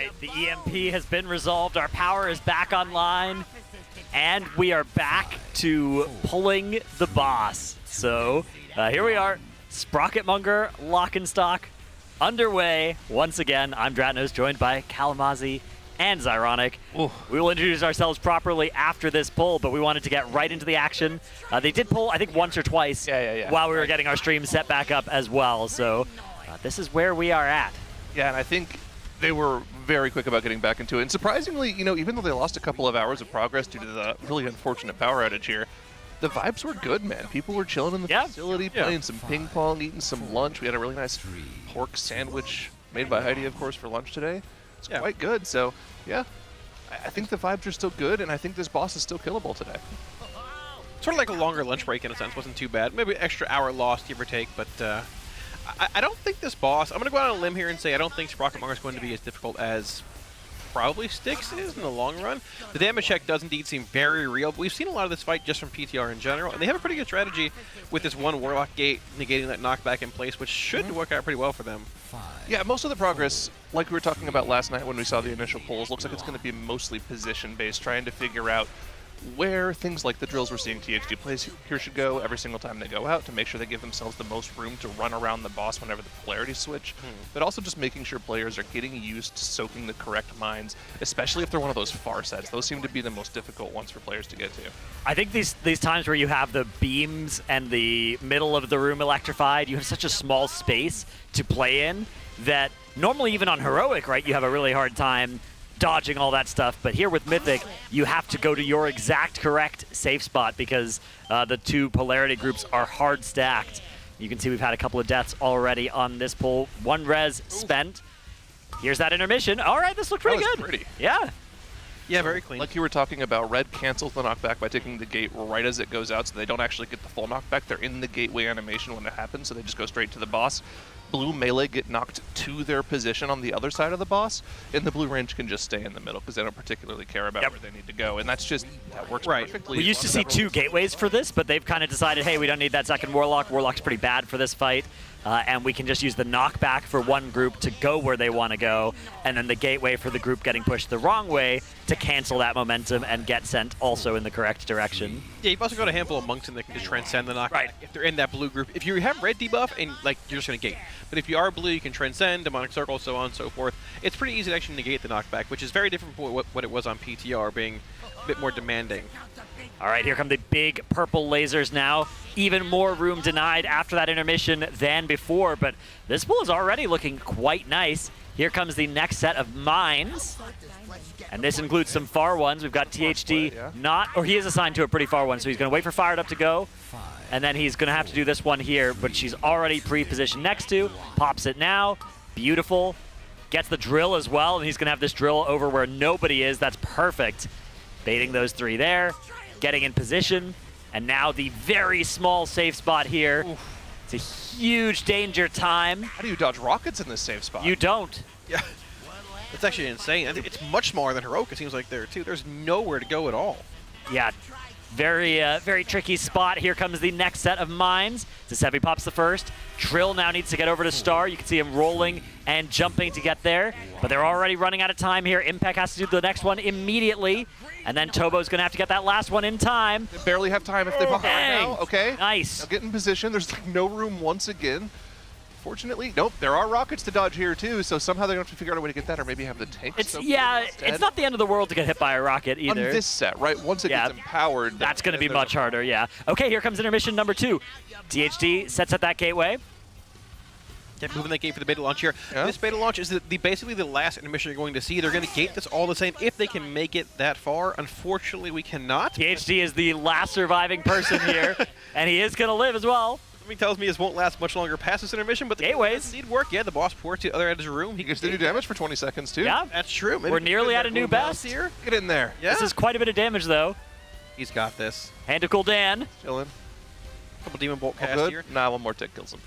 right, the EMP has been resolved. Our power is back online. And we are back to pulling the boss. So here we are, Sprocketmonger, Lock and Stock, underway. Once again, I'm Dratnos, joined by Kalamazi and Zyronic. We will introduce ourselves properly after this pull, but we wanted to get right into the action. They did pull, I think, once or twice while we were getting our stream set back up as well. So this is where we are at. Yeah, and I think they were very quick about getting back into it. And surprisingly, you know, even though they lost a couple of hours of progress due to the really unfortunate power outage here, the vibes were good, man. People were chilling in the facility, playing some ping pong, eating some lunch. We had a really nice pork sandwich made by Heidi, of course, for lunch today. It's quite good. So, yeah, I think the vibes are still good, and I think this boss is still killable today. Sort of like a longer lunch break in a sense. Wasn't too bad. Maybe an extra hour lost, give or take, but I don't think this boss, I'm going to go out on a limb here and say I don't think Sprocketmonger is going to be as difficult as probably Styx is in the long run. The damage check does indeed seem very real, but we've seen a lot of this fight just from PTR in general, and they have a pretty good strategy with this one Warlock gate negating that knockback in place, which should work out pretty well for them. Yeah, most of the progress, like we were talking about last night when we saw the initial pulls, looks like it's going to be mostly position-based, trying to figure out where things like the drills we're seeing THD plays here should go every single time they go out to make sure they give themselves the most room to run around the boss whenever the polarity switch, but also just making sure players are getting used to soaking the correct mines, especially if they're one of those far sets. Those seem to be the most difficult ones for players to get to. I think these times where you have the beams and the middle of the room electrified, you have such a small space to play in that normally even on Heroic, right, you have a really hard time dodging all that stuff, but here with Mythic, you have to go to your exact correct safe spot because the two polarity groups are hard stacked. You can see we've had a couple of deaths already on this pull. One res spent. Here's that intermission. All right, this looked pretty good. Pretty. Yeah. Yeah, very clean. Like you were talking about, Red cancels the knockback by taking the gate right as it goes out, so they don't actually get the full knockback. They're in the gateway animation when it happens, so they just go straight to the boss. Blue melee get knocked to their position on the other side of the boss, and the blue range can just stay in the middle because they don't particularly care about where they need to go, and that's just, that works perfectly. We used to see two gateways for this, but they've kind of decided, hey, we don't need that second Warlock. Warlock's pretty bad for this fight, and we can just use the knockback for one group to go where they want to go, and then the gateway for the group getting pushed the wrong way to cancel that momentum and get sent also in the correct direction. Yeah, you've also got a handful of monks in that can just transcend the knockback. Right. If they're in that blue group, if you have red debuff and like you're just gonna gate, but if you are blue, you can transcend, demonic circle, so on and so forth. It's pretty easy to actually negate the knockback, which is very different from what it was on PTR, being a bit more demanding. All right, here come the big purple lasers now. Even more room denied after that intermission than before, but this pull is already looking quite nice. Here comes the next set of mines, and this includes some far ones. We've got THD he is assigned to a pretty far one, so he's going to wait for Fired Up to go, and then he's going to have to do this one here, but she's already pre-positioned next to, pops it now, beautiful, gets the drill as well, and he's going to have this drill over where nobody is. That's perfect. Baiting those three there, getting in position, and now the very small safe spot here. It's a huge danger time. How do you dodge rockets in this safe spot? You don't. Yeah, it's actually insane. I think it's much smaller than Heroic, it seems like there too. There's nowhere to go at all. Yeah, very tricky spot. Here comes the next set of mines. Giuseppe pops the first. Trill now needs to get over to Star. You can see him rolling and jumping to get there, but they're already running out of time here. Impact has to do the next one immediately, and then Tobo's going to have to get that last one in time. They barely have time if they pop right now. Okay. Nice. Now get in position. There's like no room once again. Fortunately, nope, there are rockets to dodge here too, so somehow they're going to have to figure out a way to get that, or maybe have the tank. It's not the end of the world to get hit by a rocket either. On this set, right? Once it gets empowered, that's going to be much harder, yeah. Okay, here comes intermission number 2. THD sets up that gateway. Get moving that gate for the beta launch here. Yeah. This beta launch is basically the last intermission you're going to see. They're going to gate this all the same if they can make it that far. Unfortunately, we cannot. THD is the last surviving person here, and he is going to live as well. Something tells me this won't last much longer past this intermission, but the gateways need work. Yeah, the boss ports to the other end of the room. He gets to do damage for 20 seconds too. Yeah, that's true. Maybe we're nearly at a new best here. Get in there. Yeah. This is quite a bit of damage though. He's got this. Hand to Cool Dan. Chillin'. Couple Demon Bolt cast here. Nah, one more tick kills him.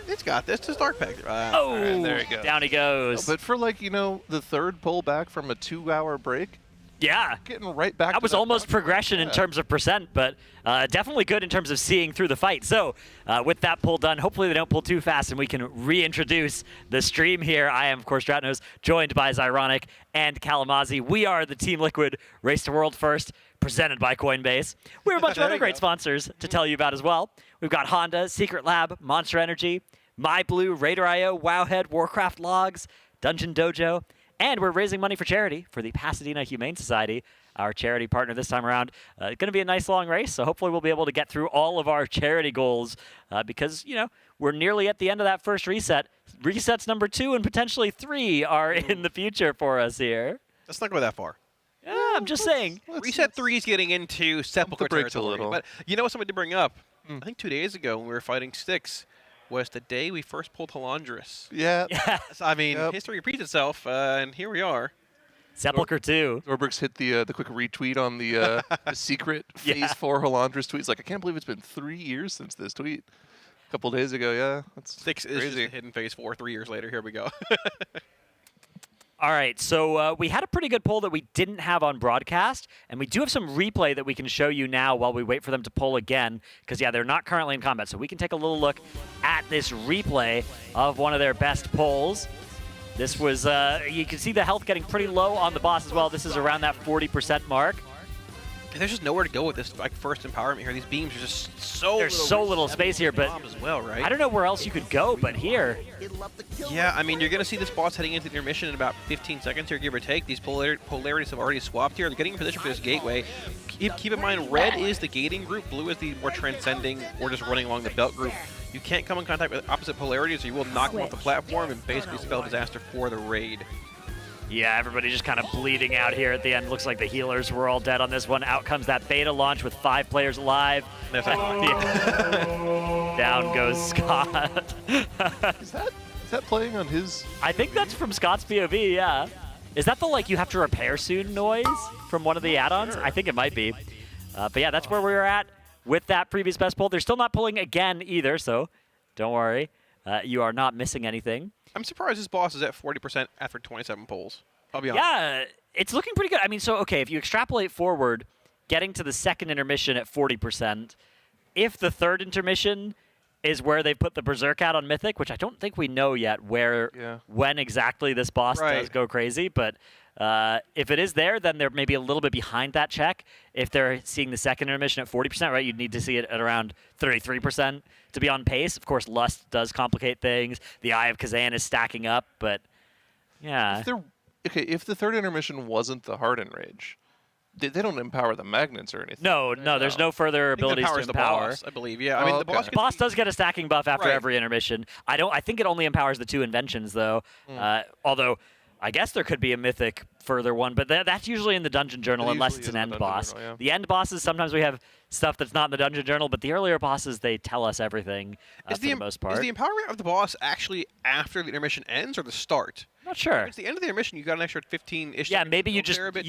It's got this. Just Dark Pact. Oh, right, there you go. Down he goes. But for like, you know, the third pull back from a 2-hour break, Yeah. Getting right back That to was almost progression in Yeah. terms of percent, but definitely good in terms of seeing through the fight. So with that pull done, hopefully they don't pull too fast and we can reintroduce the stream here. I am, of course, Dratnos, joined by Zyronic and Kalamazi. We are the Team Liquid Race to World First, presented by Coinbase. We have a bunch of other great sponsors to tell you about as well. We've got Honda, Secret Lab, Monster Energy, MyBlue, RaiderIO, Wowhead, Warcraft Logs, DungeonDojo, and we're raising money for charity for the Pasadena Humane Society, our charity partner this time around. It's going to be a nice long race, so hopefully we'll be able to get through all of our charity goals because, you know, we're nearly at the end of that first reset. Resets number 2 and potentially 3 are in the future for us here. Let's not go that far. Yeah, I'm just saying. Reset 3 is getting into sepulcher brakes a territory. little. But you know what somebody to bring up? I think 2 days ago when we were fighting Styx was the day we first pulled Halandris. Yeah. So, I mean, Yep. history repeats itself, and here we are. Sepulcher 2. Zorberg's hit the quick retweet on the secret Phase 4 Halandris tweet. He's like, I can't believe it's been 3 years since this tweet. A couple days ago, yeah. That's Styx is crazy. just hidden Phase 4 3 years later. Here we go. All right, so we had a pretty good poll that we didn't have on broadcast, and we do have some replay that we can show you now while we wait for them to poll again, because, yeah, they're not currently in combat. So we can take a little look at this replay of one of their best polls. This was, you can see the health getting pretty low on the boss as well. This is around that 40% mark. And there's just nowhere to go with this like first empowerment here. These beams are just so There's so little space here, but as well, right? I don't know where else you could go, but here. Yeah, I mean, you're going to see this boss heading into the intermission in about 15 seconds here, give or take. These polarities have already swapped here. They're getting in position for this gateway. Keep in mind, red is the gating group, blue is the more transcending or just running along the belt group. You can't come in contact with opposite polarities or you will knock them off the platform and basically spell disaster for the raid. Yeah, everybody just kind of bleeding out here at the end. Looks like the healers were all dead on this one. Out comes that beta launch with 5 players alive. Down goes Scott. Is that playing on his? I think that's from Scott's POV, yeah. Is that the, like, you have to repair soon noise from one of the add-ons? I think it might be. But yeah, that's where we were at with that previous best poll. They're still not pulling again either, so don't worry. You are not missing anything. I'm surprised this boss is at 40% after 27 polls. I'll be honest. Yeah, it's looking pretty good. I mean, so, okay, if you extrapolate forward, getting to the second intermission at 40%, if the third intermission is where they put the Berserk out on Mythic, which I don't think we know yet when exactly this boss does go crazy, but if it is there, then they're maybe a little bit behind that check. If they're seeing the second intermission at 40%, right, you'd need to see it at around 33% to be on pace. Of course, Lust does complicate things. The Eye of Kazan is stacking up, but yeah. If the third intermission wasn't the hard Enrage, they don't empower the magnets or anything. No, there's no further abilities to empower. The boss, I believe. Yeah, I mean, the boss does get a stacking buff after every intermission. I think it only empowers the 2 inventions though. Although I guess there could be a Mythic further one, but that's usually in the Dungeon Journal unless it's an end boss. Journal, yeah. The end bosses, sometimes we have stuff that's not in the Dungeon Journal, but the earlier bosses, they tell us everything for the most part. Is the empowerment of the boss actually after the intermission ends or the start? Not sure. If it's the end of the intermission, you got an extra 15-ish. Yeah, maybe you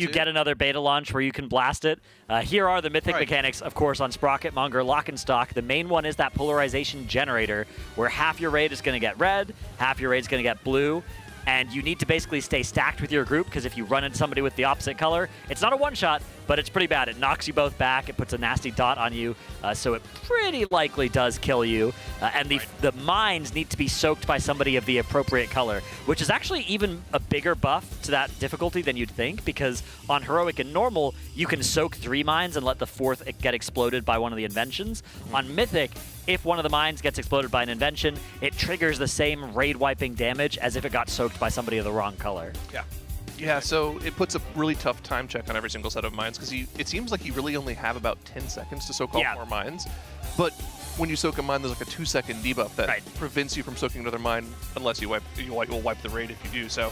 get another beta launch where you can blast it. Here are the Mythic mechanics, of course, on Sprocket, Monger, Lock and Stock. The main one is that polarization generator, where half your raid is going to get red, half your raid is going to get blue. And you need to basically stay stacked with your group, because if you run into somebody with the opposite color, it's not a one-shot, but it's pretty bad. It knocks you both back. It puts a nasty dot on you, so it pretty likely does kill you. And the mines need to be soaked by somebody of the appropriate color, which is actually even a bigger buff to that difficulty than you'd think, because on Heroic and Normal, you can soak 3 mines and let the 4th get exploded by one of the inventions. On Mythic, if one of the mines gets exploded by an invention, it triggers the same raid-wiping damage as if it got soaked by somebody of the wrong color. Yeah, so it puts a really tough time check on every single set of mines, because it seems like you really only have about 10 seconds to soak all 4 mines. But when you soak a mine, there's like a 2-second debuff that prevents you from soaking another mine unless you'll wipe the raid if you do. So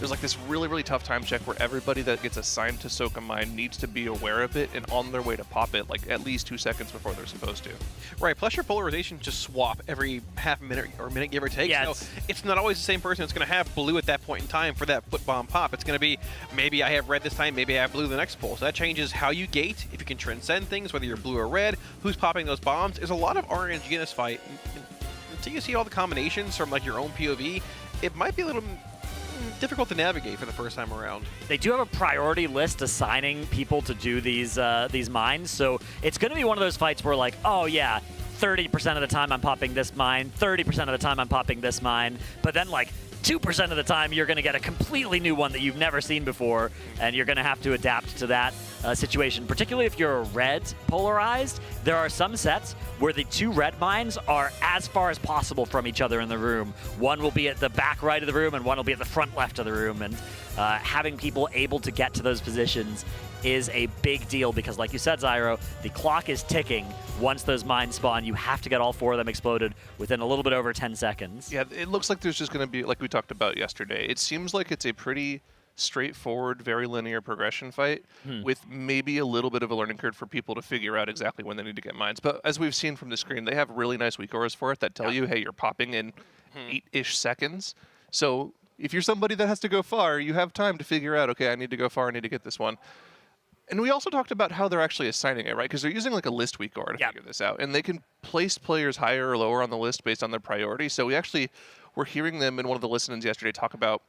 there's like this really, really tough time check where everybody that gets assigned to soak a mine needs to be aware of it and on their way to pop it, like at least 2 seconds before they're supposed to. Right, plus your polarization just swap every half minute or minute, give or take. Yeah, so it's not always the same person that's going to have blue at that point in time for that foot bomb pop. It's going to be, maybe I have red this time, maybe I have blue the next pull. So that changes how you gate, if you can transcend things, whether you're blue or red, who's popping those bombs. There's a lot of RNG in this fight. Until you see all the combinations from like your own POV, it might be a little difficult to navigate for the first time around. They do have a priority list assigning people to do these mines, so it's going to be one of those fights where like, oh yeah, 30% of the time I'm popping this mine, 30% of the time I'm popping this mine, but then like 2% of the time you're going to get a completely new one that you've never seen before, and you're going to have to adapt to that situation. Particularly if you're red polarized, there are some sets where the 2 red mines are as far as possible from each other in the room. One will be at the back right of the room, and one will be at the front left of the room, and having people able to get to those positions is a big deal because, like you said, Zyro, the clock is ticking. Once those mines spawn, you have to get all 4 of them exploded within a little bit over 10 seconds. Yeah, it looks like there's just going to be, like we talked about yesterday, it seems like it's a pretty straightforward, very linear progression fight with maybe a little bit of a learning curve for people to figure out exactly when they need to get mines. But as we've seen from the screen, they have really nice weak auras for it that tell you, hey, you're popping in 8-ish seconds. So if you're somebody that has to go far, you have time to figure out, okay, I need to go far, I need to get this one. And we also talked about how they're actually assigning it, right? Because they're using like a list weak aura to figure this out. And they can place players higher or lower on the list based on their priority. So we actually were hearing them in one of the listen-ins yesterday talk about,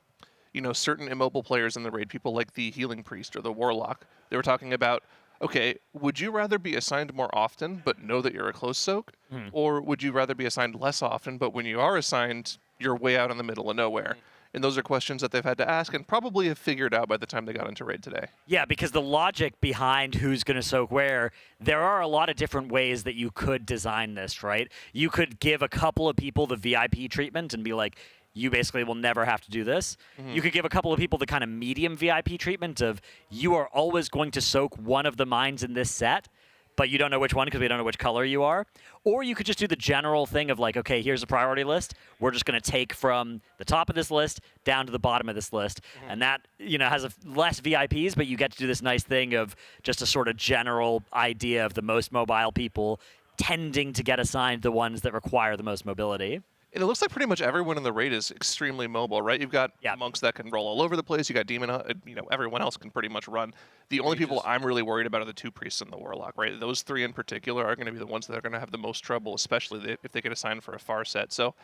you know, certain immobile players in the raid, people like the Healing Priest or the Warlock. They were talking about, okay, would you rather be assigned more often but know that you're a close soak? Or would you rather be assigned less often but when you are assigned, you're way out in the middle of nowhere? And those are questions that they've had to ask and probably have figured out by the time they got into raid today. Yeah, because the logic behind who's going to soak where, there are a lot of different ways that you could design this, right? You could give a couple of people the VIP treatment and be like, you basically will never have to do this. You could give a couple of people the kind of medium VIP treatment of, you are always going to soak one of the mines in this set, but you don't know which one because we don't know which color you are. Or you could just do the general thing of like, okay, here's a priority list. We're just going to take from the top of this list down to the bottom of this list. And that, you know, has less VIPs, but you get to do this nice thing of just a sort of general idea of the most mobile people tending to get assigned the ones that require the most mobility. And it looks like pretty much everyone in the raid is extremely mobile, right? You've got monks that can roll all over the place. You got demon, you know, everyone else can pretty much run. The only people I'm really worried about are the 2 priests and the warlock, right? Those 3 in particular are going to be the ones that are going to have the most trouble, especially if they get assigned for a far set. So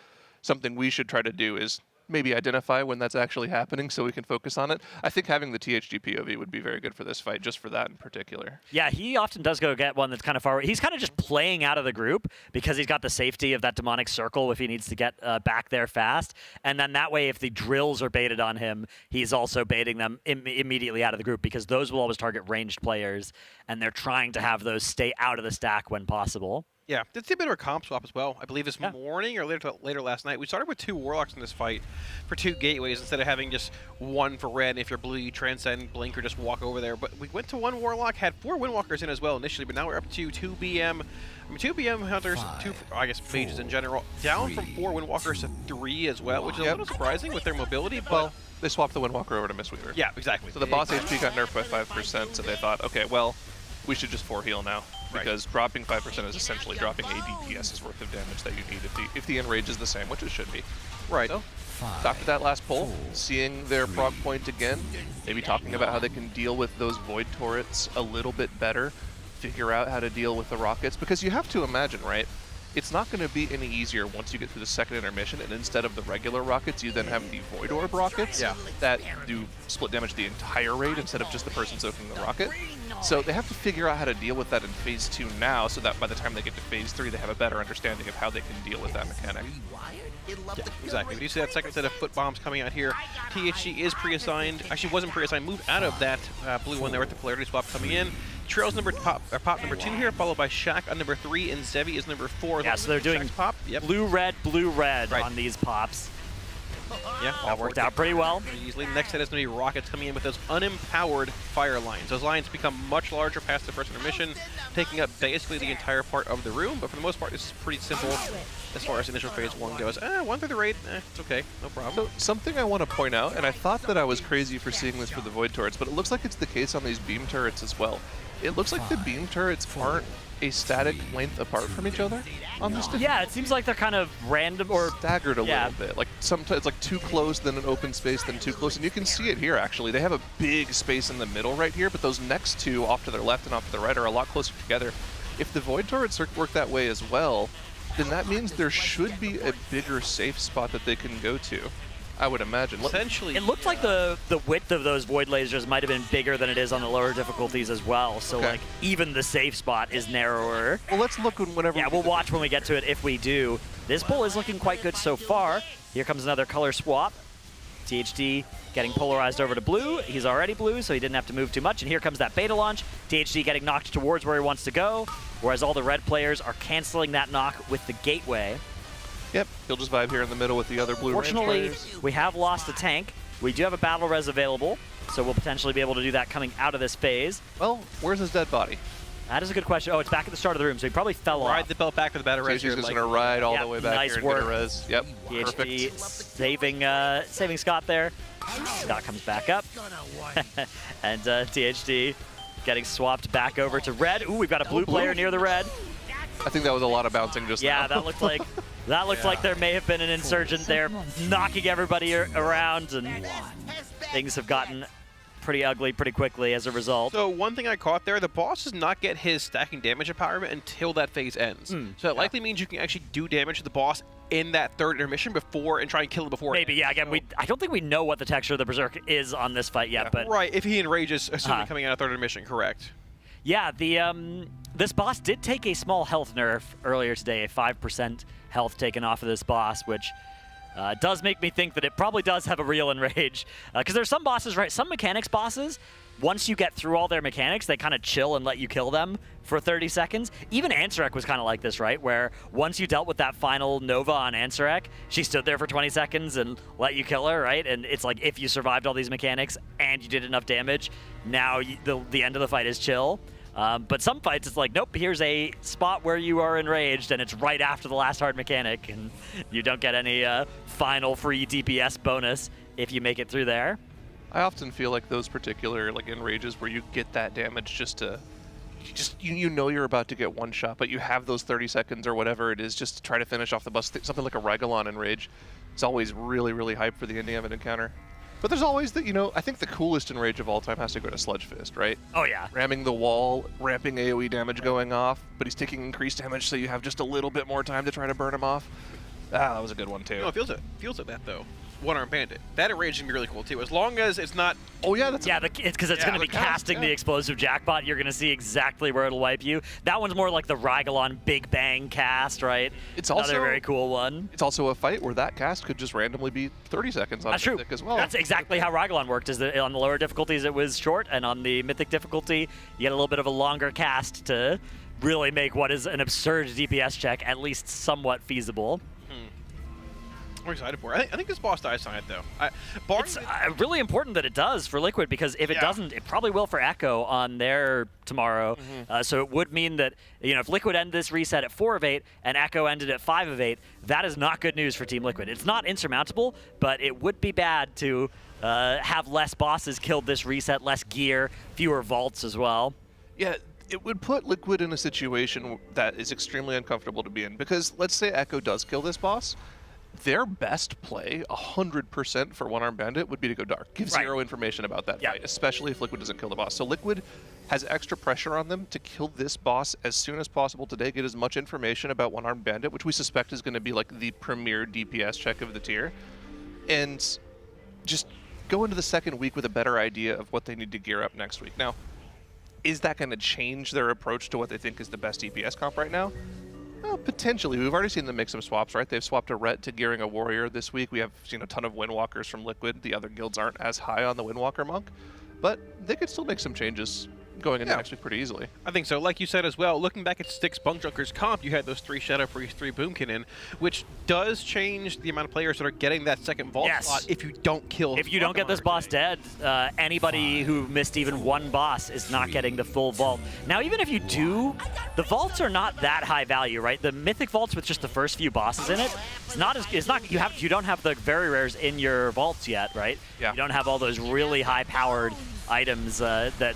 something we should try to do is maybe identify when that's actually happening so we can focus on it. I think having the THG POV would be very good for this fight, just for that in particular. Yeah, he often does go get one that's kind of far away. He's kind of just playing out of the group because he's got the safety of that demonic circle if he needs to get back there fast. And then that way, if the drills are baited on him, he's also baiting them immediately out of the group because those will always target ranged players, and they're trying to have those stay out of the stack when possible. Yeah, did see a bit of a comp swap as well. I believe this morning or later last night. We started with 2 Warlocks in this fight for 2 gateways instead of having just 1 for red. If you're blue, you transcend, blink, or just walk over there. But we went to 1 Warlock, had 4 Windwalkers in as well initially, but now we're up to 2 BM. I mean, 2 BM Hunters, 2, I guess, mages in general. Down from 4 Windwalkers to 3 as well, which is a little surprising with their mobility, but... Well, they swapped the Windwalker over to Mistweaver. Yeah, exactly. So the boss HP got nerfed by 5%, so they thought, okay, well, we should just 4 heal now. Because dropping 5% is essentially dropping 8 DPS's worth of damage that you need if the Enrage is the same, which it should be. Right. So, after that last pull, seeing their proc point again, maybe talking about how they can deal with those Void Turrets a little bit better, figure out how to deal with the rockets, because you have to imagine, right? It's not going to be any easier once you get through the second intermission, and instead of the regular rockets, you then have the Void Orb rockets that do split damage the entire raid instead of just the person soaking the rocket. So they have to figure out how to deal with that in Phase 2 now, so that by the time they get to Phase 3, they have a better understanding of how they can deal with that mechanic. Yeah, exactly. We do see that second set of foot bombs coming out here. THG is pre-assigned. Actually, wasn't pre-assigned. Moved out of that blue one there with the polarity swap coming in. Trails pop number 2 here, followed by Shaq on number 3, and Zevi is number 4. Yeah, so they're doing pop. blue, red on these pops. Yeah, that worked out pretty well. Easily. The next set is going to be Rockets coming in with those unempowered fire lines. Those lines become much larger past the first intermission, taking up basically the entire part of the room, but for the most part, it's pretty simple as far as initial Phase 1 goes. 1 through the raid, it's okay, no problem. So, something I want to point out, and I thought that I was crazy for seeing this for the Void Turrets, but it looks like it's the case on these beam turrets as well. It looks like the beam turrets aren't a static length apart from each other on this. Yeah, it seems like they're kind of random or staggered a little bit. Like sometimes it's like too close, then an open space, then too close, and you can see it here. Actually, they have a big space in the middle right here, but those next 2 off to their left and off to the right are a lot closer together. If the Void Turrets work that way as well, then that means there should be a bigger safe spot that they can go to. I would imagine. Essentially, It looked like the width of those void lasers might have been bigger than it is on the lower difficulties as well. So Okay. like even the safe spot is narrower. Well, let's look whenever. Yeah, we'll watch when we get to it if we do. This pull is looking quite good so far. Here comes another color swap. THD getting polarized over to blue. He's already blue, so he didn't have to move too much. And here comes that beta launch. THD getting knocked towards where he wants to go, whereas all the red players are canceling that knock with the gateway. Yep, he'll just vibe here in the middle with the other blue. Fortunately, range players. we have lost a tank. We do have a battle res available, so we'll potentially be able to do that coming out of this phase. Well, where's his dead body? That is a good question. Oh, it's back at the start of the room, so he probably fell ride off. the belt back with the battle So res. he's just going to ride all Yeah, the way back nice here work. and get a res. Yep, THD perfect. saving Scott there. Scott comes back up. And THD getting swapped back over to red. Ooh, we've got a blue player near the red. I think that was a lot of bouncing just Yeah, now. that looked like like there may have been an insurgent there knocking everybody around, and things have gotten pretty ugly pretty quickly as a result. So one thing I caught there, the boss does not get his stacking damage empowerment until that phase ends. So that likely means you can actually do damage to the boss in that third intermission before and try and kill him before. Maybe, yeah. Again, I don't think we know what the texture of the Berserk is on this fight yet, but Right, if he enrages, assuming coming out of third intermission, correct. yeah, this boss did take a small health nerf earlier today, a 5% health taken off of this boss, which does make me think that it probably does have a real Enrage. Because there's some bosses, right? Some mechanics bosses, once you get through all their mechanics, they kind of chill and let you kill them for 30 seconds. Even Ansarek was kind of like this, right? Where once you dealt with that final Nova on Ansarek, she stood there for 20 seconds and let you kill her, right? And it's like if you survived all these mechanics and you did enough damage, now the end of the fight is chill. But some fights, it's like, nope, here's a spot where you are enraged, and it's right after the last hard mechanic, and you don't get any final free DPS bonus if you make it through there. I often feel like those particular like enrages where you get that damage just to, you know you're about to get one shot, but you have those 30 seconds or whatever it is just to try to finish off the boss. Something like a Regalon enrage, it's always really, really hype for the ending of an encounter. But there's always the, I think the coolest enrage of all time has to go to Sludge Fist, right? Oh, yeah. Ramming the wall, ramping AoE damage going off, but he's taking increased damage, so you have just a little bit more time to try to burn him off. Ah, that was a good one, too. No, it feels like that, though. One-arm bandit. That enrage can be really cool, too, as long as it's not... Oh, yeah, that's... Yeah, it's because it's going to be casting the explosive jackpot. You're going to see exactly where it'll wipe you. That one's more like the Regalon Big Bang cast, right? It's another also very cool one. It's also a fight where that cast could just randomly be 30 seconds on Mythic as well. That's exactly how Regalon worked. Is that on the lower difficulties it was short, and on the Mythic difficulty you get a little bit of a longer cast to really make what is an absurd DPS check at least somewhat feasible. I'm excited for it. I think this boss dies tonight, though. It's really important that it does for Liquid, because if it doesn't, it probably will for Echo on their tomorrow. So it would mean that, if Liquid ended this reset at 4 of 8 and Echo ended at 5 of 8, that is not good news for Team Liquid. It's not insurmountable, but it would be bad to have less bosses killed this reset, less gear, fewer vaults as well. Yeah, it would put Liquid in a situation that is extremely uncomfortable to be in, because let's say Echo does kill this boss. Their best play, 100% for One-Arm Bandit, would be to go dark. Give zero information about that fight, especially if Liquid doesn't kill the boss. So Liquid has extra pressure on them to kill this boss as soon as possible today, get as much information about One-Arm Bandit, which we suspect is going to be like the premier DPS check of the tier, and just go into the second week with a better idea of what they need to gear up next week. Now, is that going to change their approach to what they think is the best DPS comp right now? Well, potentially. We've already seen them make some swaps, right? They've swapped a Ret to gearing a Warrior this week. We have seen a ton of Windwalkers from Liquid. The other guilds aren't as high on the Windwalker Monk, but they could still make some changes going into next week pretty easily. I think so. Like you said as well, looking back at Styx Bunkdrunker's comp, you had those 3 Shadow Priest, 3 Boomkin, which does change the amount of players that are getting that second vault slot if you don't kill. If you don't get this boss dead, anybody who missed even one boss is not getting the full vault. Now, even if you do, the vaults are not that high value, right? The Mythic vaults with just the first few bosses in it, you don't have the very rares in your vaults yet, right? Yeah. You don't have all those really high powered items that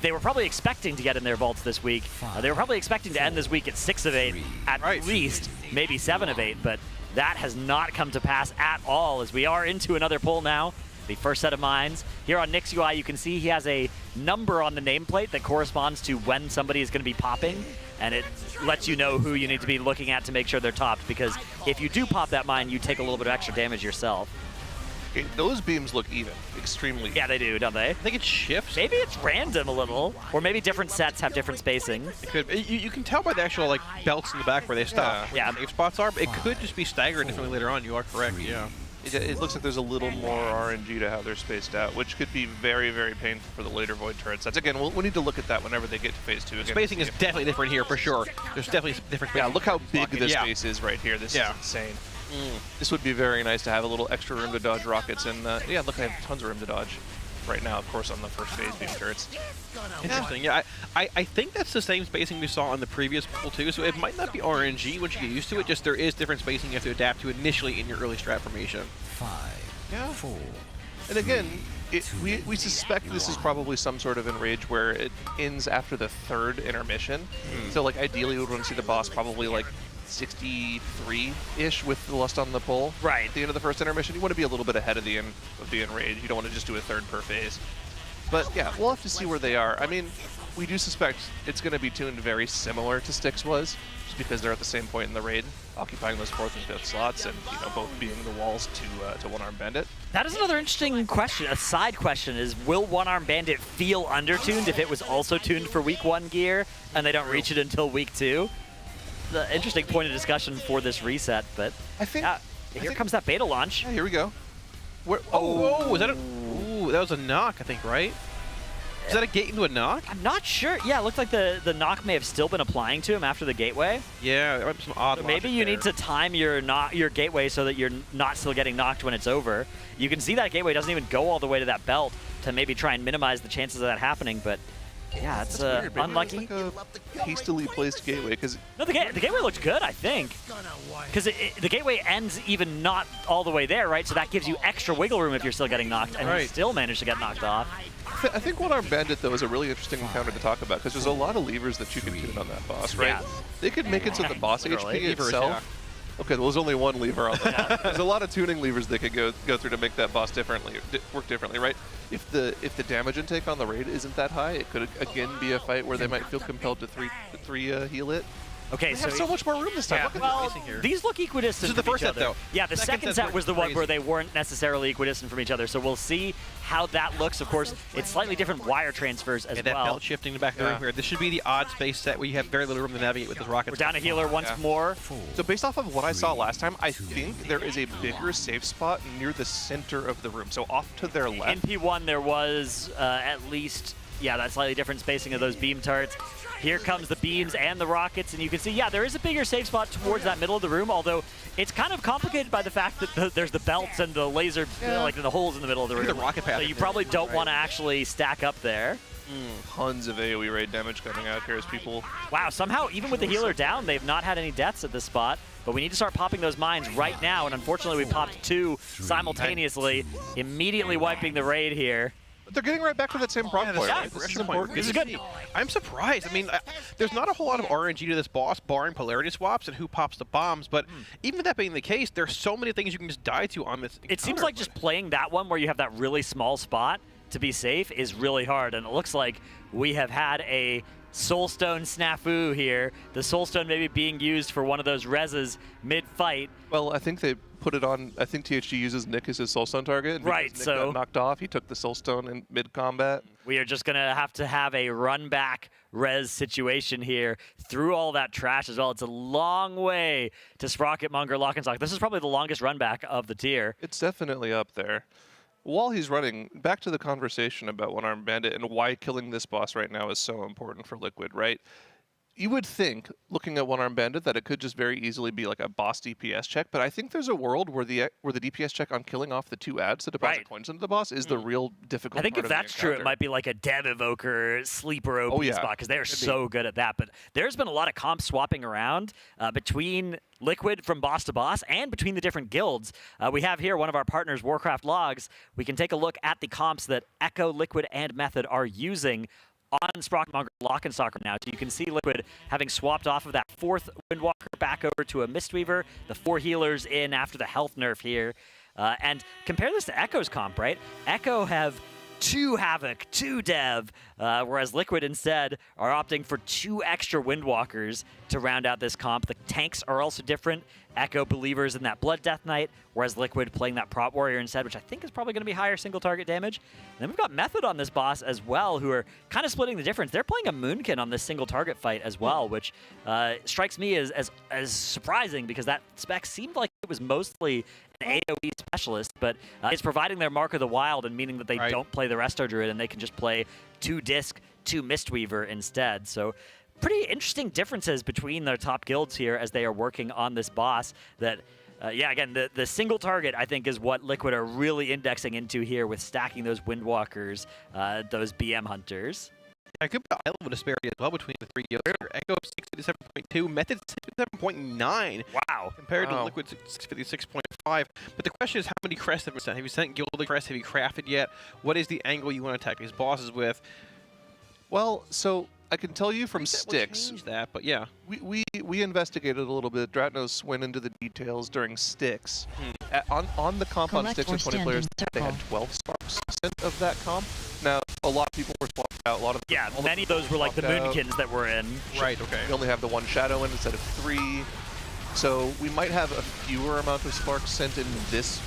they were probably expecting to get in their vaults this week. They were probably expecting to end this week at 6 of 8, at least, maybe 7 of 8, but that has not come to pass at all, as we are into another pull now. The first set of mines. Here on Nick's UI, you can see he has a number on the nameplate that corresponds to when somebody is going to be popping, and it lets you know who you need to be looking at to make sure they're topped, because if you do pop that mine, you take a little bit of extra damage yourself. Okay, those beams look even, extremely. Yeah, they do, don't they? I think it shifts. Maybe it's random a little, or maybe different sets have different spacing. It could. You can tell by the actual like belts in the back where they stop. Yeah. Where the safe spots are. But it could just be staggered differently later on. You are correct. Yeah. It looks like there's a little more RNG to how they're spaced out, which could be very, very painful for the later Void turret sets. Again, we'll need to look at that whenever they get to phase 2 again. Spacing is definitely different here for sure. There's definitely different. Yeah, look how big this Yeah. space is right here. This is insane. This would be very nice to have a little extra room to dodge rockets, and yeah, look, I have tons of room to dodge right now, of course, on the first phase beam turrets. Interesting. Yeah, I think that's the same spacing we saw on the previous pool too. So it might not be RNG once you get used to it. Just there is different spacing you have to adapt to initially in your early strat formation. 5, 4. And again, we suspect this is probably some sort of Enrage where it ends after the 3rd intermission. So like ideally we would want to see the boss probably like 63-ish with the Lust on the Pole. Right. At the end of the first intermission, you want to be a little bit ahead of the end of the Enrage. You don't want to just do a 3rd per phase. But yeah, we'll have to see where they are. I mean, we do suspect it's going to be tuned very similar to Styx was, just because they're at the same point in the raid, occupying those 4th and 5th slots, and both being the walls to One-Arm Bandit. That is another interesting question. A side question is, will One-Arm Bandit feel undertuned if it was also tuned for week 1 gear and they don't reach it until week 2? The interesting point of discussion for this reset, but I think here comes that beta launch. Yeah, here we go. Oh, was that a? Ooh, that was a knock, I think, right? Is that a gate into a knock? I'm not sure. Yeah, it looked like the knock may have still been applying to him after the gateway. Yeah, there might be some odd. So maybe you need to time your gateway so that you're not still getting knocked when it's over. You can see that gateway doesn't even go all the way to that belt to maybe try and minimize the chances of that happening, but yeah, it's weird, unlucky. It's like a hastily placed gateway, because No, the gateway looked good, I think. Because the gateway ends even not all the way there, right? So that gives you extra wiggle room if you're still getting knocked, and you still manage to get knocked off. I think One-Arm Bandit, though, is a really interesting encounter to talk about, because there's a lot of levers that you can tune on that boss, right? Yeah. They could make it so the boss HP itself... Okay, well, there's only one lever on that. There's a lot of tuning levers they could go through to make that boss work differently, right? If the damage intake on the raid isn't that high, it could again be a fight where they might feel compelled to three heal it. Okay, they have so much more room this time. Yeah, Look at well, the spacing here. these look equidistant. This is the from first each set, other. though. Yeah, the second set was the one where they weren't necessarily equidistant from each other. So we'll see how that looks. Of course, it's slightly different wire transfers as Yeah, that well. belt shifting in the back of the room here. This should be the odd space set where you have very little room to navigate with those rockets. We're down a healer once more. So based off of what I saw last time, I think there is a bigger safe spot near the center of the room. So off to their left. In P1, there was at least, that slightly different spacing of those beam turrets. Here comes the beams and the rockets, and you can see, there is a bigger safe spot towards that middle of the room, although it's kind of complicated by the fact that there's the belts and the laser, like the holes in the middle of the room. The rocket path. So you probably don't want to actually stack up there. Tons of AoE raid damage coming out here as people... Wow, somehow, even with the healer down, they've not had any deaths at this spot. But we need to start popping those mines right now, and unfortunately we popped 2 simultaneously, immediately wiping the raid here. But they're getting right back to that same proc point, right? This is important. This is good. I'm surprised. I mean, there's not a whole lot of RNG to this boss, barring polarity swaps and who pops the bombs. But even with that being the case, there's so many things you can just die to on this. It seems like just playing that one where you have that really small spot to be safe is really hard. And it looks like we have had a Soulstone snafu here. The Soulstone maybe being used for one of those reses mid-fight. Well, I think they put it on... I think THG uses Nick as his Soulstone target. And Right, Nick so... got knocked off. He took the Soulstone in mid-combat. We are just going to have a run-back res situation here through all that trash as well. It's a long way to Sprocketmonger Lock-and-Stock. This is probably the longest run-back of the tier. It's definitely up there. While he's running, back to the conversation about One-Armed Bandit and why killing this boss right now is so important for Liquid, right? You would think, looking at One-Armed Bandit, that it could just very easily be like a boss DPS check, but I think there's a world where the DPS check on killing off the 2 adds to deposit coins into the boss is the real difficult I think part if of that's the true, it encounter. might be like a Dev Evoker sleeper OP spot, because they're so good at that. But there's been a lot of comps swapping around between Liquid from boss to boss and between the different guilds. We have here one of our partners, Warcraft Logs. We can take a look at the comps that Echo, Liquid, and Method are using on Sprocketmonger Lock-and-Stock now. So you can see Liquid having swapped off of that 4th Windwalker back over to a Mistweaver, the 4 healers in after the health nerf here. And compare this to Echo's comp, right? Echo have 2 Havoc, 2 Dev, whereas Liquid instead are opting for 2 extra Windwalkers to round out this comp. The tanks are also different. Echo believers in that Blood Death Knight, whereas Liquid playing that Prop Warrior instead, which I think is probably going to be higher single target damage. And then we've got Method on this boss as well, who are kind of splitting the difference. They're playing a Moonkin on this single target fight as well, which strikes me as surprising because that spec seemed like it was mostly an AoE specialist, but it's providing their Mark of the Wild and meaning that they don't play the Resto Druid and they can just play 2 Disc, 2 Mistweaver instead. So pretty interesting differences between their top guilds here as they are working on this boss that, yeah, again, the single target, I think, is what Liquid are really indexing into here with stacking those Windwalkers, those BM Hunters. I could be a high level disparity as well between the 3 guilds here. Echo 67.2, Method 67.9. Wow. Compared to Liquid 56.5. But the question is, how many crests have you sent? Have you sent gilded crests? Have you crafted yet? What is the angle you want to attack these bosses with? Well, so I can tell you from Styx. Change that, but yeah. We investigated a little bit. Dratnos went into the details during Styx. On the comp on Styx with 20 players, they had 12 sparks sent of that comp. Now, a lot of people were swapped out. A lot of many of those were like the Moonkins that were in. Right, okay. We only have the 1 Shadow in instead of 3. So we might have a fewer amount of sparks sent in this,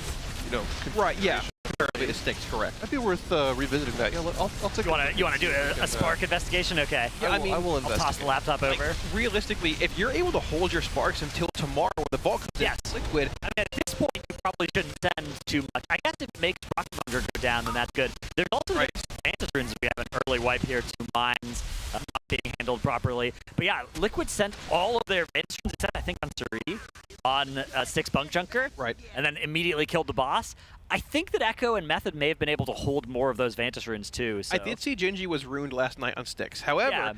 right, yeah. Comparatively to Styx, correct. That'd be worth revisiting that. Yeah, I'll take You want to do a spark investigation? Okay. Yeah, I mean, I will investigate. I'll toss the laptop over. Realistically, if you're able to hold your sparks until tomorrow when the vault comes in Liquid, I mean, at this point, you probably shouldn't send too much. I guess if it makes Rocket Hunger go down, then that's good. There's also the Vantage Runes. We have an early wipe here, 2 mines not being handled properly. But yeah, Liquid sent all of their Vantage Runes, except I think on Suri, on Styx Bunk Junker, and then immediately killed the boss. I think that Echo and Method may have been able to hold more of those Vantage Runes too. So. I did see Genji was ruined last night on Styx. However,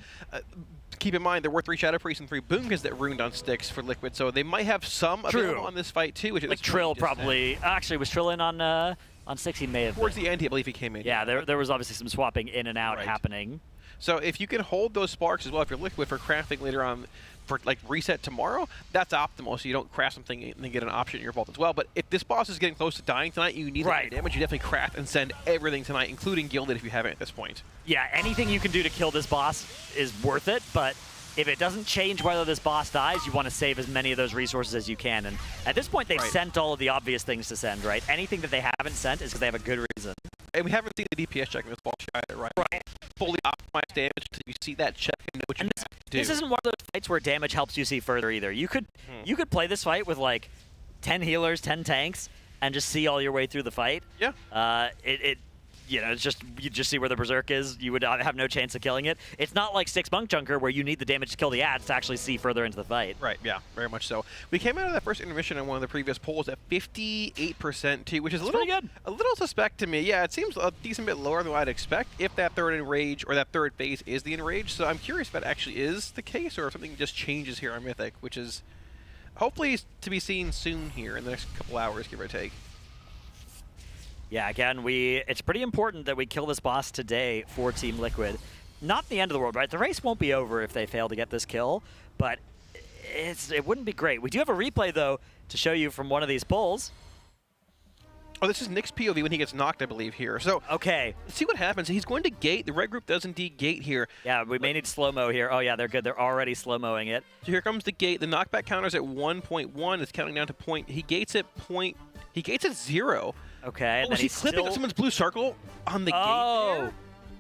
keep in mind there were 3 Shadow Priests and 3 Boomkas that ruined on Styx for Liquid, so they might have some available on this fight too. Which like Trill probably. Actually, was Trill in on Styx? He may have. Towards the end, I believe he came in. Yeah, there was obviously some swapping in and out happening. So if you can hold those sparks as well, if you're Liquid for crafting later on, for like reset tomorrow, that's optimal. So you don't craft something and then get an option in your vault as well. But if this boss is getting close to dying tonight, you need that damage. You definitely craft and send everything tonight, including Gilded if you haven't at this point. Yeah, anything you can do to kill this boss is worth it. But if it doesn't change whether this boss dies, you want to save as many of those resources as you can. And at this point, they've sent all of the obvious things to send, right? Anything that they haven't sent is because they have a good reason. And we haven't seen the DPS check in this boss either, right? Fully optimized damage until you see that check and know what you have to do. This isn't one of those fights where damage helps you see further either. You could play this fight with like 10 healers, 10 tanks, and just see all your way through the fight. Yeah. It's just you just see where the Berserk is. You would have no chance of killing it. It's not like Styx Bunk Junker where you need the damage to kill the ads to actually see further into the fight. Right, yeah, very much so. We came out of that first intermission on one of the previous polls at 58% too, which is pretty good. A little suspect to me. Yeah, it seems a decent bit lower than what I'd expect if that third Enrage or that third phase is the Enrage. So I'm curious if that actually is the case or if something just changes here on Mythic, which is hopefully to be seen soon here in the next couple hours, give or take. Yeah, again, it's pretty important that we kill this boss today for Team Liquid. Not the end of the world, right? The race won't be over if they fail to get this kill, but it wouldn't be great. We do have a replay, though, to show you from one of these pulls. Oh, this is Nick's POV when he gets knocked, I believe, here. So, okay. Let's see what happens. He's going to gate. The red group does indeed gate here. Yeah, we may need slow-mo here. Oh, yeah, they're good. They're already slow-moing it. So here comes the gate. The knockback counter's at 1.1. It's counting down to point. He gates at 0. Okay. Oh, was he clipping someone's blue circle on the gate there?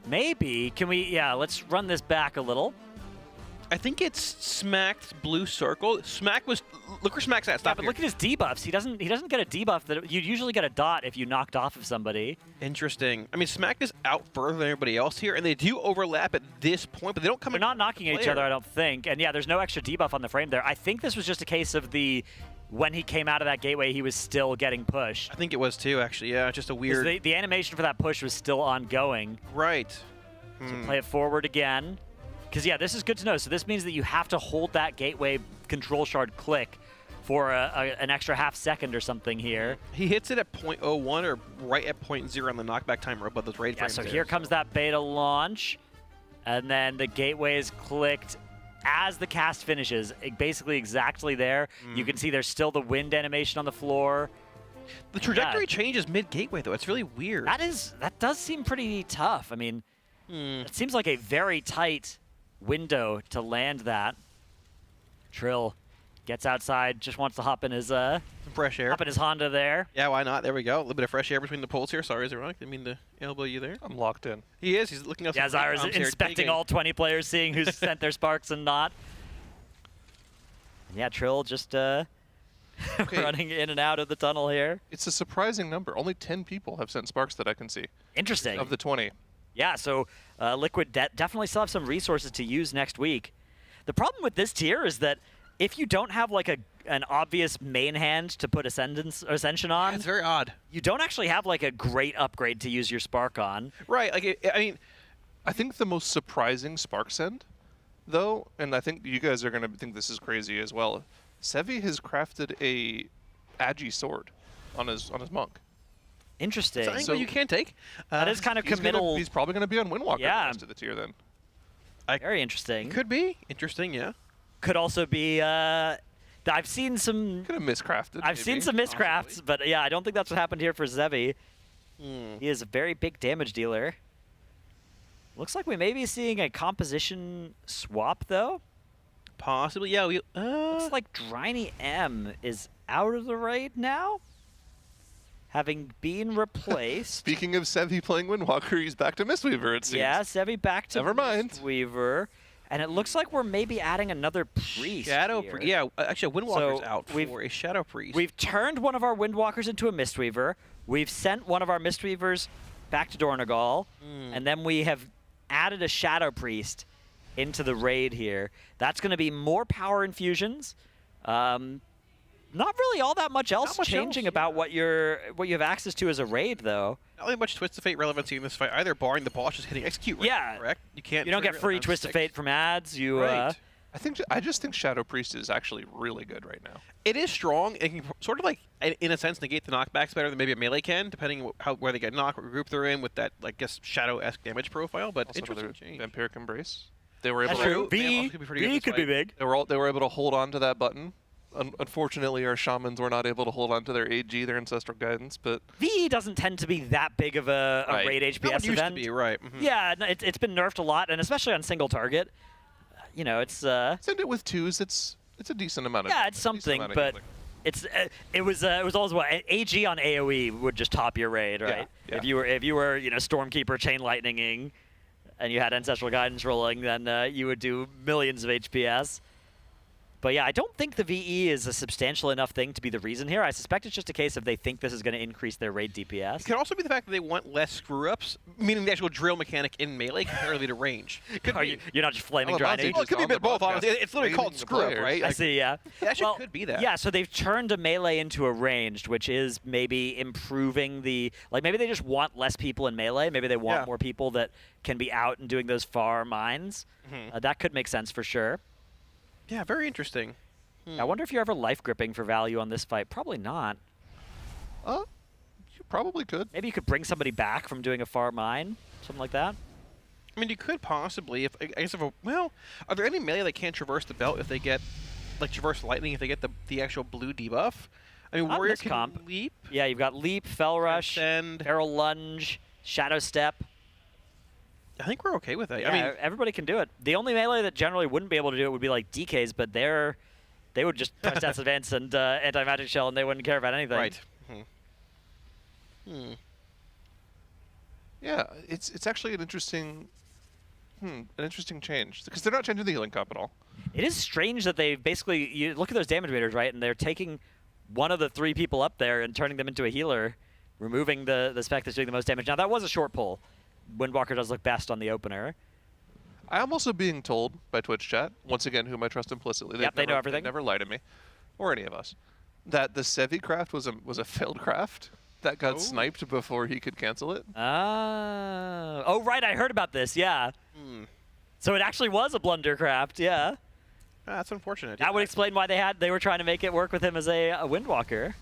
Maybe. Can we, let's run this back a little. I think it's Smack's blue circle. Smack was, look where Smack's at. Stop but look at his debuffs. He doesn't get a debuff that you'd usually get a dot if you knocked off of somebody. Interesting. I mean, Smack is out further than everybody else here, and they do overlap at this point, but they don't come. They're not knocking at each other, I don't think. And yeah, there's no extra debuff on the frame there. I think this was just a case of when he came out of that gateway, he was still getting pushed. I think it was too, actually. Yeah, just a weird. The animation for that push was still ongoing. Right. So play it forward again. Because, yeah, this is good to know. So this means that you have to hold that gateway control shard click for an extra half second or something here. He hits it at 0.01 or right at 0.0 on the knockback timer above those raid frames. So here comes that beta launch. And then the gateway is clicked as the cast finishes. Basically exactly there. You can see there's still the wind animation on the floor. The trajectory changes mid-gateway, though. It's really weird. That does seem pretty tough. I mean, it seems like a very tight window to land that. Trill Gets outside, just wants to hop in his Some fresh air. Honda there. Yeah, why not? There we go. A little bit of fresh air between the poles here. Sorry, Zeronic. Didn't mean to elbow you there. I'm locked in. He is. He's looking up. Yeah, some Zyra's comms here, inspecting taking- all 20 players, seeing who's sent their sparks and not. Yeah, Trill just running in and out of the tunnel here. It's a surprising number. Only 10 people have sent sparks that I can see Interesting. of the 20. Yeah, so Liquid definitely still have some resources to use next week. The problem with this tier is that if you don't have like an obvious main hand to put Ascension on, It's very odd. you don't actually have like a great upgrade to use your Spark on. Right. Like, I mean, I think the most surprising spark send, though, and I think you guys are going to think this is crazy as well, Sevi has crafted a Agi sword on his monk. Interesting. it's an So- angle you can take. That is kind of committal. He's probably going to be on Windwalker Yeah. the rest of the tier then. Very interesting. Could be interesting. Yeah. Could also be. I've seen some. Could have miscrafted. I've seen some miscrafts, but yeah, I don't think that's what happened here for Zevi. He is a very big damage dealer. Looks like we may be seeing a composition swap though. Possibly. Yeah. We. Looks like Dryny M is out of the raid now, having been replaced. Speaking of Sevi playing Windwalker, he's back to Mistweaver, it seems. Yeah, Sevi back to Never mind. Weaver. And it looks like we're maybe adding another priest. Shadow here. Priest. Yeah. Actually, Windwalker's So out we've- for a Shadow Priest. We've turned one of our Windwalkers into a Mistweaver. We've sent one of our Mistweavers back to Dornagal. And then we have added a Shadow Priest into the raid here. That's going to be more power infusions. Not really all that much else much changing else, about yeah. what you have access to as a raid, though. Not really much Twist of Fate relevancy in this fight either, barring the boss just hitting execute. Right, Yeah. correct. You can't. You don't get trigger it free on Twist of 6. Fate from ads. You Right. I just think Shadow Priest is actually really good right now. It is strong. It can sort of like, in a sense, negate the knockbacks better than maybe a melee can, depending where they get knocked, what group they're in, with that, like, guess Shadow-esque damage profile. But Also with interesting their change. Vampiric Embrace. They were able That's to true. They V, also could be pretty good in V this could be fight. big. they were able to hold on to that button. Unfortunately, our shamans were not able to hold on to their AG, their ancestral guidance, but VE doesn't tend to be that big of a Right. raid That HPS one used event. to be, right. Mhm. Yeah, no, it's been nerfed a lot, and especially on single target. You know, it's send it with twos. It's a decent amount of yeah, it's decent something, amount of but healing. it was always what AG on AOE would just top your raid, right? yeah. If you were Stormkeeper chain lightninging, and you had ancestral guidance rolling, then you would do millions of HPS. But yeah, I don't think the VE is a substantial enough thing to be the reason here. I suspect it's just a case of they think this is going to increase their raid DPS. It could also be the fact that they want less screw-ups, meaning the actual drill mechanic in melee comparatively to range. Could Are be. you're not just flaming Alamanzi Dryny? Well, it could be a on the bit both, podcast honestly. It's literally called rating the screw-up, players. right? I Like, see, yeah. It actually Well, could be that. Yeah, so they've turned a melee into a ranged, which is maybe improving the... Like, maybe they just want less people in melee. Maybe they want Yeah. more people that can be out and doing those far mines. That could make sense for sure. Yeah, very interesting. I wonder if you're ever life gripping for value on this fight. Probably not. You probably could. Maybe you could bring somebody back from doing a far mine, something like that. I mean, you could possibly, if I guess, well, are there any melee that can't traverse the belt if they get, like, traverse lightning if they get the actual blue debuff? I mean, Not in warrior this can comp. leap, Yeah, you've got leap, fell rush, Transcend. barrel lunge, shadow step. I think we're okay with that. Yeah, I mean, everybody can do it. The only melee that generally wouldn't be able to do it would be like DKs, but they would just press Death's Advance and anti-magic shell, and they wouldn't care about anything. right. Yeah, it's actually an interesting change because they're not changing the healing comp at all. It is strange that they basically, you look at those damage meters, right, and they're taking one of the three people up there and turning them into a healer, removing the spec that's doing the most damage. Now, that was a short pull. Windwalker does look best on the opener. I am also being told by Twitch chat, once again, whom I trust implicitly. Yep, they know everything. They never lie to me, or any of us, that the Sevi craft was a failed craft that got sniped before he could cancel it. Oh, right, I heard about this, yeah. So it actually was a blunder craft, yeah. That's unfortunate. That would explain why they were trying to make it work with him as a Windwalker.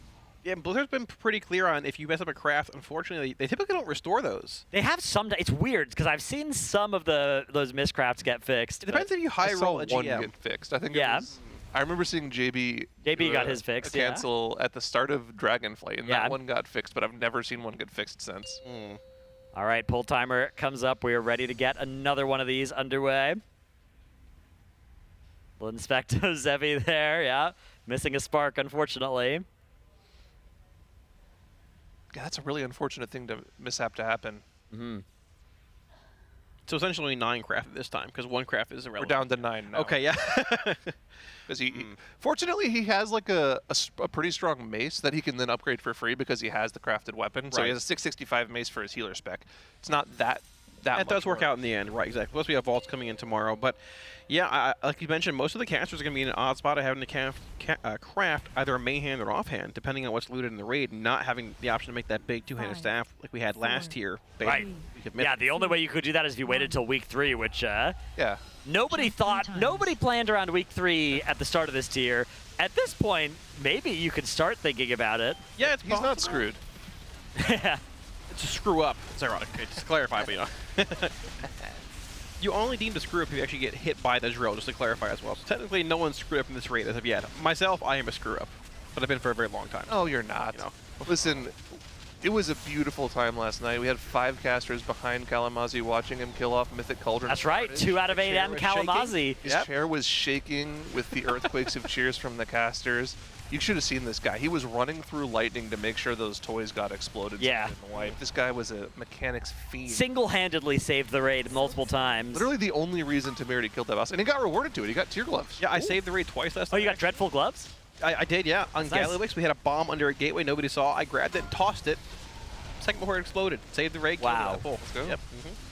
Yeah, Blizzard's been pretty clear on if you mess up a craft, unfortunately, they typically don't restore those. They have some. It's weird because I've seen some of those miscrafts get fixed. It depends if you I high saw roll a one GM. get fixed. I think. Yeah. It was, I remember seeing JB. JB do got a- his fixed, a yeah. cancel at the start of Dragonflight, and Yeah. that one got fixed. But I've never seen one get fixed since. All right, pull timer comes up. We are ready to get another one of these underway. We'll inspect Zevi there, yeah. Missing a spark, unfortunately. Yeah, that's a really unfortunate thing to mishap to happen. So essentially 9 crafted this time, because 1 craft is We're irrelevant. down to 9 now. Okay, yeah. Because fortunately, he has like a pretty strong mace that he can then upgrade for free because he has the crafted weapon. So he Right. has a 665 mace for his healer spec. It's not that That much does work more. out in the end, right? Exactly. Plus, we have vaults coming in tomorrow, but yeah, like you mentioned, most of the casters are going to be in an odd spot of having to craft either a main hand or offhand, depending on what's looted in the raid, not having the option to make that big 2-handed 5, like we had last year. Right. Yeah, the only way you could do that is if you waited till week 3, which Yeah. nobody planned around week 3 at the start of this tier. At this point, maybe you could start thinking about it. Yeah, it's He's not possible. screwed. It's a screw up. It's ironic. Okay, just to clarify, but you know. You only deem to screw up if you actually get hit by the drill, just to clarify as well. So technically, no one's screwed up in this raid as of yet. Myself, I am a screw up, but I've been for a very long time. Oh, you're not. You know. Listen, it was a beautiful time last night. We had 5 casters behind Kalamazoo watching him kill off Mythic Cauldron. That's right, 2 out of 8 and Kalamazoo. His chair was shaking with the earthquakes of cheers from the casters. You should have seen this guy. He was running through lightning to make sure those toys got exploded. so Yeah. he didn't wipe. This guy was a mechanics fiend. Single-handedly saved the raid multiple times. Literally the only reason Temerity killed that boss. And he got rewarded to it. He got tier gloves. Yeah, I saved the raid twice last Oh, night. you got dreadful gloves? I did, yeah. On That's nice. Gallywix, we had a bomb under a gateway nobody saw. I grabbed it and tossed it. Second before it exploded. Saved the raid, killed Wow. it at full. Let's go. Yep.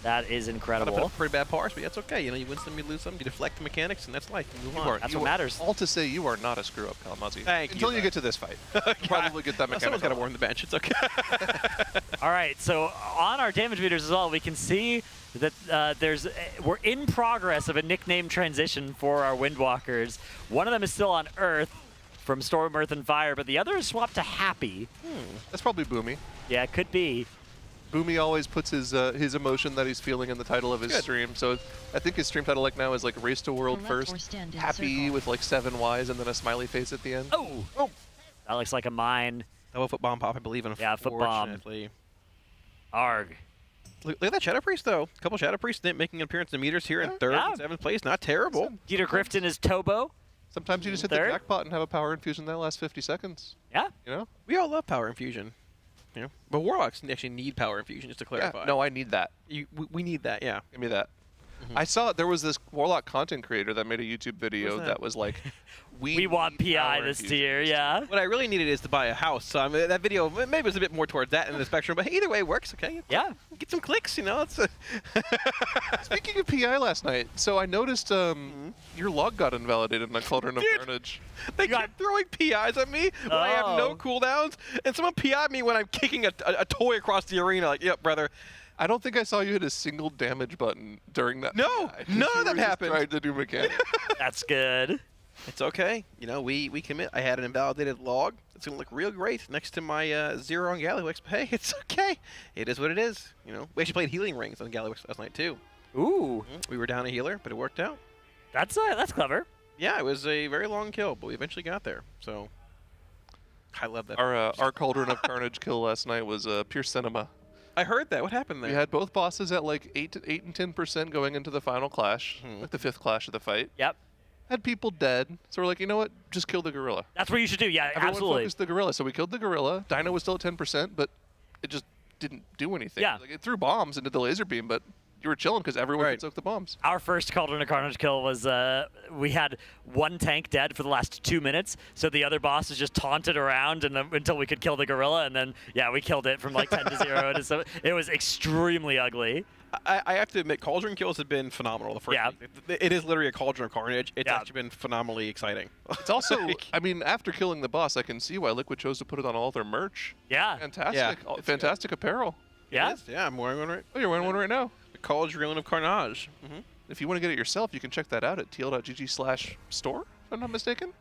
That is Got incredible. up pretty bad parse, but that's okay. You know, you win some, you lose some. You deflect the mechanics, and that's life. You move You on. are, That's you what are- matters. All to say you are not a screw up, Kalamazoo. Thank you, Until you bud. get to this fight. You'll probably get that Well, mechanic. someone's got to on. warm the bench. It's okay. All right, so on our damage meters as well, we can see that we're in progress of a nickname transition for our Windwalkers. One of them is still on Earth from Storm, Earth, and Fire, but the other is swapped to Happy. That's probably Boomy. Yeah, it could be. Boomy always puts his emotion that he's feeling in the title of his Good. stream. So I think his stream title like now is like Race to World Select or First, stand in Happy circle. with like 7 Ys and then a smiley face at the end. Oh! That looks like a mine. Double foot bomb pop, I believe, Yeah, foot bomb. unfortunately. Arg. Look at that Shadow Priest, though. A couple Shadow Priests making an appearance in meters here in 3rd Yeah. and 7th place. Not terrible. Dieter Grifton is Tobo. Sometimes you just hit the Third? jackpot and have a power infusion that lasts 50 seconds. Yeah. You know? We all love power infusion. You know? But Warlocks actually need power infusion, just to clarify. Yeah. No, I need that. We need that, yeah. Give me that. I saw there was this Warlock content creator that made a YouTube video that? that was like, We want need PI power this infusion tier, yeah. What I really needed is to buy a house. So I mean, that video maybe was a bit more towards that end of the spectrum, but either way it works, okay? Yeah. Get some clicks, you know? It's Speaking of PI last night, so I noticed your log got invalidated on Cauldron of Dude. Carnage. They got- kept throwing PIs at me when I have no Oh. cooldowns, and someone PI'd me when I'm kicking a toy across the arena. Like, yep, brother. I don't think I saw you hit a single damage button during that. No, PI. none You of were that just happened. Trying to do mechanics. That's good. It's okay. You know, we commit. I had an invalidated log. It's going to look real great next to my 0 on Gallywix. But hey, it's okay. It is what it is. You know, we actually played healing rings on Gallywix last night, too. Ooh. We were down a healer, but it worked out. That's clever. Yeah, it was a very long kill, but we eventually got there. So, I love that. Our Cauldron of Carnage kill last night was pure cinema. I heard that. What happened there? We had both bosses at like 8 and 10% going into the final clash, like the 5th clash of the fight. Yep. Had people dead, so we're like, you know what? Just kill the gorilla. That's what you should do. Yeah, Everyone absolutely. focused the gorilla, so we killed the gorilla. Dino was still at 10%, but it just didn't do anything. Yeah. Like, it threw bombs into the laser beam, but you were chilling because everyone Right. could soak the bombs. Our first Cauldron of Carnage kill was we had one tank dead for the last 2 minutes, so the other bosses just taunted around and until we could kill the gorilla, and then we killed it from like 10 to 0. And so it was extremely ugly. I have to admit, Cauldron kills have been phenomenal. The first Yeah. it is literally a Cauldron of Carnage. It's Yeah. actually been phenomenally exciting. It's also, I mean, after killing the boss, I can see why Liquid chose to put it on all their merch. Yeah. Fantastic. Yeah. Fantastic apparel. Yeah. It is. Yeah, I'm wearing one right. Oh, you're wearing one right now. The Cauldron of Carnage. If you want to get it yourself, you can check that out at tl.gg/store, if I'm not mistaken.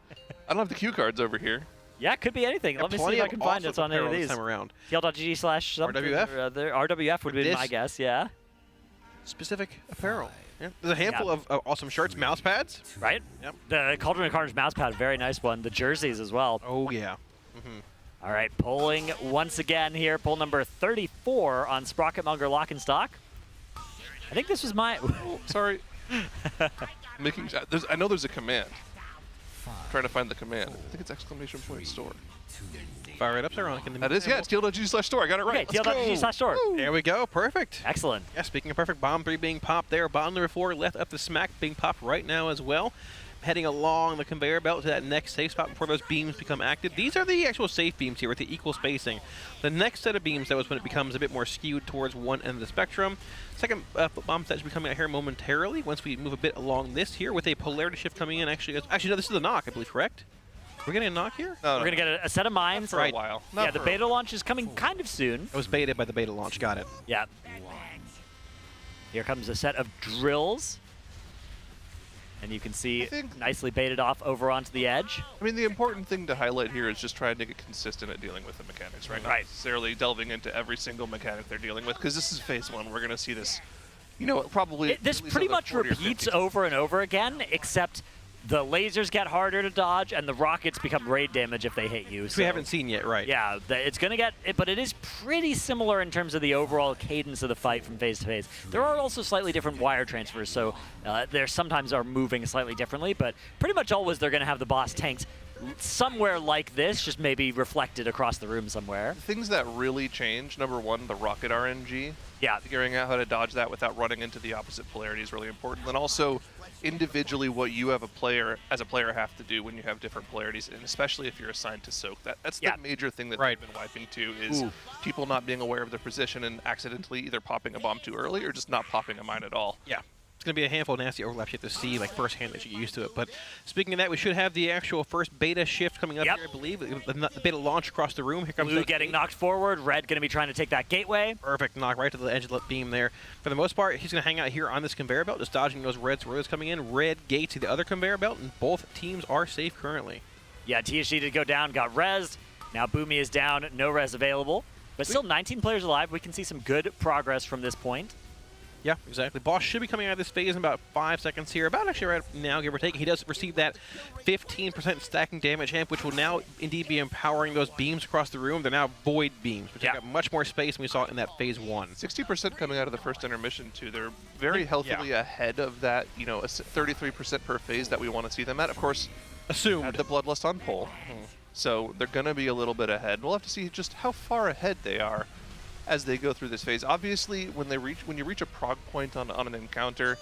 I don't have the cue cards over here. Yeah, it could be anything. Let me see Plenty if I of can find awesome it on any of apparel these. this time around. TL.gg/something RWF? or other. RWF would be This- my guess, yeah. Specific apparel. Yeah. There's a handful Yeah. of awesome shirts, mouse pads. Right? Yep. The Cauldron of Carnage mouse pad, very nice one. The jerseys as well. Oh yeah. All right, polling once again here. Poll number 34 on Sprocketmonger Lock and Stock. I think this was my... Oh, sorry. I know there's a command. trying to find the command. I think it's exclamation point store. Fire it up, Ironic. In the That is, yeah, it's TL.G/store. I got it right. Okay, TL.G/store. There we go. Perfect. Excellent. Yeah, speaking of perfect, bomb 3 being popped there. Bomb number 4 left up the smack being popped right now as well. Heading along the conveyor belt to that next safe spot before those beams become active. These are the actual safe beams here with the equal spacing. The next set of beams, that was when it becomes a bit more skewed towards one end of the spectrum. Second foot bomb set should be coming out here momentarily once we move a bit along this here with a polarity shift coming in. Actually, no, this is the knock, I believe, correct? We're getting a knock here? No, We're going to get a set of mines. for a while. Yeah, the beta launch is coming kind of soon. It was baited by the beta launch. Got it. Yeah. Here comes a set of drills. And you can see nicely baited off over onto the edge. I mean, the important thing to highlight here is just trying to get consistent at dealing with the mechanics, right? Not necessarily delving into every single mechanic they're dealing with, because this is phase 1. We're going to see this, you know, probably... This pretty much repeats over and over again, except the lasers get harder to dodge, and the rockets become raid damage if they hit you. Which we haven't seen yet, right? Yeah, it's going to get... But it is pretty similar in terms of the overall cadence of the fight from phase to phase. There are also slightly different wire transfers, so they sometimes are moving slightly differently, but pretty much always they're going to have the boss tanked somewhere like this, just maybe reflected across the room somewhere. Things that really change, number 1, the rocket RNG. Yeah. Figuring out how to dodge that without running into the opposite polarity is really important. And also, individually, what you have as a player have to do when you have different polarities, and especially if you're assigned to soak. That's the major thing that they've been wiping to, is people not being aware of their position and accidentally either popping a bomb too early or just not popping a mine at all. Yeah. It's going to be a handful of nasty overlaps you have to see like firsthand as you get used to it. But speaking of that, we should have the actual first beta shift coming up here, I believe. The beta launch across the room. Here comes Blue getting knocked forward. Red going to be trying to take that gateway. Perfect knock right to the edge of the beam there. For the most part, he's going to hang out here on this conveyor belt, just dodging those red swirls coming in. Red gate to the other conveyor belt, and both teams are safe currently. Yeah, TSG did go down, got rezzed. Now Boomy is down, no res available. But still 19 players alive. We can see some good progress from this point. Yeah, exactly. Boss should be coming out of this phase in about 5 seconds here. About actually right now, give or take. He does receive that 15% stacking damage amp, which will now indeed be empowering those beams across the room. They're now void beams, which have got much more space than we saw in that phase 1. 60% coming out of the first intermission, too. They're very healthily ahead of that, you know, 33% per phase that we want to see them at. Of course, assumed. At the Bloodlust on pole. So they're going to be a little bit ahead. We'll have to see just how far ahead they are as they go through this phase. Obviously, when you reach a prog point on an encounter,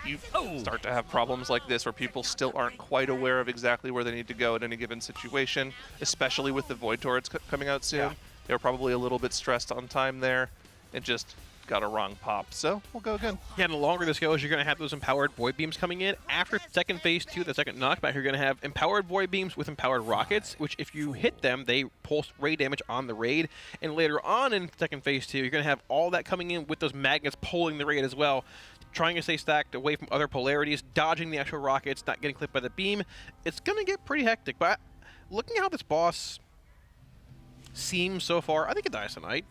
you start to have problems like this where people still aren't quite aware of exactly where they need to go at any given situation, especially with the Void Turrets coming out soon. They were probably a little bit stressed on time there and just got a wrong pop. So we'll go again. Yeah, and the longer this goes, you're going to have those empowered void beams coming in. After second phase 2, the second knockback, you're going to have empowered void beams with empowered rockets, which if you hit them, they pulse raid damage on the raid. And later on in second phase 2, you're going to have all that coming in with those magnets pulling the raid as well, trying to stay stacked away from other polarities, dodging the actual rockets, not getting clipped by the beam. It's going to get pretty hectic, but looking at how this boss seems so far, I think it dies tonight.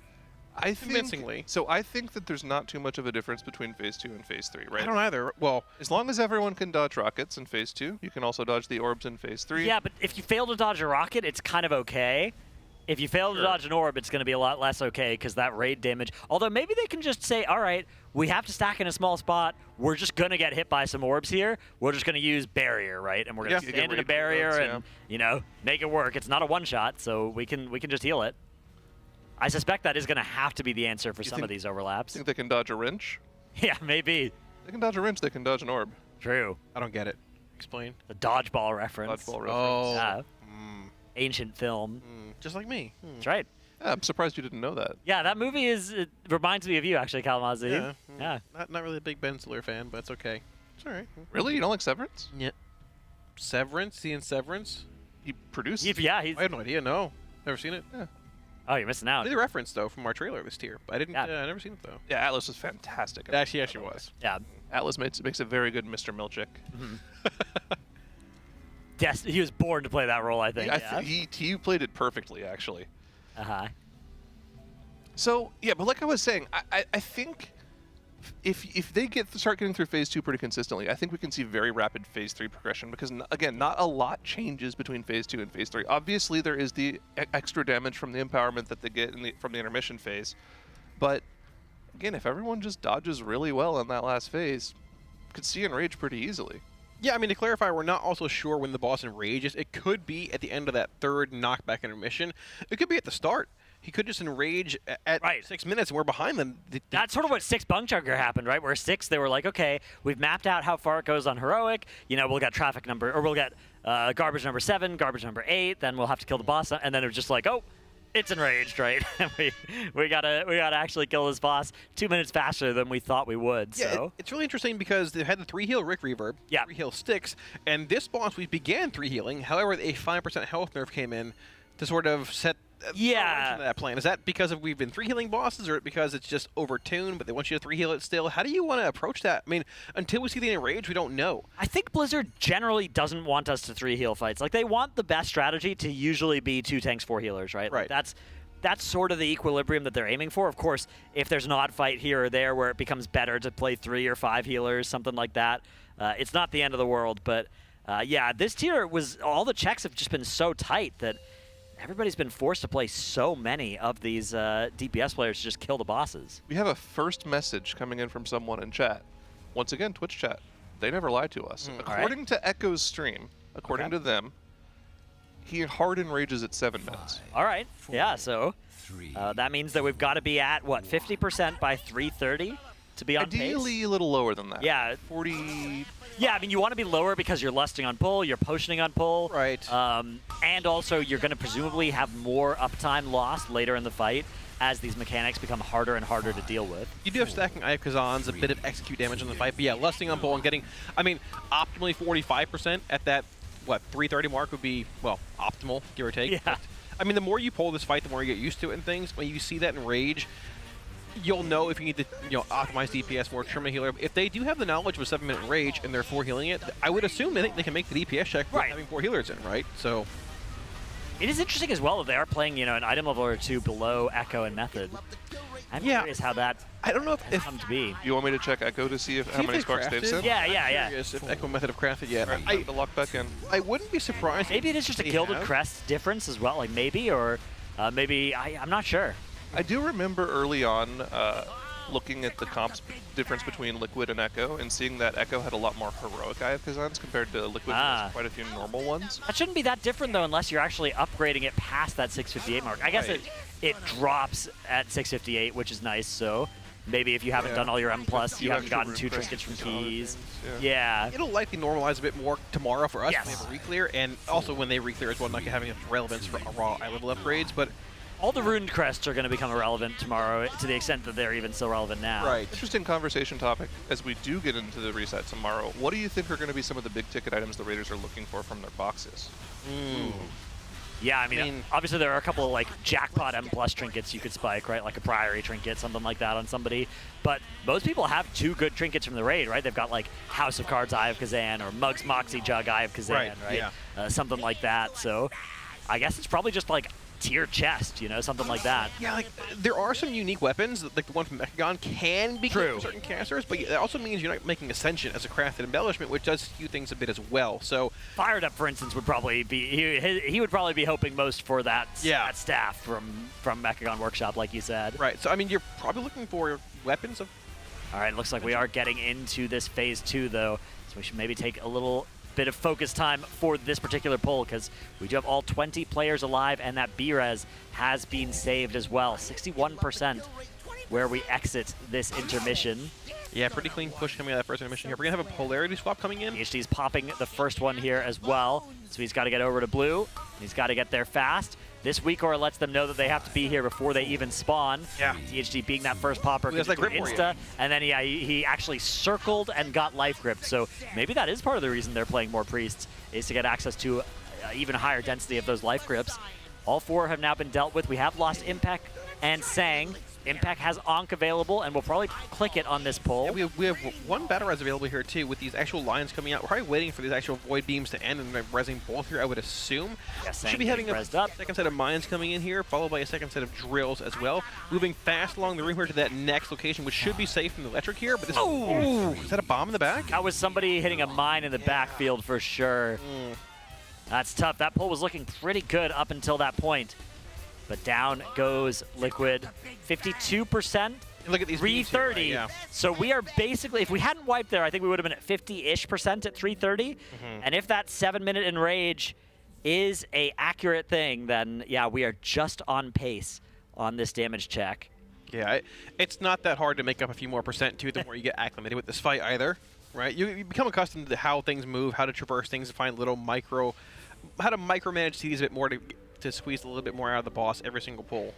Convincingly. So I think that there's not too much of a difference between phase 2 and phase 3, right? I don't either. Well, as long as everyone can dodge rockets in phase 2, you can also dodge the orbs in phase 3. Yeah, but if you fail to dodge a rocket, it's kind of okay. If you fail to dodge an orb, it's going to be a lot less okay because that raid damage. Although maybe they can just say, all right, we have to stack in a small spot. We're just going to get hit by some orbs here. We're just going to use barrier, right? And we're going to stand in a barrier and, you know, make it work. It's not a one-shot, so we can just heal it. I suspect that is going to have to be the answer for some of these overlaps. Think they can dodge a wrench? Yeah, maybe. They can dodge a wrench, they can dodge an orb. True. I don't get it. Explain. The dodgeball reference. Dodgeball reference. Oh. Yeah. Ancient film. Just like me. That's right. Yeah, I'm surprised you didn't know that. Yeah, that movie it reminds me of you, actually, Kalamazoo. Yeah. Not really a big Ben Stiller fan, but it's okay. It's all right. Really? You don't like Severance? Yeah. Severance? Seeing Severance? He produced He's I have no idea, no. Never seen it. Yeah. Oh, you're missing I out. knew the reference, though, from our trailer this tier. But I didn't. I never seen it, though. Yeah, Atlas was fantastic. It actually was. Yeah. Atlas makes a very good Mr. Milchick. Yes, he was born to play that role, I think. He played it perfectly, actually. Uh-huh. So, yeah, but like I was saying, I think if they start getting through phase 2 pretty consistently, I think we can see very rapid phase 3 progression because, again, not a lot changes between phase 2 and phase 3. Obviously, there is the extra damage from the empowerment that they get from the intermission phase. But, again, if everyone just dodges really well in that last phase, you could see Enrage pretty easily. Yeah, I mean, to clarify, we're not also sure when the boss enrages. It could be at the end of that third knockback intermission. It could be at the start. He could just enrage at Right. 6 minutes, and we're behind them. That's sort of what 6 Bunk Chugger happened, right? Where 6, they were like, okay, we've mapped out how far it goes on Heroic. You know, we'll get traffic number, or we'll get garbage number 7, garbage number 8, then we'll have to kill the boss. And then it was just like, oh, it's enraged, right? we gotta actually kill this boss 2 minutes faster than we thought we would. Yeah, So it's really interesting because they had the 3-heal Rick Reverb, Yeah. 3-heal Sticks, and this boss we began 3-healing. However, a 5% health nerf came in to sort of set Yeah. that plan. Is that because we've been 3-healing bosses, or because it's just overtuned, but they want you to 3-heal it still? How do you want to approach that? I mean, until we see the Enrage, we don't know. I think Blizzard generally doesn't want us to 3-heal fights. Like, they want the best strategy to usually be 2 tanks, 4 healers, right? Right. Like, that's sort of the equilibrium that they're aiming for. Of course, if there's an odd fight here or there where it becomes better to play 3 or 5 healers, something like that, it's not the end of the world. But yeah, this tier all the checks have just been so tight that everybody's been forced to play so many of these DPS players to just kill the bosses. We have a first message coming in from someone in chat. Once again, Twitch chat. They never lie to us. According to Echo's stream, according to them, he hard enrages at 7 minutes. All right. Yeah, so that means that we've got to be at, what, 50% by 3:30 to be on pace? Ideally, a little lower than that. Yeah. 40. Yeah, I mean, you want to be lower because you're lusting on pull, you're potioning on pull. Right. And also, you're going to presumably have more uptime lost later in the fight as these mechanics become harder and harder to deal with. You do have stacking Eye of Kazans, a bit of execute damage on the fight, but yeah, lusting on pull and getting, I mean, optimally 45% at that, what, 3:30 mark would be, well, optimal, give or take. Yeah. But, I mean, the more you pull this fight, the more you get used to it and things. When you see that in Rage, you'll know if you need to, optimize DPS more, trim a healer. If they do have the knowledge of a 7-minute Rage and they're 4 healing it, I would assume they can make the DPS check with Right. having 4 healers in, right? So It is interesting as well that they are playing, an item level or 2 below Echo and Method. I'm curious how that I don't know has if come to be. You want me to check Echo to see how many sparks they've sent? Yeah. Curious if Echo Method have crafted yet. All right, time to lock back in. I wouldn't be surprised. Maybe it is just a they Gilded have. Crest difference as well, like maybe, or maybe, I'm not sure. I do remember early on looking at the comps difference between Liquid and Echo and seeing that Echo had a lot more heroic Eye of Kazans compared to Liquid, who has quite a few normal ones. That shouldn't be that different, though, unless you're actually upgrading it past that 658 mark. I guess it drops at 658, which is nice, so maybe if you haven't done all your M+, you haven't gotten 2 trinkets from keys. Yeah. It'll likely normalize a bit more tomorrow for us Yes. when we have a reclear, and also when they reclear as well, not having enough relevance for raw eye level upgrades, but All the runed crests are going to become irrelevant tomorrow to the extent that they're even still relevant now. right. Interesting conversation topic as we do get into the reset tomorrow. What do you think are going to be some of the big ticket items the Raiders are looking for from their boxes? Yeah, I mean, obviously there are a couple of like jackpot M+ trinkets you could spike, right? Like a Priory trinket, something like that on somebody. But most people have 2 good trinkets from the raid, right? They've got like House of Cards Eye of Kazan or Mug's Moxie Jug Eye of Kazan, right? Yeah. Something like that. So I guess it's probably just like tier chest, something like that. Yeah, like there are some unique weapons, like the one from Mechagon can be good True. for certain casters, but that also means you're not making Ascension as a crafted embellishment, which does skew things a bit as well. So Fired Up, for instance, would probably be he would probably be hoping most for that Yeah. staff from Mechagon Workshop, like you said. right, so I mean you're probably looking for weapons of All right, looks like we are getting into this phase 2, though, so we should maybe take a little bit of focus time for this particular pull because we do have all 20 players alive, and that B-Res has been saved as well. 61% where we exit this intermission. Yeah, pretty clean push coming out of that first intermission here. We're going to have a polarity swap coming in. PhD's popping the first one here as well, so he's got to get over to blue. He's got to get there fast. This Weakor lets them know that they have to be here before they even spawn. Yeah. THD being that first popper, He has could that do grip insta, warrior. and then he actually circled and got life gripped. So maybe that is part of the reason they're playing more priests, is to get access to even higher density of those life grips. All 4 have now been dealt with. We have lost Impact and Sang. Impact has Ankh available, and we'll probably click it on this pull. Yeah, we have one battle res available here too, with these actual lines coming out. We're probably waiting for these actual void beams to end and then resing both here, I would assume. Yeah, We should be having a rezzed up. second set of mines coming in here, followed by a second set of drills as well. Moving fast along the room here to that next location, which should be safe from the electric here. But this is that a bomb in the back? That was somebody hitting a mine in the backfield for sure. That's tough. That pull was looking pretty good up until that point. But down goes Liquid. 52% Look at these beams here, 330. right? Yeah. So we are basically, if we hadn't wiped there, I think we would have been at 50-ish% at 330. And if that 7-minute Enrage is a accurate thing, then yeah, we are just on pace on this damage check. Yeah, it's not that hard to make up a few more percent too the more you get acclimated with this fight either, right? You become accustomed to how things move, how to traverse things, find little how to micromanage CDs a bit more to squeeze a little bit more out of the boss every single pull.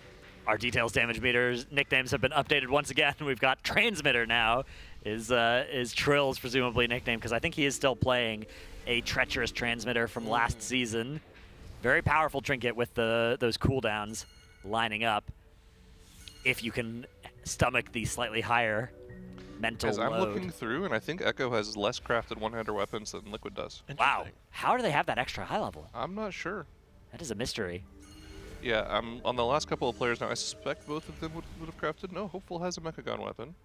Our details damage meters nicknames have been updated once again. We've got Transmitter now is Trill's presumably nickname, because I think he is still playing a treacherous transmitter from last season. Very powerful trinket with those cooldowns lining up. If you can stomach the slightly higher mental As I'm load. looking through, and I think Echo has less crafted one-hander weapons than Liquid does. Wow, how do they have that extra high level? I'm not sure. That is a mystery. Yeah, on the last couple of players now, I suspect both of them would have crafted. No, Hopeful has a Mechagon weapon.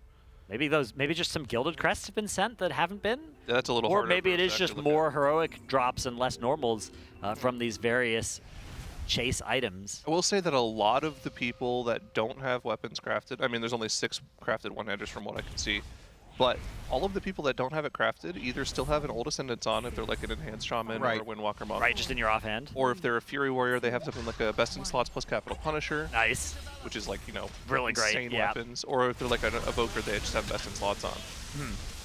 Maybe just some gilded crests have been sent that haven't been? Yeah, that's a little Or harder maybe for it us is to just actually look more at. heroic drops and less normals from these various chase items. I will say that a lot of the people that don't have weapons crafted, I mean, there's only 6 crafted one-handers from what I can see, but all of the people that don't have it crafted either still have an Old Ascendance on if they're like an Enhanced Shaman or a Windwalker Monk. Right, just in your offhand. Or if they're a Fury Warrior, they have something like a Best in Slots plus Capital Punisher, Nice. which is like, you know, Really great, insane yeah. weapons. Or if they're like an Evoker, they just have Best in Slots on.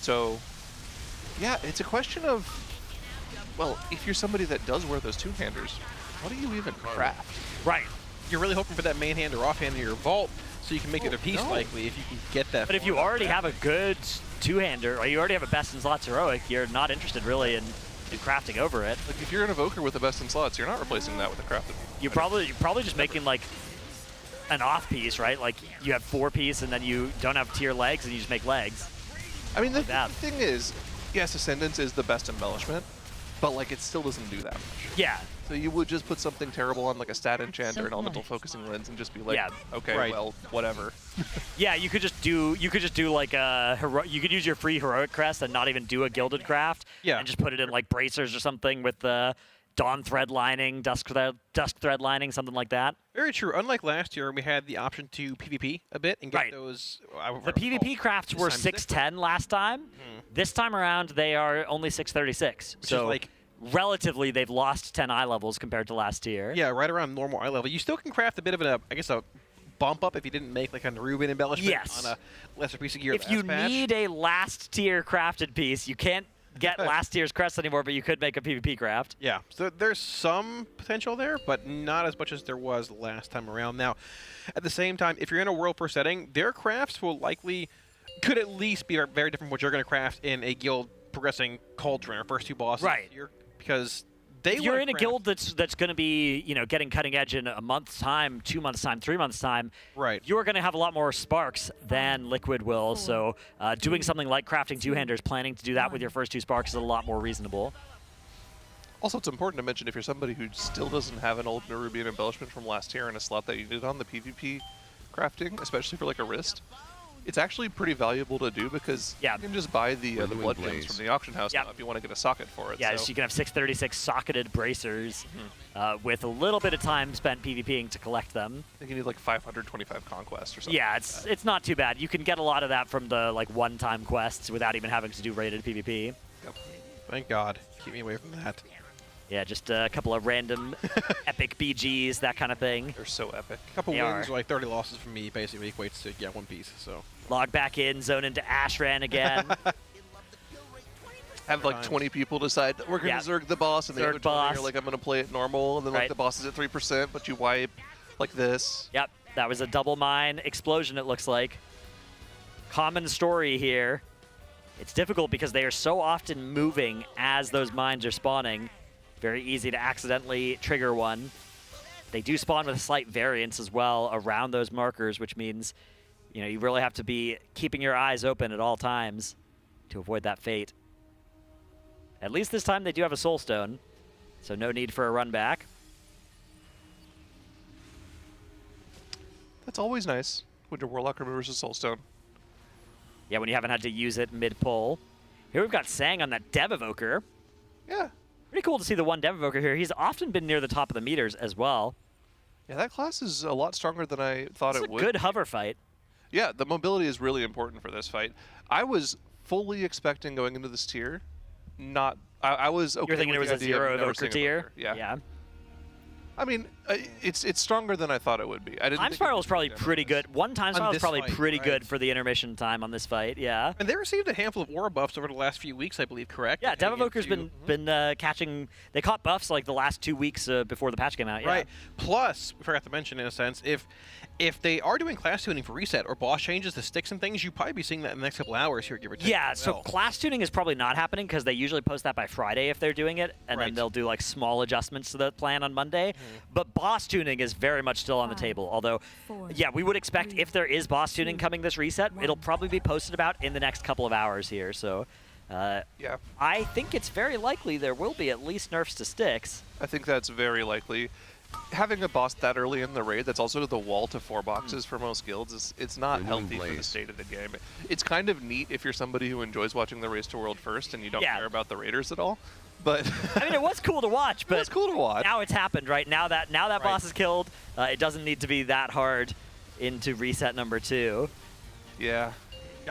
So, yeah, it's a question of, well, if you're somebody that does wear those two-handers, what do you even craft? Right. You're really hoping for that main hand or offhand in your vault so you can make it a piece no. likely if you can get that. But if you already have a good two-hander, or you already have a best in slots heroic, you're not interested really in crafting over it. Like, if you're an Evoker with a Best in Slots, you're not replacing that with a crafted. You're probably just making like an off piece, right? Like you have 4-piece and then you don't have tier legs and you just make legs. I mean, the that. thing is, yes, Ascendance is the best embellishment, but like it still doesn't do that much. Yeah. So you would just put something terrible on like a stat enchant or an elemental focusing lens and just be like, Yeah, okay, right. well, whatever. Yeah, you could just do like a you could use your free heroic crest and not even do a gilded craft. Yeah. And just put it in like bracers or something with the dawn thread lining, dusk thread lining, something like that. Very true. Unlike last year, we had the option to PvP a bit and get Right. those. The PvP crafts were 610 last time. This time around, they are only 636. Which so is like, relatively, they've lost 10 eye levels compared to last year. yeah, right around normal eye level. You still can craft a bit of a bump up if you didn't make like a Rubin embellishment Yes. on a lesser piece of gear. If you need a last tier crafted piece, you can't get last tier's crest anymore, but you could make a PvP craft. Yeah, so there's some potential there, but not as much as there was last time around. Now, at the same time, if you're in a World First setting, their crafts could at least be very different from what you're going to craft in a guild progressing Cauldron or first 2 bosses. Right. Because they If you're wanna in a craft- guild that's going to be, getting cutting edge in a month's time, 2 months' time, 3 months' time, Right. you're going to have a lot more sparks than Liquid will. So doing something like crafting two-handers, planning to do that with your first 2 sparks is a lot more reasonable. Also, it's important to mention if you're somebody who still doesn't have an old Nerubian embellishment from last year in a slot that you did on the PvP crafting, especially for like a wrist, it's actually pretty valuable to do because Yeah. you can just buy the Renew and blood gems blaze. from the auction house Yeah. now if you want to get a socket for it. Yeah, so. so you can have 636 socketed bracers with a little bit of time spent PvPing to collect them. I think you need like 525 conquests or something. Yeah, like it's that. it's not too bad. You can get a lot of that from the like one-time quests without even having to do rated PvP. Thank God. Keep me away from that. Yeah, just a couple of random epic BGs, that kind of thing. They're so epic. A couple They wins, are. like 30 losses from me, basically equates to 1 piece. So Log back in, zone into Ashran again. Have like Times. 20 people decide that we're going Yeah. to Zerg the boss, and the Zerg other 20 boss. are like, I'm going to play it normal, and then Right. like the boss is at 3%, but you wipe like this. Yep, that was a double mine explosion, it looks like. Common story here. It's difficult because they are so often moving as those mines are spawning. Very easy to accidentally trigger one. They do spawn with a slight variance as well around those markers, which means you really have to be keeping your eyes open at all times to avoid that fate. At least this time they do have a soul stone, so no need for a run back. That's always nice when your Warlock remembers his Soulstone. Yeah, when you haven't had to use it mid-pull. Here we've got Sang on that Dev Evoker. Yeah. Pretty cool to see the one Dev Evoker here. He's often been near the top of the meters as well. Yeah, that class is a lot stronger than I thought It's it a would. good hover fight. Yeah, the mobility is really important for this fight. I was fully expecting going into this tier, not. I was okay. You're thinking it with was the a idea of zero never evoker seeing a tier? Evoker. Yeah. Yeah. I mean, it's stronger than I thought it would be. I didn't. Time think Spiral it is probably would be pretty this. good. One Time Spiral is this probably fight, pretty right. good for the intermission time on this fight, yeah. And they received a handful of aura buffs over the last few weeks, I believe, correct? Yeah, Dev Heading Evoker's into- been catching. They caught buffs like the last 2 weeks before the patch came out. Yeah. Right. Plus, we forgot to mention, in a sense, if they are doing class tuning for reset or boss changes to sticks and things, you'll probably be seeing that in the next couple hours here, give or take. Yeah, as so well. class tuning is probably not happening because they usually post that by Friday if they're doing it, and then Right. they'll do like small adjustments to the plan on Monday. But boss tuning is very much still on the table. Although, yeah, we would expect if there is boss tuning coming this reset, it'll probably be posted about in the next couple of hours here. So, Yeah, I think it's very likely there will be at least nerfs to sticks. I think that's very likely. Having a boss that early in the raid that's also to the wall to 4 boxes for most guilds it's not Renewing healthy for the Blaze. state of the game. It's kind of neat if you're somebody who enjoys watching the Race to World first and you don't Yeah. care about the raiders at all. But I mean, it was cool to watch, but it's cool to watch. now it's happened, right? Now that Right. boss is killed, it doesn't need to be that hard into reset number 2. Yeah.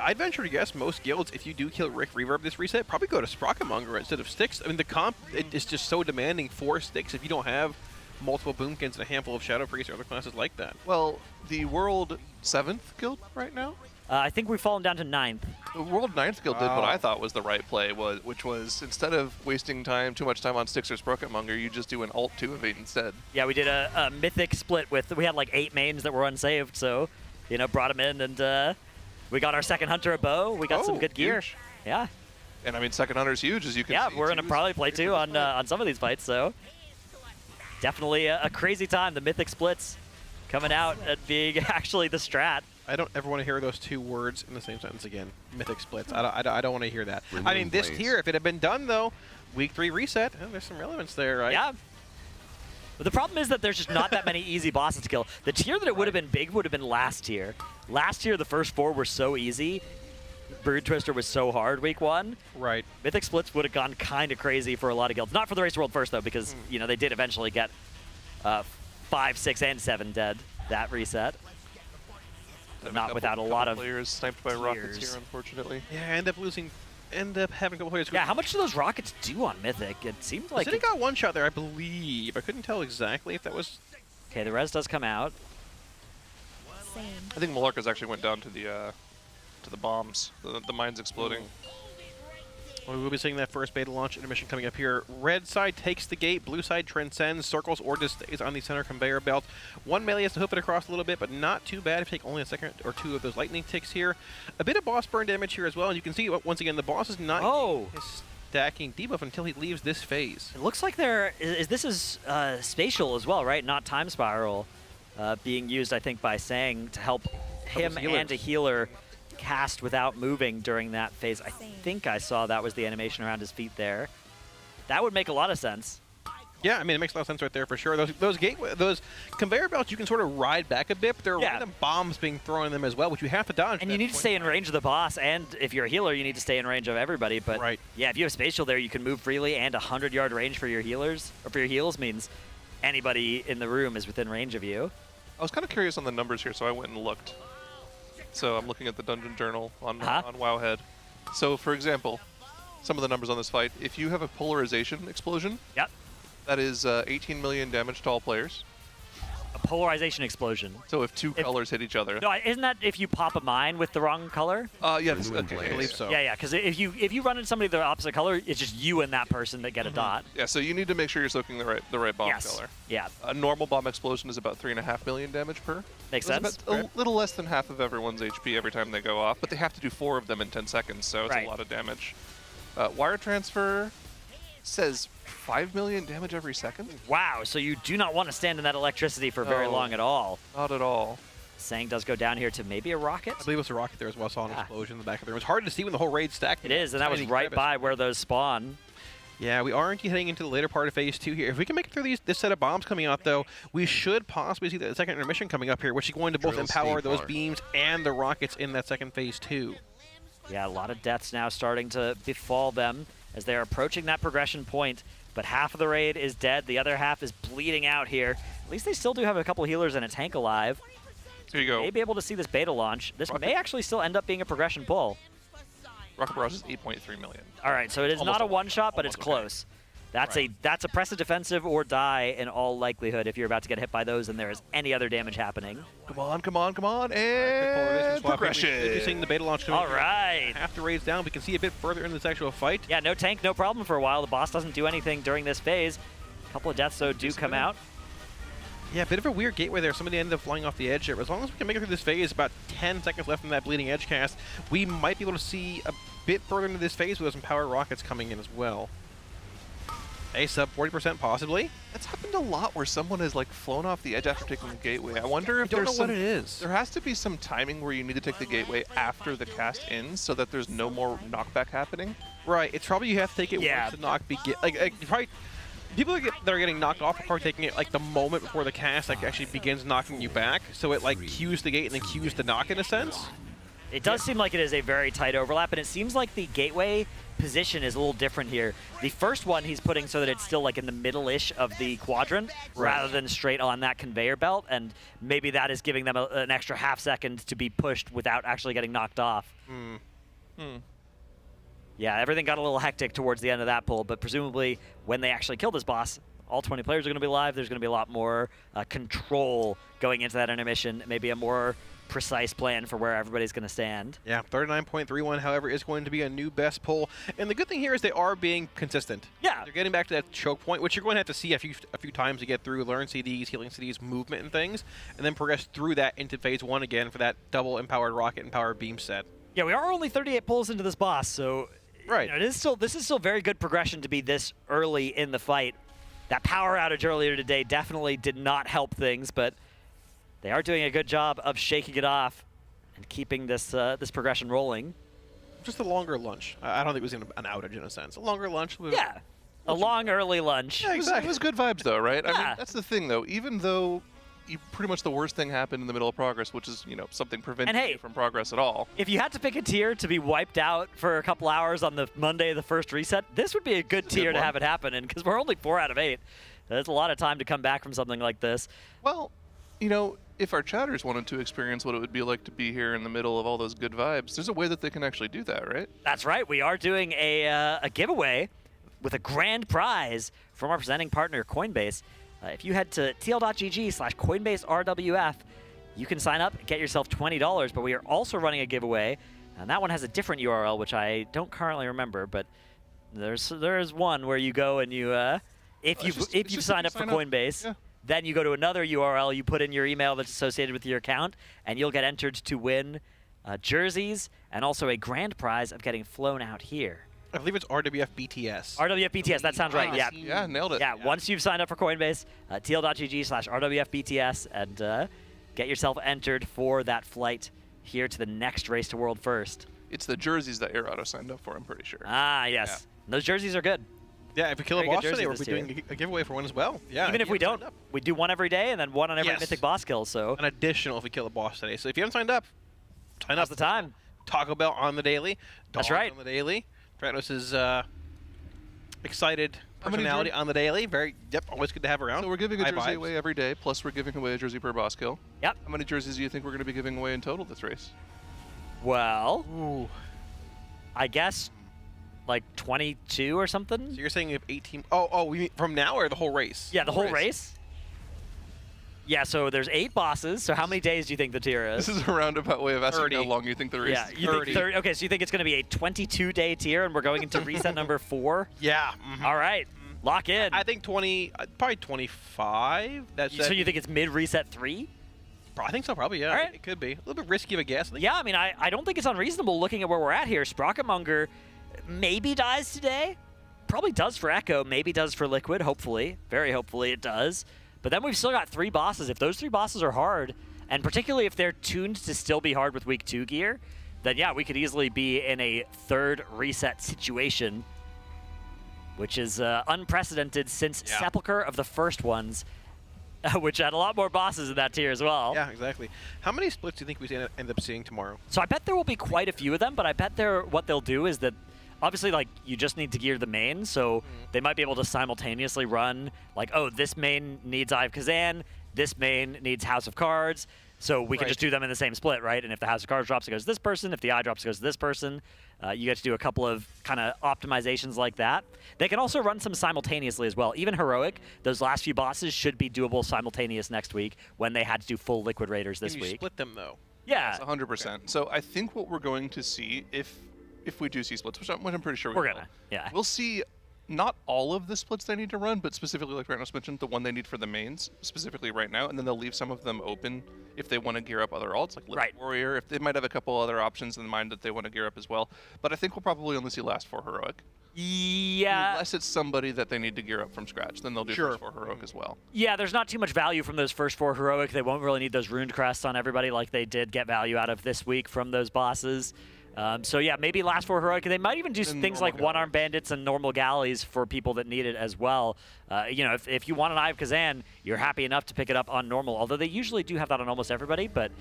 I'd venture to guess most guilds, if you do kill Rick Reverb this reset, probably go to Sprockemonger instead of Sticks. I mean, the comp is just so demanding for Sticks if you don't have multiple Boomkins and a handful of Shadow Priests or other classes like that. Well, the World 7th guild right now? I think we've fallen down to 9th. The World 9th guild did what Wow. I thought was the right play, which was instead of wasting too much time on Sticks or Sprocketmonger, you just do an alt 2 of it instead. Yeah, we did a Mythic split with, we had like 8 mains that were unsaved, so, brought them in, and we got our second Hunter a bow. We got some Oh, good gear. huge. Yeah, And I mean, Second Hunter's huge, as you can yeah, see. we're going to too. probably play 2 on some of these fights, so definitely a crazy time. The Mythic splits coming out and being actually the strat. I don't ever want to hear those 2 words in the same sentence again. Mythic splits. I don't want to hear that. I mean, Renewing this Blaze. tier, if it had been done, though, week 3 reset, there's some relevance there, right? Yeah. But the problem is that there's just not that many easy bosses to kill. The tier that it would have been big would have been last tier. Last tier, the first 4 were so easy. Brood Twister was so hard week 1. Right. Mythic splits would have gone kind of crazy for a lot of guilds. Not for the Race to World first, though, because, they did eventually get 5, 6, and 7 dead that reset. But not without a lot of players sniped by rockets tiers. here, unfortunately. Yeah, end up having a couple players. Yeah, how much do those rockets do on Mythic? It seemed like... City got one shot there, I believe. I couldn't tell exactly if that was. Okay, the res does come out. I think Mallorca's actually went down to the bombs. The mines exploding. Well, we'll be seeing that first beta launch intermission coming up here. Red side takes the gate, blue side transcends, circles, or just stays on the center conveyor belt. One melee has to hoof it across a little bit, but not too bad if you take only a second or 2 of those lightning ticks here. A bit of boss burn damage here as well, and you can see, once again, the boss is not Oh! his stacking debuff until he leaves this phase. It looks like this is spatial as well, right? Not time spiral being used, I think, by Sang to help him healers. and a healer cast without moving during that phase. I think I saw that was the animation around his feet there. That would make a lot of sense. Yeah, I mean, it makes a lot of sense right there for sure. Those conveyor belts, you can sort of ride back a bit, but there are Yeah. random bombs being thrown in them as well, which you have to dodge. And at you that need to point. stay in range of the boss, and if you're a healer, you need to stay in range of everybody. But Right. yeah, if you have spatial there, you can move freely, and 100-yard range for your healers, or for your heals means anybody in the room is within range of you. I was kind of curious on the numbers here, so I went and looked. So I'm looking at the Dungeon Journal on Wowhead. So, for example, some of the numbers on this fight. If you have a polarization explosion, Yep. that is 18 million damage to all players. A polarization explosion. So if 2 colors hit each other. No, isn't that if you pop a mine with the wrong color? Yes, Renewing okay. Blaze. I believe so. Yeah, because if you run into somebody the opposite color, it's just you and that person that get a dot. Yeah, so you need to make sure you're soaking the right bomb Yes. color. Yeah, A normal bomb explosion is about 3.5 million damage per. makes So sense. it's about a little less than half of everyone's HP every time they go off, but they have to do 4 of them in 10 seconds, so it's Right. a lot of damage. Wire transfer says 5 million damage every second? Wow, so you do not want to stand in that electricity for very No. long at all. Not at all. Sang does go down here to maybe a rocket. I believe it was a rocket there as well. I saw an Ah. explosion in the back of there. It was hard to see when the whole raid stacked. It is, and that was Tiny right crevice. by where those spawn. Yeah, we are heading into the later part of phase 2 here. If we can make it through this set of bombs coming out, though, we should possibly see the second intermission coming up here, which is going to both Drill empower steam those bar. beams and the rockets in that second phase 2. Yeah, a lot of deaths now starting to befall them as they're approaching that progression point. But half of the raid is dead. The other half is bleeding out here. At least they still do have a couple healers and a tank alive. So Here you go. may be able to see this beta launch. This may actually still end up being a progression pull. Rocket Barrage is 8.3 million. All right, so it is Almost not a okay. one-shot, but it's Almost okay. close. That's a press a defensive or die in all likelihood if you're about to get hit by those and there is any other damage happening. Come on, come on, come on, and progression. We're seeing the beta launch coming. All right. Half the raids down. We can see a bit further in this actual fight. Yeah, no tank, no problem for a while. The boss doesn't do anything during this phase. A couple of deaths, though, do come out. Yeah, a bit of a weird gateway there. Somebody ended up flying off the edge there. As long as we can make it through this phase, about 10 seconds left in that bleeding edge cast, we might be able to see a bit further into this phase with some power rockets coming in as well. A sub 40% possibly. That's happened a lot where someone has like flown off the edge after taking the gateway. I wonder if don't there's know what some, it is. There has to be some timing where you need to take the gateway after the cast ends so that there's no more knockback happening. Right, it's probably you have to take it Yeah. once the knock begin. Like you probably people that are getting knocked off are probably taking it like the moment before the cast like actually begins knocking you back, so it like cues the gate and then cues the knock in a sense. It does seem like it is a very tight overlap, and it seems like the gateway position is a little different here. The first one he's putting so that it's still like in the middle-ish of the quadrant rather than straight on that conveyor belt, and maybe that is giving them an extra half second to be pushed without actually getting knocked off. Yeah, everything got a little hectic towards the end of that pull, but presumably when they actually kill this boss, all 20 players are going to be live. There's going to be a lot more control going into that intermission, maybe a more precise plan for where everybody's going to stand. Yeah, 39.31, however, is going to be a new best pull. And the good thing here is they are being consistent. Yeah. They're getting back to that choke point, which you're going to have to see a few times to get through, learn CDs, healing CDs, movement and things, and then progress through that into phase 1 again for that double empowered rocket and powered beam set. Yeah, we are only 38 pulls into this boss, so Right. you know, this is still very good progression to be this early in the fight. That power outage earlier today definitely did not help things, but they are doing a good job of shaking it off and keeping this this progression rolling. Just a longer lunch. I don't think it was an outage in a sense. A longer lunch. Yeah, a long early lunch. Yeah, exactly. It was good vibes though, right? I Yeah. mean, that's the thing though. Even though pretty much the worst thing happened in the middle of progress, which is, you know, something preventing hey, you from progress at all. If you had to pick a tier to be wiped out for a couple hours on the Monday of the first reset, this would be a good tier to one. have it happen in, because we're only 4 out of 8. That's a lot of time to come back from something like this. Well, you know, if our chatters wanted to experience what it would be like to be here in the middle of all those good vibes, there's a way that they can actually do that, right? That's right. We are doing a giveaway with a grand prize from our presenting partner, Coinbase. If you head to tl.gg/CoinbaseRWF, you can sign up, get yourself $20, but we are also running a giveaway, and that one has a different URL, which I don't currently remember, but there's one where you go and you, if you've signed up for Coinbase, Yeah. then you go to another URL, you put in your email that's associated with your account, and you'll get entered to win jerseys and also a grand prize of getting flown out here. I believe it's RWF BTS. RWF BTS, that sounds right, yeah. Yeah, nailed it. Yeah, once you've signed up for Coinbase, tl.gg/RWFBTS, and get yourself entered for that flight here to the next Race to World First. It's the jerseys that Air Auto signed up for, I'm pretty sure. Ah, yes. Those jerseys are good. Yeah, if we kill a Very good boss today, jerseys we'll this be doing a giveaway for one as well. Yeah. Even if we don't, signed up. we do one every day and then one on every Yes. Mythic boss kill, so An additional if we kill a boss today. So if you haven't signed up, sign now's up. the time. Taco Bell on the daily. That's Dogs right. On the daily. Tranos is excited How many personality jer- on the daily. Always good to have around. So we're giving a High jersey vibes. away every day, plus we're giving away a jersey per boss kill. Yep. How many jerseys do you think we're going to be giving away in total this race? Well, Ooh. I guess like 22 or something? So you're saying we have 18. Oh, we mean from now or the whole race? Yeah, the whole race. race? Yeah, so there's 8 bosses, so how many days do you think the tier is? This is a roundabout way of asking 30. how long you think the race Yeah, is. you think 30. Okay, so you think it's going to be a 22-day tier, and we're going into reset number 4? Yeah. All right, lock in. I think 20, probably 25. So you think it's mid-reset 3? I think so, probably, yeah. All right. It could be. A little bit risky of a guess. I think. Yeah, I mean, I don't think it's unreasonable looking at where we're at here. Sprocketmonger maybe dies today. Probably does for Echo, maybe does for Liquid, hopefully. Very hopefully it does. But then we've still got 3 bosses. If those 3 bosses are hard, and particularly if they're tuned to still be hard with Week 2 gear, then yeah, we could easily be in a 3rd reset situation, which is unprecedented since Sepulchre of the first ones, which had a lot more bosses in that tier as well. Yeah, exactly. How many splits do you think we end up seeing tomorrow? So I bet there will be quite a few of them, but I bet what they'll do is that obviously, like, you just need to gear the main, so they might be able to simultaneously run, like, oh, this main needs Eye of Kazan, this main needs House of Cards. So we can Right. just do them in the same split, right? And if the House of Cards drops, it goes to this person. If the Eye drops, it goes to this person. You get to do a couple of kind of optimizations like that. They can also run some simultaneously as well. Even Heroic, those last few bosses should be doable simultaneous next week when they had to do full Liquid Raiders this Can you week. split them, though? Yeah. 100%. So I think what we're going to see, if we do see splits, which I'm pretty sure we We're will, gonna, yeah. we'll see not all of the splits they need to run, but specifically, like Randall mentioned, the one they need for the mains, specifically right now, and then they'll leave some of them open if they want to gear up other alts, like Liquid Right. Warrior, if they might have a couple other options in mind that they want to gear up as well. But I think we'll probably only see last 4 Heroic. Yeah. Unless it's somebody that they need to gear up from scratch, then they'll do Sure. first 4 Heroic as well. Yeah, there's not too much value from those first 4 Heroic. They won't really need those Runed Crests on everybody like they did get value out of this week from those bosses. So yeah, maybe last 4 Heroic. They might even do And things normal like One-Armed galleys. Bandits and normal galleys for people that need it as well. You know, if you want an Eye of Kazan, you're happy enough to pick it up on normal, although they usually do have that on almost everybody, but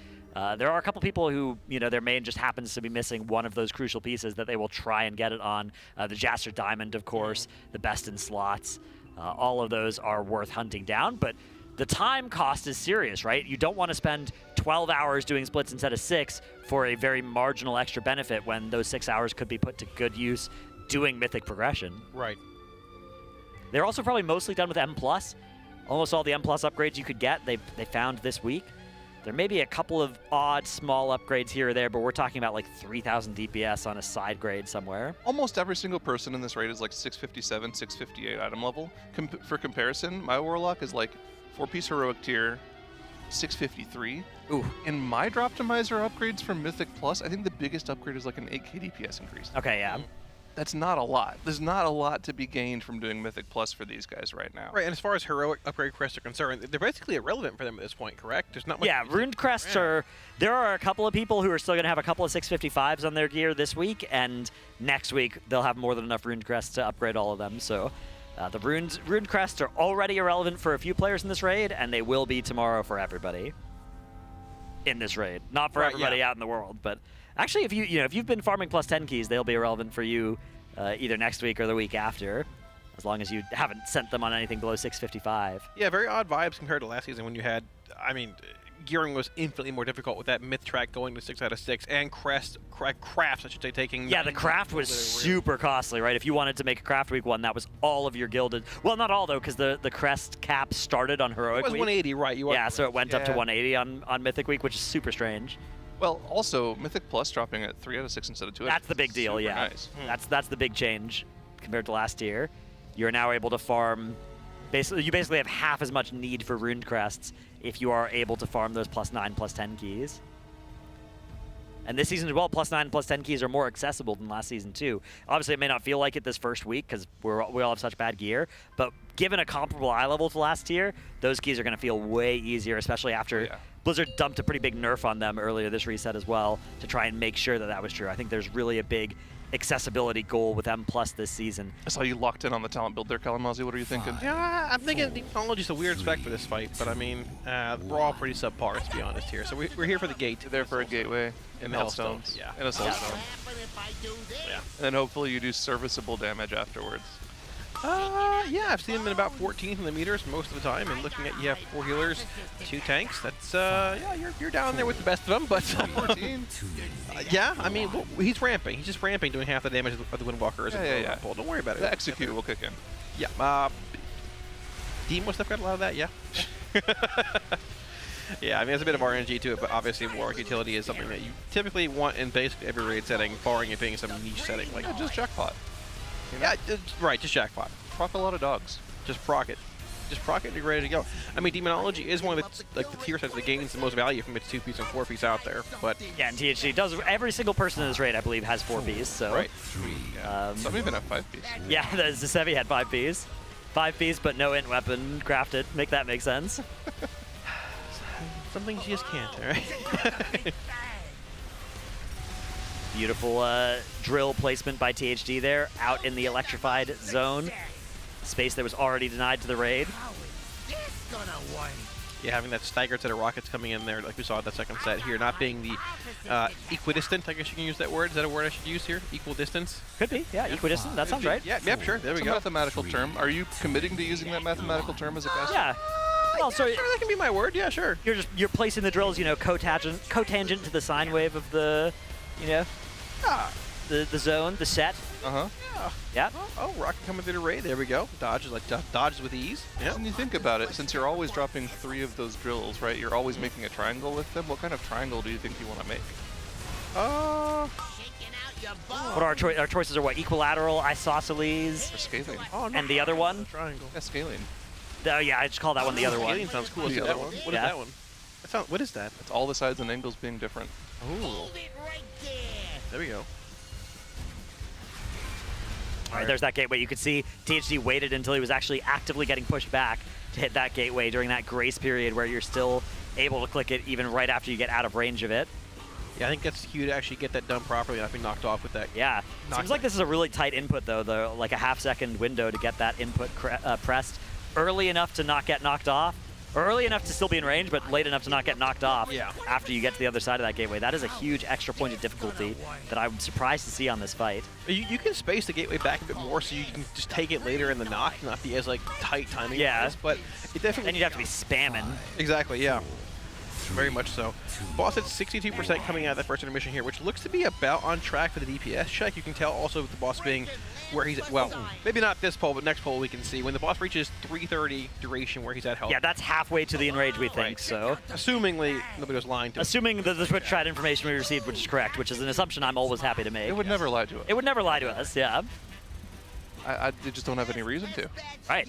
there are a couple people who, you know, their main just happens to be missing one of those crucial pieces that they will try and get it on. The Jaster Diamond, of course, the best in slots. All of those are worth hunting down, but the time cost is serious, right? You don't want to spend 12 hours doing splits instead of 6 for a very marginal extra benefit when those 6 hours could be put to good use doing Mythic progression. Right. They're also probably mostly done with M+. Almost all the M+ upgrades you could get, they found this week. There may be a couple of odd small upgrades here or there, but we're talking about like 3,000 DPS on a side grade somewhere. Almost every single person in this raid is like 657, 658 item level. For comparison, my Warlock is like 4-piece Heroic tier, 653. Ooh. In my Droptimizer upgrades for Mythic Plus, I think the biggest upgrade is like an 8k DPS increase. Okay, yeah. That's not a lot. There's not a lot to be gained from doing Mythic Plus for these guys right now. Right, and as far as Heroic upgrade crests are concerned, they're basically irrelevant for them at this point, correct? There's not much. Yeah, Runed Crests are... There are a couple of people who are still going to have a couple of 655s on their gear this week, and next week they'll have more than enough Runed Crests to upgrade all of them, so... the Runed Crests are already irrelevant for a few players in this raid, and they will be tomorrow for everybody in this raid. Not for everybody out in the world, but actually, if you've been farming plus 10 keys, they'll be irrelevant for you either next week or the week after, as long as you haven't sent them on anything below 655. Yeah, very odd vibes compared to last season when you had, I mean, gearing was infinitely more difficult with that myth track going to 6 out of 6, and crafts, I should say, taking... Yeah, the craft was super costly, right? If you wanted to make a craft week 1, that was all of your gilded... Well, not all, though, because the crest cap started on Heroic It was week. 180, right? You Yeah, so it went up to Yeah. 180 on Mythic week, which is super strange. Well, also, Mythic Plus dropping at 3 out of 6 instead of 2 out of 6. That's the big deal, Super yeah. Nice. That's the big change compared to last year. You're now able to farm... You basically have half as much need for Runed Crests if you are able to farm those plus 9, plus 10 keys. And this season as well, plus 9, plus 10 keys are more accessible than last season too. Obviously, it may not feel like it this first week because we all have such bad gear, but given a comparable eye level to last year, those keys are going to feel way easier, especially after Blizzard dumped a pretty big nerf on them earlier this reset as well to try and make sure that that was true. I think there's really a big accessibility goal with M+ this season. I saw you locked in on the talent build there, Kalamazoo. What are you thinking? Yeah, I'm thinking technology's a weird spec for this fight, but I mean, we're all pretty subpar, to be honest here. So we're here for the gate. You're there for a gateway in Hellstone, Hellstones. yeah. And a Soulstone. Yeah. And then hopefully you do serviceable damage afterwards. Yeah, I've seen them in about 14 from the meters most of the time, and looking at, you have 4 healers, 2 tanks, that's, yeah, you're down there with the best of them, but... 14? Yeah, I mean, well, he's ramping. He's just ramping, doing half the damage of the Windwalker as a pull. Don't worry about it. The execute will kick in. Yeah, Demo stuff got a lot of that, yeah. Yeah, I mean, there's a bit of RNG to it, but obviously Warwick utility is something that you typically want in basically every raid setting, barring it being some niche setting. Like, Yeah, just jackpot. You know? yeah, right, just jackpot. Proc a lot of dogs. Just proc it. Just proc it and you're ready to go. I mean, Demonology is one of the tier sets that gains the most value from its 2-piece and 4-piece out there, but... Yeah, and THC does... Every single person in this raid, I believe, has 4Ps, so... Right. Some even have 5 piece. Yeah, the Zasevi had 5Ps. 5Ps, but no int weapon crafted. Make that make sense. Some things you just can't, alright? Beautiful drill placement by THD there, out in the electrified zone. Space that was already denied to the raid. Yeah, having that staggered set of rockets coming in there, like we saw at that second set here, not being the equidistant, I guess you can use that word. Is that a word I should use here? Equidistance? Could be, yeah, equidistant, that sounds right. Yeah, yep, sure, there It's we a go. mathematical term. Are you committing to using that mathematical term as a caster? Yeah. Well, so Sure, that can be my word. Yeah, sure. you're placing the drills, you know, cotangent to the sine wave of the, you know, the zone, the set. Uh-huh. Yeah. Yeah. Oh, rocket coming through the raid. There we go. Dodges dodges with ease. Yeah. When you think about it, since you're always dropping 3 of those drills, right? You're always making a triangle with them. What kind of triangle do you think you want to make? What are our choices are what? Equilateral, isosceles, Or scaling? Oh, no. and the other one? Triangle. Yeah, scaling. Oh yeah, I just call that one the other one. Alien sounds cool. Let's The do that other one. one? What is Yeah. that one? That sound, what is that? It's all the sides and angles being different. Ooh. There we go. All right, there's that gateway. You could see THD waited until he was actually actively getting pushed back to hit that gateway during that grace period where you're still able to click it even right after you get out of range of it. Yeah, I think that's huge to actually get that done properly, not being knocked off with that. Yeah. Knockback. Seems like this is a really tight input, though, like a half-second window to get that input pressed early enough to not get knocked off, or early enough to still be in range, but late enough to not get knocked off after you get to the other side of that gateway. That is a huge extra point of difficulty that I'm surprised to see on this fight. You can space the gateway back a bit more so you can just take it later in the knock, not be as like tight timing. Yeah. Wise, but it definitely. Then you'd have to be spamming. Exactly. Yeah. Very much so. Boss at 62% coming out of that first intermission here, which looks to be about on track for the DPS check. You can tell also with the boss being where he's at. Well, maybe not this poll, but next poll we can see. When the boss reaches 330 duration where he's at health. Yeah, that's halfway to the Enrage, we think, Right. so. Assumingly nobody was lying to us. Assuming that the Twitch chat information we received which is correct, which is an assumption I'm always happy to make. It would never lie to us. It would never lie to us, yeah. I just don't have any reason to. Right.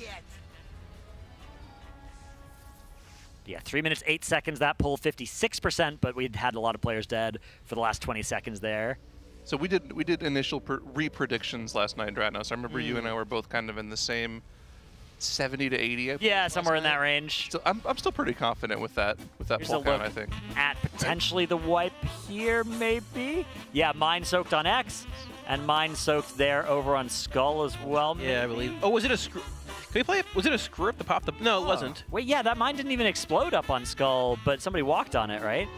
Yeah, 3 minutes, 8 seconds. That pull 56%, but we'd had a lot of players dead for the last 20 seconds there. So we did initial re-predictions last night, Dratnos. I remember you and I were both kind of in the same 70 to 80. I Yeah, believe, somewhere last in that night. range. So I'm still pretty confident with that Here's a pull count, look I think. at potentially the wipe here, maybe. Yeah, mine soaked on X, and mine soaked there over on Skull as well. Yeah, I believe. Oh, was it a screw? Can we play it? Was it a screw up that popped up? No, it wasn't. Wait, yeah, that mine didn't even explode up on Skull, but somebody walked on it, right?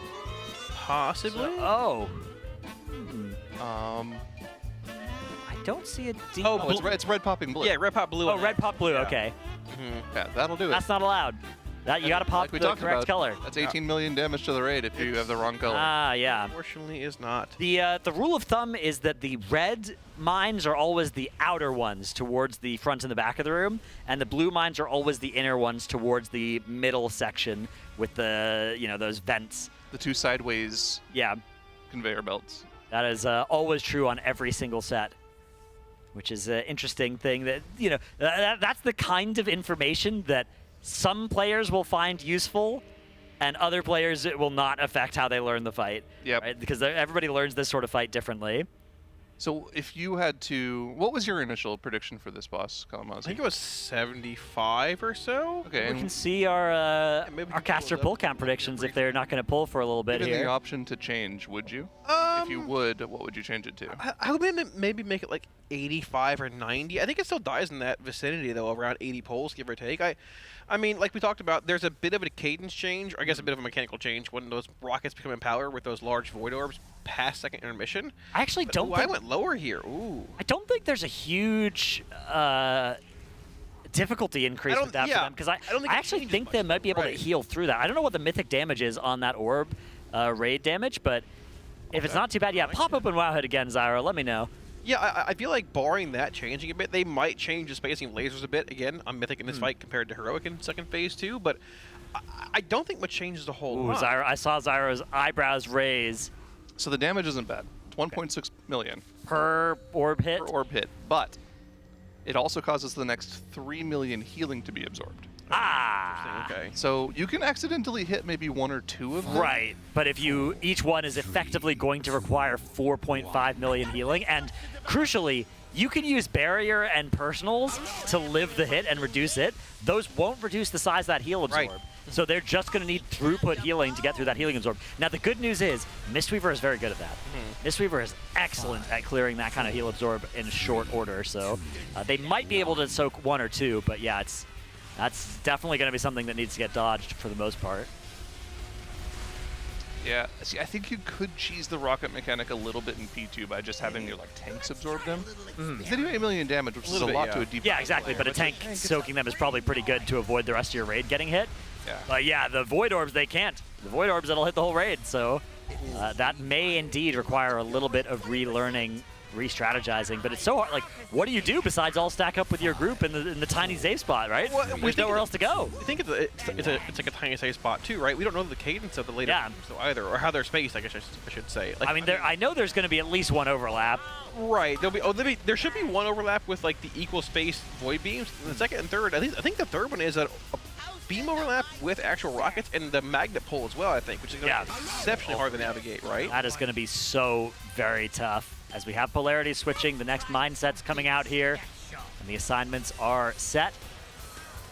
Possibly. Oh, Um, I don't see a deep. Oh, oh, it's red popping blue. Yeah, red pop blue. Oh, on red that. pop blue. Yeah. Okay, Yeah, that'll do it. that's not allowed. That you got to pop Like we the talked correct about, color. That's 18 million damage to the raid if you have the wrong color. Ah, yeah. Unfortunately, is not. The rule of thumb is that the red mines are always the outer ones towards the front and the back of the room, and the blue mines are always the inner ones towards the middle section with the, you know, those vents. The 2 sideways Yeah, conveyor belts. that is always true on every single set, which is an interesting thing that, you know, that's the kind of information that some players will find useful and other players it will not affect how they learn the fight. Yep. Right? Because everybody learns this sort of fight differently. So if you had to, what was your initial prediction for this boss, Kalamazi? I think it was 75 or so. Okay, We can and see our maybe we can our caster pull it pull up. count predictions if they're not going to pull for a little bit given the here. option to change, would you? If you would, what would you change it to? I would maybe make it like 85 or 90. I think it still dies in that vicinity though, around 80 pulls, give or take. I mean, like we talked about, there's a bit of a cadence change, or I guess a bit of a mechanical change when those rockets become in power with those large void orbs past second intermission. I actually But, don't I think went lower here. Ooh. I don't think there's a huge difficulty increase I don't- with that for yeah, them because I don't think I it actually changes think much. they might be able to Right. heal through that. I don't know what the mythic damage is on that orb raid damage, but if it's Okay. not too bad, yeah, pop open Wowhead again, Zyra. Let me know. Yeah, I feel like barring that changing a bit, they might change the spacing of lasers a bit again on Mythic in this fight compared to Heroic in second phase 2, but I don't think much changes a whole Ooh, lot. Zyra, I saw Zyra's eyebrows raise So the damage isn't bad. It's 1.6 million per orb hit. per orb hit, but it also causes the next 3 million healing to be absorbed. Ah! Okay. So you can accidentally hit maybe 1 or 2 of them. Right, but if each one is effectively going to require 4.5 million healing, and crucially, you can use barrier and personals to live the hit and reduce it. Those won't reduce the size of that heal absorb. Right. So they're just going to need throughput healing to get through that healing absorb. Now the good news is, Mistweaver is very good at that. Mistweaver is excellent at clearing that kind of heal absorb in short order, so they might be able to soak 1 or 2, but yeah, that's definitely going to be something that needs to get dodged for the most part. Yeah, see, I think you could cheese the rocket mechanic a little bit in P2 by just having your like tanks absorb them. They do 8 million damage, which is a Little bit, lot yeah. to a deep. Yeah, exactly. player, But a tank soaking them is probably pretty good to avoid the rest of your raid getting hit. Yeah. But yeah, the Void Orbs, they can't. The Void Orbs, that'll hit the whole raid. So that may indeed require a little bit of relearning, re-strategizing. But it's so hard. Like, what do you do besides all stack up with your group in the tiny save spot, right? Well, There's nowhere else to go. I think it's like a tiny safe spot too, right? We don't know the cadence of the later games though either, or how they're spaced. I guess I should say. Like, I mean, I know there's going to be at least one overlap. right? There should be one overlap with like the equal space void beams. And the second and third, I think the third one is a beam overlap with actual rockets and the magnet pull as well. I think, which is going to be exceptionally hard to navigate, right? That is going to be so very tough. As we have polarity switching, the next mindset's coming out here, and the assignments are set.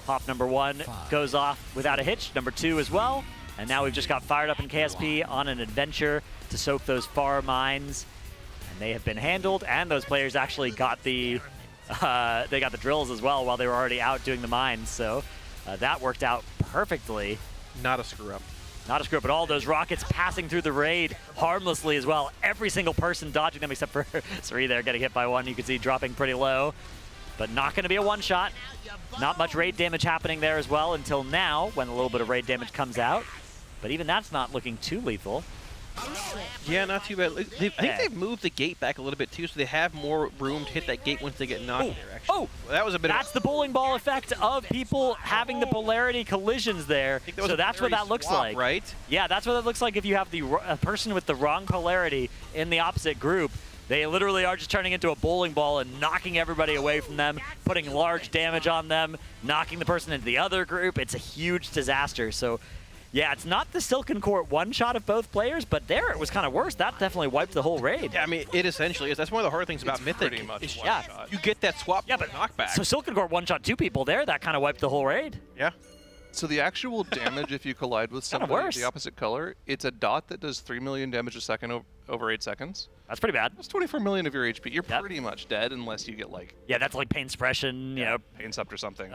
Pop number 1 goes off without a hitch, number 2 as well, and now we've just got fired up in KSP on an adventure to soak those far mines, and they have been handled, and those players actually got the they got the drills as well while they were already out doing the mines, so that worked out perfectly. Not a screw up. Not a screw up, but all those rockets passing through the raid harmlessly as well. Every single person dodging them except for Sri there getting hit by one. You can see dropping pretty low, but not going to be a one-shot. Not much raid damage happening there as well until now when a little bit of raid damage comes out. But even that's not looking too lethal. Yeah, not too bad. I think they've moved the gate back a little bit too, so they have more room to hit that gate once they get knocked there, actually. Oh, that was a bit that's the bowling ball effect of people having the polarity collisions there. So that's what that looks like. Right? Yeah, that's what it looks like if you have a person with the wrong polarity in the opposite group. They literally are just turning into a bowling ball and knocking everybody away from them, putting large damage on them, knocking the person into the other group. It's a huge disaster. So yeah, it's not the Silken Court one-shot of both players, but there it was kind of worse. That definitely wiped the whole raid. Yeah, I mean, it essentially is. That's one of the hard things about Mythic. Pretty much is, one yeah, shot. you get that swap Yeah, but knockback. So Silken Court one-shot 2 people there. That kind of wiped the whole raid. Yeah. So the actual damage if you collide with somebody of worse. the opposite color, it's a dot that does 3 million damage a second over 8 seconds. That's pretty bad. That's 24 million of your HP. You're pretty much dead unless you get like Yeah, that's like pain suppression, you know, pain sup or something.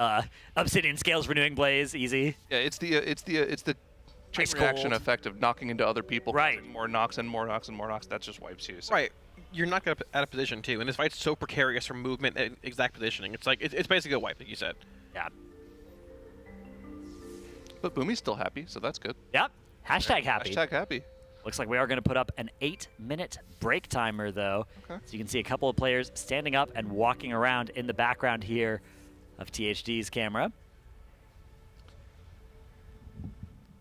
Obsidian Scales Renewing Blaze, easy. Yeah, it's the chain Ice reaction cold. effect of knocking into other people, Right. causing more knocks and more knocks and more knocks. That just wipes you. So. Right. You're not out of position, too. And this fight's so precarious from movement and exact positioning. It's like, it's basically a wipe, like you said. Yeah. But Boomy's still happy, so that's good. Yep. Hashtag happy. Hashtag happy. Looks like we are going to put up an 8-minute break timer, though. Okay. So you can see a couple of players standing up and walking around in the background here of THD's camera.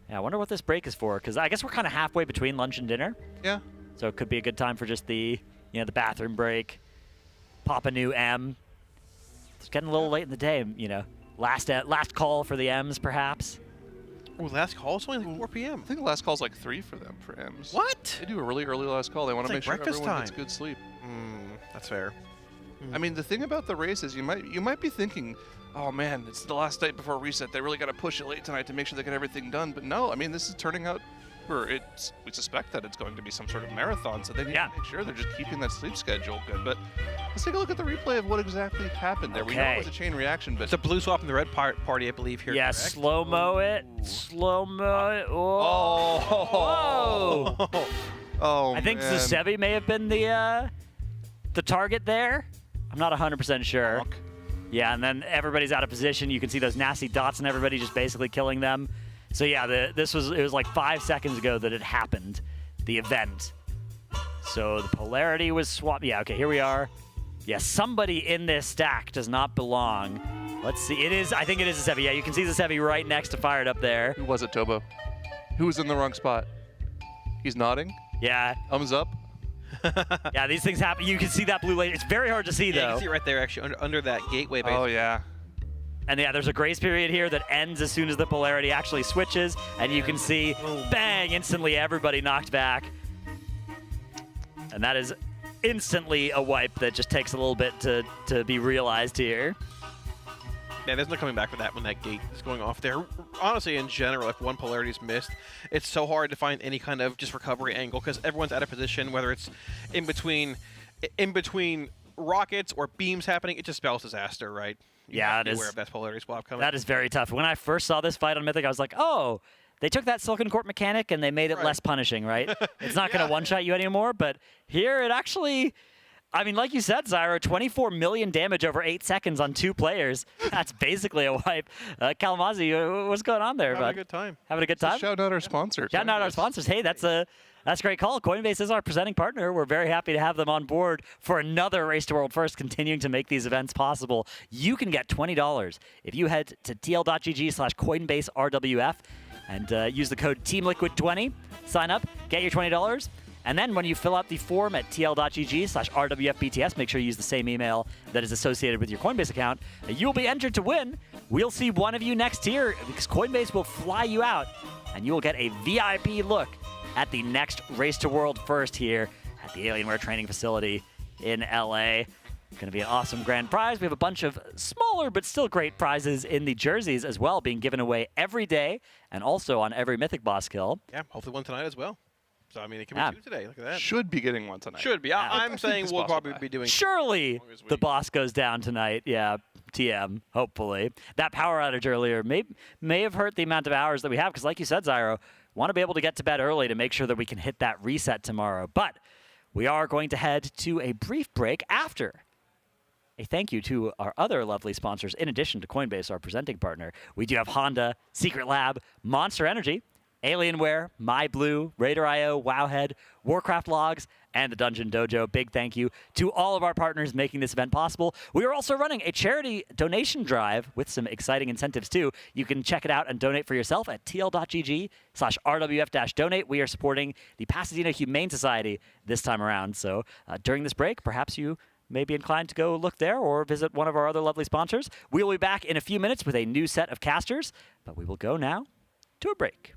Yeah, I wonder what this break is for, because I guess we're kind of halfway between lunch and dinner. Yeah. So it could be a good time for just the bathroom break, pop a new M. It's getting a little late in the day, you know. Last call for the M's, perhaps. Oh, last call? It's only like 4 p.m. I think the last call's like 3 for them, for M's. What? They do a really early last call. They want to It's make like sure breakfast everyone gets time. good sleep. That's fair. I mean, the thing about the race is you might be thinking, oh man, it's the last night before reset. They really got to push it late tonight to make sure they get everything done. But no, I mean, this is turning out where we suspect that it's going to be some sort of marathon. So they need to make sure they're just keeping that sleep schedule good. But let's take a look at the replay of what exactly happened there. We know it was a chain reaction, but It's a blue swap in the red party, I believe, here. Yeah, correct? slow-mo it. Slow-mo it. Oh. Whoa. Oh, I think man. Zasevi may have been the target there. I'm not 100% sure. Bonk. Yeah, and then everybody's out of position. You can see those nasty dots and everybody just basically killing them. So yeah, it was like 5 seconds ago that it happened, the event. So the polarity was swapped. Yeah, okay, here we are. Yeah, somebody in this stack does not belong. Let's see. I think it is Zasevi. Yeah, you can see Zasevi right next to Fired Up there. Who was it, Tobo? Who was in the wrong spot? He's nodding. Yeah. Thumbs up. Yeah, these things happen. You can see that blue laser. It's very hard to see, Yeah, you though. can see it right there, actually, under that gateway. Oh yeah. And yeah, there's a grace period here that ends as soon as the polarity actually switches, and you can see, bang, instantly everybody knocked back. And that is instantly a wipe that just takes a little bit to be realized here. Yeah, there's no coming back for that when that gate is going off there. Honestly, in general, if one polarity is missed, it's so hard to find any kind of just recovery angle because everyone's out of position, whether it's in between rockets or beams happening, it just spells disaster, right? You Yeah, have to it be aware is. of that polarity swap coming. That is very tough. When I first saw this fight on Mythic, I was like, oh, They took that Silken Court mechanic and they made it less punishing, right? It's not going to one-shot you anymore, but here it actually... I mean, like you said, Zyro, 24 million damage over 8 seconds on 2 players. That's basically a wipe. Kalamazzi, what's going on there, Having bud? a good time. Having a good time? Shout out our sponsors. Shout out our sponsors. Hey, that's a great call. Coinbase is our presenting partner. We're very happy to have them on board for another Race to World First, continuing to make these events possible. You can get $20 if you head to tl.gg/CoinbaseRWF and use the code TEAMLiquid20. Sign up, get your $20. And then when you fill out the form at tl.gg/RWFBTS, make sure you use the same email that is associated with your Coinbase account. You'll be entered to win. We'll see one of you next year because Coinbase will fly you out and you will get a VIP look at the next Race to World First here at the Alienware training facility in LA. Going to be an awesome grand prize. We have a bunch of smaller but still great prizes in the jerseys as well, being given away every day and also on every Mythic boss kill. Yeah, hopefully one tonight as well. So, I mean, it can be 2 today. Look at that. Should be getting one tonight. Should be. I'm saying we'll probably be doing... Surely the boss goes down tonight. Yeah, TM, hopefully. That power outage earlier may have hurt the amount of hours that we have because, like you said, Zyro, want to be able to get to bed early to make sure that we can hit that reset tomorrow. But we are going to head to a brief break after a thank you to our other lovely sponsors. In addition to Coinbase, our presenting partner, we do have Honda, Secret Lab, Monster Energy, Alienware, MyBlue, RaiderIO, Wowhead, Warcraft Logs, and the DungeonDojo. Big thank you to all of our partners making this event possible. We are also running a charity donation drive with some exciting incentives too. You can check it out and donate for yourself at tl.gg/RWF-donate. We are supporting the Pasadena Humane Society this time around. So during this break, perhaps you may be inclined to go look there or visit one of our other lovely sponsors. We will be back in a few minutes with a new set of casters, but we will go now to a break.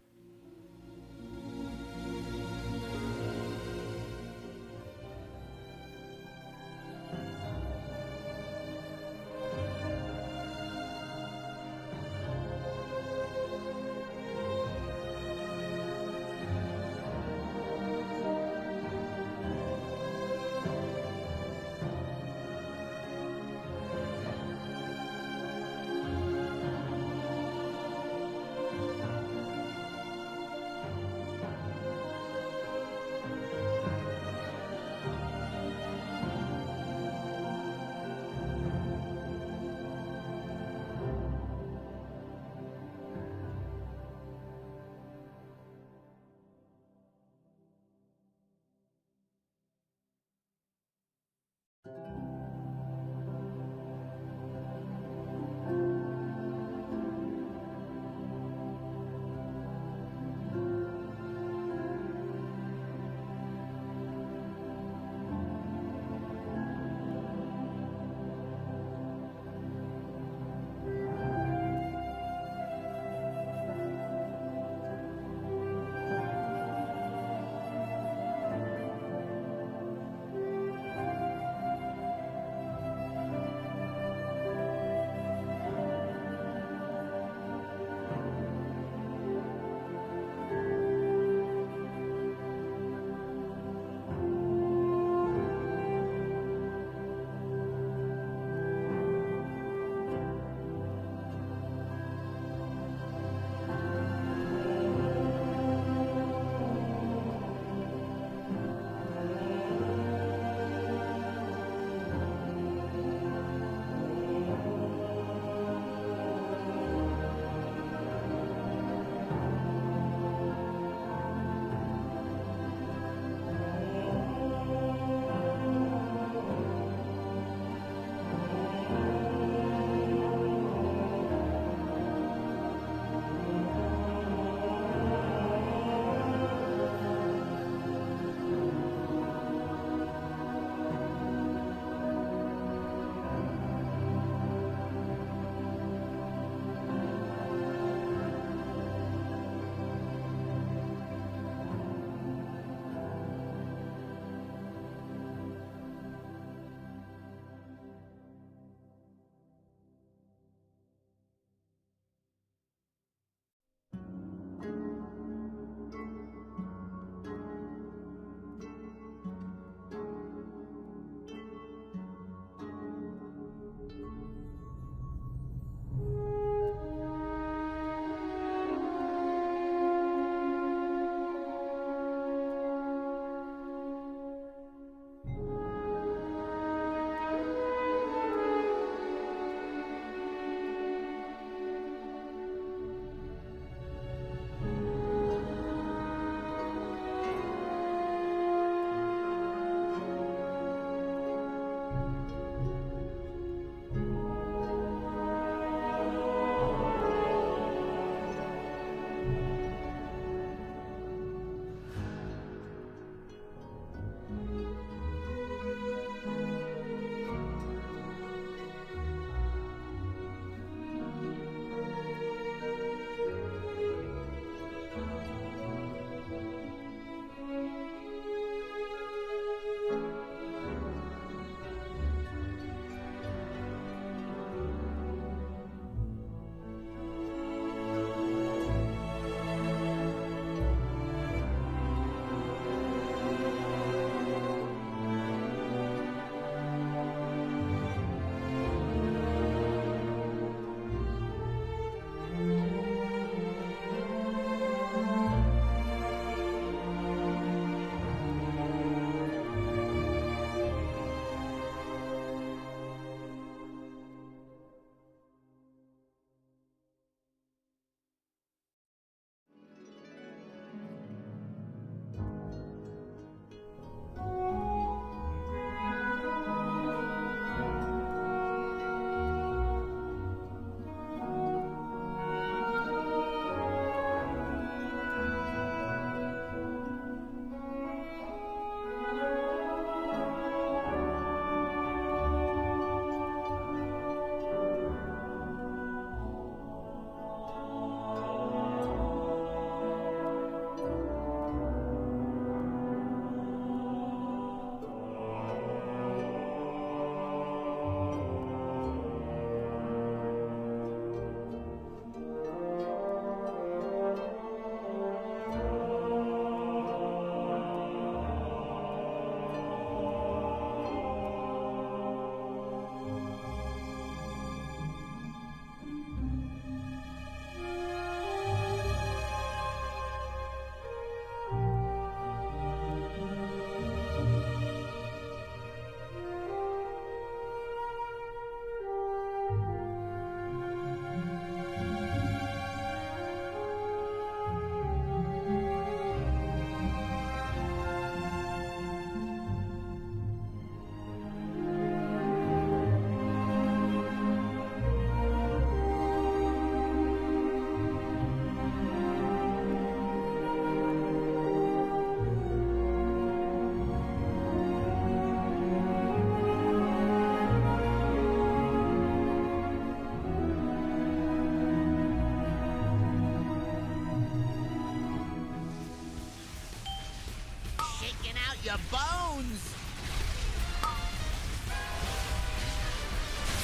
the bones.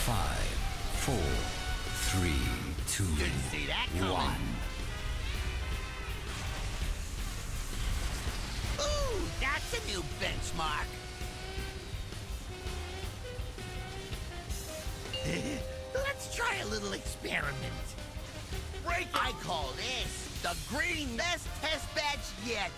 5, 4, 3, 2, Didn't see that coming. 1. Ooh, that's a new benchmark. Let's try a little experiment. Break it. I call this the green best test batch yet.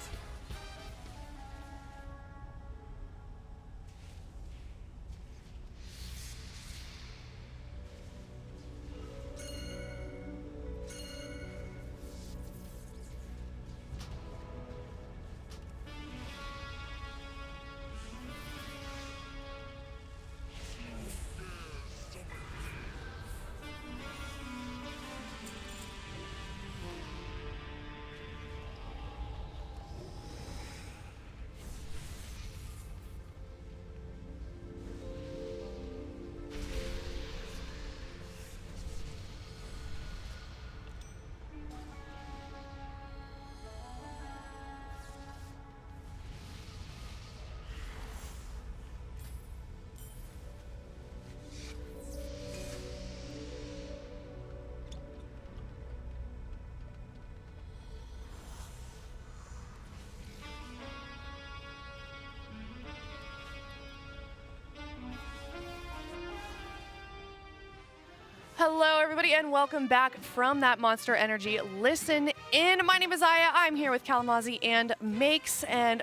Hello, everybody, and welcome back from that Monster Energy Listen In. My name is Aya. I'm here with Kalamazoo and Makes. And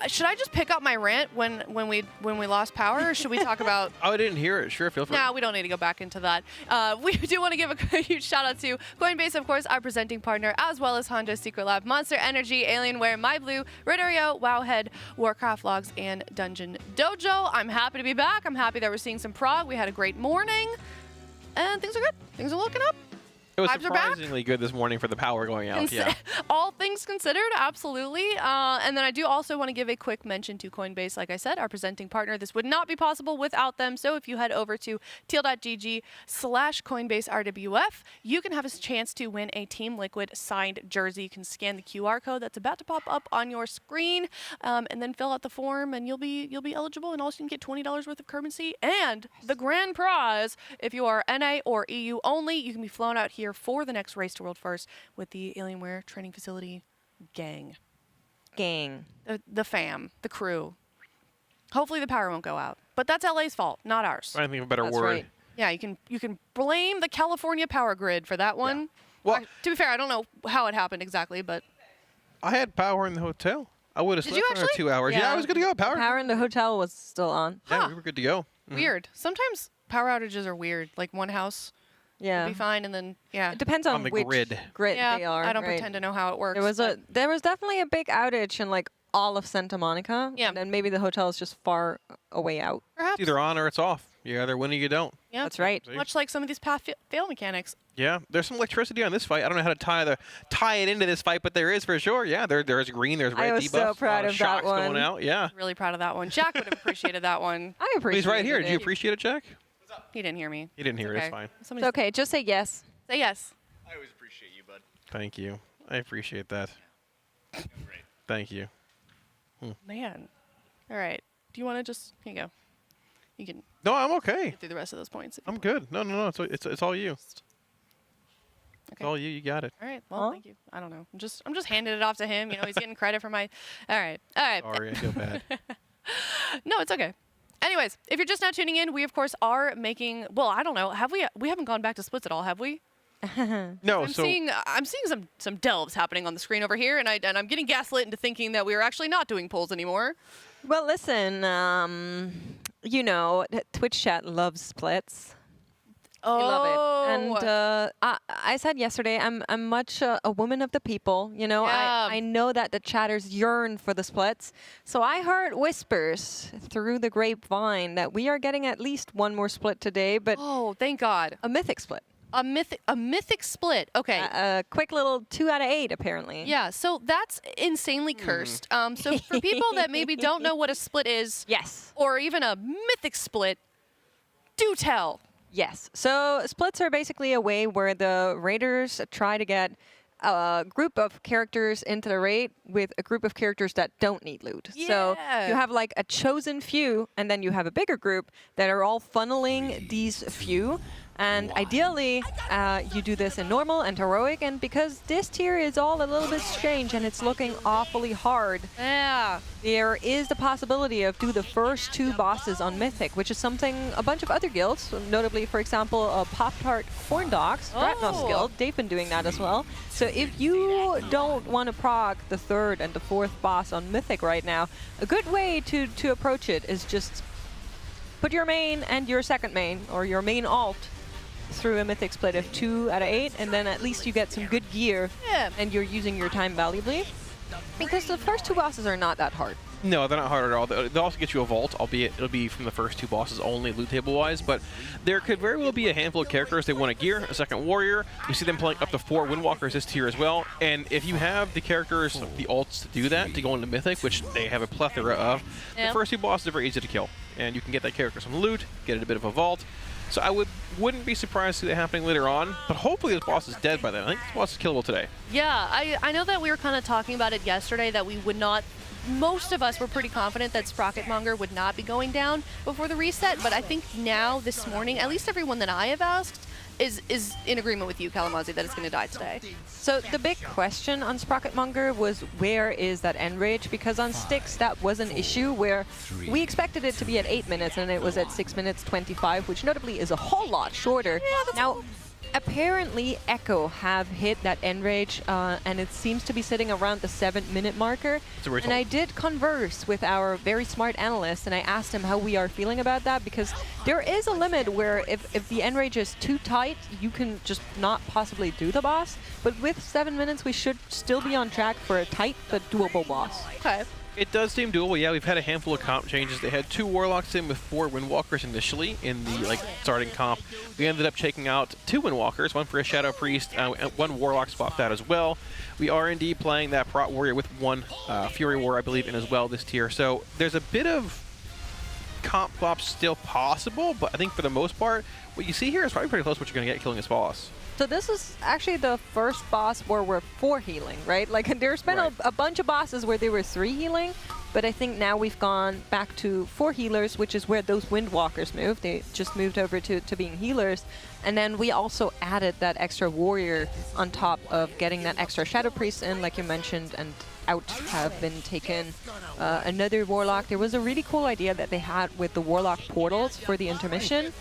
should I just pick up my rant when we lost power, or should we talk about? Oh, I didn't hear it. Sure, feel free. No, we don't need to go back into that. We do want to give a huge shout out to Coinbase, of course, our presenting partner, as well as Honda's Secret Lab, Monster Energy, Alienware, MyBlue, RaiderIO, Wowhead, Warcraft Logs, and DungeonDojo. I'm happy to be back. I'm happy that we're seeing some prog. We had a great morning. And things are good. Things are looking up. It was Vibes are back. surprisingly good this morning for the power going out. Yeah. All things considered, absolutely. And then I do also want to give a quick mention to Coinbase, like I said, our presenting partner. This would not be possible without them. So if you head over to teal.gg/CoinbaseRWF, you can have a chance to win a Team Liquid signed jersey. You can scan the QR code that's about to pop up on your screen, and then fill out the form, and you'll be eligible. And also you can get $20 worth of currency. And the grand prize, if you are NA or EU only, you can be flown out here for the next Race to World First with the Alienware Training Facility gang. The fam, the crew. Hopefully the power won't go out. But that's LA's fault, not ours. I think a better That's word. right. Yeah, you can blame the California power grid for that one. Well- To be fair, I don't know how it happened exactly, but I had power in the hotel. I would have Did slept you for another actually? 2 hours. Yeah, I was good to go. Power. Power in the hotel was still on. Yeah, Huh. we were good to go. weird. Sometimes power outages are weird. Like one house Yeah. will be fine, and then It depends on the which grid. yeah, they are. I don't right? pretend to know how it works. There was definitely a big outage in like all of Santa Monica. Yeah. And then maybe the hotel is just far away out. perhaps. It's either on or it's off. You either win or you don't. Yeah, That's right. See? much like some of these path fail mechanics. Yeah, there's some electricity on this fight. I don't know how to tie it into this fight, but there is for sure. Yeah, there's green, there's red I was debuffs, so a proud lot of that shocks going one. out. Yeah. Really proud of that one. Jack would have appreciated that one. I appreciate He's right here. Did you it. appreciate it, Jack? He didn't hear me. He didn't hear it. Okay. It's fine. It's Somebody okay. Just say yes. say yes. I always appreciate you, bud. Thank you. I appreciate that. Thank you. Man. All right. Do you want to just here you go? You can No, I'm okay. get through the rest of those points. I'm good. No. It's all you. It's Okay. all you. You got it. All right. Well, Huh? thank you. I don't know. I'm just handing it off to him. You know, he's getting credit for my. All right. All right. Sorry, I feel bad. No, it's okay. Anyways, if you're just now tuning in, we of course are making. Well, I don't know. Have we? We haven't gone back to splits at all, have we? No, I'm so seeing some delves happening on the screen over here, and I'm getting gaslit into thinking that we are actually not doing polls anymore. Well, listen, you know, Twitch chat loves splits. Oh, I love it. And I said yesterday, I'm much a woman of the people. You know, Yeah. I know that the chatters yearn for the splits. So I heard whispers through the grapevine that we are getting at least one more split today, but oh, thank God. a mythic split. A mythic split. Okay. A quick little 2 out of 8, apparently. Yeah, so that's insanely cursed. So for people that maybe don't know what a split is, Yes. or even a mythic split, do tell. Yes. So splits are basically a way where the raiders try to get a group of characters into the raid with a group of characters that don't need loot. So you have like a chosen few, and then you have a bigger group that are all funneling these few. And ideally, you do this in normal and heroic, and because this tier is all a little bit strange and it's looking awfully hard, there is the possibility of do the first 2 bosses on Mythic, which is something a bunch of other guilds, notably, for example, Pop-Tart Corn Dogs, Stratnos Guild, they've been doing that as well. So if you don't want to proc the 3rd and the 4th boss on Mythic right now, a good way to approach it is just put your main and your second main, or your main alt, through a Mythic split of 2 out of 8, and then at least you get some good gear, and you're using your time valuably. Because the first 2 bosses are not that hard. No, they're not hard at all. They'll also get you a vault, albeit it'll be from the first 2 bosses only, loot table-wise, but there could very well be a handful of characters they want a gear, a second warrior. We see them playing up to 4 Windwalkers this tier as well, and if you have the characters, the alts to do that, to go into Mythic, which they have a plethora of, the first 2 bosses are very easy to kill, and you can get that character some loot, get it a bit of a vault. So I wouldn't be surprised to see that happening later on, but hopefully this boss is dead by then. I think this boss is killable today. Yeah, I know that we were kind of talking about it yesterday, that we would not, most of us were pretty confident that Sprocketmonger would not be going down before the reset, but I think now, this morning, at least everyone that I have asked is in agreement with you, Kalamazi, that it's going to die today. So the big question on Sprocketmonger was, where is that Enrage? Because on sticks, that was an issue where we expected it to be at 8 minutes, and it was at 6 minutes 25, which notably is a whole lot shorter. Now, apparently Echo have hit that Enrage, and it seems to be sitting around the 7-minute marker. And I did converse with our very smart analyst, and I asked him how we are feeling about that, because there is a limit where if the Enrage is too tight, you can just not possibly do the boss. But with 7 minutes, we should still be on track for a tight but doable boss. Okay. It does seem doable. Yeah, we've had a handful of comp changes. They had 2 Warlocks in with 4 Windwalkers initially in the starting comp. We ended up checking out 2 Windwalkers, one for a Shadow Priest, and 1 Warlock swapped out as well. We are indeed playing that Prot Warrior with 1 Fury War, I believe, in as well this tier. So there's a bit of comp flops still possible, but I think for the most part, what you see here is probably pretty close to what you're going to get killing this boss. So this is actually the first boss where we're 4 healing, right? Like, there's been a bunch of bosses where they were 3 healing, but I think now we've gone back to 4 healers, which is where those Windwalkers moved. They just moved over to being healers. And then we also added that extra warrior on top of getting that extra Shadow Priest in, like you mentioned, and out have been taken another Warlock. There was a really cool idea that they had with the Warlock portals for the intermission.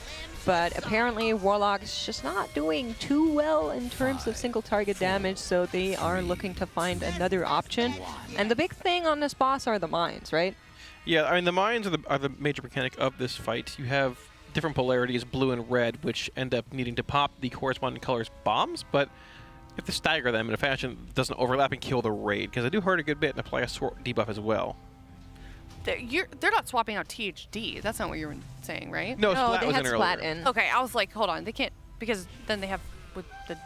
But apparently Warlock is just not doing too well in terms of single target damage, so they are looking to find another option. And the big thing on this boss are the mines, right? Yeah, I mean, the mines are the major mechanic of this fight. You have different polarities, blue and red, which end up needing to pop the corresponding colors bombs, but you have to stagger them in a fashion that doesn't overlap and kill the raid, because they do hurt a good bit and apply a sort debuff as well. They're not swapping out THD. That's not what you were saying, right? No, No, Splat they was had in Splat earlier. in. Okay, I was like, hold on. They can't, because then they have with the...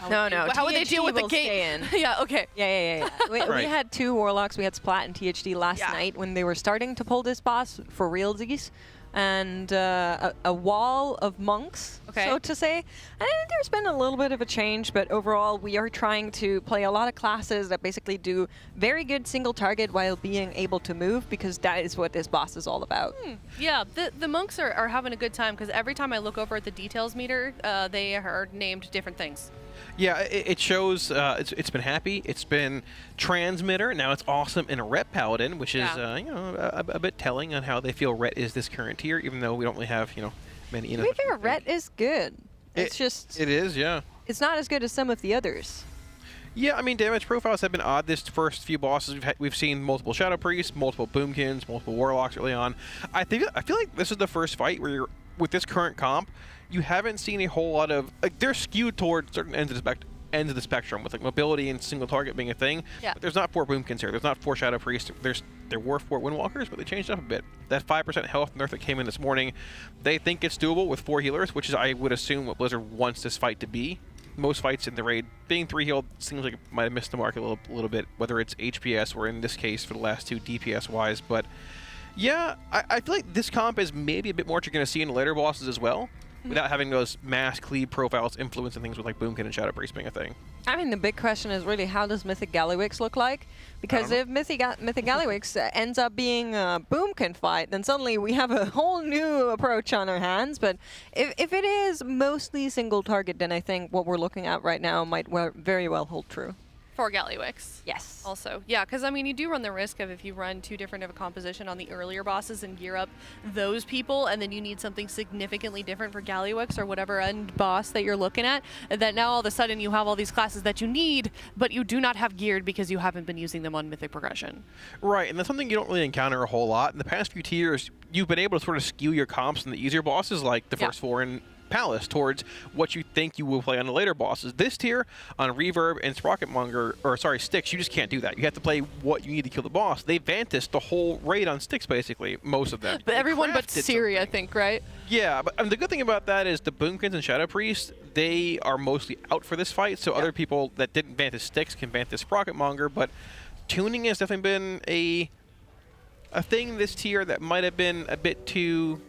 No. How would they deal with the will gate? stay in. Yeah, okay. Yeah. We Right. had 2 Warlocks. We had Splat and THD last night when they were starting to pull this boss for realsies. And a wall of monks, so to say. And there's been a little bit of a change, but overall we are trying to play a lot of classes that basically do very good single target while being able to move, because that is what this boss is all about. Yeah, the monks are having a good time, because every time I look over at the details meter, they are named different things. Yeah, it shows it's been happy. It's been transmitter. Now it's awesome in a Ret Paladin, which is a bit telling on how they feel Ret is this current tier, even though we don't really have many. To be fair, Ret is good. It's just it is, yeah. It's not as good as some of the others. Yeah, I mean, damage profiles have been odd this first few bosses. We've seen multiple Shadow Priests, multiple Boomkins, multiple Warlocks early on. I feel like this is the first fight where you're with this current comp. You haven't seen a whole lot of they're skewed towards certain ends of the spectrum, with mobility and single target being a thing. Yeah. But there's not 4 Boomkins here. There's not 4 Shadow Priests. There were 4 Windwalkers, but they changed up a bit. That 5% health nerf that came in this morning, they think it's doable with 4 healers, which is, I would assume, what Blizzard wants this fight to be. Most fights in the raid being 3 healed seems like it might have missed the mark a little bit, whether it's HPS or in this case for the last 2 DPS wise. But yeah, I feel like this comp is maybe a bit more what you're going to see in later bosses as well. without having those mass cleave profiles influencing things with like Boomkin and Shadow Priest being a thing. I mean, the big question is really, how does Mythic Gallywix look like? Because if Mythic Gallywix ends up being a Boomkin fight, then suddenly we have a whole new approach on our hands. But if it is mostly single target, then I think what we're looking at right now might very well hold true. For Gallywix. Yes. Also, yeah, because I mean, you do run the risk of if you run too different of a composition on the earlier bosses and gear up those people, and then you need something significantly different for Gallywix or whatever end boss that you're looking at, that now all of a sudden you have all these classes that you need, but you do not have geared because you haven't been using them on Mythic progression. Right, and that's something you don't really encounter a whole lot. In the past few tiers, you've been able to sort of skew your comps in the easier bosses, like the first four in Palace, towards what you think you will play on the later bosses. This tier on Reverb and Styx, you just can't do that. You have to play what you need to kill the boss. They Vantished the whole raid on Styx, basically, most of them. But everyone but Siri, I think, right? Yeah, but the good thing about that is the Boomkins and Shadow Priests, they are mostly out for this fight, so other people that didn't Vantish Styx can Vantish Sprocketmonger, but tuning has definitely been a thing this tier that might have been a bit too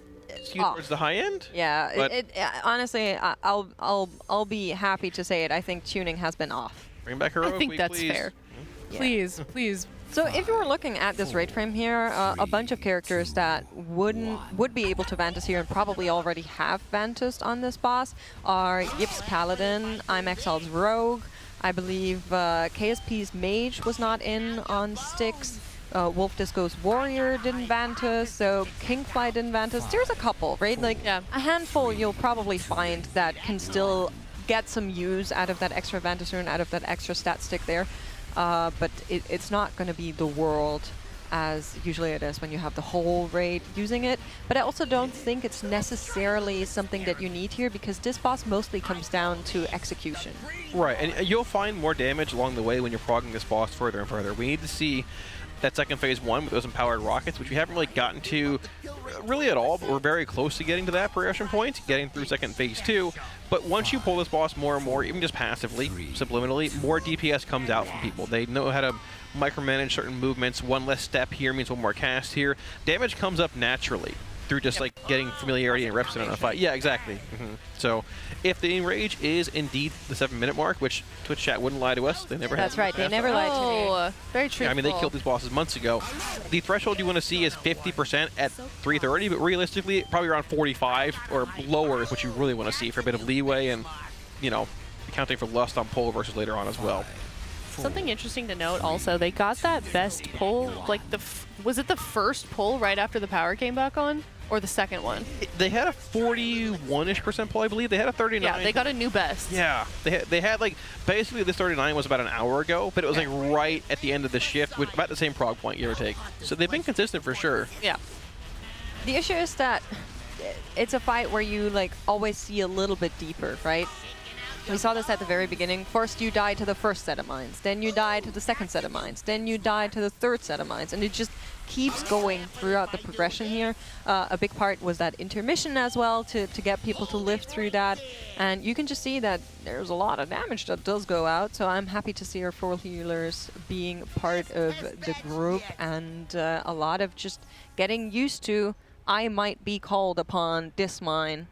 skewed towards the high end. Yeah, honestly, I'll be happy to say it. I think tuning has been off. Bring back Heroic I think Week, that's please. fair. Yeah. Please. So if you were looking at this raid frame here, a bunch of characters that would be able to Vantis here and probably already have Vantished on this boss are Yip's Paladin, I'm Exiled's Rogue, I believe KSP's Mage was not in on Styx, Wolf Disco's Warrior didn't Vantis, so Kingfly didn't Vantis. There's a couple, right? Like a handful you'll probably find that can still get some use out of that extra Vantis rune, out of that extra stat stick there. But it's not going to be the world as usually it is when you have the whole raid using it. But I also don't think it's necessarily something that you need here because this boss mostly comes down to execution. Right, and you'll find more damage along the way when you're progging this boss further and further. We need to see that second phase 1 with those empowered rockets, which we haven't really gotten to really at all, but we're very close to getting to that progression point, getting through second phase 2. But once you pull this boss more and more, even just passively, subliminally, more DPS comes out from people. They know how to micromanage certain movements. One less step here means one more cast here. Damage comes up naturally through just like getting familiarity and reps in a fight. Yeah, exactly. So if the Enrage is indeed the 7-minute mark, which Twitch chat wouldn't lie to us, they never have. That's right, they never lied to me. Very true. Yeah, I mean, they killed these bosses months ago. The threshold you want to see is 50% at 330, but realistically, probably around 45 or lower is what you really want to see for a bit of leeway and, you know, accounting for lust on pull versus later on as well. Something interesting to note also, they got that best pull, like was it the first pull right after the power came back on? Or the second one? They had a 41-ish% pull, I believe. They had a 39. Yeah, they got a new best. Yeah, they had like, basically this 39 was about an hour ago, but it was like right at the end of the shift with about the same prog point, give or take. So they've been consistent for sure. Yeah. The issue is that it's a fight where you like always see a little bit deeper, right? We saw this at the very beginning. First you die to the first set of mines, then you die to the second set of mines, then you die to the third set of mines, and it just keeps going throughout the progression here. A big part was that intermission as well to get people to live through that, and you can just see that there's a lot of damage that does go out, so I'm happy to see our 4 healers being part of the group and a lot of just getting used to, I might be called upon this mine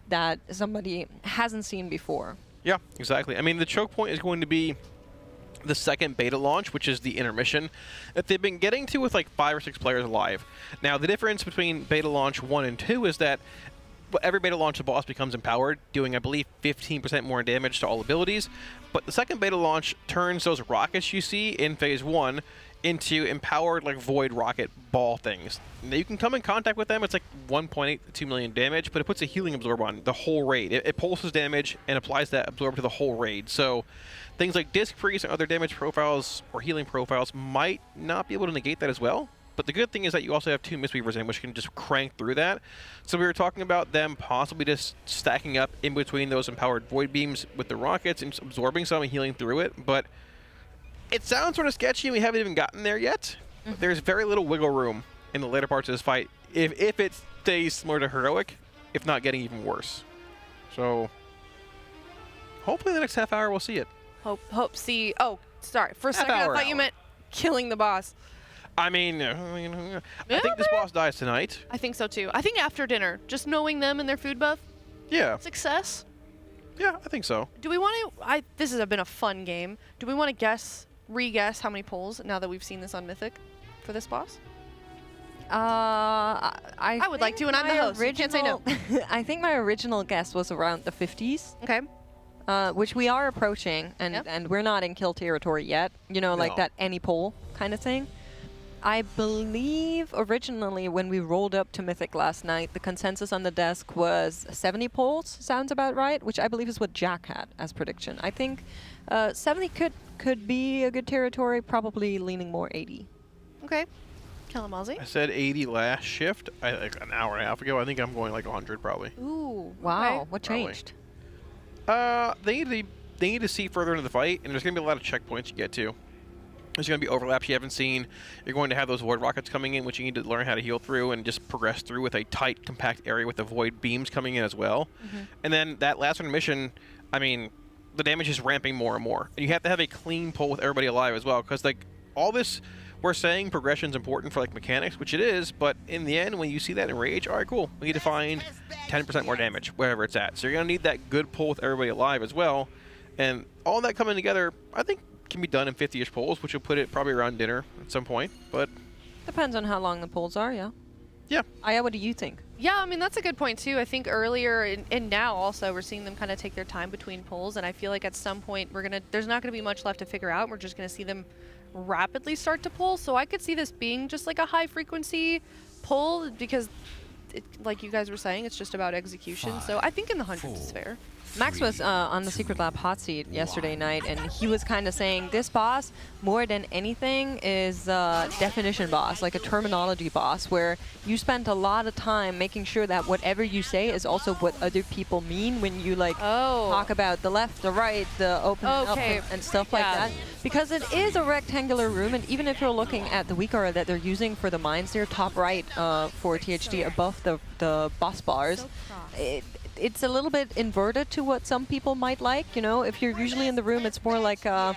that somebody hasn't seen before. Yeah, exactly. I mean, the choke point is going to be the second beta launch, which is the intermission, that they've been getting to with like 5 or 6 players live. Now, the difference between beta launch 1 and 2 is that every beta launch, the boss becomes empowered, doing, I believe, 15% more damage to all abilities. But the second beta launch turns those rockets you see in phase 1 into empowered like void rocket ball things. Now, you can come in contact with them. It's like 1.8 to 2 million damage, but it puts a healing absorb on the whole raid. It pulses damage and applies that absorb to the whole raid. So things like disc freeze and other damage profiles or healing profiles might not be able to negate that as well. But the good thing is that you also have 2 Mistweavers in, which can just crank through that. So we were talking about them possibly just stacking up in between those empowered void beams with the rockets and absorbing some and healing through it. But it sounds sort of sketchy, and we haven't even gotten there yet. There's very little wiggle room in the later parts of this fight if it stays similar to Heroic, if not getting even worse. So hopefully the next half hour we'll see it. Hope see. Oh, sorry. For a second I thought you meant killing the boss. I mean, I think this boss dies tonight. I think so too. I think after dinner, just knowing them and their food buff, Yeah. success. Yeah, I think so. Do we want to? This has been a fun game. Do we want to re-guess how many pulls now that we've seen this on Mythic for this boss? I would like to, and I'm the host. You can't say no. I think my original guess was around the 50s. Okay. Which we are approaching, and we're not in kill territory yet. You know, like No. that any pull kind of thing. I believe originally when we rolled up to Mythic last night, the consensus on the desk was 70 pulls. Sounds about right, which I believe is what Jack had as prediction. I think 70 could be a good territory, probably leaning more 80. Okay. Kalamazoo. I said 80 last shift, like an hour and a half ago. I think I'm going like 100 probably. Ooh. Wow, Okay. what Probably. changed? They need to see further into the fight, and there's going to be a lot of checkpoints you get to. There's going to be overlaps you haven't seen. You're going to have those void rockets coming in, which you need to learn how to heal through and just progress through with a tight, compact area with the void beams coming in as well. And then that last intermission, I mean, the damage is ramping more and more. And you have to have a clean pull with everybody alive as well, because like all this, we're saying progression's important for like mechanics, which it is, but in the end, when you see that Enrage, all right, cool. We need to find 10% more damage, wherever it's at. So you're going to need that good pull with everybody alive as well. And all that coming together, I think, can be done in 50-ish pulls, which will put it probably around dinner at some point. But Depends on how long the pulls are, yeah. yeah, Aya, what do you think? Yeah, I mean, that's a good point, too. I think earlier, and now also, we're seeing them kind of take their time between pulls, and I feel like at some point, there's not going to be much left to figure out. We're just going to see them rapidly start to pull, so I could see this being just like a high-frequency pull, because, like you guys were saying, it's just about execution, so I think in the hundreds is fair. Max was on the Secret Lab hot seat yesterday night, and he was kind of saying this boss, more than anything, is a definition boss, like a terminology boss, where you spent a lot of time making sure that whatever you say is also what other people mean when you like talk about the left, the right, the open up and stuff like that. Because it is a rectangular room, and even if you're looking at the weak aura that they're using for the mines there, top right for THD above the boss bars, it's a little bit inverted to what some people might like. You know, if you're usually in the room, it's more like a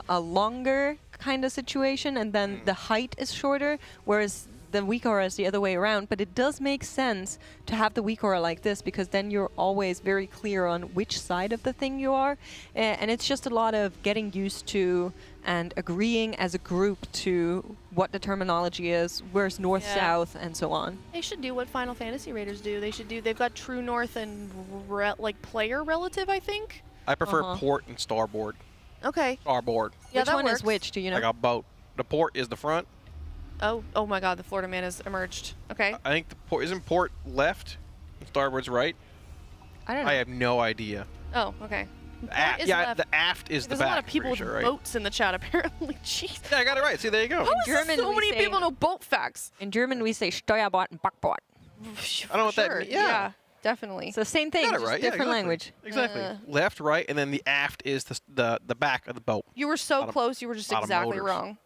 longer kind of situation, and then the height is shorter, whereas the weak aura is the other way around. But it does make sense to have the weak aura like this, because then you're always very clear on which side of the thing you are. And it's just a lot of getting used to and agreeing as a group to what the terminology is, where's north, south, and so on. They should do what Final Fantasy Raiders do. They've got true north and like player relative, I think. I prefer port and starboard. Okay. Starboard. Yeah, Which that one works. is which? Do you know? Like a boat. The port is the front. Oh my God, the Florida man has emerged. Okay. I think the port isn't port left, and starboard's right. I don't know. I have no idea. Oh, okay. Aft, is yeah, left. the aft is There's the a back. lot of people with pretty sure, right? boats in the chat, apparently. Jeez. Yeah, I got it right. See, there you go. How is German, so we many say- people know boat facts? In German, we say Steuerbord and Backbord. I don't know what that Sure, means. Yeah. definitely. It's the same thing, Got it just right. Yeah, different exactly. language. Exactly. Left, right, and then the aft is the back of the boat. You were so Lot of- close, you were just lot of exactly motors. wrong.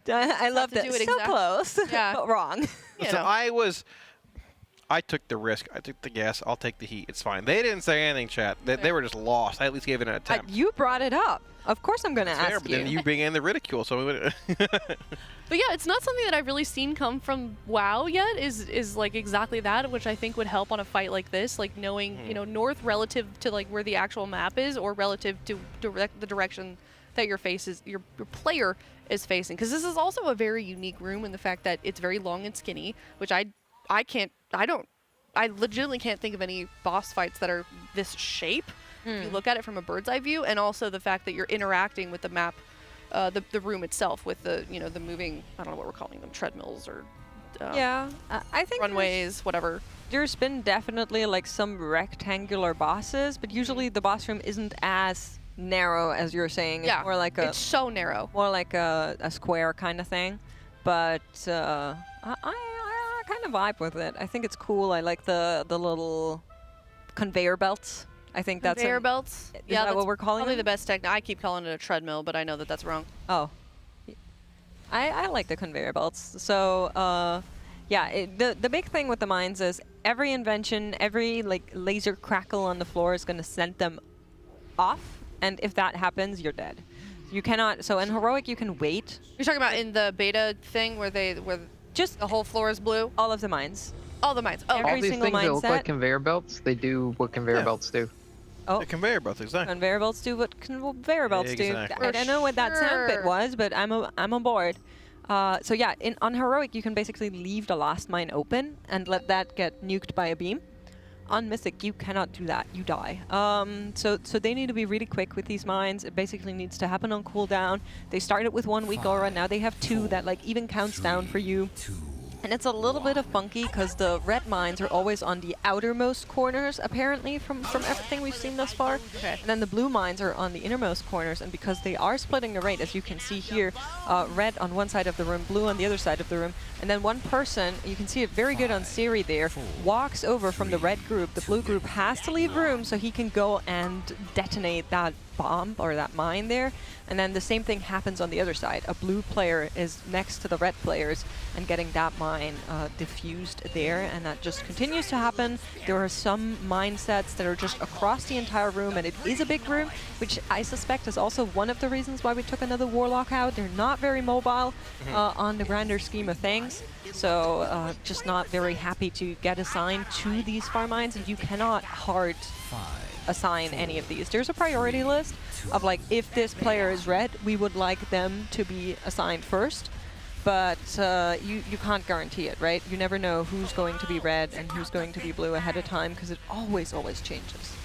I love to that. do it So exact- close, Yeah. but wrong. You So know. I took the risk. I took the guess. I'll take the heat. It's fine. They didn't say anything, chat. They were just lost. I at least gave it an attempt. You brought it up. Of course I'm going to Fair, ask but you. then you began the ridicule. So But yeah, it's not something that I've really seen come from WoW yet, is like exactly that, which I think would help on a fight like this, like knowing, you know, north relative to like where the actual map is, or relative to the direction that your player is facing. Because this is also a very unique room in the fact that it's very long and skinny, which I legitimately can't think of any boss fights that are this shape. If you look at it from a bird's eye view, and also the fact that you're interacting with the map, the room itself with the the moving, I don't know what we're calling them, treadmills or yeah, I think runways, whatever. there's been definitely like some rectangular bosses, but usually the boss room isn't as narrow as you're saying. It's Yeah, more like it's so narrow. a square kind of thing. But I kind of vibe with it. I think it's cool. I like the little conveyor belts. I think that's Conveyor belts. Is Yeah, that what that's we're calling probably them? the best tech. I keep calling it a treadmill, but I know that that's wrong. Oh. I like the conveyor belts. So, yeah, the big thing with the mines is every invention, every like laser crackle on the floor is going to send them off. And if that happens, you're dead. You cannot. So in Heroic, you can wait. You're talking about in the beta thing where Just the whole floor is blue? all of the mines. All the mines. Oh, Every All these single things that look like mindset. conveyor belts, they do what conveyor belts do. Oh, The conveyor belts, exactly. conveyor belts do what conveyor belts do. Exactly. I don't know what that sound bit Sure. was, but I'm on board. So yeah, on heroic you can basically leave the last mine open and let that get nuked by a beam. On Mythic, you cannot do that. You die. So they need to be really quick with these mines. It basically needs to happen on cooldown. They started with 1 week aura. Now they have 2 that like even counts down for you. 2, And it's a little bit of funky because the red mines are always on the outermost corners, apparently, from everything we've seen thus far. Okay. And then the blue mines are on the innermost corners. And because they are splitting the raid, as you can see here, red on one side of the room, blue on the other side of the room. And then one person, you can see it very good on Siri there, walks over from the red group. The blue group has to leave room so he can go and detonate that bomb or that mine there. And then the same thing happens on the other side. A blue player is next to the red players and getting that mine diffused there, and that just continues to happen. There are some mine sets that are just across the entire room, and it is a big room, which I suspect is also one of the reasons why we took another Warlock out. They're not very mobile on the grander scheme of things, so just not very happy to get assigned to these farm mines, and you cannot hard 5, assign any of these. There's a priority list of like, if this player is red, we would like them to be assigned first, but you can't guarantee it, right? You never know who's going to be red and who's going to be blue ahead of time because it always changes.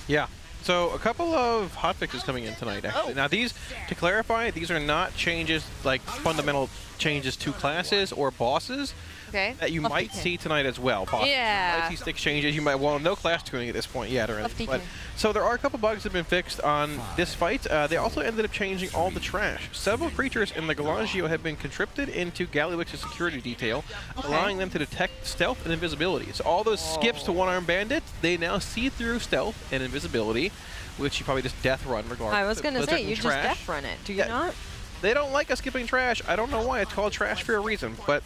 Yeah. So a couple of hotfixes coming in tonight, actually. Now these, to clarify, these are not changes, like fundamental changes to classes or bosses. Okay. That you Love might DK. see tonight as well. Possibly. Yeah. You might see stick changes. You might, well, no class tuning at this point yet or Love anything. DK. But, so there are a couple bugs that have been fixed on this fight. They also ended up changing all the trash. Several creatures in the Galangio have been conscripted into Gallywix's security detail, allowing them to detect stealth and invisibility. So all those skips to one-armed bandits, they now see through stealth and invisibility, which you probably just death run regardless. I was going to But say, certain you just trash- death run it, do you Yeah. not? They don't like us skipping trash. I don't know why. It's called trash for a reason. But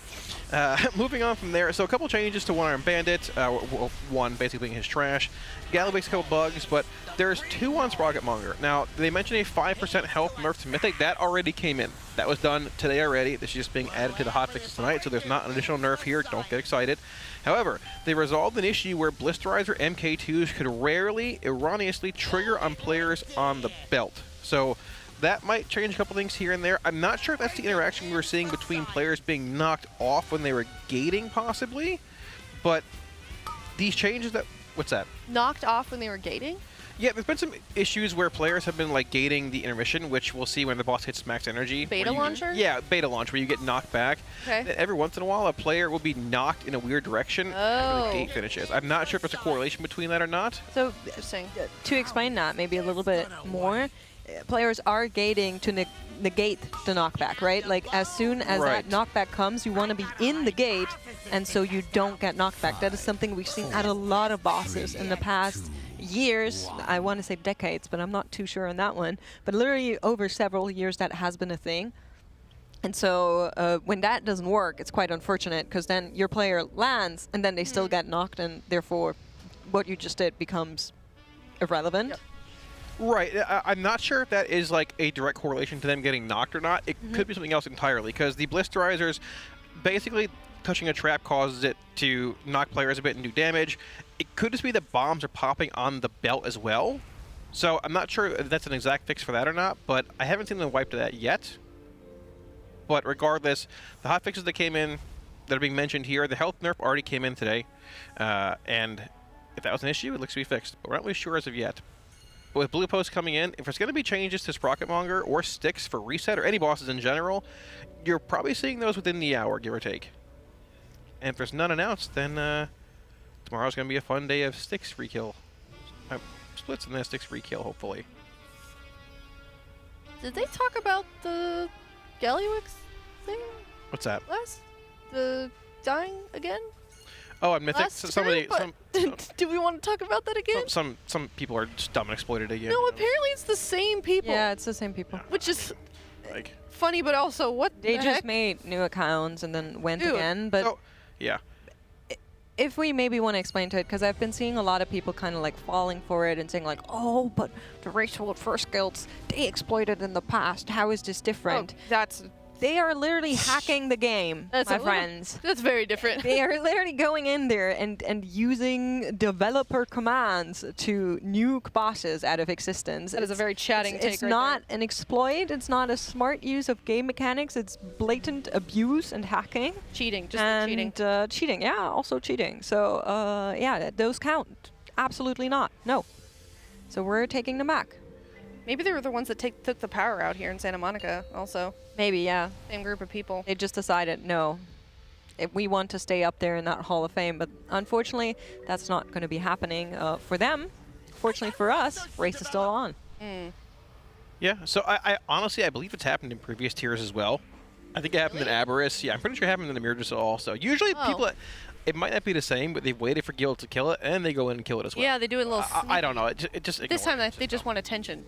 moving on from there, so a couple changes to One-Armed Bandit. Well, one basically being his trash. Gallywix, a couple bugs, but there's 2 on Sprocketmonger. Now, they mentioned a 5% health nerf to Mythic. That already came in. That was done today already. This is just being added to the hotfixes tonight, so there's not an additional nerf here. Don't get excited. However, they resolved an issue where Blisterizer MK2s could rarely, erroneously trigger on players on the belt. So that might change a couple things here and there. I'm not sure if that's the interaction we were seeing between players being knocked off when they were gating, possibly. But these changes that... What's that? Knocked off when they were gating? Yeah, there's been some issues where players have been like gating the intermission, which we'll see when the boss hits max energy. Beta where you- launcher? Yeah, beta launch, where you get knocked back. Okay. And every once in a while, a player will be knocked in a weird direction after Oh. the gate finishes. I'm not sure if there's a correlation between that or not. So Interesting. to explain that maybe a little bit more, players are gating to negate the knockback, right? Like as soon as Right. that knockback comes, you want to be in the gate, and so you don't get knocked back. That is something we've seen at a lot of bosses in the past years. I want to say decades, but I'm not too sure on that one. But literally over several years, that has been a thing. And so when that doesn't work, it's quite unfortunate because then your player lands and then they still get knocked, and therefore what you just did becomes irrelevant. Yep. Right. I'm not sure if that is like a direct correlation to them getting knocked or not. It could be something else entirely, because the Blisterizers, basically touching a trap causes it to knock players a bit and do damage. It could just be that bombs are popping on the belt as well. So I'm not sure if that's an exact fix for that or not, but I haven't seen them wipe to that yet. But regardless, the hot fixes that came in that are being mentioned here, the health nerf already came in today. And if that was an issue, it looks to be fixed. But we're not really sure as of yet. But with Blue Post coming in, if there's going to be changes to Sprocketmonger or Styx for reset, or any bosses in general, you're probably seeing those within the hour, give or take. And if there's none announced, then tomorrow's going to be a fun day of Styx free kill. Splits and then Styx free kill, hopefully. Did they talk about the Gallywix thing What's that? last? The dying again? Oh, and Mythic. Last Somebody, turn? But do we want to talk about that again? some people are just dumb and exploited again. No, apparently it's the same people. Yeah, it's the same people. Which is Like, funny, but also what They the just heck? made new accounts and then went Dude. again. But so, yeah. if we maybe want to explain to it, because I've been seeing a lot of people kind of like falling for it and saying like, oh, but the racial first guilds, they exploited in the past. How is this Oh, different? that's They are literally hacking the game, my friends. That's very different. They are literally going in there and using developer commands to nuke bosses out of existence. That is a very chatting take It's right not there. an exploit. It's not a smart use of game mechanics. It's blatant abuse and hacking. Cheating, just and cheating. cheating, yeah, also cheating. So, yeah, those count. Absolutely not. No. So we're taking them back. Maybe they were the ones that took the power out here in Santa Monica also. Maybe, yeah. Same group of people. They just decided, no, we want to stay up there in that Hall of Fame. But unfortunately, that's not going to be happening for them. Fortunately for us, race is still on. Yeah, so I honestly, I believe it's happened in previous tiers as well. I think it happened in Aberrus. Yeah, I'm pretty sure it happened in the Mirror also. Usually people, it might not be the same, but they've waited for Guild to kill it, and they go in and kill it as well. Yeah, they do it a little I don't know. It just This time they just want attention.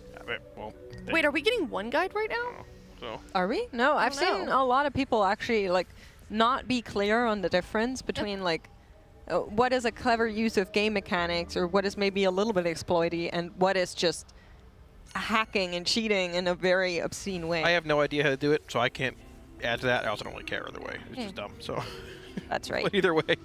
well, Wait, are we getting one guide right now? so. Are we? No, I've don't seen know. a lot of people actually like not be clear on the difference between like what is a clever use of game mechanics or what is maybe a little bit exploity and what is just hacking and cheating in a very obscene way. I have no idea how to do it, so I can't add to that. I also don't really care either way. It's just dumb. So That's right. but either way,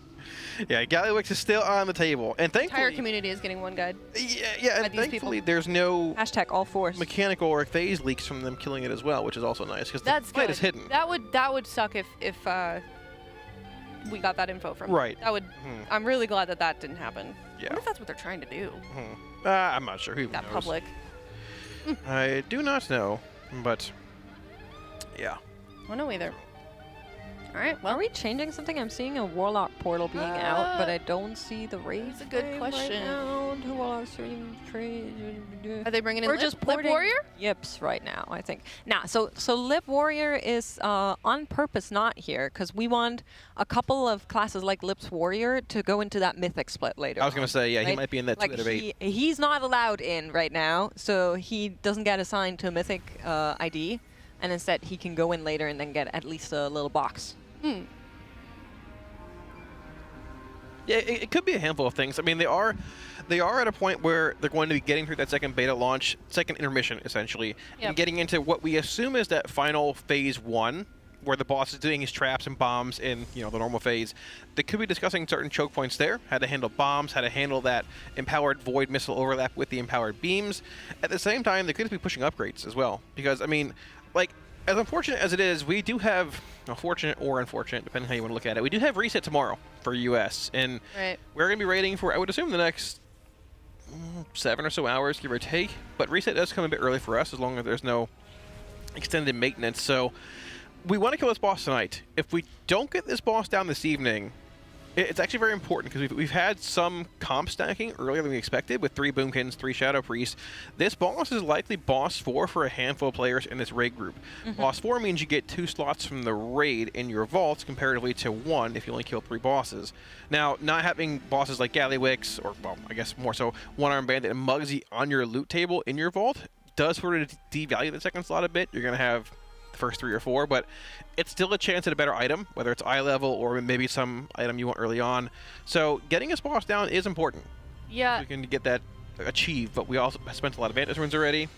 yeah, Gallywix is still on the table, and The thankfully, entire community is getting one guide. yeah, by and these thankfully people. there's no Hashtag all force. mechanical or phase leaks from them killing it as well, which is also nice because the That's fight good. is hidden. That would suck if we got that info from them. Right. That would. I'm really glad that didn't happen. Yeah. I wonder if that's what they're trying to do. I'm not sure. Who That knows? public. I do not know, but yeah. I don't know either. All right. Well, Are we changing something? I'm seeing a Warlock portal being out, but I don't see the raid. that's a good frame question. Right now. The Warlock stream trade. are they bringing in We're Lip, just Lip porting Warrior? Yips right now, I think. Now, so Lip Warrior is on purpose not here because we want a couple of classes like Lip's Warrior to go into that Mythic split later. I was going to say, yeah, he right? might be in that Like 2 out of 8. he's not allowed in right now, so he doesn't get assigned to a Mythic ID, and instead he can go in later and then get at least a little box. Yeah, it could be a handful of things. I mean, they are at a point where they're going to be getting through that second beta launch, second intermission, essentially, and getting into what we assume is that final phase 1, where the boss is doing his traps and bombs in, the normal phase. They could be discussing certain choke points there, how to handle bombs, how to handle that empowered void missile overlap with the empowered beams. At the same time, they could be pushing upgrades as well, because, I mean, like, as unfortunate as it is, we do have, fortunate or unfortunate, depending how you want to look at it, we do have reset tomorrow for US, and we're going to be raiding for, I would assume, the next 7 or so hours, give or take. But reset does come a bit early for us, as long as there's no extended maintenance. So we want to kill this boss tonight. If we don't get this boss down this evening, it's actually very important because we've had some comp stacking earlier than we expected with 3 Boomkins, 3 Shadow Priests. This boss is likely boss 4 for a handful of players in this raid group. Boss 4 means you get 2 slots from the raid in your vaults comparatively to 1 if you only kill 3 bosses. Now, not having bosses like Gallywix, or, well, I guess more so, One-Armed Bandit and Muggsy on your loot table in your vault does sort of devalue the second slot a bit. You're going to have the first 3 or 4, but it's still a chance at a better item, whether it's eye level or maybe some item you want early on. So getting this boss down is important. Yeah. We can get that achieved, but we also spent a lot of Vantage runes already.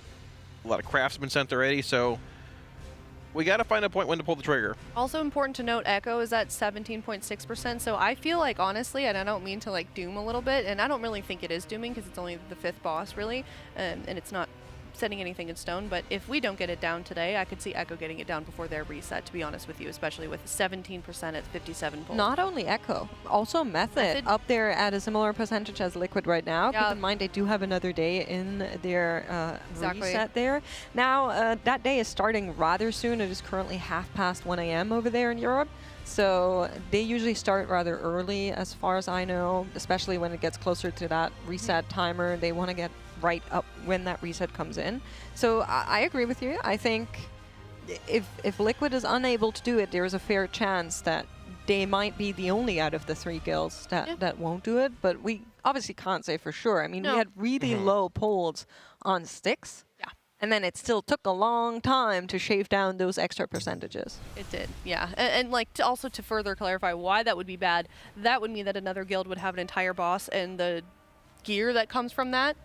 A lot of crafts have been sent already, so we got to find a point when to pull the trigger. Also important to note, Echo is at 17.6%, so I feel like, honestly, and I don't mean to, like, doom a little bit, and I don't really think it is dooming because it's only the 5th boss, really, and it's not setting anything in stone, but if we don't get it down today, I could see Echo getting it down before their reset, to be honest with you, especially with 17% at 57 pulls. Not only Echo, also Method up there at a similar percentage as Liquid right now. Yeah. Keep in mind they do have another day in their reset there. Now, that day is starting rather soon. It is currently 1:30 a.m. over there in Europe. So they usually start rather early as far as I know, especially when it gets closer to that reset timer. They want to get right up when that reset comes in. So I agree with you. I think if Liquid is unable to do it, there is a fair chance that they might be the only out of the 3 guilds that won't do it. But we obviously can't say for sure. I mean, we had really low polls on Styx. Yeah. And then it still took a long time to shave down those extra percentages. It did, yeah. And like, also to further clarify why that would be bad, that would mean that another guild would have an entire boss and the gear that comes from that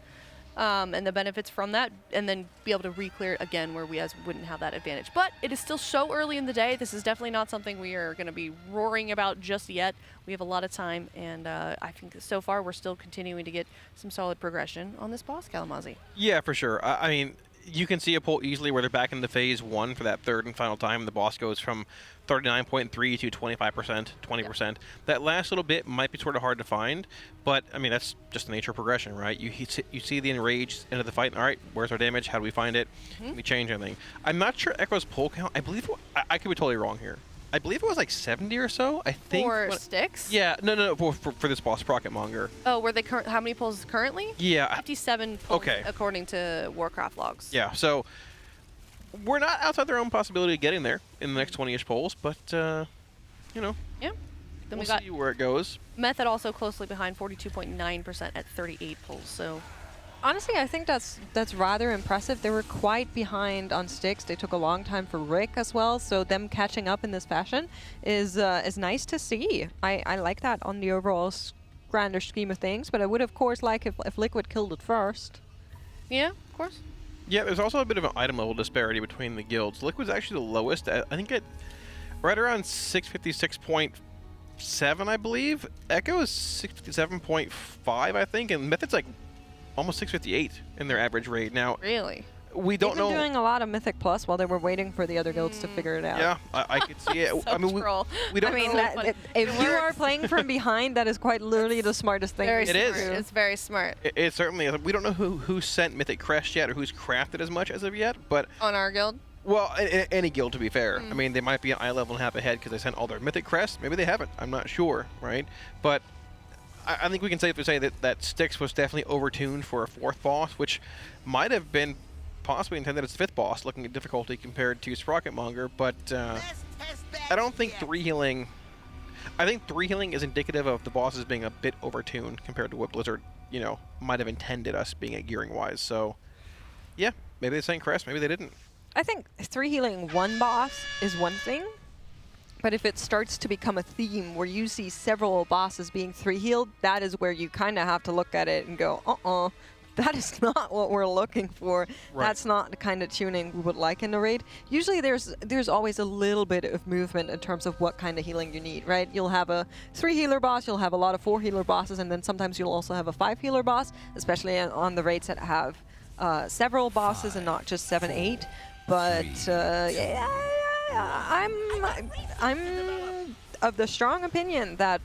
and the benefits from that, and then be able to re-clear it again where we guys wouldn't have that advantage. But it is still so early in the day. This is definitely not something we are going to be roaring about just yet. We have a lot of time, and I think that so far we're still continuing to get some solid progression on this boss, Kalamazoo. Yeah, for sure. I mean, you can see a pull easily where they're back into phase 1 for that third and final time. The boss goes from 39.3 to 25%, 20%. Yep. That last little bit might be sort of hard to find, but I mean, that's just the nature of progression, right? You see the Enrage into the fight. All right, where's our damage? How do we find it? Can we change anything? I'm not sure Echo's pull count. I believe I could be totally wrong here. I believe it was like 70 or so. I think. For sticks? Yeah, no, for this boss, Sprocketmonger. Oh, were they how many pulls currently? Yeah. 57 pulls, okay, according to Warcraft Logs. Yeah, so we're not outside their own possibility of getting there in the next 20-ish polls, but, you know. Yeah. Then we'll we got see where it goes. Method also closely behind, 42.9% at 38 pulls, so... Honestly, I think that's rather impressive. They were quite behind on sticks. They took a long time for Rick as well, so them catching up in this fashion is nice to see. I like that on the overall grander scheme of things, but I would, of course, like if Liquid killed it first. Yeah, of course. Yeah, there's also a bit of an item level disparity between the guilds. Liquid's actually the lowest, I think at right around 656.7, I believe. Echo is 657.5, I think, and Method's like almost 658 in their average rate. Now, really? We don't know. They've been doing a lot of Mythic Plus while they were waiting for the other guilds to figure it out. Yeah, I could see it. I mean, we don't know. If you are playing from behind, that is quite literally the smartest thing. It is. It's very smart. It certainly is. We don't know who sent Mythic Crest yet or who's crafted as much as of yet, but on our guild. Well, any guild, to be fair. I mean, they might be an eye level and a half ahead because they sent all their Mythic Crests. Maybe they haven't. I'm not sure, right? But I think we can safely say that Styx was definitely overtuned for a 4th boss, which might have been possibly intended as the 5th boss, looking at difficulty compared to Sprocketmonger, but I don't think 3 healing... I think 3 healing is indicative of the bosses being a bit overtuned compared to what Blizzard, you know, might have intended us being at gearing-wise. So, yeah, maybe they sent Crest, maybe they didn't. I think 3 healing one boss is one thing, but if it starts to become a theme where you see several bosses being 3 healed, that is where you kind of have to look at it and go, that is not what we're looking for. Right. That's not the kind of tuning we would like in the raid. Usually there's always a little bit of movement in terms of what kind of healing you need, right? You'll have a 3 healer boss, you'll have a lot of 4 healer bosses, and then sometimes you'll also have a 5 healer boss, especially on the raids that have several bosses and not just 7, 8. But yeah, I'm of the strong opinion that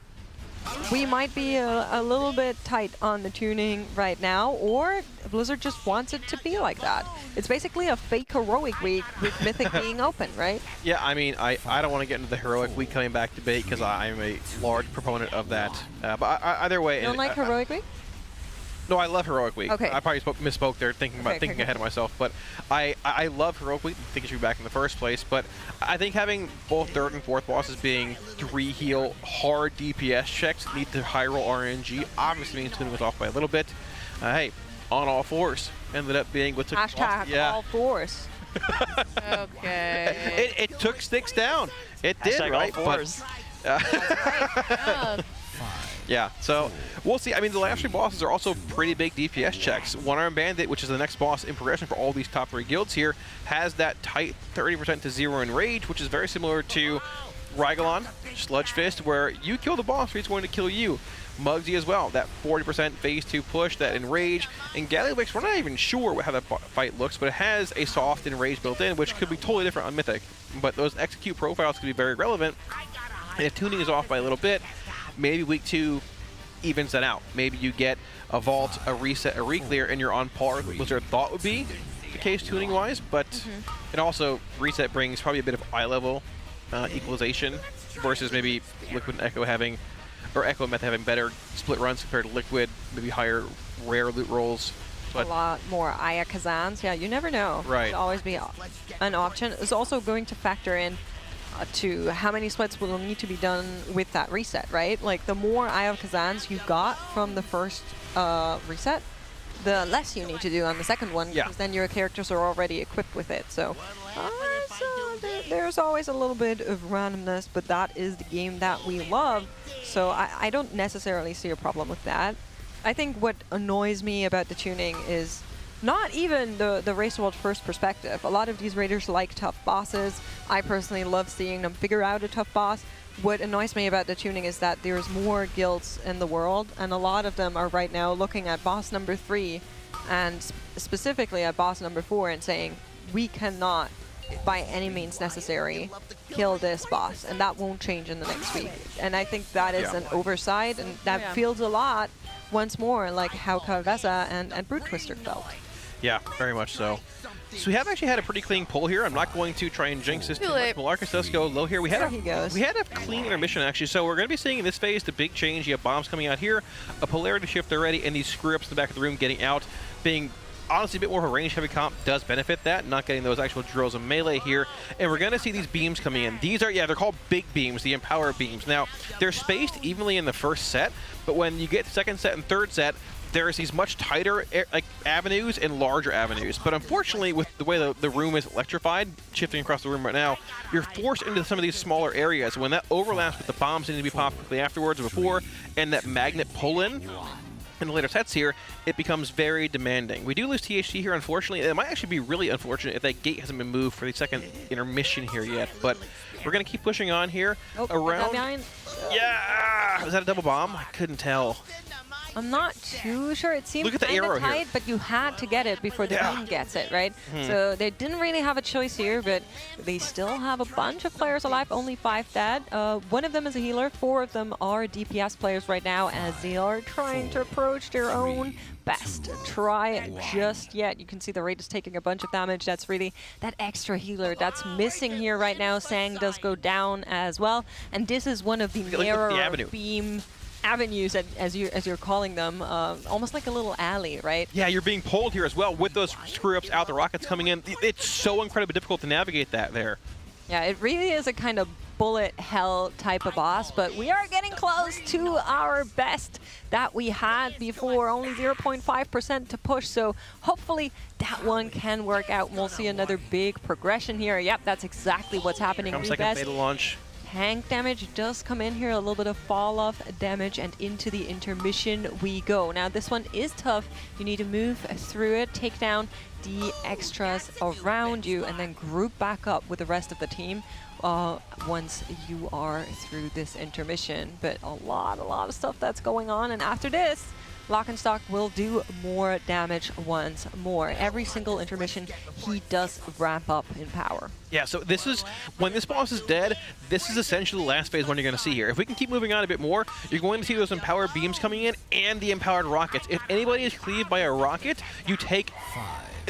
we might be a little bit tight on the tuning right now, or Blizzard just wants it to be like that. It's basically a fake heroic week with Mythic being open, right? Yeah, I mean, I don't want to get into the heroic week coming back debate because I'm a large proponent of that. But either way, you don't like heroic week? No, I love Heroic Week. Okay. I probably misspoke there, thinking ahead of myself. But I love Heroic Week. I think it should be back in the first place. But I think having both 3rd and 4th bosses being 3 heal hard DPS checks need to high roll RNG obviously means tuning was off by a little bit. Hey, on all 4s ended up being what took all 4s. Okay. It took Styx down. It did, right? All 4s. Yeah, so we'll see. I mean, the last 3 bosses are also pretty big DPS checks. One Arm Bandit, which is the next boss in progression for all these top 3 guilds here, has that tight 30% to 0 Enrage, which is very similar to Rygalon, Sludge Fist, where you kill the boss, he's going to kill you. Muggsy as well, that 40% phase 2 push, that Enrage. And Gallywix, we're not even sure how that fight looks, but it has a soft Enrage built in, which could be totally different on Mythic. But those execute profiles could be very relevant. And if tuning is off by a little bit, maybe week 2 evens that out. Maybe you get a vault, a reset, a reclear, and you're on par with what Blizzard thought would be the case tuning-wise. But it also, reset brings probably a bit of eye level equalization versus maybe Liquid and Echo having, or Echo and Method having better split runs compared to Liquid, maybe higher rare loot rolls. But a lot more Aya Kazans. Yeah, you never know. Right. It'll always be an option. It's also going to factor in to how many splits will need to be done with that reset, right? Like, the more Eye of Kazans you got from the first reset, the less you need to do on the second one, because then your characters are already equipped with it. So, there's always a little bit of randomness, but that is the game that we love. So I don't necessarily see a problem with that. I think what annoys me about the tuning is not even the Race World first perspective. A lot of these raiders like tough bosses. I personally love seeing them figure out a tough boss. What annoys me about the tuning is that there's more guilds in the world, and a lot of them are right now looking at boss number 3 and specifically at boss number 4 and saying, we cannot by any means necessary kill this boss, and that won't change in the next week. And I think that is an oversight, and that feels a lot once more like how Kavesa and Brute Twister felt. Yeah, very much so. So we have actually had a pretty clean pull here. I'm not going to try and jinx this too much. Malarcus does go low here. We had a clean intermission actually. So we're going to be seeing in this phase the big change. You have bombs coming out here, a polarity shift already, and these screw-ups in the back of the room getting out. Being honestly a bit more of a range-heavy comp does benefit that, not getting those actual drills and melee here. And we're going to see these beams coming in. These are, they're called big beams, the Empower beams. Now, they're spaced evenly in the first set, but when you get second set and third set, there's these much tighter avenues and larger avenues. But unfortunately, with the way the room is electrified, shifting across the room right now, you're forced into some of these smaller areas. When that overlaps with the bombs that need to be popped quickly afterwards or before, and that magnet pull-in, in the later sets here, it becomes very demanding. We do lose THC here, unfortunately. It might actually be really unfortunate if that gate hasn't been moved for the second intermission here yet, but we're going to keep pushing on here. Around. Yeah! Was that a double bomb? I couldn't tell. I'm not too sure. It seemed kind of tight, but you had to get it before the team gets it, right? So they didn't really have a choice here, but they still have a bunch of players alive, only 5 dead. One of them is a healer. 4 of them are DPS players right now as they are trying to approach their own best try just yet. You can see the raid is taking a bunch of damage. That's really that extra healer that's missing here right now. Sang does go down as well, and this is one of the narrower beam avenues, as you're calling them, almost like a little alley, right? Yeah, you're being pulled here as well with those screw-ups out, the rockets coming in. It's so incredibly difficult to navigate that there. Yeah, it really is a kind of bullet hell type of boss, but we are getting close to our best that we had before, only 0.5% to push, so hopefully that one can work out. We'll see another big progression here. Yep, that's exactly what's happening. Comes second beta launch. Tank damage does come in here, a little bit of fall-off damage, and into the intermission we go. Now, this one is tough. You need to move through it, take down the extras around you, and then group back up with the rest of the team once you are through this intermission. But a lot of stuff that's going on, and after this, Lock and Stock will do more damage once more. Every single intermission, he does ramp up in power. Yeah, so this is, when this boss is dead, this is essentially the last phase one you're going to see here. If we can keep moving on a bit more, you're going to see those empowered beams coming in and the empowered rockets. If anybody is cleaved by a rocket, you take...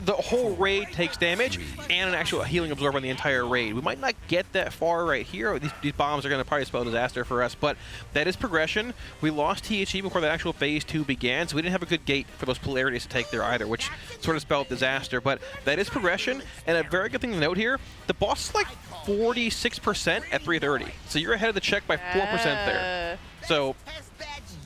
the whole raid takes damage and an actual healing absorb on the entire raid. We might not get that far right here. These bombs are going to probably spell disaster for us, but that is progression. We lost THE before the actual phase 2 began, so we didn't have a good gate for those polarities to take there either, which sort of spelled disaster, but that is progression. And a very good thing to note here, the boss is like 46% at 330, so you're ahead of the check by 4% there. So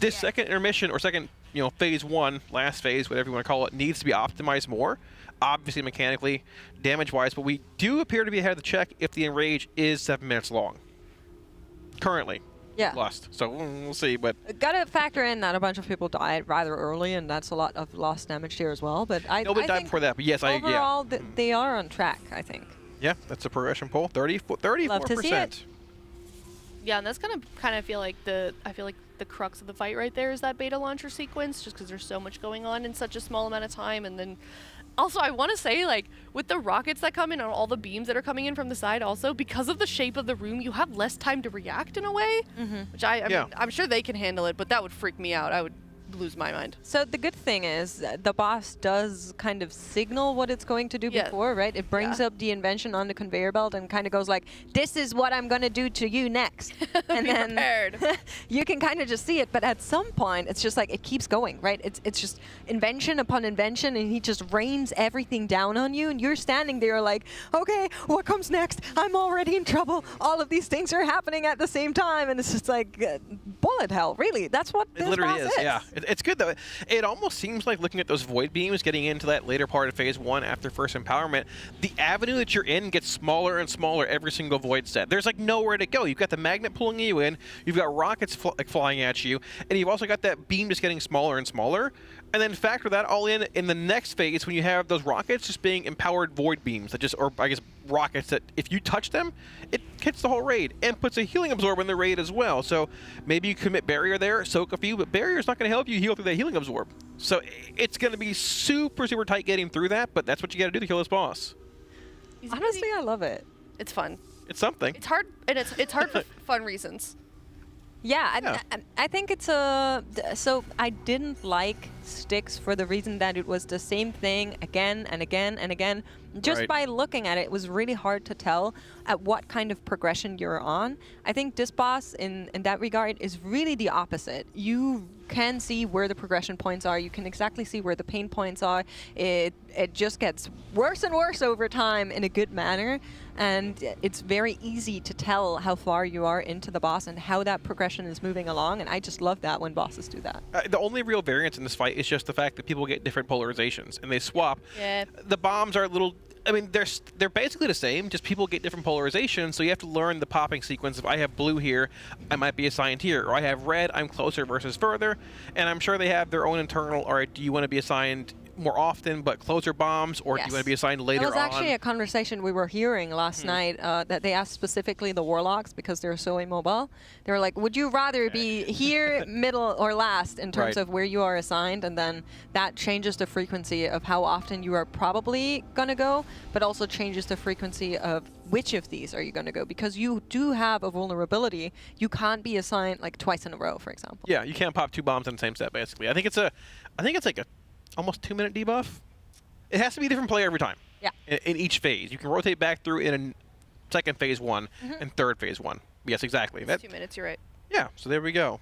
this second intermission, or second, phase 1, last phase, whatever you want to call it, needs to be optimized more. Obviously mechanically, damage-wise, but we do appear to be ahead of the check if the Enrage is 7 minutes long. Currently. Yeah. Lost. So we'll see, but... Gotta factor in that a bunch of people died rather early, and that's a lot of lost damage here as well, but Nobody died before that, but yes, overall, they are on track, I think. Yeah, that's a progression poll. 34%. Love to see it. Yeah, and that's kind of feel like the crux of the fight right there is that beta launcher sequence, just because there's so much going on in such a small amount of time. And then also I want to say, like, with the rockets that come in and all the beams that are coming in from the side also, because of the shape of the room, you have less time to react in a way, which I mean, I'm sure they can handle it, but that would freak me out. I would lose my mind. So the good thing is the boss does kind of signal what it's going to do before, right? It brings up the invention on the conveyor belt and kind of goes like, this is what I'm going to do to you next. And then you can kind of just see it, but at some point it's just like it keeps going, right? It's just invention upon invention, and he just rains everything down on you, and you're standing there like, okay, what comes next? I'm already in trouble. All of these things are happening at the same time, and it's just like bullet hell, really. That's what this boss is. Yeah. It's good, though. It almost seems like looking at those void beams getting into that later part of Phase 1 after first empowerment, the avenue that you're in gets smaller and smaller every single void set. There's like nowhere to go. You've got the magnet pulling you in, you've got rockets flying at you, and you've also got that beam just getting smaller and smaller. And then factor that all in the next phase when you have those rockets just being empowered void beams that just, or I guess rockets that if you touch them, it hits the whole raid and puts a healing absorb in the raid as well. So maybe you commit barrier there, soak a few, but barrier's not going to help you heal through that healing absorb. So it's going to be super, super tight getting through that, but that's what you got to do to kill this boss. Honestly, I love it. It's fun. It's something. It's hard, and it's hard for fun reasons. Yeah, I think it's a... So I didn't like Styx for the reason that it was the same thing again and again and again. Just by looking at it, it was really hard to tell at what kind of progression you're on. I think this boss, in that regard, is really the opposite. You can see where the progression points are. You can exactly see where the pain points are. It just gets worse and worse over time in a good manner. And it's very easy to tell how far you are into the boss and how that progression is moving along. And I just love that when bosses do that. The only real variance in this fight is just the fact that people get different polarizations and they swap. Yeah. The bombs are a little... I mean, they're basically the same, just people get different polarizations, so you have to learn the popping sequence. If I have blue here, I might be assigned here. Or I have red, I'm closer versus further. And I'm sure they have their own internal, all right, do you want to be assigned more often but closer bombs, or do you want to be assigned later on? That was actually a conversation we were hearing last night that they asked specifically the Warlocks because they're so immobile. They were like, would you rather be here, middle, or last in terms of where you are assigned? And then that changes the frequency of how often you are probably going to go, but also changes the frequency of which of these are you going to go, because you do have a vulnerability. You can't be assigned like twice in a row, for example. Yeah, you can't pop 2 bombs in the same set, basically. I think it's like a almost 2-minute debuff. It has to be a different player every time. Yeah. In each phase. You can rotate back through in a second phase 1 and third phase 1. Yes, exactly. It's 2 minutes, you're right. Yeah, so there we go.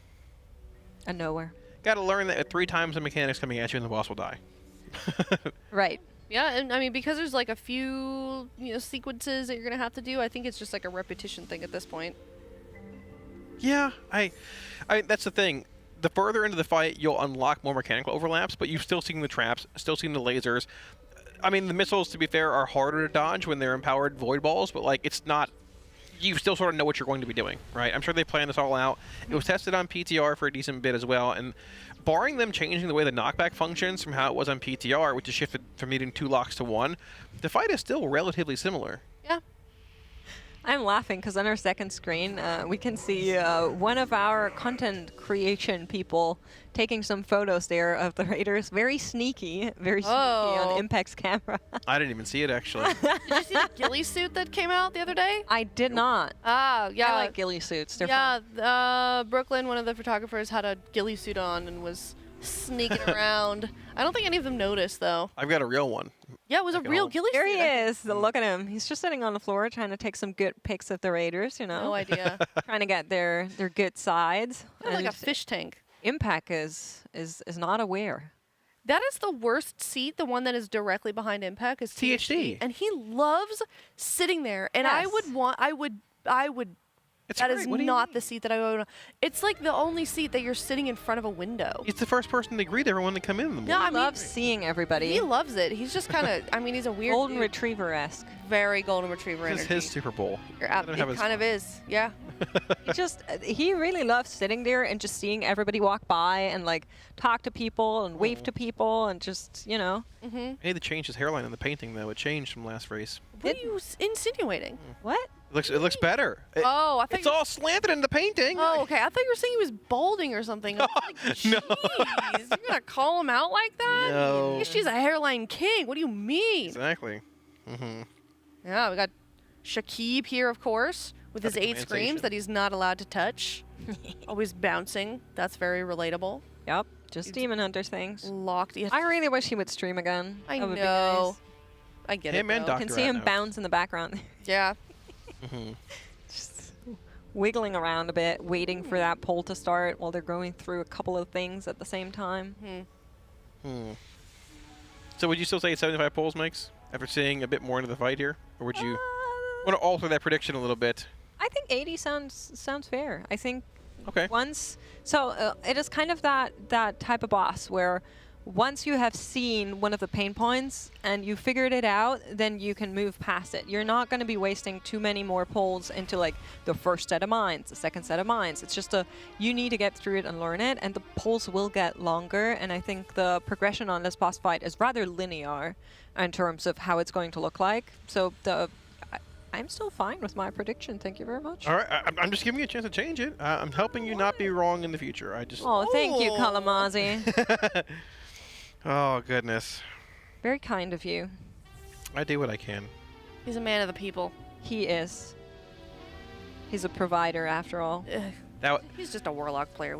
And nowhere. Got to learn that 3 times the mechanics coming at you and the boss will die. Right. Yeah, and I mean, because there's like a few, sequences that you're going to have to do, I think it's just like a repetition thing at this point. Yeah, I that's the thing. The further into the fight, you'll unlock more mechanical overlaps, but you've still seen the traps, still seen the lasers. I mean, the missiles, to be fair, are harder to dodge when they're empowered void balls, but like it's not... You still sort of know what you're going to be doing, right? I'm sure they planned this all out. It was tested on PTR for a decent bit as well, and barring them changing the way the knockback functions from how it was on PTR, which is shifted from needing 2 locks to 1, the fight is still relatively similar. Yeah. I'm laughing because on our second screen, we can see one of our content creation people taking some photos there of the Raiders. Very sneaky on Impact's camera. I didn't even see it, actually. Did you see the ghillie suit that came out the other day? I did not. Ah, yeah. I like ghillie suits. They're fun. Brooklyn, one of the photographers, had a ghillie suit on and was sneaking around. I don't think any of them noticed, though. I've got a real one. Yeah, it was a real ghillie suit. There he is. Look at him. He's just sitting on the floor trying to take some good pics of the Raiders, No idea. Trying to get their good sides. Kind of like a fish tank. Impact is not aware. That is the worst seat, the one that is directly behind Impact, is THD. And he loves sitting there. And Yes. I would It's that great. is What do you not mean? the seat that I would want. It's like the only seat that you're sitting in front of a window. He's the first person to greet everyone that come in the morning. No, I I mean, love seeing everybody. he loves it. He's just kind of, he's a weird Golden dude. Retriever-esque. Very golden retriever This is energy. his Super Bowl. You're Let him have it his kind of fun. is, yeah. He really loves sitting there and just seeing everybody walk by and like talk to people and wave to people and just, I need to change his hairline in the painting, though. It changed from last race. What are you insinuating? What? It looks better. Oh, I thought It's you... all slanted in the painting. Oh, okay. I thought you were saying he was balding or something. I was like, jeez, you're gonna call him out like that? No. She's a hairline king. What do you mean? Exactly. Yeah, we got Shakib here, of course, with his Got the 8 command screams station. that he's not allowed to touch. Always bouncing. That's very relatable. Yep. Just Demon Hunter things. Locked. I really wish he would stream again. I That would be know. nice. I get Him it. and though. You can Dr. see him Ratno. bounce in the background. Yeah. Just wiggling around a bit, waiting for that poll to start while they're going through a couple of things at the same time. So would you still say 75 polls, Mike's, after seeing a bit more into the fight here? Or would you want to alter that prediction a little bit? I think 80 sounds fair. I think Okay. It is kind of that type of boss where once you have seen one of the pain points and you figured it out, then you can move past it. You're not going to be wasting too many more pulls into like the first set of mines, the second set of mines. It's just you need to get through it and learn it, and the pulls will get longer. And I think the progression on this boss fight is rather linear in terms of how it's going to look like. So I'm still fine with my prediction. Thank you very much. All right, I'm just giving you a chance to change it. I'm helping you not be wrong in the future. Oh, thank you, Kalamazi. Oh, goodness. Very kind of you. I do what I can. He's a man of the people. He is. He's a provider, after all. He's just a warlock player.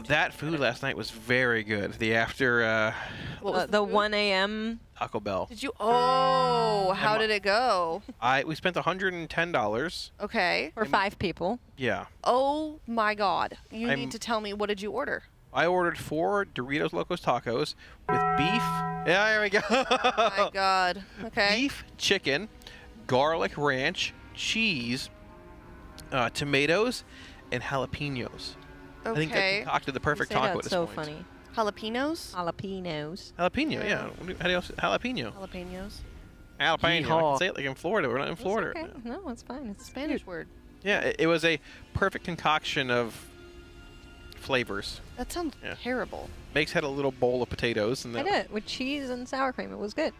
That food last night was very good. The after the 1 a.m. Taco Bell. Did you? Oh, how did it go? We spent $110. Okay. For 5 people. Yeah. Oh my God! You need to tell me, what did you order? I ordered 4 Doritos Locos Tacos with beef. Yeah, there we go. Oh my God. Okay. Beef, chicken, garlic ranch, cheese, tomatoes, and jalapenos. Okay. I think I concocted the perfect taco at this so point. funny. Jalapenos? Jalapenos. Jalapeno, yeah. How do you say jalapeno? Jalapenos. Jalapeno. I can say it like in Florida. We're not in Florida. It's okay. No, it's fine. It's Spanish word. Yeah, it was a perfect concoction of flavors. That sounds terrible. Max had a little bowl of potatoes. And I did, with cheese and sour cream. It was good.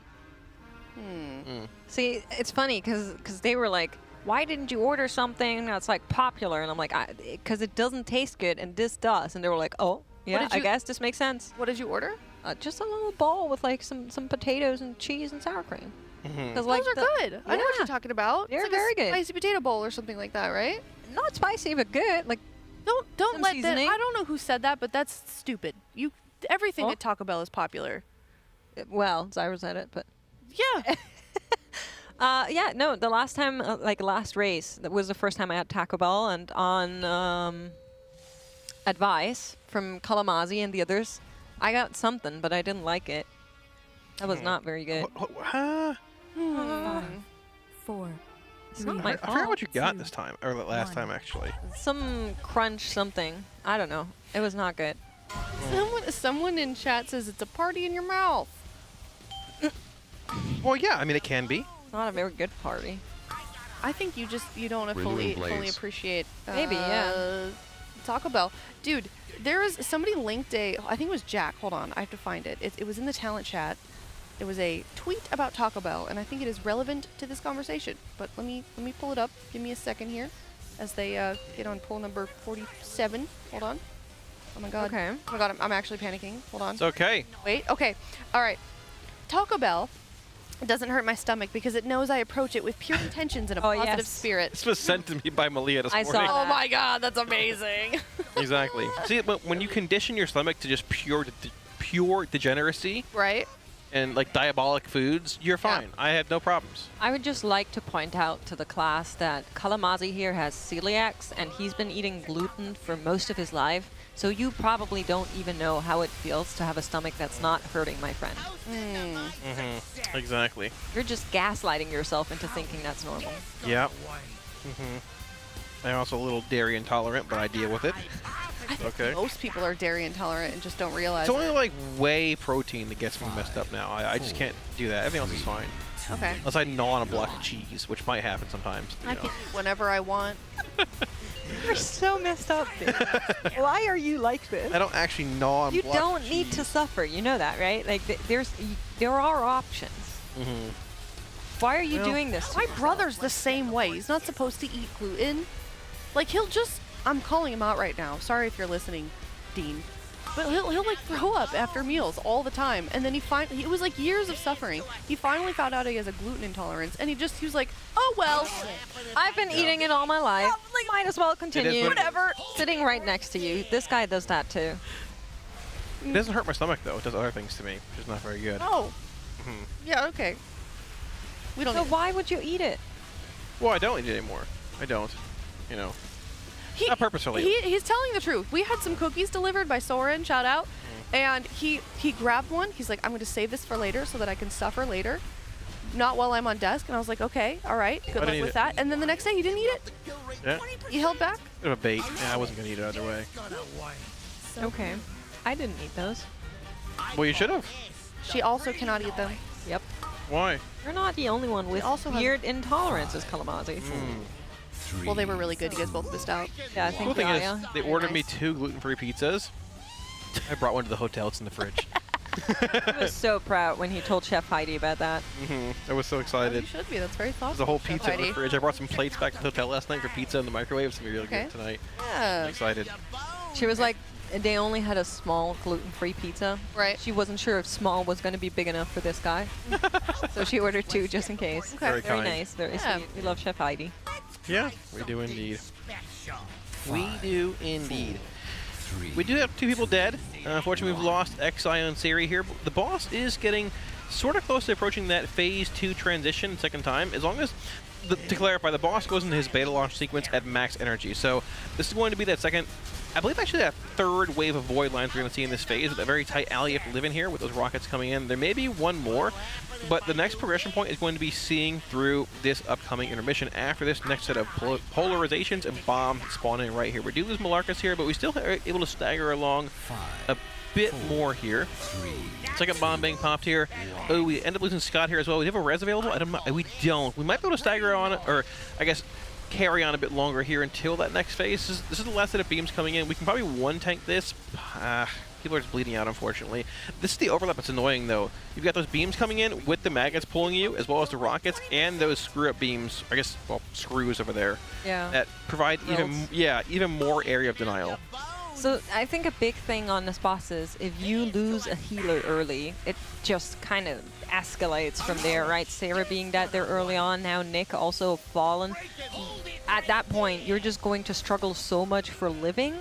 See, it's funny because they were like, why didn't you order something that's like popular? And I'm like, because it doesn't taste good and this does. And they were like, oh, yeah, I guess this makes sense. What did you order? Just a little bowl with like some potatoes and cheese and sour cream. Those are good. I know what you're talking about. They're it's like very a good. Spicy potato bowl or something like that, right? Not spicy, but good. Like, don't some let that. seasoning. I don't know who said that, but that's stupid. Everything at Taco Bell is popular. Well, Zyra said it, but yeah. yeah, no, the last time, last race, that was the first time I had Taco Bell, and on advice from Kalamazi and the others, I got something, but I didn't like it. That was not very good. 5, 4, It's not my fault. I forgot what you got this time, or last time actually. Some crunch something. I don't know. It was not good. Someone in chat says it's a party in your mouth. Well, yeah, I mean, it can be. It's not a very good party. I think you don't want to fully appreciate Maybe, yeah. Taco Bell. Dude, there was somebody linked I think it was Jack. Hold on, I have to find it. It was in the talent chat. It was a tweet about Taco Bell, and I think it is relevant to this conversation. But let me pull it up. Give me a second here as they get on poll number 47. Hold on. Oh my God. Okay. Oh my God, I'm actually panicking. Hold on. It's okay. Wait. Okay. All right. Taco Bell doesn't hurt my stomach because it knows I approach it with pure intentions and a positive spirit. This was sent to me by Malia this morning. saw Oh my God, that's amazing. Exactly. See, when you condition your stomach to just pure degeneracy, Right? and like diabolic foods, you're fine. I have no problems. I would just like to point out to the class that Kalamazi here has celiacs, and he's been eating gluten for most of his life, so you probably don't even know how it feels to have a stomach that's not hurting, my friend. Exactly. You're just gaslighting yourself into thinking that's normal. Yep. I'm also a little dairy intolerant, but I deal with it. I think Okay. most people are dairy intolerant and just don't realize It's only it. like whey protein that gets me messed up now. I just can't do that. Everything else is fine. Okay. Unless I gnaw on a block of cheese, which might happen sometimes. I can eat whenever I want. You're so messed up, dude. Why are you like this? I don't actually gnaw on You blocks of don't need to cheese. suffer. You know that, right? Like, there are options. Why are you doing this? My brother's the same way. He's not supposed to eat gluten. Like, he'll just... I'm calling him out right now. Sorry if you're listening, Dean. But he'll like throw up after meals all the time. And then it was like years of suffering. He finally found out he has a gluten intolerance. And he was like, oh, well. I've been eating it all my life. Might as well continue. Whatever. Sitting right next to you. This guy does that too. It doesn't hurt my stomach, though. It does other things to me, which is not very good. Oh. Yeah, okay. We don't So need why would you eat it? Well, I don't eat it anymore. I don't. You know. Not purposefully. He's telling the truth. We had some cookies delivered by Soren, shout out, and he grabbed one. He's like, I'm going to save this for later so that I can suffer later. not while I'm on desk. And I was like, okay, all right, good luck with that. And then the next day, you didn't eat it? Yeah. You held back? Bit of a bait. Yeah, I wasn't going to eat it either way. Okay. I didn't eat those. Well, you should have. She also cannot eat them. Yep. Why? You're not the only one with also have- weird intolerances, Kalamazi. Well, they were really good. You guys both missed out. Yeah, I Cool think thing is, Raya. they ordered me 2 gluten-free pizzas. I brought one to the hotel. It's in the fridge. I was so proud when he told Chef Heidi about that. I was so Oh, excited. you should be. That's very thoughtful. There's a whole Chef pizza in the Heidi. fridge. I brought some plates back to the hotel last night for pizza in the microwave. It's going to be really good tonight. Yeah. I'm excited. She was like, they only had a small gluten-free pizza. Right. She wasn't sure if small was going to be big enough for this guy. So she ordered 2 just in case. Okay. Very kind. nice. Very Yeah. sweet. We love Chef Heidi. Yeah, we do indeed. We do indeed. 3, We do have 2 people dead. Unfortunately, we've lost Xi and Siri here. But the boss is getting sort of close to approaching that phase 2 transition second time. As long as, to clarify, the boss goes into his beta launch sequence at max energy. So this is going to be that second, I believe actually that 3rd wave of void lines we're going to see in this phase with a very tight alley you have to live in here with those rockets coming in. There may be one more, but the next progression point is going to be seeing through this upcoming intermission after this next set of polarizations and bombs spawning right here. We do lose Malarcus here, but we still are able to stagger along a bit more here. 3, Second bomb being popped here. Oh, we end up losing Scott here as well. We have a res available? I don't know. We don't. We might be able to stagger on, or I guess carry on a bit longer here until that next phase. This is the last set of beams coming in. We can probably one-tank this. People are just bleeding out, unfortunately. This is the overlap that's annoying, though. You've got those beams coming in with the magnets pulling you, as well as the rockets, and those screw-up beams, I guess, well, screws over there, Yeah. that provide even more area of denial. So I think a big thing on this boss is if you lose a healer early, it just kind of escalates from there, right? Sarah being dead there early on, now Nick also fallen. At that point, you're just going to struggle so much for living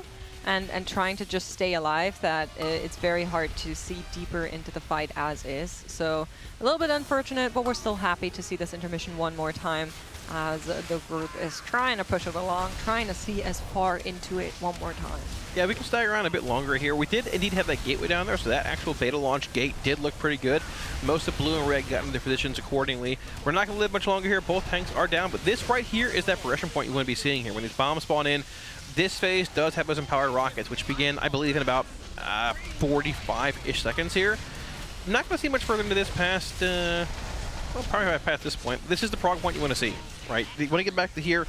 and trying to just stay alive that it's very hard to see deeper into the fight as is. So a little bit unfortunate, but we're still happy to see this intermission one more time as the group is trying to push it along, trying to see as far into it one more time. Yeah, we can stagger around a bit longer here. We did indeed have that gateway down there, so that actual beta launch gate did look pretty good. Most of blue and red got into their positions accordingly. We're not going to live much longer here. Both tanks are down, but this right here is that progression point you want to be seeing here. When these bombs spawn in, this phase does have those empowered rockets, which begin, I believe, in about 45-ish seconds here. I'm not going to see much further into this past, well, probably past this point. This is the prog point you want to see, right? You want to get back to here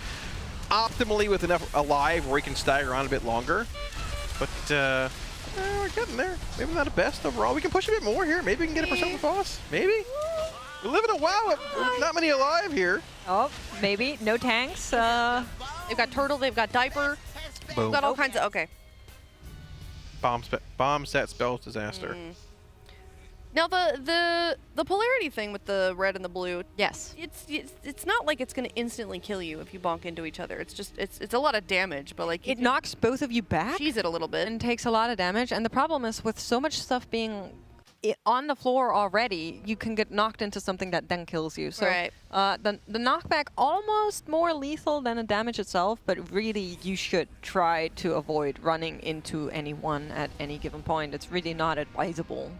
optimally with enough alive where we can stagger on a bit longer. But we're getting there. Maybe not the best overall. We can push a bit more here. Maybe we can get a percent with boss. Maybe. We're living a wow with not many alive here. Oh, maybe. No tanks. They've got turtle. They've got diaper. Boom. They've got all kinds of. Okay. Bomb set spells disaster. Now the polarity thing with the red and the blue. Yes. It's not like it's going to instantly kill you if you bonk into each other. It's just it's a lot of damage, but like It knocks both of you back cheese it a little bit. and takes a lot of damage. And the problem is with so much stuff being on the floor already, you can get knocked into something that then kills you. So Right. the knockback almost more lethal than the damage itself, but really you should try to avoid running into anyone at any given point. It's really not advisable.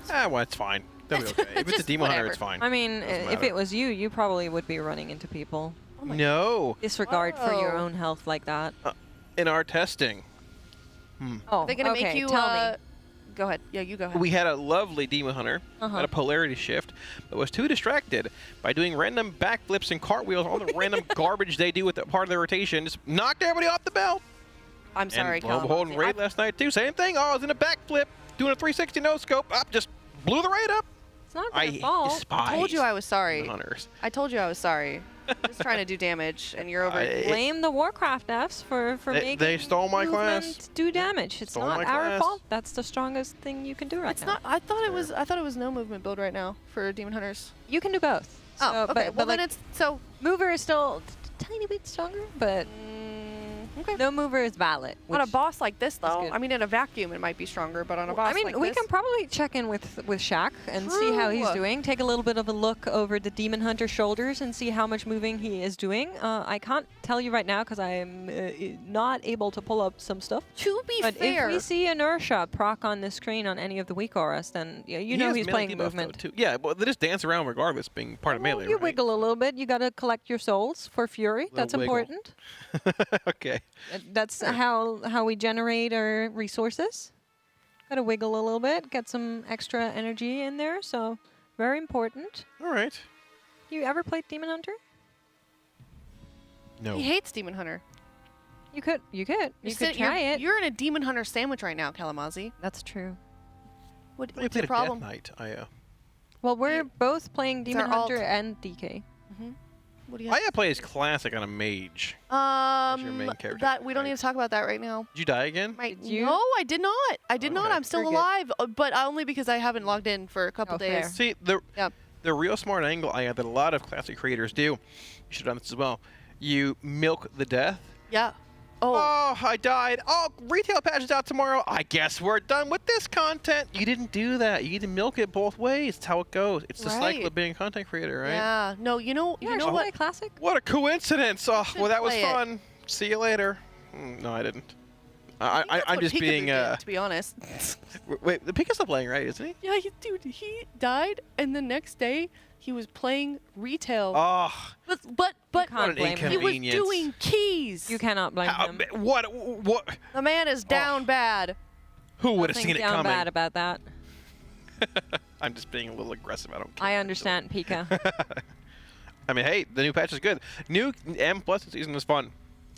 Well, it's fine. That'll be okay. If it's a Just Demon Hunter, whatever. it's fine. I mean, Doesn't if matter. it was you, you probably would be running into people. No. Disregard for your Whoa. own health like that. In our testing, Oh, They're going to okay, make you. tell me. Go ahead. Yeah, you go ahead. we had a lovely Demon Hunter at a polarity shift, but was too distracted by doing random backflips and cartwheels, all the random garbage they do with that part of their rotation. Just knocked everybody off the belt. I'm sorry, And lo and behold, in Callum. raid last night too. Same thing. Oh, I was in a backflip, doing a 360 no scope. Up, just blew the raid up. It's not I their fault. despise I told you I was sorry. Demon Hunters. I told you I was sorry. Just trying to do damage, and you're over. Blame the Warcraft Fs for making they stole my movement class. do damage. It's Stole not my our class. fault. That's the strongest thing you can do right It's now. not. I thought it was no movement build right now for Demon Hunters. You can do both. Oh, So, okay. But Well, then like, it's so. mover is still a tiny bit stronger, but Okay. No mover is valid. On a which- boss like this, though, good. I mean, in a vacuum, it might be stronger, but on a boss I mean, like we this, can probably check in with Shaq and see how he's True. doing. Take a little bit of a look over the Demon Hunter's shoulders and see how much moving he is doing. I can't tell you right now because I am not able to pull up some stuff. to be But fair, if we see Inertia proc on the screen on any of the weak auras, then yeah, you know has he's melee playing debuff, though, movement. too. Yeah, but they just dance around regardless, being part of Well, melee. you right? wiggle a little bit. You got to collect your souls for Fury. Little That's wiggle. important. Okay. That's how we generate our resources. Got to wiggle a little bit, get some extra energy in there. So very important. All right. You ever played Demon Hunter? No. he hates Demon Hunter. You could try it. You're in a Demon Hunter sandwich right now, Kalamazoo. That's true. I What's played your a problem? Death Knight. Well, we're both playing It's Demon our alt. Hunter and DK. What do you I play as classic on a mage. your main character, that we don't right? need to talk about that right now. Did you die again? Did you? No, I did not. I did not. Okay. I'm still Very good. alive, but only because I haven't logged in for a couple Oh, days. fair. See, Yeah. the real smart angle I have that a lot of classic creators do, you should have done this as well, you milk the death. Yeah. Oh, Oh, I died. Oh, retail patch is out tomorrow. I guess we're done with this content. You didn't do that. You need to milk it both ways. It's how it goes. It's the cycle Right. of being a content creator, right? yeah. No, you know Actually what? play Classic? What a coincidence. Oh, should well, that was play it. fun. See you later. No, I didn't. I think that's I'm what just Peekaboo being. did, to be honest. Wait, the Pika's still playing, right? Isn't he? Yeah, dude, he died, and the next day he was playing retail. Oh, But can't an blame him. he was inconvenience. doing keys. You cannot blame him. what? The man is down bad. Who would have Nothing seen it down coming? bad about that. I'm just being a little aggressive. I don't care. I understand, Pika. I mean, hey, the new patch is good. New M plus season is fun.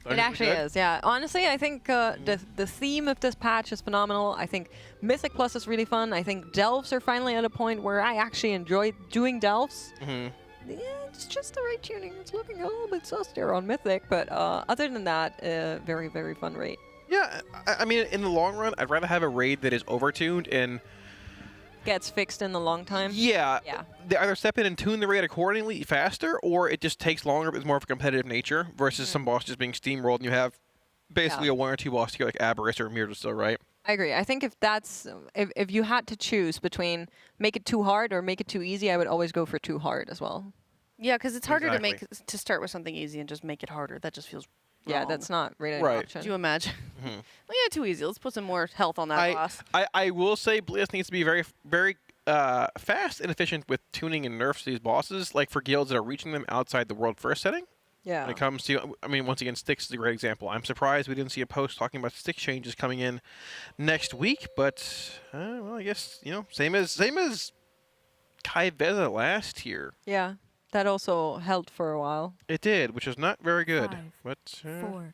It actually is, yeah. Honestly, I think the theme of this patch is phenomenal. I think Mythic Plus is really fun. I think Delves are finally at a point where I actually enjoy doing Delves. Mm-hmm. Yeah, it's just the right tuning. It's looking a little bit sustier on Mythic, but other than that, very, very fun raid. Yeah, I mean, in the long run, I'd rather have a raid that is overtuned and Gets fixed in the long time. yeah, Yeah. they either step in and tune the raid accordingly faster, or it just takes longer, but it's more of a competitive nature versus some boss just being steamrolled and you have basically Yeah. a one or two boss to go like Aberrus or Mirror still, right? I agree. I think if you had to choose between make it too hard or make it too easy, I would always go for too hard as well. Yeah, because it's harder Exactly. to start with something easy and just make it harder. That just feels Yeah, wrong. that's not really Right. an option. Do you imagine? Mhm. Well, yeah, too easy. Let's put some more health on that boss. I will say Blizz needs to be very, very fast and efficient with tuning and nerfs to these bosses, like for guilds that are reaching them outside the world first setting. Yeah. When it comes to, I mean, once again, Styx is a great example. I'm surprised we didn't see a post talking about Styx changes coming in next week, but well, I guess same as Kai Veza last year. Yeah. That also held for a while. It did, which was not very good. 5, But 4,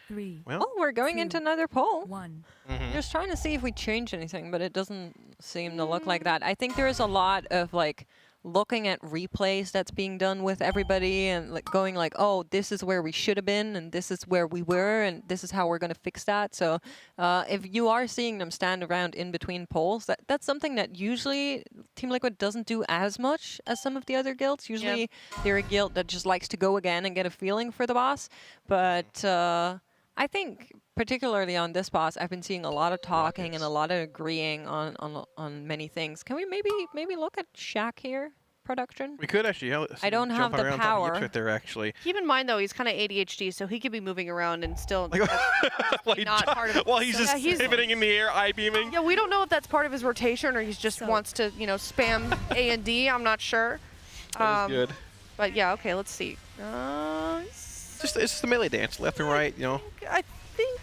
3, well, Oh, we're going into another poll. 1. mhm. Just trying to see if we changed anything, but it doesn't seem to look like that. I think there is a lot of like looking at replays that's being done with everybody and like going like, oh, this is where we should have been and this is where we were and this is how we're going to fix that. So if you are seeing them stand around in between polls, that's something that usually Team Liquid doesn't do as much as some of the other guilds. Usually they're a guild that just likes to go again and get a feeling for the boss. But I think particularly on this boss, I've been seeing a lot of talking and a lot of agreeing on many things. Can we maybe look at Shaq here, production? We could actually. I don't have the power. Right there, actually. Keep in mind, though, he's kind of ADHD, so he could be moving around and still While, not part of it. while he's So- just Yeah, he's- pivoting in the air, eye beaming. Yeah, we don't know if that's part of his rotation or he just wants to, spam A and D. I'm not sure. That is good. But yeah, okay, let's see. It's just the melee dance, left and right. I think.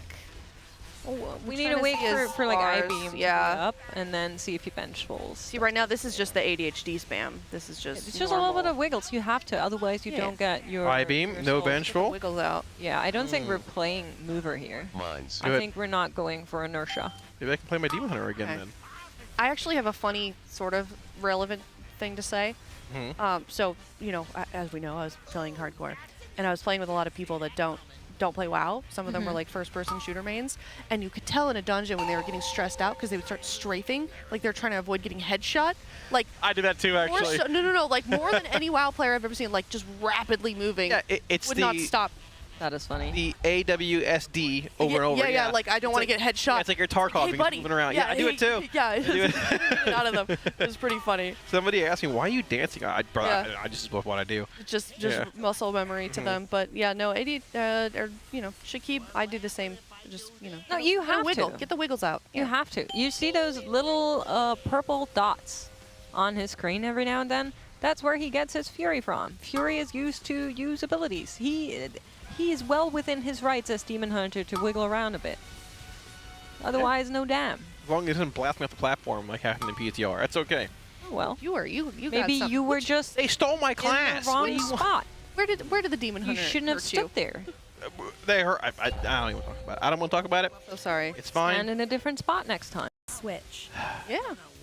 We I'm need trying to wait see his for like eye bars. beam to Yeah. go up and then see if he bench falls. See, right now, this is just the ADHD spam. This is just. It's just a little bit of wiggles. You have to, otherwise you Yeah. don't get your Eye beam, your no souls. vengeful. Wiggles out. Yeah, I don't think we're playing mover here. Mines. I Good. think we're not going for inertia. Maybe I can play my Demon Hunter again Okay. then. I actually have a funny, sort of relevant thing to say. Mhm. So, as we know, I was playing hardcore, and I was playing with a lot of people that don't play WoW. Some of them were like first-person shooter mains, and you could tell in a dungeon when they were getting stressed out because they would start strafing, like they're trying to avoid getting headshot. Like I do that too, more actually. so, no, like more than any WoW player I've ever seen, like just rapidly moving. Yeah, it's would the not stop. That is funny. the AWSD over and over. Yeah, like I don't want to get headshot. Yeah, it's like your Tarkov Hey, buddy. moving around. Yeah, I do it too. Yeah, I do it. out of them. It was pretty funny. Somebody asked me, why are you dancing? Bro, Yeah. I just love what I do. Just Yeah. muscle memory to them. But yeah, no, AD, or Shakib, I do the same. Just No, you have wiggle. to. Get the wiggles out. You have to. You see those little purple dots on his screen every now and then? That's where he gets his Fury from. Fury is used to use abilities. He is well within his rights as Demon Hunter to wiggle around a bit. Otherwise, no damn. As long as it doesn't blast me off the platform like happened in PTR, that's okay. Oh, well, You maybe got something. you were just They stole my in class. the What do wrong you want? spot. Where did the demon You hunter shouldn't have hurt stood you? there. They hurt. I don't even want to talk about it. I don't want to talk about it. So sorry. It's fine. Stand in a different spot next time. Switch. Yeah.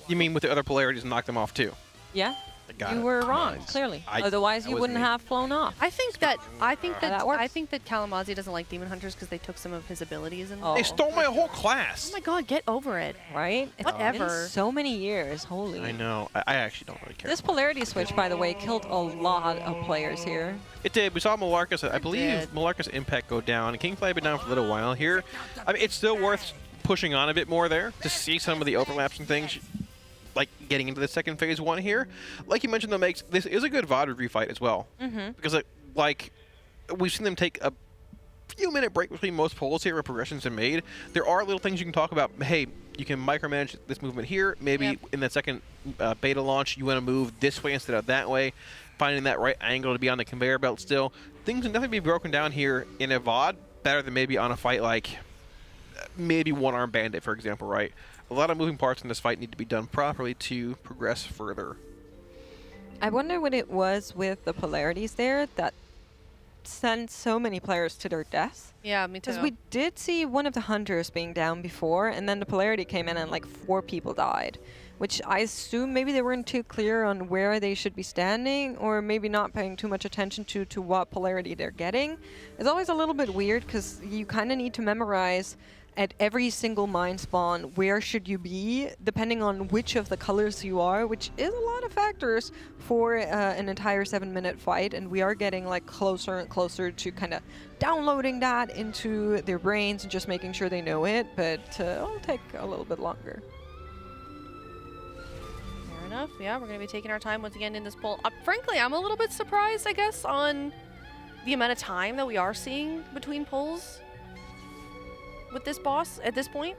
You mean with the other polarities and knock them off too? Yeah, Got you it. were wrong, Nice. clearly. I- Otherwise, that you was wouldn't me. have flown off. I think that that works. I think that Kalamazoo doesn't like demon hunters because they took some of his abilities and. Oh. They stole my whole class. Oh my god, get over it. Right? It's Whatever. been so many years. Holy. I know. I actually don't really care. This polarity switch, by the way, killed a lot of players here. It did. We saw Malarcus. I believe did. Malarcus impact go down. Kingfly had been down for a little while here. I mean, it's still worth pushing on a bit more there to see some of the overlaps and things. Like getting into the second phase one here, like you mentioned, though, makes this is a good VOD review fight as well. Because like we've seen them take a few-minute break between most polls here where progressions are made. There are little things you can talk about. Hey, you can micromanage this movement here. Maybe Yep. in that second beta launch, you want to move this way instead of that way. Finding that right angle to be on the conveyor belt still. Things can definitely be broken down here in a VOD better than maybe on a fight like maybe One-Arm Bandit, for example, right? A lot of moving parts in this fight need to be done properly to progress further. I wonder what it was with the polarities there that sent so many players to their deaths. Yeah, me too. Because we did see one of the hunters being down before, and then the polarity came in and like 4 people died. Which I assume maybe they weren't too clear on where they should be standing, or maybe not paying too much attention to what polarity they're getting. It's always a little bit weird because you kind of need to memorize at every single mine spawn where should you be depending on which of the colors you are, which is a lot of factors for an entire 7-minute fight, and we are getting like closer and closer to kind of downloading that into their brains and just making sure they know it, but it'll take a little bit longer. Fair enough. Yeah, we're going to be taking our time once again in this poll. Frankly, I'm a little bit surprised, I guess, on the amount of time that we are seeing between polls with this boss at this point.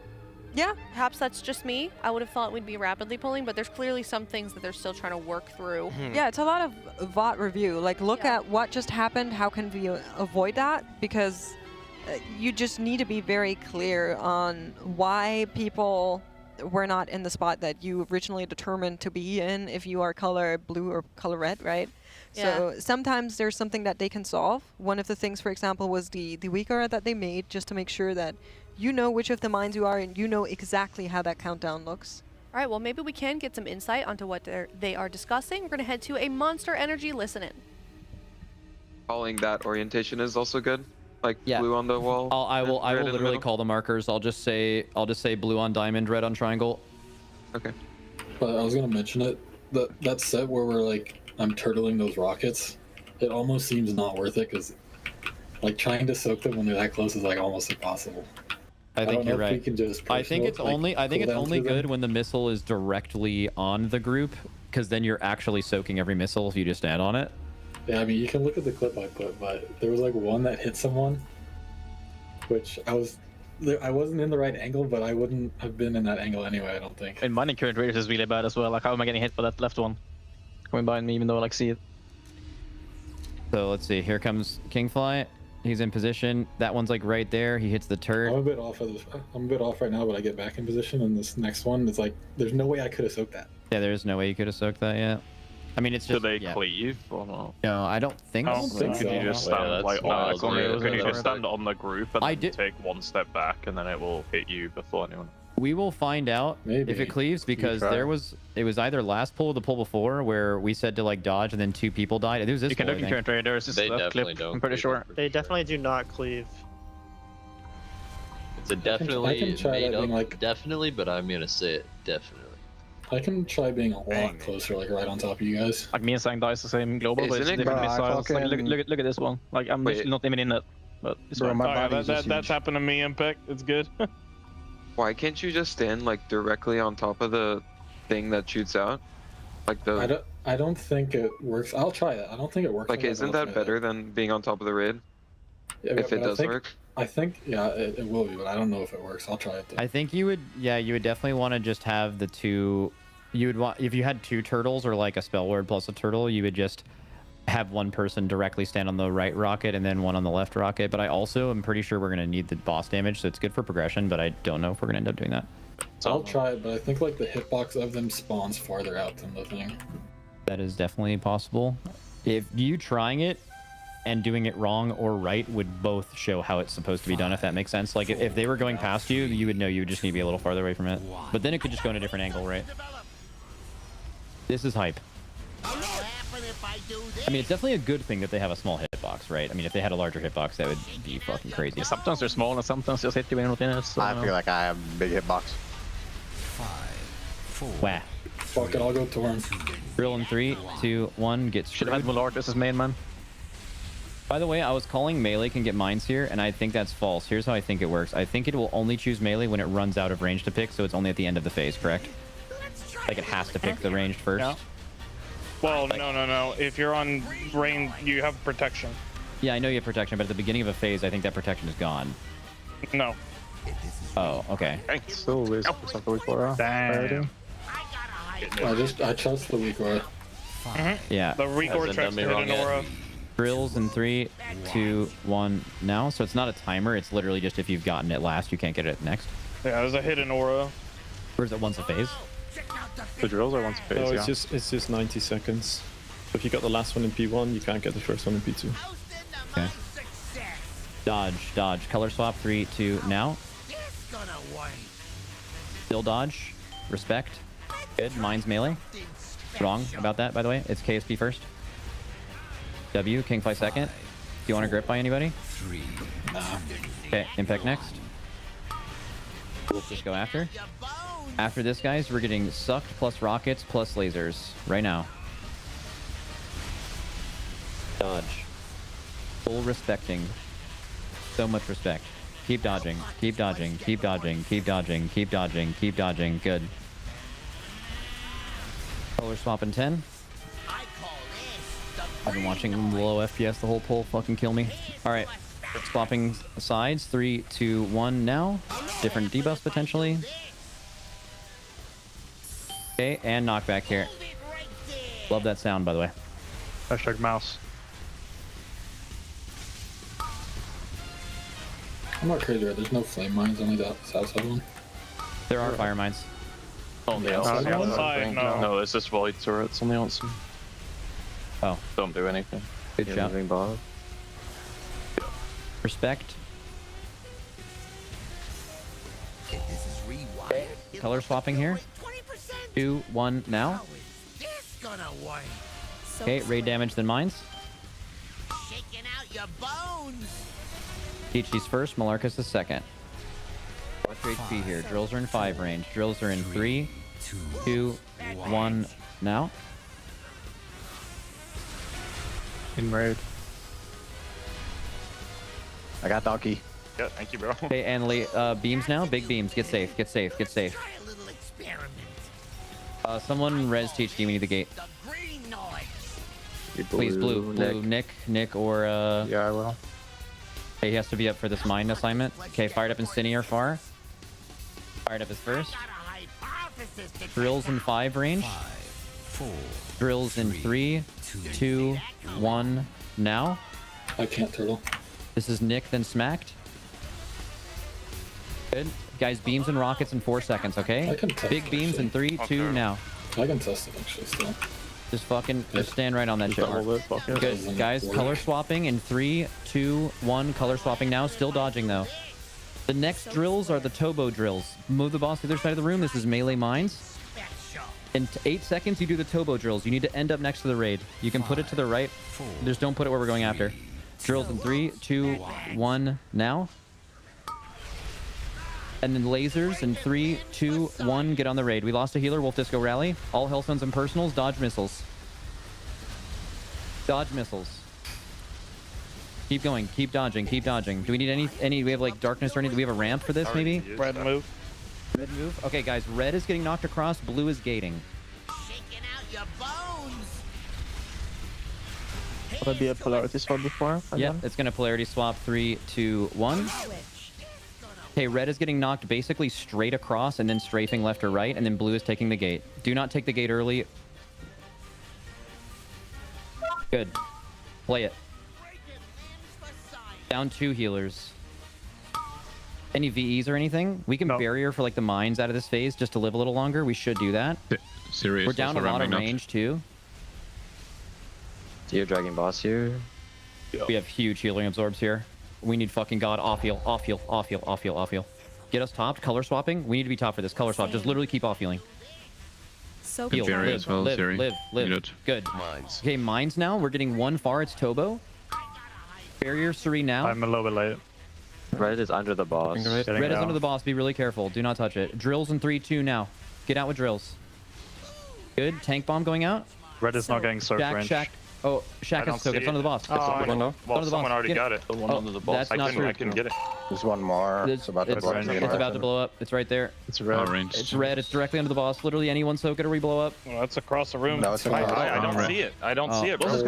Yeah. Perhaps that's just me. I would have thought we'd be rapidly pulling, but there's clearly some things that they're still trying to work through. Yeah, it's a lot of VOD review. Like, look Yeah. at what just happened. How can we avoid that? Because you just need to be very clear on why people were not in the spot that you originally determined to be in if you are color blue or color red, right? So sometimes there's something that they can solve. One of the things, for example, was the weak aura that they made just to make sure that you know which of the mines you are and you know exactly how that countdown looks. All right, well, maybe we can get some insight onto what they are discussing. We're going to head to a Monster Energy listen-in. Calling that orientation is also good. Like Yeah. blue on the wall. I will red in the literally middle. call the markers. I'll just say blue on diamond, red on triangle. Okay. But I was gonna mention it. That set where we're like, I'm turtling those rockets. It almost seems not worth it because, like, trying to soak them when they're that close is like almost impossible. I think don't you're know if we right. can just I think it's personal, only like, cool down through good them. when the missile is directly on the group, because then you're actually soaking every missile if you just stand on it. Yeah, I mean, you can look at the clip I put, but there was like one that hit someone, which I wasn't in the right angle, but I wouldn't have been in that angle anyway, I don't think. And mining current Raiders is really bad as well. Like, how am I getting hit by that left one? Coming behind me, even though I like see it. So let's see. Here comes Kingfly. He's in position. That one's like right there. He hits the turret. I'm a bit off of this. I'm a bit off right now, but I get back in position, and this next one, it's like there's no way I could have soaked that. Yeah, there's no way you could have soaked that yet. I mean, it's just. Do they yeah. cleave or not? No, I don't think I don't so. think so. Can you just stand Yeah, like that's on miles the, away. can you just Sorry. stand on the group and I then did- take one step back and then it will hit you before anyone? We will find out Maybe. if it cleaves, because try. it was either last pull or the pull before where we said to like dodge and then 2 people died. It was this You can pull, look I in think. current Raiders. This They is the definitely clip, don't I'm pretty cleave sure. it. They definitely do not cleave. It's a I definitely can try made that up being like, definitely, but I'm gonna say it definitely. I can try being a lot Dang. closer, like right on top of you guys. Like, me and Sang dies the same global, but Isn't it's it different bro, I missiles. Like, fucking- look at this one. Like, I'm Wait. literally not even in it. but it's Bro, fine. my Oh, yeah, body's just that's huge. happened to me, Impact. It's good. Why can't you just stand like directly on top of the thing that shoots out? Like the. I don't think it works. I'll try it. I don't think it works. Like, isn't that better than being on top of the raid? Yeah, if it but does work. I think yeah, it will be, but I don't know if it works. I'll try it though. I think you would, yeah, you would definitely want to just have the two. You would want, if you had two turtles or like a spell word plus a turtle, you would just have one person directly stand on the right rocket and then one on the left rocket. But I also am pretty sure we're going to need the boss damage, so it's good for progression, but I don't know if we're going to end up doing that. I'll try it, but I think like the hitbox of them spawns farther out than the thing. That is definitely possible. If you trying it and doing it wrong or right would both show how it's supposed to be done, if that makes sense. Like if they were going past you, you would know you would just need to be a little farther away from it. But then it could just go in a different angle, right? This is hype. I mean, it's definitely a good thing that they have a small hitbox, right? I mean, if they had a larger hitbox, that would be fucking crazy. Yeah, sometimes they're small and sometimes just hit you in within it. So, I feel like I have a big hitbox. 5, 4. Wah. Fuck it, I'll go Torn. Drill in 3, 2, 1, get should have had Malord. This is main, man. By the way, I was calling melee can get mines here, and I think that's false. Here's how I think it works. I think it will only choose melee when it runs out of range to pick, so it's only at the end of the phase, correct? Like it has to pick the ranged first? Yeah. Well, no. If you're on range, you have protection. Yeah, I know you have protection, but at the beginning of a phase, I think that protection is gone. No. Oh, okay. So weak aura. Damn. I trust the weak aura. Yeah. The weak aura checks hit an aura. Drills in 3, 2, 1 now. So it's not a timer. It's literally just if you've gotten it last, you can't get it next. Yeah, there's a hidden aura. Or is it once a phase? The drills are once a phase, No, it's just 90 seconds. If you got the last one in P1, you can't get the first one in P2. Okay. Dodge. Color swap, 3, 2, now. Still dodge. Respect. Good. Mine's melee. Wrong about that, by the way. It's KSP first. W, Kingfly second. Do you want a grip by anybody? 3. Okay, Impact next. We'll just go after. After this, guys, we're getting sucked plus rockets plus lasers right now. Dodge. Full respecting. So much respect. Keep dodging. Keep dodging. Keep dodging. Keep dodging. Keep dodging. Keep dodging. Good. Color swap in 10. I've been watching low FPS the whole pull. Fucking kill me. All right. Swapping sides. 3, 2, 1 now. Different debuffs potentially. Okay, and knockback here. Love that sound, by the way. Hashtag mouse. I'm not crazy, right? There's no flame mines, only that south side one. There are fire mines. On the outside, no. No, it's just void turrets on the outside. Oh. Don't do anything. Good shot. Respect. Okay. Color swapping here. 2, 1 now. Okay, raid damage then mines. THD's first, Malarcus is second. Watch HP here. Drills are in 5 range. Drills are in 3, 2, 1 now. Enrage. I got donkey. Yeah, thank you, bro. Okay, and beams now. Big beams. Get safe. Get safe. Get safe. Someone res THD. We need the gate. Please, blue. Nick, or yeah, I will. Okay, he has to be up for this mine assignment. Okay, fired up in Cine or far. Fired up his first. Drills in 5 range. 4. Drills in 3, 2, 1 now. I can't turtle. This is Nick, then smacked. Good. Guys, beams and rockets in 4 seconds, okay? I can test Big beams in 3, 2 now. I can test it actually still. Just stand right on that shit mark. Good. Guys, color swapping in 3, 2, 1. Color swapping now. Still dodging though. The next drills are the Tobo drills. Move the boss to the other side of the room. This is melee mines. In 8 seconds, you do the Tobo drills. You need to end up next to the raid. You can put it to the right. Just don't put it where we're going after. Drills in 3, 2, 1 now. And then lasers in 3, 2, 1. Get on the raid. We lost a healer. Wolf Disco rally. All Hellstones and personals. Dodge missiles. Dodge missiles. Keep going. Keep dodging. Keep dodging. Do we need any? We have like darkness or anything? Do we have a ramp for this maybe? Red move. Red move. Okay, guys. Red is getting knocked across. Blue is gating. Shaking out your bones. Will there be a polarity swap before? Yep, it's gonna polarity swap. 3, 2, 1. Okay, red is getting knocked basically straight across and then strafing left or right, and then blue is taking the gate. Do not take the gate early. Good. Play it. Down 2 healers. Any VEs or anything? We can barrier for like the mines out of this phase just to live a little longer. We should do that. Siri We're down a lot of range too. Do you have Dragon Boss here? We have huge healing absorbs here. We need fucking God. Off heal, off heal, off heal, off heal, off heal. Get us topped. Color swapping. We need to be top for this. Color swap. Just literally keep off healing. So heal. live, well, live, Siri. live. Good. Okay, mines now. We're getting 1 far. It's Tobo. Barrier Suri now. I'm a little bit late. Red is under the boss. Red is under the boss. Be really careful. Do not touch it. Drills in 3, 2 now. Get out with drills. Good. Tank bomb going out. Red is not getting soaked range. Shack. Oh, Shack has soak. It's under the boss. Well, someone already got it. The one under the boss. That's not true. I couldn't get it. There's one more. It's about to blow up. It's right there. It's red. It's red. It's directly under the boss. Literally anyone soak it or we blow up. Well, that's across the room. No, it's I don't see it. I don't see it, bro.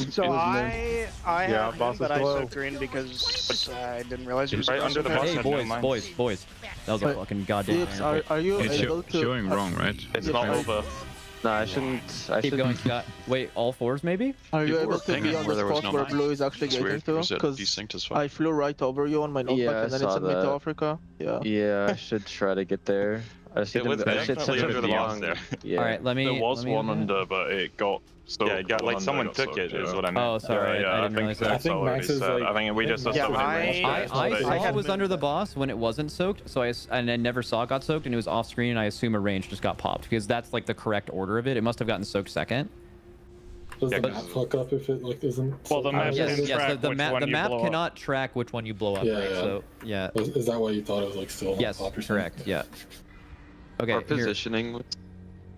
So I have him, but I soaked green because I didn't realize he was right under the boss. Hey, boys. That was a fucking goddamn. Are you It's able to... showing wrong, right? It's not over. No, I shouldn't. Keep going, Scott. Wait, all 4s maybe? Are you able to be on the spot where blue is actually getting to? Because I flew right over you on my notepad and then it's in Mid Africa. Yeah, I should try to get there. I just It was definitely under the boss there. Yeah. All right, let me. There was one under, but it got. Yeah, it got like someone took it. Is what I meant. Oh, sorry. I didn't realize that. I think Max is like. I think we just I saw it was under the boss when it wasn't soaked, so I never saw it got soaked, and it was off screen, and I assume a range just got popped because that's like the correct order of it. It must have gotten soaked second. Does the map fuck up if it like isn't? Well, the map the map cannot track which one you blow up. Yeah, right? yeah. So yeah. Is that why you thought it was like still? Yes, correct. Yeah. Okay. Our positioning.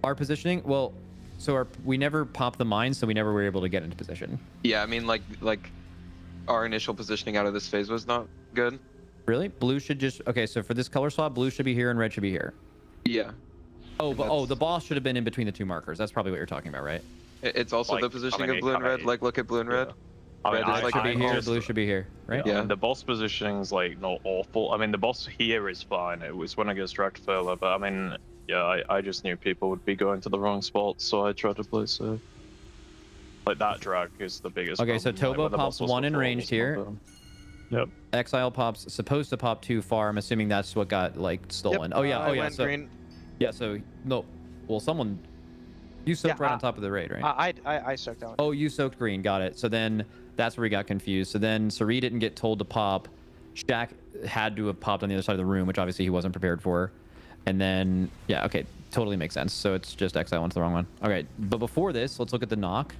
Our positioning. Well, so we never popped the mines, so we never were able to get into position. Yeah, I mean like our initial positioning out of this phase was not good. Really? Blue should just so for this color swap, blue should be here and red should be here. Yeah. Oh, the boss should have been in between the 2 markers. That's probably what you're talking about, right? It's also Like, the positioning of blue and red. Like look at blue and red. I Red is like should be here. almost- Blue should be here, right? Yeah. The boss positioning's like not awful. I mean, the boss here is fine. It was when I get distracted further, but I mean, yeah, I just knew people would be going to the wrong spot, so I tried to play safe. Like that drag is the biggest. Okay, so problem. Tobo Like, when the pops boss was 1 in before, ranged it's not here. bad. Yep. Exile pops supposed to pop 2 far. I'm assuming that's what got like stolen. Yep, Oh yeah. I went So green. yeah. So no. Well, someone. You soaked right on top of the raid, right? I soaked out. Oh, you soaked green. Got it. So then that's where we got confused. So then Sari didn't get told to pop. Shaq had to have popped on the other side of the room, which obviously he wasn't prepared for. And then, yeah, okay, totally makes sense. So it's just Exile went to the wrong one. Okay, but before this, let's look at the knock.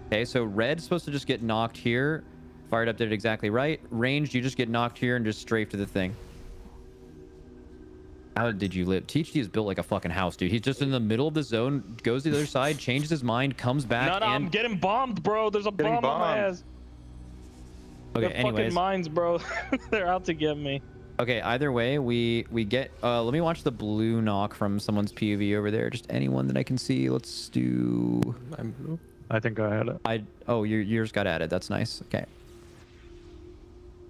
Okay, so red's supposed to just get knocked here. Fired up did it exactly right. Ranged, you just get knocked here and just strafe to the thing. How did you live? THD is built like a fucking house, dude. He's just in the middle of the zone, goes to the other side, changes his mind, comes back, No, I'm getting bombed, bro. There's a bomb on my ass. Okay, The anyways. fucking mines, bro. They're out to get me. Okay, either way, we get... let me watch the blue knock from someone's POV over there. Just anyone that I can see. Let's do... I'm blue. I think I had it. Oh, yours got added. That's nice. Okay.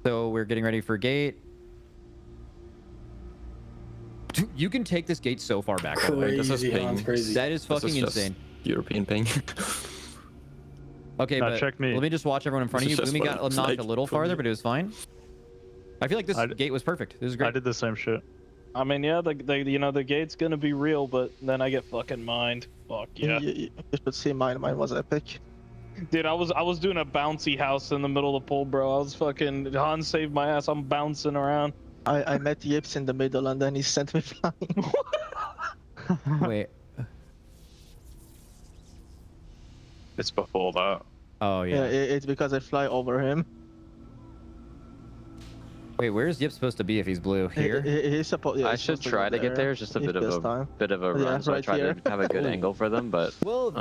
So we're getting ready for gate. Dude, you can take this gate so far back. This is ping. Crazy. That is fucking insane. European ping. Okay, Now but check me. let me just watch everyone in front of you. This is Bloomy just got what knocked a it's little like farther, for but it was fine. I feel like this gate was perfect. This is great. I did the same shit. I mean, yeah, the gate's gonna be real, but then I get fucking mined. Fuck yeah. You should see mine. Mine was epic. Dude, I was doing a bouncy house in the middle of the pool, bro. I was fucking Han saved my ass. I'm bouncing around. I met Yips in the middle and then he sent me flying. Wait. It's before that. Oh Yeah, it's because I fly over him. Wait, where is Yip supposed to be if he's blue? Here? He's supposed. Yeah, I should try to get there. It's just a bit of a run, so I try to have a good angle for them. But well,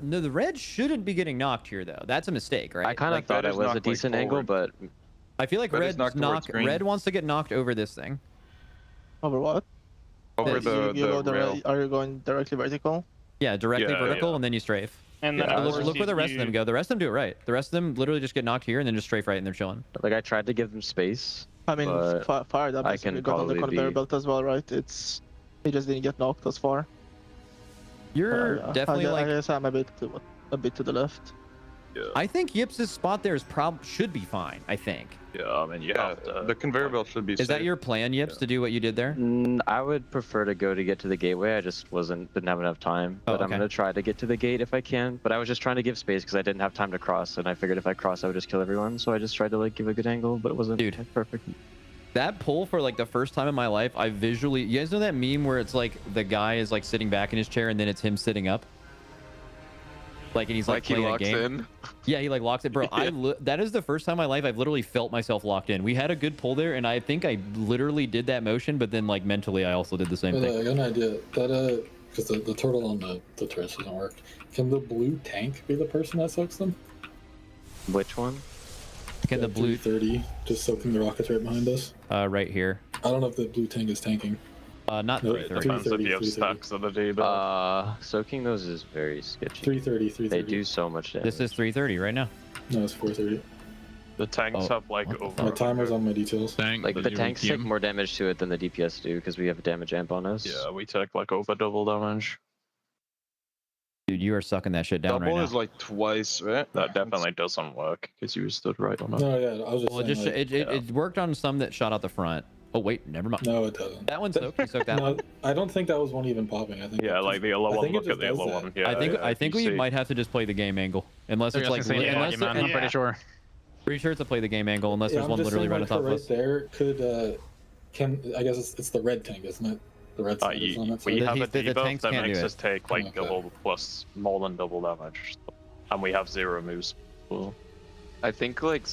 no, the red shouldn't be getting knocked here though. That's a mistake, right? I kind of thought it was a decent angle, but I feel like red wants to get knocked over this thing. Over what? Over the rail. Are you going directly vertical? Yeah, directly vertical, and then you strafe. And then look where the rest of them go. The rest of them do it right. The rest of them literally just get knocked here and then just strafe right, and they're chilling. Like I tried to give them space. I mean, fired up. I can got on the probably conveyor belt as well, right? He just didn't get knocked as far. You're definitely I guess I'm a bit to the left. Yeah. I think Yips' spot there should be fine. I think. Yeah, I mean, the conveyor belt should be. Is that your plan, Yips, to do what you did there? I would prefer to get to the gateway. I just didn't have enough time. But I'm gonna try to get to the gate if I can. But I was just trying to give space because I didn't have time to cross, and I figured if I cross, I would just kill everyone. So I just tried to like give a good angle, but it wasn't perfect. That pull for like the first time in my life, I visually. You guys know that meme where it's like the guy is like sitting back in his chair and then it's him sitting up. Like, and he's like playing a game. In. Yeah, he like locks it, bro. Yeah. That is the first time in my life I've literally felt myself locked in. We had a good pull there, and I think I literally did that motion, but then like mentally I also did the same thing. I got an idea. That because the turtle on the turret doesn't work. Can the blue tank be the person that soaks them? Which one? Can the blue 30 just soaking the rockets right behind us? Right here. I don't know if the blue tank is tanking. Not 330. Depends if you have stacks of the day, though. Soaking those is very sketchy. 330. They do so much damage. This is 330 right now. No, it's 430. The tanks have like over. My timer's on my details. Like the tanks take more damage to it than the DPS do because we have a damage amp on us. Yeah, we take like over double damage. Dude, you are sucking that shit down right now. Double is like twice, right? That definitely doesn't work because you stood right on it. No, yeah, I was just saying. It worked on some that shot out the front. Oh wait, never mind. No, it doesn't. That one soaked. You soaked that one. I don't think that was one even popping. I think. Yeah, like the yellow one. Look at the yellow one. Yeah. I think we might have to just play the game angle, unless it's like. I'm pretty sure. Pretty sure it's a play the game angle, unless there's one literally right on top of us. Right there could I guess it's the red tank, isn't it? The red tank is on that side. We have a debuff that makes us take like double plus more than double damage, and we have 0 moves. Cool. I think like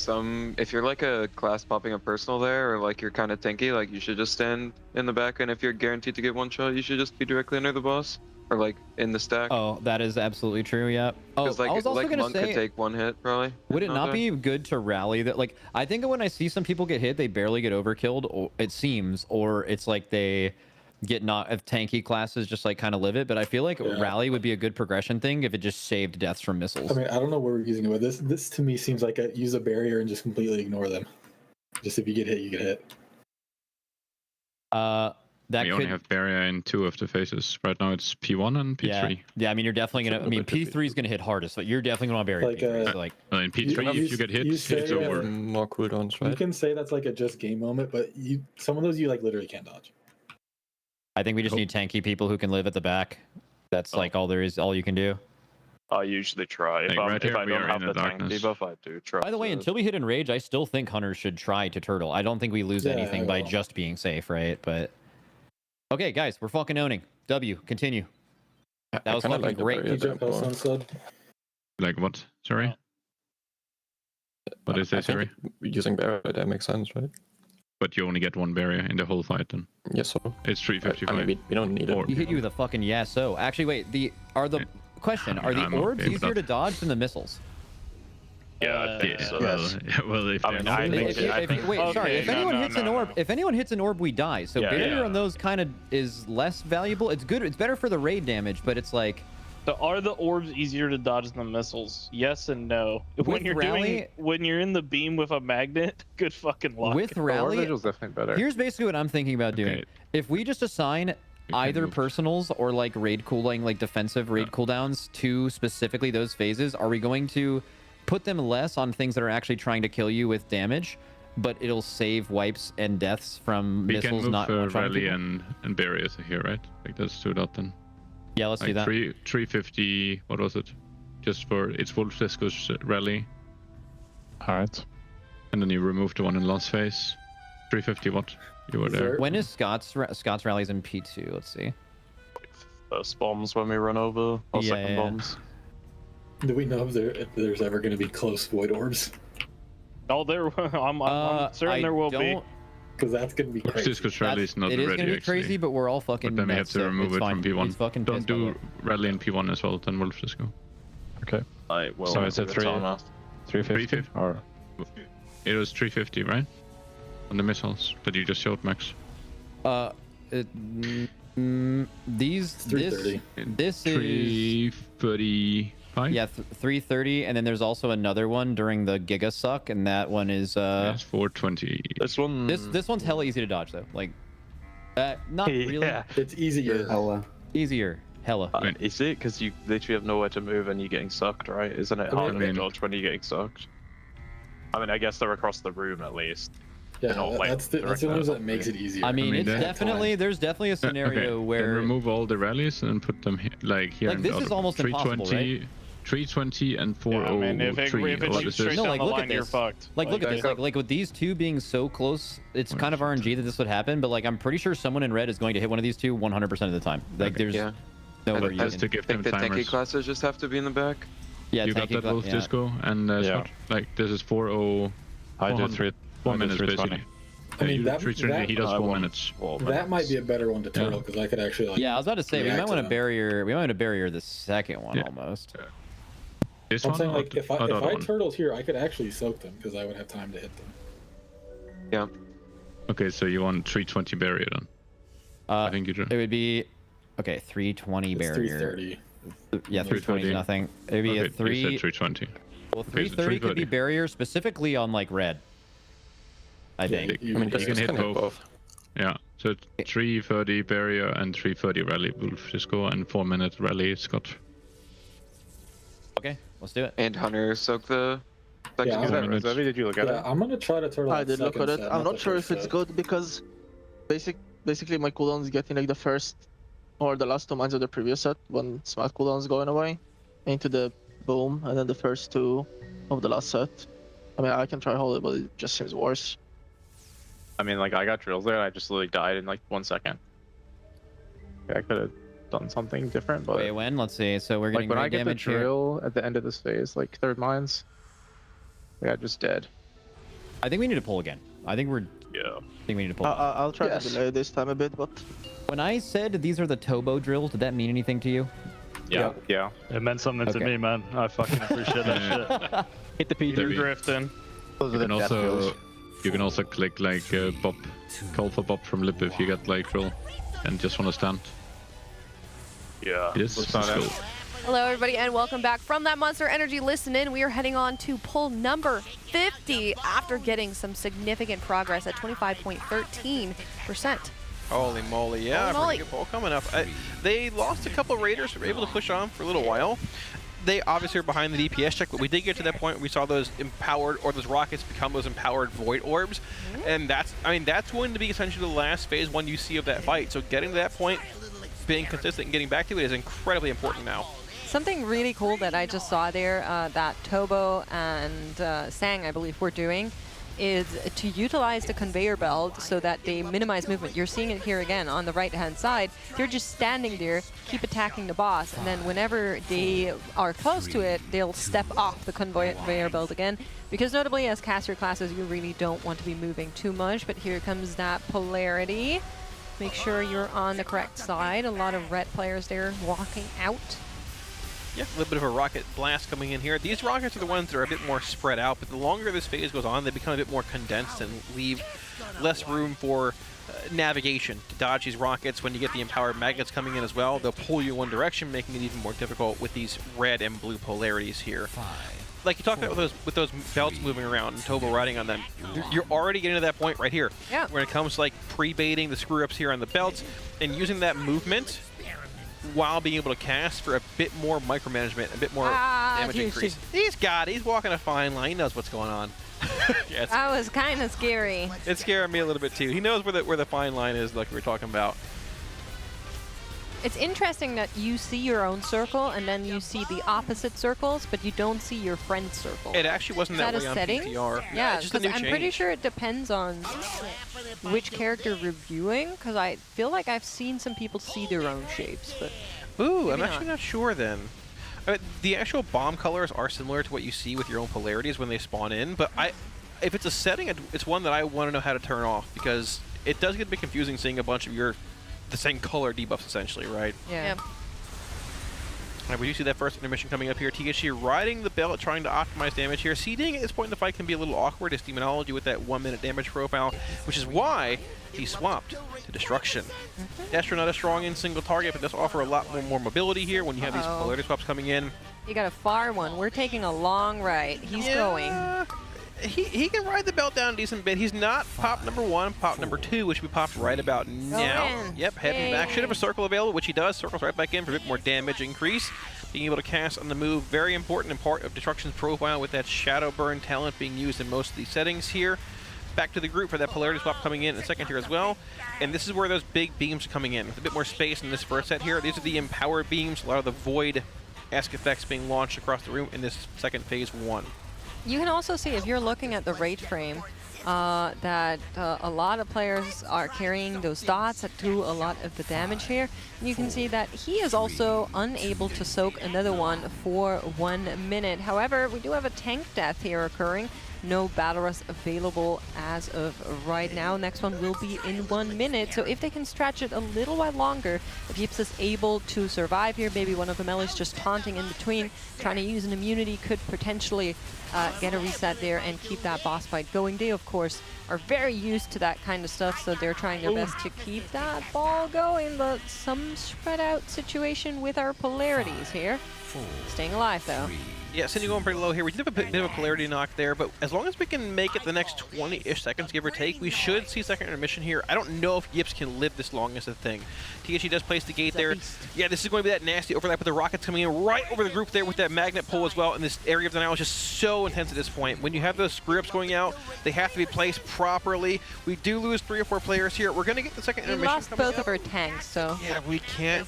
if you're like a class popping a personal there, or like you're kind of tanky, like you should just stand in the back, and if you're guaranteed to get one shot, you should just be directly under the boss, or like in the stack. Oh, that is absolutely true. Yeah. Oh, like, I was also gonna Monk say, could take one hit probably. Would it not be good to rally that? Like, I think when I see some people get hit, they barely get overkilled, or it seems, or it's like they get not if tanky classes just like kind of live it. But I feel like rally would be a good progression thing if it just saved deaths from missiles. I mean, I don't know where we're using it, but this to me seems like use a barrier and just completely ignore them. Just if you get hit, you get hit. We only have barrier in 2 of the phases. Right now it's P1 and P3. Yeah, I mean, you're definitely gonna. I mean, P3 is gonna hit hardest, but you're definitely gonna want barrier. Like, in P3, if you get hit, it's over. More cooldowns, right? You can say that's like a just game moment, but some of those you like literally can't dodge. I think we just need tanky people who can live at the back. That's like all you can do. I usually try. If I don't have the tank debuff, I do try. By the way, until we hit Enrage, I still think Hunters should try to turtle. I don't think we lose anything by just being safe, right? But okay, guys, we're fucking owning. W, continue. That was fucking great. Like what? Sorry? What is that, sorry? Using barrier, that makes sense, right? But you only get one barrier in the whole fight then. Yes, so. It's 355. I mean, we don't need it. He hit you with a fucking so. Actually, wait, are the orbs easier to dodge than the missiles? Yeah, I think so. Well, if anyone hits an orb, we die. So barrier on those kind of is less valuable. It's good. It's better for the raid damage, but it's like. So are the orbs easier to dodge than missiles? Yes and no. When you're in the beam with a magnet, good fucking luck. With rally, is definitely better. Here's basically what I'm thinking about doing. Okay. If we just assign either personals or like raid cooling, like defensive raid cooldowns to specifically those phases, are we going to put them less on things that are actually trying to kill you with damage, but it'll save wipes and deaths from missiles not trying to kill rally and barriers here, right? Like that's 2 dot then. Yeah, let's do that. 350, what was it? Just for its Wolf Discus rally. Alright. And then you remove the one in last phase. 350 what? You were there. When is Scott's rallies in P2? Let's see. First bombs when we run over, or second bombs. Do we know if there's ever going to be close void orbs? Oh, I'm certain there will be. Because that's going to be crazy. Discus rally is not It is ready, going to be actually. crazy, but we're all fucking But then we have messed to up. remove It's it fine. from P1. He's fucking Don't pissed by do that. rally in P1 as well, then Wolf just go. Okay. Well, So it's a 350 350? or It was 350, right? On the missiles that you just showed, Max. This 330. This is 335. yeah, 330, and then there's also another one during the Giga Suck, and that one is It's 420. This one. this one's hella easy to dodge though. Like, not really. Yeah. It's easier. Easier. Hella. Is it? Because you literally have nowhere to move and you're getting sucked, right? Isn't it harder to dodge when you're getting sucked? I mean, I guess they're across the room at least. Yeah, They're not, like, that's the only directly that makes it easier. I mean, it's that- definitely there's definitely a scenario okay. where Then remove all the rallies and put them here, like here. Like, and this out is of- almost impossible, 320, 320 and 403. I mean, if it What shoots is straight this? no, down like the look line, at this. you're fucked. Like look at this. Like with these two being so close, it's kind of RNG that this would happen. But like I'm pretty sure someone in red is going to hit one of these two 100% of the time. Like there's Yeah. no I way you think can. to give them the tanky timers. classes just have to be in the back. Yeah, You got tanky that, Wolf yeah. Disco, and like this is 40. I did 4 minutes 320. basically. I mean, Yeah, that- 320, he does 4 minutes. That might be a better one to turtle because I could actually like. Yeah, I was about to say we react might to want to them. barrier. We might want to barrier the second one almost. This I'm one saying or like the if I other one? turtled here, I could actually soak them because I would have time to hit them. Yeah. Okay, so you want 320 barrier then? I think you do. It would be okay. 320 It's barrier. 330. Yeah, 320 is 330. nothing. It would be Okay, a you said 320. Well, Okay, so 330 could be 330. barrier specifically on like red. I think. I mean, you can hit both. Yeah, so it's 330 barrier and 330 rally Wolf Disco and 4 minute rally Scott. Okay, let's do it. And Hunter soak the. Yeah, Did you look at it? I'm gonna try to turtle. I that did look at second it. set, I'm not the sure first if it's set. good because basically my cooldown is getting like the first or the last 2 mines of the previous set when Smack cooldown is going away into the boom, and then the first 2 of the last set. I mean, I can try hold it, but it just seems worse. I mean, like, I got drills there and I just literally died in like 1 second. I could have done something different, but... Wait, when? Let's see. So we're like, getting when I red get the damage here. drill at the end of this phase, like, third mines, like, I'm just dead. I think we need to pull again. I think we're. Yeah. I think we need to pull. I'll try to delay this time a bit, but... When I said these are the Tobo drills, did that mean anything to you? Yeah. Yeah. It meant something to Okay. me, man. I fucking appreciate that shit. Hit the P3. You're drifting. You can also click like Bob, call for Bob from Lip if you get like drill and just want to stand. Yeah. Yes, let's not let's end. go. Hello, everybody, and welcome back from that Monster Energy Listen In. We are heading on to pull number 50 after getting some significant progress at 25.13%. Holy moly, yeah, Holy moly. pretty good pull coming up. They lost a couple Raiders, were able to push on for a little while. They obviously are behind the DPS check, but we did get to that point where we saw those empowered, or those rockets become those empowered void orbs. And that's going to be essentially the last phase one you see of that fight. So getting to that point, being consistent and getting back to it is incredibly important now. Something really cool that I just saw there that Tobo and Sang, I believe, were doing is to utilize the conveyor belt so that they minimize movement. You're seeing it here again on the right-hand side. They're just standing there, keep attacking the boss, and then whenever they are close to it, they'll step off the conveyor belt again. Because notably, as caster classes, you really don't want to be moving too much, but here comes that polarity. Make sure you're on the correct side. A lot of red players there walking out. Yeah, a little bit of a rocket blast coming in here. These rockets are the ones that are a bit more spread out, but the longer this phase goes on, they become a bit more condensed and leave less room for navigation to dodge these rockets. When you get the empowered magnets coming in as well, they'll pull you in one direction, making it even more difficult with these red and blue polarities here. Like you talked about with those belts moving around and Tobo riding on them, you're already getting to that point right here. Yeah. When it comes to like pre-baiting the screw-ups here on the belts and using that movement while being able to cast for a bit more micromanagement, a bit more damage increase. He's walking a fine line. He knows what's going on. Yeah, That was kind of scary. it's scaring me a little bit too. He knows where the fine line is, like we were talking about. It's interesting that you see your own circle and then you see the opposite circles, but you don't see your friend's circle. It actually wasn't Is that that way a on setting? PTR. Yeah, it's just a new I'm change. pretty sure it depends on which character reviewing, because I feel like I've seen some people see their own shapes, but Ooh, I'm maybe actually not sure then. The actual bomb colors are similar to what you see with your own polarities when they spawn in, but if it's a setting, it's one that I want to know how to turn off, because it does get a bit confusing seeing a bunch of the same color debuffs essentially, right? Yeah. All right, we do see that first intermission coming up here. THC riding the belt, trying to optimize damage here. Seeding at this point in the fight can be a little awkward as Demonology with that 1-minute damage profile, which is why he swapped to Destruction. Destro not a strong in single target, but does offer a lot more mobility here when you have these polarity swaps coming in. You got a far one. We're taking a long right. He's going. He can ride the belt down a decent bit. He's not pop number 1, pop number 2, which we popped right about now. Yep, heading back. Should have a circle available, which he does. Circles right back in for a bit more damage increase. Being able to cast on the move, very important and part of Destruction's profile with that Shadow Burn talent being used in most of these settings here. Back to the group for that polarity swap coming in the second tier as well. And this is where those big beams are coming in. With a bit more space in this first set here. These are the empowered beams, a lot of the void-esque effects being launched across the room in this second phase 1. You can also see, if you're looking at the rage frame, that a lot of players are carrying those dots that do a lot of the damage here. And you can see that he is also unable to soak another one for 1 minute. However, we do have a tank death here occurring. No battle rush available as of right now. Next one will be in 1 minute. So if they can stretch it a little while longer, if Yips is able to survive here, maybe one of the melees just taunting in between, trying to use an immunity, could potentially get a reset there and keep that boss fight going. They, of course, are very used to that kind of stuff, so they're trying their best to keep that ball going, but some spread out situation with our polarities here. Staying alive, though. Yeah, Cindy going pretty low here. We did have a bit of a polarity knock there, but as long as we can make it the next 20-ish seconds, give or take, we should see second intermission here. I don't know if Yips can live this long as a thing. THC does place the gate there. Yeah, this is going to be that nasty overlap with the rockets coming in right over the group there with that magnet pull as well, and this area of denial is just so intense at this point. When you have those screw-ups going out, they have to be placed properly. We do lose 3 or 4 players here. We're going to get the second intermission. We lost both of our tanks, so yeah, we can't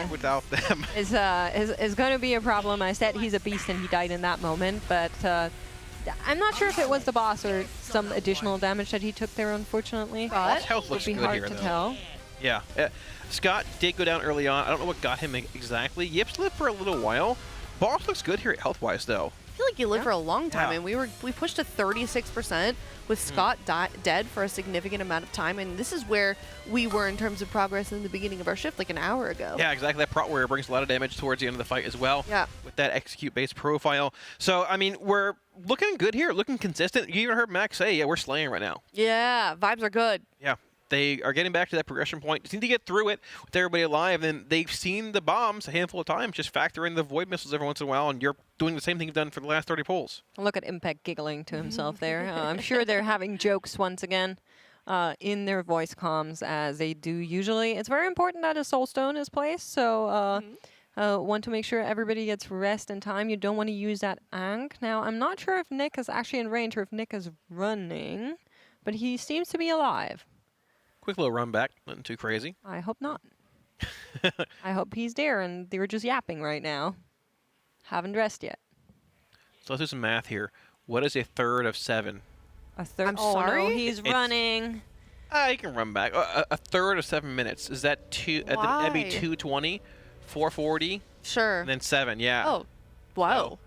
without them. It's going to be a problem. I said he's a beast and he died in that moment, but I'm not sure if it was the boss or some additional damage that he took there, unfortunately. Boss health looks good good here, though. Tell. Yeah. Scott did go down early on. I don't know what got him exactly. Yips lived for a little while. Boss looks good here health-wise, though. I feel like you lived for a long time, and we pushed to 36% with Scott dead for a significant amount of time, and this is where we were in terms of progress in the beginning of our shift, like an hour ago. Yeah, exactly. That prot warrior brings a lot of damage towards the end of the fight as well. Yeah. With that execute-based profile. So, I mean, we're looking good here, looking consistent. You even heard Max say, yeah, we're slaying right now. Yeah, vibes are good. Yeah. They are getting back to that progression point. Just need to get through it with everybody alive. And they've seen the bombs a handful of times. Just factor in the void missiles every once in a while, and you're doing the same thing you've done for the last 30 pulls. Look at Impact giggling to himself there. I'm sure they're having jokes once again in their voice comms, as they do usually. It's very important that a soul stone is placed, so want to make sure everybody gets rest and time. You don't want to use that Ankh. Now, I'm not sure if Nick is actually in range or if Nick is running, but he seems to be alive. Quick little run back, nothing too crazy. I hope not. I hope he's there and they're just yapping right now. Haven't dressed yet. So let's do some math here. What is a third of 7? A third? I'm sorry? No, he's running. You can run back. A third of 7 minutes. Is that that'd be 220, 440? Sure. And then 7, yeah. Oh, wow.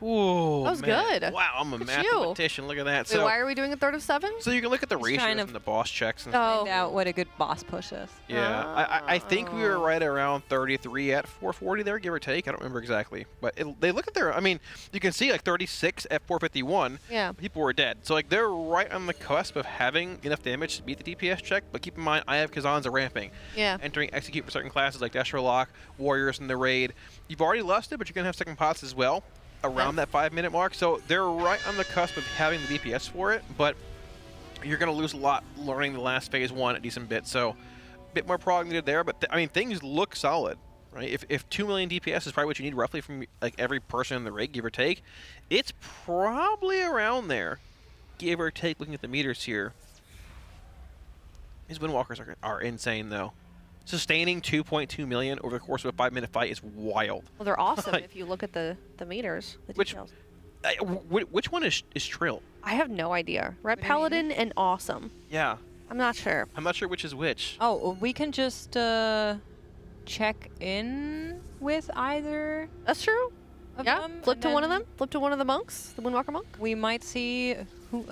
Ooh, that was good. Wow, I'm a mathematician. Look at that. Wait, why are we doing a third of 7? So you can look at the ratios and the boss checks and find out what a good boss push is. Yeah, I think we were right around 33 at 440 there, give or take. I don't remember exactly. But they look at their, I mean, you can see like 36 at 451. Yeah. People were dead. So like they're right on the cusp of having enough damage to beat the DPS check. But keep in mind, I have Kazan's ramping. Yeah. Entering execute for certain classes like Destro Lock, Warriors in the raid. You've already lusted, but you're going to have second pots as well around that 5-minute mark. So they're right on the cusp of having the DPS for it, but you're going to lose a lot learning the last phase 1 a decent bit. So a bit more prog needed there, but I mean, things look solid, right? If 2 million DPS is probably what you need roughly from like every person in the raid, give or take, it's probably around there, give or take, looking at the meters here. These Windwalkers are insane, though. Sustaining 2.2 million over the course of a 5-minute fight is wild. Well, they're awesome if you look at the meters, the details. Which one is Trill? I have no idea. Red Paladin and Awesome. Yeah. I'm not sure. I'm not sure which is which. Oh, we can just check in with either. That's true. of Yeah, them. flip and to one of then them. Flip to one of the monks, the Moonwalker monk. We might see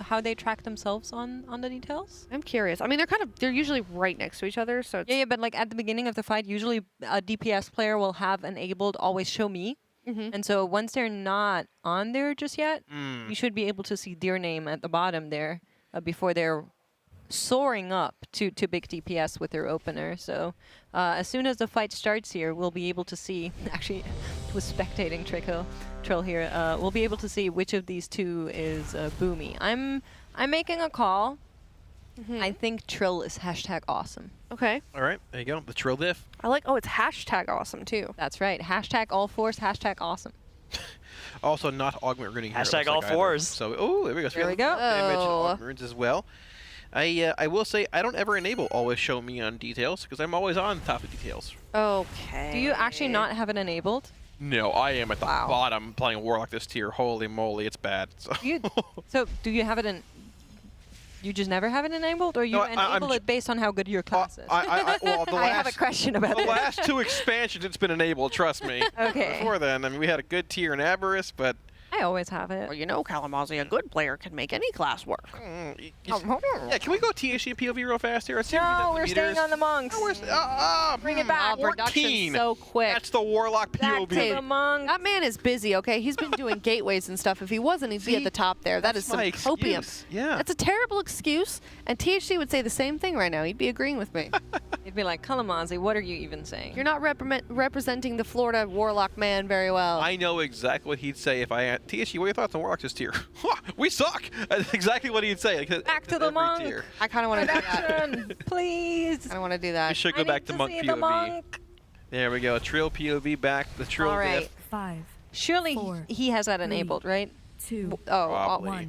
how they track themselves on the details. I'm curious. I mean, they're usually right next to each other, so it's Yeah, but like at the beginning of the fight, usually a DPS player will have enabled always show me. And so once they're not on there just yet, you should be able to see their name at the bottom there before they're soaring up to big DPS with their opener. So as soon as the fight starts here, we'll be able to see, actually with spectating Trill here, we'll be able to see which of these two is Boomy. I'm making a call. I think Trill is #awesome. Okay. All right, there you go. The Trill diff. I like, it's #awesome too. That's right. #all4s, #awesome. Also not augment runing here. Hashtag all fours. So, oh, there we go. So there we go. Damage augment as well. I will say I don't ever enable always show me on details because I'm always on top of details. Okay. Do you actually not have it enabled? No, I am at the bottom playing a Warlock this tier. Holy moly, it's bad. So do you have it in? You just never have it enabled, or you enable it based on how good your class is? Well, I have a question about the that. last 2 expansions, it's been enabled. Trust me. Okay. Before then, I mean, we had a good tier in Avarice, but I always have it. Well, you know, Kalamazoo, a good player can make any class work. Yeah, can we go THC POV real fast here? No, we're staying on the monks. Bring it back. Production so quick. That's the Warlock POV. That man is busy, okay? He's been doing gateways and stuff. If he wasn't, he'd be at the top there. That is some copium. Yeah. That's a terrible excuse, and THC would say the same thing right now. He'd be agreeing with me. He'd be like, Kalamazoo, what are you even saying? You're not representing the Florida Warlock man very well. I know exactly what he'd say if I... THC, what are your thoughts on Warlock this tier? We suck! That's exactly what he'd say. Back to the monk. Tier. I kind of want to do that. Please. I want to do that. We should go back to monk POV. There we go. Trill POV back. The Trill All right. diff. 5. Surely he has that enabled, right? 2. Probably.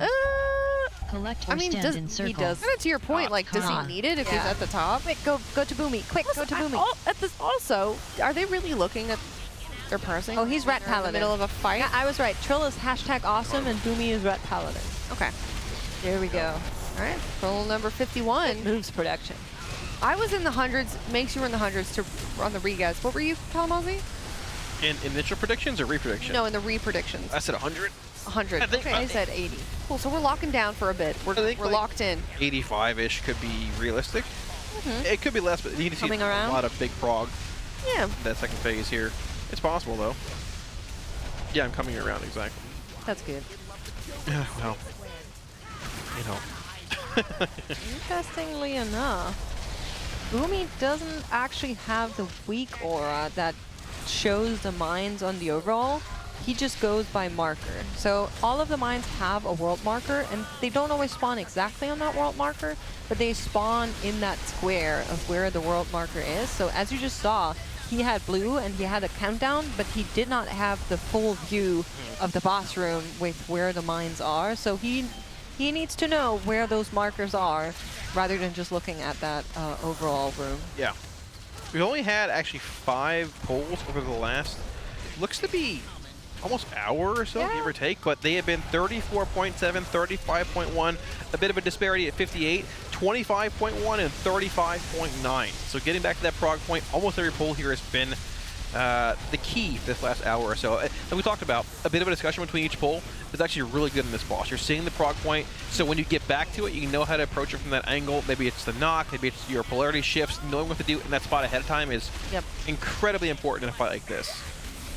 Collect or I mean, stand in circle. he does. Kind of to your point, like, does he need it if he's at the top? Quick, go to Boomy. Quick, go to Boomy. Also, are they really looking at their parsing? Oh, he's Rat They're in Paladin. the middle of a fight? Yeah, I was right. Trill is #awesome and Boomy is Rat Paladin. Okay. There we go. All right. Roll number 51. Moves production. I was in the hundreds. Makes you were in the hundreds to run the re-guys. What were you, Kalamazoo? In initial predictions or re-predictions? No, in the re-predictions. I said 100. 100. Okay. I said 80. Cool. So we're locking down for a bit. We're like locked in. 85-ish could be realistic. It could be less, but you need to see a lot of big prog. Yeah. That second phase here. It's possible, though. Yeah, I'm coming around, exactly. That's good. Well, you know. Interestingly enough, Boomy doesn't actually have the weak aura that shows the mines on the overall. He just goes by marker. So all of the mines have a world marker, and they don't always spawn exactly on that world marker, but they spawn in that square of where the world marker is. So as you just saw, he had blue and he had a countdown, but he did not have the full view of the boss room with where the mines are. So he needs to know where those markers are rather than just looking at that overall room. Yeah. We've only had actually 5 polls over the last, looks to be almost hour or so, give or take, but they have been 34.7, 35.1, a bit of a disparity at 58, 25.1, and 35.9. So getting back to that prog point, almost every poll here has been the key this last hour or so. And we talked about a bit of a discussion between each poll. It's actually really good in this boss. You're seeing the prog point, so when you get back to it, you know how to approach it from that angle. Maybe it's the knock, maybe it's your polarity shifts. Knowing what to do in that spot ahead of time is incredibly important in a fight like this.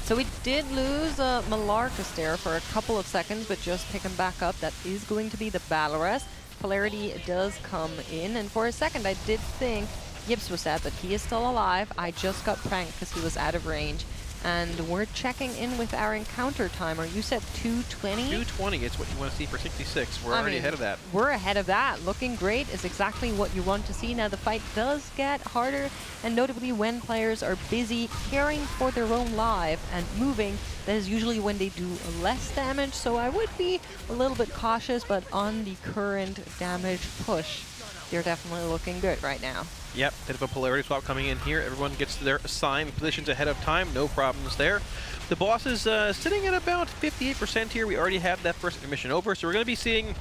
So we did lose Malarcus there for a couple of seconds, but just pick him back up. That is going to be the battle rest. Polarity does come in, and for a second I did think Yips was dead, but he is still alive. I just got pranked because he was out of range. And we're checking in with our encounter timer. You said 220? 220 is what you want to see for 66. We're already ahead of that. We're ahead of that. Looking great is exactly what you want to see. Now the fight does get harder, and notably when players are busy caring for their own life and moving, that is usually when they do less damage. So I would be a little bit cautious, but on the current damage push, they're definitely looking good right now. Yep, bit of a polarity swap coming in here. Everyone gets their assigned positions ahead of time. No problems there. The boss is sitting at about 58% here. We already have that first intermission over, so we're going to be seeing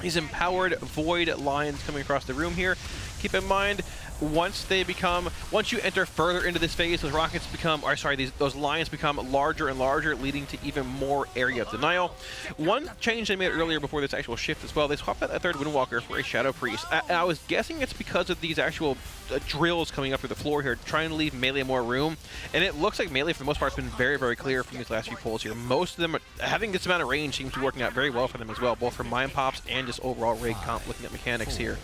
these empowered void lines coming across the room here. Keep in mind, once you enter further into this phase, those rockets become, or sorry, those lines become larger and larger, leading to even more area of denial. One change they made earlier before this actual shift as well, they swapped out a third Windwalker for a Shadow Priest. I was guessing it's because of these actual drills coming up through the floor here, trying to leave Melee more room. And it looks like Melee, for the most part, has been very, very clear from these last few pulls here. Most of them, having this amount of range seems to be working out very well for them as well, both from Mind Pops and just overall rig comp, looking at mechanics here.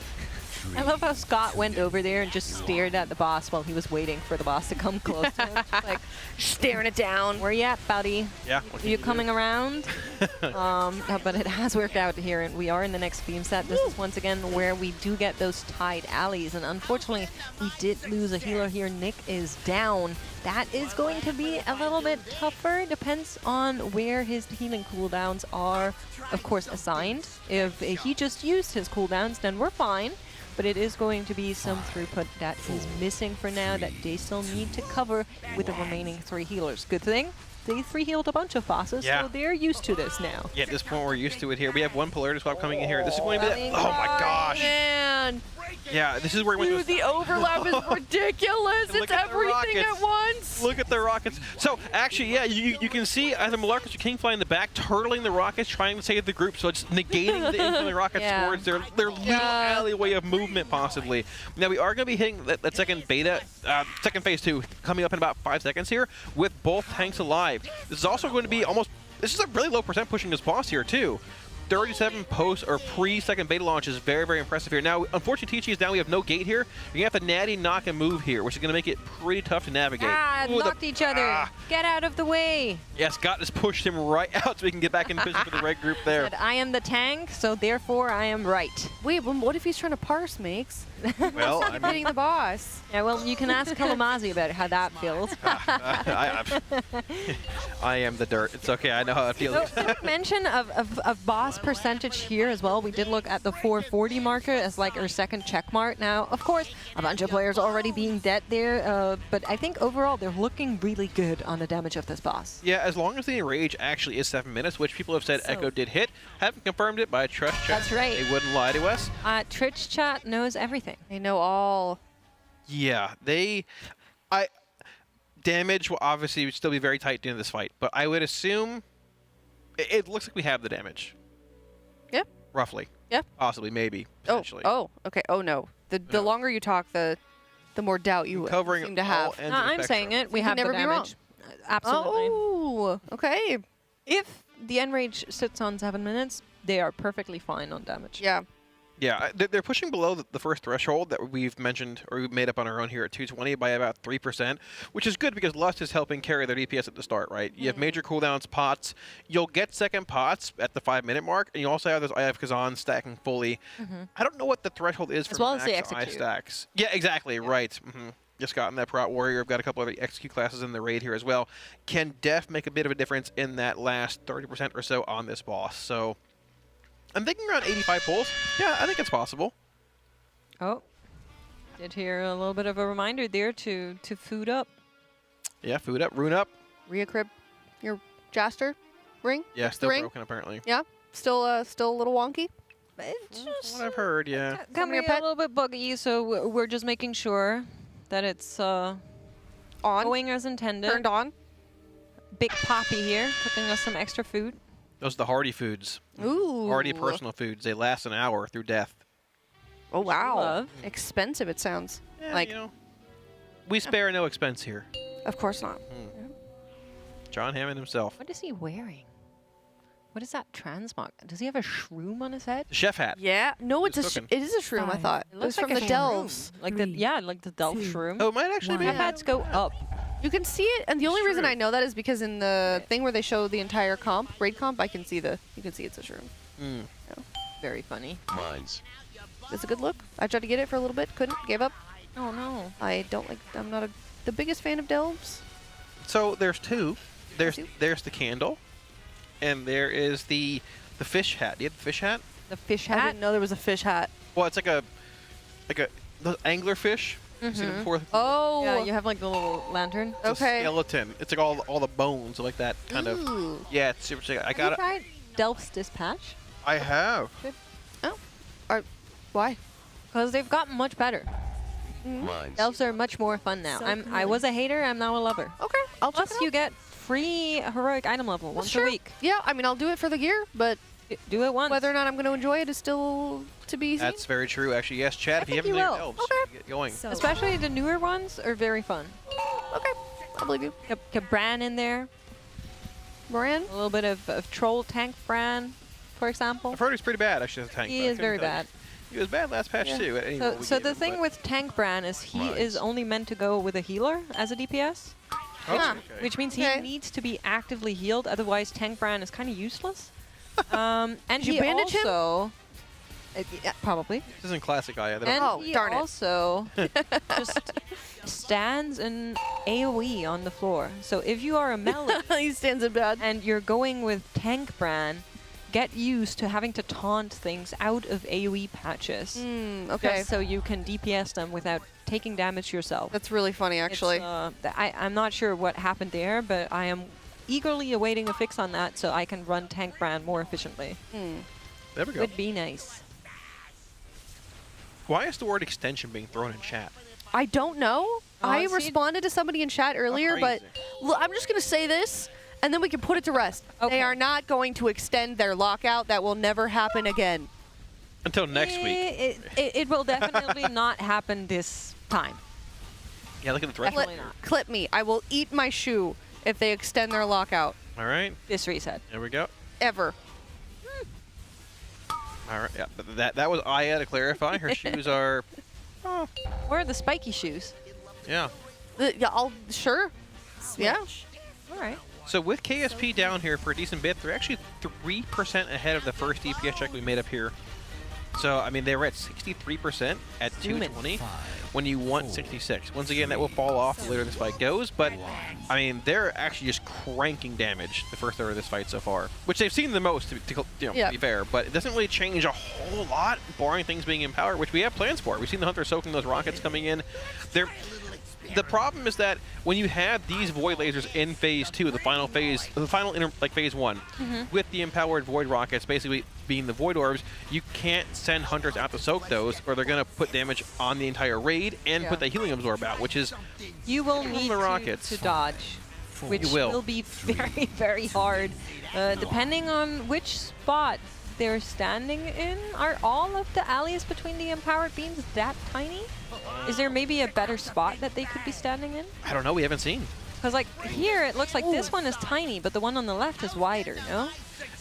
I love how Scott went over there and just stared at the boss while he was waiting for the boss to come close to him. Just like, staring it down. Where you at, buddy? Yeah. Are you coming around? But it has worked out here, and we are in the next beam set. This is once again where we do get those tied alleys, and unfortunately, we did lose a healer here. Nick is down. That is going to be a little bit tougher. Depends on where his healing cooldowns are, of course, assigned. If he just used his cooldowns, then we're fine. But it is going to be some throughput that is missing for now that they still need to cover with the remaining 3 healers. Good thing they 3 healed a bunch of bosses, so they're used to this now. Yeah, at this point we're used to it here. We have one polarity swap coming in here. This is going to be oh my gosh. Man. Yeah, this is where we went the overlap is ridiculous. It's everything at once. Look at the rockets. So actually, yeah, you can see either Malarkus or Kingfly in the back turtling the rockets, trying to save the group. So it's negating the incoming rockets towards their little alleyway of movement, possibly. Now we are going to be hitting that second beta, second phase 2, coming up in about 5 seconds here, with both tanks alive. This is also going to be this is a really low percent pushing this boss here too. 37 post or pre-second beta launch is very, very impressive here. Now, unfortunately, TG is down. We have no gate here. You're going to have to natty, knock, and move here, which is going to make it pretty tough to navigate. Knocked each other. Get out of the way. Yeah, Scott just pushed him right out so we can get back in position for the red group there. Said, I am the tank, so therefore I am right. Wait, well, what if he's trying to parse, Makes? Well, I'm hitting the boss. Yeah, well, you can ask Kalamazi about how that feels. I am the dirt. It's okay. I know how it feels. So, mention of boss percentage here as well. We did look at the 440 marker as like our second check mark. Now, of course, a bunch of players already being dead there, but I think overall they're looking really good on the damage of this boss. Yeah, as long as the Enrage actually is 7 minutes, which people have said Echo did hit. Haven't confirmed it, but I trust chat. That's right. They wouldn't lie to us. Twitch chat knows everything. They know all. Yeah, damage will obviously still be very tight during this fight, but I would assume it looks like we have the damage. Yep. Roughly. Yeah. Possibly, maybe, potentially. Oh, okay. Oh no. The longer you talk, the more doubt you seem to have. I'm saying it. We have never the be wrong. damage. Absolutely. Oh, okay. If the Enrage sits on 7 minutes, they are perfectly fine on damage. Yeah. Yeah, they're pushing below the first threshold that we've mentioned, or we've made up on our own here at 220 by about 3%, which is good because Lust is helping carry their DPS at the start, right? You have major cooldowns, pots. You'll get second pots at the 5-minute mark, and you also have those IF Kazan stacking fully. I don't know what the threshold is for max I stacks. Yeah, exactly, right. Just gotten that Prot Warrior. I've got a couple of execute classes in the raid here as well. Can def make a bit of a difference in that last 30% or so on this boss. So I'm thinking around 85 pulls. Yeah, I think it's possible. Oh, did hear a little bit of a reminder there to food up. Yeah, food up, rune up. Reequip your Jaster ring? Yeah, still broken apparently. Yeah, still a little wonky. It's just what I've heard, yeah. Come here, a little bit buggy, so we're just making sure that it's on, going as intended. Turned on. Big Poppy here, cooking us some extra food. Those are the hardy foods. Ooh. Hardy personal foods. They last an hour through death. Oh, wow. Expensive, it sounds. Yeah, like, you know, we spare no expense here. Of course not. John Hammond himself. What is he wearing? What is that transmog? Does he have a shroom on his head? The chef hat. Yeah. No, it is a shroom, I thought. It looks like from the Delves. Like the Delve shroom. Oh, it might actually be. Chef hats go up. You can see it, and the only reason I know that is because in the thing where they show the entire raid comp, you can see it's a shroom. Yeah. Very funny. Mines. It's a good look. I tried to get it for a little bit, couldn't, gave up. Oh no. I'm not the biggest fan of Delves. So there's two. There's the candle, and there is the fish hat. Do you have the fish hat? The fish hat? I didn't know there was a fish hat. Well, it's like a the angler fish. Seen it before? Oh, yeah, you have like the little lantern. It's a skeleton. It's like all the bones, like that kind of. Yeah, it's super sick. I got it. Have you tried Delph's Dispatch? I have. Good. Oh, why? Because they've gotten much better. Elves are much more fun now. I was a hater, I'm now a lover. Okay, I'll check Plus, it out. you get free heroic item level once a week. Yeah, I mean, I'll do it for the gear, but do it once. Whether or not I'm going to enjoy it is still to be seen. That's very true, actually. Yes, Chad, if you haven't you played will. Elves, get going. Especially the newer ones are very fun. Okay, I believe you. Get Bran in there. Bran? A little bit of troll tank Bran, for example. I've heard he's pretty bad, actually, as a tank. He but I is very couldn't tell you. bad. He was bad last patch, too. So the thing with tank Bran is he is only meant to go with a healer as a DPS. Which means he needs to be actively healed, otherwise tank Bran is kind of useless. And Did you he bandage him? also... yeah, probably. This isn't classic Aya. And he also just stands in AoE on the floor. So if you are a melee... he stands in bad. And you're going with tank Bran, get used to having to taunt things out of AoE patches. Okay. Just so you can DPS them without taking damage yourself. That's really funny, actually. I'm not sure what happened there, but I am eagerly awaiting a fix on that so I can run tank Bran more efficiently. There we go. Would be nice. Why is the word extension being thrown in chat? I don't know. I responded to somebody in chat earlier, but I'm just going to say this, and then we can put it to rest. They are not going to extend their lockout. That will never happen again. Until next week. It will definitely not happen this time. Yeah, look at the threshold. Definitely not. Clip me. I will eat my shoe if they extend their lockout. All right. This reset. There we go. Ever. All right. Yeah, that was Aya to clarify. Her shoes are... Oh. Or the spiky shoes. Yeah. Yeah, sure. Yeah. All right. So with KSP down here for a decent bit, they're actually 3% ahead of the first DPS check we made up here. So, I mean, they were at 63% at 220 when you want 66. Once again, that will fall off the later this fight goes, but, I mean, they're actually just cranking damage the first third of this fight so far, which they've seen the most, to be fair, but it doesn't really change a whole lot, barring things being in power, which we have plans for. We've seen the Hunter soaking those rockets coming in. The problem is that when you have these void lasers in phase 2, the final phase, phase 1, with the empowered void rockets basically being the void orbs, you can't send hunters out to soak those, or they're going to put damage on the entire raid and put the healing absorb out, which is you will need the rockets to dodge, which will be very, very hard, depending on which spot they're standing in. Are all of the alleys between the empowered beams that tiny? Is there maybe a better spot that they could be standing in? I don't know. We haven't seen. Because like here, it looks like this one is tiny, but the one on the left is wider, no?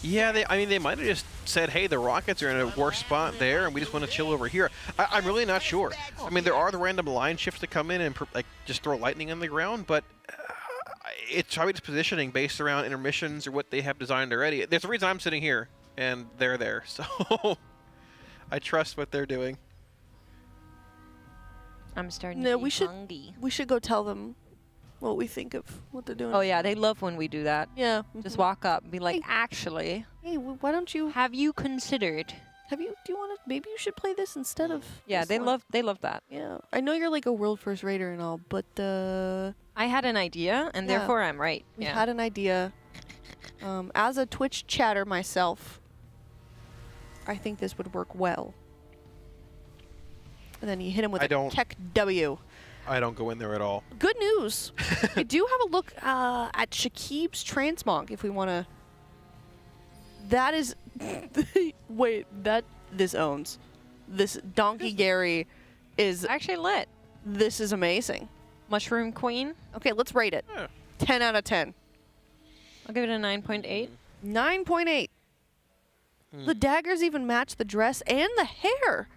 Yeah, they might have just said, hey, the rockets are in a worse spot there, and we just want to chill over here. I'm really not sure. I mean, there are the random line shifts to come in and just throw lightning on the ground, but it's probably just positioning based around intermissions or what they have designed already. There's a reason I'm sitting here, and they're there, so I trust what they're doing. I'm starting to be hungry. We should go tell them what we think of what they're doing. Oh yeah, they love when we do that. Yeah. Just walk up and be like, actually, hey, why don't you... Have you considered... Do you want to... Maybe you should play this instead of... Yeah, they love that. Yeah. I know you're like a world first raider and all, but... I had an idea, and therefore I'm right. We had an idea. As a Twitch chatter myself, I think this would work well. And then you hit him with a tech W. I don't go in there at all. Good news. We do have a look at Shakib's transmog if we want to. That is... Wait, this owns. This Donkey Gary is... actually lit. This is amazing. Mushroom Queen. Okay, let's rate it. 10 out of 10. I'll give it a 9.8. 9.8. The daggers even match the dress and the hair.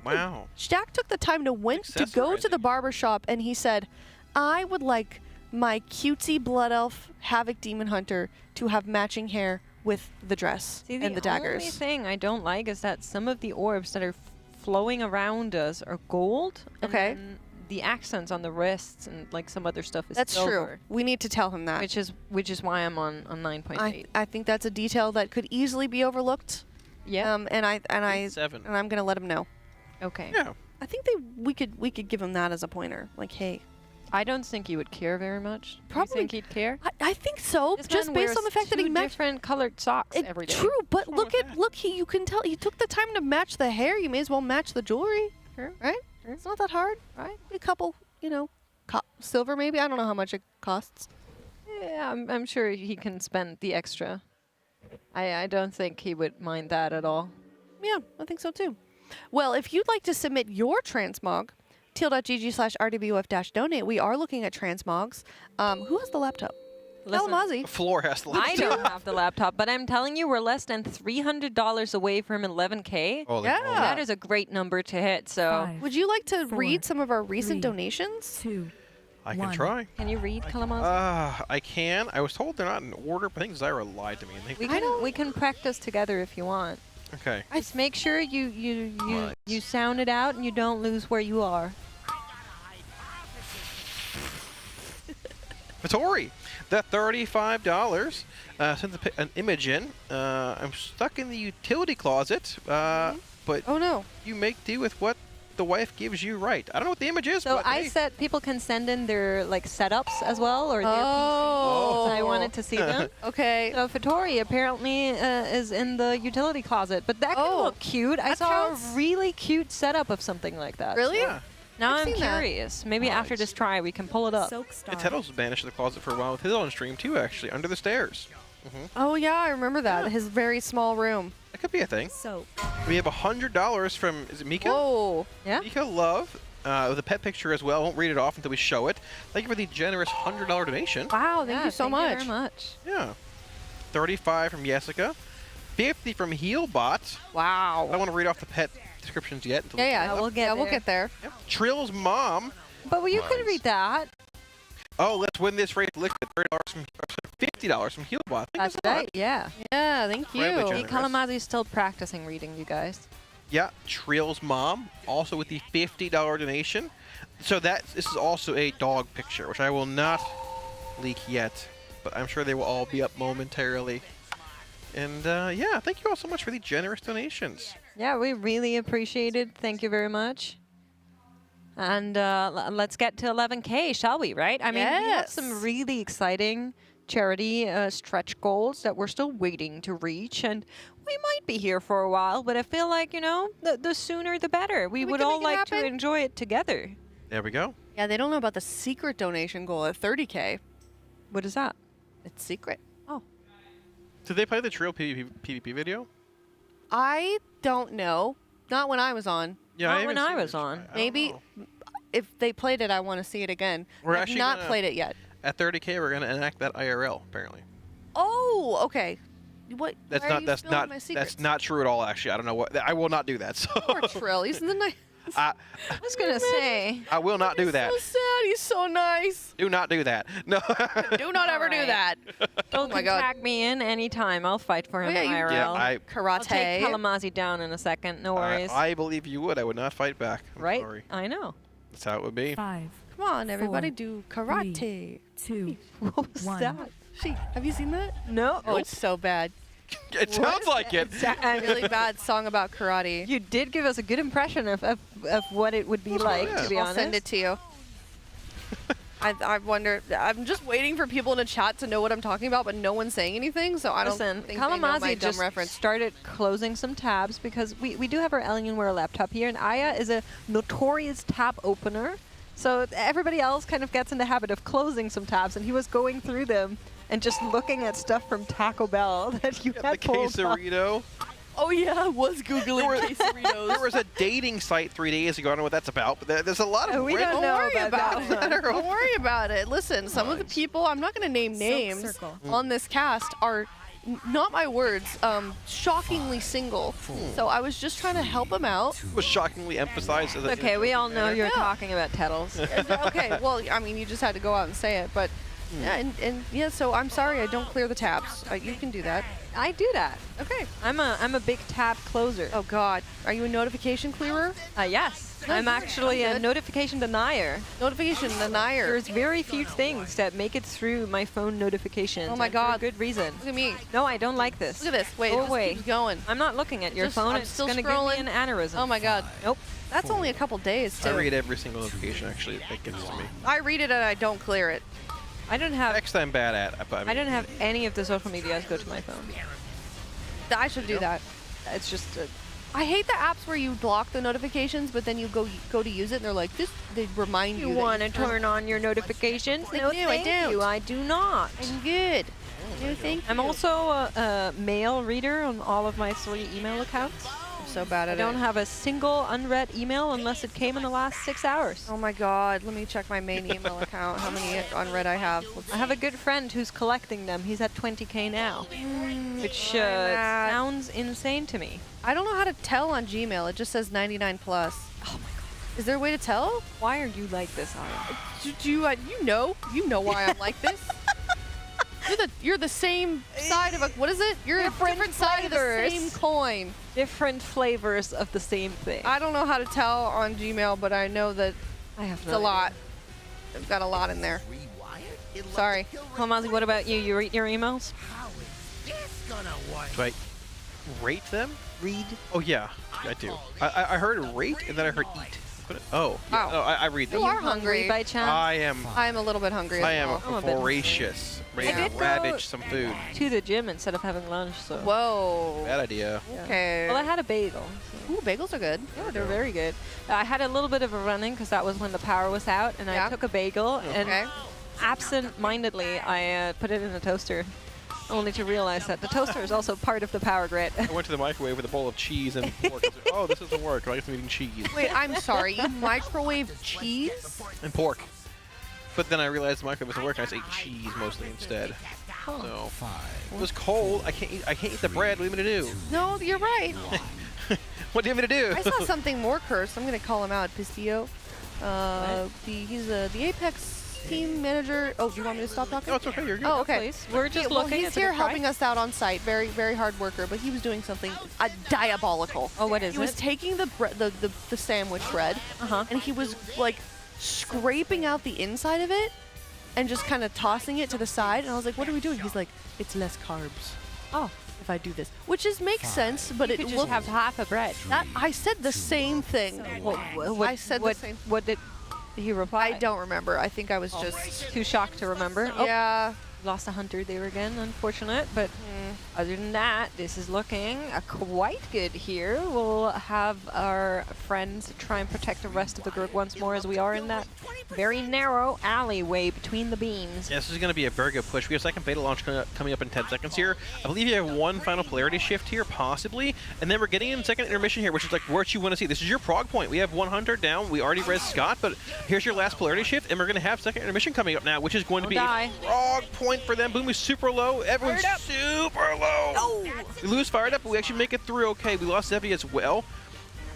Wow. Jack took the time to go to the barber shop and he said, I would like my cutesy blood elf Havoc Demon Hunter to have matching hair with the dress and the daggers. The only thing I don't like is that some of the orbs that are flowing around us are gold. Okay. And the accents on the wrists and like some other stuff is That's silver. true. We need to tell him that. Which is why I'm on 9.8. I think that's a detail that could easily be overlooked. Yeah. And I'm gonna let him know. Okay. Yeah. I think we could give him that as a pointer. Like, hey. I don't think he would care very much. Probably. Do you think he'd care? I think so. This just man based wears on the fact that he matched different colored socks every day. True, but you can tell he took the time to match the hair. You may as well match the jewelry, right? It's not that hard, right? A couple, you know, silver maybe. I don't know how much it costs. Yeah, I'm sure he can spend the extra. I don't think he would mind that at all. Yeah, I think so too. Well, if you'd like to submit your transmog, teal.gg/rdbuf-donate. We are looking at transmogs. Who has the laptop? Kalamazi. Floor has the laptop. I don't have the laptop, but I'm telling you, we're less than $300 away from 11K. Holy Yeah. moly. That is a great number to hit. So, Would you like to read some of our recent donations? I can try. Can you read, Kalamazi? I can. I was told they're not in order, but I think Zyra lied to me. We can practice together if you want. Okay. Just make sure you sound it out and you don't lose where you are. Vittori, that $35 sent an image in. I'm stuck in the utility closet, but oh no, you make do with what the wife gives you, right? I don't know what the image is. So but I said people can send in their setups as well, or their PCs. I wanted to see them. Okay. So Vittori apparently is in the utility closet, but that can look cute. I saw a really cute setup of something like that. Really? Yeah. Now I've I'm seen that. curious. Maybe after this try, we can pull it up. Tettles banished the closet for a while with his own stream too, actually, under the stairs. Oh yeah, I remember that. His very small room. That could be a thing. We have $100 from, is it Mika? Whoa. Yeah. Mika Love, with a pet picture as well. I won't read it off until we show it. Thank you for the generous $100 donation. Wow, thank you so much. Thank you very much. Yeah. 35 from Jessica. 50 from Healbot. Wow. I don't want to read off the pet descriptions yet. Until Yeah, we we'll get there. Yep. Trill's mom. But you could read that. Oh, let's win this race liquid. $50 from Healbot. That's right. Yeah. Yeah. Thank you. Incredibly generous. Kalamazi's still practicing reading, you guys. Yeah, Trill's mom, also with the $50 donation. So this is also a dog picture, which I will not leak yet, but I'm sure they will all be up momentarily. And yeah, thank you all so much for the generous donations. Yeah, we really appreciate it. Thank you very much. And let's get to 11K, shall we, right? I mean, we have some really exciting charity stretch goals that we're still waiting to reach, and we might be here for a while, but I feel like, you know, the sooner the better. We would all like to enjoy it together. There we go. Yeah, they don't know about the secret donation goal at 30K. What is that? It's secret. Oh. Did they play the Trill PvP video? I don't know. Not when I was on. Yeah, Not when I was on. Maybe if they played it, I want to see it again. We're I've actually not gonna- played it yet. At 30K, we're gonna enact that IRL, apparently. Oh, okay. What? That's why are not. you That's spilling not. my secrets? That's not true at all. Actually, I don't know what. I will not do that. So. Poor Trill. He's the nice. I was gonna say. I will not do that. So sad. He's so nice. Do not do that. No. Do not ever do that. Oh my God. Tag me in anytime. I'll fight for him yeah, you- IRL. Yeah, I'll take Kalamazi down in a second. No worries. I believe you would. I would not fight back. I'm right? Sorry. I know. That's how it would be. 5. Come on, everybody, do karate. 3, 2. What was 1. that? Have you seen that? No. Oh, it's so bad. It sounds like it. A really bad song about karate. You did give us a good impression of what it would be like, to be I'll honest. send it to you. I wonder. I'm just waiting for people in the chat to know what I'm talking about, but no one's saying anything, so I don't Listen, think they know my Kalamazi dumb just reference. started closing some tabs because we do have our Alienware laptop here, and Aya is a notorious tab opener. So everybody else kind of gets in the habit of closing some tabs, and he was going through them and just looking at stuff from Taco Bell that you had The pulled up. quesarito. Oh yeah, I was googling quesaritos. There was a dating site 3 days ago. I don't know what that's about, but there's a lot of. We don't worry about it. that are Don't worry about it. Listen, some of the people, I'm not going to name names circle. on this cast, are not my words, shockingly single. So I was just trying to help them out. Was shockingly emphasized. As a Okay, we all know manner. you're talking about Tettles. Okay, well, I mean, you just had to go out and say it, but yeah, and yeah. So I'm sorry, I don't clear the tabs. You can do that. I do that. Okay. I'm a big tab closer. Oh God, are you a notification clearer? Yes. I'm actually a notification denier. Notification denier. There's very few things that make it through my phone notifications. Oh my and for God. a good reason. Look at me. No, I don't like this. Look at this. Wait, Go it just away. keeps going. I'm not looking at your phone. I'm It's still going to give scrolling. me an aneurysm. Oh my God. Nope. That's only a couple days too. I read every single notification actually that gets to me. I read it and I don't clear it. I don't have. Next I'm bad at. But I don't have any of the social medias go to my phone. I should do that. It's just. I hate the apps where you block the notifications, but then you go to use it, and they're like, they remind you. You want to turn on your notifications? No, thank you. I do not. I'm good. No, thank you. I'm also a mail reader on all of my 3 email accounts. I'm so bad at it. I don't have a single unread email unless it came in the last 6 hours. Oh my god, let me check my main email account, how many unread I have. I have a good friend who's collecting them. He's at 20K now, which sounds insane to me. I don't know how to tell on Gmail. It just says 99 plus. Oh my god. Is there a way to tell? Why are you like this, Ara? You know why I'm like this. You're the same side of a, what is it? You're different side of the same coin. Different flavors of the same thing. I don't know how to tell on Gmail, but I know that it's a lot. I've got a lot in there. Sorry. Hamazi, what about you? You read your emails? Do I rate them? Read? Oh yeah, I do. I heard rate and then I heard eat. Oh, yeah. Oh, I read them. You are hungry by chance? I am a little bit hungry. I am voracious. Ready to ravage some food. To the gym instead of having lunch, so. Whoa. Bad idea. Yeah. Okay. Well, I had a bagel. So. Ooh, bagels are good. Yeah, they're very good. I had a little bit of a run-in because that was when the power was out, and I took a bagel, and absent-mindedly, I put it in the toaster. Only to realize that the toaster is also part of the power grid. I went to the microwave with a bowl of cheese and pork. I was like, oh, this doesn't work. I guess I'm eating cheese. Wait, I'm sorry. You microwave cheese? And pork. But then I realized the microwave doesn't work, and I just ate cheese mostly instead. So it was cold. I can't eat the bread. What do you want me to do? No, you're right. What do you want me to do? I saw something more cursed. I'm gonna call him out, Pistillo. He's the Apex team manager. Oh, do you want me to stop talking? No, it's okay. You're good. Oh, okay. Please. We're just looking. He's here helping us out on site. Very, very hard worker. But he was doing something diabolical. Oh, what is it? He was taking the sandwich bread, and he was like scraping out the inside of it, and just kind of tossing it to the side. And I was like, "What are we doing?" He's like, "It's less carbs." Oh. If I do this, which makes sense, but it will have half a bread. That I said the same thing. I said the same. What did he reply? I don't remember. I think I was just too shocked to remember. Yeah. Lost a hunter there again, unfortunate. But other than that, this is looking quite good here. We'll have our friends try and protect the rest of the group once more as we are in that very narrow alleyway between the beams. Yeah, this is going to be a very good push. We have second beta launch coming up in 10 seconds here. I believe you have one final polarity shift here, possibly. And then we're getting in second intermission here, which is like what you want to see. This is your prog point. We have one hunter down. We already res Scott, but here's your last polarity shift, and we're going to have second intermission coming up now, which is going to be a prog point for them. Boom is super low. Everyone's super low. No. We lose fired up, but we actually make it through okay. We lost Zevi as well.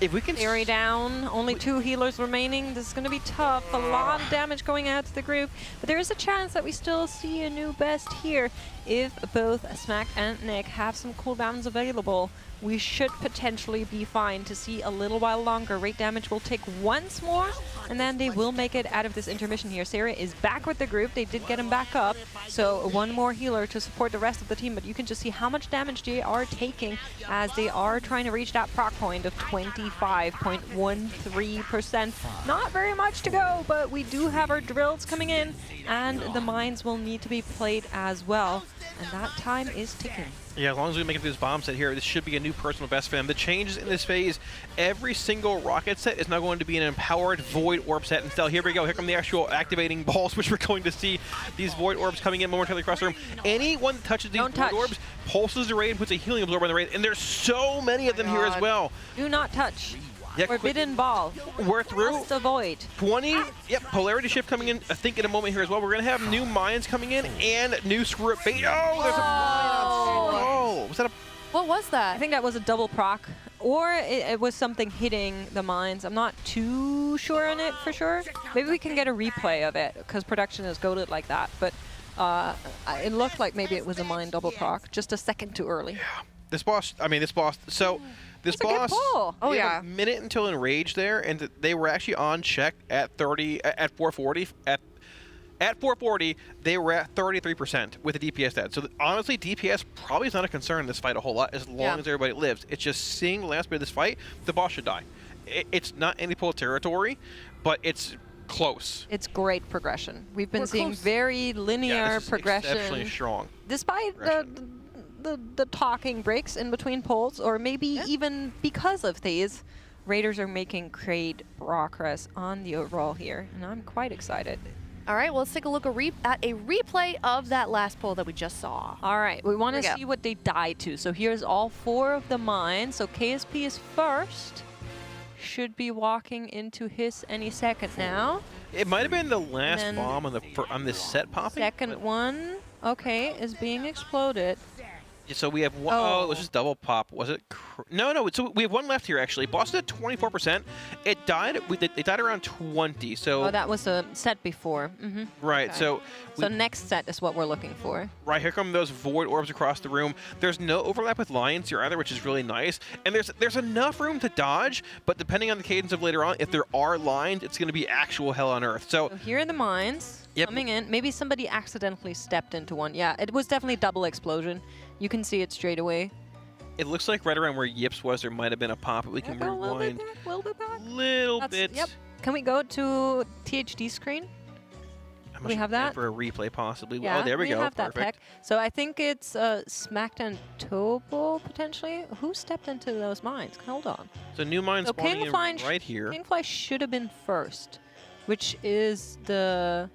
If we can Theory down, only 2 healers remaining. This is going to be tough. A lot of damage going out to the group, but there is a chance that we still see a new best here. If both Smack and Nick have some cooldowns available, we should potentially be fine to see a little while longer. Rate damage will tick once more, and then they will make it out of this intermission here. Sarah is back with the group. They did get him back up, so one more healer to support the rest of the team, but you can just see how much damage they are taking as they are trying to reach that proc point of 25.13%. Not very much to go, but we do have our drills coming in, and the mines will need to be played as well, and that time is ticking. Yeah, as long as we make it through this bomb set here, this should be a new personal best for them. The changes in this phase, every single rocket set is now going to be an empowered void orb set. And still, here we go. Here come the actual activating balls, which we're going to see these void orbs coming in momentarily across the room. Anyone that touches these void orbs pulses the raid and puts a healing absorber on the raid. And there's so many of them here as well. Do not touch. Yeah, Forbidden ball. We're through. Must avoid. 20. Yep, polarity shift coming in, I think, in a moment here as well. We're going to have new mines coming in and new screw up bait. Oh, there's a mine on scroll. Was that a... What was that? I think that was a double proc, or it was something hitting the mines. I'm not too sure on it for sure. Maybe we can get a replay of it because production is goated like that. But it looked like maybe it was a mine double proc, just a second too early. Yeah. This boss, so this boss, oh yeah, a minute until Enrage there, and they were actually on check at 440. At 440, they were at 33% with the DPS stat. So honestly, DPS probably is not a concern in this fight a whole lot as long as everybody lives. It's just seeing the last bit of this fight, the boss should die. It's not any pull territory, but it's close. It's great progression. We've been seeing very linear progression. Exceptionally strong. Despite the talking breaks in between polls, or maybe even because of these, Raiders are making great progress on the overall here, and I'm quite excited. All right, well, let's take a look at a replay of that last poll that we just saw. All right, we want to see what they died to. So here's all 4 of the mines. So KSP is first. Should be walking into his any second now. It might have been the last bomb on this set popping. Second one, okay, is being exploded. So we have one. Oh, it was just double pop. Was it? No. So we have one left here actually. Boss is at 24%. It died. They died around 20. So. Oh, that was a set before. Right. Okay. So next set is what we're looking for. Right. Here come those void orbs across the room. There's no overlap with lions here either, which is really nice. And there's enough room to dodge, but depending on the cadence of later on, if there are lines, it's going to be actual hell on earth. So here are the mines coming in. Maybe somebody accidentally stepped into one. Yeah, it was definitely double explosion. You can see it straight away. It looks like right around where Yips was, there might have been a pop, but we can rewind. Little bit. Yep. Can we go to THD screen? We have that for a replay, possibly. Yeah, oh, there we go. We have that Perfect. tech. So I think it's Smacked and Topo potentially. Who stepped into those mines? Hold on. So new mines spawning in right here. Kingfly should have been first, which is the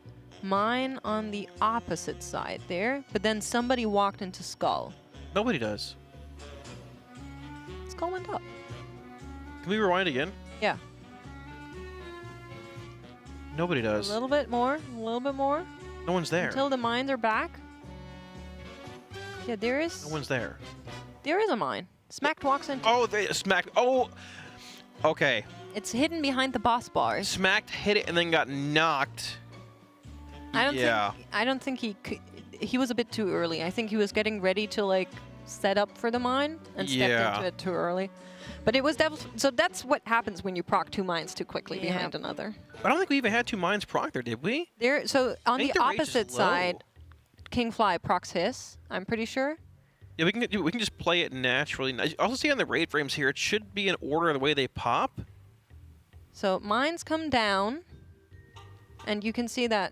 mine on the opposite side there. But then somebody walked into Skull. Nobody does. Skull went up. Can we rewind again? Yeah. Nobody does. A little bit more. A little bit more. No one's there. Until the mines are back. Yeah, there is. No one's there. There is a mine. Smacked walks into. Oh, they Smacked. Oh. Okay. It's hidden behind the boss bars. Smacked hit it and then got knocked. I don't think he was a bit too early. I think he was getting ready to like set up for the mine and stepped into it too early. But it was definitely, so that's what happens when you proc 2 mines too quickly behind another. I don't think we even had 2 mines proc there, did we? So on the opposite side, Kingfly procs his, I'm pretty sure. Yeah, we can just play it naturally. I also see on the raid frames here, it should be in order of the way they pop. So mines come down, and you can see that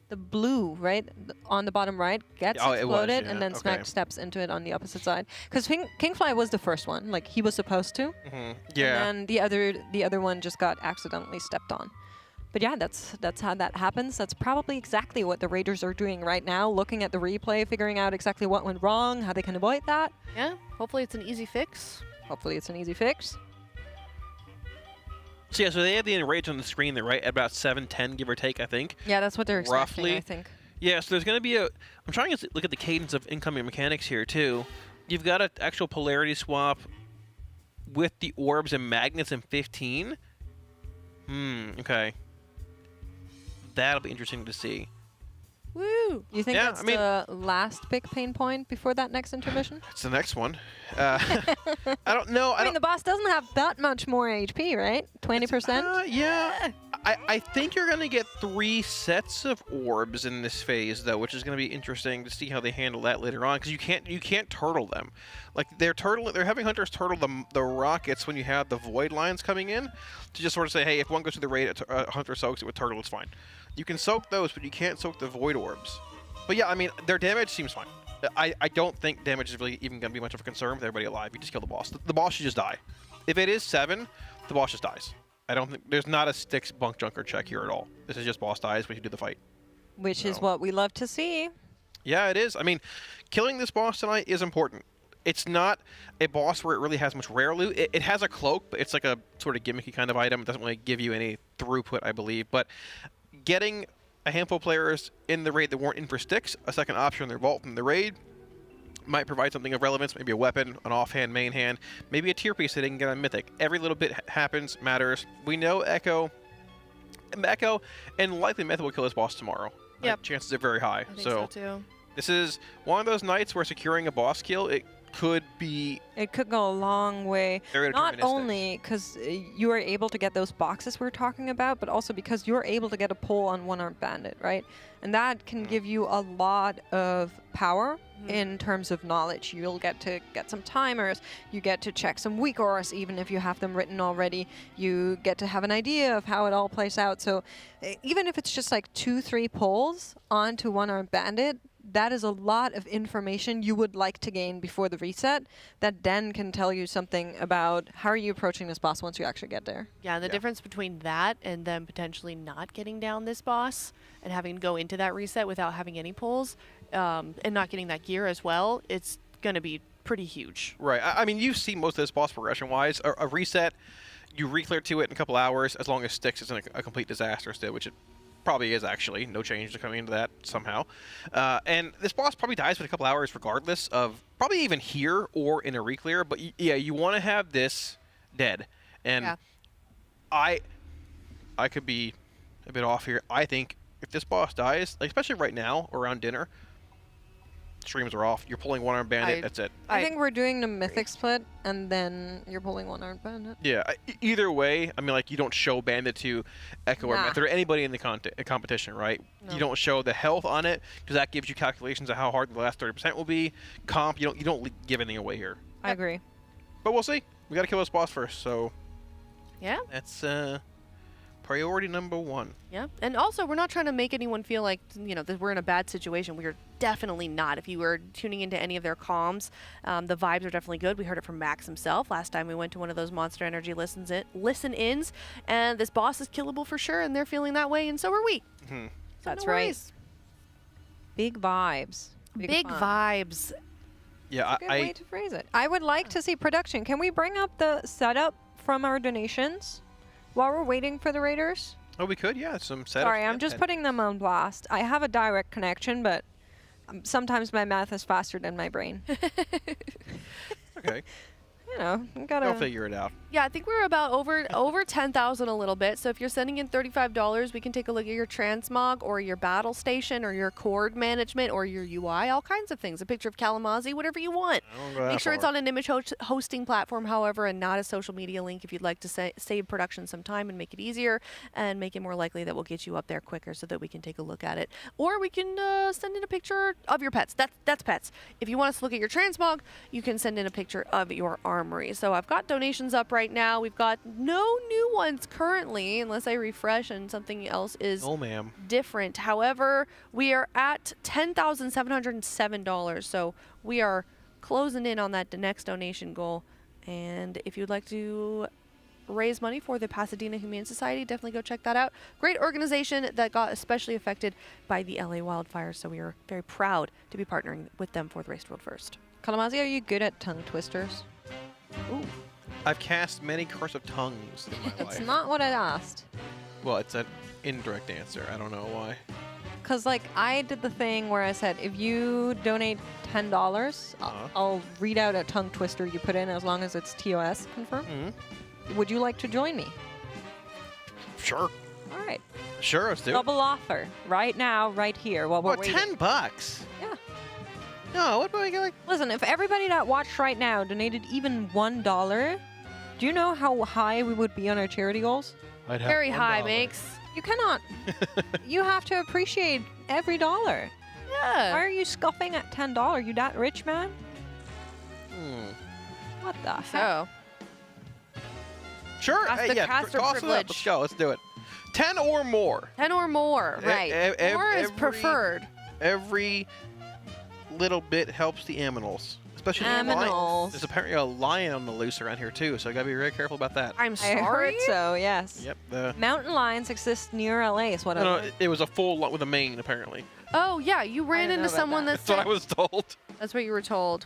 the blue, right, on the bottom right, gets exploded, and then Smack steps into it on the opposite side. Because Kingfly was the first one, like he was supposed to. Yeah. And then the other one just got accidentally stepped on. But yeah, that's how that happens. That's probably exactly what the Raiders are doing right now, looking at the replay, figuring out exactly what went wrong, how they can avoid that. Yeah, hopefully it's an easy fix. Hopefully it's an easy fix. So yeah, so they have the Enrage on the screen there, right? At about 7:10, give or take, I think. Yeah, that's what they're expecting, roughly. I think. Yeah, so there's going to be I'm trying to look at the cadence of incoming mechanics here, too. You've got an actual polarity swap with the orbs and magnets in 15. Okay. That'll be interesting to see. Woo! You think that's the last big pain point before that next intermission? It's the next one. I don't know. I mean, the boss doesn't have that much more HP, right? 20%? Yeah. I think you're going to get 3 sets of orbs in this phase, though, which is going to be interesting to see how they handle that later on, because you can't turtle them. Like they're having hunters turtle the rockets when you have the void lines coming in, to just sort of say, hey, if one goes to the raid, hunter soaks it with turtle, it's fine. You can soak those, but you can't soak the void orbs. But yeah, I mean, their damage seems fine. I don't think damage is really even going to be much of a concern with everybody alive. You just kill the boss. The boss should just die. If it is 7, the boss just dies. I don't think there's not a Styx bunk junker check here at all. This is just boss dies. We can do the fight. Which is what we love to see. Yeah, it is. I mean, killing this boss tonight is important. It's not a boss where it really has much rare loot. It has a cloak, but it's like a sort of gimmicky kind of item. It doesn't really give you any throughput, I believe. But getting a handful of players in the raid that weren't in for Styx, a second option in their vault from the raid, might provide something of relevance, maybe a weapon, an offhand, main hand, maybe a tier piece that they can get on Mythic. Every little bit happens, matters. We know Echo and likely Mythic will kill his boss tomorrow. Yep. Chances are very high. I think so too. This is one of those nights where securing a boss kill, it could go a long way. Not deterministic. only because you are able to get those boxes we're talking about, but also because you're able to get a pull on one-armed bandit, right? And that can give you a lot of power in terms of knowledge. You'll get to get some timers, you get to check some weak auras even if you have them written already, you get to have an idea of how it all plays out. So even if it's just like 2-3 pulls onto one-armed bandit, that is a lot of information you would like to gain before the reset that then can tell you something about how are you approaching this boss once you actually get there. Yeah, the difference between that and then potentially not getting down this boss and having to go into that reset without having any pulls and not getting that gear as well, it's going to be pretty huge. Right. I mean, you see most of this boss progression-wise. A reset, you re-clear to it in a couple hours as long as Styx isn't a complete disaster still, which it probably is actually. No change to coming into that somehow. And this boss probably dies within a couple hours regardless of probably even here or in a re-clear. But yeah, you want to have this dead. And I could be a bit off here. I think if this boss dies, like especially right now around dinner, streams are off. You're pulling one-armed bandit. That's it. I think we're doing the Mythic split, and then you're pulling one-armed bandit. Yeah. Either way, I mean, like you don't show bandit to Echo or Method or anybody in the competition, right? No. You don't show the health on it because that gives you calculations of how hard the last 30% will be. Comp, you don't give anything away here. I agree. But we'll see. We got to kill this boss first, so yeah. That's priority number 1. Yeah, and also we're not trying to make anyone feel like, you know, that we're in a bad situation. We are definitely not. If you were tuning into any of their comms, the vibes are definitely good. We heard it from Max himself last time we went to one of those Monster Energy listen-ins, and this boss is killable for sure, and they're feeling that way, and so are we. Mm-hmm. So that's no right. worries. Big vibes. Big vibes. Yeah, Good way to phrase it. I would like to see production. Can we bring up the setup from our donations while we're waiting for the Raiders? Oh, we could, yeah. Some setup. Sorry, I'm just putting them on blast. I have a direct connection, but sometimes my math is faster than my brain. Okay. You know, gotta. I'll figure it out. Yeah, I think we're about over 10,000 a little bit. So if you're sending in $35, we can take a look at your transmog or your battle station or your cord management or your UI, all kinds of things. A picture of Kalamazoo, whatever you want. Make sure it's on an image hosting platform, however, and not a social media link if you'd like to save production some time and make it easier and make it more likely that we'll get you up there quicker so that we can take a look at it. Or we can send in a picture of your pets. That's pets. If you want us to look at your transmog, you can send in a picture of your armory. So I've got donations up right now. We've got no new ones currently, unless I refresh and something else is different. However, we are at $10,707, so we are closing in on that next donation goal. And if you'd like to raise money for the Pasadena Humane Society, definitely go check that out. Great organization that got especially affected by the LA wildfires, so we are very proud to be partnering with them for the Race to World First. Kalamazoo, are you good at tongue twisters? Ooh. I've cast many Curse of Tongues in my life. That's not what I asked. Well, it's an indirect answer. I don't know why. Because, like, I did the thing where I said, if you donate $10, I'll read out a tongue twister you put in as long as it's TOS confirmed. Mm-hmm. Would you like to join me? Sure. All right. Sure, let's do it. Double offer. Right now, right here, while we're waiting. $10? Yeah. No, what about like? Listen, if everybody that watched right now donated even $1, do you know how high we would be on our charity goals? I'd have very $1. high, Makes. You cannot. You have to appreciate every dollar. Yeah. Why are you scoffing at $10? You that rich, man? What the heck? So. Sure. That's hey, the yeah. caster Toss it up. privilege. Let's go. Let's do it. 10 or more. 10 or more. Right. More is preferred. Every little bit helps the aminals. Especially the lions. There's apparently a lion on the loose around here too, so I gotta be very careful about that. I'm sorry. I heard so, yes. Yep. Mountain lions exist near LA, is what I heard. It was a full lot with a mane, apparently. Oh, yeah, you ran into someone that's what I was told. That's what you were told.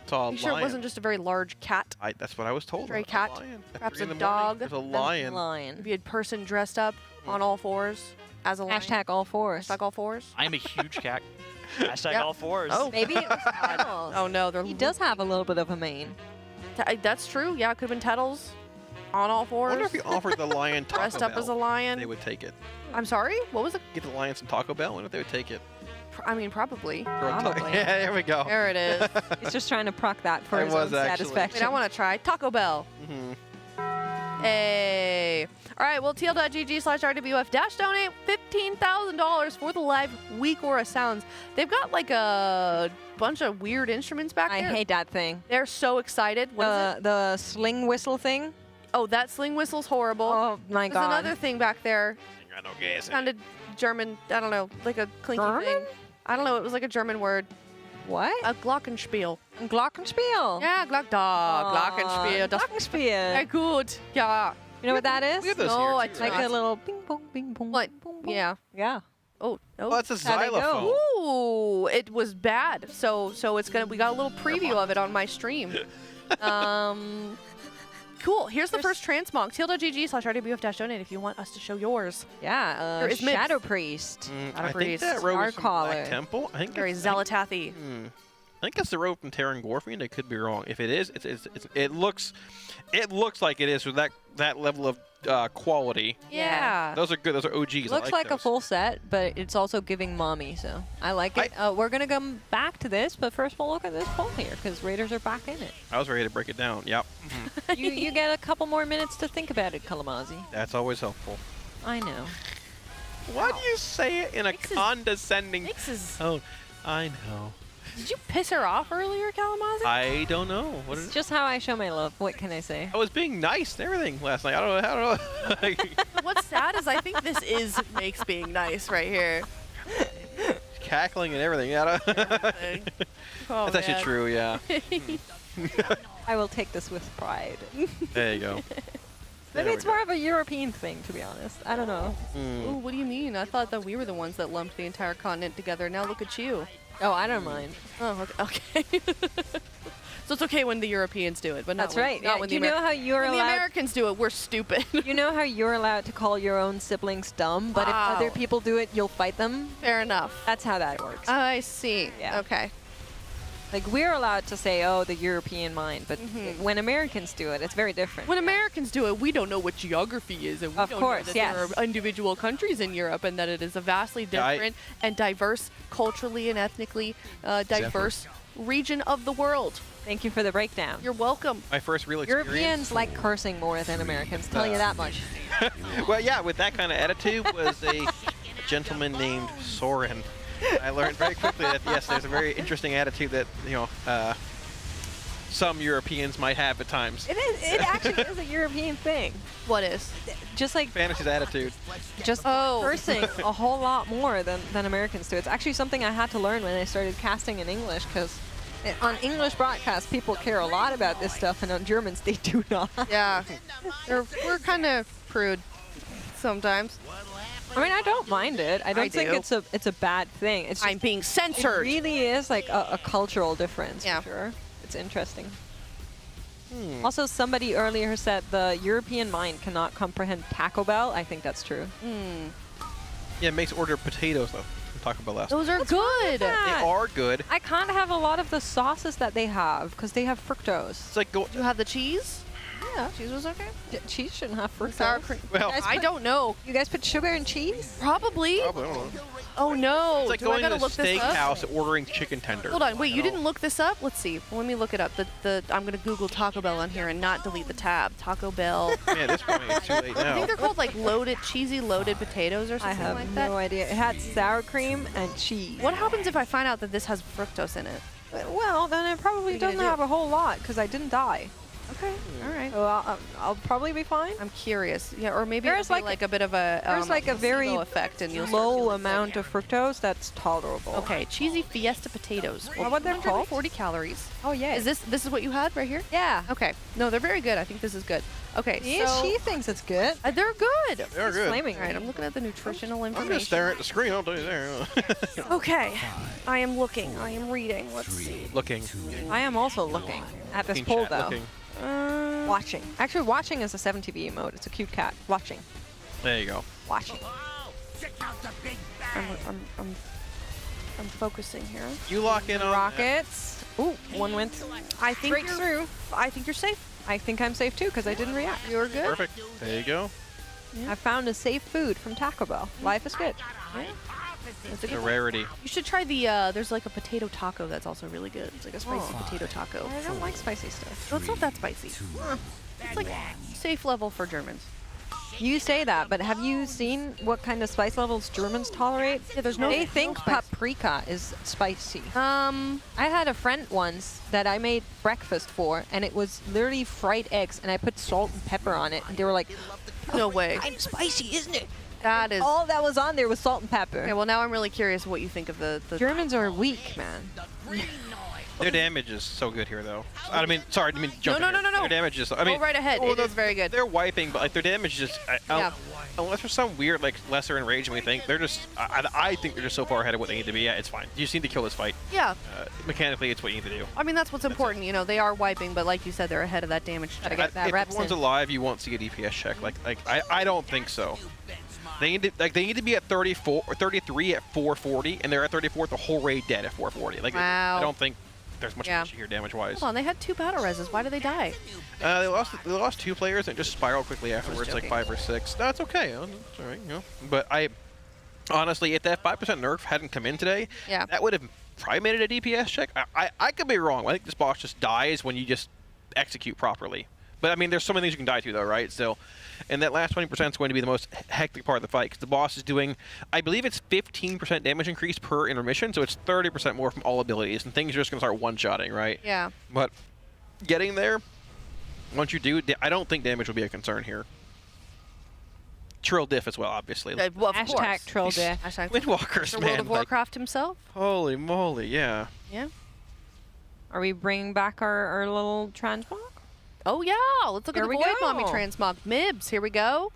Saw a you sure it lion. wasn't just a very large cat? That's what I was told. Stray cat, perhaps a dog. There's a lion. Maybe a person dressed up on all fours as a lion. Hashtag all fours. Hashtag all fours. I'm a huge cat. Hashtag all fours. Oh, maybe it was Tettles. Oh no, he does have a little bit of a mane. That's true. Yeah, it could have been Tettles on all fours. I wonder if you offered the lion Taco dressed up Bell, as a lion. they would take it. I'm sorry. What was it? Get the lion some Taco Bell. I wonder if they would take it. I mean, probably. Probably. Yeah, there we go. There it is. He's just trying to proc that for his own satisfaction. Wait, I want to try Taco Bell. Hey. All right, well, TL.gg/RWF-donate $15,000 for the live Weekora sounds. They've got like a bunch of weird instruments back there. I hate that thing. They're so excited. What is it? The sling whistle thing. Oh, that sling whistle's horrible. Oh, my God. There's another thing back there. I no gas. Kind of German, I don't know, like a clinky thing. I don't know. It was like a German word. What? A Glockenspiel. Glockenspiel. Yeah, Glockenspiel. Das Glockenspiel. Sehr gut. Yeah. You know what that is? We have those No, here, I too, Like right? a little ping pong, ping pong. What? Ping, pong. Yeah. Yeah. Oh, no. Oh, that's a How'd it go? xylophone. Ooh, it was bad. So it's gonna. We got a little preview of it on my stream. Cool. Here's the first transmog. Teal.gg/RWF-donate if you want us to show yours. Yeah. There is Mips. Shadow Priest. Shadow I Priest. think that robe is from Starcaller. Black Temple. I think Very that's- Zealothathy. I think that's the robe from Terran Gorfian. I could be wrong. If it is, it looks like it is with that level of quality. Yeah. Those are good. Those are OGs. Looks I like a those. full set, but it's also giving mommy, so I like it. We're gonna come back to this, but first we'll look at this poll here because Raiders are back in it. I was ready to break it down. Yep. you get a couple more minutes to think about it, Kalamazi. That's always helpful. I know. Why do you say it in a condescending is tone? I know. Did you piss her off earlier, Kalamazi? I don't know. What It's is just how I show my love. What can I say? I was being nice and everything last night. I don't know. What's sad is I think this is makes being nice right here. Cackling and everything. Yeah. Oh, That's actually man. true. Yeah. I will take this with pride. There you go. Maybe it's more of a European thing, to be honest. I don't know. Ooh, what do you mean? I thought that we were the ones that lumped the entire continent together. Now look at you. Oh, I don't mind. Oh, okay. So it's okay when the Europeans do it, but not That's when, right. Not Yeah, when do the you know how you're when the allowed- Americans do it, we're stupid. You know how you're allowed to call your own siblings dumb, but if other Wow. people do it, you'll fight them? Fair enough. That's how that works. I see. Yeah. Okay. Like, we're allowed to say, oh, the European mind, but when Americans do it, it's very different. When Americans do it, we don't know what geography is, and we Of don't course, know that yes. there are individual countries in Europe, and that it is a vastly Yeah, different and diverse, culturally and ethnically diverse region of the world. Thank you for the breakdown. You're welcome. My first real experience. Europeans like cursing more than Americans, tell you that much. Well, yeah, with that kind of attitude was a gentleman named Soren. I learned very quickly that, yes, there's a very interesting attitude that, some Europeans might have at times. It actually is a European thing. What is? Just like Fantasy's attitude. just cursing a whole lot more than Americans do. It's actually something I had to learn when I started casting in English, because on English broadcasts, people care a lot about this stuff, and on Germans, they do not. Yeah. We're kind of prude sometimes. I mean, I don't mind it. I don't think do. it's a bad thing. It's just, I'm being censored. It really is like a cultural difference. Yeah. For sure. It's interesting. Also, somebody earlier said the European mind cannot comprehend Taco Bell. I think that's true. Yeah, it makes order potatoes, though. We talked about last. Those are good. They are good. I can't have a lot of the sauces that they have because they have fructose. It's like go. You have the cheese? Yeah, cheese was okay. Cheese shouldn't have fructose. Sour cream. Well, I don't know. You guys put sugar in cheese? Probably. Probably, I don't know. Oh no. It's like Do I going to gotta the look this up? steakhouse and ordering chicken tenders. Hold on, wait, you didn't look this up? Let's see. Let me look it up. I'm gonna Google Taco Bell on here and not delete the tab. Taco Bell. Man, this point it's too late I think now. they're called like cheesy loaded potatoes or I something have like that. no idea. It had sour cream and cheese. What happens if I find out that this has fructose in it? Well, then it probably you gonna doesn't do? have a whole lot because I didn't die. Okay, all right. So I'll probably be fine. I'm curious. Yeah, or maybe There's it'll be like a bit of a There's like a very placebo effect, and you'll start low feeling amount sick. of fructose that's tolerable. Okay, cheesy fiesta potatoes. Well, what they're called? 40 calories. Oh yeah. Is this what you had right here? Yeah. Okay. No, they're very good. I think this is good. Okay, Yeah, so she thinks it's good. They're good. They're good. Flaming. All right, I'm looking at the nutritional I'm information. just staring at the screen. I'll tell you there. Okay, I am looking. I am reading. Let's see. Looking. I am also looking at this Looking poll chat, though. looking. Watching. Actually, watching is a 7TV emote. It's a cute cat. Watching. There you go. Watching. I'm focusing here. You lock in on Rockets. Ooh, one went I think straight you're, through. I think you're safe. I think I'm safe too because I didn't react. You're good. Perfect. There you go. I found a safe food from Taco Bell. Life is good. That's a The good rarity. You should try the, there's like a potato taco that's also really good. It's like a spicy potato taco. I don't like spicy stuff. No, it's not that spicy. It's like safe level for Germans. You say that, but have you seen what kind of spice levels Germans tolerate? Yeah, there's no. They think no spice. paprika is spicy. Um, I had a friend once that I made breakfast for, and it was literally fried eggs, and I put salt and pepper on it, and they were like, no way. "I'm spicy, isn't it?" That is all that was on there was salt and pepper. Okay, well now I'm really curious what you think of the Germans are weak, man. Their damage is so good here, though. I mean, sorry, I mean jump No. Their damage is. I mean, go right ahead. It is very good. They're wiping, but like their damage is just. Unless there's some weird like lesser enrage than we think, they're just. I think they're just so far ahead of what they need to be at. It's fine. You just need to kill this fight. Yeah. Mechanically, it's what you need to do. I mean, that's what's important. You know, they are wiping, but like you said, they're ahead of that damage check. Gotta get that if reps one's in. alive, you won't see a DPS check. Like I don't think so. They need to be at 34 or 33 at 440, and they're at 34 the whole raid dead at 440. Like wow. I don't think there's much issue here damage-wise. Hold on, they had 2 battle reses. Why did they die? They lost 2 players and it just spiraled quickly afterwards, like 5 or 6. No, it's okay. It's all right, you know. But honestly, if that 5% nerf hadn't come in today, that would have probably made it a DPS check. I could be wrong. I think this boss just dies when you just execute properly. But I mean, there's so many things you can die to, though, right? So, and that last 20% is going to be the most hectic part of the fight because the boss is doing, I believe it's 15% damage increase per intermission, so it's 30% more from all abilities, and things are just going to start one-shotting, right? Yeah. But getting there, once you do, I don't think damage will be a concern here. Trill diff as well, obviously. Well, of Hashtag course. Trill diff. Windwalkers, The man. World of Warcraft himself. Holy moly, yeah. Yeah. Are we bringing back our little transmog? Oh yeah, let's look at the Void Mommy transmog. Mibs, here we go.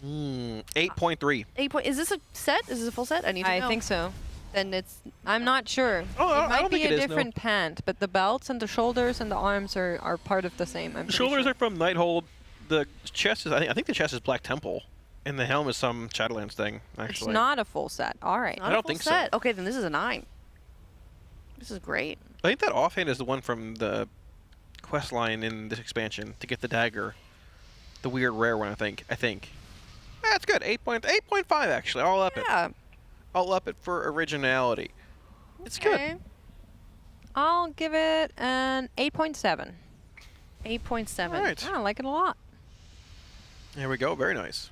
8.3. 8 point. Is this a set? Is this a full set? I need to know. I think so. Then it's. I'm not sure. Oh, it I might don't be think a it is, no. different pant, but the belts and the shoulders and the arms are part of the same. I'm The shoulders are from Nighthold. The chest is, I think the chest is Black Temple. And the helm is some Shadowlands thing, actually. It's not a full set. All right. Not I don't a full think so. set. Okay, then this is a 9. This is great. I think that offhand is the one from the quest line in this expansion to get the dagger. The weird rare one, I think. That's good. 8.5 actually. I'll up it. I'll up it for originality. It's good. I'll give it an 8.7. 8.7. All right. I like it a lot. There we go. Very nice.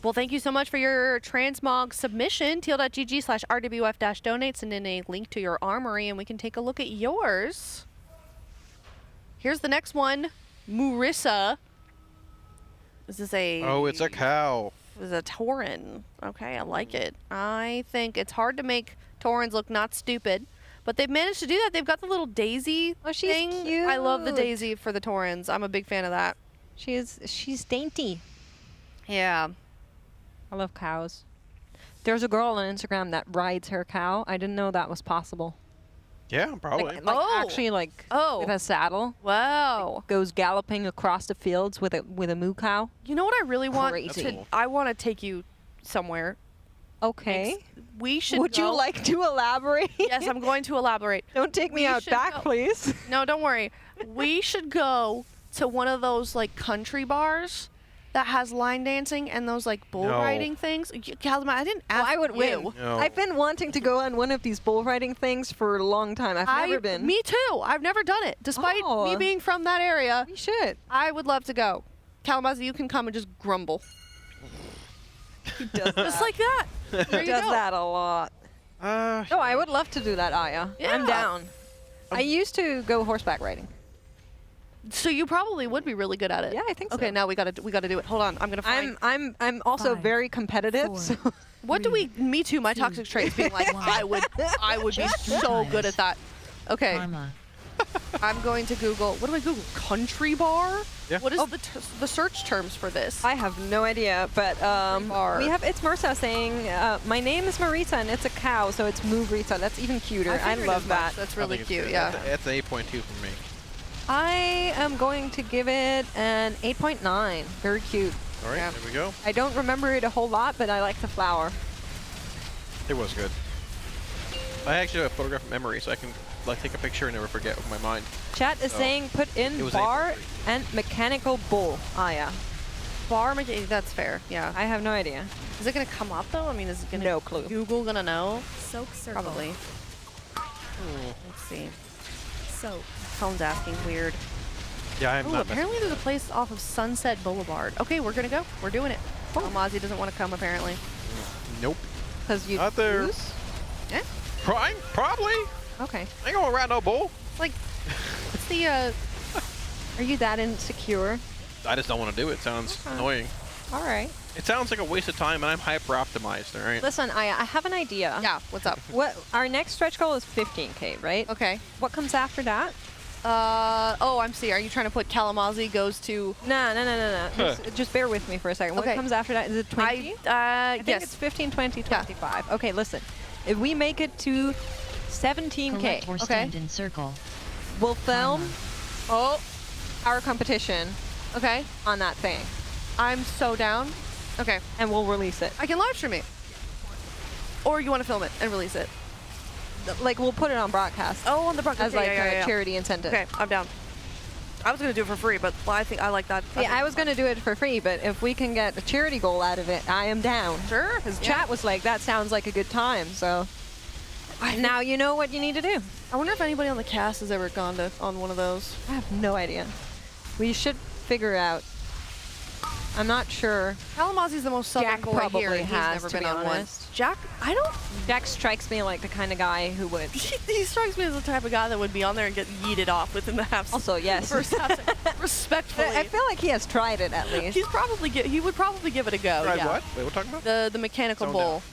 Well, thank you so much for your transmog submission. teal.gg/rwf-donate. Send in a link to your armory, and we can take a look at yours. Here's the next one. Murissa. Is this a... Oh, it's a cow. This is a Tauren. Okay, I like it. I think it's hard to make Taurens look not stupid, but they've managed to do that. They've got the little daisy thing. Cute. I love the daisy for the Taurens. I'm a big fan of that. She's dainty. Yeah. I love cows. There's a girl on Instagram that rides her cow. I didn't know that was possible. Yeah, probably. Actually, with a saddle. Wow. Goes galloping across the fields with a moo cow. You know what I really want? Crazy. I want to take you somewhere. Okay. We should Would you like to elaborate? Yes, I'm going to elaborate. Don't take me out back, please. No, don't worry. We should go to one of those like country bars that has line dancing and those like bull riding things. Calvin, I didn't ask I would you. win. No. I've been wanting to go on one of these bull riding things for a long time. I've never been. Me too. I've never done it. Despite me being from that area. We should. I would love to go. Kalamazoo, you can come and just grumble. He does that. Just like that. He does that a lot. No, I would love to do that, Aya. Yeah. I'm down. I used to go horseback riding. So you probably would be really good at it. Yeah, I think so. Okay, now we gotta do it. Hold on, I'm gonna find. I'm also very competitive. So what do we? Me too. My toxic traits being like I would be so good at that. Okay. I'm going to Google. What do I Google? Country bar. Yeah. What is the search terms for this? I have no idea, but we have. It's Marissa saying, "My name is Marisa and it's a cow, so it's Murisa." That's even cuter. I love that. That's really cute. Yeah. That's an 8.2 for me. I am going to give it an 8.9. Very cute. All right, there we go. I don't remember it a whole lot, but I like the flower. It was good. I actually have a photographic memory, so I can like take a picture and never forget with my mind. Chat is saying put in bar and mechanical bull. Aya. Bar mechanical. That's fair. Yeah. I have no idea. Is it gonna come up though? I mean, is it gonna? No clue. Google gonna know? Soak circle. Probably. Let's see. Soak. Phone's asking weird. Yeah, I'm not. Apparently there's a place off of Sunset Boulevard. Okay, we're gonna go. We're doing it. Oh, Mozzie doesn't want to come apparently. Nope. Because you not there. lose? Yeah. Probably. Okay. I ain't gonna ride no bull. It's like, what's the Are you that insecure? I just don't want to do it. Sounds annoying. All right. It sounds like a waste of time, and I'm hyper-optimized, all right? Listen, I have an idea. Yeah, what's up? Our next stretch goal is 15K, right? Okay. What comes after that? Oh, I'm seeing. Are you trying to put Kalamazoo goes to... No. Just bear with me for a second. Okay. What comes after that? Is it 20? I think yes. it's 15, 20, 25. Yeah. Okay, listen. If we make it to 17K, or stand in circle. We'll film our competition Okay. on that thing. I'm so down. Okay. And we'll release it. I can live stream it. Or you want to film it and release it? Like, we'll put it on broadcast. Oh, on the broadcast. As like a charity incentive. Okay, I'm down. I was going to do it for free, but I think I like that. Yeah, I was going to do it for free, but if we can get a charity goal out of it, I am down. Sure. Because chat was like, that sounds like a good time, so... Now you know what you need to do. I wonder if anybody on the cast has ever gone on one of those. I have no idea. We should figure out. I'm not sure. Kalamazoo's the most southern Jack boy probably here. He's has, never to been be on honest. one. Jack, I don't... Jack strikes me like the kind of guy who would. He strikes me as the type of guy that would be on there and get yeeted off within the half. Also, yes. First half. Respectfully. I feel like he has tried it at least. He would probably give it a go. Tried yeah. what? Wait, what are we talking about? The mechanical Zoned bull.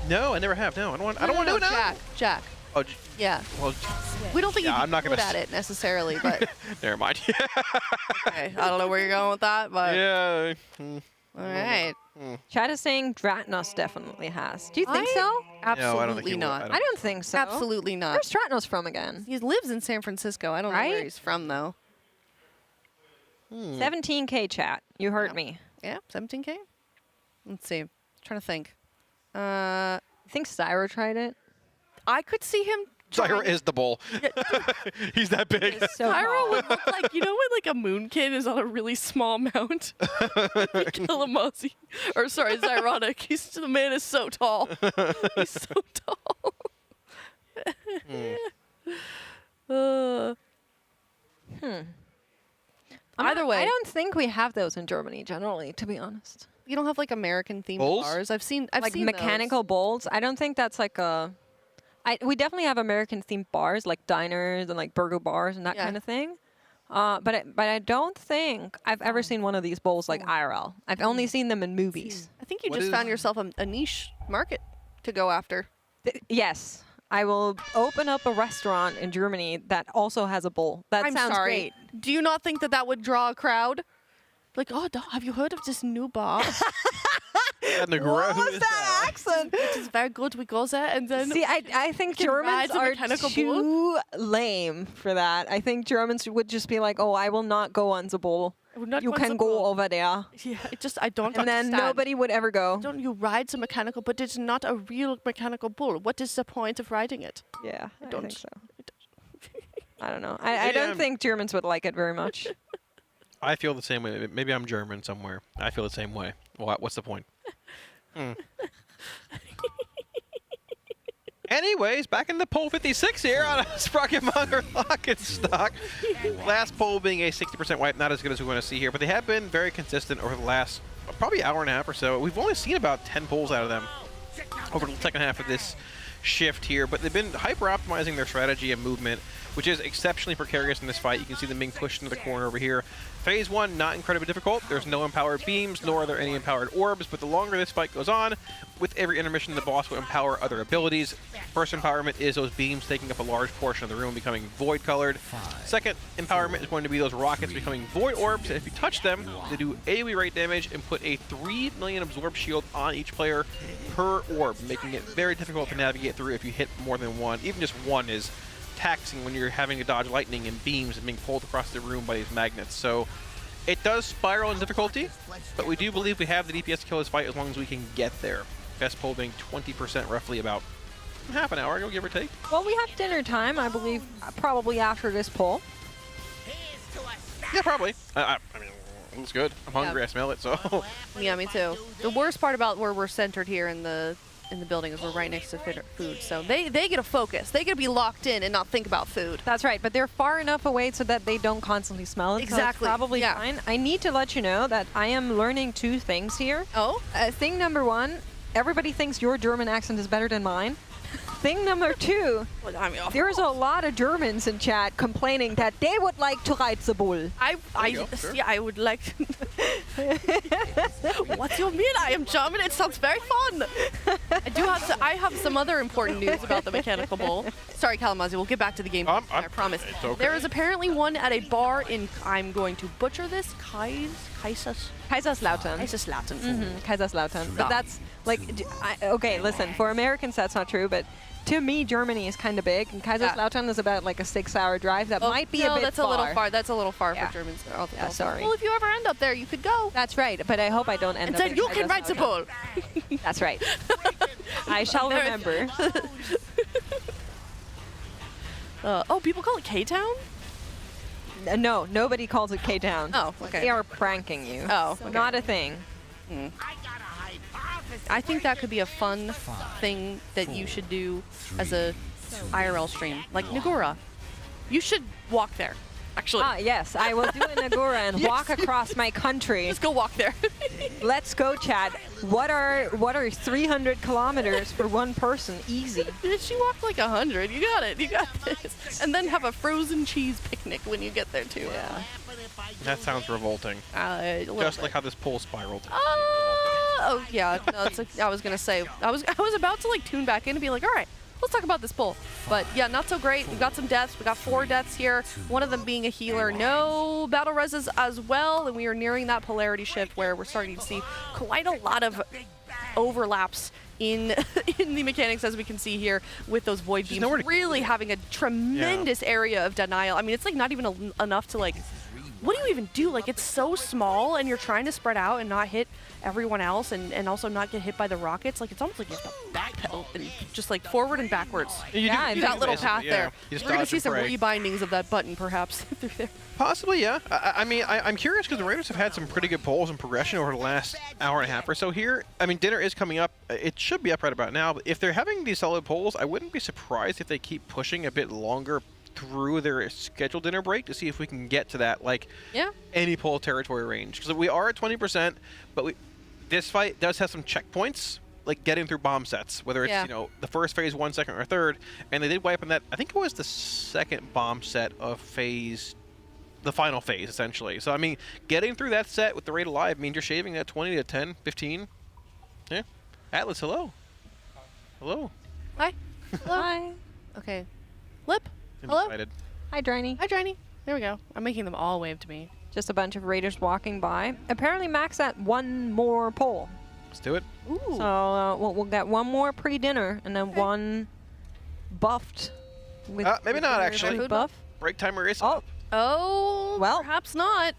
No, I never have. No, I don't want to do it now. Jack. Oh, Yeah. well, We don't think yeah, you'd I'm not be gonna good at it necessarily, but never mind. okay. I don't know where you're going with that, but Yeah. all right. Chad is saying Dratnos definitely has. Do you think so? Absolutely No, I don't think he would. not. I don't think so. Absolutely not. Where's Dratnos from again? He lives in San Francisco. I don't know where Right? he's from though. 17K chat. You heard me. Yeah, 17K. Let's see. Trying to think. I think Styro tried it. I could see him. Zyra is the bull. He's that big. So Pyro would look like, you know when like a moon kid is on a really small mount? Kalamazoo. Or sorry, it's ironic. The man is so tall. He's so tall. Either way. I don't think we have those in Germany generally, to be honest. You don't have like American themed Bulls? bars. I've seen like those. mechanical bowls. I don't think that's like a... we definitely have American themed bars like diners and like burger bars and that kind of thing. But I don't think I've ever seen one of these bowls like IRL. I've only seen them in movies. I think you just found yourself a niche market to go after. Yes. I will open up a restaurant in Germany that also has a bowl. That I'm sounds sorry. great. Do you not think that would draw a crowd? Like, oh, have you heard of this new bar? What was that accent? It is very good. We go there and then... See, I think can ride Germans the are mechanical too lame for that. I think Germans would just be like, oh, I will not go on the bowl. You can go over there. Yeah, I don't And then understand. nobody would ever go. Don't you ride the mechanical, but it's not a real mechanical bull. What is the point of riding it? Yeah, I don't think so. I don't know. I don't think Germans would like it very much. I feel the same way. Maybe I'm German somewhere. I feel the same way. What's the point? Anyways, back in the poll 56 here on a Sprocket Monger Lock and Stock. Last poll being a 60% wipe, not as good as we want to see here, but they have been very consistent over the last probably hour and a half or so. We've only seen about 10 polls out of them over the second half of this shift here, but they've been hyper-optimizing their strategy and movement, which is exceptionally precarious in this fight. You can see them being pushed into the corner over here. Phase 1, not incredibly difficult. There's no empowered beams, nor are there any empowered orbs, but the longer this fight goes on, with every intermission, the boss will empower other abilities. First empowerment is those beams taking up a large portion of the room, becoming void-colored. Second empowerment is going to be those rockets becoming void orbs, and if you touch them, they do AoE rate damage and put a 3 million absorb shield on each player per orb, making it very difficult to navigate through if you hit more than one. Even just one is taxing when you're having to dodge lightning and beams and being pulled across the room by these magnets. So it does spiral in difficulty, but we do believe we have the DPS to kill this fight as long as we can get there. Best poll being 20% roughly, about half an hour ago, give or take. Well, we have dinner time, I believe, probably after this poll. Yeah, probably. I mean, it looks good. I'm hungry, I smell it, so. Yeah, me too. The worst part about where we're centered here in the building is we're right next to food, so they get to focus. They get to be locked in and not think about food. That's right, but they're far enough away so that they don't constantly smell it. Exactly. So it's probably fine. I need to let you know that I am learning 2 things here. Oh? Thing number 1, everybody thinks your German accent is better than mine. thing number 2. Well, I mean, There's a lot of Germans in chat complaining that they would like to ride the bull. I would like to. What do you mean? I am German. It sounds very fun. I have some other important news about the mechanical bull. Sorry, Kalamazoo. We'll get back to the game. I promise. Okay. There is apparently one at a bar in. I'm going to butcher this. Kaiserslautern. Kaiserslautern. But that's like, okay, listen, for Americans that's not true, but to me, Germany is kind of big, and Kaiserslautern is about like a 6-hour drive. That might be a bit that's far. a little far. That's a little far for Germans. Yeah, sorry. Well, if you ever end up there, you could go. That's right, but I hope I don't end and up then in you can ride the bull. That's right. I shall remember. Oh, people call it K-Town? No, nobody calls it K-Town. Oh, okay. They are pranking you. Oh, So okay. not a thing. I think that could be a fun thing that you should do as a IRL stream, like Nagura. You should walk there, actually. Yes, I will do a Nagura and walk across my country. Let's go walk there. Let's go, Chad. What are 300 kilometers for one person? Easy. She walked like 100. You got it. You got this. And then have a frozen cheese picnic when you get there too. Yeah. That sounds revolting. Just like how this poll spiraled. Oh yeah. No, I was gonna say. I was about to like tune back in and be like, all right, let's talk about this poll. But yeah, not so great. We've got some deaths. We got 4 deaths here. One of them being a healer. No battle reses as well, and we are nearing that polarity shift where we're starting to see quite a lot of overlaps in the mechanics, as we can see here with those void beams really having a tremendous area of denial. I mean, it's like not even enough to like. What do you even do? Like, it's so small, and you're trying to spread out and not hit everyone else, and also not get hit by the rockets. Like, it's almost like you have to backpedal and just like forward and backwards. That little path there. We're gonna see some rebindings of that button, perhaps through there. Possibly, yeah. I mean, I'm curious because the Raiders have had some pretty good polls and progression over the last hour and a half or so here. I mean, dinner is coming up. It should be up right about now. But if they're having these solid polls, I wouldn't be surprised if they keep pushing a bit longer through their scheduled dinner break to see if we can get to that, like, any poll territory range. Because we are at 20%, but this fight does have some checkpoints, like getting through bomb sets, whether it's, you know, the first phase, 1, 2nd, or 3rd. And they did wipe on that, I think it was the 2nd bomb set of the final phase, essentially. So, I mean, getting through that set with the raid alive means you're shaving that 20 to 10, 15. Yeah. Atlas, hello. Hello. Hi. Hello. Hi. Okay. Lip. Hello. Hi, Driny. Hi, Driny. There we go. I'm making them all wave to me. Just a bunch of Raiders walking by. Apparently, Max at 1 more poll. Let's do it. Ooh. So we'll get 1 more pre-dinner and then 1 buffed. With maybe not actually. Buff. Break timer is up. Oh. Well, perhaps not.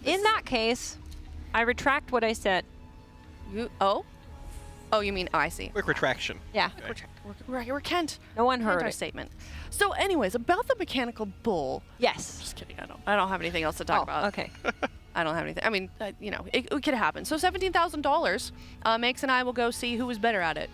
In that case, I retract what I said. Oh, you mean I see. Quick retraction. Yeah. Okay. We're Kent. No one heard our it. statement. So, anyways, about the mechanical bull. Yes. Just kidding. I don't have anything else to talk about. Okay. I don't have anything. I mean, you know, it could happen. So, $17,000. Makes and I will go see who was better at it.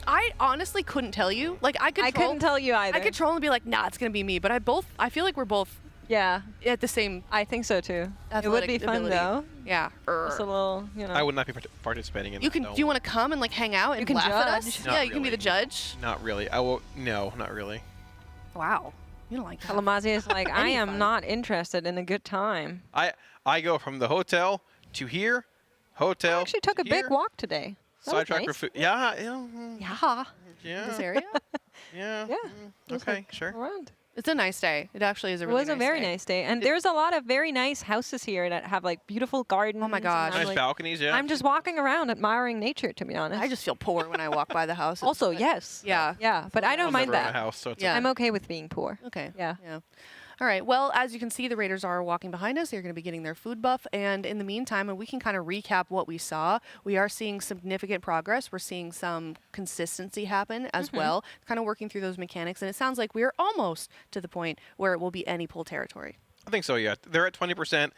I honestly couldn't tell you. Like, I couldn't tell you either. I could troll and be like, nah, it's gonna be me. But I feel like we're both. Yeah. At the same. I think so too. It would be fun though. Yeah. Just a little, you know. I would not be participating in. You can. Do you want to come and like hang out and laugh at us? Not yeah, you can be really. the judge. Not really. I will. No, not really. Wow. You don't like that. Kalamazi is like, I am not interested in a good time. I go from the hotel to here, hotel. I actually took a big walk today. Sidetrack for food. Yeah. Yeah. This area. Yeah. Yeah. Okay. Sure. Around. It's a nice day. It actually is a It really was a very nice day. And there's a lot of very nice houses here that have like beautiful gardens. Oh my gosh. Nice balconies, yeah. I'm just walking around admiring nature, to be honest. I just feel poor when I walk by the house. Also, yes. Yeah. Yeah, but I don't I'm mind never in that. a house, so it's Yeah. I'm okay with being poor. Okay. Yeah. Yeah. All right. Well, as you can see, the Raiders are walking behind us. They're going to be getting their food buff. And in the meantime, and we can kind of recap what we saw, we are seeing significant progress. We're seeing some consistency happen as well, kind of working through those mechanics. And it sounds like we're almost to the point where it will be any pull territory. I think so, yeah. They're at 20%. A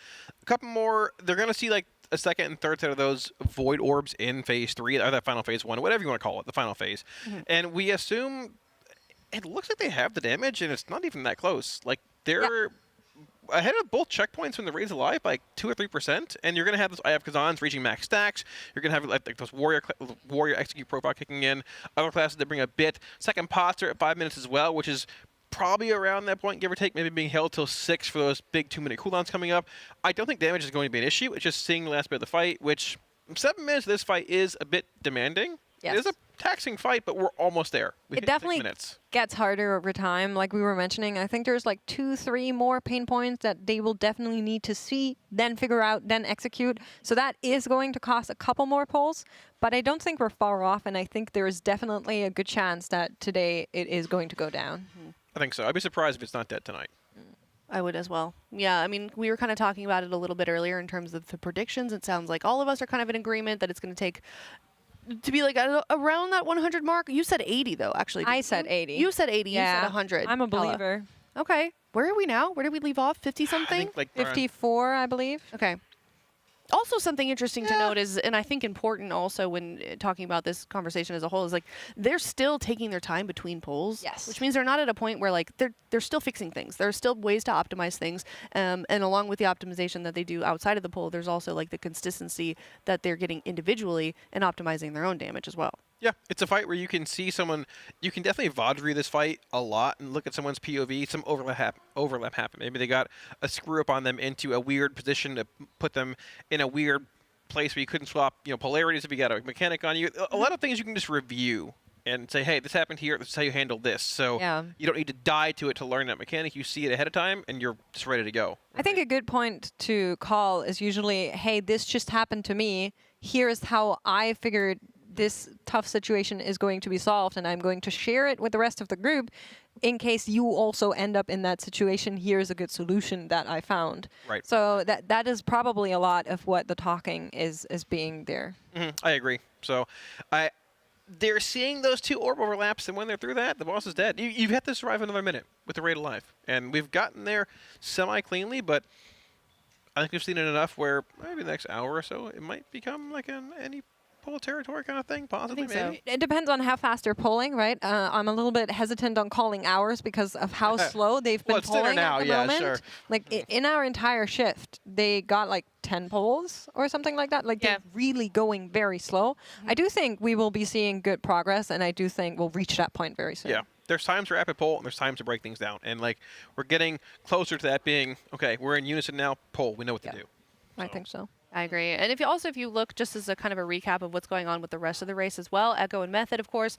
couple more. They're going to see like a 2nd and 3rd set of those void orbs in phase 3, or that final phase 1, whatever you want to call it, the final phase. And we assume it looks like they have the damage, and it's not even that close. Like, they're ahead of both checkpoints when the raid's alive by 2 or 3%, and you're going to have those IF Kazans reaching max stacks. You're going to have like those warrior execute profile kicking in. Other classes that bring a bit. Second posture at 5 minutes as well, which is probably around that point, give or take, maybe being held till 6 for those big 2-minute cooldowns coming up. I don't think damage is going to be an issue. It's just seeing the last bit of the fight, which 7 minutes of this fight is a bit demanding. Yes. It is a taxing fight, but we're almost there. It definitely gets harder over time, like we were mentioning. I think there's like 2-3 more pain points that they will definitely need to see, then figure out, then execute. So that is going to cost a couple more pulls, but I don't think we're far off, and I think there is definitely a good chance that today it is going to go down. I think so. I'd be surprised if it's not dead tonight. I would as well. Yeah, I mean, we were kind of talking about it a little bit earlier in terms of the predictions. It sounds like all of us are kind of in agreement that it's going to take to be like around that 100 mark. You said 80 though, actually. I said 80. You said 80. Yeah. You said 100. I'm a believer. Okay. Where are we now? Where did we leave off? 50 something? Like 54, I believe. Okay. Also, something interesting to note is, and I think important also when talking about this conversation as a whole, is like they're still taking their time between polls. Yes. Which means they're not at a point where like they're still fixing things. There are still ways to optimize things, and along with the optimization that they do outside of the poll, there's also like the consistency that they're getting individually and optimizing their own damage as well. Yeah, it's a fight where you can see someone, you can definitely Vaudry this fight a lot and look at someone's POV, some overlap happen. Maybe they got a screw up on them into a weird position to put them in a weird place where you couldn't swap, polarities if you got a mechanic on you. A lot of things you can just review and say, hey, this happened here, this is how you handle this. So you don't need to die to it to learn that mechanic. You see it ahead of time and you're just ready to go. I think a good point to call is usually, hey, this just happened to me. Here's how I figured this tough situation is going to be solved, and I'm going to share it with the rest of the group in case you also end up in that situation. Here's a good solution that I found. Right. So that is probably a lot of what the talking is being there. I agree. So they're seeing those 2 orb overlaps, and when they're through that, the boss is dead. You've had to survive another minute with the raid alive, and we've gotten there semi-cleanly, but I think we've seen it enough where maybe the next hour or so, it might become like any pull territory kind of thing, possibly, maybe. It depends on how fast they're pulling, right? I'm a little bit hesitant on calling hours because of how slow they've been pulling at the moment. Sure. Like in our entire shift, they got like 10 pulls or something like that. Like they're really going very slow. I do think we will be seeing good progress, and I do think we'll reach that point very soon. Yeah. There's times for rapid pull, and there's times to break things down. And like we're getting closer to that being, okay, we're in unison now, pull, we know what to do. I think so. I agree. And if you look just as a kind of a recap of what's going on with the rest of the race as well, Echo and Method, of course,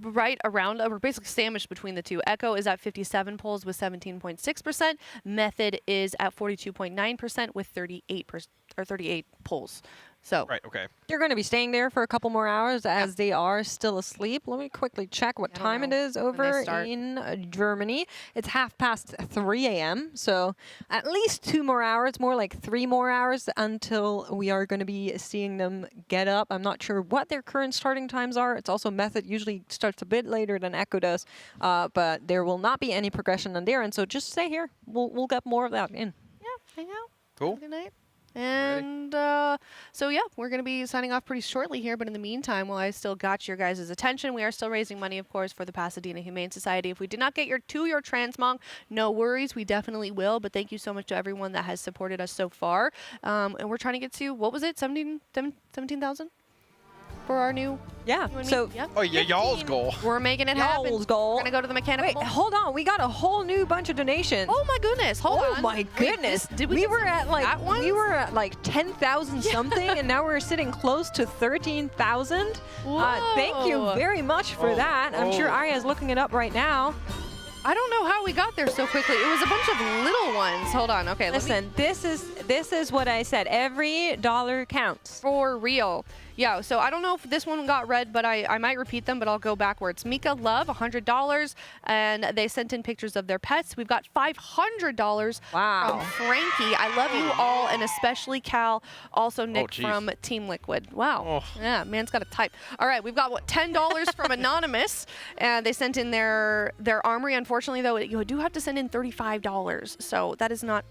right around, we're basically sandwiched between the two. Echo is at 57 pulls with 17.6%. Method is at 42.9% with 38 pulls. So right, okay. They're going to be staying there for a couple more hours as they are still asleep. Let me quickly check what time it is over in Germany. It's 3:30 a.m. So at least 2 more hours, more like 3 more hours until we are going to be seeing them get up. I'm not sure what their current starting times are. It's also Method usually starts a bit later than Echo does, but there will not be any progression on there. And so just stay here. We'll get more of that in. Yeah, hang out. Cool. Good night. And so, yeah, we're going to be signing off pretty shortly here. But in the meantime, while I still got your guys' attention, we are still raising money, of course, for the Pasadena Humane Society. If we did not get your transmog, no worries. We definitely will. But thank you so much to everyone that has supported us so far. And we're trying to get to, what was it, 17,000? For our new... Yeah. So, oh, yeah, y'all's goal. We're making it happen. Y'all's goal. We're going to go to the mechanical. Wait, hold on. We got a whole new bunch of donations. Oh, my goodness. Hold on. Oh, my goodness. Wait, we were at like 10,000 something, and now we're sitting close to 13,000. Thank you very much for that. I'm sure Arya's looking it up right now. I don't know how we got there so quickly. It was a bunch of little ones. Hold on. Okay, listen. This is what I said. Every dollar counts. For real. Yeah, so I don't know if this one got read, but I might repeat them, but I'll go backwards. Mika Love, $100, and they sent in pictures of their pets. We've got $500 from Frankie. I love you all, and especially Cal. Also Nick from Team Liquid. Wow. Yeah, man's got to type. All right, we've got, $10 from Anonymous, and they sent in their armory. Unfortunately, though, you do have to send in $35, so that is not...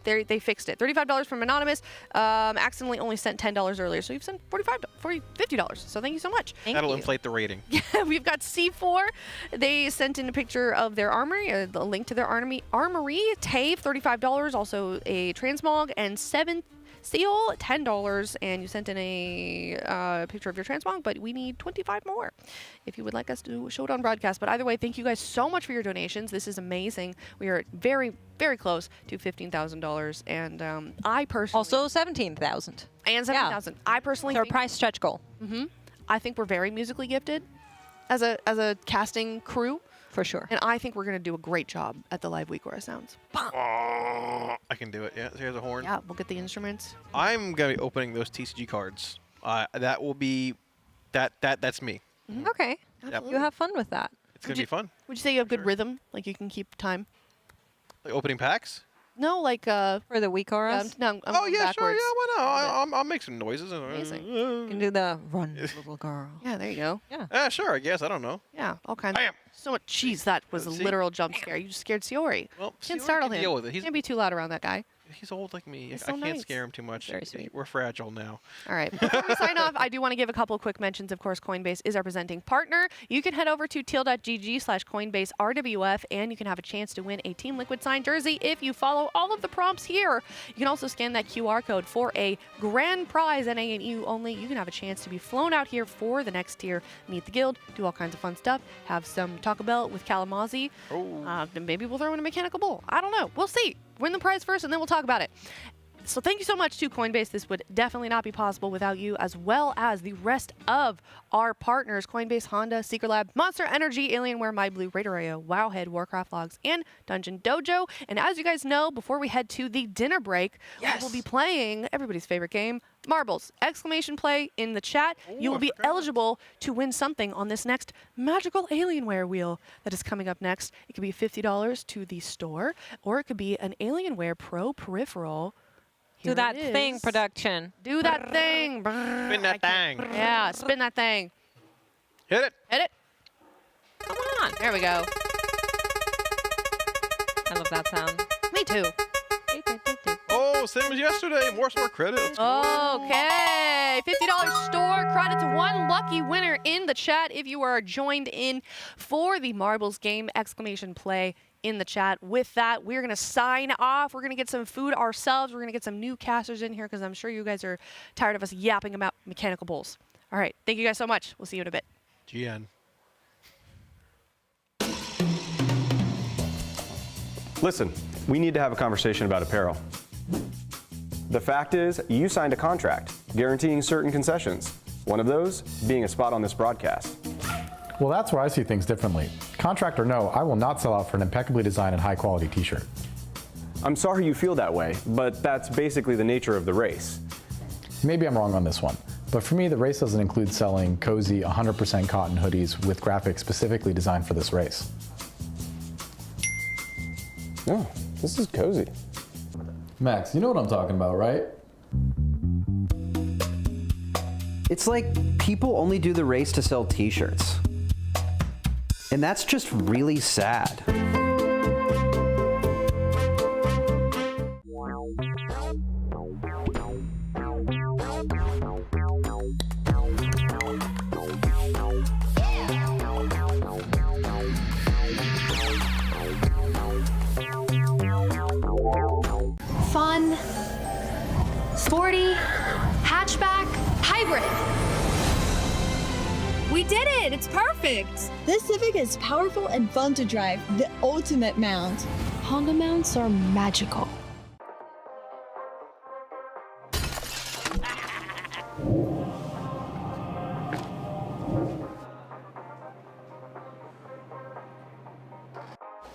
they fixed it. $35 from Anonymous. Accidentally only sent $10 earlier, so you've sent $50. So thank you so much. That'll inflate the rating. Yeah, we've got C4. They sent in a picture of their armory, a link to their armory. Tave, $35. Also a transmog, and 7 Seal, $10, and you sent in a picture of your transmog, but we need 25 more if you would like us to show it on broadcast. But either way, thank you guys so much for your donations. This is amazing. We are very, very close to $15,000, and I personally... Also 17,000. And 17,000. I personally think... Our price stretch goal. I think we're very musically gifted as a casting crew. For sure. And I think we're going to do a great job at the live Weekora Sounds. I can do it. Yeah, so here's a horn. Yeah, we'll get the instruments. I'm going to be opening those TCG cards. That will be... That's me. Okay. Yep. You have fun with that. It's going to be fun. Would you say you have good rhythm? Like you can keep time? Like opening packs? No, like... For the Weekoras? No, I'm going yeah, backwards. sure. Yeah, why not? I'll make some noises. Amazing. You can do the run, little girl. Yeah, there you go. Yeah. Sure, I guess. I don't know. Yeah, all kinds of... So much... Jeez, that was a literal jump scare. You just scared Siori. Well, Can't Siori startle can him. deal with it. Can't be too loud around that guy. He's old like me. He's I so can't nice. scare him too much. Very sweet. We're fragile now. All right. Before we sign off, I do want to give a couple of quick mentions. Of course, Coinbase is our presenting partner. You can head over to teal.gg/CoinbaseRWF, and you can have a chance to win a Team Liquid signed jersey if you follow all of the prompts here. You can also scan that QR code for a grand prize, NA and EU only. You can have a chance to be flown out here for the next tier, meet the guild, do all kinds of fun stuff, have some Taco Bell with Kalamazoo. Maybe we'll throw in a mechanical bull. I don't know. We'll see. Win the prize first, and then we'll talk about it. So thank you so much to Coinbase. This would definitely not be possible without you, as well as the rest of our partners: Coinbase, Honda, Secret Lab, Monster Energy, Alienware, MyBlue, RaiderIO, Wowhead, Warcraft Logs, and DungeonDojo. And as you guys know, before we head to the dinner break, we will be playing everybody's favorite game, Marbles! Exclamation play in the chat. You will be eligible to win something on this next magical Alienware wheel that is coming up next. It could be $50 to the store, or it could be an Alienware Pro peripheral. Do that thing, production. Do that thing. Spin that thing. Yeah, spin that thing. Hit it. Hit it. Come on. There we go. I love that sound. Me too. Oh, same as yesterday. More credit. Okay. $50 store credit to one lucky winner in the chat if you are joined in for the Marbles game exclamation play in the chat. With that, we're going to sign off. We're going to get some food ourselves. We're going to get some new casters in here because I'm sure you guys are tired of us yapping about mechanical bulls. All right. Thank you guys so much. We'll see you in a bit. GN. Listen, we need to have a conversation about apparel. The fact is, you signed a contract guaranteeing certain concessions. One of those being a spot on this broadcast. Well, that's where I see things differently. Contract or no, I will not sell out for an impeccably designed and high-quality t-shirt. I'm sorry you feel that way, but that's basically the nature of the race. Maybe I'm wrong on this one, but for me, the race doesn't include selling cozy 100% cotton hoodies with graphics specifically designed for this race. Oh, this is cozy. Max, you know what I'm talking about, right? It's like people only do the race to sell t-shirts. And that's just really sad. Fun, sporty, hatchback, hybrid. We did it! It's perfect! This Civic is powerful and fun to drive, the ultimate mount. Honda mounts are magical.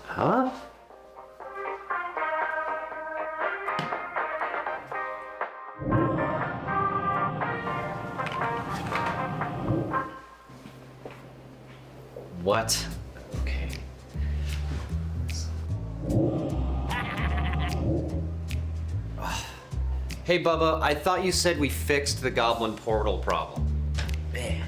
Huh? What? Okay. Hey, Bubba, I thought you said we fixed the goblin portal problem. Man.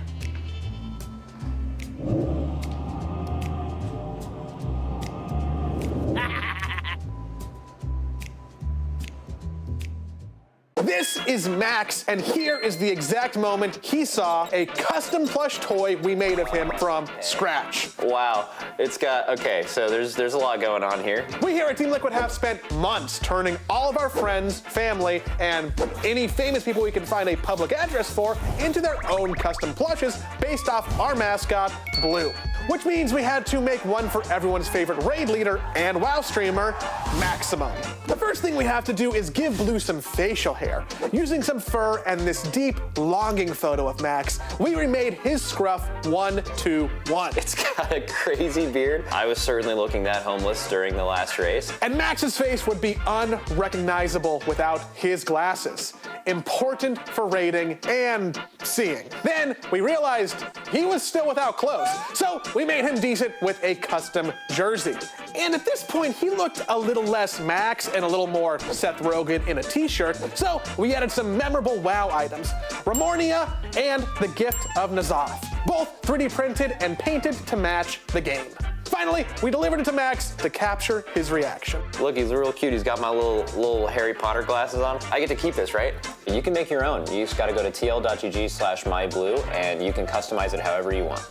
This is Max, and here is the exact moment he saw a custom plush toy we made of him from scratch. Wow, it's got, okay, so there's a lot going on here. We here at Team Liquid have spent months turning all of our friends, family, and any famous people we can find a public address for into their own custom plushes based off our mascot, Blue. Which means we had to make one for everyone's favorite raid leader and WoW streamer, Maximum. The first thing we have to do is give Blue some facial hair. Using some fur and this deep, longing photo of Max, we remade his scruff 1-2-1. It's got a crazy beard. I was certainly looking that homeless during the last race. And Max's face would be unrecognizable without his glasses. Important for raiding and seeing. Then we realized he was still without clothes, so we made him decent with a custom jersey. And at this point, he looked a little less Max and a little more Seth Rogen in a t-shirt, so we added some memorable WoW items, Ramornia and the Gift of N'Zoth, both 3D printed and painted to match the game. Finally, we delivered it to Max to capture his reaction. Look, he's real cute. He's got my little Harry Potter glasses on. I get to keep this, right? You can make your own. You just gotta go to tl.gg/myblue and you can customize it however you want.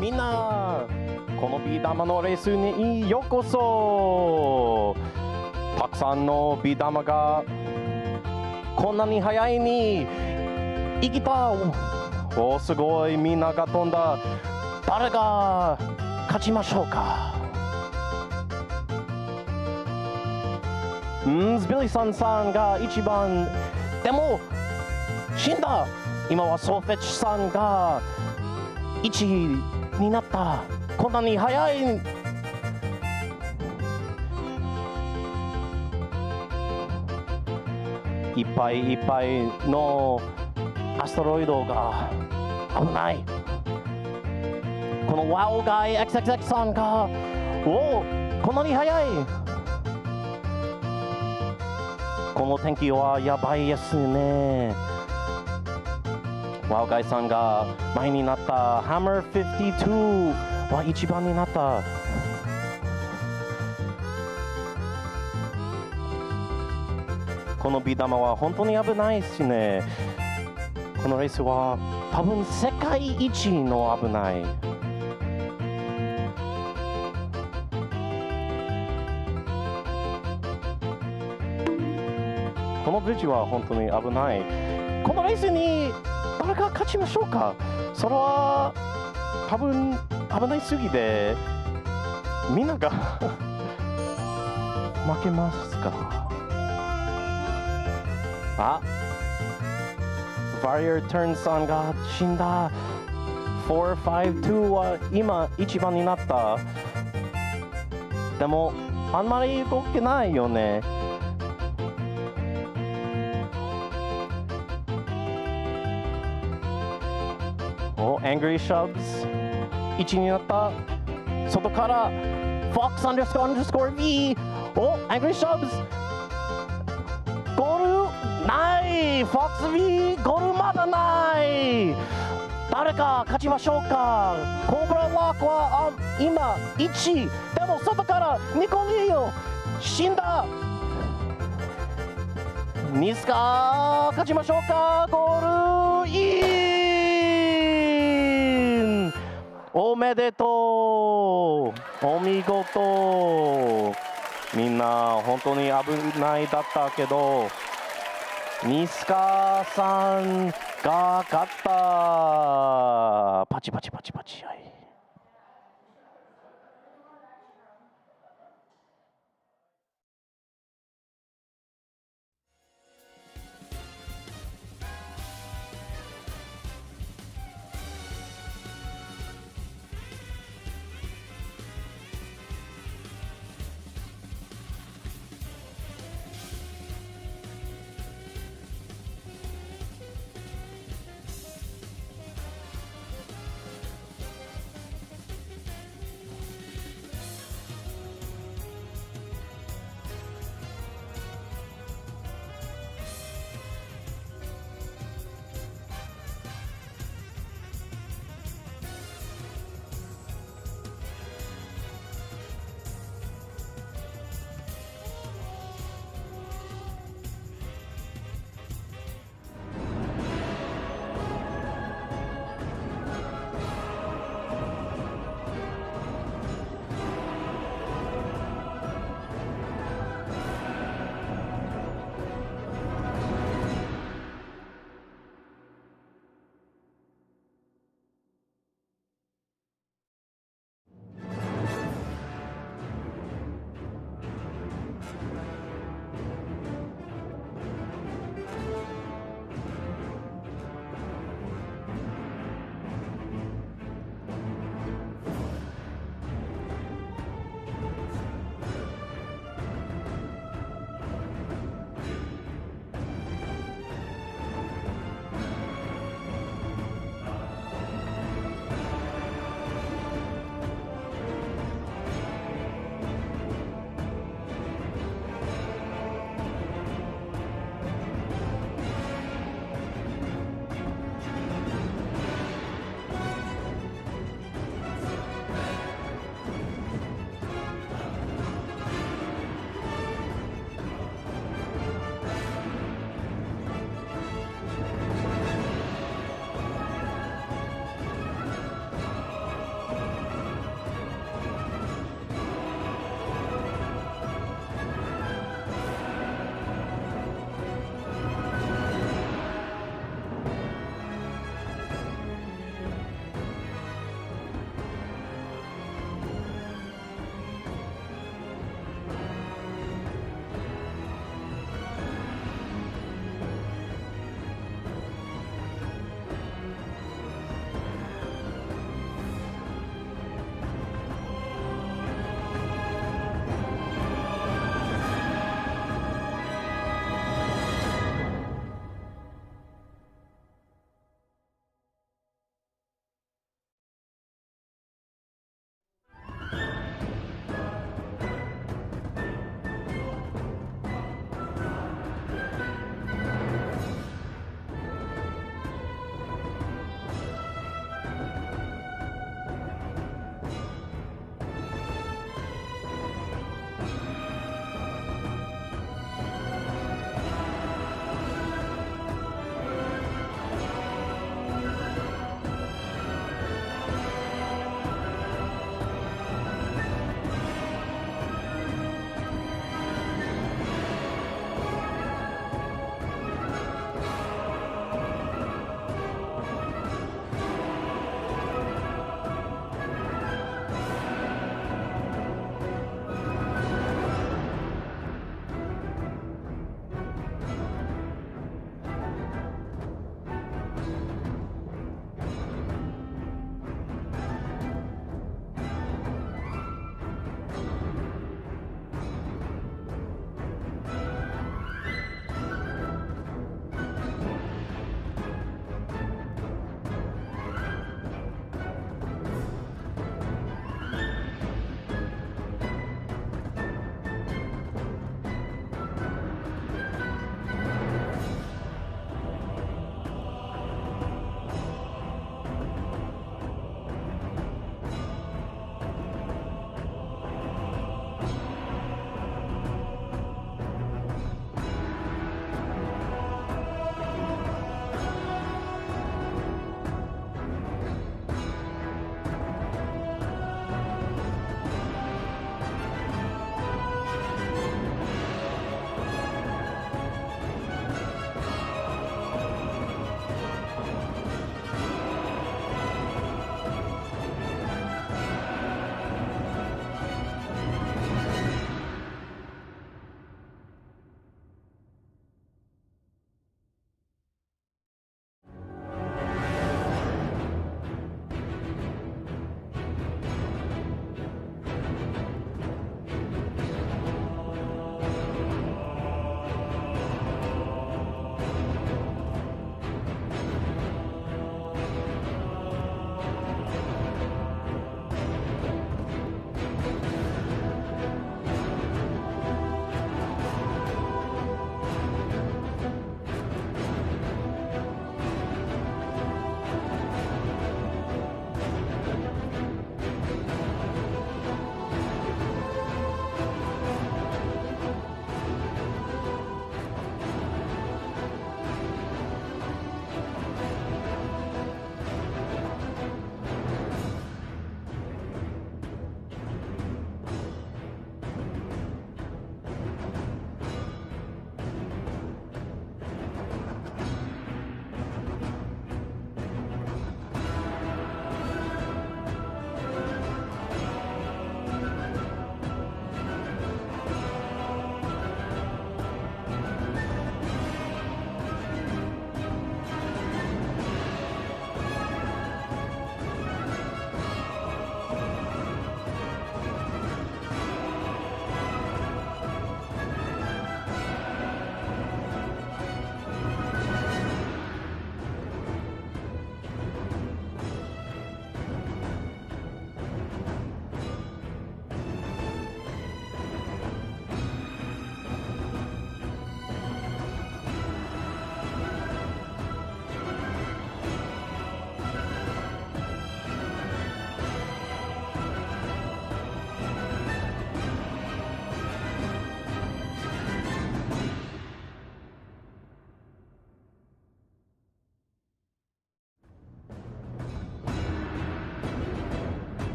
みんなこのビー玉のレースにようこそ。たくさんのビー玉がこんなに速いに生きた。おすごい、みんなが飛んだ。誰が勝ちましょうか。ズビリさんが一番。でも死んだ。今はソーフェッチさんが1位になった。こんなに速い。いっぱいいっぱいのアストロイドが危ない。このワオガイ XXX さんがこんなに速い。この天気はやばいですね。ワオガイさんが前になった。ハマー52は一番になった。このビー玉は本当に危ないですね。このレースは多分世界一の危ない。このブリッジは本当に危ない。このレースに誰が勝ちましょうか。それは多分危ないすぎでみんなが負けますか。あ、バリアー・ターンさんが死んだ。452は今一番になった。でもあんまり動けないよね。お、Angry Shubs 1になった。外からFox__V。お、Angry Shubs ゴールない。FoxV ゴールまだない。誰か勝ちましょうか。コブラロックは今1。でも外からニコリーヨ死んだ。ミスか勝ちましょうか。ゴールイン。おめでとう。お見事。みんな本当に危ないだったけどミスカさんが勝った。パチパチパチパチ。はい。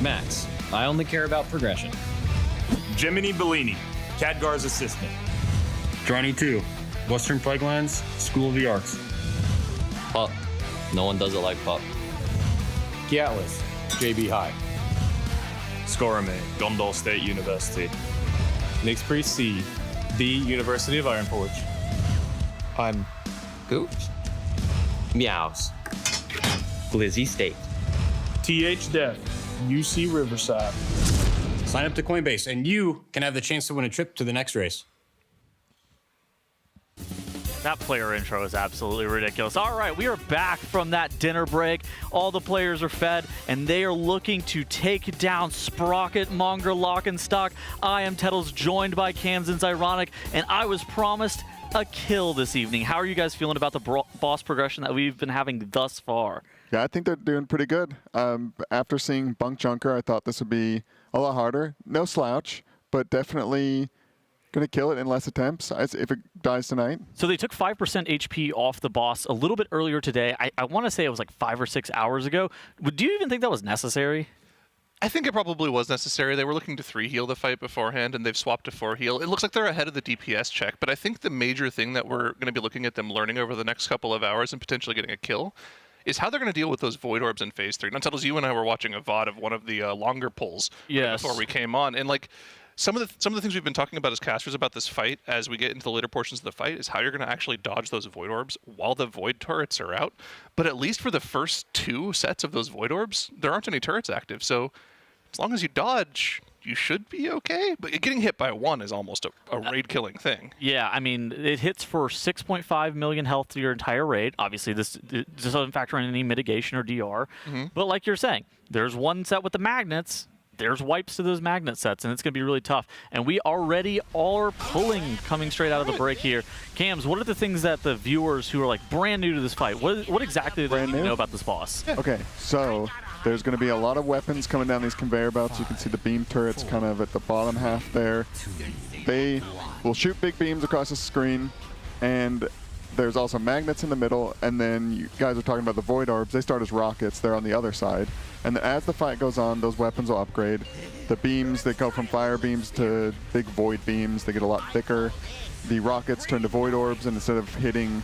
Max, I only care about progression. Jiminy Bellini, Khadgar's assistant. Johnny 2, Western Flaglands, School of the Arts. Pup. No one does it like Pup. Atlas, JB High. Skorame, Gondal State University. Nyx Priest C, the University of Ironforge. I'm Gooch. Meows. Glizzy State. TH Death, UC Riverside. Sign up to Coinbase, and you can have the chance to win a trip to the next race. That player intro is absolutely ridiculous. All right, we are back from that dinner break. All the players are fed, and they are looking to take down Sprocket, Monger, Lockenstock. I am Tettles, joined by Kamzan's Ironic, and I was promised a kill this evening. How are you guys feeling about the boss progression that we've been having thus far? Yeah, I think they're doing pretty good. After seeing Bunk Junker, I thought this would be a lot harder. No slouch, but definitely going to kill it in less attempts if it dies tonight. So they took 5% HP off the boss a little bit earlier today. I want to say it was like 5 or 6 hours ago. Do you even think that was necessary? I think it probably was necessary. They were looking to 3-heal the fight beforehand, and they've swapped to 4-heal. It looks like they're ahead of the DPS check, but I think the major thing that we're going to be looking at them learning over the next couple of hours and potentially getting a kill is how they're going to deal with those Void Orbs in Phase 3. Now, Tettles, you and I were watching a VOD of one of the longer pulls before we came on, and like some of the things we've been talking about as casters about this fight as we get into the later portions of the fight is how you're going to actually dodge those Void Orbs while the Void turrets are out. But at least for the first 2 sets of those Void Orbs, there aren't any turrets active, so as long as you dodge, you should be okay. But getting hit by 1 is almost a raid-killing thing. Yeah, I mean, it hits for 6.5 million health to your entire raid. Obviously, this doesn't factor in any mitigation or DR. But like you're saying, there's one set with the magnets. There's wipes to those magnet sets, and it's going to be really tough. And we already are pulling coming straight out of the break here. Cams, what are the things that the viewers who are like brand new to this fight, what exactly do they need to know about this boss? Okay, so there's going to be a lot of weapons coming down these conveyor belts. You can see the beam turrets kind of at the bottom half there. They will shoot big beams across the screen, and there's also magnets in the middle, and then you guys are talking about the Void Orbs. They start as rockets. They're on the other side. And as the fight goes on, those weapons will upgrade. The beams, they go from fire beams to big void beams. They get a lot thicker. The rockets turn to Void Orbs, and instead of hitting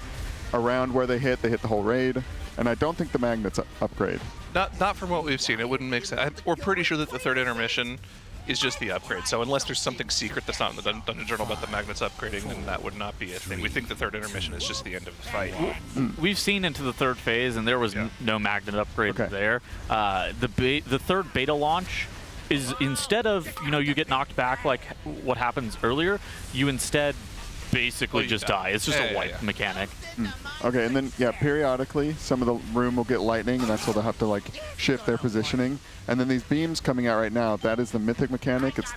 around where they hit the whole raid. And I don't think the magnets upgrade. Not from what we've seen. It wouldn't make sense. We're pretty sure that the third intermission is just the upgrade. So unless there's something secret that's not in the Dungeon Journal about the magnets upgrading, then that would not be a thing. We think the third intermission is just the end of the fight. We've seen into the third phase, and there was no magnet upgrade there. The third beta launch is, instead of, you get knocked back like what happens earlier, you instead basically just die. It's just a wipe mechanic. Okay, and then, periodically, some of the room will get lightning, and that's where they'll have to, shift their positioning. And then these beams coming out right now, that is the Mythic mechanic. It's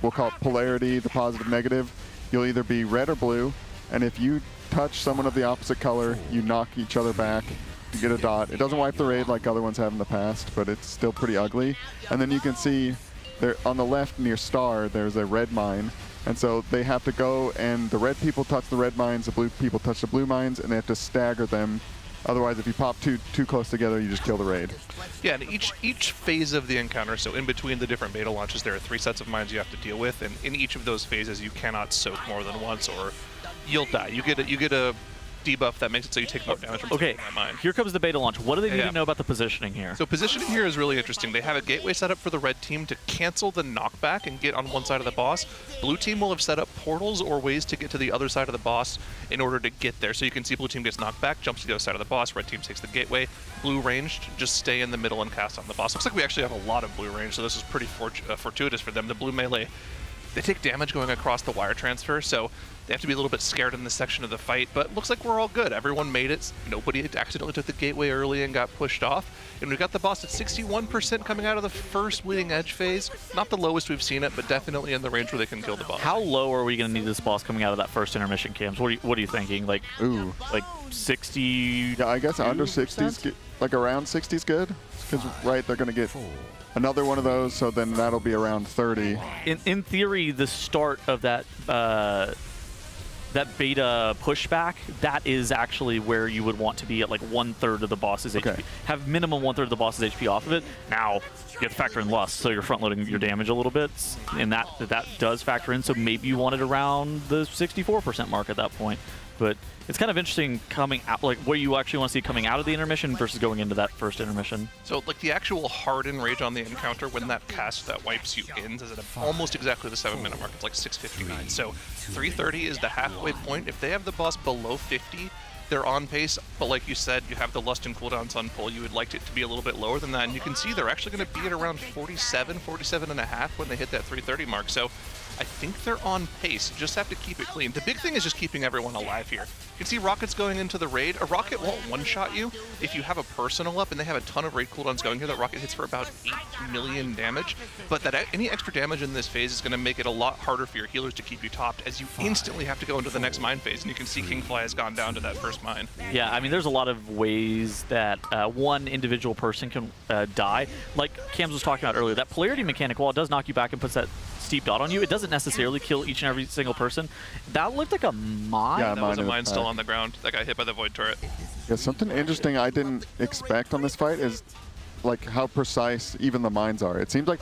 we'll call it polarity, the positive, negative. You'll either be red or blue, and if you touch someone of the opposite color, you knock each other back to get a dot. It doesn't wipe the raid like other ones have in the past, but it's still pretty ugly. And then you can see there on the left near Star, there's a red mine. And so they have to go, and the red people touch the red mines, the blue people touch the blue mines, and they have to stagger them. Otherwise, if you pop too close together, you just kill the raid. Yeah, and each phase of the encounter, so in between the different beta launches, there are 3 sets of mines you have to deal with, and in each of those phases, you cannot soak more than once, or you'll die. You get a debuff that makes it so you take more damage from that mine. Here comes the beta launch. What do they need to know about the positioning here? So positioning here is really interesting. They have a gateway set up for the red team to cancel the knockback and get on one side of the boss. Blue team will have set up portals or ways to get to the other side of the boss in order to get there. So you can see blue team gets knocked back, jumps to the other side of the boss, red team takes the gateway. Blue ranged, just stay in the middle and cast on the boss. Looks like we actually have a lot of blue range, so this is pretty fortuitous for them. The blue melee, they take damage going across the wire transfer, so they have to be a little bit scared in this section of the fight, but looks like we're all good. Everyone made it. Nobody accidentally took the gateway early and got pushed off. And we got the boss at 61% coming out of the first bleeding edge phase. Not the lowest we've seen it, but definitely in the range where they can kill the boss. How low are we going to need this boss coming out of that first intermission, Cams? What are you thinking? Like 60? Yeah, I guess under 60s, like around 60s good. Because, they're going to get another one of those, so then that'll be around 30. In theory, the start of that that beta pushback, that is actually where you would want to be at like 1/3 of the boss's HP. Have minimum 1/3 of the boss's HP off of it. Now, you have to factor in Lust, so you're front loading your damage a little bit, and that does factor in, so maybe you want it around the 64% mark at that point. But it's kind of interesting coming out, like what you actually want to see coming out of the intermission versus going into that first intermission. So like the actual hard Enrage on the encounter, when that cast that wipes you ends is at almost exactly the 7-minute mark. It's like 6:59. So 3:30 is the halfway point. If they have the boss below 50, they're on pace, but like you said, you have the Lust and cooldowns on pull. You would like it to be a little bit lower than that, and you can see they're actually going to be at around 47.5 when they hit that 3:30 mark. So I think they're on pace. Just have to keep it clean. The big thing is just keeping everyone alive here. You can see Rocket's going into the raid. A Rocket won't one-shot you if you have a personal up, and they have a ton of raid cooldowns going here. That Rocket hits for about 8 million damage, but that any extra damage in this phase is going to make it a lot harder for your healers to keep you topped, as you instantly have to go into the next mine phase, and you can see Kingfly has gone down to that first mine. Yeah, I mean, there's a lot of ways that one individual person can die. Like Cams was talking about earlier, that polarity mechanic, while it does knock you back and puts that steep dot on you, it doesn't necessarily kill each and every single person. That looked like a mine. Yeah, that was a mine still on the ground. That got hit by the Void Turret. Yeah, something interesting I didn't expect on this fight is like how precise even the mines are. It seems like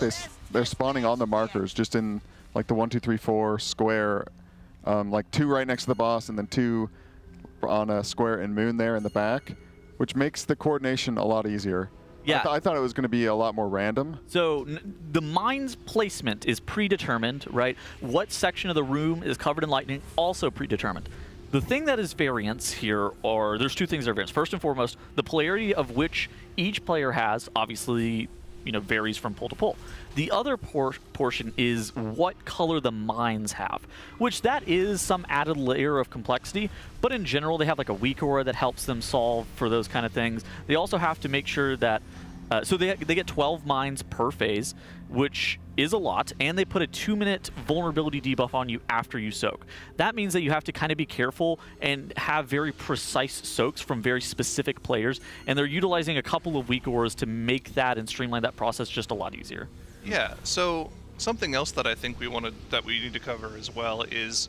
they're spawning on the markers, just in like the 1, 2, 3, 4 square, like 2 right next to the boss, and then 2 on a square and moon there in the back, which makes the coordination a lot easier. Yeah. I thought it was going to be a lot more random. So the mine's placement is predetermined, right? What section of the room is covered in lightning, also predetermined. The thing that is variance here, or there's 2 things that are variance. First and foremost, the polarity of which each player has, obviously, varies from pull to pull. The other portion is what color the mines have, which that is some added layer of complexity, but in general they have like a weak aura that helps them solve for those kind of things. They also have to make sure that so they get 12 mines per phase, which is a lot, and they put a 2-minute vulnerability debuff on you after you soak. That means that you have to kind of be careful and have very precise soaks from very specific players, and they're utilizing a couple of weak auras to make that and streamline that process just a lot easier. Yeah, so something else that I think we need to cover as well is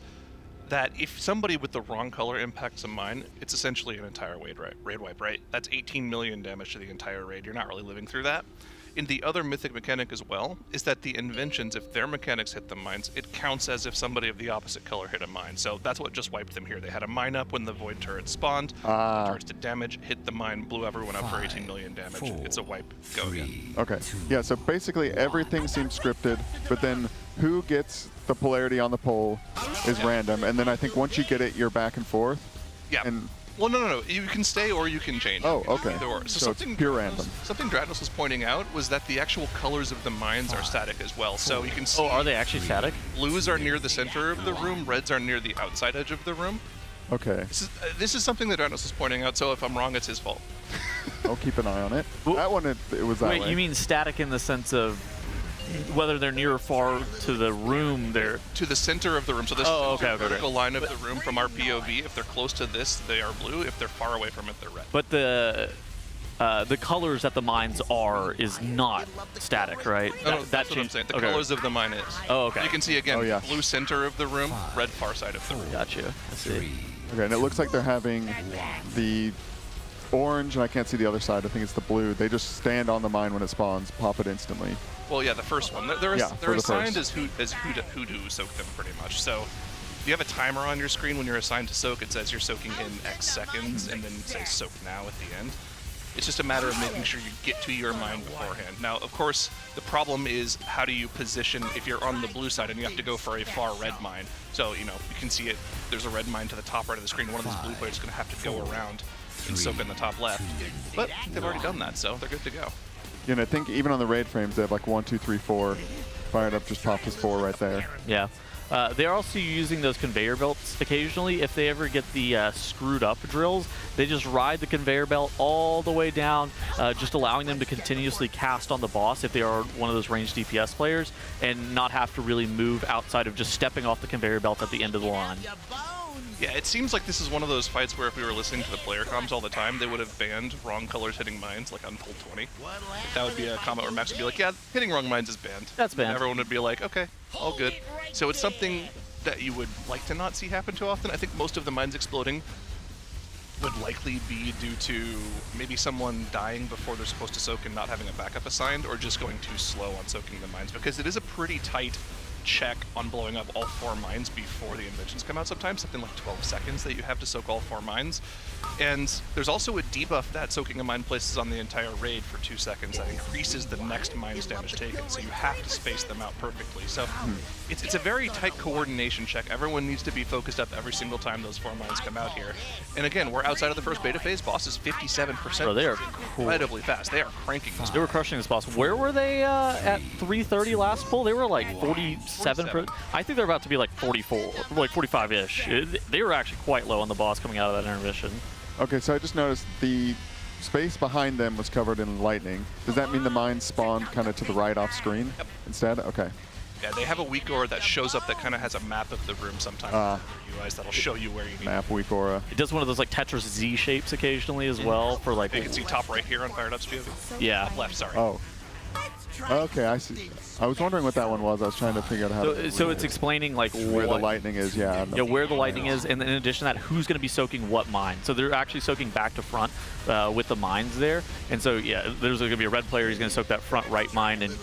that if somebody with the wrong color impacts a mine, it's essentially an entire raid wipe, right? That's 18 million damage to the entire raid. You're not really living through that. And the other Mythic mechanic as well is that the inventions, if their mechanics hit the mines, it counts as if somebody of the opposite color hit a mine. So that's what just wiped them here. They had a mine up when the Void Turret spawned. The turrets did damage, hit the mine, blew everyone up for 18 million damage. It's a wipe. Go again. Okay. Yeah, so basically everything seems scripted, but then who gets the polarity on the pole is random, and then I think once you get it, you're back and forth. Yeah. Well, no. You can stay or you can change. Oh, okay. Either or. So it's pure random. Something Dradnos was pointing out was that the actual colors of the mines are static as well. So you can see. Oh, are they actually static? Blues are near the center of the room. Reds are near the outside edge of the room. Okay. This is something that Dradnos was pointing out. So if I'm wrong, it's his fault. I'll keep an eye on it. That one, it was that way. Wait, you mean static in the sense of whether they're near or far to the room there? To the center of the room. So this is the vertical line of the room from our POV. If they're close to this, they are blue. If they're far away from it, they're red. But the colors that the mines are is not static, right? No, that's what I'm saying. The colors of the mine is. Oh, okay. You can see, again, blue center of the room, red far side of the room. Gotcha. I see. Okay, and it looks like they're having the orange, and I can't see the other side. I think it's the blue. They just stand on the mine when it spawns, pop it instantly. Well, yeah, the first one. They're assigned as who to soak them, pretty much. So if you have a timer on your screen when you're assigned to soak, it says you're soaking in X seconds, and then say soak now at the end. It's just a matter of making sure you get to your mine beforehand. Now, of course, the problem is how do you position if you're on the blue side and you have to go for a far red mine. So, you can see it. There's a red mine to the top right of the screen. One of those blue players is going to have to go around and soak in the top left. But they've already done that, so they're good to go. Yeah, and I think even on the raid frames, they have like 1, 2, 3, 4. Fired up, just popped his 4 right there. Yeah. They're also using those conveyor belts occasionally. If they ever get the screwed up drills, they just ride the conveyor belt all the way down, just allowing them to continuously cast on the boss if they are one of those ranged DPS players, and not have to really move outside of just stepping off the conveyor belt at the end of the line. Yeah, it seems like this is one of those fights where if we were listening to the player comms all the time, they would have banned wrong colors hitting mines, like on pull 20. That would be a comment where Max would be like, yeah, hitting wrong mines is banned. That's banned. And everyone would be like, okay, all good. So it's something that you would like to not see happen too often. I think most of the mines exploding would likely be due to maybe someone dying before they're supposed to soak and not having a backup assigned, or just going too slow on soaking the mines, because it is a pretty tight check on blowing up all 4 mines before the inventions come out sometimes, something like 12 seconds that you have to soak all 4 mines. And there's also a debuff that soaking a mine places on the entire raid for 2 seconds that increases the next mine's damage taken, so you have to space them out perfectly. So it's a very tight coordination check. Everyone needs to be focused up every single time those 4 mines come out here. And again, we're outside of the first beta phase. Boss is 57%. Bro, they are incredibly fast. They are cranking this. They were crushing this boss. Where were they at 3:30 last pull? They were like 47. I think they're about to be like 44, like 45-ish. They were actually quite low on the boss coming out of that intermission. Okay, so I just noticed the space behind them was covered in lightning. Does that mean the mines spawned kind of to the right off screen instead? Okay. Yeah, they have a weak aura that shows up that kind of has a map of the room sometimes in your UIs that'll show you where you need map weak aura. It does one of those like Tetris Z shapes occasionally as well for like. You can see top right here on Fired Up's POV. Yeah. Top left, sorry. Oh. Okay, I see. I was wondering what that one was. I was trying to figure out how. So it's explaining like where the lightning is, yeah. Where the lightning is, and in addition to that, who's going to be soaking what mine. So they're actually soaking back to front with the mines there, and so yeah, there's going to be a red player. He's going to soak that front right mine, and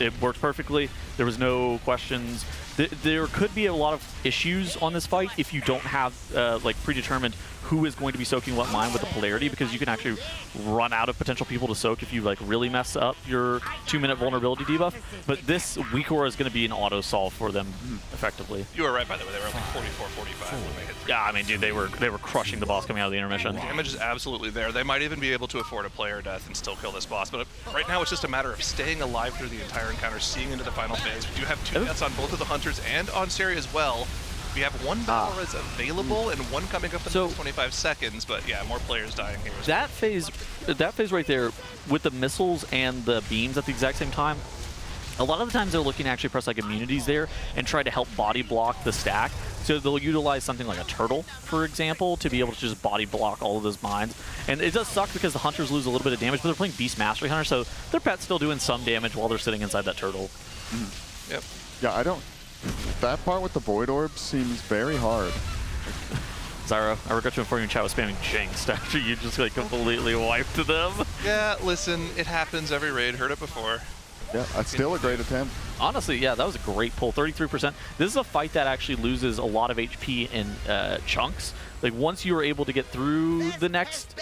it worked perfectly. There was no questions. There could be a lot of issues on this fight if you don't have like predetermined who is going to be soaking what mine with the polarity, because you can actually run out of potential people to soak if you like really mess up your 2-minute vulnerability debuff. But this weak aura is going to be an auto solve for them effectively. You were right, by the way. They were like 44, 45 when they hit. Yeah, I mean, dude, they were crushing the boss coming out of the intermission. The damage is absolutely there. They might even be able to afford a player death and still kill this boss. But right now, it's just a matter of staying alive through the entire encounter, seeing into the final phase. We do have 2 deaths on both of the hunters and on Seri as well. We have 1 battle is available and 1 coming up in the next 25 seconds, but yeah, more players dying here. That phase right there with the missiles and the beams at the exact same time, a lot of the times they're looking to actually press like immunities there and try to help body block the stack. So they'll utilize something like a turtle, for example, to be able to just body block all of those mines. And it does suck because the hunters lose a little bit of damage, but they're playing Beast Mastery Hunter, so their pet's still doing some damage while they're sitting inside that turtle. Yep. Yeah, I don't. That part with the Void Orbs seems very hard. Zyra, I regret to inform you in chat was spamming Jinxed after you just like completely wiped them. Yeah, listen, it happens every raid. Heard it before. Yeah, that's still a great attempt. Honestly, yeah, that was a great pull. 33%. This is a fight that actually loses a lot of HP in chunks. Like once you are able to get through the next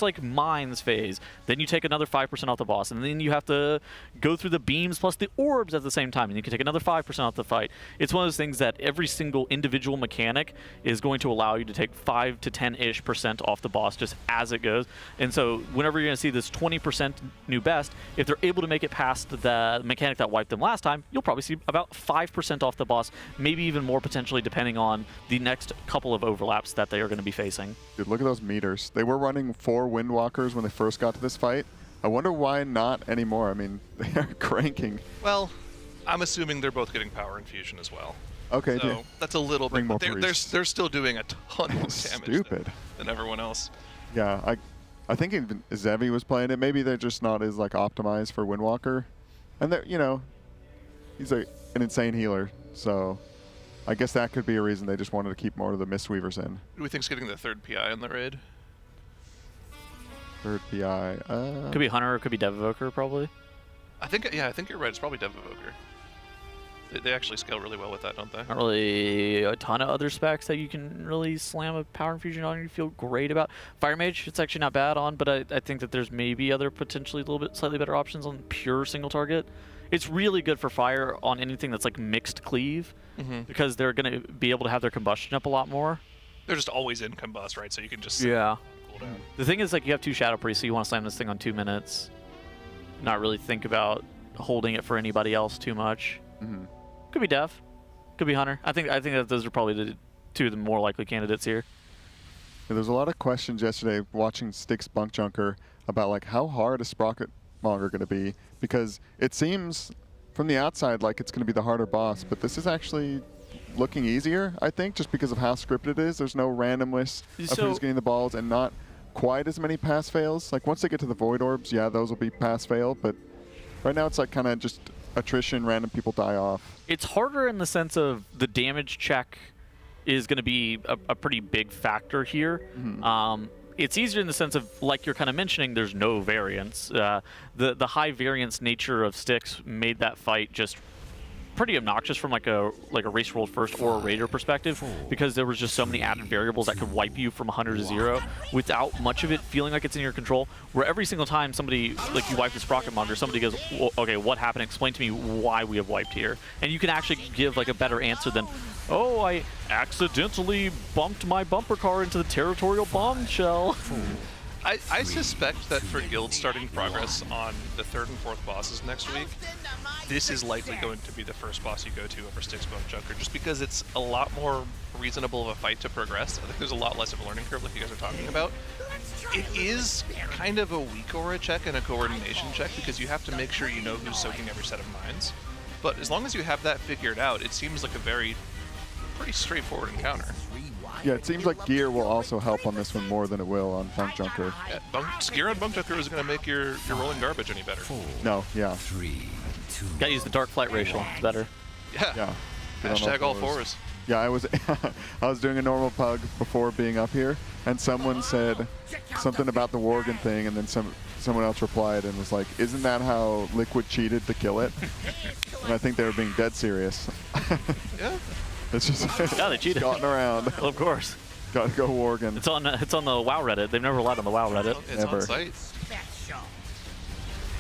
like mines phase, then you take another 5% off the boss, and then you have to go through the beams plus the orbs at the same time, and you can take another 5% off the fight. It's one of those things that every single individual mechanic is going to allow you to take 5 to 10-ish% off the boss just as it goes. And so whenever you're going to see this 20% new best, if they're able to make it past the mechanic that wiped them last time, you'll probably see about 5% off the boss, maybe even more potentially depending on the next couple of overlaps that they are going to be facing. Dude, look at those meters. They were running 4 Windwalkers when they first got to this fight. I wonder why not anymore. I mean, they are cranking. Well, I'm assuming they're both getting power infusion as well. Okay, so that's a little bit. But they're still doing a ton more damage than everyone else. Yeah, I think even Zevi was playing it. Maybe they're just not as like optimized for Windwalker, and they're, you know, he's an insane healer. So I guess that could be a reason they just wanted to keep more of the Mistweavers in. Who do we think's getting the 3rd PI in the raid? 3rd PI. Could be Hunter, or could be Devoker, probably. I think you're right. It's probably Devoker. They actually scale really well with that, don't they? Not really a ton of other specs that you can really slam a power infusion on and you feel great about. Fire Mage, it's actually not bad on, but I think that there's maybe other potentially slightly better options on pure single target. It's really good for fire on anything that's like mixed cleave, because they're going to be able to have their combustion up a lot more. They're just always in combust, right? So you can just cool down. The thing is, like, you have 2 Shadow Priests, so you want to slam this thing on 2 minutes, not really think about holding it for anybody else too much. Could be Dev, could be Hunter. I think that those are probably the 2 of the more likely candidates here. Yeah, there's a lot of questions yesterday watching Styx Bunk Junker about like how hard is Sprocket Monger going to be, because it seems from the outside like it's going to be the harder boss, but this is actually looking easier, I think, just because of how scripted it is. There's no randomness of who's getting the balls, and not quite as many pass fails. Like once they get to the Void Orbs, yeah, those will be pass fail, but right now it's like kind of just attrition, random people die off. It's harder in the sense of the damage check is going to be a pretty big factor here. It's easier in the sense of, like you're kind of mentioning, there's no variance. The high variance nature of sticks made that fight just pretty obnoxious from like a race world first or a raider perspective, because there was just so many added variables that could wipe you from 100 to 0 without much of it feeling like it's in your control. Where every single time somebody, like you wipe this Sprocket Monger, somebody goes, well, okay, what happened? Explain to me why we have wiped here. And you can actually give like a better answer than, oh, I accidentally bumped my bumper car into the territorial bombshell. I suspect that for guild starting progress on the 3rd and 4th bosses next week, this is likely going to be the first boss you go to over Styx Bone Junker, just because it's a lot more reasonable of a fight to progress. I think there's a lot less of a learning curve like you guys are talking about. It is kind of a weak aura check and a coordination check because you have to make sure you know who's soaking every set of mines. But as long as you have that figured out, it seems like a pretty straightforward encounter. Yeah, it seems like gear will also help on this one more than it will on Bunk Junker. Yeah, gear on Bunk Junker isn't going to make your rolling garbage any better. No, yeah. Gotta use the Dark Flight Racial. It's better. Yeah. Hashtag all fours. Yeah, I was doing a normal pug before being up here, and someone said something about the Worgen thing, and then someone else replied and was like, "Isn't that how Liquid cheated to kill it?" And I think they were being dead serious. Yeah. It's just yeah, they cheated. Gotten around. Well, of course. Gotta go Worgen. It's on the WoW Reddit. They've never relied on the WoW Reddit. It's on site.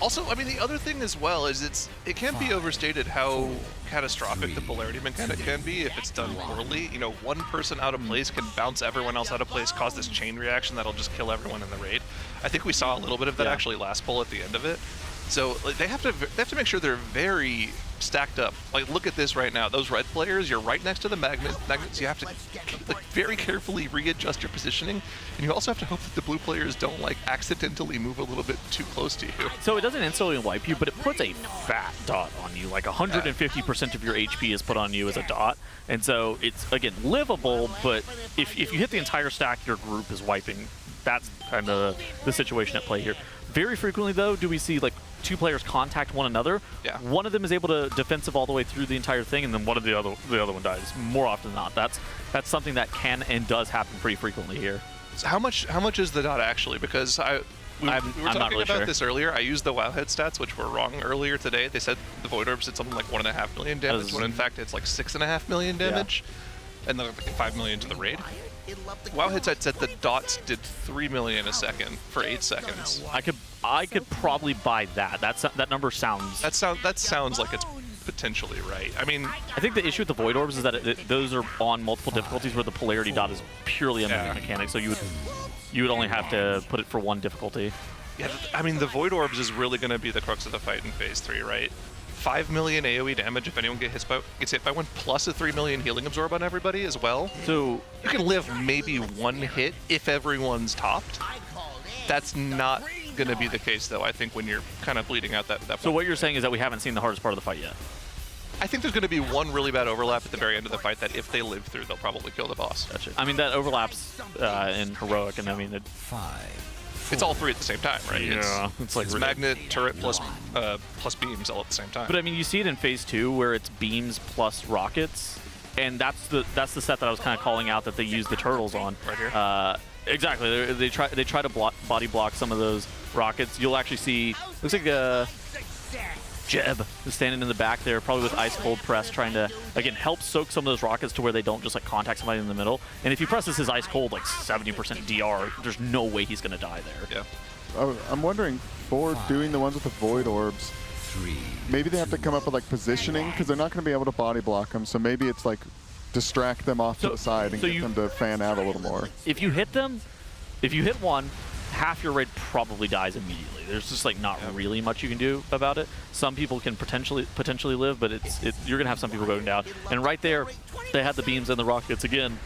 Also, I mean, the other thing as well is it can't be overstated how catastrophic the polarity mechanic can be if it's done poorly. You know, one person out of place can bounce everyone else out of place, cause this chain reaction that'll just kill everyone in the raid. I think we saw a little bit of that actually last pull at the end of it. So like, they have to make sure they're very stacked up. Like, look at this right now. Those red players, you're right next to the magnets. You have to like very carefully readjust your positioning, and you also have to hope that the blue players don't like accidentally move a little bit too close to you. So it doesn't instantly wipe you, but it puts a fat dot on you. Like 150% of your HP is put on you as a dot, and so it's again livable. But if you hit the entire stack, your group is wiping. That's kind of the situation at play here. Very frequently, though, do we see like two players contact one another. Yeah. One of them is able to defensive all the way through the entire thing, and then one of the other one dies. More often than not, that's something that can and does happen pretty frequently here. So how much is the dot actually? Because we were talking about this earlier. I used the Wowhead stats, which were wrong earlier today. They said the Void Orbs did something like 1.5 million damage, when in fact it's like 6.5 million damage, and then like 5 million to the raid. Wowhead said the dots did 3 million a second for 8 seconds. I could probably buy that. That number sounds. That sounds like it's potentially right. I mean, I think the issue with the Void Orbs is that those are on multiple difficulties, where the polarity dot is purely a mechanic. So you would only have to put it for one difficulty. Yeah, I mean the Void Orbs is really going to be the crux of the fight in Phase 3, right? 5 million AoE damage if anyone gets hit by one, plus a 3 million healing absorb on everybody as well. So you can live maybe one hit if everyone's topped. That's not going to be the case, though, I think, when you're kind of bleeding out that So what you're saying is that we haven't seen the hardest part of the fight yet? I think there's going to be one really bad overlap at the very end of the fight that if they live through, they'll probably kill the boss. Gotcha. I mean, that overlaps in Heroic, and I mean... It's all three at the same time, right? Yeah. It's like magnet, turret, plus beams all at the same time. But I mean, you see it in Phase 2 where it's beams plus rockets, and that's the set that I was kind of calling out that they use the turtles on. Right here? Exactly. They try to body block some of those rockets. You'll actually see, looks like a Jeb is standing in the back there, probably with ice cold press, trying to again help soak some of those rockets to where they don't just like contact somebody in the middle. And if he presses his ice cold like 70% DR, there's no way he's gonna die there. Yeah. Oh, I'm wondering, for doing the ones with the Void Orbs, maybe they have to come up with like positioning, because they're not going to be able to body block them. So maybe it's like distract them off to the side and get them to fan out a little more. If you hit one, half your raid probably dies immediately. There's just like not really much you can do about it. Some people can potentially live, but you're gonna have some people going down. And right there, they had the beams and the rockets again.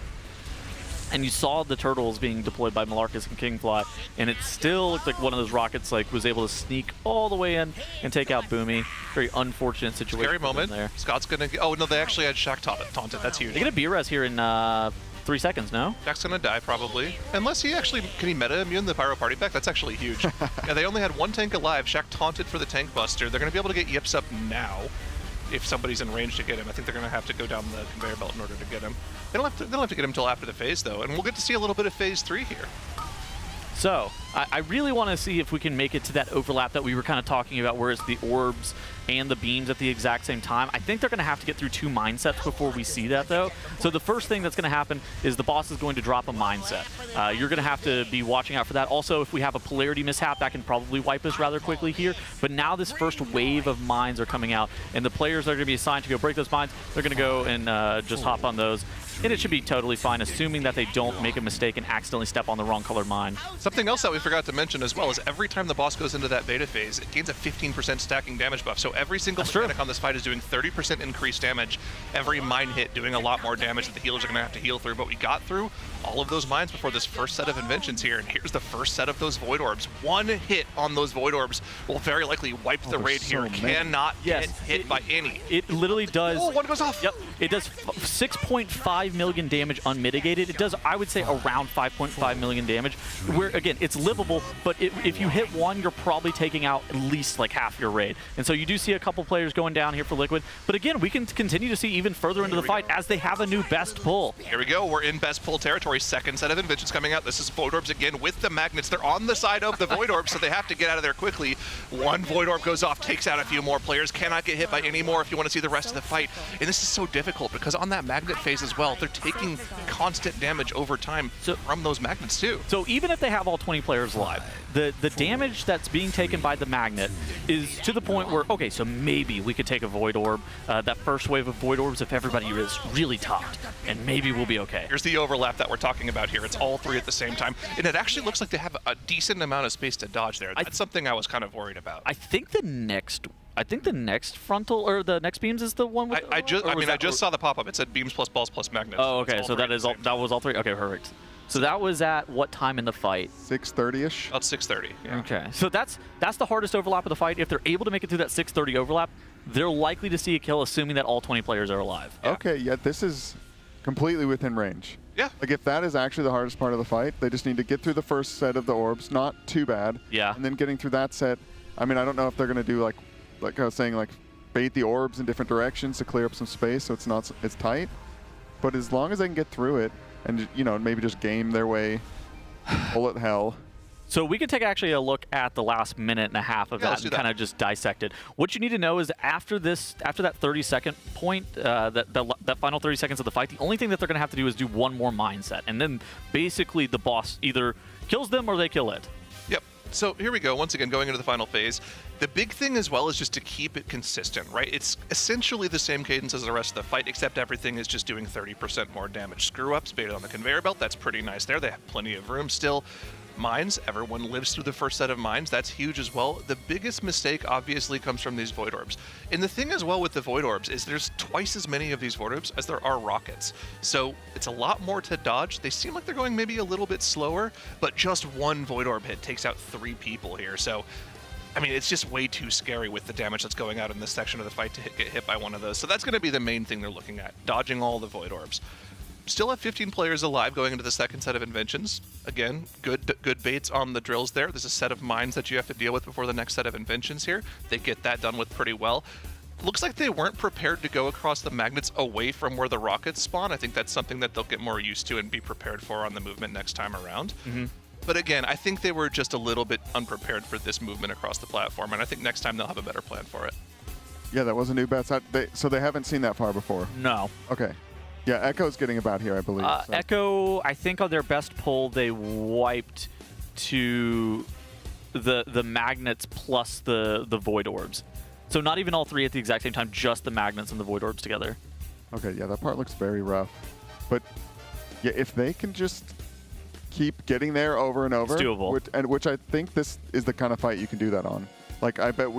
And you saw the turtles being deployed by Malarcus and Kingfly, and it still looked like one of those rockets like was able to sneak all the way in and take out Boomy. Very unfortunate situation. Scary moment. There. Scott's gonna. Oh no, they actually had Shaq taunted. That's huge. They get a B-res here in 3 seconds, no? Jack's gonna die probably. Unless he actually, can he meta immune the Pyro Party Pack? That's actually huge. Yeah, they only had one tank alive. Shaq taunted for the tank buster. They're gonna be able to get Yips up now if somebody's in range to get him. I think they're gonna have to go down the conveyor belt in order to get him. They don't have to get him until after the phase though, and we'll get to see a little bit of phase 3 here. So, I really want to see if we can make it to that overlap that we were kind of talking about, where it's the orbs and the beams at the exact same time. I think they're going to have to get through 2 mindsets before we see that, though. So the first thing that's going to happen is the boss is going to drop a mindset. You're going to have to be watching out for that. Also, if we have a polarity mishap, that can probably wipe us rather quickly here. But now this first wave of mines are coming out, and the players that are going to be assigned to go break those mines, they're going to go and just hop on those. And it should be totally fine, assuming that they don't make a mistake and accidentally step on the wrong color mine. Something else that we forgot to mention as well is every time the boss goes into that beta phase, it gains a 15% stacking damage buff. So every single mechanic on this fight is doing 30% increased damage. Every mine hit doing a lot more damage that the healers are going to have to heal through. But we got through all of those mines before this first set of inventions here. And here's the first set of those Void Orbs. One hit on those Void Orbs will very likely wipe the raid here. Cannot get hit by any. It literally does. Oh, one goes off. Yep. It does 6.5 million damage unmitigated. It does, I would say, around 5.5 million damage. Where, again, it's livable, but if you hit one, you're probably taking out at least like half your raid. And so you do see a couple players going down here for Liquid. But again, we can continue to see even further into the fight as they have a new best pull. Here we go. We're in best pull territory. Second set of inventions coming out. This is Void Orbs again with the magnets. They're on the side of the Void Orbs, so they have to get out of there quickly. One Void Orb goes off, takes out a few more players. Cannot get hit by any more if you want to see the rest of the fight. And this is so difficult because on that magnet phase as well, they're taking constant damage over time from those magnets too. So even if they have all 20 players live, the damage that's being taken by the magnet is to the point where, okay, so maybe we could take a Void Orb, that first wave of Void Orbs if everybody is really topped, and maybe we'll be okay. Here's the overlap that we're talking about here. It's all 3 at the same time, and it actually looks like they have a decent amount of space to dodge there. That's something I was kind of worried about. I think the next frontal or the next beams is the one with I just saw the pop-up. It said beams plus balls plus magnets. Oh, okay. So that was all 3. Okay, perfect. So that was at what time in the fight? 6:30ish. About 6:30. Yeah. Okay. So that's the hardest overlap of the fight. If they're able to make it through that 6:30 overlap, they're likely to see a kill, assuming that all 20 players are alive. Yeah. Okay. Yeah, this is completely within range. Yeah. Like if that is actually the hardest part of the fight, they just need to get through the first set of the orbs, not too bad. Yeah. And then getting through that set. I mean, I don't know if they're going to do like I was saying, like bait the orbs in different directions to clear up some space so it's tight. But as long as they can get through it and, you know, maybe just game their way, bullet hell. So we can take actually a look at the last minute and a half of that and kind of just dissect it. What you need to know is after that 30-second point, that final 30 seconds of the fight, the only thing that they're going to have to do is do one more mindset. And then basically the boss either kills them or they kill it. Yep. So here we go, once again, going into the final phase. The big thing as well is just to keep it consistent, right? It's essentially the same cadence as the rest of the fight, except everything is just doing 30% more damage. Screw-ups, baited on the conveyor belt, that's pretty nice there. They have plenty of room still. Mines, everyone lives through the first set of mines. That's huge as well. The biggest mistake obviously comes from these Void Orbs. And the thing as well with the Void Orbs is there's twice as many of these Void Orbs as there are rockets. So it's a lot more to dodge. They seem like they're going maybe a little bit slower, but just one Void Orb hit takes out 3 people here. So, I mean, it's just way too scary with the damage that's going out in this section of the fight to get hit by one of those. So that's going to be the main thing they're looking at, dodging all the Void Orbs. Still have 15 players alive going into the second set of inventions. Again, good baits on the drills there. There's a set of mines that you have to deal with before the next set of inventions here. They get that done with pretty well. Looks like they weren't prepared to go across the magnets away from where the rockets spawn. I think that's something that they'll get more used to and be prepared for on the movement next time around. Mm-hmm. But again, I think they were just a little bit unprepared for this movement across the platform, and I think next time they'll have a better plan for it. Yeah, that was a new bet. So they haven't seen that far before? No. Okay. Yeah, Echo's getting about here, I believe. So. Echo, I think on their best pull, they wiped to the magnets plus the Void Orbs. So not even all 3 at the exact same time, just the magnets and the Void Orbs together. Okay, yeah, that part looks very rough. But yeah, if they can just keep getting there over and over, it's doable. Which I think this is the kind of fight you can do that on. Like, I bet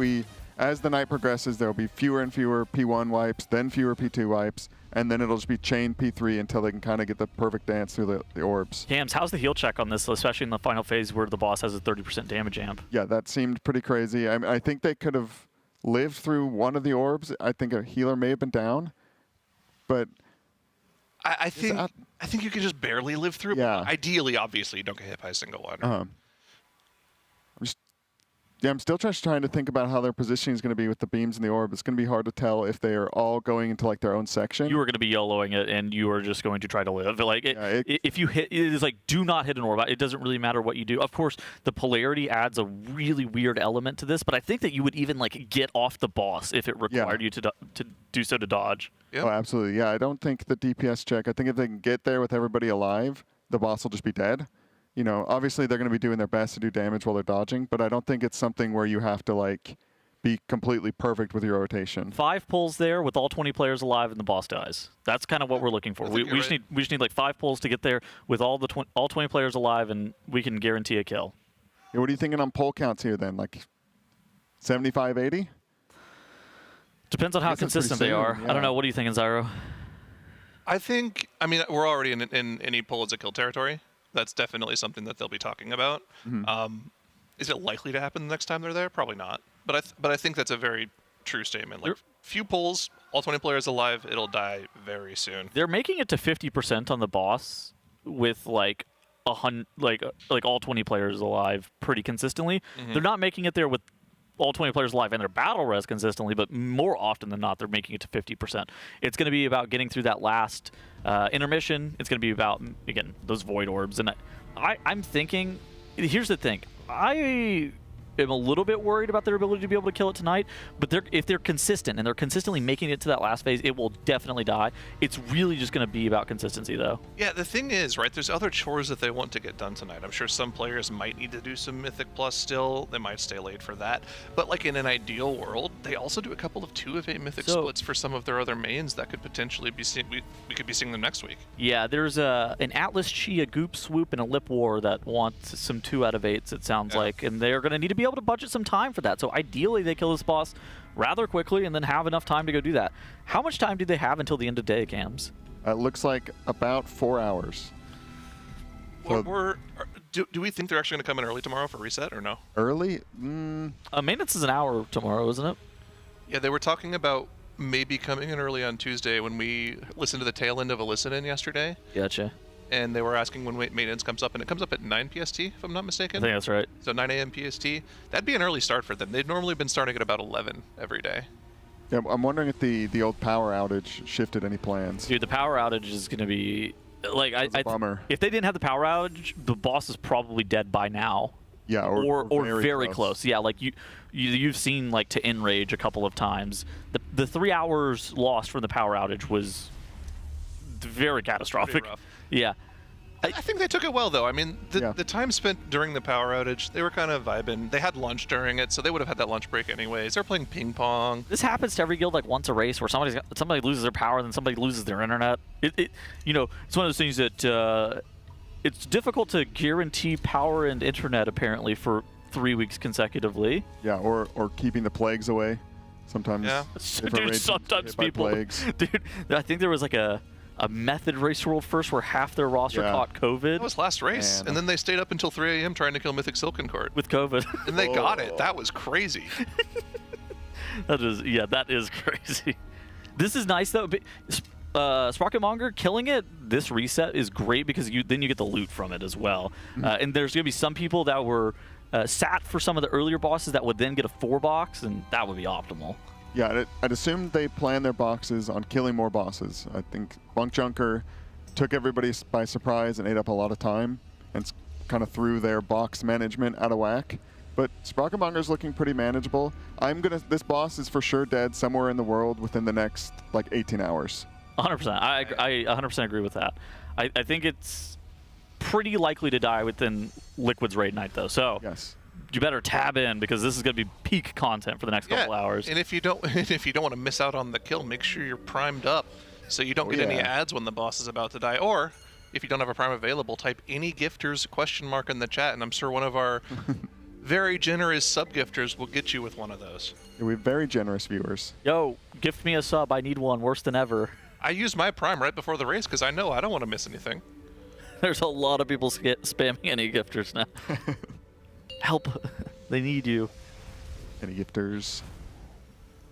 as the night progresses, there will be fewer and fewer P1 wipes, then fewer P2 wipes, and then it'll just be chain P3 until they can kind of get the perfect dance through the orbs. Cams, how's the heal check on this, especially in the final phase where the boss has a 30% damage amp? Yeah, that seemed pretty crazy. I mean, I think they could have lived through one of the orbs. I think a healer may have been down, but I think you can just barely live through. Yeah. Ideally, obviously, you don't get hit by a single one. I'm still just trying to think about how their positioning is going to be with the beams and the orb. It's going to be hard to tell if they are all going into like their own section. You are going to be YOLOing it, and you are just going to try to live. Like if you hit, it is like do not hit an orb. It doesn't really matter what you do. Of course, the polarity adds a really weird element to this, but I think that you would even like get off the boss if it required you to do so to dodge. Oh, absolutely. Yeah, I don't think the DPS check. I think if they can get there with everybody alive, the boss will just be dead. You know, obviously they're going to be doing their best to do damage while they're dodging, but I don't think it's something where you have to like be completely perfect with your rotation. 5 pulls there with all 20 players alive and the boss dies. That's kind of what we're looking for. We just need like 5 pulls to get there with all 20 players alive, and we can guarantee a kill. Yeah, what are you thinking on pull counts here then? Like 75, 80? Depends on how consistent they are. Yeah. I don't know. What are you thinking, Zyro? I mean, we're already in any pull as a kill territory. That's definitely something that they'll be talking about. Is it likely to happen the next time they're there? Probably not. But I think that's a very true statement. Like few pulls, all 20 players alive, it'll die very soon. They're making it to 50% on the boss with like all 20 players alive pretty consistently. They're not making it there with all 20 players alive and their battle res consistently, but more often than not, they're making it to 50%. It's going to be about getting through that last intermission. It's going to be about, again, those void orbs. And I'm thinking, here's the thing. I am a little bit worried about their ability to be able to kill it tonight, but if they're consistent and they're consistently making it to that last phase, it will definitely die. It's really just going to be about consistency, though. Yeah, the thing is, right, there's other chores that they want to get done tonight. I'm sure some players might need to do some Mythic Plus still. They might stay late for that. But like in an ideal world, they also do a couple of 2 of 8 Mythic splits for some of their other mains that could potentially be seen. We could be seeing them next week. Yeah, there's an Atlas Chi, a Goop Swoop, and a Lip War that wants some 2 out of 8s, it sounds like. And they're going to need to be able to budget some time for that. So ideally, they kill this boss rather quickly and then have enough time to go do that. How much time do they have until the end of day, Cams? It looks like about 4 hours. Do we think they're actually going to come in early tomorrow for reset or no? Early? Maintenance is an hour tomorrow, isn't it? Yeah, they were talking about maybe coming in early on Tuesday when we listened to the tail end of a listen-in yesterday. Gotcha. And they were asking when maintenance comes up, and it comes up at 9 PST, if I'm not mistaken. I think that's right. So 9 a.m. PST. That'd be an early start for them. They've normally been starting at about 11 every day. Yeah, I'm wondering if the old power outage shifted any plans. Dude, the power outage is going to be... Like, bummer. If they didn't have the power outage, the boss is probably dead by now. Yeah, or very close. Yeah, like you've seen like to Enrage a couple of times. The 3 hours lost from the power outage was very catastrophic. Yeah. I think they took it well, though. I mean, the time spent during the power outage, they were kind of vibing. They had lunch during it, so they would have had that lunch break anyways. They're playing ping pong. This happens to every guild like once a race where somebody loses their power, then somebody loses their internet. It's one of those things that it's difficult to guarantee power and internet apparently for 3 weeks consecutively. Yeah, or keeping the plagues away. Sometimes. Yeah. Dude, sometimes people. Dude, I think there was like a method race world first where half their roster caught COVID. That was last race. And then they stayed up until 3 a.m. trying to kill Mythic Silken Court. With COVID. And they got it. That was crazy. That is crazy. This is nice, though. Sprocketmonger killing it, this reset is great because then you get the loot from it as well. And there's going to be some people that were sat for some of the earlier bosses that would then get a 4-box, and that would be optimal. Yeah, I'd assume they plan their boxes on killing more bosses. I think Bunk Junker took everybody by surprise and ate up a lot of time and kind of threw their box management out of whack. But Sprocketmonger's looking pretty manageable. This boss is for sure dead somewhere in the world within the next like 18 hours. 100%. I 100% agree with that. I think it's pretty likely to die within Liquid's raid night, though. So yes. You better tab in because this is going to be peak content for the next couple hours. And if you don't want to miss out on the kill, make sure you're primed up so you don't get any ads when the boss is about to die. Or if you don't have a prime available, type any gifters ? In the chat, and I'm sure one of our very generous sub-gifters will get you with one of those. Yeah, we have very generous viewers. Yo, gift me a sub. I need one worse than ever. I use my prime right before the race because I know I don't want to miss anything. There's a lot of people spamming any gifters now. Help. They need you. Any gifters?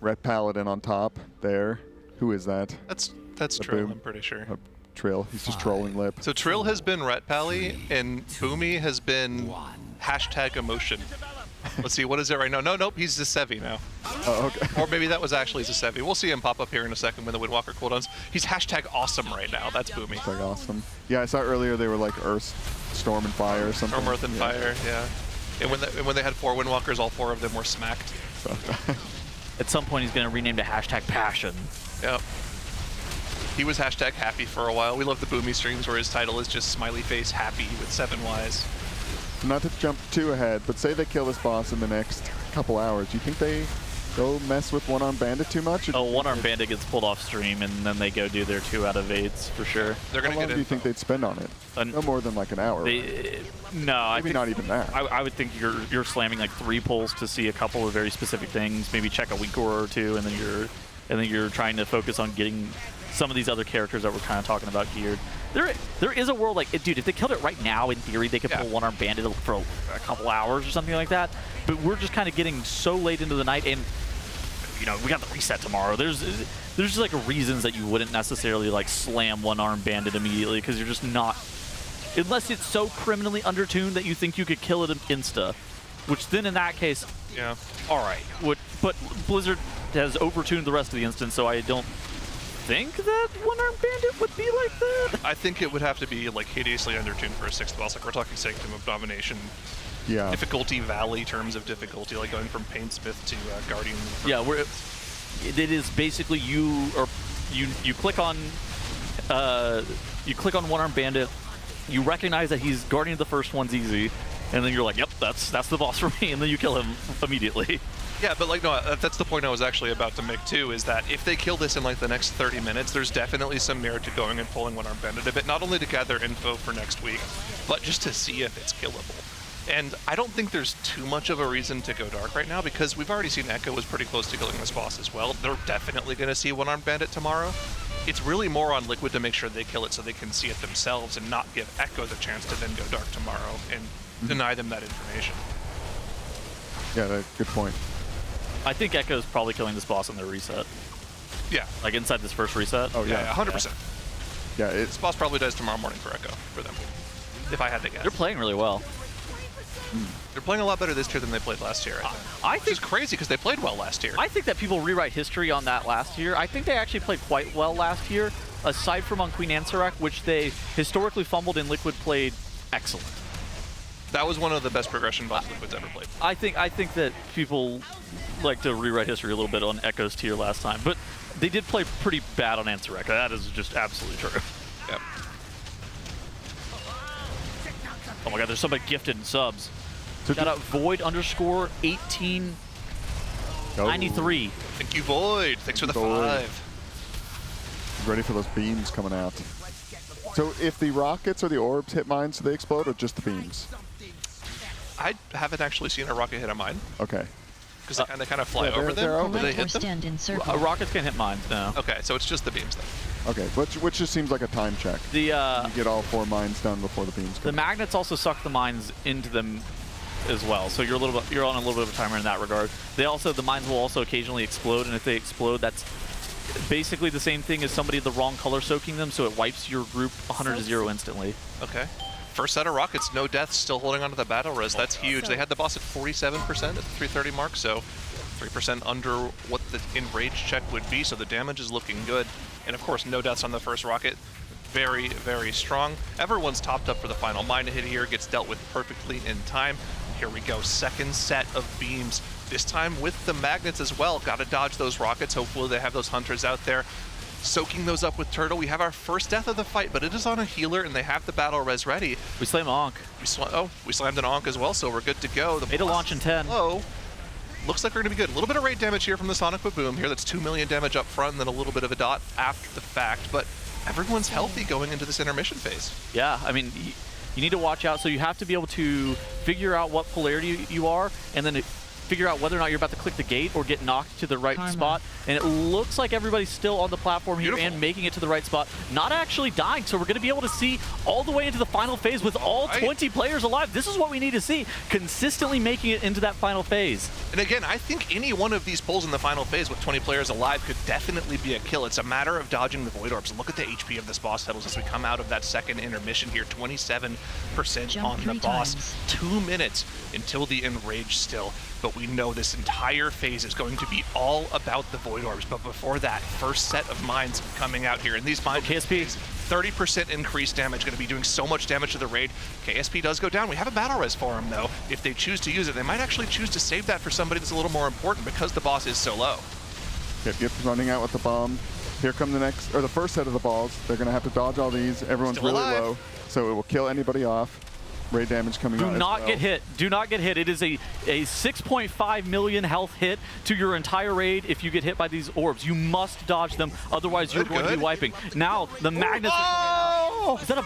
Red Paladin on top there. Who is that? That's true, I'm pretty sure. Trill. He's just trolling Lip. So Trill has been Ret Pally, and Boomy has been hashtag emotion. Let's see, what is it right now? Nope, he's Zasevi now. Oh, okay. Or maybe that was actually Zasevi. We'll see him pop up here in a second when the Windwalker cooldowns. He's hashtag awesome right now. That's Boomy. Hashtag awesome. Yeah, I saw earlier they were like Earth, Storm, and Fire or something. Storm, Earth, and Fire, yeah. And when they had 4 Windwalkers, all 4 of them were smacked. So. At some point, he's going to rename to hashtag passion. Yep. He was hashtag happy for a while. We love the Boomy streams where his title is just smiley face happy with 7 Ys. Not to jump too ahead, but say they kill this boss in the next couple hours. Do you think they go mess with One-Armed Bandit too much? Oh, One-Armed Bandit gets pulled off stream, and then they go do their 2 out of 8s for sure. They're gonna How long do you think they'd spend on it? No more than like an hour. No, maybe not even that. I would think you're slamming like 3 pulls to see a couple of very specific things. Maybe check a week or 2, and then you're trying to focus on getting some of these other characters that we're kind of talking about geared. There is a world like, dude, if they killed it right now, in theory, they could pull One-Armed Bandit for a couple hours or something like that. But we're just kind of getting so late into the night, and you know, we got the reset tomorrow. There's just like reasons that you wouldn't necessarily like slam One-Armed Bandit immediately, because you're just not, unless it's so criminally undertuned that you think you could kill it insta, which then in that case, yeah, all right. But Blizzard has overtuned the rest of the instance, so I don't think that One-Armed Bandit would be like that. I think it would have to be like hideously undertuned for a 6th boss. Like we're talking Sanctum of Domination. Yeah. Difficulty Valley terms of difficulty, like going from Painsmith to Guardian. Yeah, it is basically you click on One-Armed Bandit, you recognize that he's Guardian of the first one's easy, and then you're like, yep, that's the boss for me, and then you kill him immediately. Yeah, but like, no, that's the point I was actually about to make too, is that if they kill this in like the next 30 minutes, there's definitely some merit to going and pulling One-Armed Bandit a bit, not only to gather info for next week, but just to see if it's killable. And I don't think there's too much of a reason to go dark right now, because we've already seen Echo was pretty close to killing this boss as well. They're definitely going to see One-Armed Bandit tomorrow. It's really more on Liquid to make sure they kill it so they can see it themselves and not give Echo the chance to then go dark tomorrow and deny them that information. Yeah, good point. I think Echo's probably killing this boss on their reset. Yeah. Like inside this first reset. Oh, yeah, 100%. Yeah, this boss probably dies tomorrow morning for Echo, for them, if I had to guess. They're playing really well. They're playing a lot better this year than they played last year, I think. Which is crazy, because they played well last year. I think that people rewrite history on that last year. I think they actually played quite well last year, aside from on Queen Ansarek, which they historically fumbled and Liquid played excellent. That was one of the best progression bots Liquid's ever played. I think that people like to rewrite history a little bit on Echo's tier last time, but they did play pretty bad on Ansarek. That is just absolutely true. Yep. Oh my god, there's somebody gifted in subs. Shout out Void_1893. Thank you, Void. Thanks for the 5. Ready for those beams coming out. So if the rockets or the orbs hit mines, do they explode, or just the beams? I haven't actually seen a rocket hit a mine. Okay. Because they kind of fly yeah, over them. they're over Do they them. hit them? Rockets can hit mines now. Okay, so it's just the beams then. Okay, which just seems like a time check. You get all 4 mines done before the beams come. The magnets also suck the mines into them as well, so you're on a little bit of a timer in that regard. The mines will also occasionally explode, and if they explode, that's basically the same thing as somebody the wrong color soaking them, so it wipes your group 100-0 instantly. Okay. First set of rockets, no deaths, still holding on to the battle res. That's huge. They had the boss at 47% at the 330 mark, so 3% under what the Enrage check would be, so the damage is looking good. And of course, no deaths on the first rocket. Very, very strong. Everyone's topped up for the final mine hit here, gets dealt with perfectly in time. Here we go, second set of beams. This time with the magnets as well. Gotta dodge those rockets. Hopefully they have those hunters out there soaking those up with Turtle. We have our first death of the fight, but it is on a healer, and they have the battle res ready. We slam Ankh. We slammed an Ankh as well, so we're good to go. The made a launch in 10. Oh, looks like we're gonna be good. A little bit of raid damage here from the Sonic Boom here. That's 2 million damage up front, and then a little bit of a dot after the fact, but everyone's healthy going into this intermission phase. Yeah, I mean, you need to watch out, so you have to be able to figure out what polarity you are, and then figure out whether or not you're about to click the gate or get knocked to the right spot. And it looks like everybody's still on the platform here and making it to the right spot, not actually dying. So we're going to be able to see all the way into the final phase with all 20 players alive. This is what we need to see, consistently making it into that final phase. And again, I think any one of these pulls in the final phase with 20 players alive could definitely be a kill. It's a matter of dodging the Void Orbs. Look at the HP of this boss Pebbles as we come out of that second intermission here. 27% on the boss. 2 minutes until the Enrage still. But we know this entire phase is going to be all about the Void Orbs. But before that, first set of mines coming out here. And these mines, KSP, 30% increased damage, going to be doing so much damage to the raid. KSP does go down. We have a battle res for him, though. If they choose to use it, they might actually choose to save that for somebody that's a little more important because the boss is so low. Yep, running out with the bomb. Here come the first set of the balls. They're going to have to dodge all these. Everyone's Still really alive. low, so it will kill anybody off. Raid damage coming out. Do not get hit. Do not get hit. It is a 6.5 million health hit to your entire raid if you get hit by these orbs. You must dodge them, otherwise you're going to be wiping. Now, the magnets are... Is that a...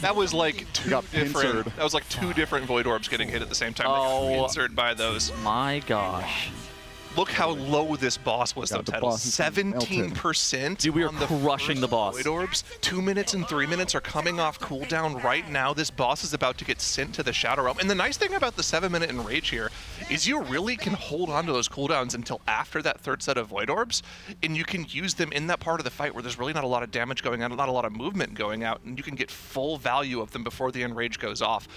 That was like two different Void Orbs getting hit at the same time. Oh, They got pincered by those. My gosh. Look how low this boss was, though, Title. 17%. Dude, we are on the crushing the boss. Void Orbs. 2 minutes and 3 minutes are coming off cooldown right now. This boss is about to get sent to the Shadow Realm. And the nice thing about the 7-minute Enrage here is you really can hold on to those cooldowns until after that third set of Void Orbs, and you can use them in that part of the fight where there's really not a lot of damage going on, not a lot of movement going out, and you can get full value of them before the Enrage goes off.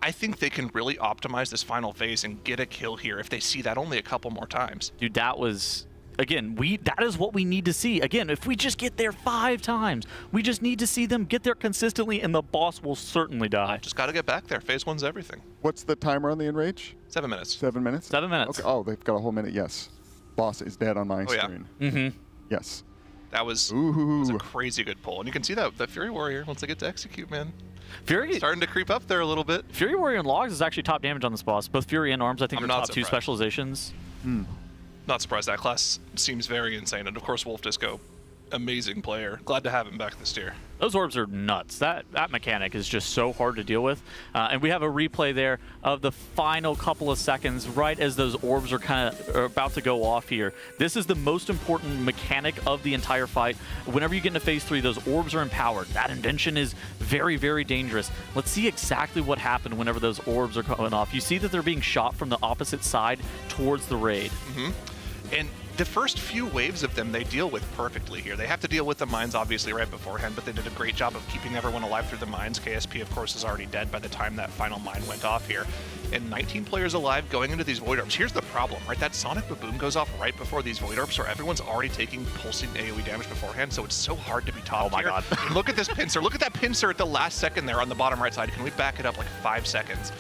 I think they can really optimize this final phase and get a kill here if they see that only a couple more times. Dude, that was... Again, that is what we need to see. Again, if we just get there 5 times, we just need to see them get there consistently, and the boss will certainly die. Just got to get back there. Phase 1's everything. What's the timer on the Enrage? 7 minutes. 7 minutes? 7 minutes. Okay. Oh, they've got a whole minute. Yes. Boss is dead on my screen. Mm-hmm. Yes. That was a crazy good pull. And you can see that the Fury Warrior, once they get to execute, man. Fury starting to creep up there a little bit. Fury Warrior and Logs is actually top damage on this boss. Both Fury and Arms, I think, are top surprised. 2 specializations. Not surprised. That class seems very insane. And of course, Wolf Disco, amazing player. Glad to have him back this tier. Those orbs are nuts. That mechanic is just so hard to deal with. And we have a replay there of the final couple of seconds right as those orbs are about to go off here. This is the most important mechanic of the entire fight. Whenever you get into phase 3, those orbs are empowered. That invention is very, very dangerous. Let's see exactly what happened whenever those orbs are going off. You see that they're being shot from the opposite side towards the raid. And the first few waves of them, they deal with perfectly here. They have to deal with the mines, obviously, right beforehand, but they did a great job of keeping everyone alive through the mines. KSP, of course, is already dead by the time that final mine went off here. And 19 players alive going into these Void Orbs. Here's the problem, right? That Sonic Baboon goes off right before these Void Orbs, so everyone's already taking pulsing AoE damage beforehand, so it's so hard to be top tier. God. And look at this pincer. Look at that pincer at the last second there on the bottom right side. Can we back it up like 5 seconds?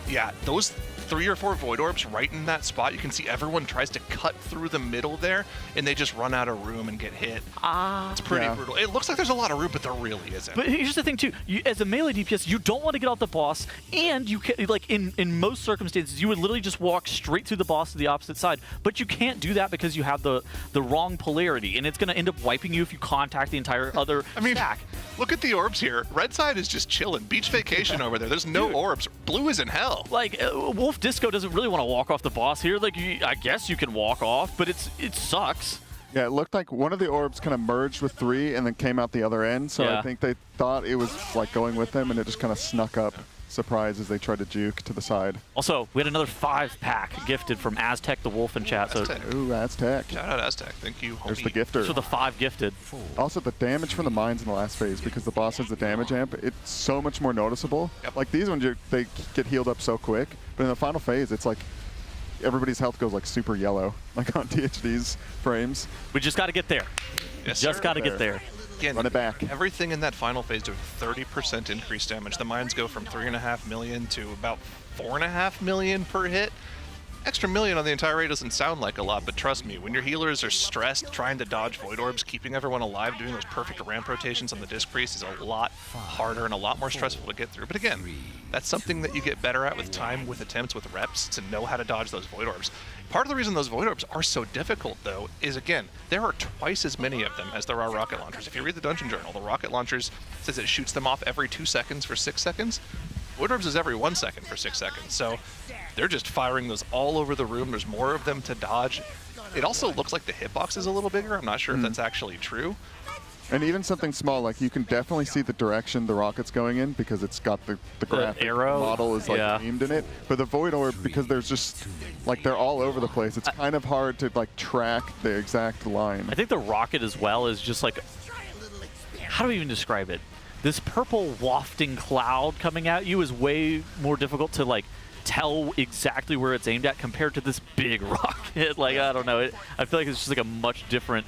Yeah, those 3 or 4 Void Orbs right in that spot. You can see everyone tries to cut through the middle there, and they just run out of room and get hit. It's pretty brutal. It looks like there's a lot of room, but there really isn't. But here's the thing, too. As a melee DPS, you don't want to get off the boss, and you can, like, in most circumstances, you would literally just walk straight through the boss to the opposite side. But you can't do that because you have the wrong polarity, and it's going to end up wiping you if you contact the entire other stack. Look at the orbs here. Red side is just chilling. Beach vacation over there. There's no orbs. Blue is in hell. Like, Wolf Disco doesn't really want to walk off the boss here. Like, I guess you can walk off, but it sucks. Yeah, it looked like one of the orbs kind of merged with 3 and then came out the other end. So I think they thought it was like going with them, and it just kind of snuck up. Surprise as they tried to juke to the side. Also, we had another 5-pack gifted from Aztec the Wolf in chat. Aztec. So, ooh, Aztec. Shout out Aztec. Thank you, homie. There's the gifter. So the 5 gifted. Also, the damage from the mines in the last phase, because the boss has the damage amp, it's so much more noticeable. Like these ones, they get healed up so quick, but in the final phase, it's like everybody's health goes like super yellow, like on THD's frames. We just got to get there. Yes, just got to get there. Again, run it back. Everything in that final phase doing 30% increased damage. The mines go from 3.5 million to about 4.5 million per hit. Extra million on the entire raid doesn't sound like a lot, but trust me, when your healers are stressed trying to dodge Void Orbs, keeping everyone alive, doing those perfect ramp rotations on the disc priest is a lot harder and a lot more stressful to get through. But again, that's something that you get better at with time, with attempts, with reps, to know how to dodge those Void Orbs. Part of the reason those Void Orbs are so difficult, though, is, again, there are twice as many of them as there are rocket launchers. If you read the Dungeon Journal, the rocket launchers says it shoots them off every 2 seconds for 6 seconds. Void Orbs is every 1 second for 6 seconds, so they're just firing those all over the room. There's more of them to dodge. It also looks like the hitbox is a little bigger. I'm not sure if that's actually true. And even something small, like you can definitely see the direction the rocket's going in because it's got the graphic arrow model is like aimed in it. But the Void Orb, because there's just like they're all over the place, it's kind of hard to like track the exact line. I think the rocket as well is just like, how do we even describe it? This purple wafting cloud coming at you is way more difficult to like tell exactly where it's aimed at compared to this big rocket. Like, I don't know. I feel like it's just like a much different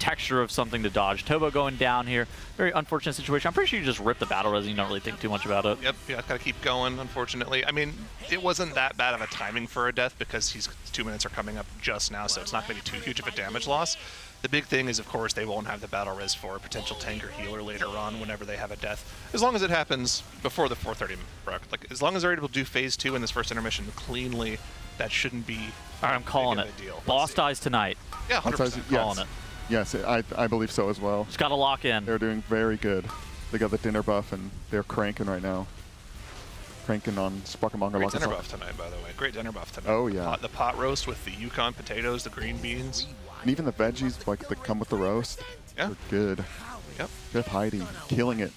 texture of something to dodge. Tobo going down here. Very unfortunate situation. I'm pretty sure you just rip the battle res and you don't really think too much about it. Yep, yeah, gotta keep going, unfortunately. I mean, it wasn't that bad of a timing for a death because his 2 minutes are coming up just now, so it's not gonna be too huge of a damage loss. The big thing is, of course, they won't have the battle res for a potential tank or healer later on whenever they have a death. As long as it happens before the 4:30 mark. Like, as long as they're able to do phase 2 in this first intermission cleanly, that shouldn't be All right, I'm calling it. Boss dies tonight. Yeah, 100%. Calling it. Yes, I believe so as well. Just got to lock in. They're doing very good. They got the dinner buff, and they're cranking right now. Cranking on Sparkamonga. Great dinner buff tonight, by the way. Great dinner buff tonight. Oh, yeah. The pot roast with the Yukon potatoes, the green beans. And even the veggies, like, that come with the roast. Yeah. They're good. Yep. Fifth Heidi, killing it.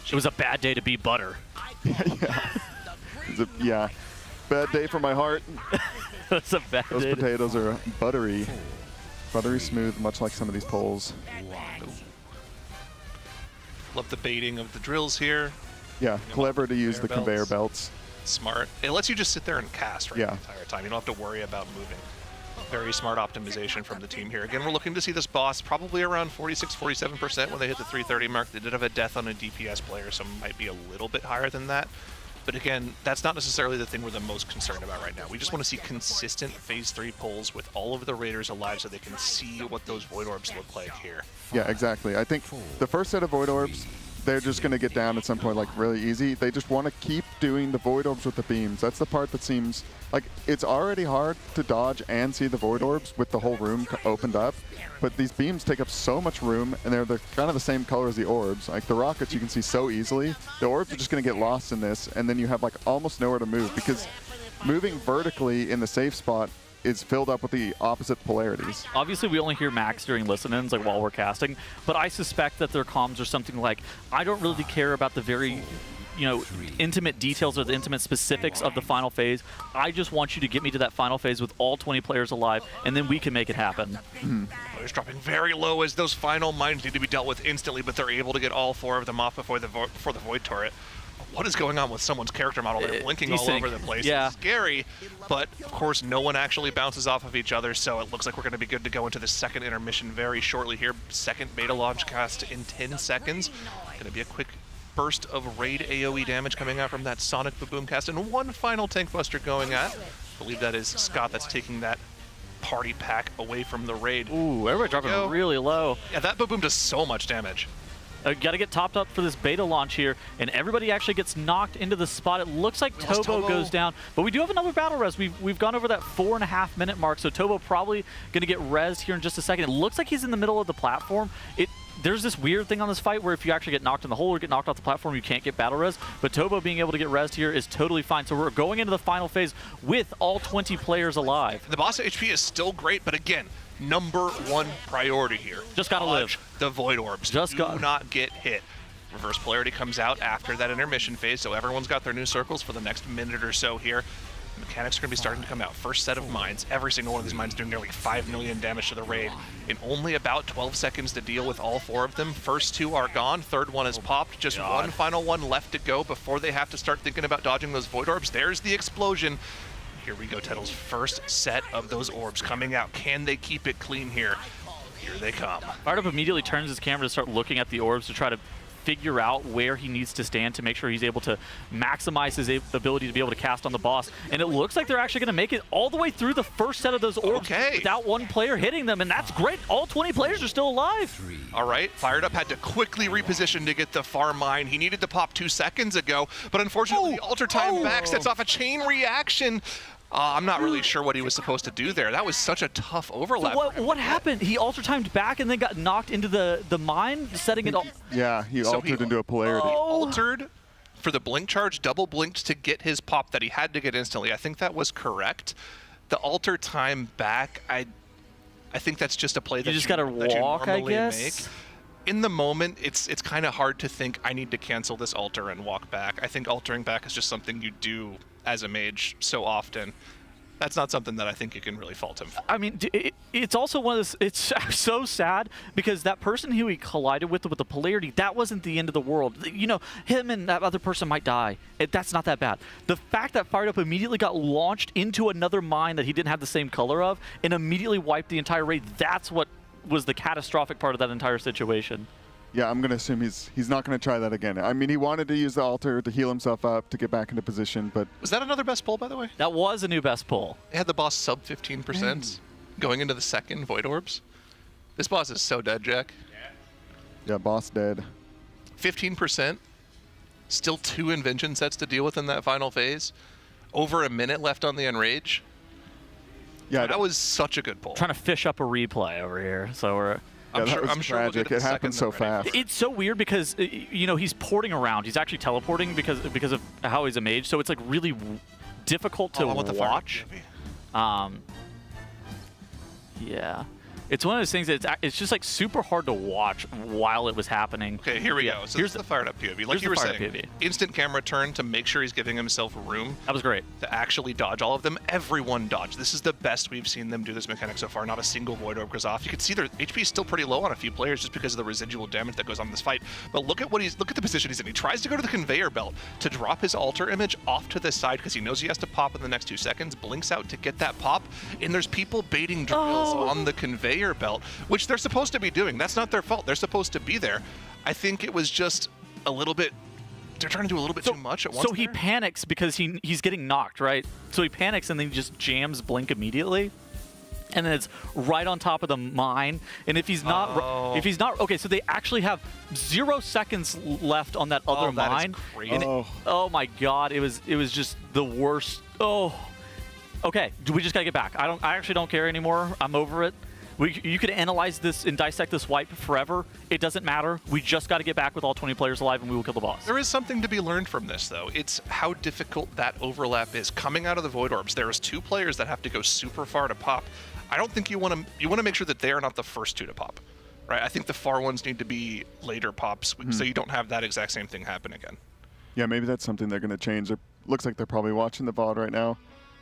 It was a bad day to be butter. Yeah. Bad day for my heart. It's a bad Those day. potatoes are buttery smooth, much like some of these poles. Love the baiting of the drills here. Yeah, clever to use the conveyor belts. Smart. It lets you just sit there and cast the entire time. You don't have to worry about moving. Very smart optimization from the team here. Again, we're looking to see this boss probably around 46-47% when they hit the 330 mark. They did have a death on a DPS player, so might be a little bit higher than that. But again, that's not necessarily the thing we're the most concerned about right now. We just want to see consistent phase 3 pulls with all of the Raiders alive so they can see what those Void Orbs look like here. Yeah, exactly. I think the first set of Void Orbs, they're just going to get down at some point like really easy. They just want to keep doing the Void Orbs with the beams. That's the part that seems like it's already hard to dodge and see the Void Orbs with the whole room opened up. But these beams take up so much room, and they're kind of the same color as the orbs. Like the rockets you can see so easily. The orbs are just going to get lost in this, and then you have like almost nowhere to move because moving vertically in the safe spot is filled up with the opposite polarities. Obviously, we only hear Max during listen-ins, like while we're casting, but I suspect that their comms are something like, I don't really care about the very, intimate details or the intimate specifics of the final phase. I just want you to get me to that final phase with all 20 players alive, and then we can make it happen. Players dropping very low as those final mines need to be dealt with instantly, but they're able to get all 4 of them off before the Void Turret. What is going on with someone's character model? They're blinking all over the place. Yeah. It's scary, but of course no one actually bounces off of each other, so it looks like we're going to be good to go into the second intermission very shortly here. Second beta launch cast in 10 seconds. Going to be a quick burst of raid AoE damage coming out from that Sonic Baboom cast, and one final tank buster going at. I believe that is Scott that's taking that party pack away from the raid. Ooh, everybody dropping really low. Yeah, that Baboom does so much damage. Got to get topped up for this beta launch here, and everybody actually gets knocked into the spot. It looks like Tobo goes down, but we do have another battle res. We've gone over that 4.5 minute mark, so Tobo probably going to get res here in just a second. It looks like he's in the middle of the platform. There's this weird thing on this fight where if you actually get knocked in the hole or get knocked off the platform, you can't get battle res, but Tobo being able to get res here is totally fine. So we're going into the final phase with all 20 players alive. The boss HP is still great, but again, #1 priority here. Just gotta live. The Void Orbs. Do not get hit. Reverse polarity comes out after that intermission phase, so everyone's got their new circles for the next minute or so here. Mechanics are going to be starting to come out. First set of mines. Every single one of these mines doing nearly 5 million damage to the raid in only about 12 seconds to deal with all 4 of them. First 2 are gone. Third one is popped. Just one final one left to go before they have to start thinking about dodging those Void Orbs. There's the explosion. Here we go, Tettle's first set of those orbs coming out. Can they keep it clean here? Here they come. Fired immediately turns his camera to start looking at the orbs to try to figure out where he needs to stand to make sure he's able to maximize his ability to be able to cast on the boss. And it looks like they're actually going to make it all the way through the first set of those orbs without one player hitting them, and that's great. All 20 players are still alive. All right, Fired Up had to quickly reposition to get the far mine. He needed to pop 2 seconds ago, but unfortunately the alter time back sets off a chain reaction. I'm not really sure what he was supposed to do there. That was such a tough overlap. So what happened? He alter-timed back and then got knocked into the mine, setting it all. Yeah, he altered into a polarity. Altered, for the blink charge, double blinked to get his pop that he had to get instantly. I think that was correct. The alter time back, I think that's just a play that you just gotta walk, I guess. Make. In the moment, it's kind of hard to think I need to cancel this alter and walk back. I think altering back is just something you do as a mage so often. That's not something that I think you can really fault him for. I mean, it's also one of those, it's so sad because that person who he collided with the polarity, that wasn't the end of the world. You know, him and that other person might die. That's not that bad. The fact that Fired Up immediately got launched into another mine that he didn't have the same color of and immediately wiped the entire raid, that's what was the catastrophic part of that entire situation. Yeah, I'm going to assume he's not going to try that again. I mean, he wanted to use the altar to heal himself up, to get back into position, but... Was that another best pull, by the way? That was a new best pull. It had the boss sub 15% going into the second Void Orbs. This boss is so dead, Jack. Yeah, boss dead. 15%. Still 2 invention sets to deal with in that final phase. Over a minute left on the Enrage. Yeah, that was such a good pull. Trying to fish up a replay over here, so we're... I'm sure we'll get it happened so fast. It's so weird because you know he's porting around. He's actually teleporting because of how he's a mage. So it's like really difficult to watch. Yeah. It's one of those things that it's just like super hard to watch while it was happening. Okay, here we go. So here's the fired up POV. Like you were saying, instant camera turn to make sure he's giving himself room. That was great. To actually dodge all of them. Everyone dodged. This is the best we've seen them do this mechanic so far. Not a single Void Orb goes off. You can see their HP is still pretty low on a few players just because of the residual damage that goes on in this fight. But look at the position he's in. He tries to go to the conveyor belt to drop his altar image off to the side because he knows he has to pop in the next 2 seconds. Blinks out to get that pop, and there's people baiting drills on the conveyor belt, which they're supposed to be doing. That's not their fault. They're supposed to be there. I think it was just a little bit... They're trying to do a little bit too much at once. So he panics because he's getting knocked, right? So he panics and then he just jams Blink immediately. And then it's right on top of the mine. And if he's not... Okay, so they actually have 0 seconds left on that other mine. That is crazy. And oh my god, it was just the worst. Oh. Okay, we just gotta get back. I actually don't care anymore. I'm over it. You could analyze this and dissect this wipe forever. It doesn't matter. We just got to get back with all 20 players alive and we will kill the boss. There is something to be learned from this, though. It's how difficult that overlap is. Coming out of the Void Orbs, there's 2 players that have to go super far to pop. I don't think you want to make sure that they are not the first 2 to pop, right? I think the far ones need to be later pops so you don't have that exact same thing happen again. Yeah, maybe that's something they're going to change. It looks like they're probably watching the VOD right now.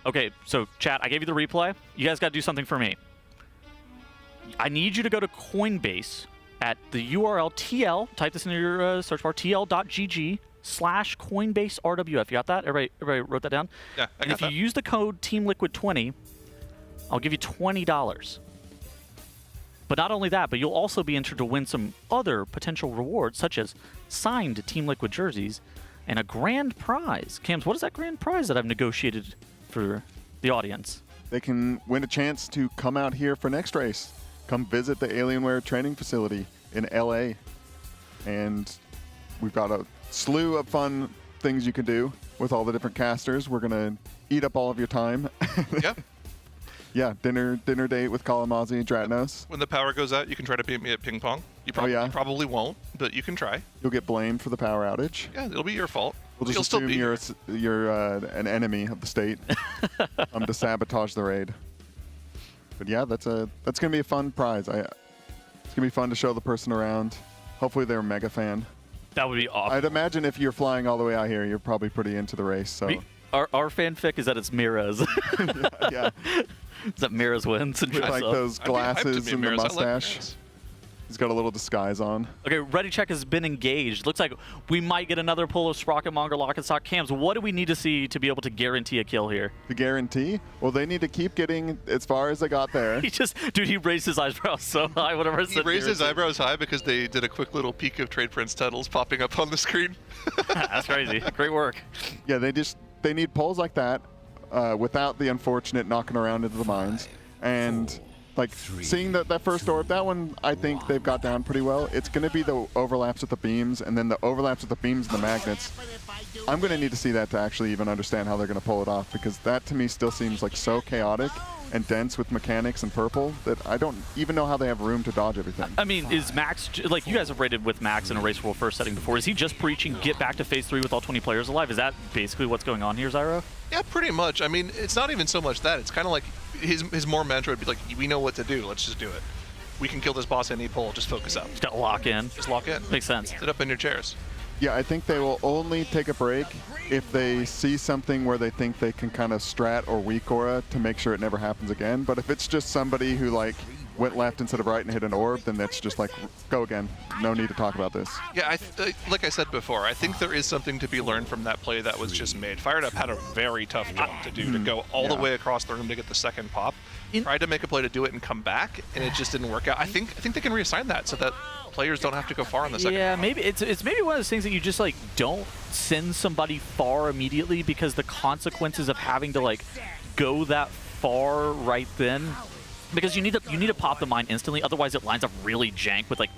Okay, so chat, I gave you the replay. You guys got to do something for me. I need you to go to Coinbase at the URL TL, type this in your search bar, tl.gg/CoinbaseRWF. You got that? Everybody wrote that down? Yeah, I got and if that. you use the code TEAMLIQUID20, I'll give you $20. But not only that, but you'll also be entered to win some other potential rewards, such as signed Team Liquid jerseys and a grand prize. Cams, what is that grand prize that I've negotiated for the audience? They can win a chance to come out here for next race. Come visit the Alienware training facility in LA. And we've got a slew of fun things you can do with all the different casters. We're going to eat up all of your time. Yep. Yeah, dinner date with Kalamazi and Dratnos. When the power goes out, you can try to beat me at ping pong. You probably won't, but you can try. You'll get blamed for the power outage. Yeah, it'll be your fault. We'll just assume you're an enemy of the state. To sabotage the raid. But yeah, that's gonna be a fun prize. It's gonna be fun to show the person around. Hopefully they're a mega fan. That would be awesome. I'd imagine if you're flying all the way out here, you're probably pretty into the race. So our fanfic is that it's Miraz. yeah. Is that Miraz wins? With like those glasses and the mustache. He's got a little disguise on. Okay, Ready Check has been engaged. Looks like we might get another pull of Sprocket Monger Lock and Stock. Cams, what do we need to see to be able to guarantee a kill here? To guarantee? Well, they need to keep getting as far as they got there. He raised his eyebrows so high whenever I said He raised his eyebrows high because they did a quick little peek of Trade Prince Tuttles popping up on the screen. That's crazy. Great work. Yeah, they need pulls like that without the unfortunate knocking around into the mines. And like seeing that first orb, that one I think they've got down pretty well. It's going to be the overlaps with the beams and then the overlaps with the beams and the magnets. I'm going to need to see that to actually even understand how they're going to pull it off, because that to me still seems like so chaotic and dense with mechanics and purple that I don't even know how they have room to dodge everything. I mean, is Max, like you guys have raided with Max in a Race World First setting before, is he just preaching get back to phase 3 with all 20 players alive? Is that basically what's going on here, Zyro? Yeah, pretty much. I mean, it's not even so much that. It's kind of like his more mantra would be like, we know what to do, let's just do it. We can kill this boss any pull, just focus up. Just gotta lock in. Just lock in. Makes sense. Sit up in your chairs. Yeah, I think they will only take a break if they see something where they think they can kind of strat or weak aura to make sure it never happens again. But if it's just somebody who like went left instead of right and hit an orb, then that's just like, go again. No need to talk about this. Yeah, like I said before, I think there is something to be learned from that play that was just made. Fired Up had a very tough job to do, to go all the way across the room to get the second pop. Tried to make a play to do it and come back, and it just didn't work out. I think they can reassign that so that players don't have to go far on the second. Yeah, maybe it's maybe one of those things that you just like don't send somebody far immediately, because the consequences of having to like go that far right then, because you need to pop the mine instantly, otherwise it lines up really jank with like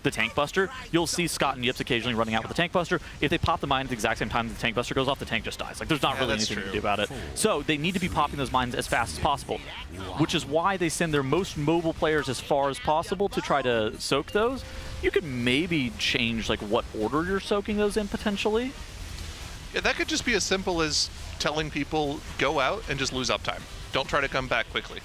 the tank buster. You'll see Scott and Yips occasionally running out with the tank buster. If they pop the mine at the exact same time the tank buster goes off, the tank just dies. Like there's not really anything to do about it. So they need to be popping those mines as fast as possible, which is why they send their most mobile players as far as possible to try to soak those. You could maybe change like what order you're soaking those in potentially. Yeah, that could just be as simple as telling people go out and just lose uptime. Don't try to come back quickly.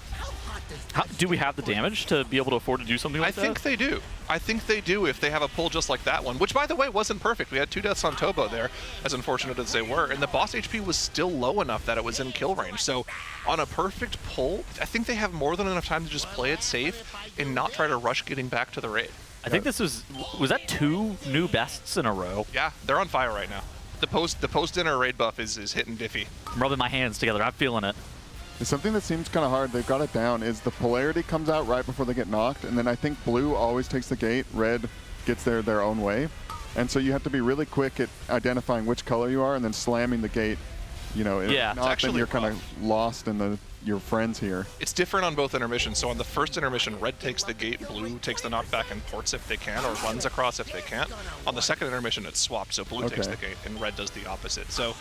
Do we have the damage to be able to afford to do something like that? I think they do. I think they do if they have a pull just like that one, which, by the way, wasn't perfect. We had 2 deaths on Tobo there, as unfortunate as they were, and the boss HP was still low enough that it was in kill range. So on a perfect pull, I think they have more than enough time to just play it safe and not try to rush getting back to the raid. I think this was that 2 new bests in a row? Yeah, they're on fire right now. The post-dinner raid buff is hitting diffy. I'm rubbing my hands together. I'm feeling it. Something that seems kind of hard, they've got it down, is the polarity comes out right before they get knocked, and then I think blue always takes the gate, red gets there their own way. And so you have to be really quick at identifying which color you are and then slamming the gate. You know, Yeah, if not, then you're kind rough. of lost in your friends here. It's different on both intermissions. So on the first intermission, red takes the gate, blue takes the knockback and ports if they can, or runs across if they can't. On the second intermission, it's swapped, so blue takes the gate and red does the opposite. So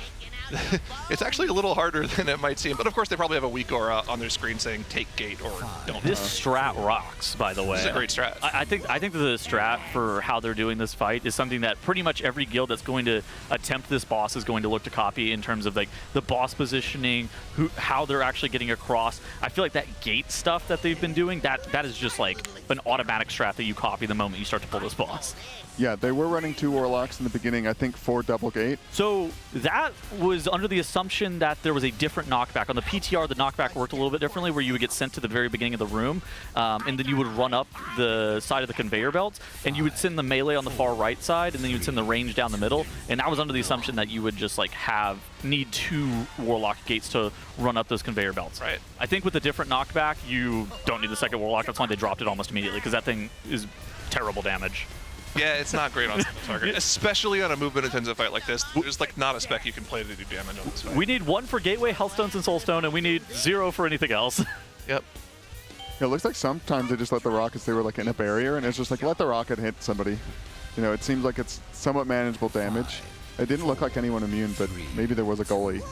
it's actually a little harder than it might seem. But of course, they probably have a weak aura on their screen saying take gate or don't. This strat rocks, by the way. This is a great strat. I think that the strat for how they're doing this fight is something that pretty much every guild that's going to attempt this boss is going to look to copy in terms of like the boss positioning, how they're actually getting across. I feel like that gate stuff that they've been doing, that is just like an automatic strat that you copy the moment you start to pull this boss. Yeah, they were running 2 warlocks in the beginning, I think 4 double gate. So that was under the assumption that there was a different knockback. On the PTR, the knockback worked a little bit differently, where you would get sent to the very beginning of the room, and then you would run up the side of the conveyor belts, and you would send the melee on the far right side, and then you would send the range down the middle. And that was under the assumption that you would just like need 2 warlock gates to run up those conveyor belts. Right. I think with a different knockback, you don't need the second warlock. That's why they dropped it almost immediately, because that thing is terrible damage. Yeah, it's not great on target, especially on a movement-intensive fight like this. There's like not a spec you can play to do damage on this fight. We need 1 for Gateway, Healthstones, and Soulstone, and we need 0 for anything else. Yep. Yeah, it looks like sometimes they just let the rockets, they were like in a barrier, and it's just like, let the rocket hit somebody. You know, it seems like it's somewhat manageable damage. It didn't look like anyone immune, but maybe there was a goalie.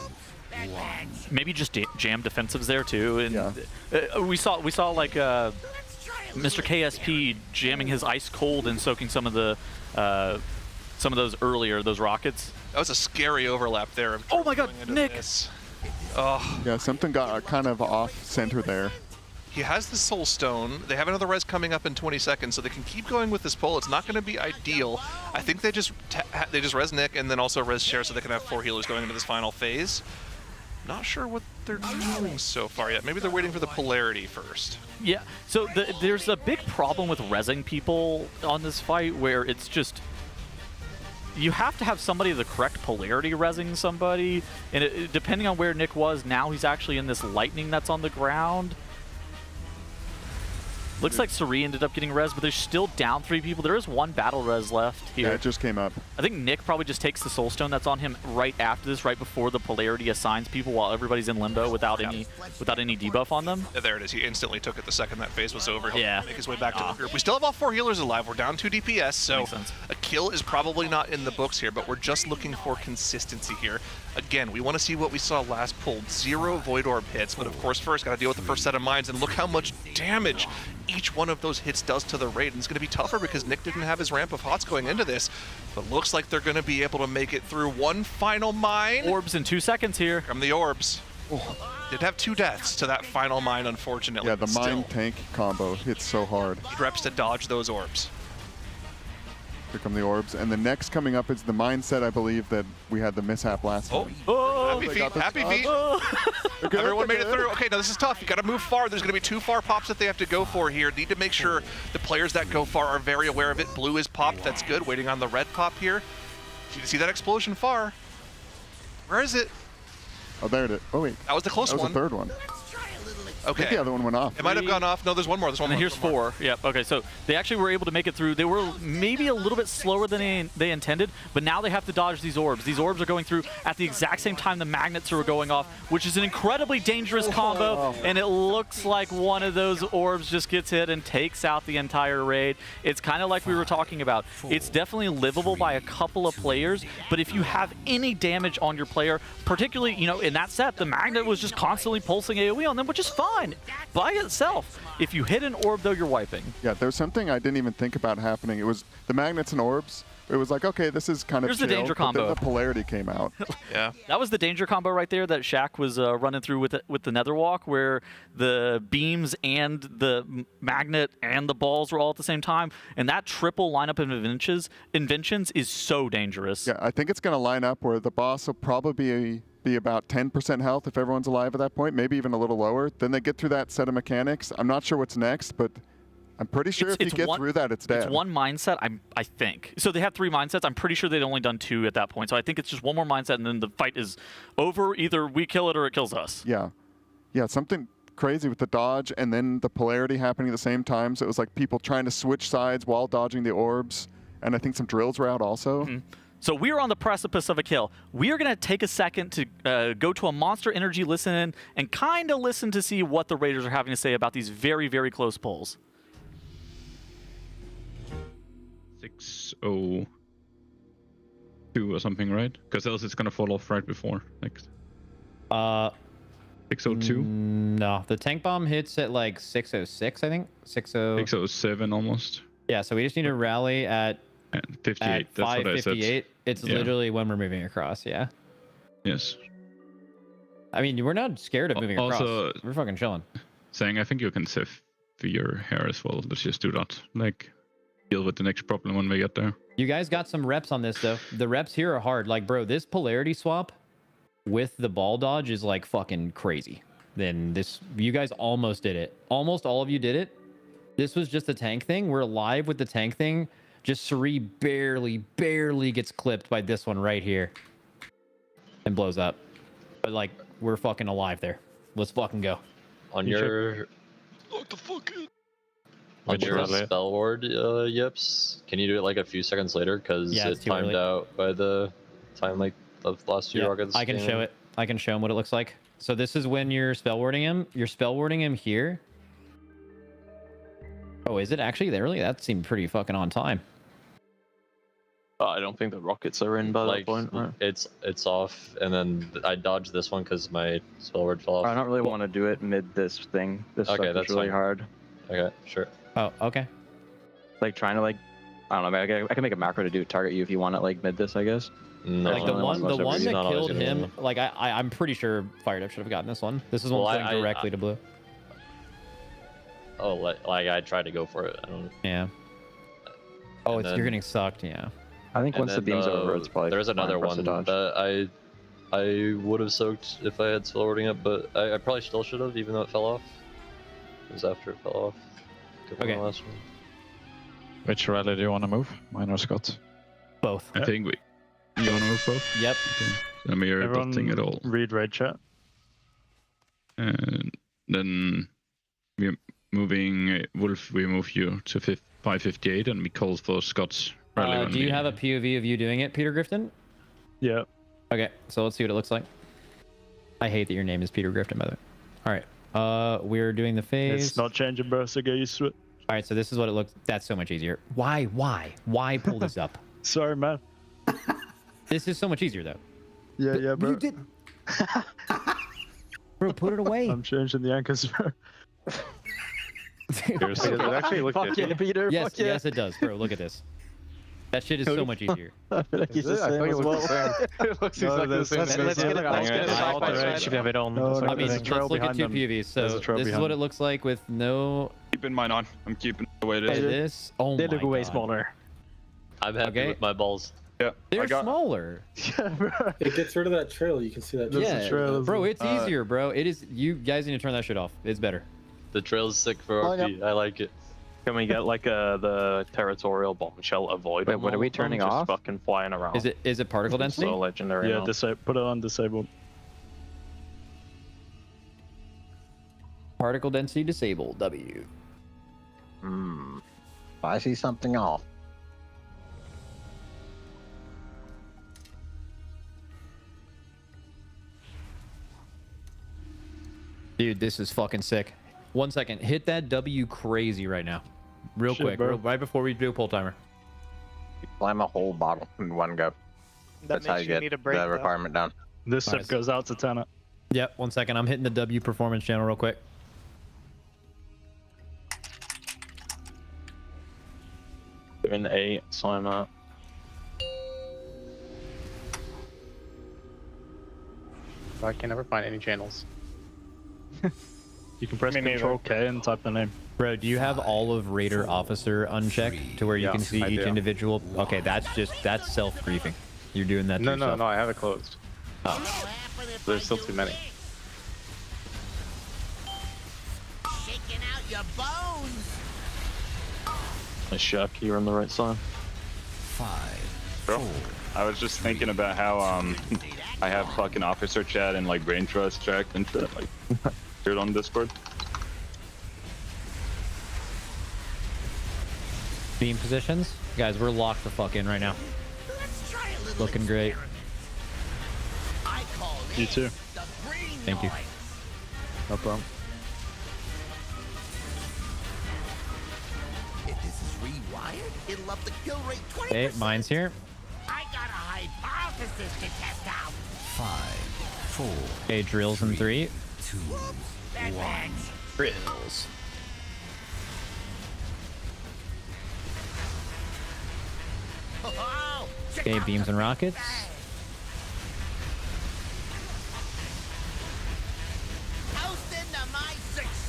Maybe just jam defensives there too, and we saw like Mr. KSP jamming his ice cold and soaking some of those earlier, those rockets. That was a scary overlap there. Oh my God, Nick! Oh. Yeah, something got kind of off center there. He has the Soul Stone. They have another res coming up in 20 seconds, so they can keep going with this pull. It's not going to be ideal. I think they just res Nick and then also res Cher so they can have 4 healers going into this final phase. Not sure what they're doing so far yet. Maybe they're waiting for the polarity first. Yeah, so there's a big problem with resing people on this fight where it's just, you have to have somebody the correct polarity resing somebody, and depending on where Nick was, now he's actually in this lightning that's on the ground. Looks like Suri ended up getting res, but they're still down 3 people. There is 1 battle res left here. Yeah, it just came up. I think Nick probably just takes the Soul Stone that's on him right after this, right before the polarity assigns people while everybody's in limbo without any debuff on them. Yeah, there it is. He instantly took it the second that phase was over. He'll make his way back to the group. We still have all 4 healers alive. We're down 2 DPS, so a kill is probably not in the books here, but we're just looking for consistency here. Again, we want to see what we saw last pull. 0 Void Orb hits, but of course first got to deal with the first set of mines, and look how much damage each one of those hits does to the raid. And it's going to be tougher because Nick didn't have his ramp of hots going into this, but looks like they're going to be able to make it through one final mine. Orbs in 2 seconds here. From the orbs. Did have 2 deaths to that final mine, unfortunately. Yeah, the mine tank combo hits so hard. He reps to dodge those orbs. Here come the orbs, and the next coming up is the mindset, I believe, that we had the mishap last time. Happy feet, happy feet. Everyone made it through. Okay, now this is tough. You got to move far. There's going to be 2 far pops that they have to go for here. Need to make sure the players that go far are very aware of it. Blue is popped. That's good. Waiting on the red pop here. You see that explosion far. Where is it? Oh, there it is. Oh, wait. That was the close one. That was the 3rd one. Okay. I think the other one went off. It might have gone off. No, there's one more. There's one more. And here's 4. Yep. Okay, so they actually were able to make it through. They were maybe a little bit slower than they intended, but now they have to dodge these orbs. These orbs are going through at the exact same time the magnets are going off, which is an incredibly dangerous combo, and it looks like one of those orbs just gets hit and takes out the entire raid. It's kind of like we were talking about. It's definitely livable by a couple of players, but if you have any damage on your player, particularly, you know, in that set, the magnet was just constantly pulsing AoE on them, which is fine by itself. If you hit an orb, though, you're wiping. Yeah, there's something I didn't even think about happening. It was the magnets and orbs. It was like, okay, this is kind of Here's chill, the danger but then combo. the polarity came out. Yeah. That was the danger combo right there that Shaq was running through with the Netherwalk, where the beams and the magnet and the balls were all at the same time. And that triple lineup of inventions is so dangerous. Yeah, I think it's going to line up where the boss will probably be about 10% health if everyone's alive at that point, maybe even a little lower. Then they get through that set of mechanics. I'm not sure what's next, but I'm pretty sure if you get through that, it's dead. It's one mindset, I think. So they have 3 mindsets. I'm pretty sure they'd only done 2 at that point. So I think it's just one more mindset, and then the fight is over. Either we kill it or it kills us. Yeah. Yeah, something crazy with the dodge and then the polarity happening at the same time. So it was like people trying to switch sides while dodging the orbs. And I think some drills were out also. Mm-hmm. So we are on the precipice of a kill. We are going to take a second to go to a Monster Energy listen and kind of listen to see what the Raiders are having to say about these very, very close pulls. 602 or something, right? Because else it's going to fall off right before. Like 602? No, the tank bomb hits at like 606, I think. 607 almost. Yeah, so we just need to rally at 58. At That's what I said. 5:58. It's literally when we're moving across, yeah. Yes. I mean, we're not scared of moving also, across. We're fucking chilling. Saying, I think you can save your hair as well. Let's just do that. Like, deal with the next problem when we get there. You guys got some reps on this, though. The reps here are hard. Like, bro, this polarity swap with the ball dodge is, like, fucking crazy. Then this, you guys almost did it. Almost all of you did it. This was just a tank thing. We're alive with the tank thing. Just Suri barely gets clipped by this one right here. And blows up. But, like, we're fucking alive there. Let's fucking go. On your... What the fuck? On your spell ward yips, can you do it like a few seconds later? Because it timed out by the time like the last 2 rockets. I can show it. I can show him what it looks like. So this is when you're spell warding him. You're spell warding him here. Oh, is it actually there? Really? That seemed pretty fucking on time. I don't think the rockets are in by that point, right? It's off, and then I dodged this one because my spell ward fell off. I don't really want to do it mid this thing. This stuff is really hard. Okay, sure. Oh, okay. Like trying to like, I don't know. I can make a macro to do target you if you want it like mid this, I guess. No, like the one that killed him. Like I'm pretty sure Fired Up should have gotten this one. This is one going directly to blue. Oh, like I tried to go for it. I don't. Yeah. Oh, you're getting sucked. Yeah. I think once the beam's over, it's probably. There's another one that I would have soaked if I had spell warding up, but I probably still should have, even though it fell off. It was after it fell off. Okay. Last one. Which rally do you want to move? Mine or Scott? Both. I think you want to move both? Yep. Okay. So we're dotting it all. Read raid chat. And then moving Wolf, we move you to 558, and we call for Scott's rally. when Do you we- have a POV of you doing it, Peter Grifton? Yeah. Okay, so let's see what it looks like. I hate that your name is Peter Grifton, by the way. All right, we're doing the phase. It's not changing, bro, so get used to it. All right, so this is what it looks. That's so much easier. Why pull this up? Sorry, man. This is so much easier, though. Yeah, bro. You did. Bro, put it away. I'm changing the anchors, bro. Seriously, does it actually look Fuck different? yeah, Peter. Yes, yes, it does, bro. Look at this. That shit is so much easier. I feel like he's the same as well. It looks exactly the same. Let's get it side by side. Should have it on. I mean, let's look at two POVs. So this is what it looks like with no. Keeping mine on. I'm keeping the way it Hey, is. this. Oh They my look way God. smaller. I'm happy with my balls. Yeah. They're smaller. It gets rid of that trail. You can see that. Yeah, bro, it's easier, bro. It is. You guys need to turn that shit off. It's better. The trail's sick for RP. I like it. Can we get like the territorial bombshell avoid? Wait, what are we turning just off? Fucking flying around. Is it particle density? So legendary. Yeah, now. put it on disabled. Particle density disabled. W. I see something off. Dude, this is fucking sick. 1 second. Hit that W crazy right now. Real Shit, quick. bro. Right before we do a pull timer. Climb a whole bottle in one go. That's how you get the requirement down. This Nice. sip goes out to 10. Yep, 1 second. I'm hitting the W performance channel real quick. They're in 8, sign up. I can never find any channels. You can press Control K and type the name. Bro, do you have all of Raider Officer unchecked to where you Yeah, can see I each do. individual? Okay, that's self-griefing. You're doing that to No, yourself. no, I have it closed. Oh. There's still too many. Shaking out your bones. A Shaq here on the right side. 5, Bro, I was just thinking about how I have fucking officer chat and like brain trust checked and shit. Like, do it on Discord. Beam positions? Guys, we're locked the fuck in right now. Looking great. You too. Thank you. No problem. If this is rewired, it'll up the kill rate 20%. Okay, mine's here. I got a hypothesis to test out. 5, 4. Okay, drills in 3. 2, 1. Drills. Okay, beams and rockets.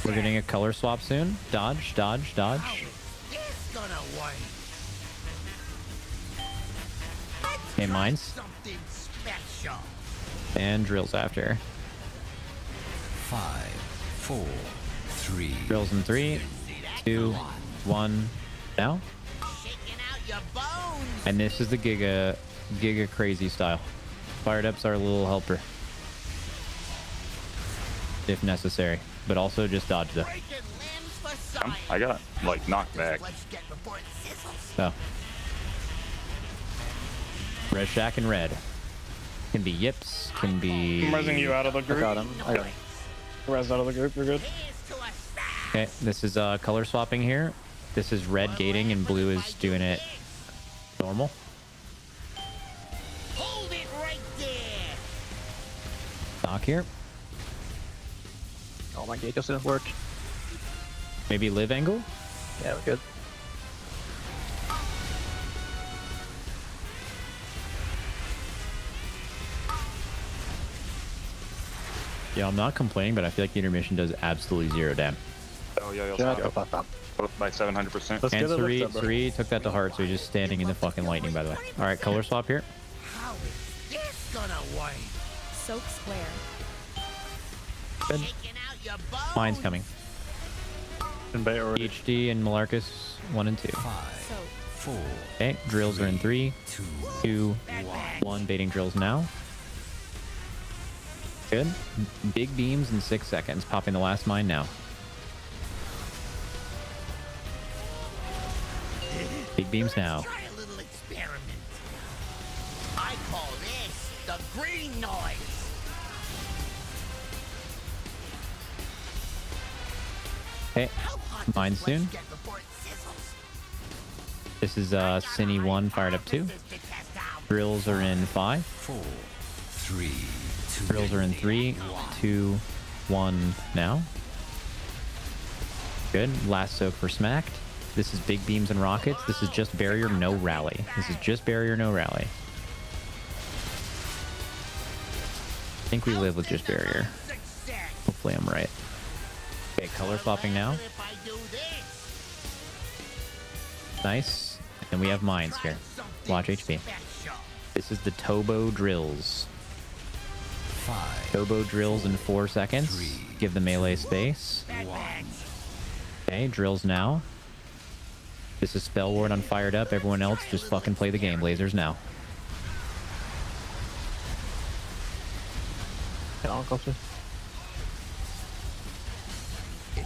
We're getting a color swap soon. Dodge, dodge, dodge. It's gonna work. Okay, mines. Something special. And drills after. 5, 4, 3. Drills in 3, 2, 1. Now. And this is the Giga crazy style. Fired up's our little helper. If necessary. But also just dodge though. I got like knocked back. So. Red Shack and red. Can be yips, can be... I'm resing you out of the group. I got him. Res out of the group, you're good. Okay, this is color swapping here. This is red gating and blue is doing it normal. Hold it right there. Knock here. Oh, my gate doesn't work. Maybe live angle? Yeah, we're good. Yeah, I'm not complaining, but I feel like the intermission does absolutely 0 damage. Oh yeah, Yeah, both by 700%. And Suri took that to heart, so he's just standing in the fucking lightning, by the way. All right, color swap here. How is this gonna work? Soak square. Good. Shaking out your bones. Mine's coming. In bait already. HD and Malarkus 1 and 2. 5, 4. Okay, drills are in 3, 2, 1. Baiting drills now. Good. Big beams in 6 seconds. Popping the last mine now. Big beams now. Try a little experiment. I call this the green noise. Okay, mine soon. This is Cine 1 fired up 2. Drills are in 5. 4, 3, 2. Drills are in 3, 2, 1 now. Good. Last soak for smacked. This is big beams and rockets. This is just barrier, no rally. This is just barrier, no rally. I think we live with just barrier. Hopefully I'm right. Okay, color swapping now. Nice. And we have mines here. Watch HP. This is the Tobo drills. 5. Tobo drills in 4 seconds. Give the melee space. 1. Okay, drills now. This is Spell Ward on fired up. Everyone else just fucking play the game. Lasers now.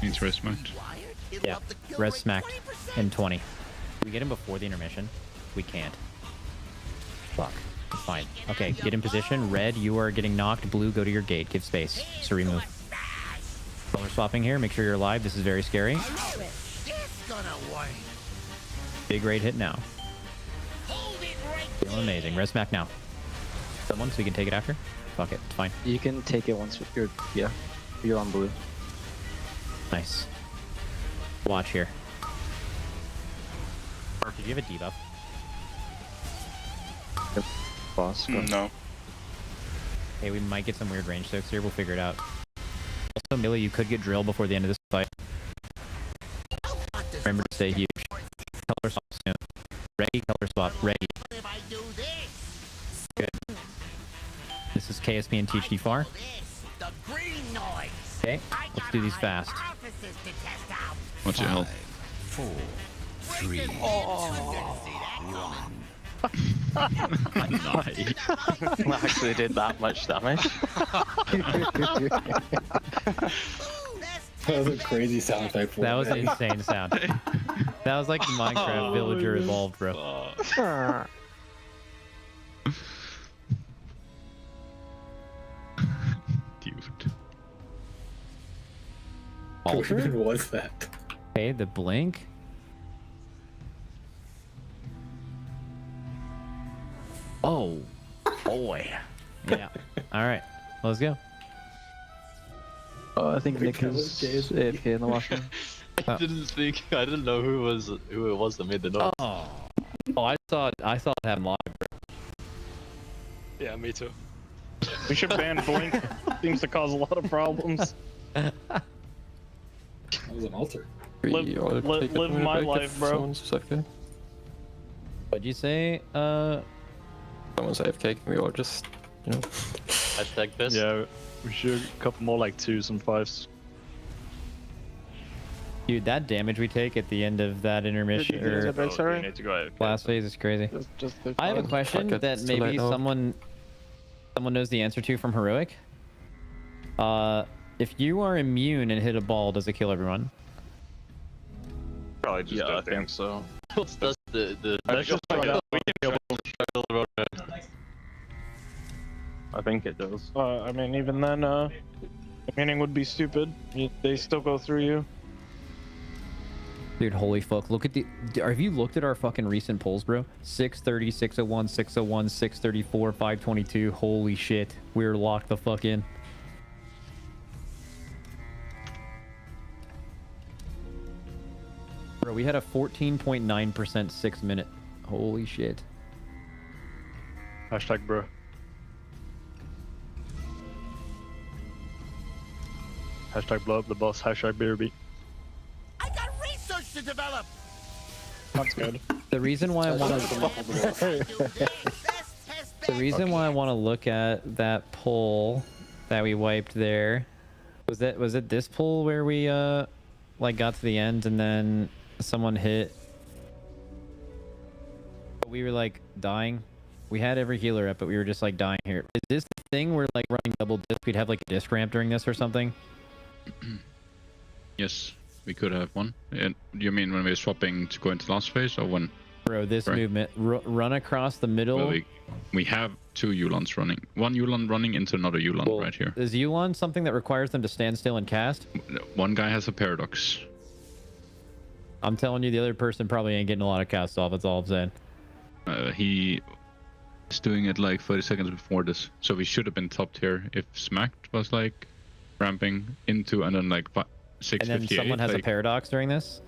Needs res smacked. Yeah, res smacked in 20. We get him before the intermission. We can't. Fuck. It's fine. Okay, get in position. Red, you are getting knocked. Blue, go to your gate. Give space. So remove. Color swapping here. Make sure you're alive. This is very scary. Big raid hit now. Feeling amazing. Res smack now. Someone so we can take it after? Fuck it. It's fine. You can take it once you're, yeah, you're on blue. Nice. Watch here. Did you have a debuff? Yep. Boss. Go. No. Hey, we might get some weird range soaks here. We'll figure it out. Also, Millie, you could get drill before the end of this fight. Remember to stay huge. Color swap soon. Ready, color swap. Ready. Good. This is KSP and Teach D4. Okay, let's do these fast. What's your health? 4, 3. Nice. Actually did that much damage. That was a crazy sound effect. That was an insane sound. That was like the Minecraft villager evolved, bro. Dude. What even was that? Okay, the blink. Oh, boy. Yeah. All right, let's go. I think Nick is AFK in the washroom. I didn't know who it was that made the noise. Oh, I saw it happen live, bro. Yeah, me too. We should ban Blink. Seems to cause a lot of problems. That was an altar. Live my life, bro. What'd you say? Someone's AFK. Can we all just, you know? I take this. Yeah, we should a couple more like 2s and 5s. Dude, that damage we take at the end of that intermission or Need to go last phase is crazy. I have a question that maybe someone knows the answer to from Heroic. If you are immune and hit a ball, does it kill everyone? Probably just I think so. That's the I think it does. I mean, even then, meaning would be stupid. They still go through you. Dude, holy fuck. Look at the... Have you looked at our fucking recent polls, bro? 630, 601, 601, 634, 522. Holy shit. We're locked the fuck in. Bro, we had a 14.9% 6-minute. Holy shit. Hashtag bro. Hashtag blow up the boss. Hashtag BRB. I got research to develop. That's good. The reason why I want to... The reason why I want to look at that poll that we wiped there was it this poll where we like got to the end and then someone hit, but we were like dying. We had every healer up, but we were just like dying here. Is this the thing where like running double disc, we'd have like a disc ramp during this or something? Yes, we could have one. And you mean when we're swapping to go into last phase, or when? Bro, this movement, run across the middle. Well, we have 2 Yulons running. 1 Yulon running into another Yulon right here. Is Yulon something that requires them to stand still and cast? One guy has a paradox. I'm telling you, the other person probably ain't getting a lot of casts off. That's all I'm saying. He is doing it like 30 seconds before this. So we should have been top tier if Smacked was like ramping into and then like 658. And then someone has a paradox during this?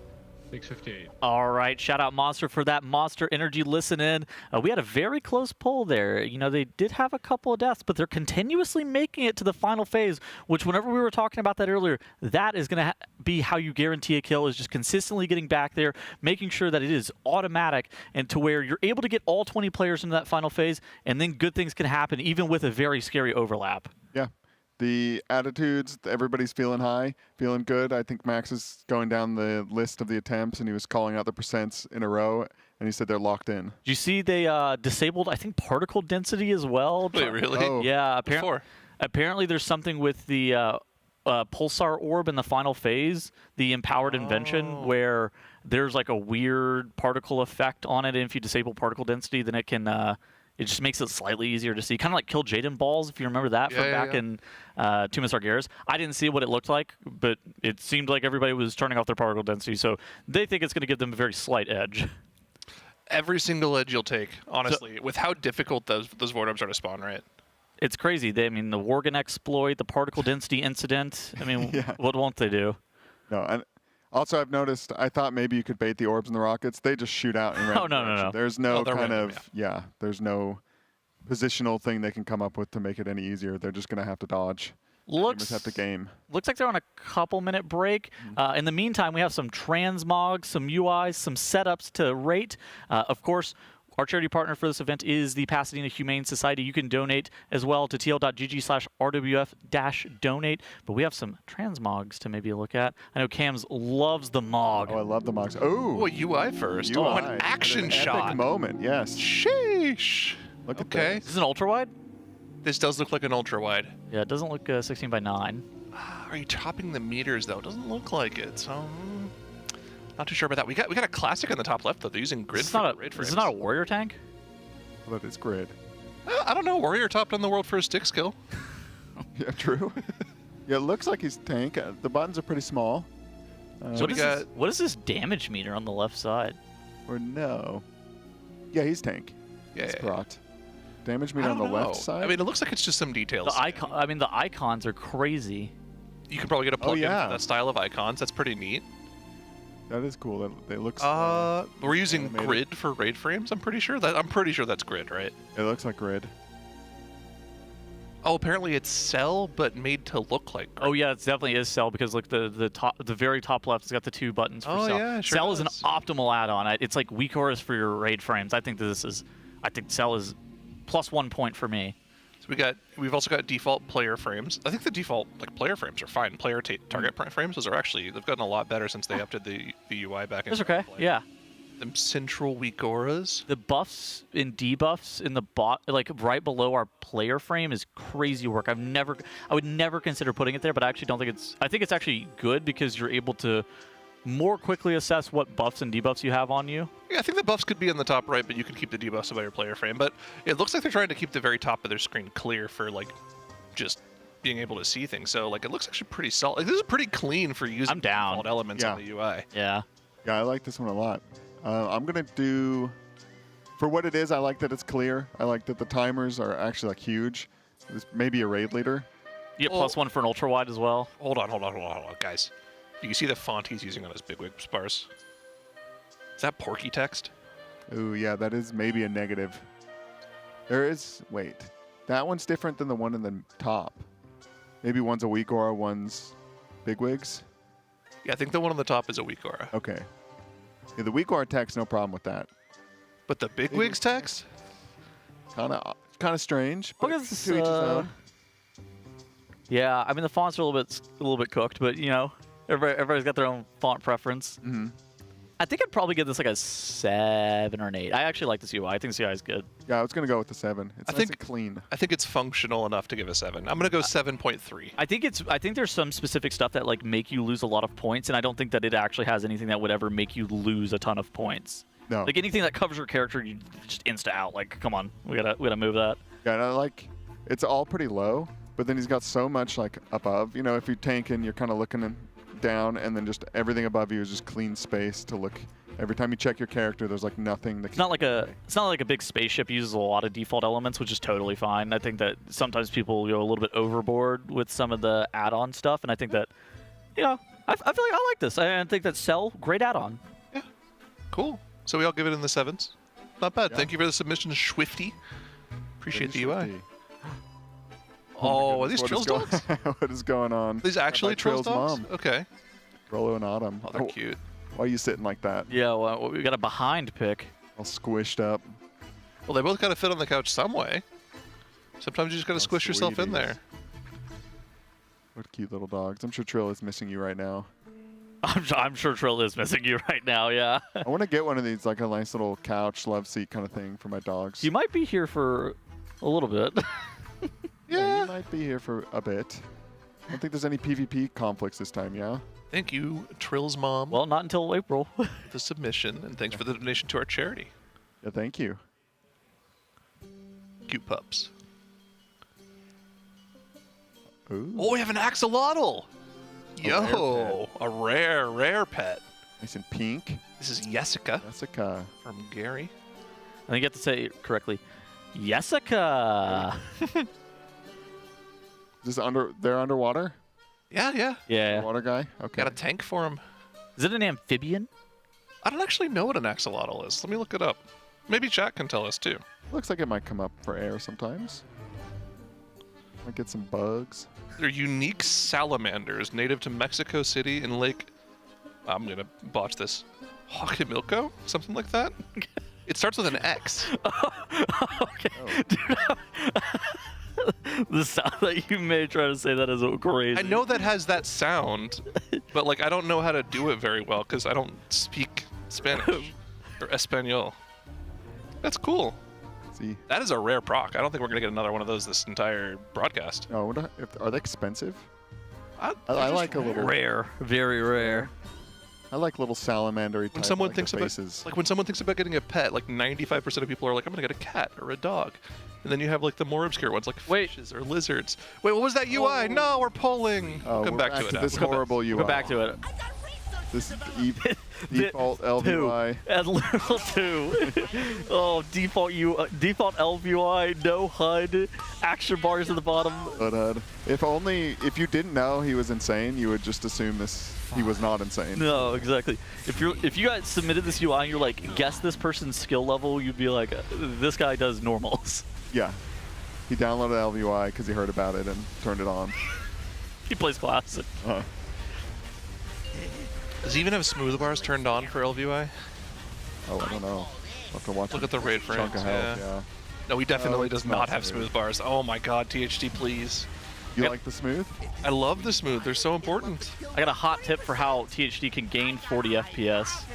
658. All right, shout out Monster for that Monster Energy listen in. We had a very close poll there. You know, they did have a couple of deaths, but they're continuously making it to the final phase, which whenever we were talking about that earlier, that is going to be how you guarantee a kill, is just consistently getting back there, making sure that it is automatic and to where you're able to get all 20 players into that final phase, and then good things can happen even with a very scary overlap. Yeah. The attitudes, everybody's feeling high, feeling good. I think Max is going down the list of the attempts, and he was calling out the percents in a row, and he said they're locked in. Do you see they disabled, I think, particle density as well? Wait, really? Oh. Yeah, apparently there's something with the pulsar orb in the final phase, the empowered invention, where there's like a weird particle effect on it, and if you disable particle density, then it can... it just makes it slightly easier to see. Kind of like Kill Jaden Balls, if you remember that from back in Tumas Argyris. I didn't see what it looked like, but it seemed like everybody was turning off their particle density, so they think it's going to give them a very slight edge. Every single edge you'll take, honestly, with how difficult those Void Orbs are to spawn, right? It's crazy. I mean, the Worgen exploit, the particle density incident. I mean, what won't they do? No, and also I've noticed, I thought maybe you could bait the orbs and the rockets. They just shoot out in random direction. There's no kind of, there's no positional thing they can come up with to make it any easier. They're just going to have to dodge. Gamers have to game. Looks like they're on a couple-minute break. In the meantime, we have some transmogs, some UIs, some setups to rate. Of course, our charity partner for this event is the Pasadena Humane Society. You can donate as well to tl.gg/RWF-donate. But we have some transmogs to maybe look at. I know Cams loves the mog. Oh, I love the mogs. Oh, UI first. UI. Oh, an action shot. Epic moment, yes. Sheesh. Look at this. Is this an ultra-wide? This does look like an ultra-wide. Yeah, it doesn't look 16 by 9. Are you topping the meters, though? It doesn't look like it, so... Not too sure about that. We got a classic on the top left, though. They're using grid for grid frames. Is it not a warrior tank? But it's grid. I don't know. Warrior topped on the world for his stick skill. Yeah, true. Yeah, it looks like he's tank. The buttons are pretty small. So what is this damage meter on the left side? Or no. Yeah, he's tank. Yeah. It's Prot. Damage meter on the left side? I mean, it looks like it's just some details. The icons are crazy. You can probably get a plug-in for that style of icons. That's pretty neat. That is cool. They look. We're using grid for raid frames. I'm pretty sure that's grid, right? It looks like grid. Oh, apparently it's cell, but made to look like grid. Oh yeah, it definitely is cell because like the very top left has got the 2 buttons for cell. Yeah, sure Cell is an optimal add-on. It's like weak auras for your raid frames. I think cell is +1 point for me. So we've also got default player frames. I think the default player frames are fine. Player target frames, those are actually, they've gotten a lot better since they updated the UI back in. That's okay. Yeah. Them central weak auras. The buffs and debuffs in the like right below our player frame is crazy work. I would never consider putting it there, but I actually don't think I think it's actually good because you're able to more quickly assess what buffs and debuffs you have on you. Yeah, I think the buffs could be in the top right, but you can keep the debuffs above your player frame. But it looks like they're trying to keep the very top of their screen clear for just being able to see things. So it looks actually pretty solid. This is pretty clean for using default elements on the UI. Yeah. Yeah, I like this one a lot. I'm gonna do, for what it is, I like that it's clear. I like that the timers are actually huge. This maybe a raid leader. You get +1 for an ultra wide as well. Hold on, guys. You can see the font he's using on his bigwig bars. Is that Porky text? Ooh, yeah, that is maybe a negative. Wait, that one's different than the one in the top. Maybe one's a weak aura, one's bigwigs. Yeah, I think the one on the top is a weak aura. Okay. Yeah, the weak aura text, no problem with that. But the bigwigs text? Kind of strange. But Look at this. to each his own. Yeah, I mean the fonts are a little bit cooked, but you know. Everybody's got their own font preference. Mm-hmm. I think I'd probably give this like a 7 or an 8. I actually like this UI. I think this UI is good. Yeah, I was going to go with the 7. It's nice and clean. I think it's functional enough to give a 7. I'm going to go 7.3. I think there's some specific stuff that make you lose a lot of points, and I don't think that it actually has anything that would ever make you lose a ton of points. No. Like anything that covers your character, you just insta out. Like, come on, we gotta move that. Yeah, and I like, it's all pretty low, but then he's got so much like above. You know, if you're tanking, you're kind of looking down, and then just everything above you is just clean space to look. Every time you check your character, there's like nothing. It's not like a big spaceship. It uses a lot of default elements, which is totally fine. I think that sometimes people go a little bit overboard with some of the add-on stuff, and I think that, you know, I feel like I like this. I think that Cell, great add-on. Yeah, cool. So we all give it in the 7s. Not bad. Yeah. Thank you for the submission, Swifty. Appreciate the UI. Swifty. Oh, are these Trills dogs? What is going on? These actually Trills dogs? Mom. Okay. Rollo and Autumn. Oh, they're cute. Why are you sitting like that? Yeah, well, we got a behind pick. All squished up. Well, they both got to fit on the couch some way. Sometimes you just got to squish yourself in there. What cute little dogs. I'm sure Trill is missing you right now. I'm sure Trill is missing you right now, yeah. I want to get one of these, like a nice little couch, love seat kind of thing for my dogs. You might be here for a little bit. Yeah, you might be here for a bit. I don't think there's any PvP conflicts this time, yeah? Thank you, Trill's mom. Well, not until April. The submission, and thanks for the donation to our charity. Yeah, thank you. Cute pups. Ooh. Oh, we have an axolotl! Yo, a rare pet. Nice and pink. This is Jessica. Jessica. From Gary. I think you have to say it correctly. Jessica. They're underwater? Yeah. Water guy? Okay. Got a tank for him. Is it an amphibian? I don't actually know what an axolotl is. Let me look it up. Maybe chat can tell us too. Looks like it might come up for air sometimes. Might get some bugs. They're unique salamanders native to Mexico City and Lake... I'm going to botch this. Xochimilco? Something like that? It starts with an X. Okay. Dude, the sound that you made trying to say that is crazy. I know that has that sound, but like I don't know how to do it very well because I don't speak Spanish or Espanol. That's cool. See, that is a rare proc. I don't think we're gonna get another one of those this entire broadcast. Oh, are they expensive? I like a little rare, very rare. I like little salamander-y When type, someone like thinks the about faces. when someone thinks about getting a pet, like 95% of people are like, I'm gonna get a cat or a dog, and then you have like the more obscure ones like fishes or lizards. Wait, what was that UI? No, we're polling. Oh, Come we're back to it. this now. horrible UI. Go back to it. This is default LVI. At level 2. Oh, default LVI, no HUD, action bars at the bottom. HUD. If you didn't know he was insane, you would just assume he was not insane. No, exactly. If you got submitted this UI and you're like, guess this person's skill level, you'd be like, this guy does normals. Yeah. He downloaded LVI because he heard about it and turned it on. He plays classic. Does he even have smooth bars turned on for LVI? Oh, I don't know. I'll have to watch. Look at the raid frames. Chunk of health, yeah. No, he definitely it's does not not have smooth. smooth bars. Oh my god, THD, please. You like the smooth? I love the smooth. They're so important. I got a hot tip for how THD can gain 40 FPS.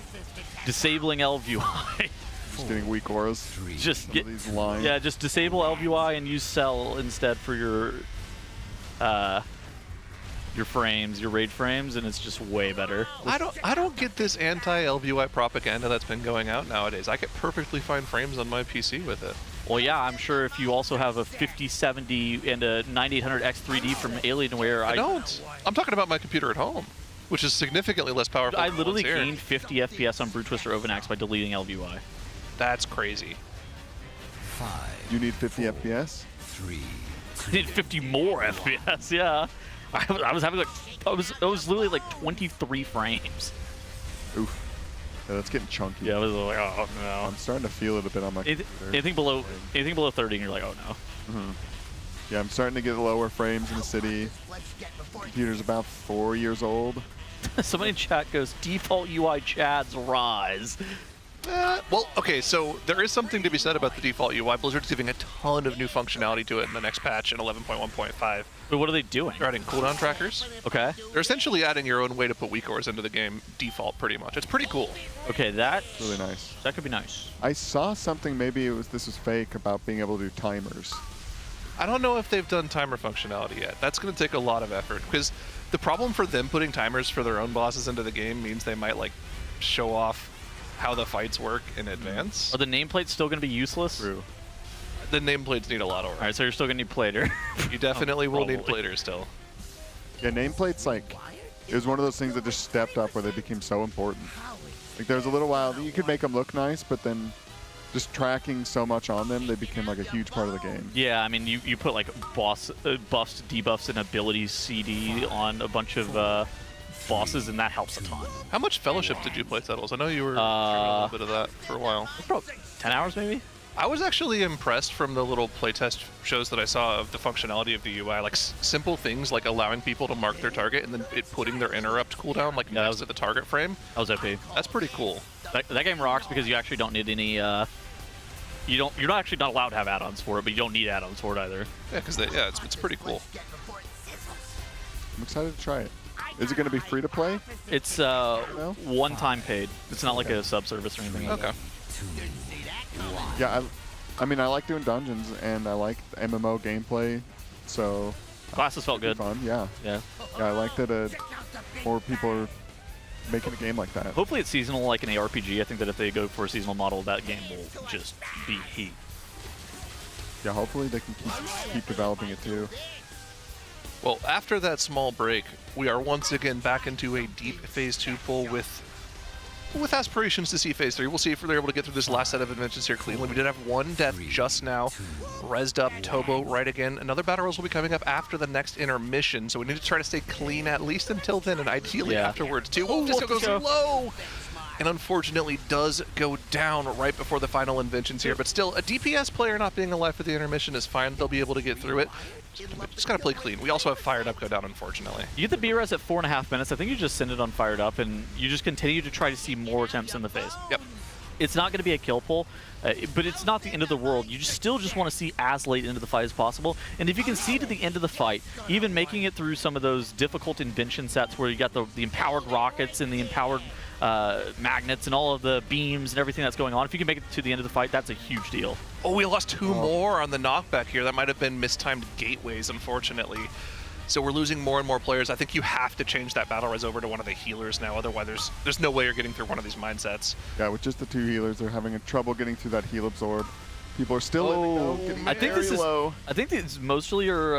Disabling LVI. Just getting weak auras. Just get these lines. Yeah, just disable LVI and use Cell instead for your frames, your raid frames, and it's just way better. I don't get this anti-LVI propaganda that's been going out nowadays. I get perfectly fine frames on my PC with it. Well, yeah, I'm sure if you also have a 5070 and a 9800 X3D from Alienware, I don't. I'm talking about my computer at home, which is significantly less powerful. I than literally what's here. gained 50 FPS on Brute Twister Overnax by deleting LVI. That's crazy. You need 50 FPS? I need 50 more FPS. Yeah, I was having like I was literally like 23 frames. Oof. Yeah, that's getting chunky. Yeah, I was like, oh no. I'm starting to feel it a bit on my computer. Anything below 30, and you're like, oh no. Yeah, I'm starting to get lower frames in the city. Computer's about 4 years old. Somebody in chat goes, default UI Chads rise. Well, okay, so there is something to be said about the default UI. Blizzard's giving a ton of new functionality to it in the next patch in 11.1.5. But what are they doing? They're adding cooldown trackers. Okay. They're essentially adding your own way to put weak ores into the game default, pretty much. It's pretty cool. Okay, that's really nice. That could be nice. I saw something, maybe this was fake, about being able to do timers. I don't know if they've done timer functionality yet. That's going to take a lot of effort, because the problem for them putting timers for their own bosses into the game means they might like show off how the fights work in advance. Are the nameplates still going to be useless? True. The nameplates need a lot of work. All right, so you're still going to need Plater. You definitely will need Plater still. Yeah, nameplates, like, it was one of those things that just stepped up where they became so important. Like, there was a little while, you could make them look nice, but then just tracking so much on them, they became like a huge part of the game. Yeah, I mean, you put like buffs, debuffs, and abilities CD on a bunch of bosses, and that helps a ton. How much Fellowship did you play Settles? I know you were doing a little bit of that for a while. Probably 10 hours, maybe? I was actually impressed from the little playtest shows that I saw of the functionality of the UI, like simple things like allowing people to mark their target and then it putting their interrupt cooldown like next to the target frame. That was OP. That's pretty cool. That game rocks because you actually don't need any. You're not actually not allowed to have add-ons for it, but you don't need add-ons for it either. Yeah, because it's pretty cool. I'm excited to try it. Is it going to be free to play? It's one-time paid. It's not like a sub-service or anything. Okay. Yeah, I mean, I like doing dungeons and I like the MMO gameplay, so classes felt good. Fun, yeah. Yeah, I like that more people are making a game like that. Hopefully it's seasonal like an ARPG. I think that if they go for a seasonal model, that game will just be heat. Yeah, hopefully they can keep developing it too. Well, after that small break, we are once again back into a deep Phase 2 pull with aspirations to see Phase 3. We'll see if they're able to get through this last set of inventions here cleanly. We did have one death just now. Rezzed up, Tobo right again. Another battle royals will be coming up after the next intermission, so we need to try to stay clean at least until then, and ideally afterwards too. Oh, Disco goes low! And unfortunately does go down right before the final inventions here, but still, a DPS player not being alive for the intermission is fine. They'll be able to get through it. Just gotta play clean. We also have Fired Up go down, unfortunately. You get the B-Res at 4.5 minutes. I think you just send it on Fired Up, and you just continue to try to see more attempts in the phase. Yep. It's not going to be a kill pull, but it's not the end of the world. You still just want to see as late into the fight as possible. And if you can see to the end of the fight, even making it through some of those difficult invention sets where you got the empowered rockets and the empowered magnets and all of the beams and everything that's going on, if you can make it to the end of the fight, that's a huge deal. Oh, we lost two more on the knockback here. That might have been mistimed gateways, unfortunately. So we're losing more and more players. I think you have to change that battle res over to one of the healers now. Otherwise, there's no way you're getting through one of these mindsets. Yeah, with just the two healers, they're having trouble getting through that heal absorb. People are still getting I think very low. I think it's mostly your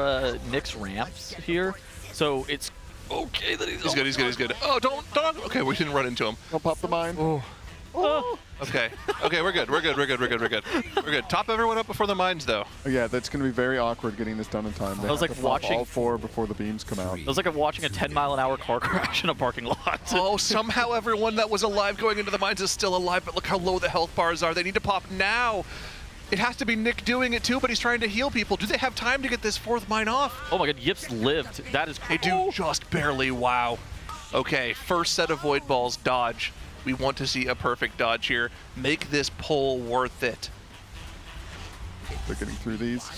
Nyx ramps here. So it's okay that he's good. He's good. Oh, don't. Okay, we didn't run into him. Don't pop the mine. Oh. Okay, we're good. We're good. Top everyone up before the mines, though. Yeah, that's going to be very awkward getting this done in time. That was like watching all four before the beams come out. It was like watching a 10-mile-an-hour car crash in a parking lot. Oh, somehow everyone that was alive going into the mines is still alive, but look how low the health bars are. They need to pop now. It has to be Nick doing it too, but he's trying to heal people. Do they have time to get this fourth mine off? Oh my god, Yips lived. That is cool. They do just barely. Wow. Okay, first set of void balls, dodge. We want to see a perfect dodge here. Make this pull worth it. They're getting through these.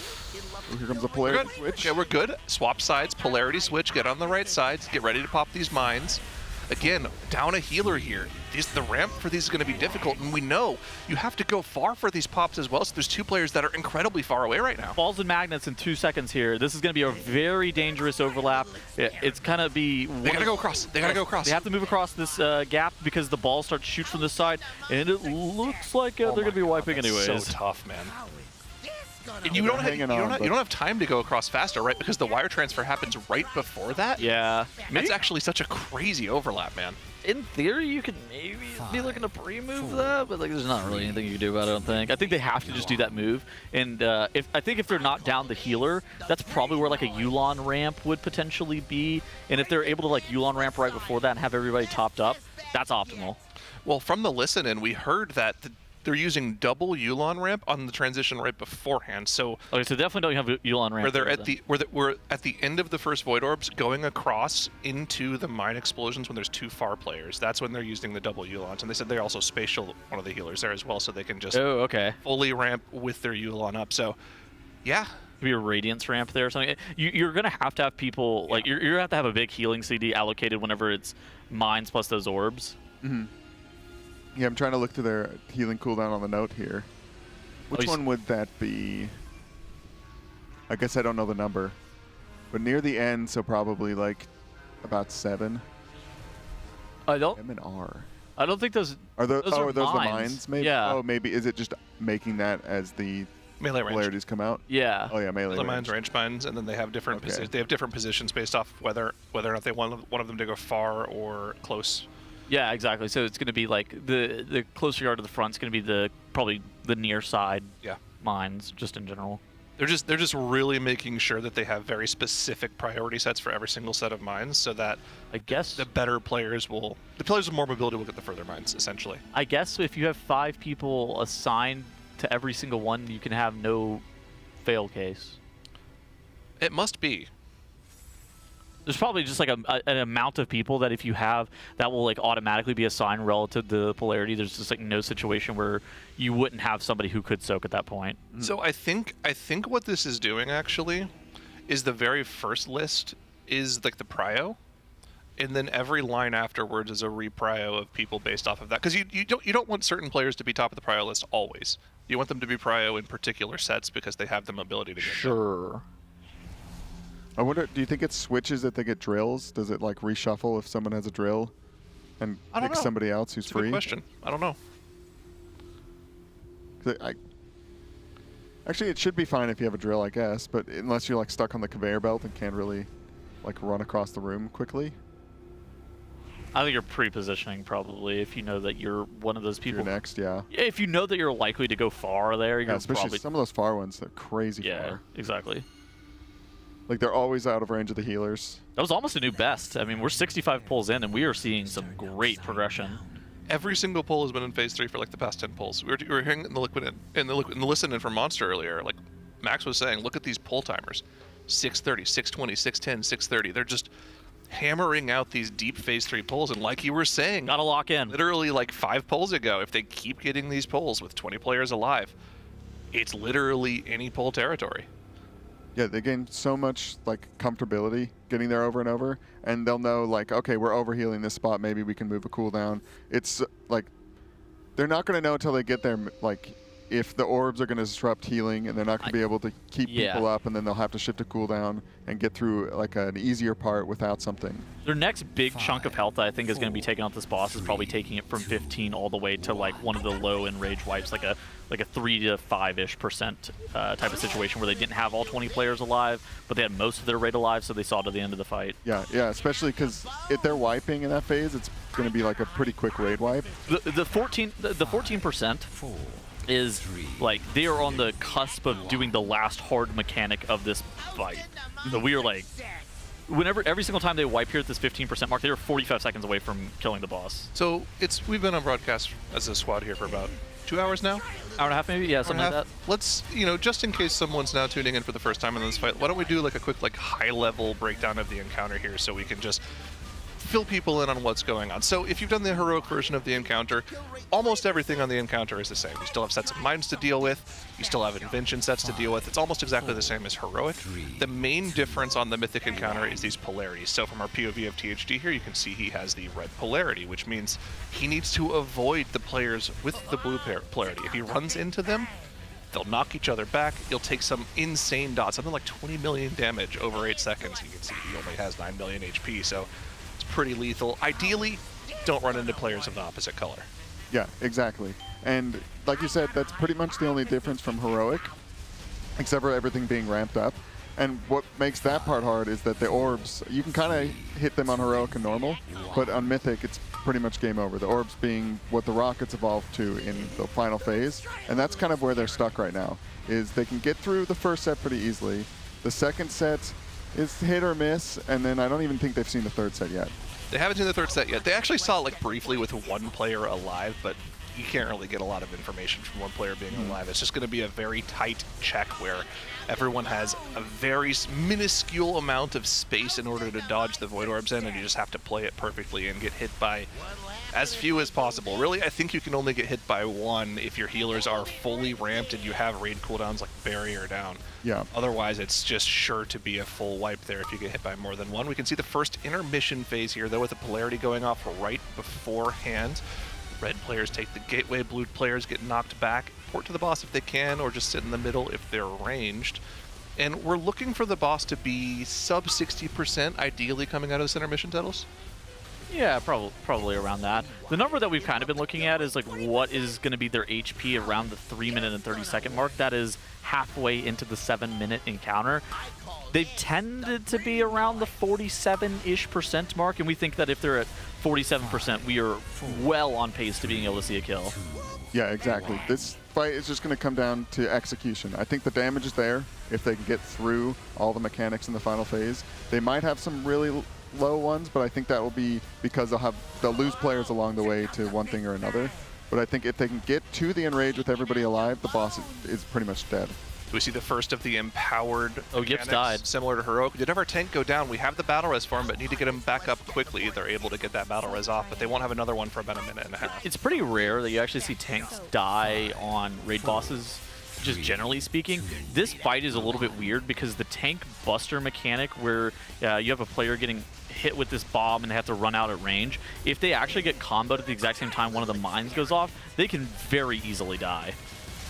Oh, here comes a polarity switch. Okay, we're good. Swap sides, polarity switch, get on the right sides, get ready to pop these mines. Again, down a healer here. The ramp for these is going to be difficult, and we know you have to go far for these pops as well, so there's two players that are incredibly far away right now. Balls and magnets in 2 seconds here. This is going to be a very dangerous overlap. It's going to be... They got to go across. They got to go across. They have to move across this gap because the balls start to shoot from this side, and it looks like they're going to be wiping anyways. So tough, man. And you don't have time to go across faster, right? Because the wire transfer happens right before that. Yeah. It's actually such a crazy overlap, man. In theory, you could maybe be looking to pre-move that, but like, there's not really anything you can do about it, I don't think. I think they have to just do that move. And I think if they're not down the healer, that's probably where like a Yulon ramp would potentially be. And if they're able to like Yulon ramp right before that and have everybody topped up, that's optimal. Well, from the listen-in, we heard that they're using double Yulon ramp on the transition right beforehand. So okay, so definitely don't have Yulon ramp. Where they're at we're at the end of the first void orbs, going across into the mine explosions when there's two far players. That's when they're using the double Yulons, and they said they're also spatial one of the healers there as well, so they can just fully ramp with their Yulon up. So yeah. Maybe a Radiance ramp there or something. You're going to have people, like, you're going to have a big healing CD allocated whenever it's mines plus those orbs. Mm-hmm. Yeah, I'm trying to look through their healing cooldown on the note here. Which one would that be? I guess I don't know the number. But near the end, so probably like about 7. I don't. M and R. I don't think those are those are the mines. mines? Maybe. Yeah. Oh, maybe is it just making that as the melee polarities come out? Yeah. Oh yeah, melee mines, range mines, and then they have different they have different positions based off whether or not they want one of them to go far or close. Yeah, exactly. So it's going to be like the closer you are to the front, it's going to be probably the near side mines, just in general. They're just really making sure that they have very specific priority sets for every single set of mines, so that I guess the players with more mobility will get the further mines, essentially. I guess if you have 5 people assigned to every single one, you can have no fail case. It must be. There's probably just like an amount of people that if you have, that will like automatically be assigned relative to the polarity. There's just like no situation where you wouldn't have somebody who could soak at that point. So I think what this is doing actually is the very first list is like the prio, and then every line afterwards is a reprio of people based off of that. Because you don't want certain players to be top of the prio list always. You want them to be prio in particular sets because they have the mobility to get Sure. I wonder, do you think it switches if they get drills? Does it like reshuffle if someone has a drill and I don't pick know. somebody else who's That's free? a good question. I don't know. Actually, it should be fine if you have a drill, I guess, but unless you're like stuck on the conveyor belt and can't really like run across the room quickly. I think you're pre-positioning probably if you know that you're one of those people. You're next, yeah. If you know that you're likely to go far there, you're Especially probably some of those far ones, they're crazy far. Yeah, exactly. Like they're always out of range of the healers. That was almost a new best. I mean, we're 65 pulls in, and we are seeing some great progression. Every single pull has been in phase 3 for like the past 10 pulls. We were hearing in the listen-in from Monster earlier. Like Max was saying, look at these pull timers: 630, 620, 610, 630. They're just hammering out these deep phase 3 pulls, and like you were saying, gotta lock in. Literally like 5 pulls ago, if they keep getting these pulls with 20 players alive, it's literally any pull territory. Yeah, they gain so much like comfortability getting there over and over, and they'll know like, okay, we're overhealing this spot. Maybe we can move a cooldown. It's like they're not going to know until they get there, like if the orbs are going to disrupt healing, and they're not going to be able to keep people up, and then they'll have to shift a cooldown and get through like an easier part without something. Their next big chunk of health that I think is going to be taking out this boss is probably taking it from 15 all the way to like one of the low Enrage wipes, like a 3 to 5-ish% type of situation where they didn't have all 20 players alive, but they had most of their raid alive, so they saw to the end of the fight. Yeah, especially because if they're wiping in that phase, it's going to be like a pretty quick raid wipe. The 14% is like they are on the cusp of doing the last hard mechanic of this fight. So we are like, every single time they wipe here at this 15% mark, they are 45 seconds away from killing the boss. So we've been on broadcast as a squad here for about 2 hours now. Hour and a half maybe, yeah, something like that. Let's, just in case someone's now tuning in for the first time in this fight, why don't we do like a quick high-level breakdown of the encounter here, so we can just fill people in on what's going on. So if you've done the heroic version of the encounter, almost everything on the encounter is the same. You still have sets of mines to deal with, you still have invention sets to deal with. It's almost exactly the same as heroic. The main difference on the Mythic encounter is these polarities. So from our POV of THD here, you can see he has the red polarity, which means he needs to avoid the players with the blue polarity. If he runs into them, they'll knock each other back. You'll take some insane dots, something like 20 million damage over 8 seconds. You can see he only has 9 million HP, so it's pretty lethal. Ideally, don't run into players of the opposite color. Yeah, exactly. And like you said, that's pretty much the only difference from heroic, except for everything being ramped up. And what makes that part hard is that the orbs, you can kind of hit them on heroic and normal, but on Mythic, it's pretty much game over. The orbs being what the rockets evolved to in the final phase, and that's kind of where they're stuck right now, is they can get through the first set pretty easily. The second set is hit or miss, and then I don't even think they've seen the third set yet. They haven't seen the third set yet. They actually saw it briefly with one player alive, but you can't really get a lot of information from one player being alive. It's just going to be a very tight check where everyone has a very minuscule amount of space in order to dodge the Void Orbs in, and you just have to play it perfectly and get hit by as few as possible. Really, I think you can only get hit by one if your healers are fully ramped and you have raid cooldowns like barrier down. Yeah. Otherwise, it's just sure to be a full wipe there if you get hit by more than one. We can see the first intermission phase here, though, with the polarity going off right beforehand. Red players take the gateway, blue players get knocked back, port to the boss if they can, or just sit in the middle if they're ranged. And we're looking for the boss to be sub 60%, ideally coming out of this intermission, Tettles. Yeah, probably around that. The number that we've kind of been looking at is like what is going to be their HP around the 3-minute and 30-second mark. That is halfway into the 7-minute encounter. They've tended to be around the 47-ish% mark, and we think that if they're at 47%, we are well on pace to being able to see a kill. Yeah, exactly. This fight is just going to come down to execution. I think the damage is there if they can get through all the mechanics in the final phase. They might have some really low ones, but I think that will be because they'll lose players along the way to one thing or another. But I think if they can get to the Enrage with everybody alive, the boss is pretty much dead. Do we see the first of the empowered Yips died. Similar to Heroic. Did our tank go down? We have the battle res for him, but need to get him back up quickly. They're able to get that battle res off, but they won't have another one for about a minute and a half. It's pretty rare that you actually see tanks die on raid bosses, just generally speaking. This fight is a little bit weird because the tank buster mechanic where you have a player getting hit with this bomb and they have to run out at range, if they actually get comboed at the exact same time one of the mines goes off, they can very easily die.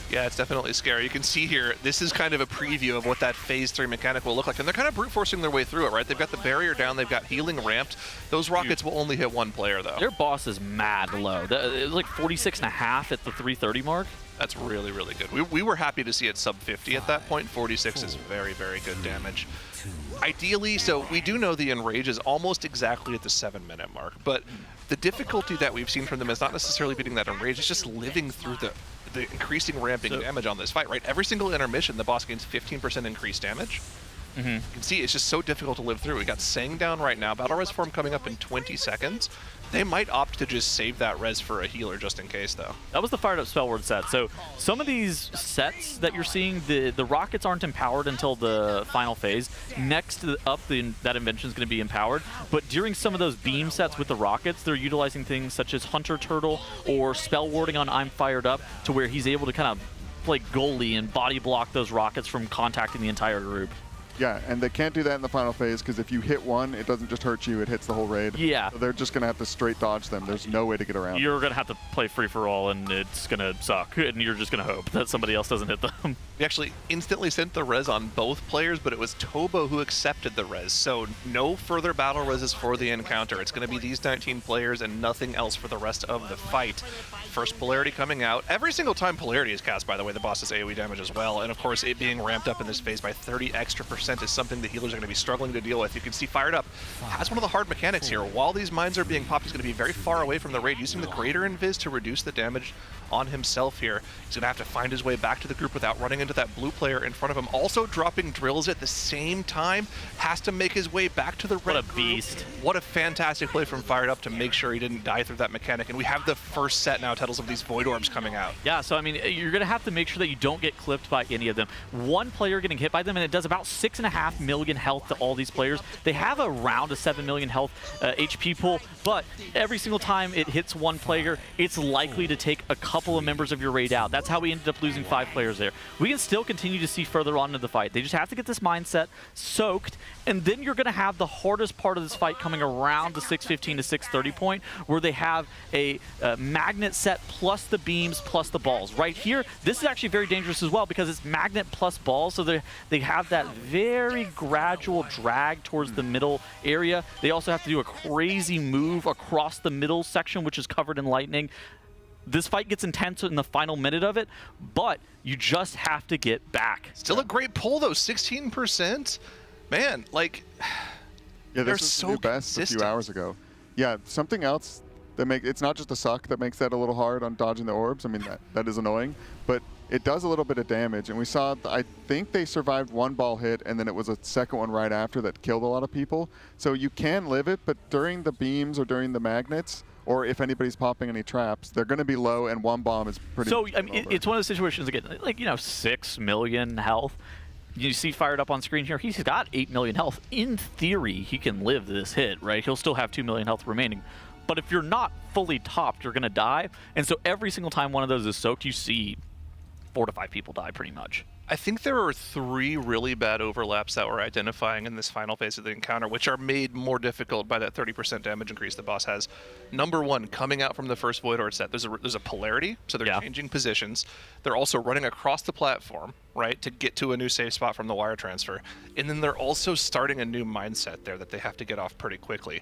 Yeah, it's definitely scary. You can see here, this is kind of a preview of what that Phase 3 mechanic will look like. And they're kind of brute forcing their way through it, right? They've got the barrier down, they've got healing ramped. Those rockets will only hit one player, though. Their boss is mad low. It's like 46.5 at the 330 mark. That's really, really good. We were happy to see it sub 50 at that point. 46 is very, very good damage. Ideally, so we do know the Enrage is almost exactly at the 7-minute mark, but the difficulty that we've seen from them is not necessarily beating that Enrage, it's just living through the increasing ramping damage on this fight, right? Every single intermission, the boss gains 15% increased damage. You can see it's just so difficult to live through. We got Sang down right now. Battle res form coming up in 20 seconds. They might opt to just save that res for a healer just in case, though. That was the fired up spell word set. So some of these sets that you're seeing, the rockets aren't empowered until the final phase. Next up, that invention is going to be empowered. But during some of those beam sets with the rockets, they're utilizing things such as Hunter Turtle or spell warding on I'm Fired Up to where he's able to kind of play goalie and body block those rockets from contacting the entire group. Yeah, and they can't do that in the final phase because if you hit one, it doesn't just hurt you, it hits the whole raid. Yeah. So they're just going to have to straight dodge them. There's no way to get around. You're going to have to play free-for-all, and it's going to suck, and you're just going to hope that somebody else doesn't hit them. We actually instantly sent the res on both players, but it was Tobo who accepted the res, so no further battle reses for the encounter. It's going to be these 19 players and nothing else for the rest of the fight. First Polarity coming out. Every single time Polarity is cast, by the way, the boss does AoE damage as well, and of course it being ramped up in this phase by 30 extra % is something the healers are going to be struggling to deal with. You can see Fired Up has one of the hard mechanics here. While these mines are being popped, he's going to be very far away from the raid, using the Greater Invis to reduce the damage on himself here. He's going to have to find his way back to the group without running into that blue player in front of him. Also dropping drills at the same time. Has to make his way back to the red. What a beast. What a fantastic play from Fired Up to make sure he didn't die through that mechanic. And we have the first set now, Tettles, of these Void Orbs coming out. Yeah, so I mean, you're going to have to make sure that you don't get clipped by any of them. One player getting hit by them, and it does about 6.5 million health to all these players. They have around a 7 million health HP pool, but every single time it hits one player, it's likely to take a couple of members of your raid out. That's how we ended up losing 5 players there. We can still continue to see further on into the fight. They just have to get this mindset soaked, and then you're going to have the hardest part of this fight coming around the 6:15 to 6:30 point, where they have a magnet set plus the beams plus the balls. Right here, this is actually very dangerous as well because it's magnet plus balls, so they have that very gradual drag towards the middle area. They also have to do a crazy move across the middle section, which is covered in lightning. This fight gets intense in the final minute of it, but you just have to get back. Still a great pull, though. 16%. Man, like, yeah, they're this is so the new best a few hours ago. Yeah, something else that it's not just the suck that makes that a little hard on dodging the orbs. I mean, that is annoying, but it does a little bit of damage. And we saw, I think they survived one ball hit, and then it was a second one right after that killed a lot of people. So you can live it, but during the beams or during the magnets, or if anybody's popping any traps, they're going to be low, and one bomb is pretty. So I mean, it's one of those situations again, like 6 million health. You see Fired Up on screen here. He's got 8 million health. In theory, he can live this hit, right? He'll still have 2 million health remaining. But if you're not fully topped, you're going to die. And so every single time one of those is soaked, you see 4 to 5 people die pretty much. I think there are 3 really bad overlaps that we're identifying in this final phase of the encounter, which are made more difficult by that 30% damage increase the boss has. Number 1, coming out from the first Void Orb set, there's a polarity, so they're changing positions. They're also running across the platform, right, to get to a new safe spot from the wire transfer. And then they're also starting a new mindset there that they have to get off pretty quickly.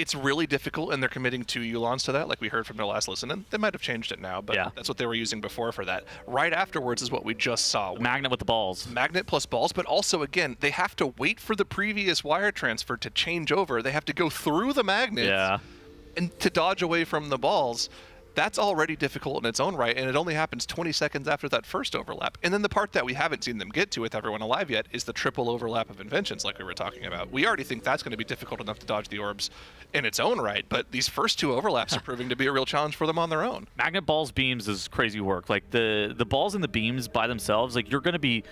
It's really difficult, and they're committing 2 Yulons to that, like we heard from their last listen. And they might have changed it now, but that's what they were using before for that. Right afterwards is what we just saw. Magnet with the balls. Magnet plus balls, but also, again, they have to wait for the previous wire transfer to change over. They have to go through the magnets and to dodge away from the balls. That's already difficult in its own right, and it only happens 20 seconds after that first overlap. And then the part that we haven't seen them get to with everyone alive yet is the triple overlap of inventions like we were talking about. We already think that's going to be difficult enough to dodge the orbs in its own right, but these first 2 overlaps are proving to be a real challenge for them on their own. Magnet balls beams is crazy work. Like the balls and the beams by themselves, like you're going to be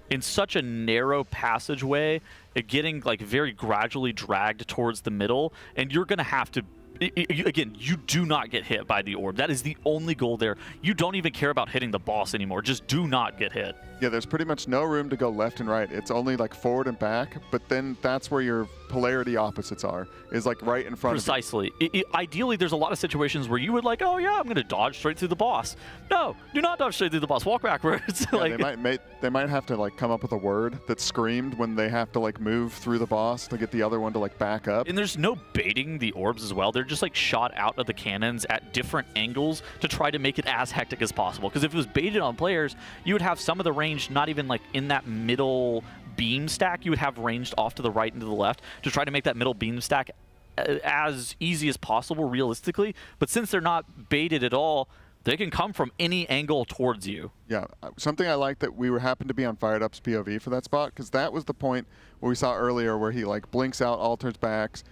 in such a narrow passageway, getting like very gradually dragged towards the middle, and you're going to have to again, you do not get hit by the orb. That is the only goal there. You don't even care about hitting the boss anymore. Just do not get hit. Yeah, there's pretty much no room to go left and right. It's only like forward and back, but then that's where your polarity opposites are, is like right in front Precisely. of you. Ideally, there's a lot of situations where you would like, oh yeah, I'm going to dodge straight through the boss. No, do not dodge straight through the boss. Walk backwards. Yeah, like, they might have to like come up with a word that screamed when they have to like move through the boss to get the other one to like back up. And there's no baiting the orbs as well. They're just like shot out of the cannons at different angles to try to make it as hectic as possible. Because if it was baited on players, you would have some of the range not even like in that middle beam stack. You would have ranged off to the right and to the left to try to make that middle beam stack as easy as possible realistically. But since they're not baited at all, they can come from any angle towards you. Yeah, something I like that we happened to be on Fired Up's POV for that spot, because that was the point where we saw earlier where he like blinks out, alters backs,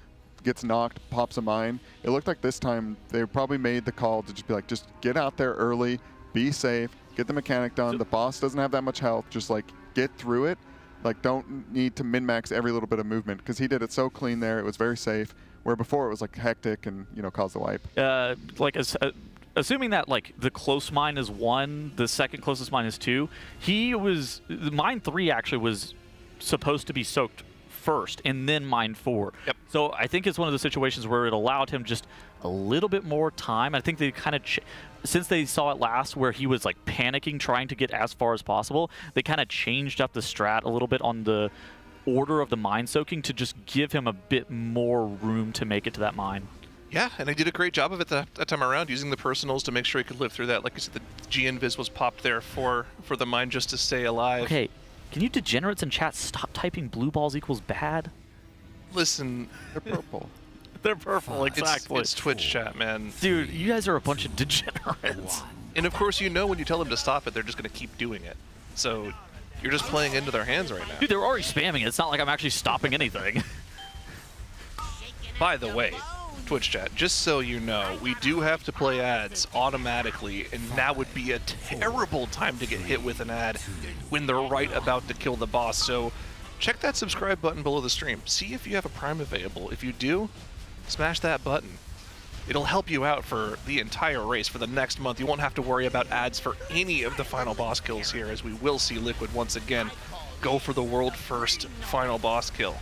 gets knocked, pops a mine. It looked like this time they probably made the call to just be like, just get out there early, be safe, get the mechanic done. The boss doesn't have that much health. Just like get through it. Like don't need to min-max every little bit of movement, because he did it so clean there. It was very safe. Where before it was like hectic and caused the wipe. Assuming that like the close mine is 1, the second closest mine is 2. Mine 3 actually was supposed to be soaked first, and then mine 4. Yep. So I think it's one of the situations where it allowed him just a little bit more time. I think they kind of, since they saw it last where he was like panicking trying to get as far as possible, they kind of changed up the strat a little bit on the order of the mine soaking to just give him a bit more room to make it to that mine. Yeah, and he did a great job of it that time around, using the personals to make sure he could live through that. Like I said, the G-Invis was popped there for the mine just to stay alive. Okay, can you degenerates in chat stop typing blue balls equals bad? Listen. They're purple. They're purple, exactly. It's Twitch chat, man. Dude, you guys are a bunch of degenerates. And of course, when you tell them to stop it, they're just going to keep doing it. So you're just playing into their hands right now. Dude, they're already spamming it. It's not like I'm actually stopping anything. By the way, Twitch chat, just so you know, we do have to play ads automatically, and now would be a terrible time to get hit with an ad when they're right about to kill the boss. So check that subscribe button below the stream. See if you have a Prime available. If you do, smash that button. It'll help you out for the entire race for the next month. You won't have to worry about ads for any of the final boss kills here, as we will see Liquid once again go for the world first final boss kill.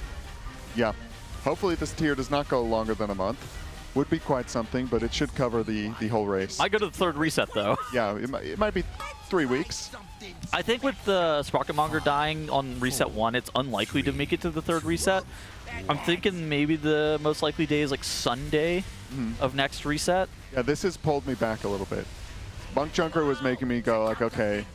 Yeah. Hopefully this tier does not go longer than a month. Would be quite something, but it should cover the whole race. I go to the 3rd reset, though. Yeah, it might be 3 weeks. I think with the Sprocketmonger dying on reset 1, it's unlikely to make it to the 3rd reset. I'm thinking maybe the most likely day is like Sunday of next reset. Yeah, this has pulled me back a little bit. Bunk Junker was making me go like, okay,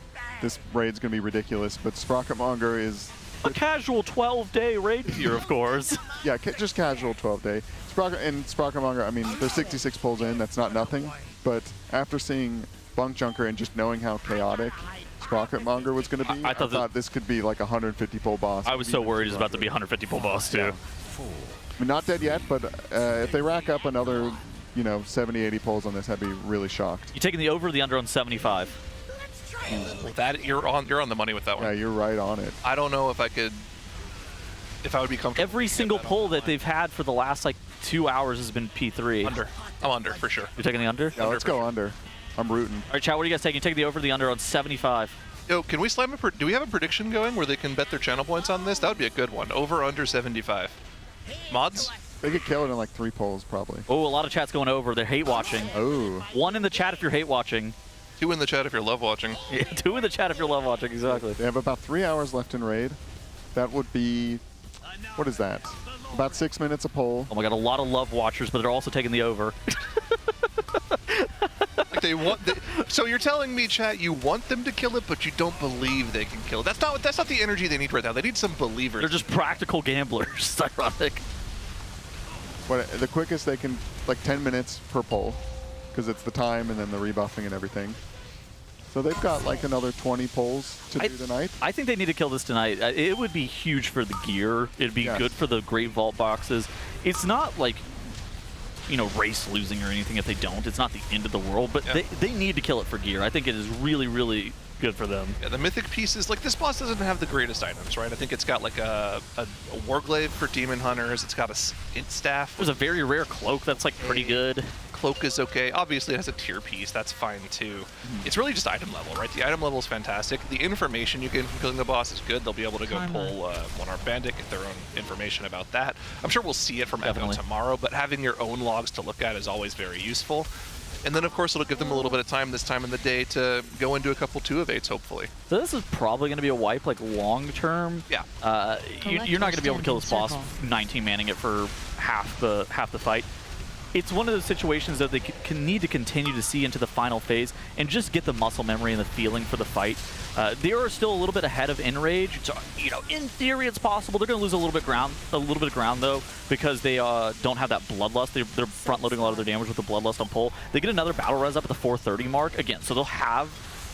this raid's going to be ridiculous, but Sprocketmonger is... A casual 12-day raid here, of course. Yeah, just casual 12-day. Sprocketmonger, I mean, there's 66 pulls in, that's not nothing, but after seeing Bunk Junker and just knowing how chaotic Sprocketmonger was going to be, I thought this could be like a 150 pull boss. I was so worried it was about to be 150 pull boss, too. Yeah. I mean, not dead yet, but if they rack up another, 70, 80 pulls on this, I'd be really shocked. You taking the over or the under on 75? That you're on the money with that one. Yeah, you're right on it. I don't know if I would be comfortable. Every single pull that they've had for the last like 2 hours has been P3. Under. I'm under for sure. You're taking the under? Yeah, let's go under. I'm rooting. All right, chat, what are you guys taking? You take the over or the under on 75? Yo, can we slam do we have a prediction going where they can bet their channel points on this? That would be a good one. Over, under 75. Mods? They could kill it in like 3 pulls, probably. Oh, a lot of chat's going over. They're hate watching. Oh. 1 in the chat if you're hate watching. 2 in the chat if you're love watching. Yeah, 2 in the chat if you're love watching, exactly. They have about 3 hours left in raid. That would be, what is that? About 6 minutes a poll. Oh my god, a lot of love watchers, but they're also taking the over. Like they want. So you're telling me, chat, you want them to kill it, but you don't believe they can kill it. That's not the energy they need right now. They need some believers. They're just practical gamblers. It's ironic. What the quickest they can, like 10 minutes per poll, because it's the time and then the rebuffing and everything. So they've got like another 20 polls to do tonight. I think they need to kill this tonight. It would be huge for the gear. It'd be good for the Great Vault boxes. It's not like, you know, race losing or anything if they don't. It's not the end of the world, but they need to kill it for gear. I think it is really, really good for them. Yeah, the mythic pieces, like this boss doesn't have the greatest items, right? I think it's got like a Warglaive for Demon Hunters. It's got a Int Staff. There's a very rare cloak that's like pretty good. Cloak is okay. Obviously it has a tier piece. That's fine too. It's really just item level, right? The item level is fantastic. The information you get from killing the boss is good. They'll be able to go pull One-Armed Bandit, get their own information about that. I'm sure we'll see it from Evan tomorrow, but having your own logs to look at is always very useful. And then, of course, it'll give them a little bit of time this time in the day to go into a couple 2-of-8s, hopefully. So this is probably going to be a wipe, like, long-term. Yeah. You're not going to be able to kill this boss 19 manning it for half the fight. It's one of those situations that they can need to continue to see into the final phase and just get the muscle memory and the feeling for the fight. They are still a little bit ahead of Enrage. So, you know, in theory, it's possible. They're going to lose a little bit of ground though, because they don't have that Bloodlust. They're front-loading a lot of their damage with the Bloodlust on pull. They get another battle res up at the 430 mark again, so they'll have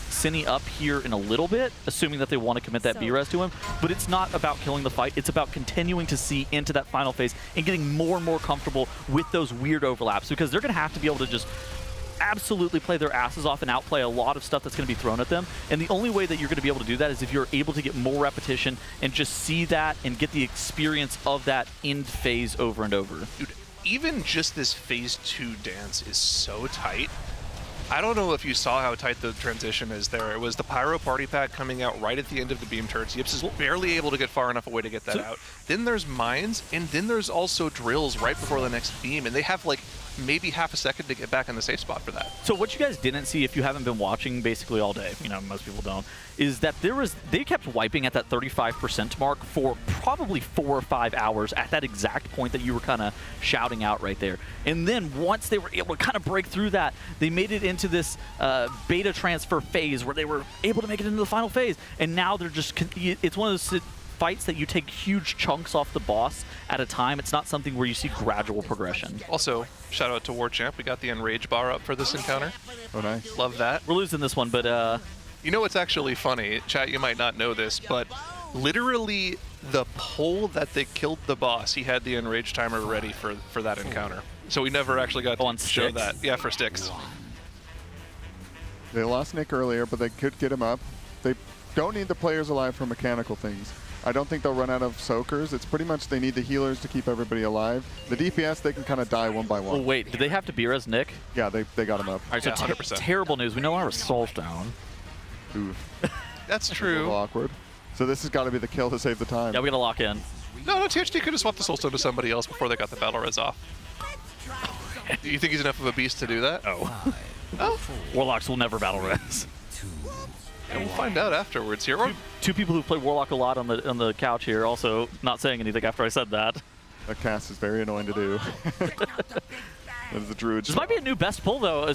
Cinny up here in a little bit, assuming that they want to commit that B-res to him, but it's not about killing the fight. It's about continuing to see into that final phase and getting more and more comfortable with those weird overlaps, because they're going to have to be able to just absolutely play their asses off and outplay a lot of stuff that's going to be thrown at them. And the only way that you're going to be able to do that is if you're able to get more repetition and just see that and get the experience of that end phase over and over. Dude, even just this phase 2 dance is so tight. I don't know if you saw how tight the transition is there. It was the Pyro Party Pack coming out right at the end of the beam turrets. Yips is barely able to get far enough away to get that out. Then there's mines, and then there's also drills right before the next beam, and they have like maybe half a second to get back in the safe spot for that. So what you guys didn't see, if you haven't been watching basically all day, you know, most people don't, is that they kept wiping at that 35% mark for probably 4 or 5 hours at that exact point that you were kind of shouting out right there. And then once they were able to kind of break through that, they made it into this beta transfer phase where they were able to make it into the final phase. And now they're just, it's one of those fights that you take huge chunks off the boss at a time. It's not something where you see gradual progression. Also, shout out to Warchamp. We got the Enrage bar up for this encounter. Oh, nice. Love that. We're losing this one, but you know what's actually funny? Chat, you might not know this, but literally the poll that they killed the boss, he had the Enrage timer ready for that encounter. So we never actually got to show that. Yeah, for sticks. They lost Nick earlier, but they could get him up. They don't need the players alive for mechanical things. I don't think they'll run out of soakers. It's pretty much they need the healers to keep everybody alive. The DPS, they can kind of die one by one. Oh, wait, did they have to B-res Nick? Yeah, they got him up. All right, so 100%. Terrible news. We know our soul's down. Ooh. That's true. A little awkward. So this has got to be the kill to save the time. Yeah, we got to lock in. No, THD could have swapped the soulstone to somebody else before they got the battle res off. Do you think he's enough of a beast to do that? Oh. Oh. Warlocks will never battle res. And we'll find out afterwards here. Two people who play Warlock a lot on the couch here also not saying anything after I said that. That cast is very annoying to do. That is the druid. This might be a new best pull though.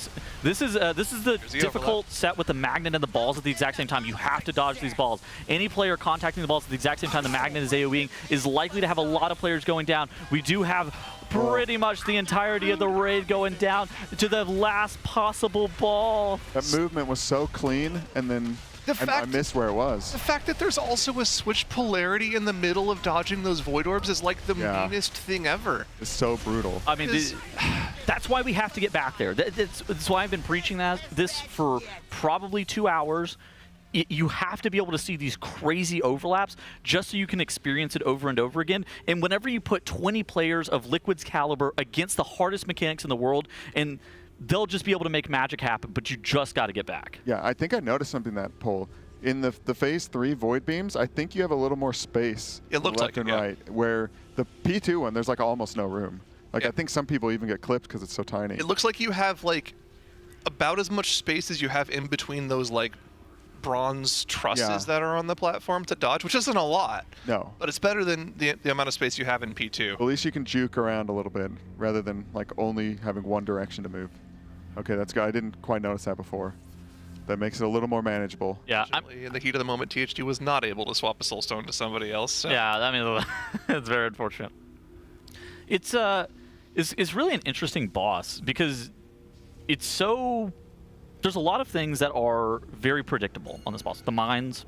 This is the difficult set with the magnet and the balls at the exact same time. You have to dodge these balls. Any player contacting the balls at the exact same time the magnet is AoEing is likely to have a lot of players going down. We do have pretty much the entirety of the raid going down to the last possible ball. That movement was so clean, and then I missed where it was. The fact that there's also a switch polarity in the middle of dodging those void orbs is like the meanest thing ever. It's so brutal. I mean, that's why we have to get back there. That's why I've been preaching this for probably 2 hours. You have to be able to see these crazy overlaps just so you can experience it over and over again. And whenever you put 20 players of Liquid's caliber against the hardest mechanics in the world, and they'll just be able to make magic happen, but you just got to get back. Yeah, I think I noticed something that poll. In the phase 3 void beams, I think you have a little more space left and right, where the P2 one, there's like almost no room. Like I think some people even get clipped because it's so tiny. It looks like you have like about as much space as you have in between those like bronze trusses that are on the platform to dodge, which isn't a lot. No. But it's better than the amount of space you have in P2. At least you can juke around a little bit rather than like only having one direction to move. Okay, that's good. I didn't quite notice that before. That makes it a little more manageable. Yeah. In the heat of the moment, THD was not able to swap a soulstone to somebody else. So. Yeah, I mean, it's very unfortunate. It's really an interesting boss because it's so. There's a lot of things that are very predictable on this boss. The mines,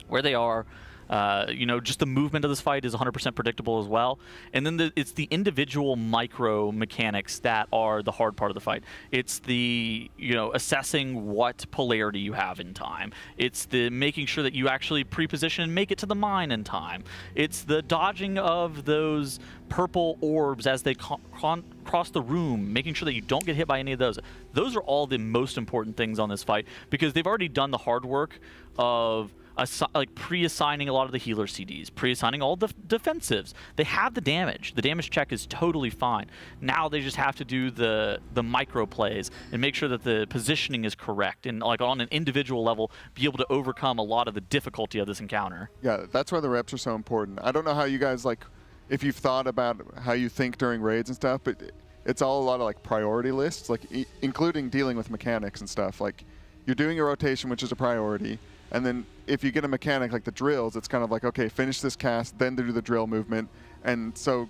where they are, just the movement of this fight is 100% predictable as well. And then it's the individual micro mechanics that are the hard part of the fight. It's the, assessing what polarity you have in time. It's the making sure that you actually pre-position and make it to the mine in time. It's the dodging of those purple orbs as they cross the room, making sure that you don't get hit by any of those. Those are all the most important things on this fight because they've already done the hard work of pre-assigning a lot of the healer CDs, pre-assigning all the defensives. They have the damage. The damage check is totally fine. Now they just have to do the micro plays and make sure that the positioning is correct and like on an individual level be able to overcome a lot of the difficulty of this encounter. Yeah, that's why the reps are so important. I don't know how you guys if you've thought about how you think during raids and stuff, but it's all a lot of priority lists, including dealing with mechanics and stuff. Like you're doing a rotation, which is a priority. And then if you get a mechanic like the drills, it's kind of like, okay, finish this cast, then do the drill movement. And so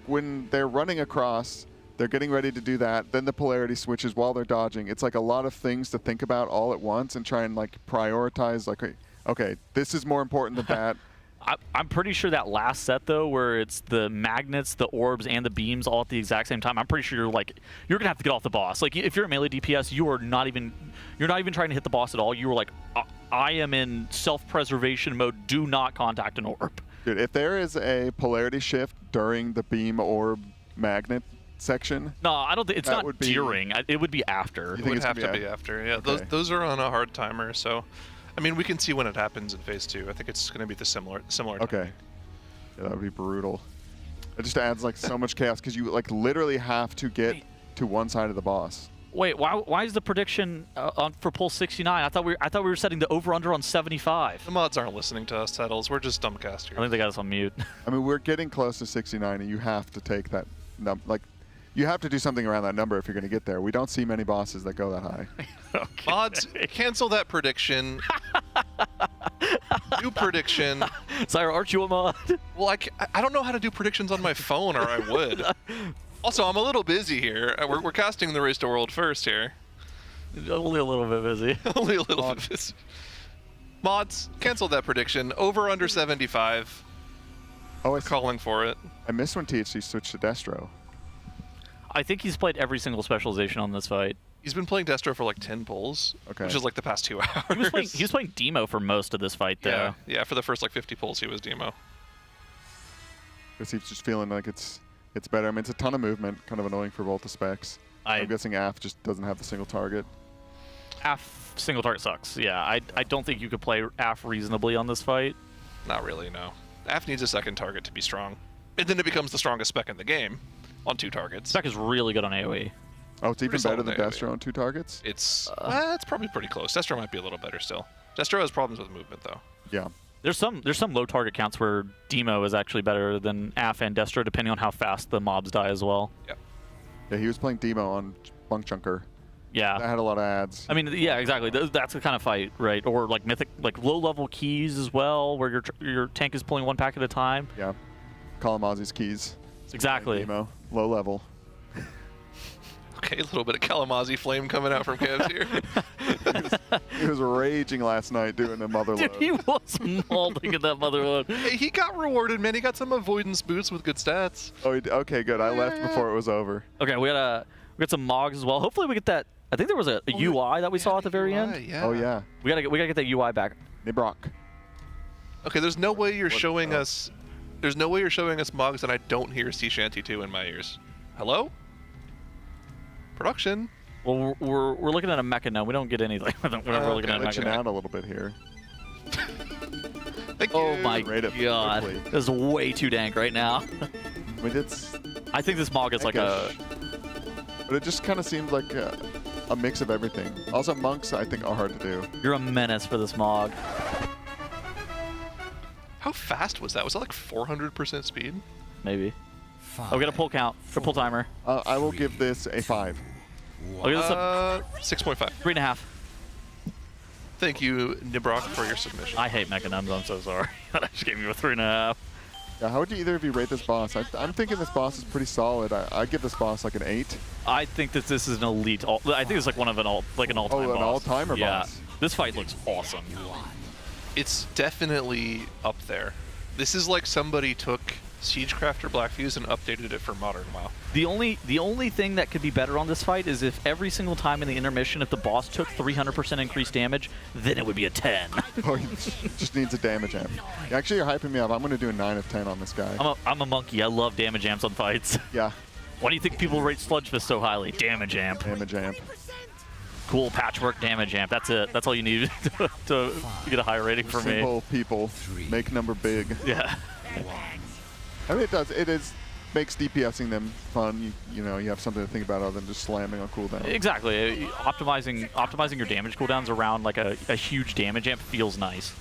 when they're running across, they're getting ready to do that, then the polarity switches while they're dodging. It's a lot of things to think about all at once and try and prioritize, okay, this is more important than that. I'm pretty sure that last set though, where it's the magnets, the orbs, and the beams all at the exact same time, I'm pretty sure you're gonna have to get off the boss. If you're a melee DPS, you're not even trying to hit the boss at all. You were I am in self-preservation mode. Do not contact an orb. Dude, if there is a polarity shift during the beam orb magnet section, no, I don't think it's not during. It would be after. It would have to be after. Yeah, okay. Those are on a hard timer, so. I mean, we can see when it happens in phase 2. I think it's going to be the similar. Okay. Yeah, that would be brutal. It just adds so much chaos because you literally have to get to one side of the boss. Wait, why is the prediction for Pulse 69? I thought we were setting the over/under on 75. The mods aren't listening to us, Settles. We're just dumbcasters. I think they got us on mute. I mean, we're getting close to 69, and you have to take that number. You have to do something around that number if you're going to get there. We don't see many bosses that go that high. Okay. Mods, cancel that prediction. New prediction. Sorry, aren't you a mod? Well, I don't know how to do predictions on my phone, or I would. Also, I'm a little busy here. We're casting the Race to World first here. Only a little bit busy. Only a little bit busy. Mods, cancel that prediction. Over under 75. Oh, I'm calling for it. I missed when THC switched to Destro. I think he's played every single specialization on this fight. He's been playing Destro for 10 pulls, which is the past 2 hours. He was playing Demo for most of this fight, though. Yeah, for the first 50 pulls, he was Demo. Because he's just feeling like it's better. I mean, it's a ton of movement, kind of annoying for both the specs. I'm guessing AF just doesn't have the single target. AF single target sucks. Yeah, I don't think you could play AF reasonably on this fight. Not really, no. AF needs a second target to be strong. And then it becomes the strongest spec in the game on 2 targets. Spec is really good on AoE. Oh, it's even better than Destro on 2 targets? It's probably pretty close. Destro might be a little better still. Destro has problems with movement, though. Yeah. There's some low target counts where Demo is actually better than AF and Destro, depending on how fast the mobs die as well. Yep. Yeah, he was playing Demo on Bunk Chunker. Yeah. That had a lot of ads. I mean, yeah, exactly. That's the kind of fight, right? Or Mythic, low-level keys as well, where your tank is pulling 1 pack at a time. Yeah. Kalamazi's keys. Exactly. Demo, low level. Okay, a little bit of Kalamazi flame coming out from Kev's here. He was raging last night doing the mother load. Dude, he was mauling at that mother load. Hey, he got rewarded, man. He got some avoidance boots with good stats. Oh, okay, good. I left before it was over. Okay, we got some Mogs as well. Hopefully we get that. I think there was a UI that we saw at the very end. Yeah. Oh yeah. We gotta get that UI back. Hey, Brock. Okay, there's no way you're showing us. There's no way you're showing us Mogs and I don't hear Sea Shanty 2 in my ears. Hello? Production. Well, we're looking at a mecha now. We don't get anything. We're looking at a mecha out a little bit here. Thank oh you. my god, this is way too dank right now. I mean, I think this Mog is like a. But it just kind of seems like a mix of everything. Also, monks I think are hard to do. You're a menace for this Mog. How fast was that? Was that like 400% speed? Maybe. I'll get a pull count or pull timer. I will give this a 5. I'll give this a 6.5. 3.5. Thank you, Nibrock, for your submission. I hate Mechanims, I'm so sorry. I just gave you a 3.5. Yeah, how would you either of you rate this boss? I'm thinking this boss is pretty solid. I'd give this boss like an 8. I think that this is an elite. I think it's like one of an all-time boss. Oh, an all-timer yeah. boss. This fight looks awesome. It's definitely up there. This is like somebody took Siegecraft or Black Fuse and updated it for modern WoW. The only thing that could be better on this fight is if every single time in the intermission, if the boss took 300% increased damage, then it would be a 10. Oh, he just needs a damage amp. Actually, you're hyping me up. I'm going to do a 9 of 10 on this guy. I'm a monkey. I love damage amps on fights. Yeah. Why do you think people rate Sludge Fist so highly? Damage amp. Damage amp. Cool patchwork damage amp. That's it. That's all you need to get a high rating for me. Simple people make number big. Yeah. I mean, it does. It makes DPSing them fun. You know, you have something to think about other than just slamming on cooldown. Exactly. Optimizing your damage cooldowns around like a huge damage amp feels nice.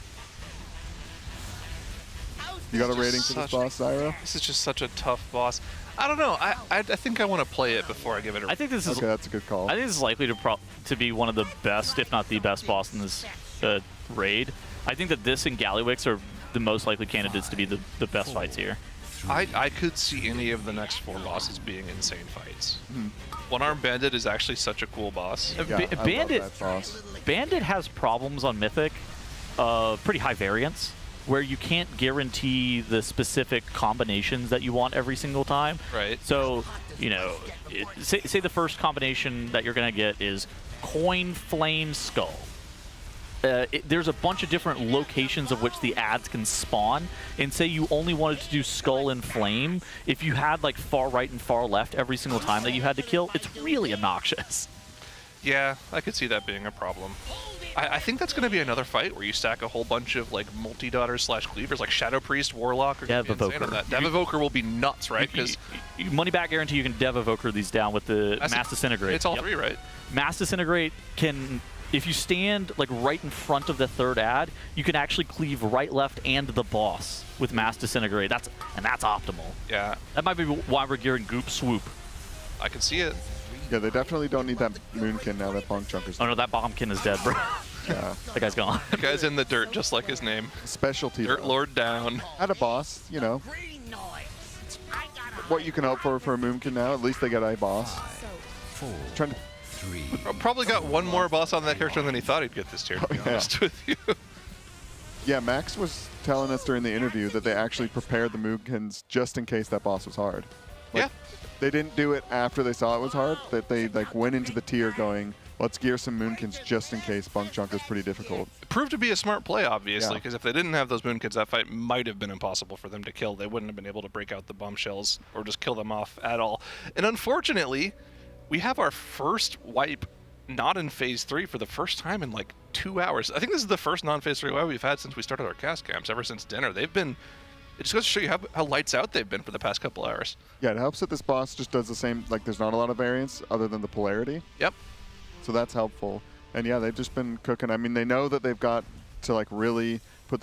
You got a rating for this boss, Zyro? This is just such a tough boss. I don't know. I think I want to play it before I give it a I think this is okay. That's a good call. I think this is likely to be one of the best, if not the best, boss in this raid. I think that this and Gallywix are the most likely candidates to be the best fights here. I could see any of the next 4 bosses being insane fights. One-Armed Bandit is actually such a cool boss. Yeah, Bandit, I love that boss. Bandit has problems on Mythic, pretty high variance, where you can't guarantee the specific combinations that you want every single time. Right. So, you know, say the first combination that you're going to get is Coin, Flame, Skull. There's a bunch of different locations of which the ads can spawn, and say you only wanted to do Skull and Flame, if you had like far right and far left every single time that you had to kill, it's really obnoxious. Yeah, I could see that being a problem. I think that's going to be another fight where you stack a whole bunch of like multi-daughters / cleavers, like Shadow Priest, Warlock, or Dev insane on Evoker. that. Dev Evoker will be nuts, right? Because money back guarantee you can Dev Evoker these down with the Mass Disintegrate. It's all 3, right? Mass Disintegrate can, if you stand like right in front of the third ad, you can actually cleave right, left, and the boss with Mass Disintegrate. That's optimal. Yeah. That might be why we're gearing Goop Swoop. I can see it. Yeah, they definitely don't need that Moonkin now that Bonk Chunker's Oh no, that Bombkin is dead, bro. Yeah. That guy's gone. The guy's in the dirt, just like his name. Specialty. Dirt Lord down. Had a boss, you know. What you can hope for a Moonkin now, at least they got a boss. Trying to... Probably got one more boss on that character than he thought he'd get this tier, to be honest with you. Yeah, Max was telling us during the interview that they actually prepared the Moonkins just in case that boss was hard. Like, yeah. They didn't do it after they saw it was hard, that they like went into the tier going, let's gear some Moonkins just in case Bonk Chunker's pretty difficult. It proved to be a smart play, obviously, because if they didn't have those Moonkins, that fight might have been impossible for them to kill. They wouldn't have been able to break out the bombshells or just kill them off at all. And unfortunately, we have our first wipe not in Phase 3 for the first time in like 2 hours. I think this is the first non-Phase 3 wipe we've had since we started our cast camps, ever since dinner. They've been... It just goes to show you how lights out they've been for the past couple hours. Yeah, it helps that this boss just does the same, like there's not a lot of variance other than the polarity. Yep. So that's helpful. And yeah, they've just been cooking. I mean, they know that they've got to like really put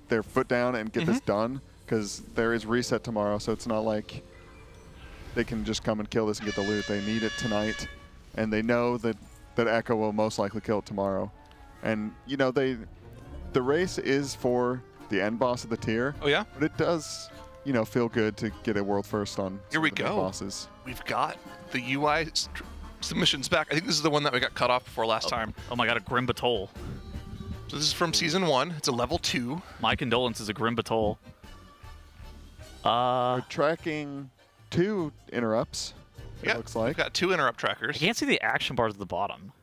their foot down and get this done, because there is reset tomorrow, so it's not like they can just come and kill this and get the loot. They need it tonight, and they know that Echo will most likely kill it tomorrow. And you know, the race is for the end boss of the tier. Oh yeah? But it does, you know, feel good to get a world first on Here we the go. bosses. We've got the UI submissions back. I think this is the one that we got cut off before last time. Oh my god, a Grim Batol. So this is from Season 1. It's a level 2. My condolences, a Grim Batol. We're tracking 2 interrupts, it Yeah, looks like. we've got 2 interrupt trackers. I can't see the action bars at the bottom.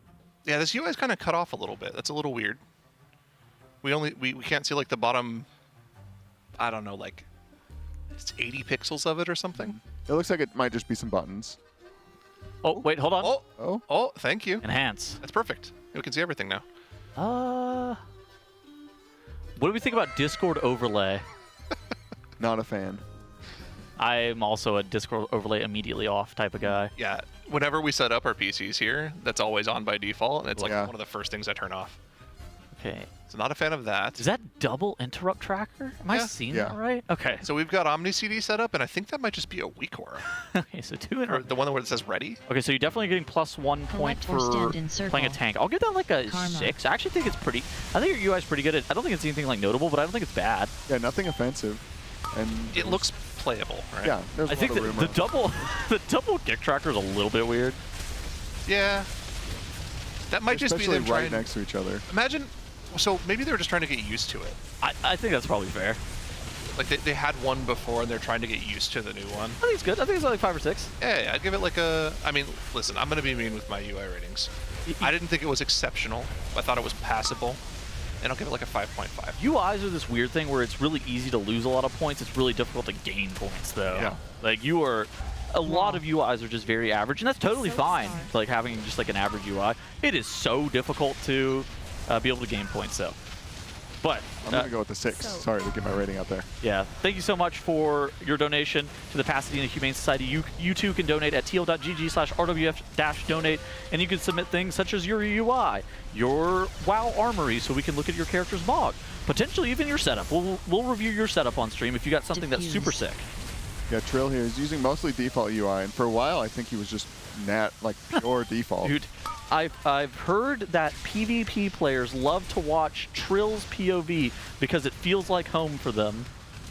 Yeah, this UI is kind of cut off a little bit. That's a little weird. We can't see like the bottom, I don't know, like it's 80 pixels of it or something. It looks like it might just be some buttons. Oh, wait, hold on. Oh, thank you. Enhance. That's perfect. We can see everything now. What do we think about Discord overlay? Not a fan. I'm also a Discord overlay immediately off type of guy. Yeah, whenever we set up our PCs here, that's always on by default, and it's like Yeah. one of the first things I turn off. Okay. So not a fan of that. Is that double interrupt tracker? Am I seeing that right? Okay. So we've got Omni CD set up, and I think that might just be a weak aura. Okay, so 2 interrupt. The one where it says ready. Okay, so you're definitely getting +1 point or for stand in circle. playing a tank. I'll give that like a Karma. 6. I actually think it's pretty. I think your UI is pretty good. I don't think it's anything like notable, but I don't think it's bad. Yeah, nothing offensive. And It looks playable, right? yeah, there's I a think lot of that rumor. the double kick tracker is a little bit weird. Yeah. That might just be Especially them right trying. next to each other. Imagine. So maybe they were just trying to get used to it. I think that's probably fair. Like they had one before, and they're trying to get used to the new one. I think it's good. I think it's like 5 or 6. Yeah, I'd give it like a. I mean, listen, I'm gonna be mean with my UI ratings. I didn't think it was exceptional. I thought it was passable, and I'll give it like a 5.5. UIs are this weird thing where it's really easy to lose a lot of points. It's really difficult to gain points, though. Yeah. Like a lot of UIs are just very average, and that's totally fine. Like having just like an average UI. It is so difficult to be able to gain points, though. But I'm gonna go with the 6. Sorry to get my rating out there. yeah, thank you so much for your donation to the Pasadena Humane Society. You too can donate at tl.gg/rwf-donate, and you can submit things such as your UI, your WoW armory, so we can look at your character's mod, potentially even your setup. We'll review your setup on stream if you got something that's super sick. Yeah, Trill here is using mostly default UI, and for a while I think he was just pure default. Dude, I've heard that PvP players love to watch Trill's POV because it feels like home for them.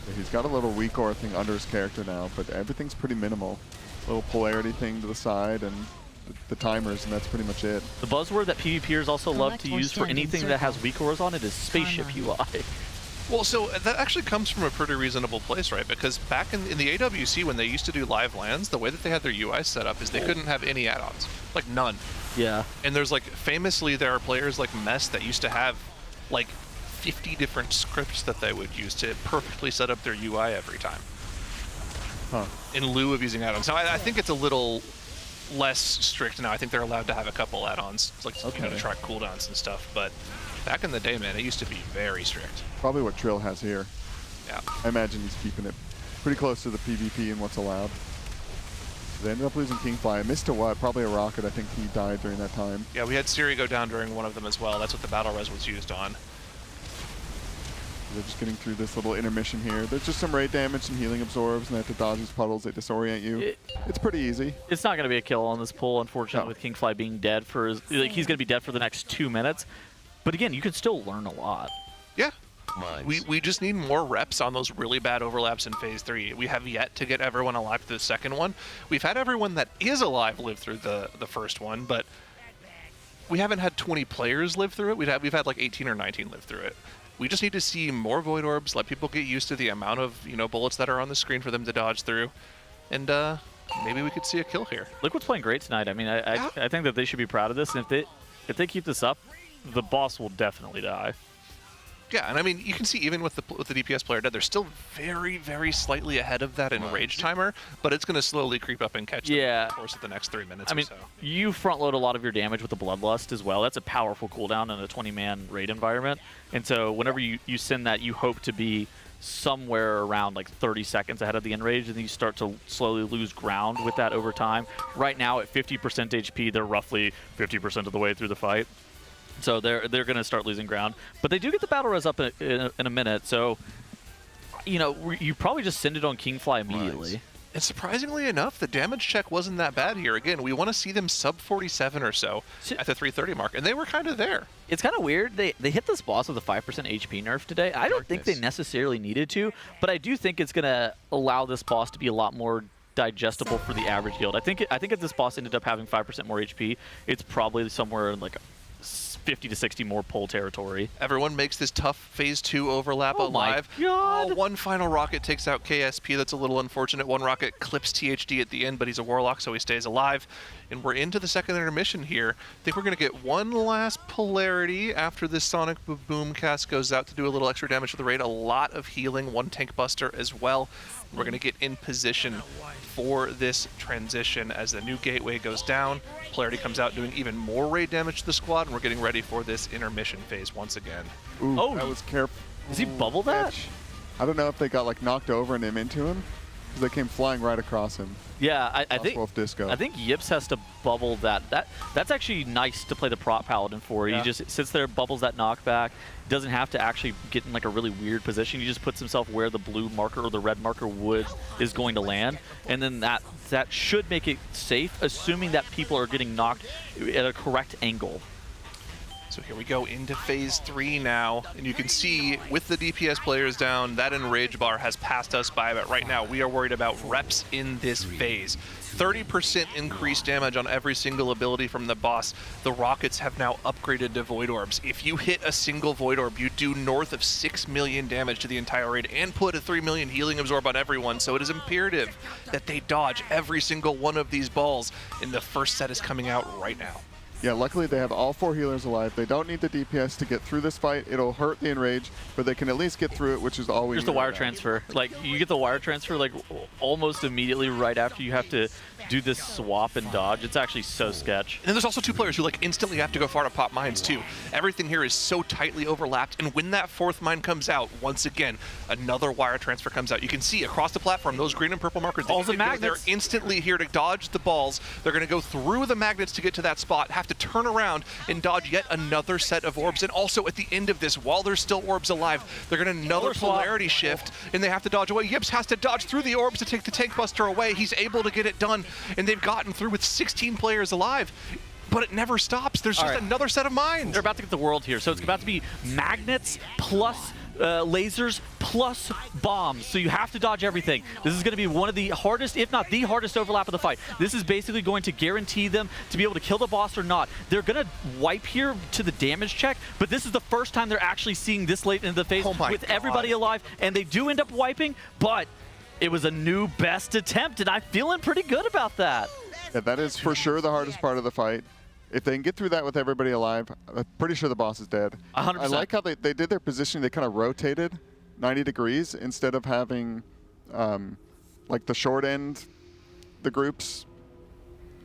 Yeah, he's got a little weak aura thing under his character now, but everything's pretty minimal. Little polarity thing to the side and the timers, and that's pretty much it. The buzzword that PvPers also love to use for anything that has weak auras on it is spaceship UI. Well, so that actually comes from a pretty reasonable place, right? Because back in the AWC, when they used to do live lands, the way that they had their UI set up is they couldn't have any add-ons. Like, none. Yeah. And there's, like, famously, there are players like Mess that used to have, like, 50 different scripts that they would use to perfectly set up their UI every time. Huh. In lieu of using add-ons. Now, I think it's a little less strict now. I think they're allowed to have a couple add-ons, like, you know, to track cooldowns and stuff, but back in the day, man, it used to be very strict. Probably what Trill has here. Yeah. I imagine he's keeping it pretty close to the PvP and what's allowed. They ended up losing Kingfly. I missed a what? Probably a rocket. I think he died during that time. Yeah, we had Siri go down during one of them as well. That's what the battle res was used on. They're just getting through this little intermission here. There's just some raid damage, some healing absorbs, and they have to dodge these puddles. They disorient you. It's pretty easy. It's not going to be a kill on this pull, unfortunately, with Kingfly being dead for his, like, he's going to be dead for the next 2 minutes. But again, you can still learn a lot. Yeah. We just need more reps on those really bad overlaps in Phase 3. We have yet to get everyone alive to the second one. We've had everyone that is alive live through the first one, but we haven't had 20 players live through it. We've had like 18 or 19 live through it. We just need to see more Void Orbs, let people get used to the amount of, you know, bullets that are on the screen for them to dodge through, and maybe we could see a kill here. Liquid's playing great tonight. I mean, I think that they should be proud of this, and if they keep this up, the boss will definitely die. Yeah, and I mean, you can see even with the DPS player dead, they're still very, very slightly ahead of that Enrage timer, but it's going to slowly creep up and catch them over the course of the next 3 minutes I mean, or so. you front load a lot of your damage with the Bloodlust as well. That's a powerful cooldown in a 20-man raid environment. And so whenever you send that, you hope to be somewhere around like 30 seconds ahead of the Enrage, and then you start to slowly lose ground with that over time. Right now at 50% HP, they're roughly 50% of the way through the fight. So they're going to start losing ground. But they do get the battle res up in a minute, so you know, you probably just send it on Kingfly immediately. Right. And surprisingly enough, the damage check wasn't that bad here. Again, we want to see them sub 47 or so at the 330 mark, and they were kind of there. It's kind of weird. They hit this boss with a 5% HP nerf today. I don't think they necessarily needed to, but I do think it's going to allow this boss to be a lot more digestible for the average guild. I think if this boss ended up having 5% more HP, it's probably somewhere in like 50 to 60 more pull territory. Everyone makes this tough Phase 2 overlap alive. My God. Oh, one final rocket takes out KSP. That's a little unfortunate. One rocket clips THD at the end, but he's a Warlock, so he stays alive. And we're into the second intermission here. I think we're going to get one last polarity after this Sonic Boom cast goes out to do a little extra damage to the raid. A lot of healing, one Tank Buster as well. We're going to get in position for this transition as the new gateway goes down. Polarity comes out doing even more raid damage to the squad, and we're getting ready for this intermission phase once again. Ooh, that was careful. Does he bubble that? I don't know if they got like knocked over and him into him. because they came flying right across him. Yeah, I think Yips has to bubble that. That's actually nice to play the prop paladin for. Yeah. He just sits there, bubbles that knockback. Doesn't have to actually get in like a really weird position. He just puts himself where the blue marker or the red marker is going to land, and then that should make it safe, assuming that people are getting knocked at a correct angle. So here we go into phase 3 now, and you can see with the DPS players down, that Enrage bar has passed us by, but right now we are worried about reps in this phase. 30% increased damage on every single ability from the boss. The rockets have now upgraded to Void Orbs. If you hit a single Void Orb, you do north of 6 million damage to the entire raid and put a 3 million healing absorb on everyone, so it is imperative that they dodge every single one of these balls, and the first set is coming out right now. Yeah, luckily they have all 4 healers alive. They don't need the DPS to get through this fight. It'll hurt the Enrage, but they can at least get through it, which is all we need. Just the wire transfer. Like, you get the wire transfer like almost immediately right after you have to do this swap and dodge. It's actually so sketch. And then there's also 2 players who like instantly have to go far to pop mines too. Everything here is so tightly overlapped, and when that 4th mine comes out, once again, another wire transfer comes out. You can see across the platform, those green and purple markers, balls and magnets. They're instantly here to dodge the balls. They're gonna go through the magnets to get to that spot, have to turn around and dodge yet another set of orbs. And also at the end of this, while there's still orbs alive, they're gonna another polarity shift, and they have to dodge away. Yips has to dodge through the orbs to take the Tank Buster away. He's able to get it done, and they've gotten through with 16 players alive. But it never stops. There's just another set of mines. They're about to get the world here, so it's about to be magnets plus lasers plus bombs, so you have to dodge everything. This is going to be one of the hardest, if not the hardest overlap of the fight. This is basically going to guarantee them to be able to kill the boss or not. They're going to wipe here to the damage check, but this is the first time they're actually seeing this late into the phase with everybody alive, and they do end up wiping, but it was a new best attempt, and I'm feeling pretty good about that. Yeah, that is for sure the hardest part of the fight. If they can get through that with everybody alive, I'm pretty sure the boss is dead. 100%. I like how they did their positioning. They kind of rotated 90 degrees instead of having like the short end, the groups.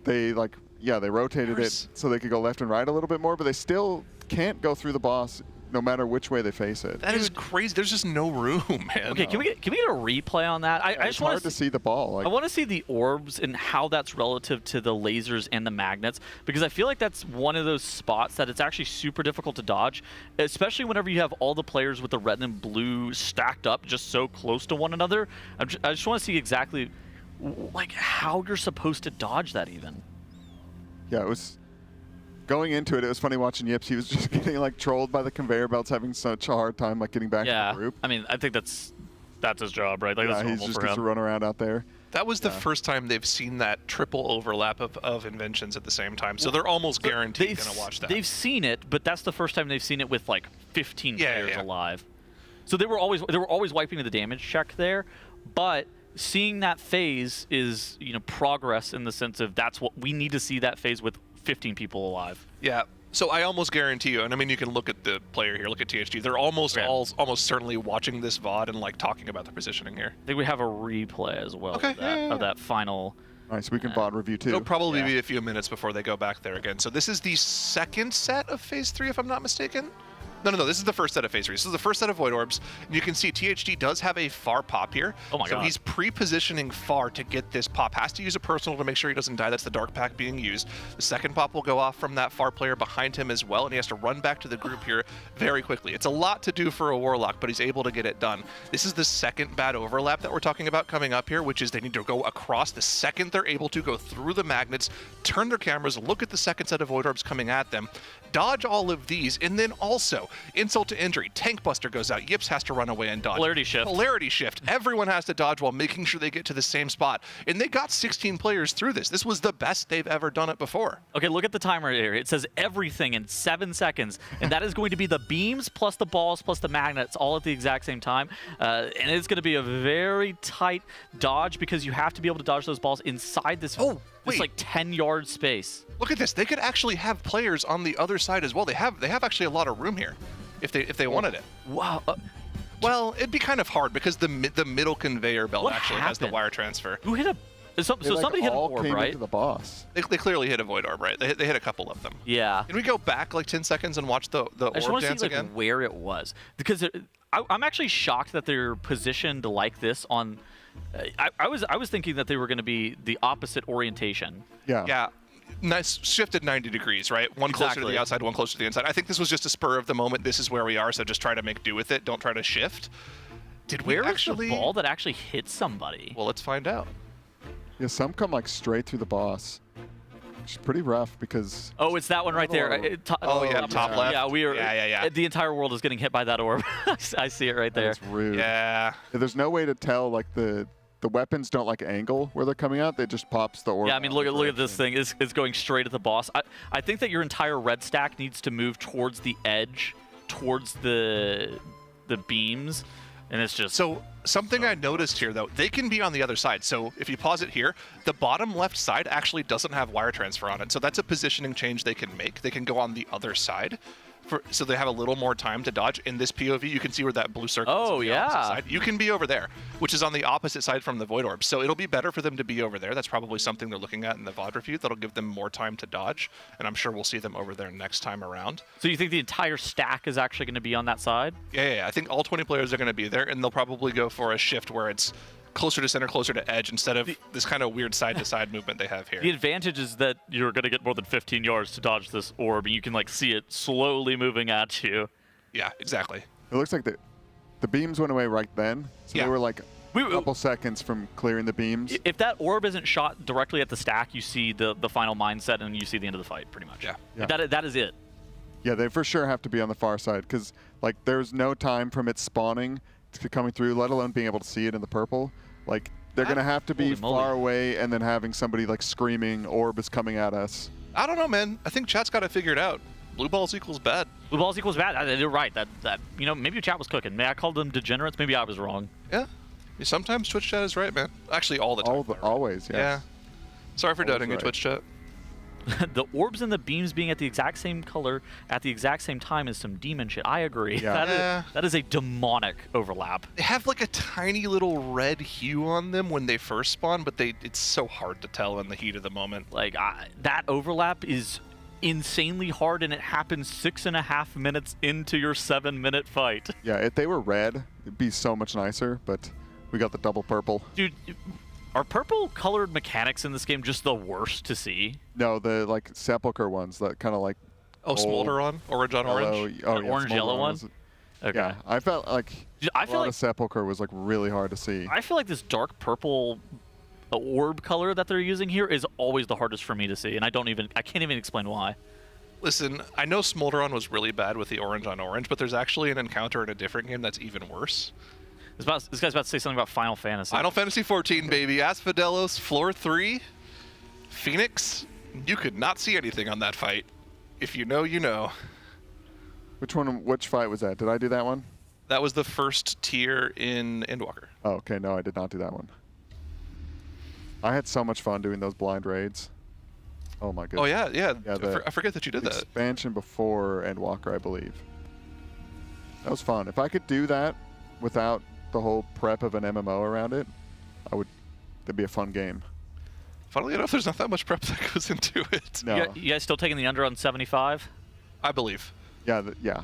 They they rotated it so they could go left and right a little bit more, but they still can't go through the boss no matter which way they face it. That is crazy. There's just no room, man. Okay, can we get a replay on that? I just want to see the ball. I want to see the orbs and how that's relative to the lasers and the magnets, because I feel like that's one of those spots that it's actually super difficult to dodge, especially whenever you have all the players with the red and blue stacked up just so close to one another. I just want to see exactly like how you're supposed to dodge that even. Yeah, it was going into it. It was funny watching Yips. He was just getting like trolled by the conveyor belts, having such a hard time like getting back to the group. I mean, I think that's his job, right? Like, yeah, that's he's normal just for gets him. to run around out there. That was the first time they've seen that triple overlap of inventions at the same time, so they're almost guaranteed going to watch that. They've seen it, but that's the first time they've seen it with like 15 players alive. So they were always wiping the damage check there, but seeing that phase is, you know, progress in the sense of that's what we need to see, that phase with 15 people alive. Yeah. So I almost guarantee you, and I mean, you can look at the player here, look at THG. They're almost almost certainly watching this VOD and like talking about the positioning here. I think we have a replay as well of that final. Nice, we can VOD review too. It'll probably be a few minutes before they go back there again. So this is the second set of Phase 3, if I'm not mistaken. No, this is the first set of Phase 3. This is the first set of Void Orbs. And you can see THG does have a far pop here. Oh my god. So he's pre-positioning far to get this pop. Has to use a personal to make sure he doesn't die. That's the Dark Pack being used. The second pop will go off from that far player behind him as well, and he has to run back to the group here very quickly. It's a lot to do for a Warlock, but he's able to get it done. This is the second bad overlap that we're talking about coming up here, which is they need to go across the second they're able to go through the magnets, turn their cameras, look at the second set of Void Orbs coming at them, dodge all of these, and then also insult to injury. Tank Buster goes out. Yips has to run away and dodge. Polarity shift. Polarity shift. Everyone has to dodge while making sure they get to the same spot. And they got 16 players through this. This was the best they've ever done it before. Okay, look at the timer here. It says everything in 7 seconds. And that is going to be the beams plus the balls plus the magnets all at the exact same time. And it's going to be a very tight dodge because you have to be able to dodge those balls inside this, this like 10-yard space. Look at this. They could actually have players on the other side as well. They have actually a lot of room here if they wanted it. Wow. Well, it'd be kind of hard because the middle conveyor belt actually has the wire transfer. Who hit a... So somebody hit an orb, came right? into the boss. They clearly hit a Void Orb, right? They hit a couple of them. Yeah. Can we go back like 10 seconds and watch the I just orb want to dance see again? where it was. Because I'm actually shocked that they're positioned like this on I was thinking that they were going to be the opposite orientation. Yeah. Yeah. Nice, shifted 90 degrees, right? One closer to the outside, one closer to the inside. I think this was just a spur of the moment. This is where we are, so just try to make do with it. Don't try to shift. Did we Where actually... was the ball that actually hit somebody? Well, let's find out. Yeah, some come like straight through the boss. Which is pretty rough because... Oh, it's that one right there. Oh, yeah, top left. Yeah, we are. Yeah. The entire world is getting hit by that orb. I see it right there. That's rude. Yeah. There's no way to tell, like, the weapons don't, like, angle where they're coming out. They just pops the orb. Yeah, I mean, look at this thing. It's going straight at the boss. I think that your entire red stack needs to move towards the edge, towards the beams, and it's just... So something I noticed here, though, they can be on the other side. So if you pause it here, the bottom left side actually doesn't have wire transfer on it. So that's a positioning change they can make. They can go on the other side. So they have a little more time to dodge. In this POV, you can see where that blue circle is on the opposite side. You can be over there, which is on the opposite side from the Void Orb. So it'll be better for them to be over there. That's probably something they're looking at in the VOD review. That'll give them more time to dodge, and I'm sure we'll see them over there next time around. So you think the entire stack is actually going to be on that side? Yeah. I think all 20 players are going to be there, and they'll probably go for a shift where it's closer to center, closer to edge, instead of this kind of weird side-to-side movement they have here. The advantage is that you're going to get more than 15 yards to dodge this orb, and you can like see it slowly moving at you. Yeah, exactly. It looks like the beams went away right then, so they were like a couple seconds from clearing the beams. If that orb isn't shot directly at the stack, you see the final mindset, and you see the end of the fight, pretty much. Yeah. That is it. Yeah, they for sure have to be on the far side, because like there's no time from it spawning to coming through, let alone being able to see it in the purple. Like, they're going to have to be far away and then having somebody like screaming, orb is coming at us. I don't know, man. I think chat's got it figured out. Blue balls equals bad. Blue balls equals bad. You're right. That you know, maybe chat was cooking. Maybe I called them degenerates. Maybe I was wrong. Yeah. Sometimes Twitch chat is right, man. Actually, all the time. Always, yes. Yeah. Sorry for doubting you, Twitch chat. The orbs and the beams being at the exact same color at the exact same time is some demon shit. I agree. Yeah. That is a demonic overlap. They have like a tiny little red hue on them when they first spawn, but it's so hard to tell in the heat of the moment. Like, that overlap is insanely hard, and it happens 6.5 minutes into your 7-minute fight. Yeah, if they were red, it'd be so much nicer, but we got the double purple. Dude, are purple colored mechanics in this game just the worst to see? No, the like sepulcher ones that kind of like... Oh, smolder on? Orange on orange? Oh, yeah, orange yellow one? Okay. Yeah, I felt like a lot of sepulcher was like really hard to see. I feel like this dark purple orb color that they're using here is always the hardest for me to see, and I can't even explain why. Listen, I know Smolderon was really bad with the orange on orange, but there's actually an encounter in a different game that's even worse. This guy's about to say something about Final Fantasy. Final Fantasy 14, baby. Asphodelos, floor 3, Phoenix. You could not see anything on that fight. If you know, you know. Which fight was that? Did I do that one? That was the first tier in Endwalker. Oh, okay. No, I did not do that one. I had so much fun doing those blind raids. Oh my goodness. Oh yeah. I forget that you did that. Expansion before Endwalker, I believe. That was fun. If I could do that without the whole prep of an MMO around it, that'd be a fun game. Funnily enough, there's not that much prep that goes into it. No. You guys still taking the under on 75? I believe. Yeah, yeah.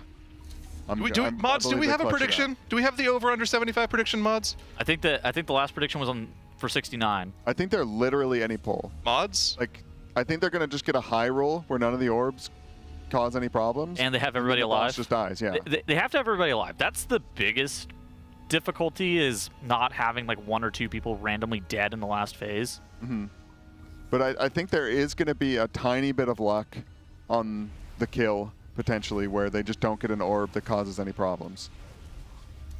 Mods, do we have a prediction? Do we have the over under 75 prediction, mods? I think the last prediction was for 69. I think they're literally any pull. Mods? Like, I think they're gonna just get a high roll where none of the orbs cause any problems. And they have everybody alive. The boss just dies. Yeah. They have to have everybody alive. That's the biggest difficulty, is not having like 1 or 2 people randomly dead in the last phase. Mm-hmm. But I think there is going to be a tiny bit of luck on the kill, potentially, where they just don't get an orb that causes any problems.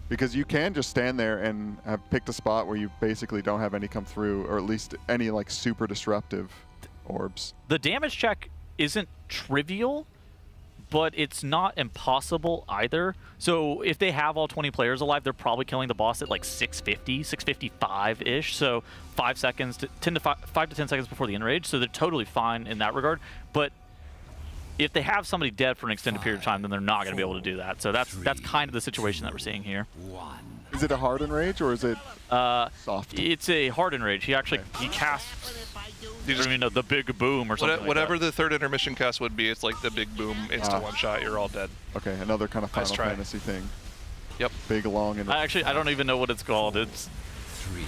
Because you can just stand there and have picked a spot where you basically don't have any come through, or at least any like super disruptive orbs. The damage check isn't trivial, but it's not impossible either. So if they have all 20 players alive, they're probably killing the boss at like 650, 655-ish. So 5 seconds, 5 to 10 seconds before the Enrage. So they're totally fine in that regard. But if they have somebody dead for an extended period of time, then they're not going to be able to do that. So that's kind of the situation that we're seeing here. Is it a hard Enrage or is it soft? It's a hard Enrage. He casts the big boom or something. Whatever like that. the third intermission cast would be, it's like the big boom, insta one shot, you're all dead. Okay, another kind of Final Fantasy thing. Yep. Big long and I don't even know what it's called.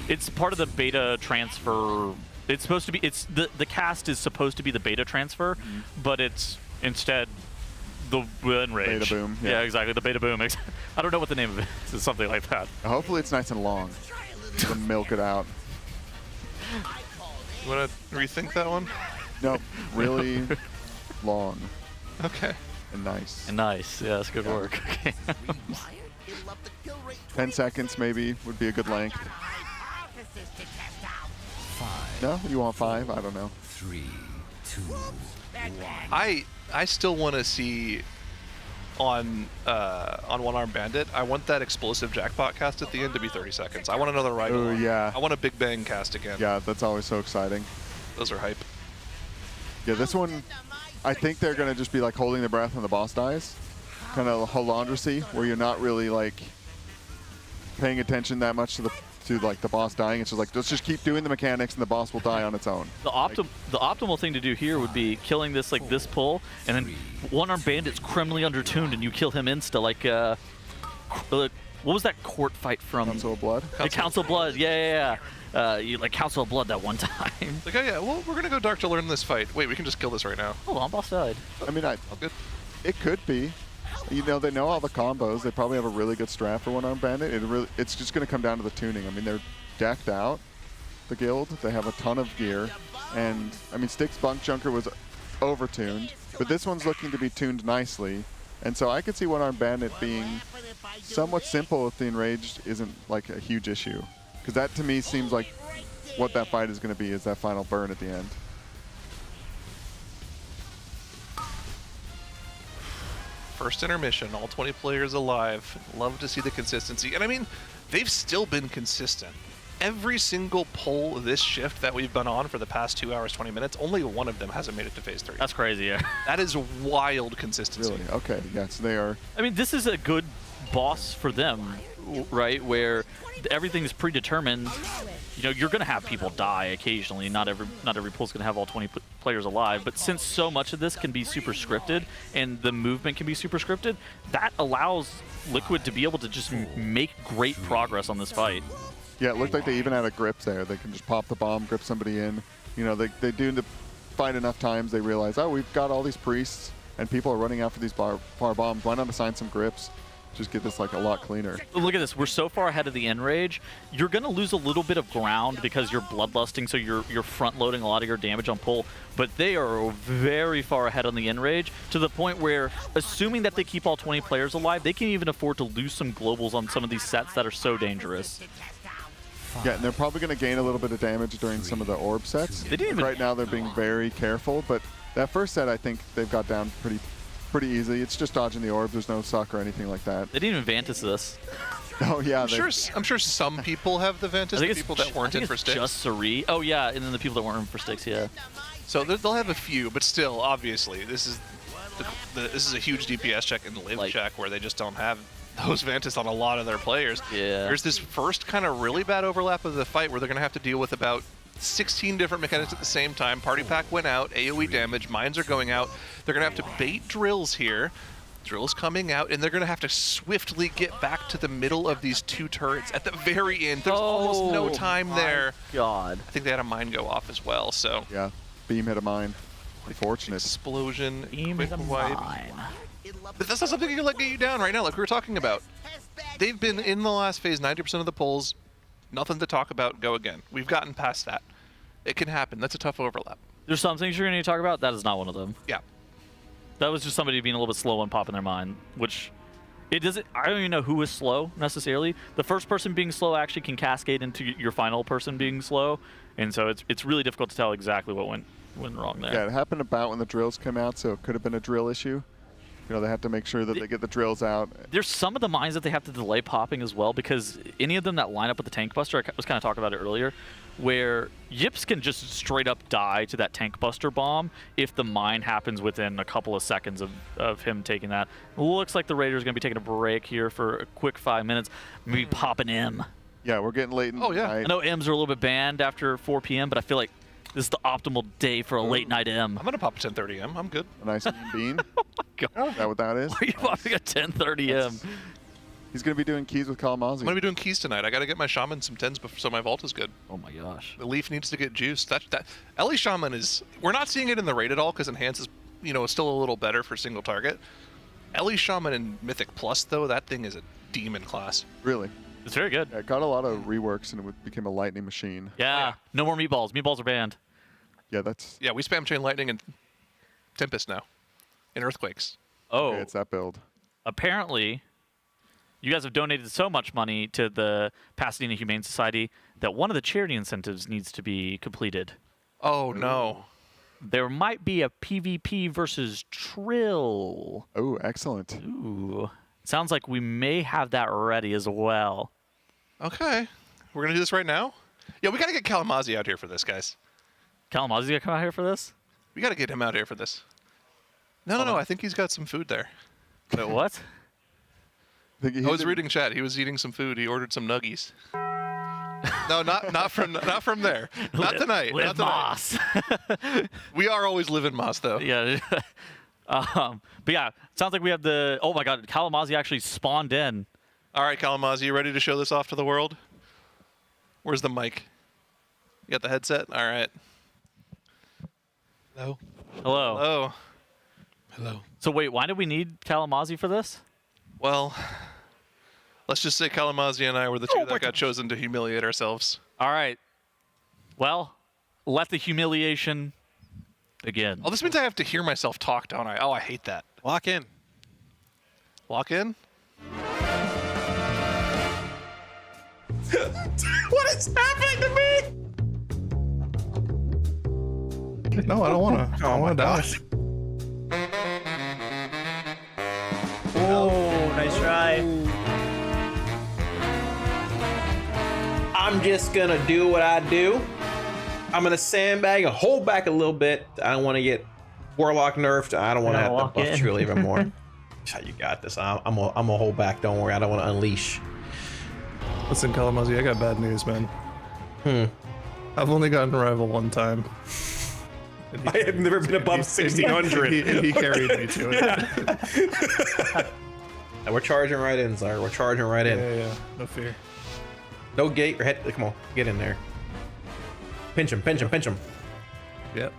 It's part of the beta transfer. It's supposed to be. It's the cast is supposed to be the beta transfer, but it's instead the Enrage. Beta boom. Yeah, exactly. The beta boom. I don't know what the name of it is. It's something like that. Hopefully it's nice and long. You can milk it out. You want to rethink that one? No, really long. Okay. And nice. And nice. Yeah, that's good work. Okay. 10 seconds maybe would be a good length. No? You want 5? I don't know. 3, 2, 1. I still want to see on One Arm Bandit. I want that explosive jackpot cast at the end to be 30 seconds. I want another ride. Oh yeah. I want a Big Bang cast again. Yeah, that's always so exciting. Those are hype. Yeah, this one, I think they're gonna just be like holding their breath when the boss dies, kind of Holandressy, where you're not really like paying attention that much to the boss dying. It's just like, let's just keep doing the mechanics and the boss will die on its own. The optimal thing to do here would be killing this like this pull, and then One Arm Bandit's criminally undertuned, and you kill him insta like what was that court fight from? Council of Blood. The Council of Blood. Yeah. You like Council of Blood that one time. Like, oh yeah, well, we're gonna go dark to learn this fight. Wait, we can just kill this right now. Hold on, boss died. I mean, All good. it could be. You know, they know all the combos. They probably have a really good strat for One Arm Bandit. It's just going to come down to the tuning. I mean, they're decked out, the guild. They have a ton of gear. And, I mean, Styx Bunk Junker was overtuned, but this one's looking to be tuned nicely. And so I could see One Arm Bandit being somewhat simple if the Enraged isn't, like, a huge issue. Because that, to me, seems like what that fight is going to be, is that final burn at the end. First intermission, all 20 players alive. Love to see the consistency. And I mean, they've still been consistent. Every single poll this shift that we've been on for the past 2 hours, 20 minutes, only one of them hasn't made it to phase 3. That's crazy, yeah. That is wild consistency. Really? Okay, yes, they are. I mean, this is a good boss for them, right? Where everything's predetermined. You know, you're going to have people die occasionally. Not every pool's going to have all 20 players alive. But since so much of this can be super scripted and the movement can be super scripted, that allows Liquid to be able to just make great progress on this fight. Yeah, it looked like they even had a grip there. They can just pop the bomb, grip somebody in. You know, they do the fight enough times, they realize, oh, we've got all these priests and people are running after these far bombs. Why not assign some grips? Just get this like a lot cleaner. Look at this. We're so far ahead of the Enrage. You're going to lose a little bit of ground because you're bloodlusting, so you're front-loading a lot of your damage on pull. But they are very far ahead on the Enrage to the point where, assuming that they keep all 20 players alive, they can even afford to lose some globals on some of these sets that are so dangerous. Yeah, and they're probably going to gain a little bit of damage during some of the orb sets. They didn't even... Right now they're being very careful, but that first set I think they've got down pretty easy. It's just dodging the orb. There's no suck or anything like that. They didn't even Vantis this. Oh yeah, I'm sure some people have the Vantis. The people that weren't in for sticks. Just Sari. Oh yeah, and then the people that weren't in for sticks. Yeah. So they'll have a few, but still, obviously, this is this is a huge DPS check and live check where they just don't have those Vantis on a lot of their players. Yeah. There's this first kind of really bad overlap of the fight where they're going to have to deal with about 16 different mechanics at the same time. Party pack went out, AoE damage, mines are going out. They're going to have to bait drills here. Drills coming out, and they're going to have to swiftly get back to the middle of these two turrets at the very end. There's almost no time there. God. I think they had a mine go off as well, so. Yeah, beam hit a mine. Unfortunate. Explosion, beam hit a mine. But that's not something you can let get you down right now, like we were talking about. They've been in the last phase 90% of the polls. Nothing to talk about, go again. We've gotten past that. It can happen. That's a tough overlap. There's some things you're going to need to talk about. That is not one of them. Yeah. That was just somebody being a little bit slow and popping their mind, which it doesn't. I don't even know who is slow necessarily. The first person being slow actually can cascade into your final person being slow, and so it's really difficult to tell exactly what went wrong there. Yeah, it happened about when the drills came out, so it could have been a drill issue. You know, they have to make sure that they get the drills out. There's some of the mines that they have to delay popping as well, because any of them that line up with the tank buster, I was kind of talking about it earlier, where Yips can just straight up die to that tank buster bomb if the mine happens within a couple of seconds of him taking that. Looks like the Raider's going to be taking a break here for a quick 5 minutes, maybe pop an M. Yeah, we're getting late in the night. I know M's are a little bit banned after 4 p.m., but I feel like this is the optimal day for a late night M. I'm going to pop a 10:30 M. I'm good. A nice bean. Oh my God. Is that what that is? Why are you popping a 10:30 M? He's going to be doing keys with Kalamazi. I'm going to be doing keys tonight. I got to get my Shaman some 10s so my vault is good. Oh my gosh. The Leaf needs to get juiced. Ellie Shaman is... We're not seeing it in the raid at all because Enhance is, still a little better for single target. Ellie Shaman in Mythic Plus, though, that thing is a demon class. Really? It's very good. Yeah, it got a lot of reworks and it became a lightning machine. Yeah. No more meatballs. Meatballs are banned. Yeah, that's... Yeah, we spam Chain Lightning and Tempest now. In Earthquakes. Oh. Okay, it's that build. Apparently, you guys have donated so much money to the Pasadena Humane Society that one of the charity incentives needs to be completed. Oh, no. There might be a PvP versus Trill. Oh, excellent. Ooh. Sounds like we may have that ready as well. Okay. We're going to do this right now? Yeah, we got to get Kalamazi out here for this, guys. Kalamazi going to come out here for this? We got to get him out here for this. No. I think he's got some food there. Wait, what? I was reading chat. He was eating some food. He ordered some nuggies. No, not from there. Not tonight. Live not tonight. Moss. We are always living Moss, though. Yeah. But yeah, sounds like we have the... Oh my god, Kalamazi actually spawned in. All right, Kalamazi, you ready to show this off to the world? Where's the mic? You got the headset? All right. Hello. Hello. Hello. Hello. So wait, why do we need Kalamazi for this? Well, let's just say Kalamazi and I were the two that got chosen to humiliate ourselves. All right. Well, let the humiliation begin. Oh, this means I have to hear myself talk, don't I? Oh, I hate that. Lock in. Lock in? What is happening to me? No, I don't want to. I don't want to die. Oh, nice try. I'm just gonna do what I do. I'm gonna sandbag and hold back a little bit. I don't want to get Warlock nerfed. I don't want to have to buff Trill even more. You got this. I'm gonna hold back. Don't worry. I don't want to unleash. Listen, Kalamazi, I got bad news, man. I've only gotten Rival one time. I have never been above 1600. He carried me to it. And we're charging right in, Zyra. We're charging right in. Yeah. No fear. No gate or head. Come on, get in there. Pinch him, pinch him, pinch him. Yep.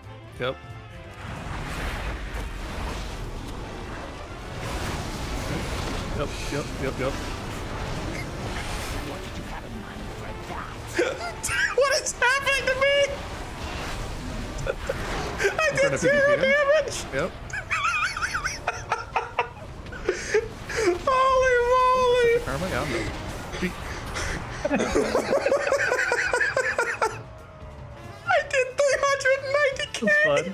What is happening to me? I did 0 damage. Yep. Holy moly! I did 390k.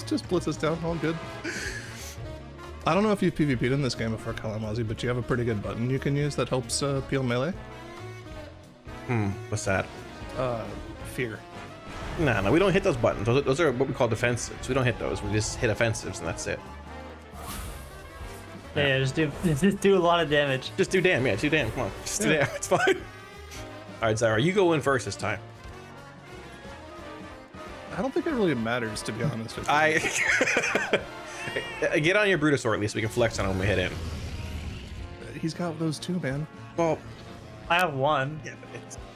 Just blitz us down. All good. I don't know if you've PvP'd in this game before, Kalamazi, but you have a pretty good button you can use that helps peel melee. What's that? Fear. No, we don't hit those buttons. Those are what we call defensives. We don't hit those. We just hit offensives, and that's it. Yeah, just do a lot of damage. Just do damn. Yeah, do damn. Come on, just do damn. It's fine. All right, Zyra, you go in first this time. I don't think it really matters, to be honest with you. Get on your Brutosaur at least. We can flex on him when we hit in. He's got those too, man. Well, I have one.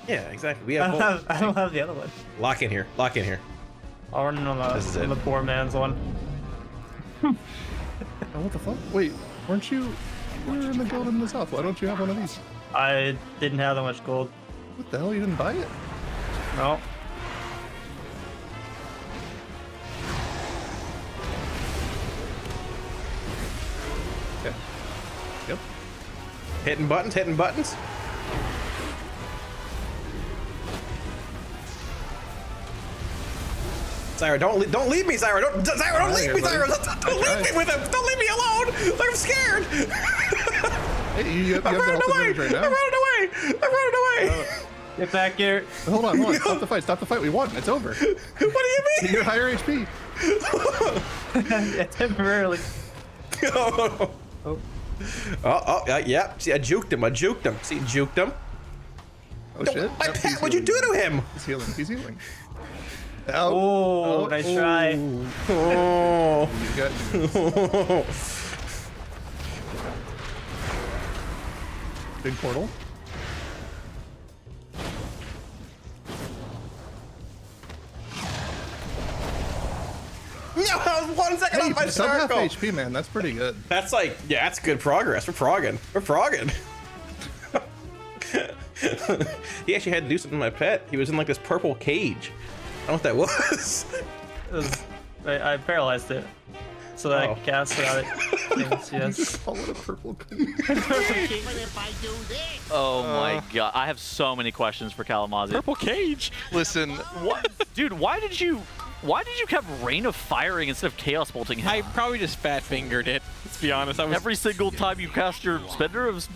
Yeah, exactly. We have both. I don't have the other one. Lock in here. Lock in here. I'll run on the poor man's one. Oh, what the fuck? Wait, weren't you? You were in the gold in the south. Why don't you have one of these? I didn't have that much gold. What the hell? You didn't buy it? No. Okay. Yep. Hitting buttons. Hitting buttons. Zyra, don't leave me, Zyra. Don't leave me, Zyra. Don't leave me with him. Don't leave me alone. I'm scared. Hey, you have I'm running away. right now. I'm running away. Get back here. Hold on. Stop the fight. Stop the fight. We won. It's over. What do you mean? You're higher HP. Yeah, temporarily. Yeah. See, I juked him. See, juked him. Oh shit. My pet, what'd you do to him? He's healing. Oh, nice try. Oh. Big portal. No, I was 1 second off my sub half circle. HP, man. That's pretty good. That's like, yeah, that's good progress. We're progging. We're progging. He actually had to do something to my pet. He was in like this purple cage. I don't know what that was. I paralyzed it so that I could cast it out at yes. Call it a purple cage. Oh my god, I have so many questions for Kalamazoo. Purple cage. Listen, what, dude? Why did you have Rain of Firing instead of Chaos Bolting him? I probably just fat fingered it. Let's be honest. Every single time you cast your spender, it was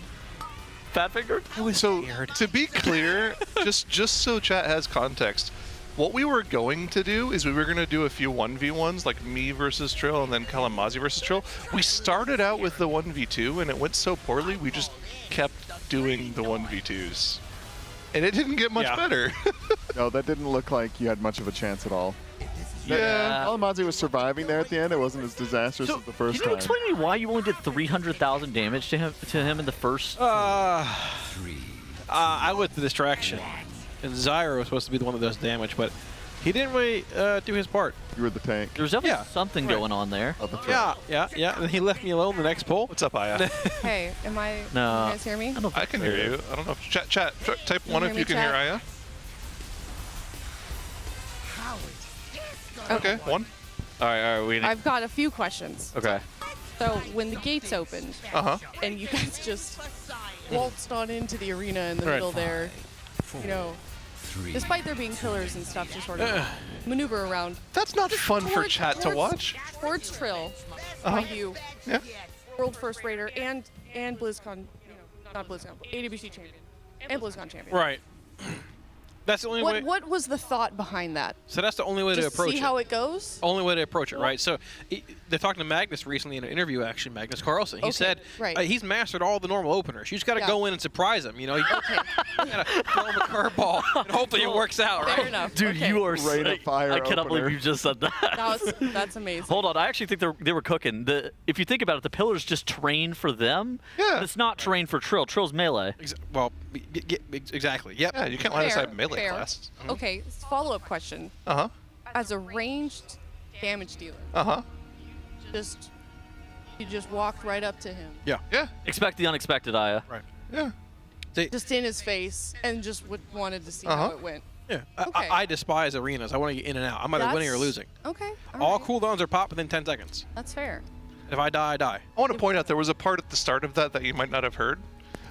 fat fingered. So to be clear, just so chat has context, what we were going to do is we were going to do a few 1v1s, like me versus Trill and then Kalamazoo versus Trill. We started out with the 1v2 and it went so poorly, we just kept doing the 1v2s. And it didn't get much better. No, that didn't look like you had much of a chance at all. Yeah. Kalamazoo was surviving there at the end. It wasn't as disastrous as the first Can you time. explain to me why you only did 300,000 damage to him in the first? I went the distraction. And Zyra was supposed to be the one that does damage, but he didn't really do his part. You were the tank. There's definitely something going on there. Yeah. And he left me alone the next pull. What's up, Aya? Hey, am I? No. You guys hear me? I can hear you. I don't know if chat type Can one you if hear you me, can hear chat? Aya. Okay, one. All right. I've got a few questions. Okay. So when the gates opened, and you guys just waltzed on into the arena in the middle there, you know, despite there being pillars and stuff to sort of maneuver around. That's not fun for chat to watch. Towards Trill, mind you, world first raider and BlizzCon, you know, not BlizzCon, AWC champion and BlizzCon champion. Right. That's the only way. What was the thought behind that? So that's the only way to Just approach see how it goes? Only way to approach it, right? So they're talking to Magnus recently in an interview, actually, Magnus Carlsen. He said he's mastered all the normal openers. You just got to go in and surprise him. You know, you got to throw him a curveball, and hopefully it works out, right? Fair enough. Dude, you are I cannot believe you just said that. That's amazing. Hold on, I actually think they were cooking. If you think about it, the pillars just train for them. Yeah. It's not trained for Trill. Trill's melee. Well, exactly. Yep. Yeah, you can't line aside melee fair. class. Okay, follow-up question. As a ranged damage dealer. You just walked right up to him. Yeah. Expect the unexpected, Aya. Right. Yeah. Just in his face and just wanted to see how it went. Yeah. Okay. I despise arenas. I want to get in and out. I'm either winning or losing. Okay. All cooldowns are popped within 10 seconds. That's fair. If I die, I die. I want to point out there was a part at the start of that you might not have heard.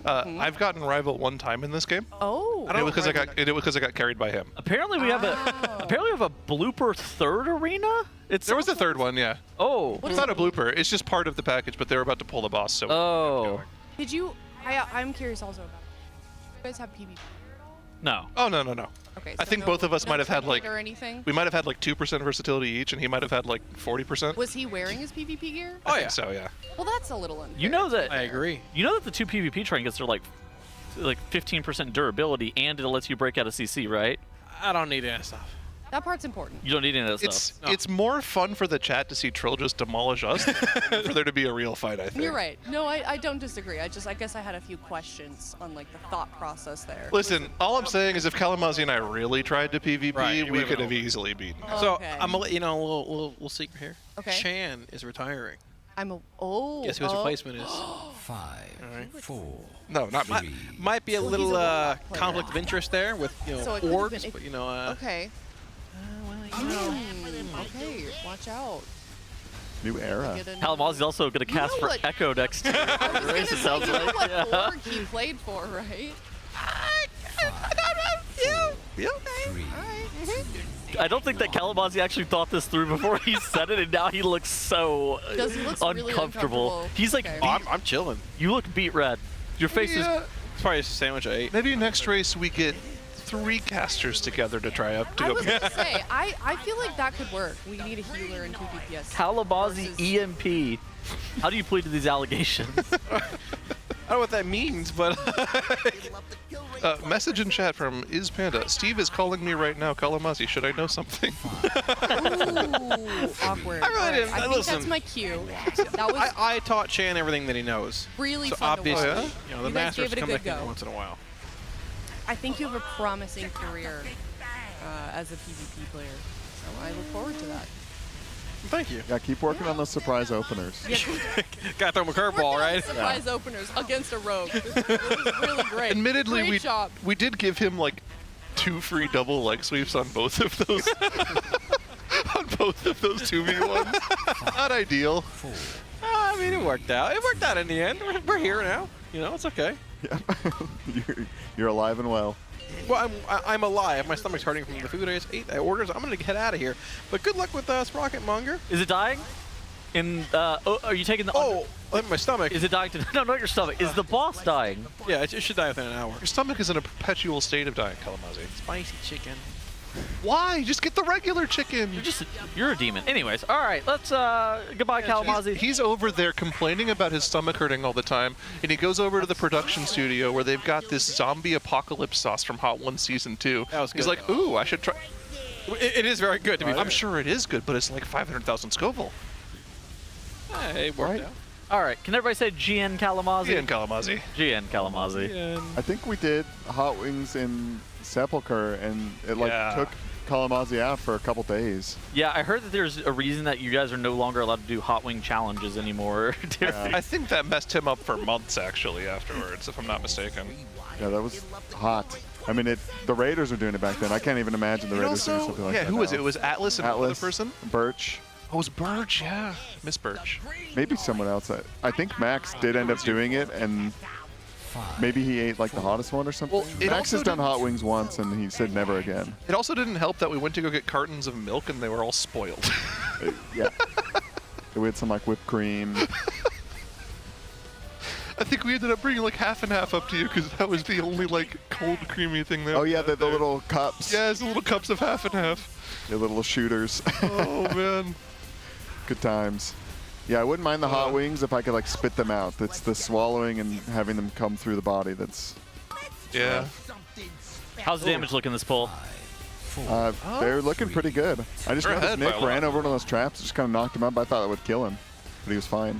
I've gotten rival one time in this game. Oh. And it was because I got carried by him. Apparently we have a blooper third arena. There was a third one, yeah. Oh. It's not a blooper. It's just part of the package, but they're about to pull the boss. So. Oh. Did you? I'm curious also about. You guys have PvP? No. Oh no. Okay. I think both of us might have had like. Or anything? We might have had like 2% versatility each, and he might have had like 40%. Was he wearing his PvP gear? I think so, yeah. Well, that's a little unfair. You know that. I agree. You know that the two PvP trinkets are like 15% durability, and it lets you break out a CC, right? I don't need that stuff. That part's important. You don't need any of that stuff. It's more fun for the chat to see Trill just demolish us than for there to be a real fight, I think. You're right. No, I don't disagree. I guess I had a few questions on like the thought process there. Listen, all I'm saying is if Kalamazoo and I really tried to PvP, Right, we could have easily beaten him. So Okay. I'm gonna let you know a little secret here. Okay. Chan is retiring. Guess who his replacement is? 5, 4. No, not me. Might be a So he's little a WoW player. conflict of interest there with So it could've orbs, been- but you know. Okay. Okay, watch out. New era. Kalamazoo's also going to cast for what- Echo next year. Race, it sounds You know like. what Yeah. org he played for, right? I don't think that Kalamazoo actually thought this through before he said it, and now he looks so Does he look really uncomfortable? He's like, Okay. I'm chilling. you look beat red. Your face is. It's probably just a sandwich I ate. Maybe next race we get 3 casters together to try up to I go. was gonna say, I feel like that could work. We need a healer and 2 DPS. Kalamazoo EMP. How do you plead to these allegations? I don't know what that means, but Message in chat from Panda. Steve is calling me right now. Kalamazi, should I know something? Ooh, awkward. I really didn't. I think Listen, that's my cue. That was I taught Chan everything that he knows. really so fun obviously, to watch. you know, the You guys masters gave it a come good back in go. once in a while. I think you have a promising career as a PvP player. So I look forward to that. Thank you. Yeah, keep working on those surprise openers. Gotta throw him a curveball, right? Surprise openers against a rogue. It was really great. Admittedly, great job. we did give him like 2 free double leg sweeps on both of those. On both of those 2v1s. Not ideal. I mean, it worked out. It worked out in the end. We're here now. You know, it's okay. Yeah. You're alive and well. Well, I'm alive. My stomach's hurting from the food I just ate. I ordered. So I'm gonna head out of here. But good luck with Sprocket Monger. Is it dying? Are you taking the? My stomach. Is it dying? No, not your stomach. Is the boss dying? Yeah, it should die within an hour. Your stomach is in a perpetual state of dying, Kalamazi. Spicy chicken. Why? Just get the regular chicken. You're a demon. Anyways, all right. Let's goodbye, Kalamazi. He's over there complaining about his stomach hurting all the time, and he goes over to the production studio where they've got this zombie apocalypse sauce from Hot 1 Season 2. That was He's good. like, ooh, I should try. It is very good to be fair. I'm sure it is good, but it's like 500,000 Scoville. Hey, it worked out. All right. Can everybody say GN Kalamazi? GN Kalamazi. GN Kalamazi. I think we did Hot Wings in Sepulchre, and it took Kalamazi out for a couple days. Yeah, I heard that there's a reason that you guys are no longer allowed to do hot wing challenges anymore. I think that messed him up for months, actually, afterwards, if I'm not mistaken. Yeah, that was hot. I mean, the Raiders were doing it back then. I can't even imagine the Raiders doing something like that. Yeah, who was now. it? It was Atlas and another person? Birch. Oh, it was Birch, yeah. Miss Birch. Maybe someone else. I think Max did end up doing it, and maybe he ate like the hottest one or something. Well, it Max also has done Hot Wings once, and he said never again. It also didn't help that we went to go get cartons of milk and they were all spoiled. Yeah. We had some like whipped cream. I think we ended up bringing like half and half up to you because that was the only like cold creamy thing there. Oh yeah, the little cups. Yeah, it's the little cups of half and half. The little shooters. Oh man. Good times. Yeah, I wouldn't mind the hot wings if I could like spit them out. It's the swallowing and having them come through the body that's. Yeah. How's the damage looking this pull? They're looking pretty good. I just They're noticed ahead by Nick a lot. ran over one of those traps, just kind of knocked him up. I thought it would kill him, but he was fine.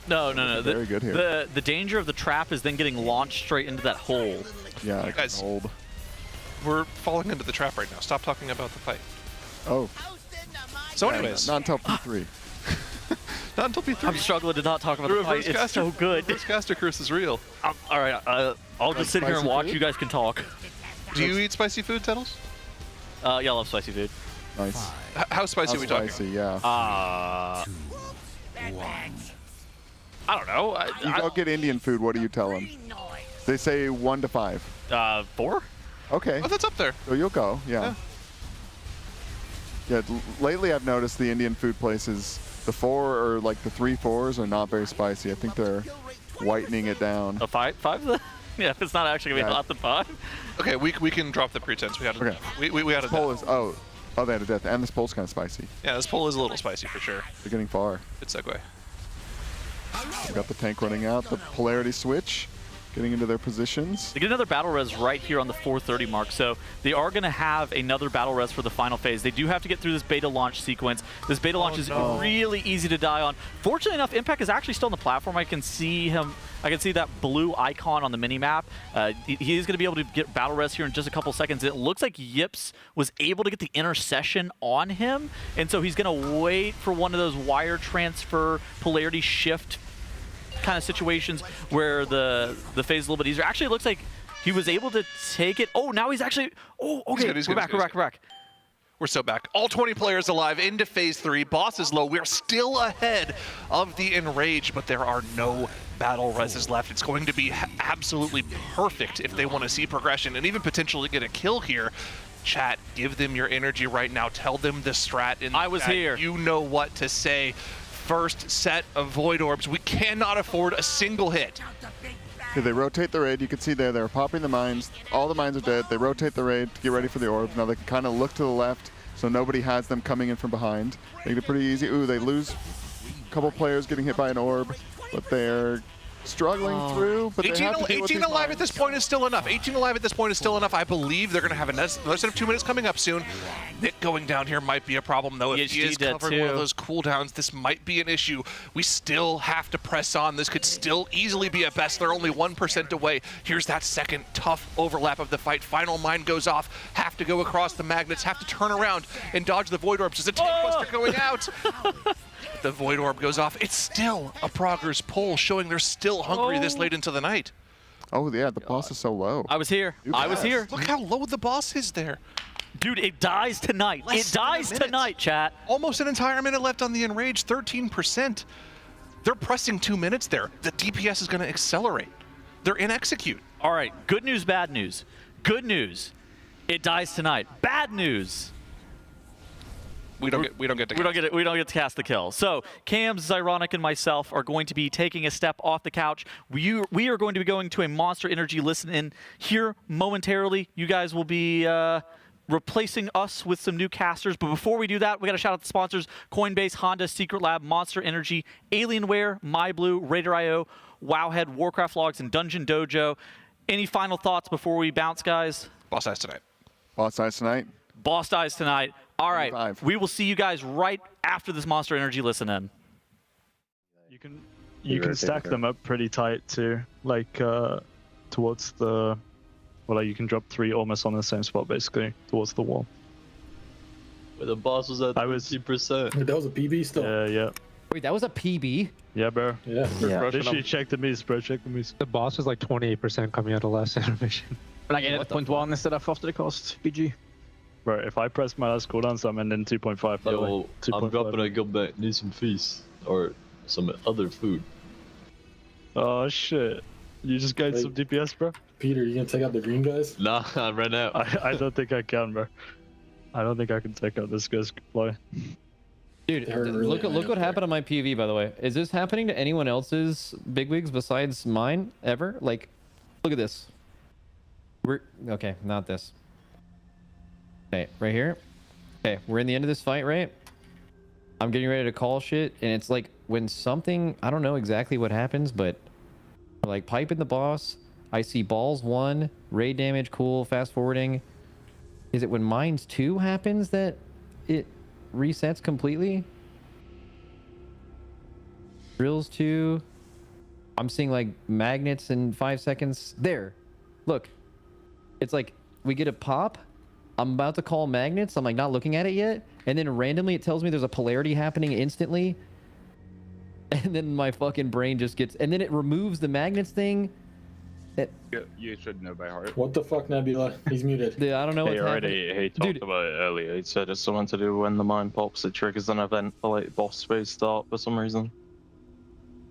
No. Very good here. The danger of the trap is then getting launched straight into that hole. Yeah, Guys, old. We're falling into the trap right now. Stop talking about the fight. Oh. So Yeah, anyways. not until P3. Not until P3. I'm struggling to not talk about the fight. It's so good. Reverse caster curse is real. All right, I'll just sit here and spicy watch. food? You guys can talk. Do you eat spicy food, Tettles? Yeah, I love spicy food. Nice. How spicy are we talking? Spicy, yeah. I don't know. You go get Indian food. What do you tell them? They say 1 to 5. 4. Okay. Oh, that's up there. So you'll go. Yeah. Lately I've noticed the Indian food places, the 4 or like the 3 4s are not very spicy. I think they're whitening it down. A 5? 5? Yeah, if it's not actually gonna be hot, then 5. Okay, we can drop the pretense. We had a Okay. we had a This poll is they had a death, and this poll's kind of spicy. Yeah, this poll is a little spicy for sure. They're getting far. Good segue. We got the tank running out, the polarity switch, getting into their positions. They get another battle res right here on the 430 mark, so they are going to have another battle res for the final phase. They do have to get through this beta launch sequence. This beta launch is really easy to die on. Fortunately enough, Impact is actually still on the platform. I can see him. I can see that blue icon on the mini-map. He is going to be able to get battle res here in just a couple seconds. It looks like Yips was able to get the intercession on him, and so he's going to wait for one of those wire transfer polarity shift kind of situations where the phase is a little bit easier. Actually, it looks like he was able to take it. Oh, now he's actually. Oh, okay. We're back. We're so back. All 20 players alive into phase 3. Boss is low. We're still ahead of the Enrage, but there are no battle reses left. It's going to be absolutely perfect if they want to see progression and even potentially get a kill here. Chat, give them your energy right now. Tell them the strat. I was here. You know what to say. First set of Void Orbs. We cannot afford a single hit. Okay, they rotate the raid. You can see there, they're popping the mines. All the mines are dead. They rotate the raid to get ready for the orbs. Now they can kind of look to the left so nobody has them coming in from behind. Make it pretty easy. Ooh, they lose a couple players getting hit by an orb, but they're struggling through, but 18 alive at this point is still enough. 18 alive at this point is still enough. I believe they're going to have less than 2 minutes coming up soon. Nick going down here might be a problem, though. If he is covering one of those cooldowns, this might be an issue. We still have to press on. This could still easily be a best. They're only 1% away. Here's that second tough overlap of the fight. Final mine goes off. Have to go across the magnets. Have to turn around and dodge the Void Orbs. There's a tank buster going out. The Void Orb goes off. It's still a Progress pull, showing they're still hungry this late into the night. Oh, yeah, the boss is so low. I was here. I was here. Look how low the boss is there. Dude, it dies tonight. It dies tonight, chat. Almost an entire minute left on the Enrage, 13%. They're pressing 2 minutes there. The DPS is going to accelerate. They're in execute. All right, good news, bad news. Good news, it dies tonight. Bad news, we don't get to cast the kill. So Cams, Zyronic, and myself are going to be taking a step off the couch. We are going to be going to a Monster Energy listen-in here momentarily. You guys will be replacing us with some new casters. But before we do that, we got to shout out the sponsors: Coinbase, Honda, Secret Lab, Monster Energy, Alienware, MyBlue, RaiderIO, Wowhead, Warcraft Logs, and DungeonDojo. Any final thoughts before we bounce, guys? Boss dies tonight. Boss dies tonight. Boss dies tonight. All right, we will see you guys right after this Monster Energy listen-in. You can stack them up pretty tight too, like towards the, well, like you can drop 3 almost on the same spot basically towards the wall. Wait, the boss was at 50%. That was a PB still. Yeah. Wait, that was a PB? Yeah, bro. Yeah. Literally check the miss, bro. Check the miss. The boss was like 28% coming out of last intermission. But I get it. 0.1 instead of after the cost. PG. Bro, if I press my last cooldown, so I'm ending 2.5. By the way. I'm dropping a go back. Need some feast or some other food. Oh shit! You just got some DPS, bro. Peter, you gonna take out the green guys? Nah, I ran out. I don't think I can, bro. I don't think I can take out this guy's play. Dude, look what happened on my PV, by the way. Is this happening to anyone else's bigwigs besides mine ever? Like, look at this. Okay, not this. Okay, right here. Okay, we're in the end of this fight, right? I'm getting ready to call shit, and it's like when something, I don't know exactly what happens, but like piping the boss, I see balls 1, raid damage, cool, fast forwarding. Is it when mines 2 happens that it resets completely? Drills 2. I'm seeing like magnets in 5 seconds. There. Look. It's like we get a pop. I'm about to call magnets. I'm like not looking at it yet. And then randomly it tells me there's a polarity happening instantly. And then my fucking brain just gets... And then it removes the magnets thing. You should know by heart. What the fuck, Nebula? He's muted. Dude, I don't know what's happening. He talked about it earlier. He said it's something to do when the mine pops. It triggers an event for like boss phase start for some reason.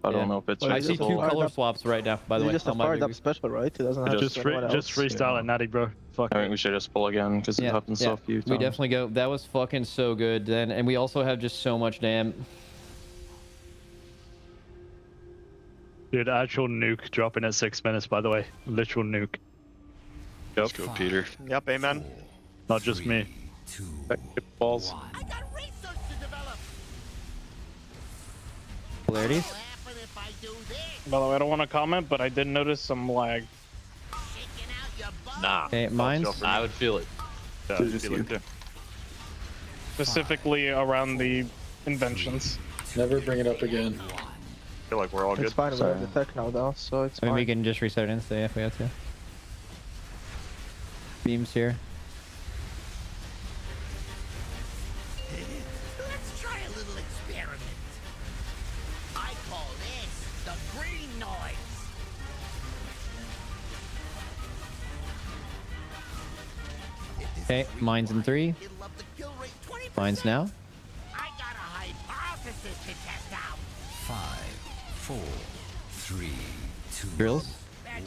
I don't know if it's... I see 2 color swaps right now, by the way. Just a fired up special, right? It doesn't have just freestyle it, Natty, bro. Fuck. I think we should just pull again because it happens so few times. We definitely go. That was fucking so good then, and we also have just so much damn. Dude, actual nuke dropping at 6 minutes, by the way. Literal nuke. Yep. Let's go, Peter. Yep, amen. Not just me. Balls. Polarities? By the way, I don't want to comment, but I did notice some lag. Nah. Okay, mine's... I would feel it. Yeah, I feel it too. Specifically around the inventions. Never bring it up again. I feel like we're all good. It's fine, we have the tech now though, so it's I mean, fine. we can just reset it instantly if we have to. Beams here. Let's try a little experiment. I call this the green noise. Okay, mine's in 3. Mine's now. I got a hypothesis to test out. 5, 4, 3, 2, Drills. 1.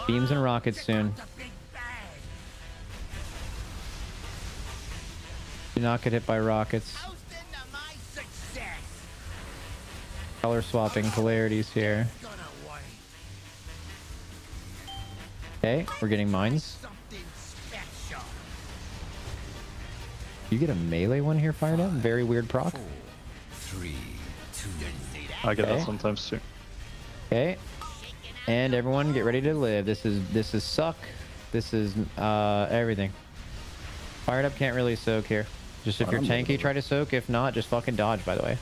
Beams and rockets soon. Do not get hit by rockets. Color swapping polarities here. Okay, we're getting mines. You get a melee one here fired up? Very weird proc. 4, 3, 2. I get that sometimes too. Okay. And everyone get ready to live. This is suck. This is everything. Fired up can't really soak here. Just if you're tanky, try to soak. If not, just fucking dodge, by the way.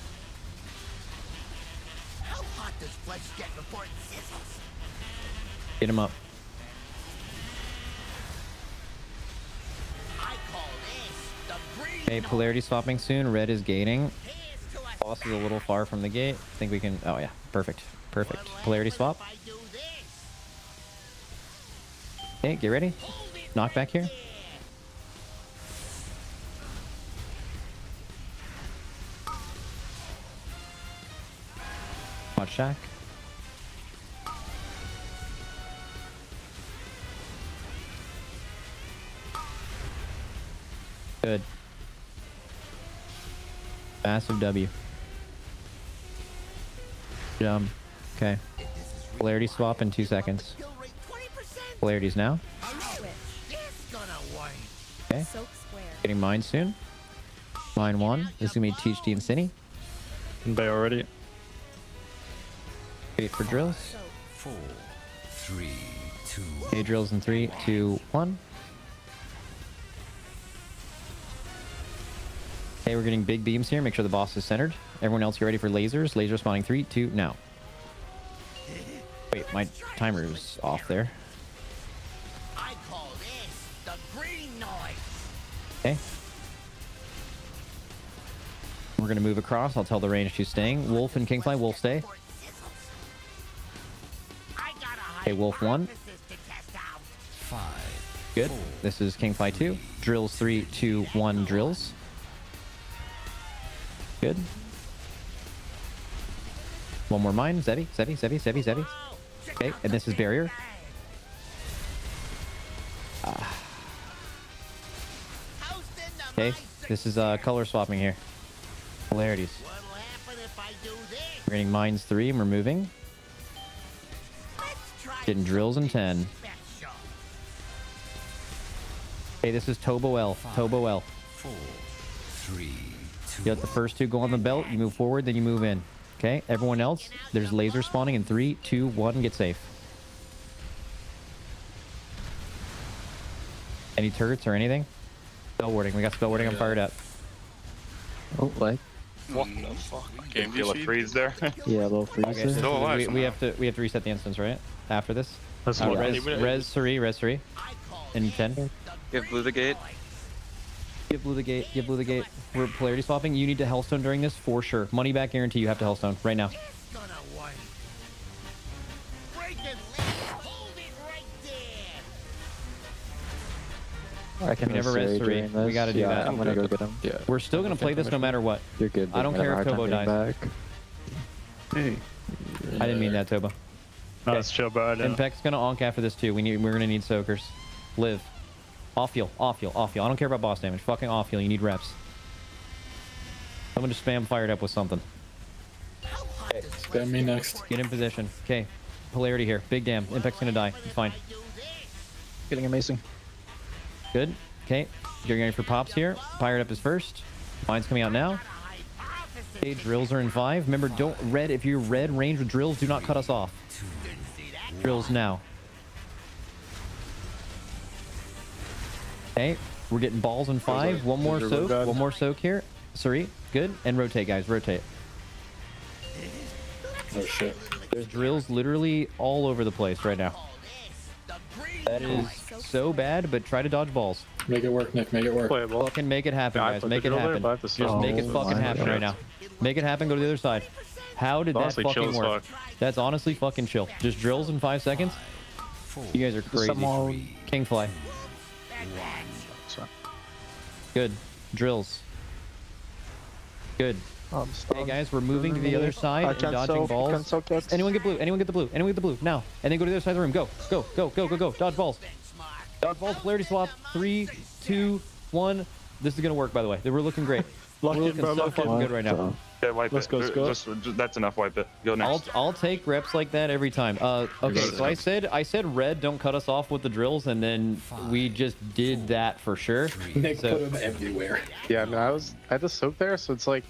How hot does flesh get before it sizzles? Get him up. I call this the green. Okay, polarity swapping soon. Red is gating. Boss is a little far from the gate. I think we can... Oh, yeah. Perfect. Perfect. Polarity swap. Okay, get ready. Knock back here. Watch Shack. Good. Massive W. Jump. Okay. Polarity swap in 2 seconds. Polarities now. Okay. Getting mine soon. Mine 1. This is gonna be Teach D and Cine. Bay already. Wait for drills. 4, 3, 2. Okay, drills in 3, 2, 1. Okay, we're getting big beams here. Make sure the boss is centered. Everyone else, get ready for lasers. Laser spawning 3, 2, now. Wait, my timer is off there. I call this the green noise. Okay. We're gonna move across. I'll tell the range she's staying. Wolf and Kingfly, Wolf stay. Okay, Wolf 1. 5. Good. This is Kingfly 2. Drills 3, 2, 1 drills. Good. One more mine. Zevi, Zevi, Zevi, Zevi, Zevi. Okay, and this is barrier. Okay, this is color swapping here. Polarities. We're getting mines 3 and we're moving. Getting drills in 10. Okay, this is Tobo L. Tobo L. 4, 3, 2. You let the first 2 go on the belt, you move forward, then you move in. Okay, everyone else, there's laser spawning in 3, 2, 1, get safe. Any turrets or anything? Spell warding, we got spell warding, I'm fired up. Oh, like. What the fuck? Game feel a freeze there. Yeah, a little freeze. Okay, so we have to reset the instance, right? After this? Res 3, res 3. In 10. Give blue the gate. Give blue the gate, give blue the gate. We're polarity swapping. You need to Hellstone during this for sure. Money back guarantee, you have to Hellstone right now. I can never rest 3. We gotta do that. I'm gonna go get him. Yeah. We're still gonna play this no matter what. You're good. I don't care if Tobo dies. Back. Hey. I didn't mean that, Tobo. No, it's chill, bro. Impect's gonna onk after this too. We're gonna need soakers. Live. Off heal, off heal, off heal. I don't care about boss damage. Fucking off heal. You need reps. Someone just spam fired up with something. Spam me next. Get in position. Okay. Polarity here. Big damn. Impect's gonna die. It's fine. Getting amazing. Good. Okay. Getting ready for pops here. Fired up is first. Mine's coming out now. Okay, drills are in 5. Remember, don't red. If you're red range with drills, do not cut us off. Drills now. Okay, we're getting balls in 5. One more soak. One more soak here. Sorry. Good. And rotate, guys. Rotate. Oh shit. There's drills literally all over the place right now. That is so bad, but try to dodge balls. Make it work, Nick. Make it work. Wait, well, fucking make it happen, guys. Make it happen. Just make it fucking happen right now. Make it happen. Go to the other side. How did that fucking work? That's honestly fucking chill. Just drills in 5 seconds. You guys are crazy. Kingfly. Good. Drills. Good. Hey guys, we're moving to the other side and dodging balls. Anyone get blue? Anyone get the blue? Anyone get the blue? Now. And then go to the other side of the room. Go. Go. Go. Go. Go. Go. Dodge balls. Dodge balls. Polarity swap. 3, 2, 1. This is gonna work, by the way. We're looking great. We're looking so fucking good right now. Yeah, wipe Let's it. go, Scott. Just, that's enough. Wipe it. Go next. I'll take reps like that every time. Okay, so I said red, don't cut us off with the drills, and then we just did that for sure. Nick So- put them everywhere. Yeah, I mean, I had to soak there, so it's like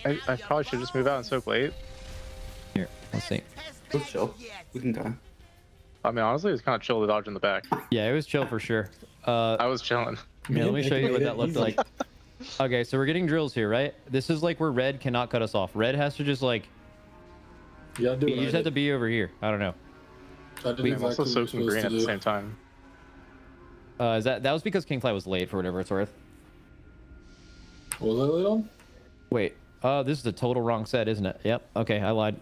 I probably should just move out and soak late. Here, let's see. Let's chill. We can go. I mean, honestly, it's kind of chill to dodge in the back. Yeah, it was chill for sure. I was chilling. Yeah, let me show you what that looked like. Okay, so we're getting drills here, right? This is like where red cannot cut us off. Red has to just like. Yeah, do it. You just have to be over here. I don't know. We also soaked some green at the same time. Is that was because Kingfly was late for whatever it's worth. Was I late on? Wait. This is a total wrong set, isn't it? Yep. Okay, I lied.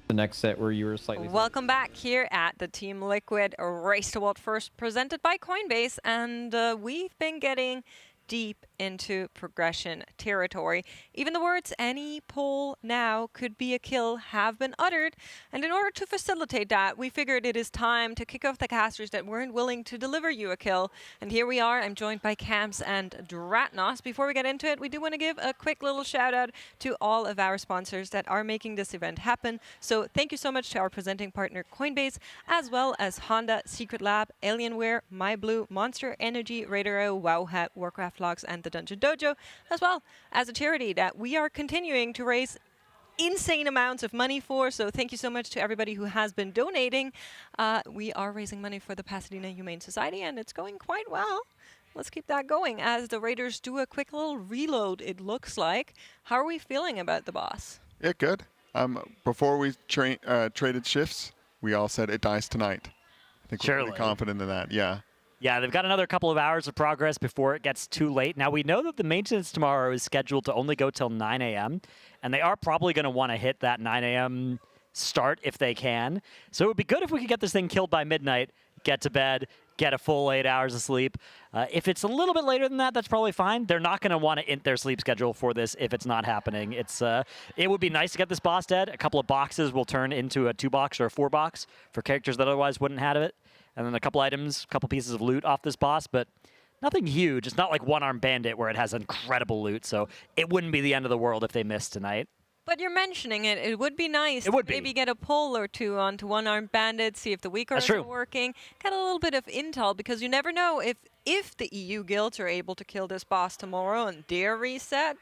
The next set where you were slightly. Welcome back here at the Team Liquid Race to World First, presented by Coinbase, and we've been getting deep into progression territory. Even the words "any pull now could be a kill" have been uttered, and in order to facilitate that, we figured it is time to kick off the casters that weren't willing to deliver you a kill. And here we are. I'm joined by Camps and Dratnos. Before we get into it, we do want to give a quick little shout out to all of our sponsors that are making this event happen. So thank you so much to our presenting partner Coinbase, as well as Honda, Secret Lab, Alienware, MyBlue, Monster Energy, RaiderIO, Wowhead, Warcraft Logs, and the DungeonDojo, as well as a charity that we are continuing to raise insane amounts of money for. So thank you so much to everybody who has been donating. We are raising money for the Pasadena Humane Society, and it's going quite well. Let's keep that going as the Raiders do a quick little reload, it looks like. How are we feeling about the boss? Yeah, good. Before we traded shifts, we all said it dies tonight. I think we're pretty confident in that. Yeah. Yeah, they've got another couple of hours of progress before it gets too late. Now, we know that the maintenance tomorrow is scheduled to only go till 9 a.m., and they are probably going to want to hit that 9 a.m. start if they can. So it would be good if we could get this thing killed by midnight, get to bed, get a full 8 hours of sleep. If it's a little bit later than that, that's probably fine. They're not going to want to int their sleep schedule for this if it's not happening. It would be nice to get this boss dead. A couple of boxes will turn into a 2-box or a 4-box for characters that otherwise wouldn't have it. And then a couple items, a couple pieces of loot off this boss, but nothing huge. It's not like One-Armed Bandit where it has incredible loot, so it wouldn't be the end of the world if they missed tonight. But you're mentioning it. It would be nice to maybe get a pull or two onto One-Armed Bandit, see if the weak arms are working. Get a little bit of intel, because you never know if the EU guilds are able to kill this boss tomorrow and their reset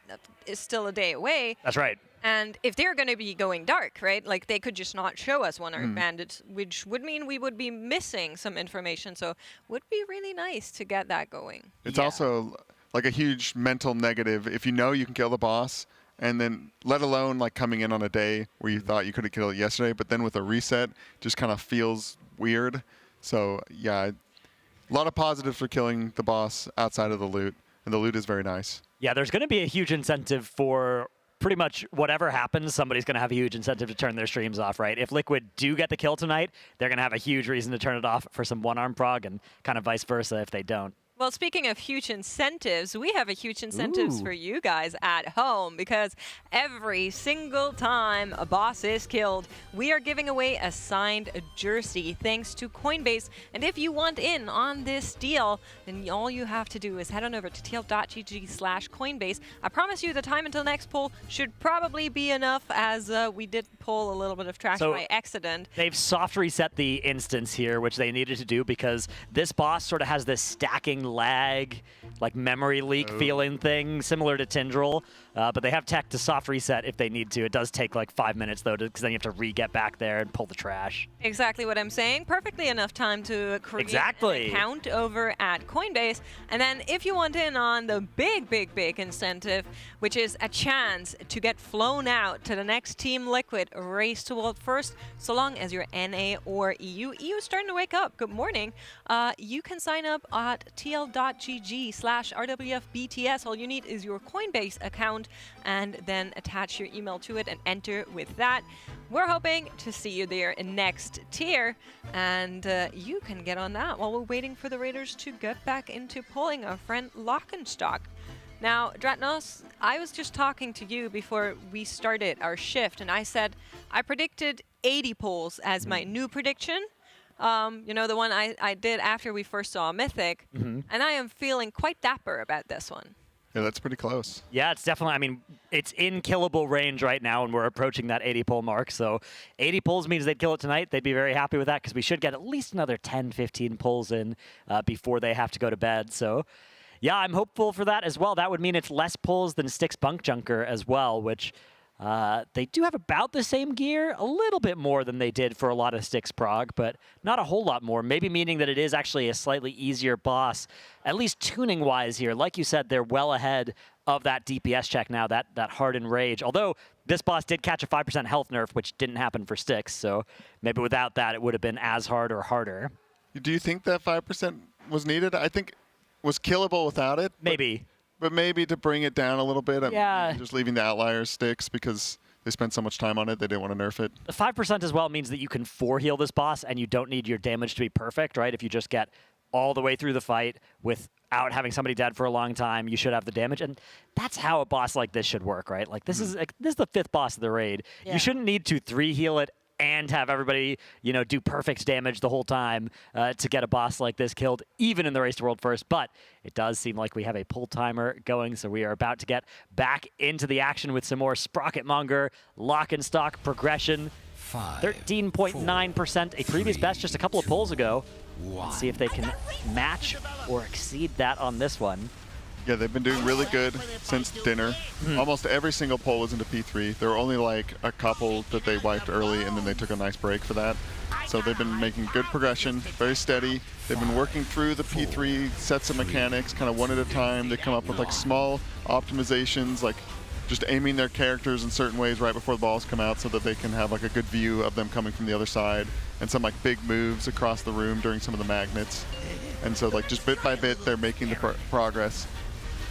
is still a day away. That's right. And if they're going to be going dark, right, like they could just not show us One-Armed Bandits, which would mean we would be missing some information. So it would be really nice to get that going. It's also like a huge mental negative if you know you can kill the boss, and then let alone like coming in on a day where you thought you could have killed it yesterday, but then with a reset, just kind of feels weird. So yeah, a lot of positives for killing the boss outside of the loot, and the loot is very nice. Yeah, there's going to be a huge incentive for pretty much whatever happens. Somebody's going to have a huge incentive to turn their streams off, right? If Liquid do get the kill tonight, they're going to have a huge reason to turn it off for some one-arm prog, and kind of vice versa if they don't. Well, speaking of huge incentives, we have a huge incentives for you guys at home, because every single time a boss is killed, we are giving away a signed jersey thanks to Coinbase. And if you want in on this deal, then all you have to do is head on over to tl.gg/Coinbase. I promise you the time until next pull should probably be enough, as we did pull a little bit of trash by accident. They've soft reset the instance here, which they needed to do because this boss sort of has this stacking lag, like memory leak feeling thing, similar to Tindril, but they have tech to soft reset if they need to. It does take like 5 minutes though, because then you have to re-get back there and pull the trash. Exactly what I'm saying. Perfectly enough time to create an account over at Coinbase. And then if you want in on the big incentive, which is a chance to get flown out to the next Team Liquid Race to World First, so long as you're NA or EU. EU's starting to wake up. Good morning. You can sign up at tl.gg/RWFBTS. All you need is your Coinbase account, and then attach your email to it and enter with that. We're hoping to see you there in next tier, and you can get on that while we're waiting for the Raiders to get back into pulling our friend Lockenstock. Now, Dratnos, I was just talking to you before we started our shift, and I said I predicted 80 pulls as my new prediction. You know, the one I did after we first saw Mythic, and I am feeling quite dapper about this one. Yeah, that's pretty close. Yeah, it's definitely, I mean, it's in killable range right now, and we're approaching that 80 pull mark. So 80 pulls means they'd kill it tonight. They'd be very happy with that because we should get at least another 10, 15 pulls in before they have to go to bed. So yeah, I'm hopeful for that as well. That would mean it's less pulls than Styx Bunk Junker as well, which they do have about the same gear, a little bit more than they did for a lot of Styx Prog, but not a whole lot more. Maybe meaning that it is actually a slightly easier boss, at least tuning-wise here. Like you said, they're well ahead of that DPS check now, that hard Enrage. Although this boss did catch a 5% health nerf, which didn't happen for Styx, so maybe without that it would have been as hard or harder. Do you think that 5% was needed? I think it was killable without it. Maybe. But maybe to bring it down a little bit, Yeah. I'm just leaving the outliers Styx because they spent so much time on it, they didn't want to nerf it. The 5% as well means that you can 4-heal this boss, and you don't need your damage to be perfect, right? If you just get all the way through the fight without having somebody dead for a long time, you should have the damage. And that's how a boss like this should work, right? Like, this is the 5th boss of the raid. Yeah. You shouldn't need to 3-heal it and have everybody, do perfect damage the whole time to get a boss like this killed, even in the Race to World First. But it does seem like we have a pull timer going, so we are about to get back into the action with some more Sprocket Monger, lock and stock progression. 13.9%, a previous best just a couple of pulls ago. Let's see if they can match or exceed that on this one. Yeah, they've been doing really good since dinner. Almost every single pull was into P3. There were only like a couple that they wiped early, and then they took a nice break for that. So they've been making good progression, very steady. They've been working through the P3 sets of mechanics kind of one at a time. They come up with like small optimizations, like just aiming their characters in certain ways right before the balls come out so that they can have like a good view of them coming from the other side, and some like big moves across the room during some of the magnets. And so like just bit by bit, they're making the progress.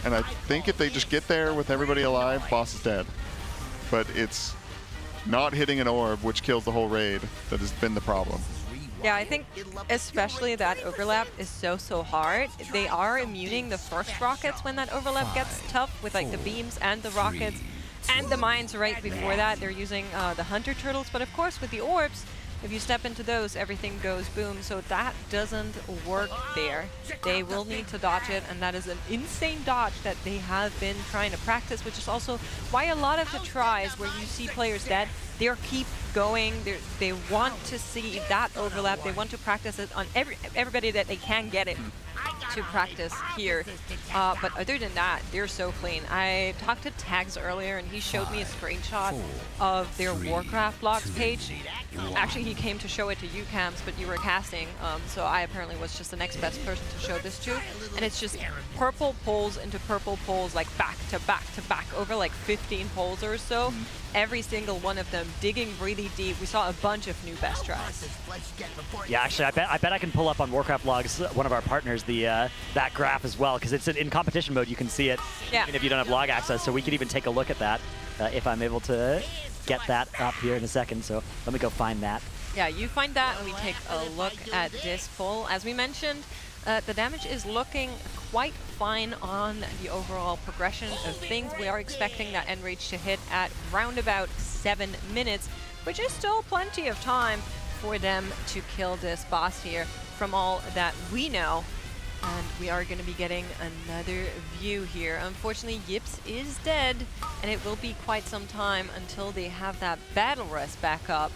And I think if they just get there with everybody alive, boss is dead. But it's not hitting an orb, which kills the whole raid, that has been the problem. Yeah, I think especially that overlap is so hard. They are immuning the first rockets when that overlap gets tough with like the beams and the rockets and the mines right before that. They're using the hunter turtles, but of course with the orbs, if you step into those, everything goes boom, so that doesn't work there. They will need to dodge it, and that is an insane dodge that they have been trying to practice, which is also why a lot of the tries where you see players dead, they keep going. They want to see that overlap. They want to practice it on everybody that they can get it to practice here. But other than that, they're so clean. I talked to Tags earlier, and he showed me a screenshot of their Warcraft Logs page. Actually, he came to show it to you, Cams, but you were casting, so I apparently was just the next best person to show this to. And it's just purple pulls into purple pulls, like back to back to back, over like 15 pulls or so. Every single one of them digging really deep. We saw a bunch of new best tries. Yeah, actually, I bet I can pull up on Warcraft Logs, one of our partners, that graph as well, because it's in competition mode. You can see it even if you don't have log access, so we could even take a look at that if I'm able to get that up here in a second. So let me go find that. Yeah, you find that, and we take a look at this pull. As we mentioned, the damage is looking quite fine on the overall progression of things. We are expecting that Enrage to hit at round about 7 minutes, which is still plenty of time for them to kill this boss here from all that we know. And we are going to be getting another view here. Unfortunately, Yips is dead, and it will be quite some time until they have that battle rest back up,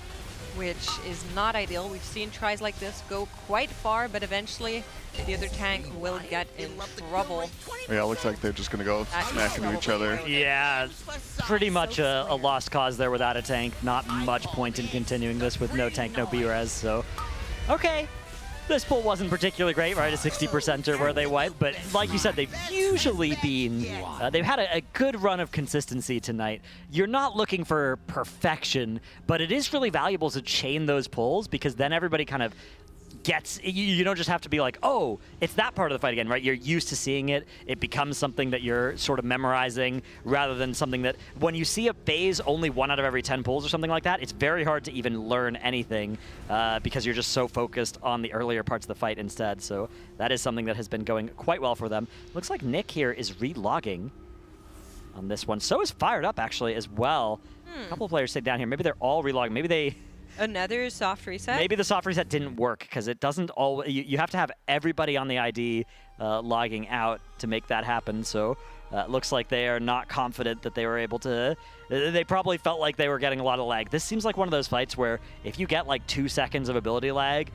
which is not ideal. We've seen tries like this go quite far, but eventually the other tank will get in trouble. Yeah, it looks like they're just going to go smack into each other. Yeah, pretty much a lost cause there without a tank. Not much point in continuing this with no tank, no B-res, so okay. This pull wasn't particularly great, right? A 60%er where they wipe, but like you said, they've usually been, they've had a good run of consistency tonight. You're not looking for perfection, but it is really valuable to chain those pulls, because then everybody kind of gets, you don't just have to be like, oh, it's that part of the fight again, right? You're used to seeing it. It becomes something that you're sort of memorizing, rather than something that, when you see a phase only 1 out of every 10 pulls or something like that, it's very hard to even learn anything because you're just so focused on the earlier parts of the fight instead. So that is something that has been going quite well for them. Looks like Nick here is re-logging on this one. So is Fired Up, actually, as well. A couple of players sit down here. Maybe they're all re-logging. Maybe they... Another soft reset? Maybe the soft reset didn't work, because it doesn't always... You have to have everybody on the ID logging out to make that happen. So Looks like they are not confident that they were able to. They probably felt like they were getting a lot of lag. This seems like one of those fights where if you get like 2 seconds of ability lag,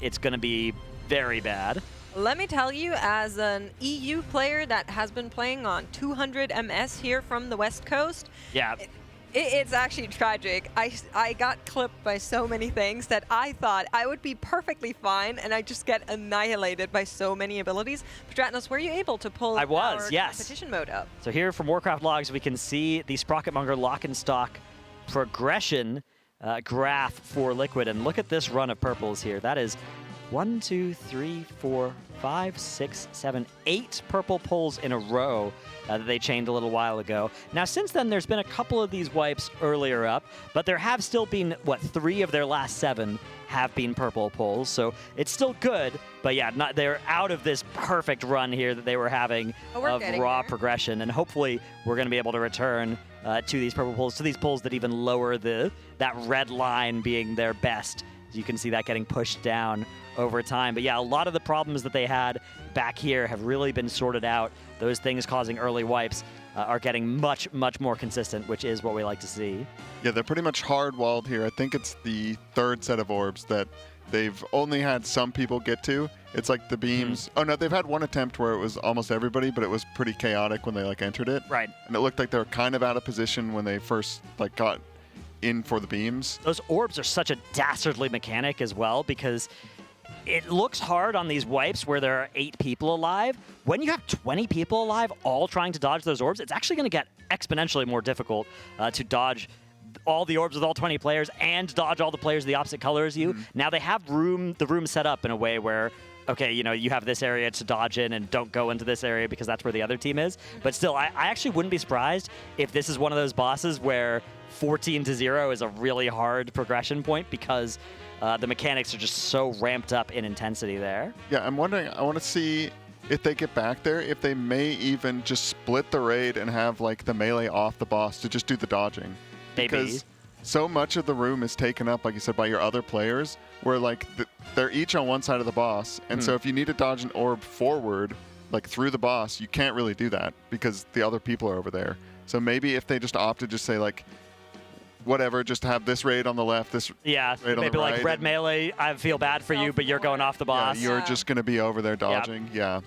it's going to be very bad. Let me tell you, as an EU player that has been playing on 200 MS here from the West Coast, yeah, it's actually tragic. I got clipped by so many things that I thought I would be perfectly fine, and I just get annihilated by so many abilities. Patratnos, were you able to pull our competition mode up? So here from Warcraft Logs, we can see the Sprocketmonger lock and stock progression graph for Liquid, and look at this run of purples here. That is 1, 2, 3, 4, 5, 6, 7, 8 purple pulls in a row that they chained a little while ago. Now, since then, there's been a couple of these wipes earlier up, but there have still been, 3 of their last 7 have been purple pulls, so it's still good, but yeah, they're out of this perfect run here that they were having of raw progression, and hopefully we're going to be able to return to these purple pulls, to these pulls that even lower that red line being their best. You can see that getting pushed down over time. But yeah, a lot of the problems that they had back here have really been sorted out. Those things causing early wipes are getting much, much more consistent, which is what we like to see. Yeah, they're pretty much hard-walled here. I think it's the 3rd set of orbs that they've only had some people get to. It's like the beams. Oh, no, they've had one attempt where it was almost everybody, but it was pretty chaotic when they entered it. Right. And it looked like they were kind of out of position when they first got in for the beams. Those orbs are such a dastardly mechanic as well, because it looks hard on these wipes where there are 8 people alive. When you have 20 people alive all trying to dodge those orbs, it's actually going to get exponentially more difficult to dodge all the orbs with all 20 players and dodge all the players the opposite color as you. Now they have the room set up in a way where, okay, you have this area to dodge in and don't go into this area because that's where the other team is. But still, I actually wouldn't be surprised if this is one of those bosses where 14-0 is a really hard progression point, because the mechanics are just so ramped up in intensity there. Yeah, I'm wondering, I want to see if they get back there, if they may even just split the raid and have the melee off the boss to just do the dodging. Maybe. Because so much of the room is taken up, like you said, by your other players, where they're each on one side of the boss, and so if you need to dodge an orb forward, through the boss, you can't really do that because the other people are over there. So maybe if they just opt to just say whatever, just have this raid on the left, this raid on maybe the right. red melee, I feel bad for you, but you're going off the boss. Yeah, you're just going to be over there dodging. Yep. Yeah.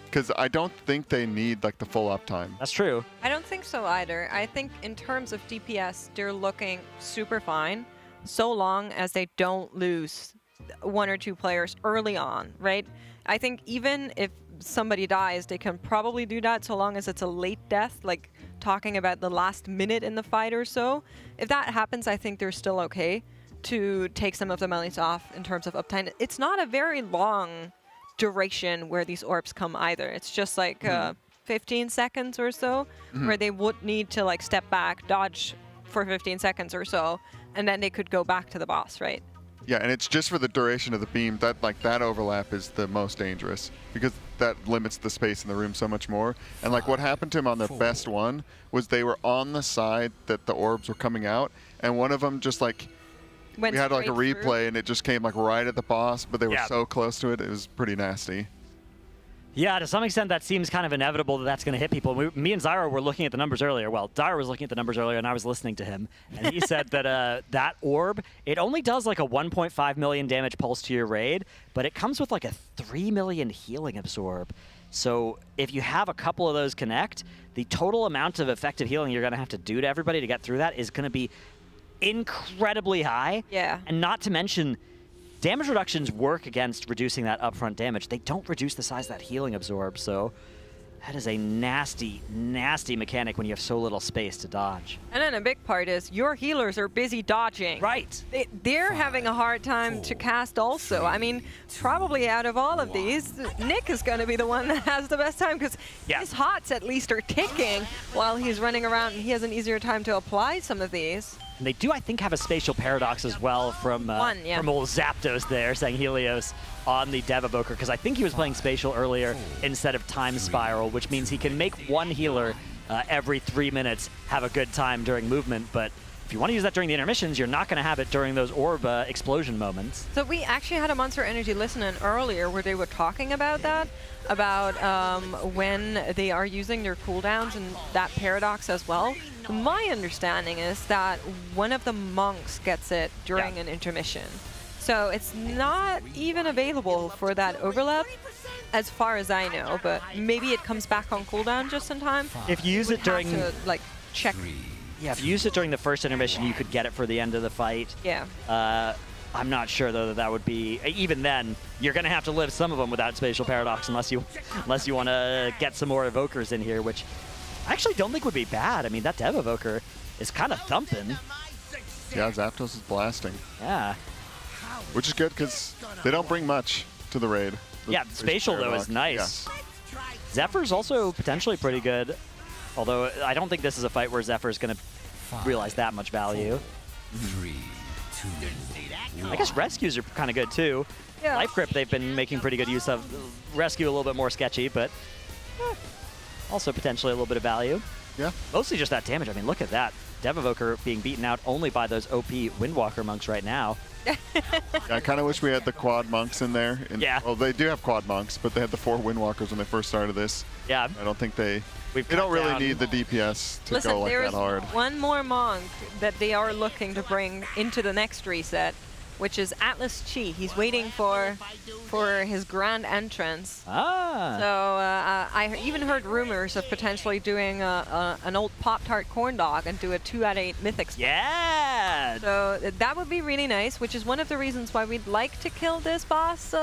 Because I don't think they need the full uptime. That's true. I don't think so either. I think in terms of DPS, they're looking super fine, so long as they don't lose 1 or 2 players early on, right? I think even if somebody dies, they can probably do that so long as it's a late death, talking about the last minute in the fight or so. If that happens, I think they're still okay to take some of the melees off in terms of uptime. It's not a very long duration where these orbs come either. It's just 15 seconds or so, where they would need to step back, dodge for 15 seconds or so, and then they could go back to the boss, right? Yeah, and it's just for the duration of the beam. That that overlap is the most dangerous because that limits the space in the room so much more. And what happened to him on the best one was they were on the side that the orbs were coming out, and one of them just we had a replay through. And it just came right at the boss, but they were so close to it, it was pretty nasty. Yeah, to some extent, that seems kind of inevitable that that's going to hit people. Me and Zyro were looking at the numbers earlier. Well, Dyer was looking at the numbers earlier, and I was listening to him. And he said that that orb, it only does a 1.5 million damage pulse to your raid, but it comes with a 3 million healing absorb. So if you have a couple of those connect, the total amount of effective healing you're going to have to do to everybody to get through that is going to be incredibly high. Yeah. And not to mention, damage reductions work against reducing that upfront damage. They don't reduce the size of that healing absorb, so that is a nasty, nasty mechanic when you have so little space to dodge. And then a big part is your healers are busy dodging. Right. They're having a hard time to cast also. I mean, probably out of all of these, Nick is going to be the one that has the best time because his hots at least are ticking while he's running around, and he has an easier time to apply some of these. And they do, I think, have a spatial paradox as well from old Zapdos there, saying Helios on the Dev Evoker, because I think he was playing spatial earlier instead of Time Spiral, which means he can make one healer every 3 minutes have a good time during movement, but if you want to use that during the intermissions, you're not going to have it during those orb explosion moments. So we actually had a Monster Energy listen-in earlier where they were talking about that, about when they are using their cooldowns and that paradox as well. My understanding is that one of the monks gets it during an intermission. So it's not even available for that overlap, as far as I know, but maybe it comes back on cooldown just in time. If you use it during... to, like, check. Yeah, if you use it during the first intermission, you could get it for the end of the fight. Yeah. I'm not sure though that would be. Even then, you're gonna have to live some of them without spatial paradox, unless you want to get some more evokers in here, which I actually don't think would be bad. I mean, that dev evoker is kind of thumping. Yeah, Zapdos is blasting. Yeah. Which is good because they don't bring much to the raid. Yeah, spatial though is nice. Yeah. Zephyr's also potentially pretty good. Although I don't think this is a fight where Zephyr's going to realize that much value. 3, 2, 1. I guess rescues are kind of good too. Yeah. Life Grip they've been making pretty good use of. Rescue a little bit more sketchy, but also potentially a little bit of value. Yeah. Mostly just that damage. I mean, look at that. Dev Evoker being beaten out only by those OP Windwalker monks right now. Yeah, I kind of wish we had the quad monks in there. Yeah. Well, they do have quad monks, but they had the 4 Windwalkers when they first started this. Yeah. I don't think they don't really need the DPS to go like that hard. One more monk that they are looking to bring into the next reset, which is Atlas Chi. He's waiting for his grand entrance. Ah. So I even heard rumors of potentially doing an old Pop-Tart corn dog and do a 2/8 Mythic. Yeah. So that would be really nice, which is one of the reasons why we'd like to kill this boss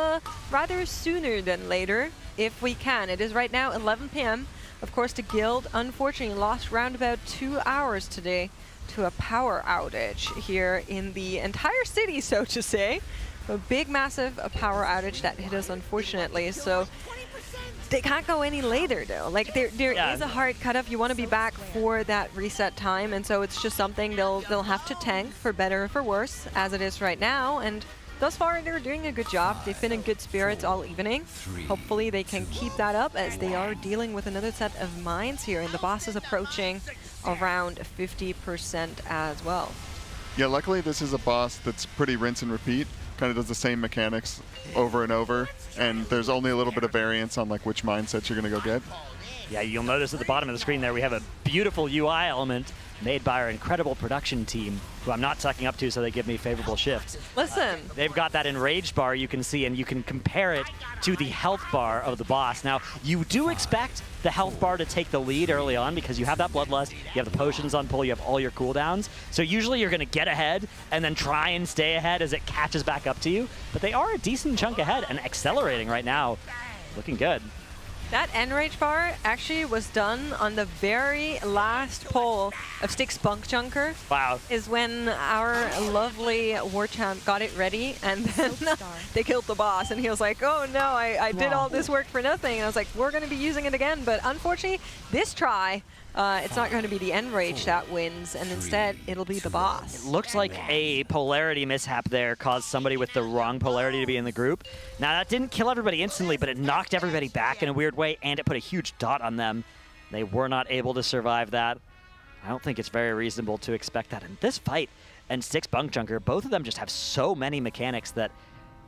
rather sooner than later, if we can. It is right now 11 p.m. Of course, the guild unfortunately lost around about 2 hours today to a power outage here in the entire city, so to say. A big, massive power outage that hit us, unfortunately. So they can't go any later, though. Like, there is a hard cutoff. You want to be back for that reset time, and so it's just something they'll have to tank, for better or for worse, as it is right now. And thus far, they're doing a good job. They've been in good spirits all evening. Hopefully, they can keep that up as they are dealing with another set of mines here, and the boss is approaching around 50% as well. Yeah, luckily this is a boss that's pretty rinse and repeat. Kind of does the same mechanics over and over, and there's only a little bit of variance on like which mindsets you're going to go get. Yeah, you'll notice at the bottom of the screen there we have a beautiful UI element made by our incredible production team, who I'm not sucking up to, so they give me favorable shifts. Listen. They've got that Enrage bar you can see, and you can compare it to the health bar of the boss. Now, you do expect the health bar to take the lead early on because you have that Bloodlust, you have the potions on pull, you have all your cooldowns. So usually you're going to get ahead and then try and stay ahead as it catches back up to you. But they are a decent chunk ahead and accelerating right now. Looking good. That Enrage bar actually was done on the very last pull of Styx Bunk Junker. Wow. Is when our lovely war champ got it ready, and then they killed the boss, and he was like, oh no, I did all this work for nothing. And I was like, we're going to be using it again, but unfortunately, this try, it's not going to be the Enrage that wins, and instead, it'll be the boss. It looks like a polarity mishap there caused somebody with the wrong polarity to be in the group. Now, that didn't kill everybody instantly, but it knocked everybody back in a weird way, and it put a huge dot on them. They were not able to survive that. I don't think it's very reasonable to expect that. In this fight, and Styx Bunk Junker, both of them just have so many mechanics that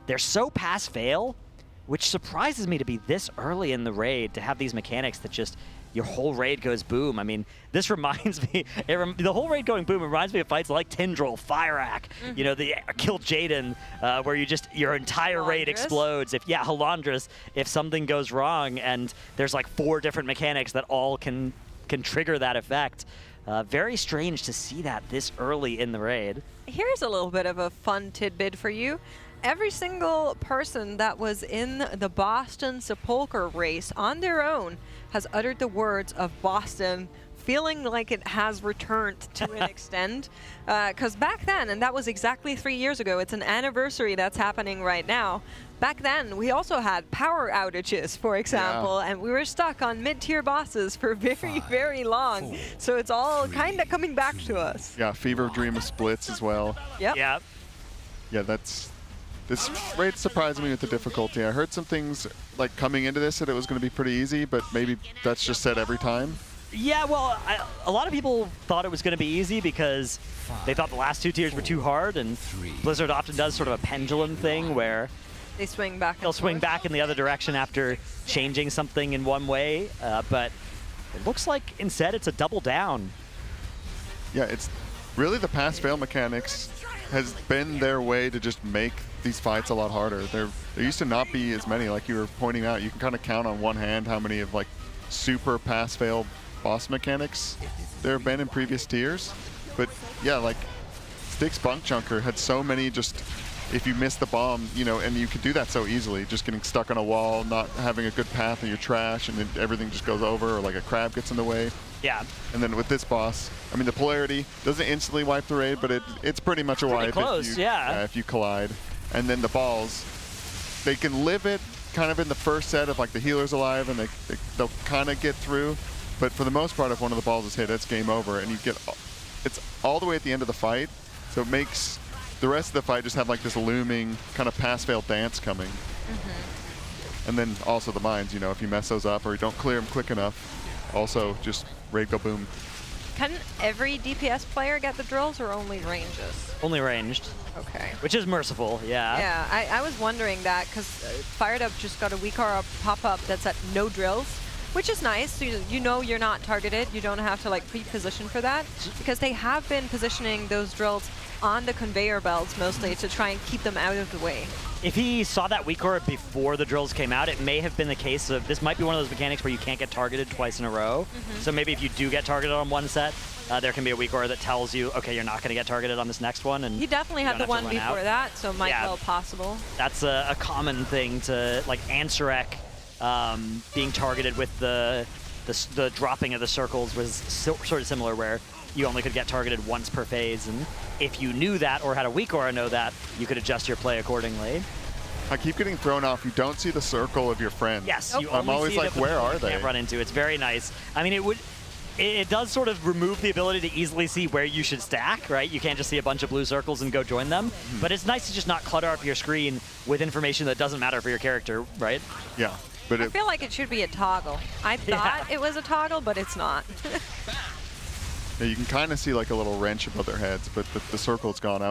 they're so pass-fail, which surprises me to be this early in the raid, to have these mechanics that just your whole raid goes boom. I mean, this reminds me, the whole raid going boom reminds me of fights like Tindril, Fireack, you know, the Kill Jaden, where you just, your entire raid explodes. Halandras, if something goes wrong and there's like 4 different mechanics that all can trigger that effect. Very strange to see that this early in the raid. Here's a little bit of a fun tidbit for you. Every single person that was in the Boston Sepulchre race on their own has uttered the words of Boston, feeling like it has returned to an extent. Because back then, and that was exactly 3 years ago, it's an anniversary that's happening right now. Back then, we also had power outages, for example, and we were stuck on mid-tier bosses for very, very long. So it's all kind of coming back to us. Yeah, Fever Dream of Splits as well. Yep. Yeah. Yeah, this raid surprised me with the difficulty. I heard some things like coming into this that it was going to be pretty easy, but maybe that's just said every time. Yeah, well, a lot of people thought it was going to be easy because they thought the last 2 tiers were too hard, and Blizzard often does sort of a pendulum thing where they swing back. They'll swing back in the other direction after changing something in one way, but it looks like instead it's a double down. Yeah, it's really the pass-fail mechanics has been their way to just make these fights a lot harder. There used to not be as many, like you were pointing out. You can kind of count on one hand how many of like super pass-fail boss mechanics there have been in previous tiers. But yeah, like Styx Bunk Junker had so many just, if you miss the bomb, you know, and you could do that so easily, just getting stuck on a wall, not having a good path and you're trash, and then everything just goes over, or like a crab gets in the way. Yeah. And then with this boss, I mean, the polarity doesn't instantly wipe the raid, but it's pretty much a wipe close, if you collide. And then the balls, they can live it kind of in the first set if like the healer's alive, and they'll kind of get through. But for the most part, if one of the balls is hit, it's game over, and it's all the way at the end of the fight. So it makes the rest of the fight just have like this looming kind of pass-fail dance coming. And then also the mines, you know, if you mess those up or you don't clear them quick enough, also just raid go boom. Can every DPS player get the drills or only ranges? Only ranged. Okay. Which is merciful, yeah. Yeah, I was wondering that because Fired Up just got a weak aura pop-up that's at no drills, which is nice. So you know you're not targeted. You don't have to like pre-position for that because they have been positioning those drills on the conveyor belts mostly to try and keep them out of the way. If he saw that weak aura before the drills came out, it may have been the case of this might be one of those mechanics where you can't get targeted twice in a row. So maybe if you do get targeted on one set, there can be a weak aura that tells you, okay, you're not going to get targeted on this next one. And he definitely had the one before that, so might well possible. That's a common thing to, like Ansurek being targeted with the dropping of the circles was sort of similar, where you only could get targeted once per phase, and if you knew that or had a weak aura know that, you could adjust your play accordingly. I keep getting thrown off. You don't see the circle of your friends. Yes, you I'm always like, where are they? Can't run into. It's very nice. I mean, it does sort of remove the ability to easily see where you should stack, right? You can't just see a bunch of blue circles and go join them. But it's nice to just not clutter up your screen with information that doesn't matter for your character, right? Yeah. But I feel like it should be a toggle. I thought it was a toggle, but it's not. Yeah, you can kind of see like a little wrench above their heads, but the circle's gone.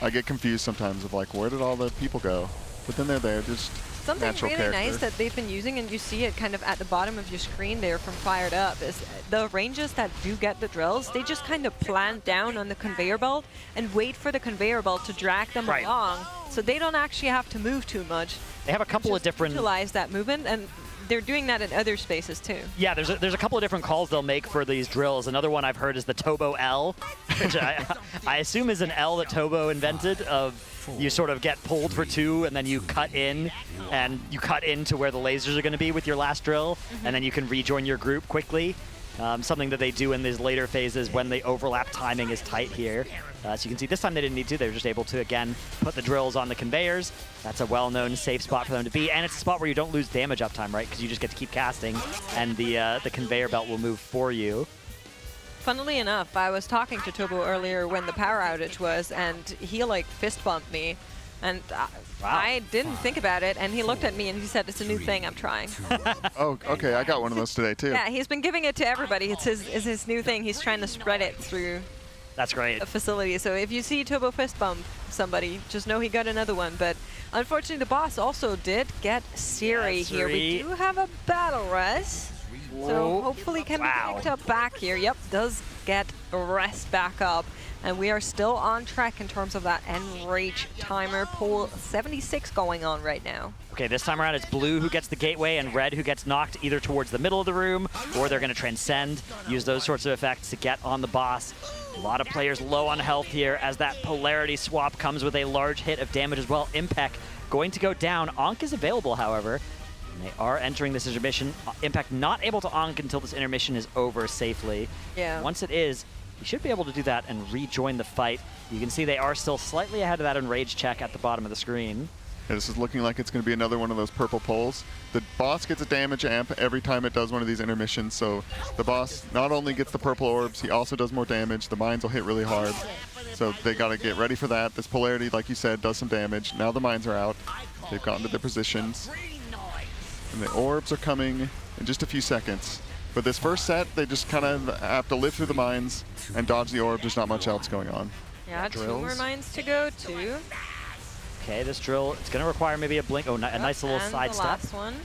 I get confused sometimes of like, where did all the people go? But then they're there, just something natural really character. nice that they've been using, and you see it kind of at the bottom of your screen there from Fired Up, is the ranges that do get the drills, they just kind of plant down on the conveyor belt and wait for the conveyor belt to drag them along, so they don't actually have to move too much. They have a couple of different... utilize that movement, and they're doing that in other spaces too. Yeah, there's a couple of different calls they'll make for these drills. Another one I've heard is the Tobo L, which I assume is an L that Tobo invented, of you sort of get pulled for 2 and then you cut in, and you cut into where the lasers are going to be with your last drill, and then you can rejoin your group quickly. Something that they do in these later phases when the overlap timing is tight here. So you can see this time they didn't need to. They were just able to, again, put the drills on the conveyors. That's a well-known safe spot for them to be. And it's a spot where you don't lose damage uptime, right? Because you just get to keep casting, and the conveyor belt will move for you. Funnily enough, I was talking to Tobo earlier when the power outage was, and he like fist bumped me. And I didn't think about it, and he looked at me and he said, it's a new thing I'm trying. Oh, okay, I got one of those today too. Yeah, he's been giving it to everybody. It's his new thing. He's trying to spread it through That's great. a facility. So if you see Tobo fist bump somebody, just know he got another one. But unfortunately, the boss also did get Siri here. We do have a battle res. So hopefully can be picked up back here. Yep, does get rest back up. And we are still on track in terms of that Enrage timer. Poll 76 going on right now. Okay, this time around it's blue who gets the gateway and red who gets knocked either towards the middle of the room, or they're going to transcend, use those sorts of effects to get on the boss. A lot of players low on health here as that polarity swap comes with a large hit of damage as well. Impact going to go down. Ankh is available, however. And they are entering this intermission. Impact not able to Ankh until this intermission is over safely. Yeah. Once it is, you should be able to do that and rejoin the fight. You can see they are still slightly ahead of that Enrage check at the bottom of the screen. Yeah, this is looking like it's going to be another one of those purple poles. The boss gets a damage amp every time it does one of these intermissions, so the boss not only gets the purple orbs, he also does more damage. The mines will hit really hard, so they got to get ready for that. This polarity, like you said, does some damage. Now the mines are out. They've gotten to their positions. And the orbs are coming in just a few seconds. But this first set, they just kind of have to live through the mines and dodge the orb. There's not much else going on. Yeah, 2 more mines to go, 2. Okay, this drill, it's going to require maybe a blink. Oh, a nice little side step. Last one.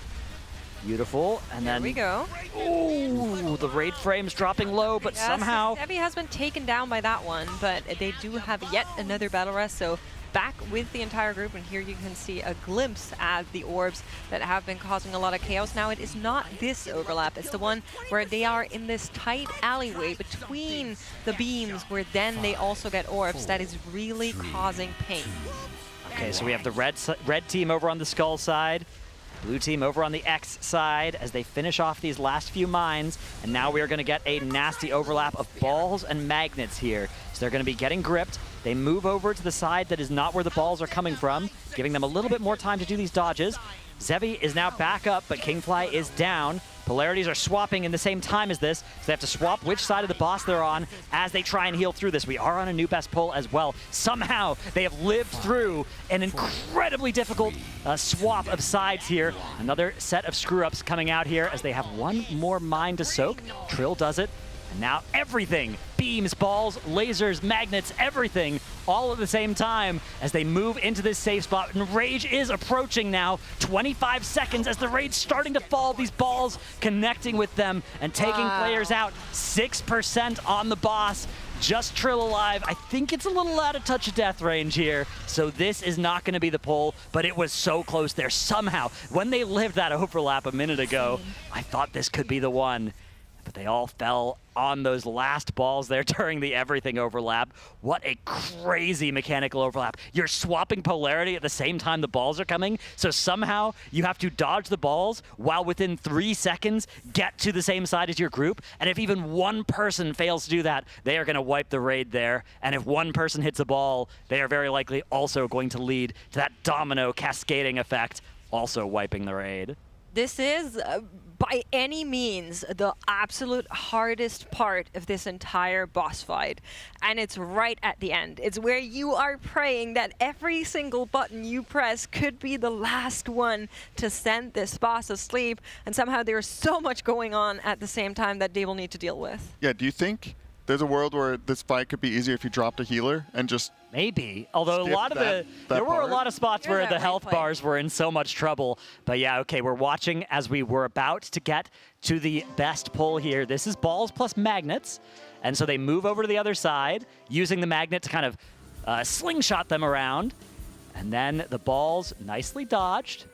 Beautiful. And there then we go. Ooh, the raid frame's dropping low, but somehow... Heavy has been taken down by that one, but they do have yet another battle rest, so back with the entire group, and here you can see a glimpse at the orbs that have been causing a lot of chaos. Now, it is not this overlap. It's the one where they are in this tight alleyway between the beams, where then they also get orbs. That is really causing pain. Okay, so we have the red team over on the skull side, blue team over on the X side as they finish off these last few mines, and now we are going to get a nasty overlap of balls and magnets here. So they're going to be getting gripped. They move over to the side that is not where the balls are coming from, giving them a little bit more time to do these dodges. Zevi is now back up, but Kingfly is down. Polarities are swapping in the same time as this, so they have to swap which side of the boss they're on as they try and heal through this. We are on a new best pull as well. Somehow, they have lived through an incredibly difficult swap of sides here. Another set of screw-ups coming out here as they have one more mine to soak. Trill does it. And now everything, beams, balls, lasers, magnets, everything, all at the same time as they move into this safe spot. And Rage is approaching now, 25 seconds as the Rage's starting to fall. These balls connecting with them and taking players out. 6% on the boss. Just Trill alive. I think it's a little out of touch of death range here, so this is not going to be the pull, but it was so close there. Somehow, when they lived that overlap a minute ago, I thought this could be the one. But they all fell on those last balls there during the everything overlap. What a crazy mechanical overlap. You're swapping polarity at the same time the balls are coming, so somehow you have to dodge the balls while within 3 seconds get to the same side as your group, and if even one person fails to do that, they are going to wipe the raid there, and if one person hits a ball, they are very likely also going to lead to that domino cascading effect, also wiping the raid. This is, by any means, the absolute hardest part of this entire boss fight. And it's right at the end. It's where you are praying that every single button you press could be the last one to send this boss asleep. And somehow there's so much going on at the same time that they will need to deal with. Yeah, do you think there's a world where this fight could be easier if you dropped a healer and just... Maybe, although a lot of there were a lot of spots where the health bars were in so much trouble. But yeah, okay, we're watching as we were about to get to the best pull here. This is balls plus magnets, and so they move over to the other side, using the magnet to kind of slingshot them around. And then the balls nicely dodged.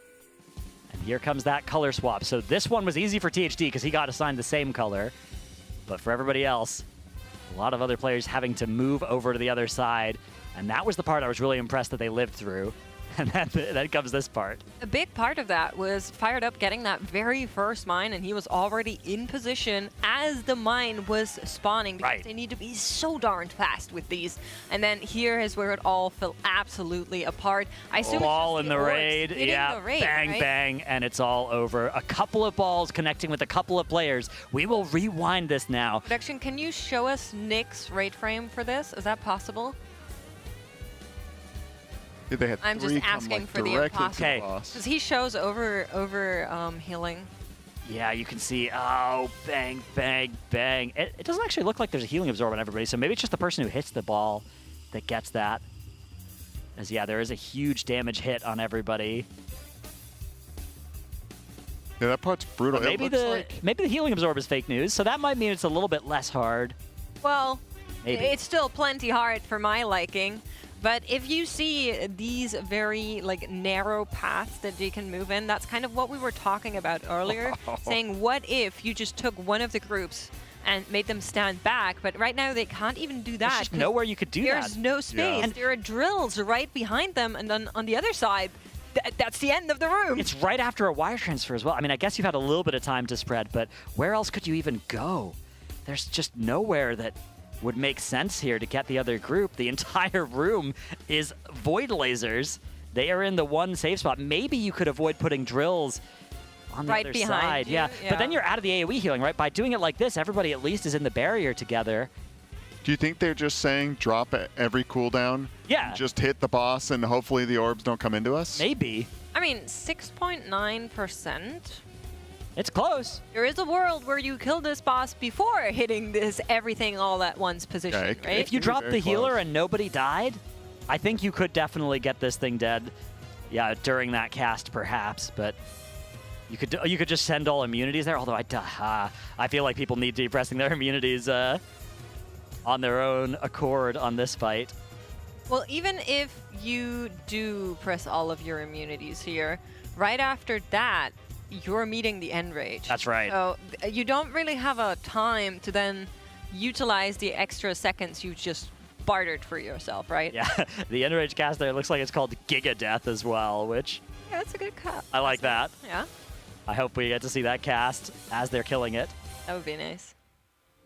And here comes that color swap. So this one was easy for THD because he got assigned the same color. But for everybody else, a lot of other players having to move over to the other side. And that was the part I was really impressed that they lived through. And then comes this part. A big part of that was Fired Up getting that very first mine, and he was already in position as the mine was spawning, because they need to be so darn fast with these. And then here is where it all fell absolutely apart. I assume ball in the orbs raid, yeah, the raid, bang, right? bang, and it's all over. A couple of balls connecting with a couple of players. We will rewind this now. Production, can you show us Nick's raid frame for this? Is that possible? They had I'm just asking for the impossible. Because he shows over healing. Yeah, you can see, oh, bang, bang, bang. It doesn't actually look like there's a healing absorb on everybody, so maybe it's just the person who hits the ball that gets that. As yeah, there is a huge damage hit on everybody. Yeah, that part's brutal. But maybe the healing absorb is fake news, so that might mean it's a little bit less hard. Well, maybe. It's still plenty hard for my liking. But if you see these very narrow paths that you can move in, that's kind of what we were talking about earlier, saying what if you just took one of the groups and made them stand back, but right now they can't even do that. There's just nowhere you could do that. There's no space. Yeah. And there are drills right behind them, and then on the other side, that's the end of the room. It's right after a wire transfer as well. I mean, I guess you've had a little bit of time to spread, but where else could you even go? There's just nowhere that would make sense here to get the other group. The entire room is void lasers. They are in the one safe spot. Maybe you could avoid putting drills on the right other behind side. You, yeah, but then you're out of the AoE healing, right? By doing it like this, everybody at least is in the barrier together. Do you think they're just saying drop at every cooldown? Yeah. Just hit the boss and hopefully the orbs don't come into us? Maybe. I mean, 6.9%. It's close. There is a world where you kill this boss before hitting this everything all at once position, right? If you drop the healer and nobody died, I think you could definitely get this thing dead. Yeah, during that cast, perhaps, but you could just send all immunities there. Although I feel like people need to be pressing their immunities on their own accord on this fight. Well, even if you do press all of your immunities here, right after that, you're meeting the Enrage. That's right. So you don't really have a time to then utilize the extra seconds you just bartered for yourself, right? Yeah, the Enrage cast there looks like it's called Giga Death as well, which... Yeah, that's a good cut. I like that. Yeah. I hope we get to see that cast as they're killing it. That would be nice.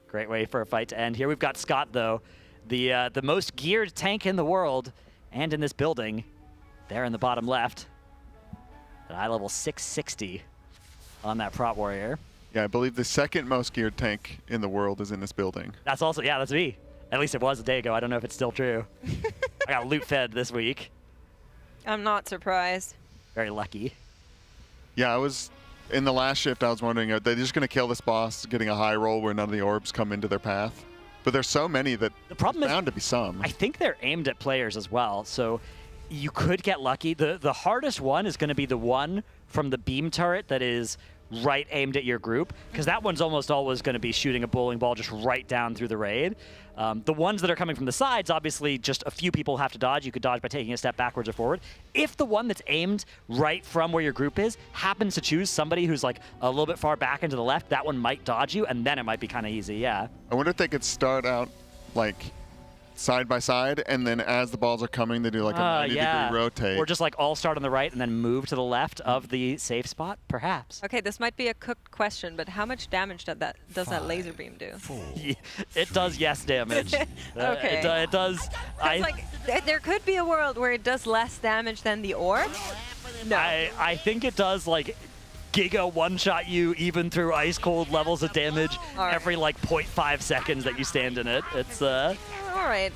Great way for a fight to end. Here we've got Scott, though, the most geared tank in the world and in this building. There in the bottom left. At eye level 660 on that prop warrior. Yeah, I believe the second most geared tank in the world is in this building. That's also, yeah, that's me. At least it was a day ago. I don't know if it's still true. I got loot fed this week. I'm not surprised. Very lucky. Yeah, I was in the last shift. I was wondering, are they just going to kill this boss, getting a high roll where none of the orbs come into their path? But there's so many that the problem is bound to be some. I think they're aimed at players as well, so you could get lucky. The hardest one is going to be the one from the beam turret that is right aimed at your group, because that one's almost always going to be shooting a bowling ball just right down through the raid. The ones that are coming from the sides, obviously just a few people have to dodge. You could dodge by taking a step backwards or forward. If the one that's aimed right from where your group is happens to choose somebody who's like a little bit far back into the left, that one might dodge you, and then it might be kind of easy, yeah. I wonder if they could start out like side by side, and then as the balls are coming, they do like a 90-degree rotate. Or just like all start on the right and then move to the left of the safe spot, perhaps. Okay, this might be a cooked question, but how much damage does that laser beam do? It does yes damage. Okay. It does. Like, there could be a world where it does less damage than the orb. No. I think it does like giga one-shot you even through ice cold levels of damage every like 0.5 seconds that you stand in it. It's all right.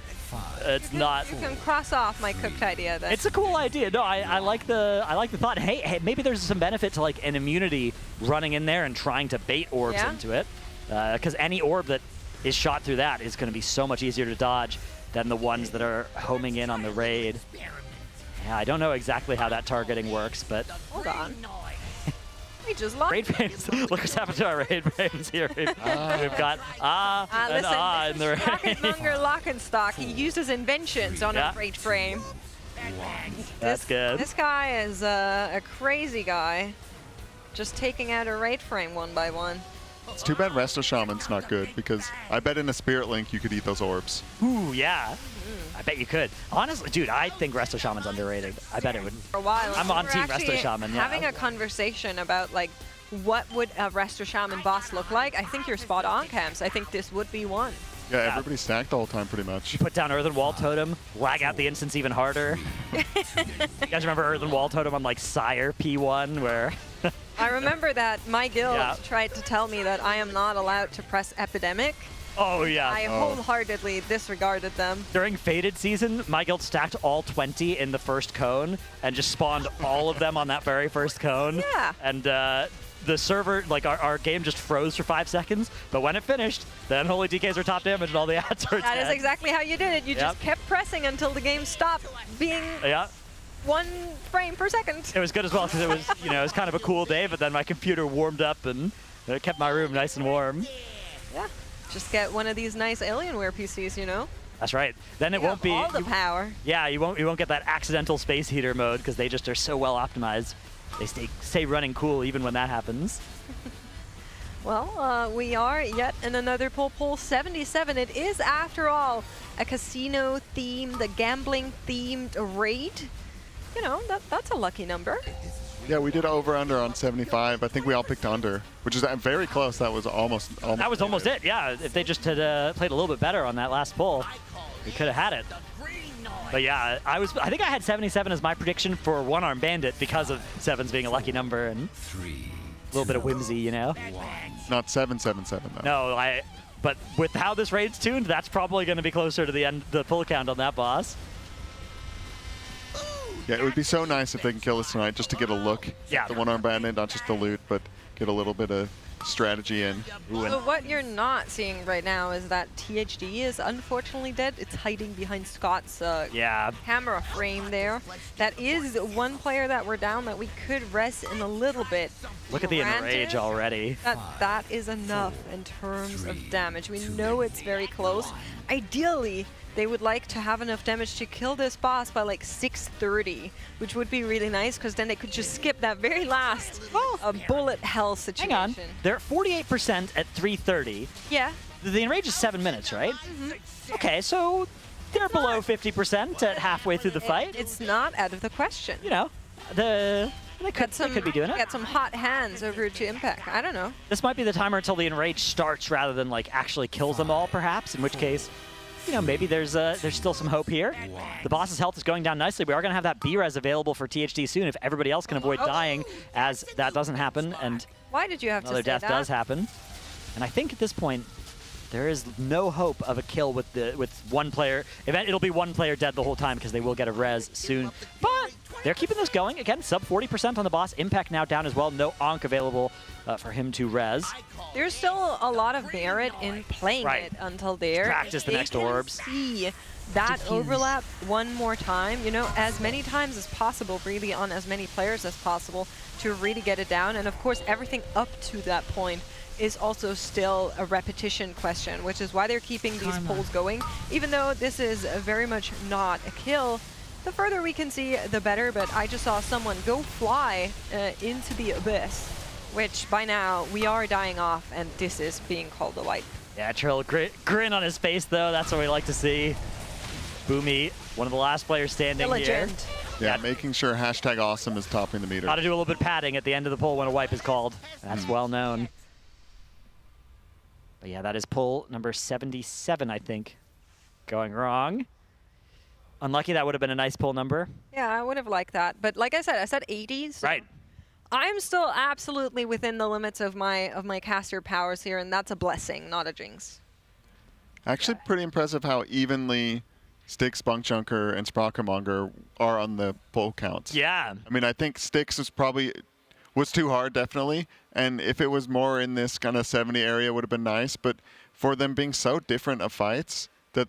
It's not. You can cross off my cooked idea then. It's a cool idea. No, I like the thought. Hey, maybe there's some benefit to like an immunity running in there and trying to bait orbs into it, because any orb that is shot through that is going to be so much easier to dodge than the ones that are homing in on the raid. Yeah, I don't know exactly how that targeting works, but hold on. We just lost. Raid frames. Look what's happened to our raid frames here. We've got and in the raid. Rocketmonger Lockenstock. He uses inventions on a raid frame. That's good. This guy is a crazy guy. Just taking out a raid frame one by one. It's too bad Resto Shaman's not good, because I bet in a Spirit Link you could eat those orbs. Ooh, yeah. I bet you could. Honestly, dude, I think Resto Shaman's underrated. I bet it would. For a while. I'm on Team Resto Shaman, yeah. Having a conversation about, like, what would a Resto Shaman boss look like? I think you're spot on, Camps. I think this would be one. Yeah, everybody's stacked the whole time pretty much. You put down Earthen Wall Totem, lag out the instance even harder. You guys remember Earthen Wall Totem on, like, Sire P1, where... I remember that my guild tried to tell me that I am not allowed to press Epidemic. Oh, yeah. I wholeheartedly disregarded them. During Fated season, my guild stacked all 20 in the first cone and just spawned all of them on that very first cone. Yeah. And the server, like our game just froze for 5 seconds, but when it finished, then Holy DKs were top damage and all the ads were That dead. is exactly how you did it. You just kept pressing until the game stopped being 1 frame per second. It was good as well because it was, it was kind of a cool day, but then my computer warmed up and it kept my room nice and warm. Yeah. Just get one of these nice Alienware PCs, you know? That's right. Then it won't be all the power. Yeah, you won't get that accidental space heater mode because they just are so well optimized. They stay running cool even when that happens. Well, we are yet in another poll 77. It is, after all, a casino-themed, a gambling-themed raid. You know, that's a lucky number. Yeah, we did over-under on 75. I think we all picked under, which is very close. That was almost that was almost it, yeah. If they just had played a little bit better on that last poll, we could have had it. But yeah, I think I had 77 as my prediction for One Arm Bandit because of 7s being a lucky number and a little bit of whimsy, you know? Not 777, though. No, but with how this raid's tuned, that's probably going to be closer to the pull count on that boss. Yeah, it would be so nice if they can kill us tonight just to get a look at the One Arm Bandit, not just the loot, but get a little bit of strategy in. So what you're not seeing right now is that THD is unfortunately dead. It's hiding behind Scott's camera frame there. That is one player that we're down that we could res in a little bit. Look at the Enrage already. That is enough in terms of damage. We know it's very close. Ideally, they would like to have enough damage to kill this boss by like 6:30, which would be really nice because then they could just skip that very last bullet hell situation. Hang on, they're at 48% at 3:30. Yeah. The Enrage is 7 minutes, right? Okay, so they're below 50% at halfway through the fight. It's not out of the question. You know, they could be doing it. Get some hot hands over to Impact. I don't know. This might be the timer until the Enrage starts rather than like actually kills them all, perhaps, in which case, you know, maybe there's still some hope here. The boss's health is going down nicely. We are going to have that B-res available for THD soon if everybody else can avoid dying, as that doesn't happen, and why did you have to say another death that? does happen. And I think at this point, there is no hope of a kill with one player. It'll be one player dead the whole time because they will get a res soon. But they're keeping this going. Again, sub 40% on the boss. Impact now down as well. No Ankh available for him to res. There's still a lot of merit in playing it until there. Practice the next orbs. See that overlap one more time, you know, as many times as possible, really on as many players as possible to really get it down. And of course, everything up to that point is also still a repetition question, which is why they're keeping these polls going. Even though this is very much not a kill, the further we can see, the better. But I just saw someone go fly into the abyss, which by now we are dying off, and this is being called a wipe. Yeah, Trill, grin on his face, though. That's what we like to see. Boomy, one of the last players standing here. Yeah, making sure #awesome is topping the meter. Got to do a little bit of padding at the end of the poll when a wipe is called. That's well known. But yeah, that is pull number 77, I think. Going wrong. Unlucky, that would have been a nice pull number. Yeah, I would have liked that. But like I said 80s. So right. I'm still absolutely within the limits of my caster powers here, and that's a blessing, not a jinx. Actually, pretty impressive how evenly Styx, Spunkjunker, and Sprockermonger are on the pull counts. Yeah. I mean, I think Styx was too hard, definitely. And if it was more in this kind of 70 area, would have been nice. But for them being so different of fights, but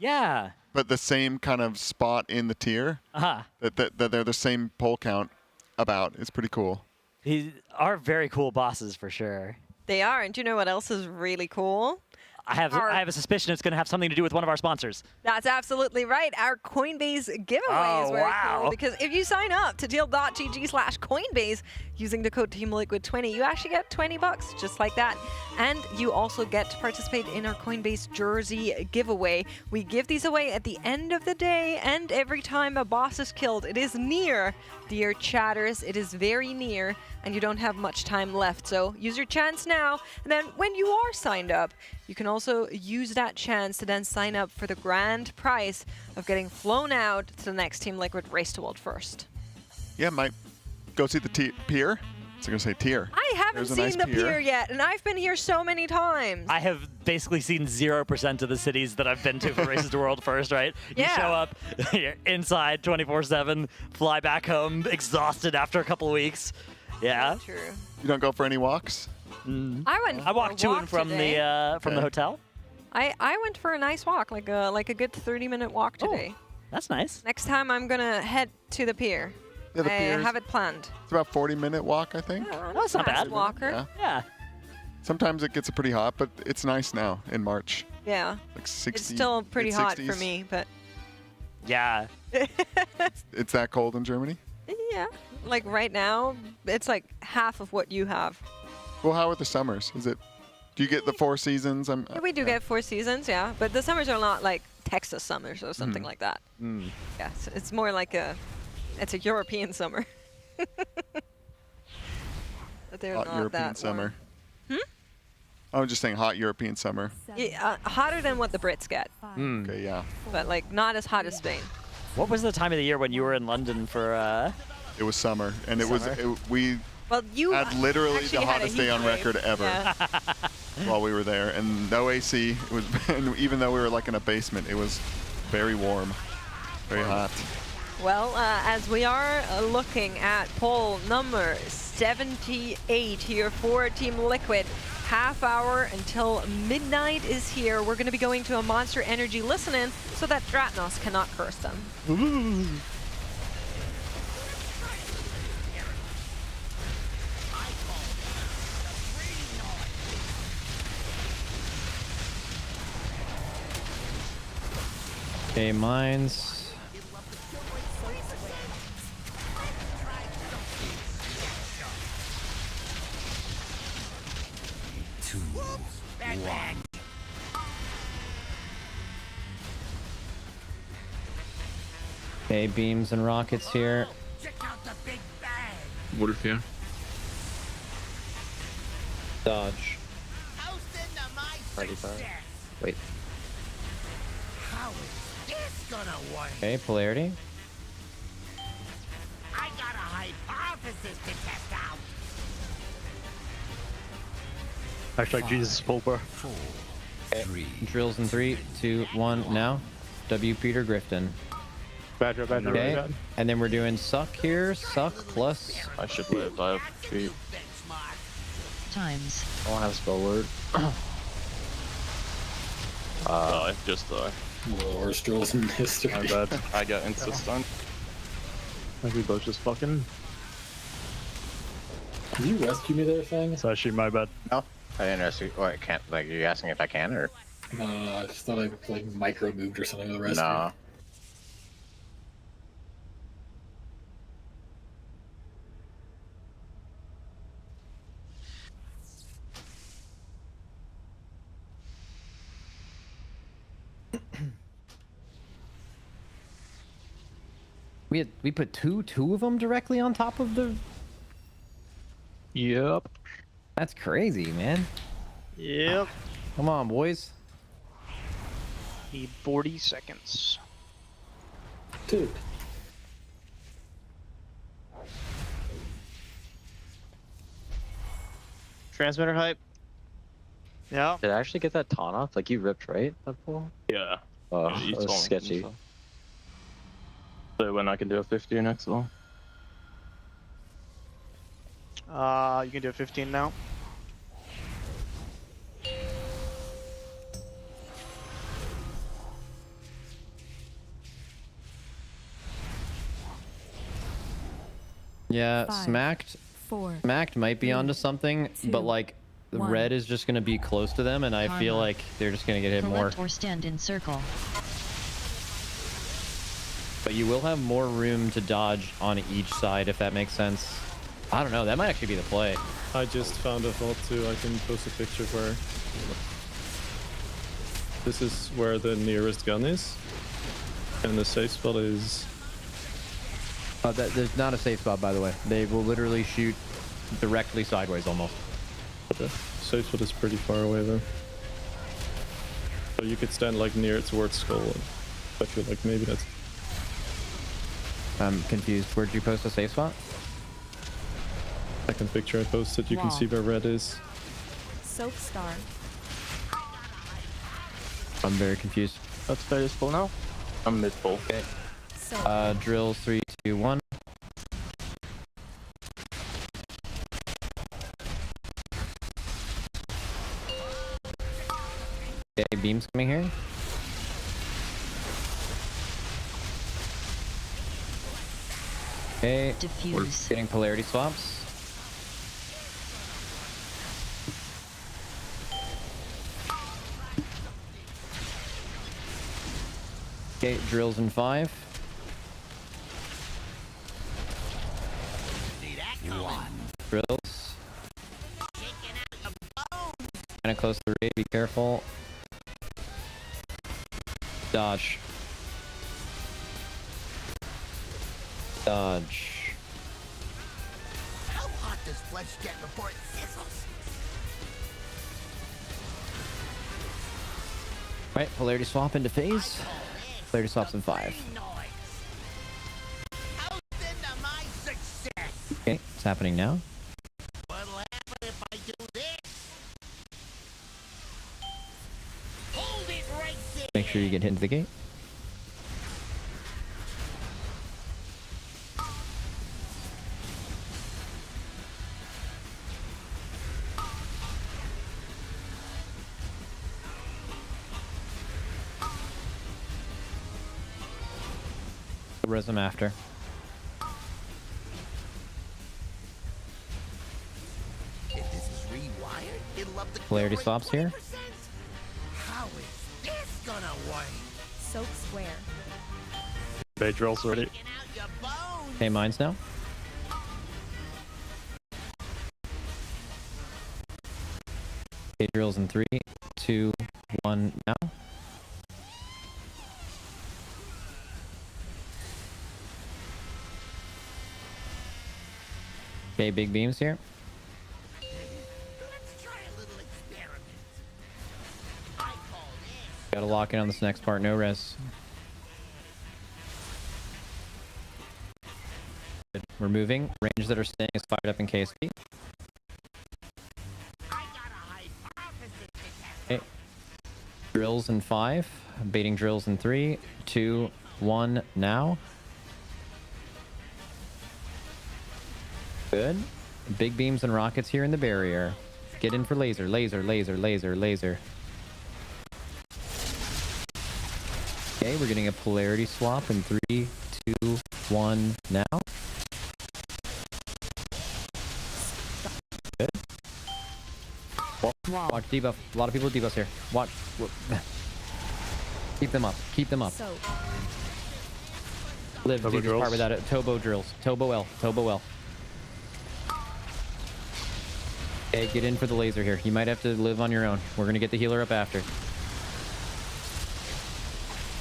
the same kind of spot in the tier, that they're the same pull count about, is pretty cool. These are very cool bosses for sure. They are, and do you know what else is really cool? I have a suspicion it's going to have something to do with one of our sponsors. That's absolutely right. Our Coinbase giveaway is very cool, because if you sign up to deal.gg/Coinbase using the code TeamLiquid20, you actually get $20 just like that. And you also get to participate in our Coinbase jersey giveaway. We give these away at the end of the day, and every time a boss is killed. It is near, dear chatters. It is very near, and you don't have much time left. So use your chance now, and then when you are signed up, you can also use that chance to then sign up for the grand prize of getting flown out to the next Team Liquid Race to World First. Yeah, might go see the pier. I was going to say tier. I haven't seen the pier yet, and I've been here so many times. I have basically seen 0% of the cities that I've been to for Races to World First, right? You show up, you're inside 24/7, fly back home exhausted after a couple of weeks. Yeah. True. You don't go for any walks? I walked to and from the hotel. I went for a nice walk, like a good 30-minute walk today. That's nice. Next time I'm gonna head to the pier. Yeah, the pier. I have it planned. It's about 40-minute walk, I think. That's not bad. Walker. Yeah. Sometimes it gets pretty hot, but it's nice now in March. Yeah. Like 60. It's still pretty hot for 60s. me, but. Yeah. It's that cold in Germany? Yeah. Like right now, it's like half of what you have. Well, how are the summers? Do you get the 4 seasons? Yeah, we do get 4 seasons, yeah. But the summers are not like Texas summers or something like that. Yeah, it's more like it's a European summer. But they're hot not European that summer. warm. I was just saying hot European summer. Yeah, hotter than what the Brits get. Okay, yeah. But like not as hot as Spain. What was the time of the year when you were in London for? It was summer, and we Well, you had literally actually the had a hottest heat day on wave. record ever while we were there, and no AC. It was, and even though we were like in a basement, it was very warm, very hot. Well, as we are looking at poll number 78 here for Team Liquid, half hour until midnight is here. We're going to be going to a Monster Energy listen-in so that Dratnos cannot curse them. Okay, mines. Okay, beams and rockets here. Wolf here. Dodge. Wait. How is this gonna work? Okay, polarity. I got a hypothesis to test out. Hashtag Jesus Pulper. Okay. Drills in 3, 2, 1, now. W. Peter Grifton. Badger, Okay, and then we're doing suck here. Suck plus. I should live. I have cheap. Times. I don't have spell word. I just die. Worst drills in history. My bad. I got insistent. Like we both just fucking. Can you rescue me there, thing? It's actually my bad. No, I didn't rescue. Well, I can't. Like, are you asking if I can or? No, I just thought I like micro moved or something with the rescue. No. We put two of them directly on top of the. Yep. That's crazy, man. Yep. Come on, boys. Need 40 seconds. Dude. Transmitter hype. Yeah. Did I actually get that taunt off? Like you ripped, right? That pull? Yeah. Oh, Yeah, you that was told me sketchy. so. So when I can do a 50 next one? You can do a 15 now. Yeah, 5, smacked. 4. Smacked might be onto something, 2, but like the 1. red is just gonna be close to them, and I feel Karma. like they're just gonna get hit more. Collect or stand in circle. But you will have more room to dodge on each side, if that makes sense. I don't know. That might actually be the play. I just found a thought too. I can post a picture where this is where the nearest gun is, and the safe spot is. There's not a safe spot, by the way. They will literally shoot directly sideways, almost. Okay. Safe spot is pretty far away though. So you could stand like near towards skull. And I feel like maybe that's. I'm confused. Where'd you post a safe spot? Second picture I posted, you can see where red is. Soap star. I'm very confused. That's fairly full now. I'm mid full. Okay. Drills 3, 2, 1. Okay, beams coming here. Okay, Diffuse. we're getting polarity swaps. Okay, drills in 5. Drills. Kinda close to the raid, be careful. Dodge. Dodge. How hot does flesh get before it sizzles? Right, polarity swap into phase. Polarity swaps in 5. Okay, it's happening now. What'll happen if I do this? Make sure you get hit into the gate. Res them after. If this is rewired, it'll up the Polarity swaps here. How is this gonna work? Soak square. Bay drills already. Okay, mines now. Okay, drills in 3, 2, 1 now. Okay, big beams here. Gotta lock in on this next part, no res. Good. We're moving. Range that are staying is fired up in KSP. Okay. Drills in 5. Baiting drills in 3, 2, 1 now. Good. Big beams and rockets here in the barrier. Get in for laser, laser, laser, laser, laser. Okay, we're getting a polarity swap in 3, 2, 1 now. Good. Watch debuff. A lot of people with debuffs here. Watch. Keep them up. Keep them up. Live do this part without it. Tobo drills. Tobo L. Tobo L. Okay, get in for the laser here. You might have to live on your own. We're gonna get the healer up after.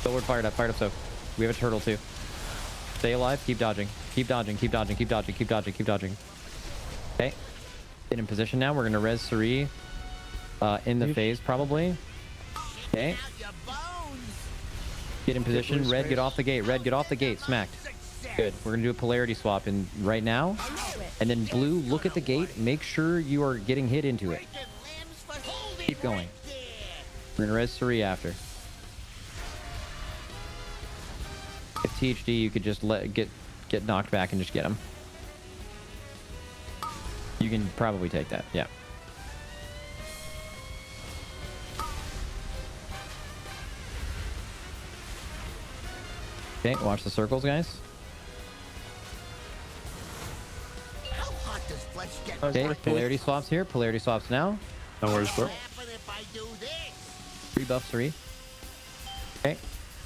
Forward, fired up, so. We have a turtle too. Stay alive, keep dodging. Keep dodging, keep dodging, keep dodging, keep dodging, keep dodging. Okay. Get in position now. We're gonna res Suri in the phase probably. Okay. Get in position. Red, get off the gate. Red, get off the gate. Smacked. Good. We're gonna do a polarity swap in right now. And then blue, look at the gate. Make sure you are getting hit into it. Keep going. We're gonna res Suri after. If THD, you could just get knocked back and just get him. You can probably take that, yeah. Okay, watch the circles, guys. Okay, polarity swaps here. Polarity swaps now. No worries, bro. 3 buffs, 3. Okay,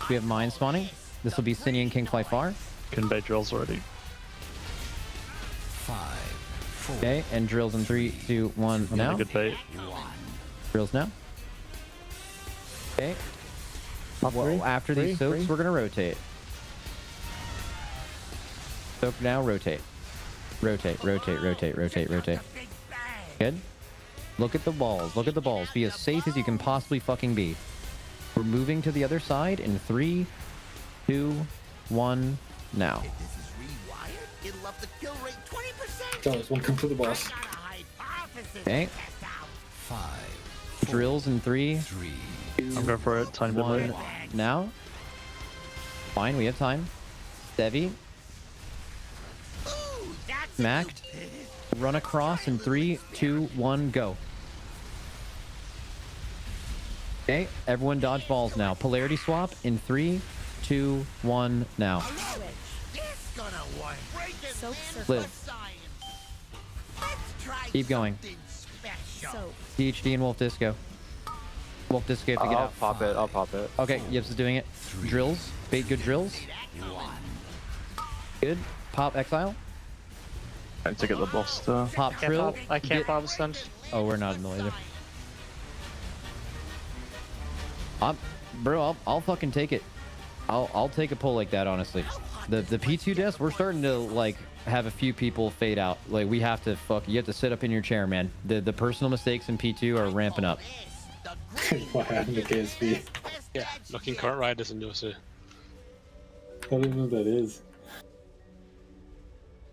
we have mine spawning. This will be Sinian King Fly Far. Can bait drills already. 5, 4. Okay, and drills in 3, 2, 1 now. Good bait. Drills now. Okay. Well, after these soaks, we're gonna rotate. Soak now, rotate. Rotate, rotate, rotate, rotate, rotate. Good. Look at the balls. Look at the balls. Be as safe as you can possibly fucking be. We're moving to the other side in 3, 2, 1, now. Guys, welcome to the boss. Okay. 5. Drills in 3, 2, I'm going for it. Tiny bit 1, late. now. Fine, we have time. Devi. Smacked. Run across in 3, 2, 1, go. Okay, everyone dodge balls now. Polarity swap in 3, 2, 1, now. Live. Keep going. THD and Wolf Disco. Wolf Disco, if you get out. I'll pop it. Okay, Yips is doing it. Drills. Bait good drills. Good. Pop Exile. I need to get the boss to... Pop Trill. I can't pop a stunt. Oh, we're not in the laser. Bro, I'll fucking take it. I'll take a pull like that, honestly. The P2 deaths, we're starting to like have a few people fade out. Like we have to you have to sit up in your chair, man. The personal mistakes in P2 are ramping up. What happened to KSP? Yeah, looking current riders in Josie. I don't know what that is.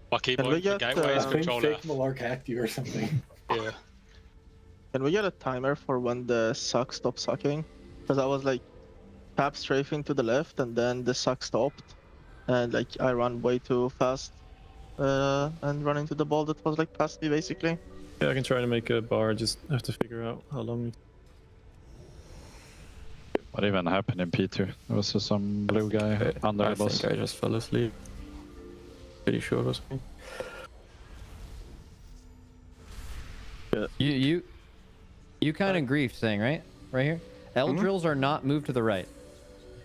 What keyboard? The gateway is controller. Fake Malark hacked you or something. Yeah. Can we get a timer for when the suck stops sucking? Because I was like tap strafing to the left and then the suck stopped. And like I ran way too fast and run into the ball that was like past me basically. Yeah, I can try to make a bar, just have to figure out how long. What even happened in P2? There was just some blue guy under the boss. I just fell asleep. Pretty sure it was me. You kind of griefed saying, right? Right here? L drills are not moved to the right.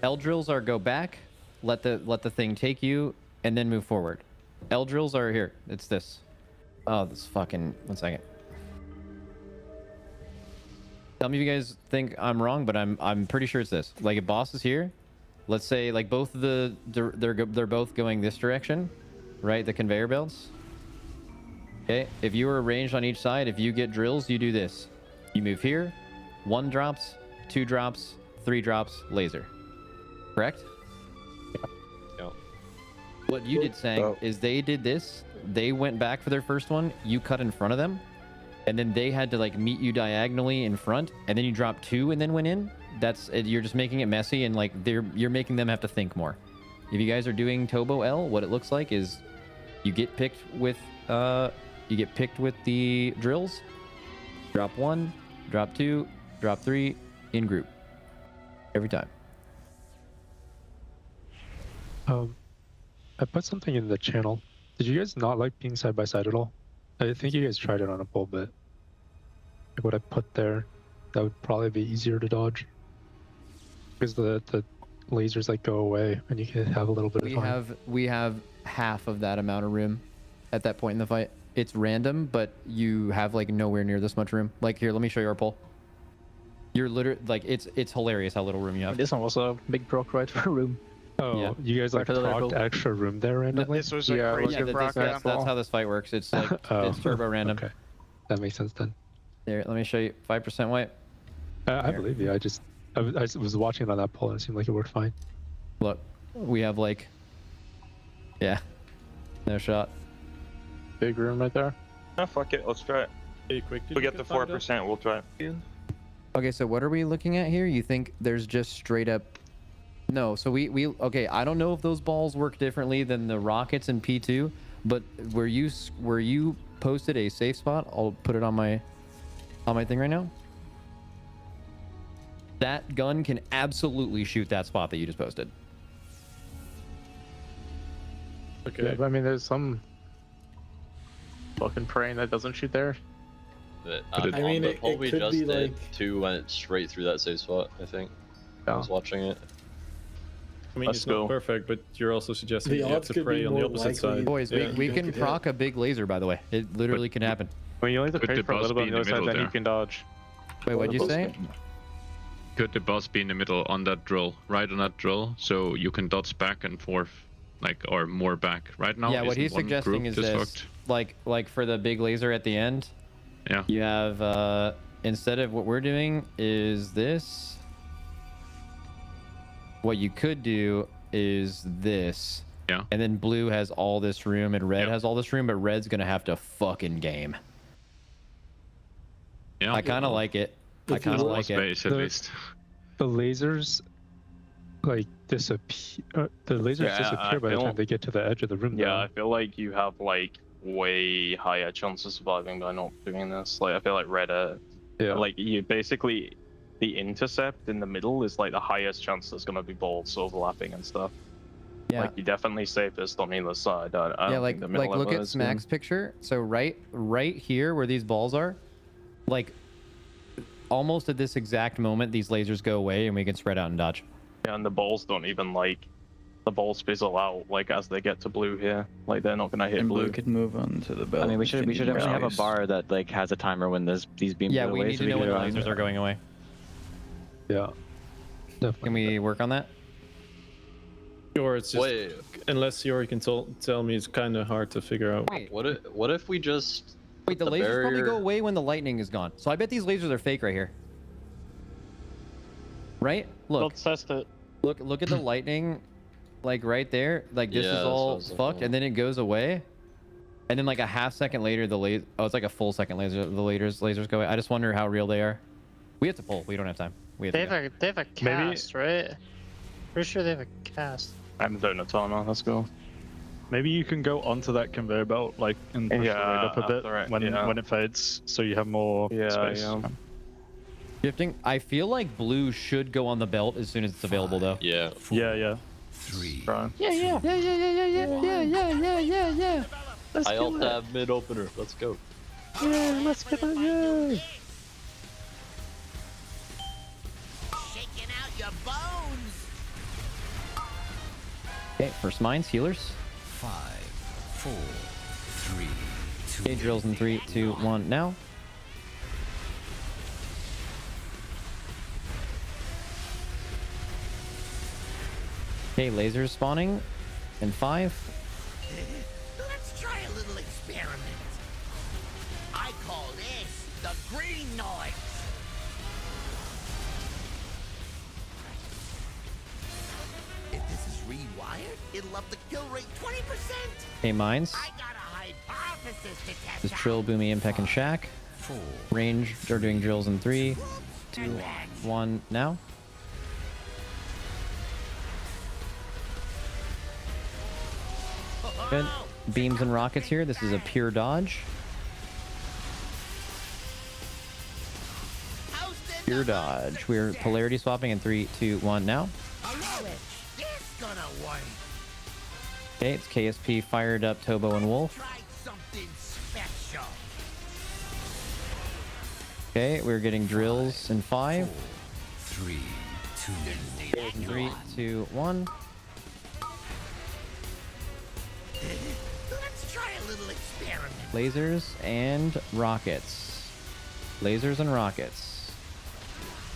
L drills are go back, let the thing take you, and then move forward. L drills are here. It's this. Oh, this fucking 1 second. Tell me if you guys think I'm wrong, but I'm pretty sure it's this. Like if boss is here, let's say like both of they're both going this direction, right? The conveyor belts. Okay, if you are arranged on each side, if you get drills, you do this. You move here, 1 drops, 2 drops, 3 drops, laser. Correct? Yeah. What you did saying is they did this, they went back for their first one, you cut in front of them, and then they had to like meet you diagonally in front, and then you dropped 2 and then went in. You're just making it messy, and like you're making them have to think more. If you guys are doing Tobo L, what it looks like is you get picked with the drills, drop 1, drop 2, drop 3, in group. Every time. I put something in the channel. Did you guys not like being side by side at all? I think you guys tried it on a poll bit. Like what I put there, that would probably be easier to dodge. Because the lasers like go away and you can have a little bit of time. We have half of that amount of room at that point in the fight. It's random, but you have like nowhere near this much room. Like here, let me show you our poll. You're literally like it's hilarious how little room you have. This one was a big proc right for room. Oh, yeah. You guys like procced extra room there randomly? This was a crazy proc. That's how this fight works. It's like it's turbo random. Okay, that makes sense then. There, let me show you 5% white. I believe you. I was watching it on that poll and it seemed like it worked fine. Look, we have like, yeah, no shot. Big room right there. Oh, fuck it, let's try it. Hey, quick, we get the 4%, we'll try it. Okay, so what are we looking at here? You think there's just straight up... No, so we okay, I don't know if those balls work differently than the rockets in P2, but where you posted a safe spot, I'll put it on my thing right now. That gun can absolutely shoot that spot that you just posted. Okay. Yeah, but I mean, there's some fucking praying that doesn't shoot there. But, I mean, the poll we just did, like... 2 went straight through that safe spot, I think. I was watching it. I mean, it's not perfect, but you're also suggesting you have to pray on the opposite side. Boys, we can proc a big laser, by the way. It literally can happen. When you only have to pray for a little bit on the other side, then you can dodge. Wait, what'd you say? Could the boss be in the middle on that drill, right on that drill, so you can dodge back and forth, like, or more back? Right now, yeah, what he's suggesting is this, like for the big laser at the end, yeah, you have, instead of what we're doing is this, what you could do is this. Yeah. And then blue has all this room and red has all this room, but red's gonna have to fucking game. Yeah. I kind of like it. I kind of like it. At least. The lasers, like, disappear. The lasers disappear by the time they get to the edge of the room. Yeah, I feel like you have, like, way higher chance of surviving by not doing this. Like, I feel like Reddit, like, you basically... The intercept in the middle is like the highest chance there's gonna be bolts overlapping and stuff. Yeah. Like you're definitely safest on either side. I don't like think the middle look ever at is Smack's picture. So right here where these balls are, like almost at this exact moment, these lasers go away and we can spread out and dodge. Yeah, and the balls don't even like the balls fizzle out like as they get to blue here. Like they're not gonna hit and blue. Blue could move on to the belt. I mean, we should definitely have a bar that like has a timer when these beams go away. Yeah, we need to know when the lasers are going away. Yeah. Definitely. Can we work on that? Or it's just unless Yori can tell me, it's kind of hard to figure out. Wait, what if we just the lasers probably go away when the lightning is gone. So I bet these lasers are fake right here. Right? Look. Let's test it. Look at the lightning, like right there. Like this is all fucked, and then it goes away, and then like a half second later, it's like a full second laser. The lasers go away. I just wonder how real they are. We have to pull. We don't have time. They have a cast, right? Pretty sure they have a cast. I'm doing a timer. Let's go. Maybe you can go onto that conveyor belt, like, and push the raid up a bit when it fades, so you have more space. Shifting. I feel like blue should go on the belt as soon as it's available, though. Yeah. Yeah. 3. Yeah. I alt tab mid opener. Let's go. Yeah, let's get it. Yeah. Shaking out your bones. Okay, first mines, healers. 5, 4, 3, 2. Okay, drills in 3, 2, 1, now. Okay, lasers spawning in 5. Let's try a little experiment. I call this the green noise. If this is rewired, it'll up the kill rate 20%. Okay, mines. I got a hypothesis to test This out. drill, Boomy, Impeck, and Shack. Range, they're doing drills in 3, 2, 1, now. Good. Beams and rockets here. This is a pure dodge. Pure dodge. We're polarity swapping in 3, 2, 1, now. This gonna work. Okay, it's KSP fired up, Tobo and Wolf. Try something special. Okay, we're getting drills in 5. 3, 2, 3, 2, 1. Let's try a little experiment. Lasers and rockets. Lasers and rockets.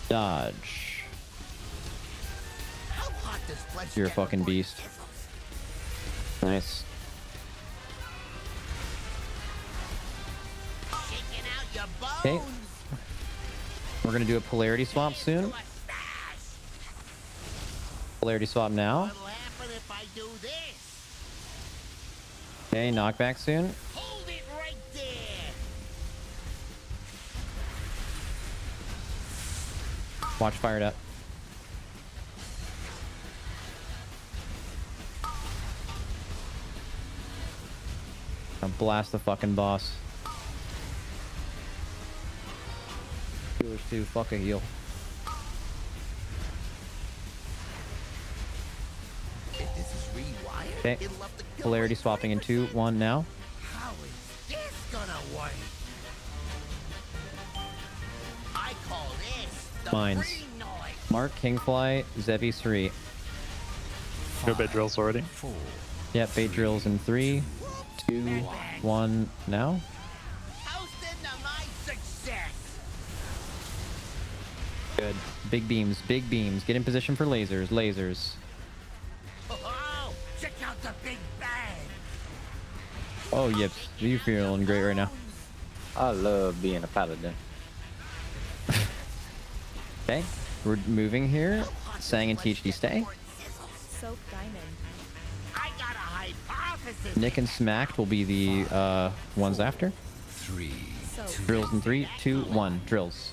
Dodge. How hot does flesh You're a get fucking before it beast. sizzles? Nice. Shaking out your Okay. bones. We're gonna do a polarity swap soon. Polarity swap now. What'll happen if I do this? Okay, knockback soon. Hold it right there. Watch fired up. Now blast the fucking boss. Healers too, fuck a heal. If this is rewired, Okay, it'll up the kill polarity rate swapping in 2, 20%. 1 now. How is this gonna work? I call this the Mines. green noise. Mark, Kingfly, Zevi 3. Go bait drills already. 4. Yep, bait drills in 3, 2, 1 now. Toasted to my success. Good. Big beams, big beams. Get in position for lasers, lasers. Oh, check out the big bang. Oh, yep. You're feeling great right now. I love being a paladin. Okay, we're moving here. Sang and THD stay. Soap diamond. I got a hypothesis. Nick and Smacked will be the ones after. 3, Soap. Drills in 3, 2, 1. Drills.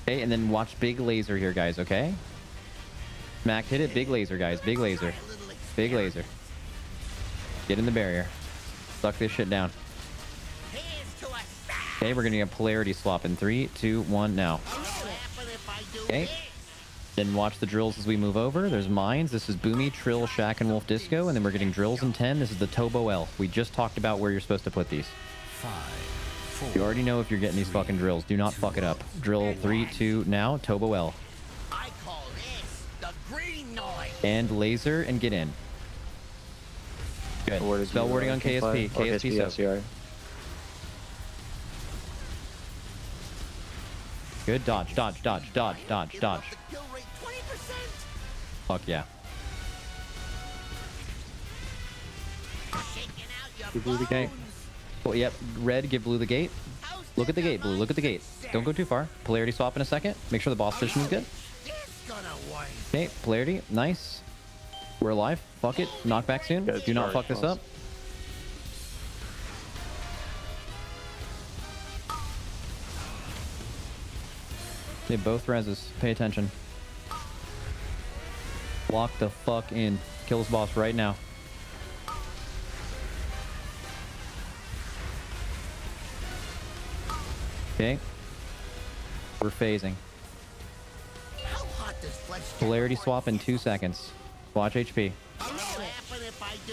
Okay, and then watch big laser here, guys, okay? Smacked, hit it. Big laser, guys. Big laser. Big laser. Get in the barrier. Suck this shit down. Here's to a star. Okay, we're gonna get a polarity swap in 3, 2, 1 now. What'll happen if I do Okay. this? Then watch the drills as we move over. There's mines. This is Boomy, Trill, Shack, and Wolf Disco. And then we're getting drills in 10. This is the Tobo Elf. We just talked about where you're supposed to put these. 5, 4. You already know if you're getting these fucking drills. Do not fuck it up. Drill 3, 2, now. Tobo Elf. I call this the green noise. And laser and get in. Good. Spell wording on KSP. KSP so. LCR. Good. Dodge, dodge, dodge, dodge, dodge, It'll dodge. up the kill rate 20%. Fuck yeah. Shaking out your Blue the gate. bones. Well, yep. Red, give blue the gate. Look at the gate, blue. Look at the gate. Don't go too far. Polarity swap in a second. Make sure the boss position is good. This gonna work. Okay, polarity. Nice. We're alive. Fuck it. Knockback soon. Yeah, Do not sorry, fuck this boss. up. They both reses. Pay attention. Lock the fuck in. Kill this boss right now. Okay. We're phasing. Polarity swap in 2 seconds. Watch HP.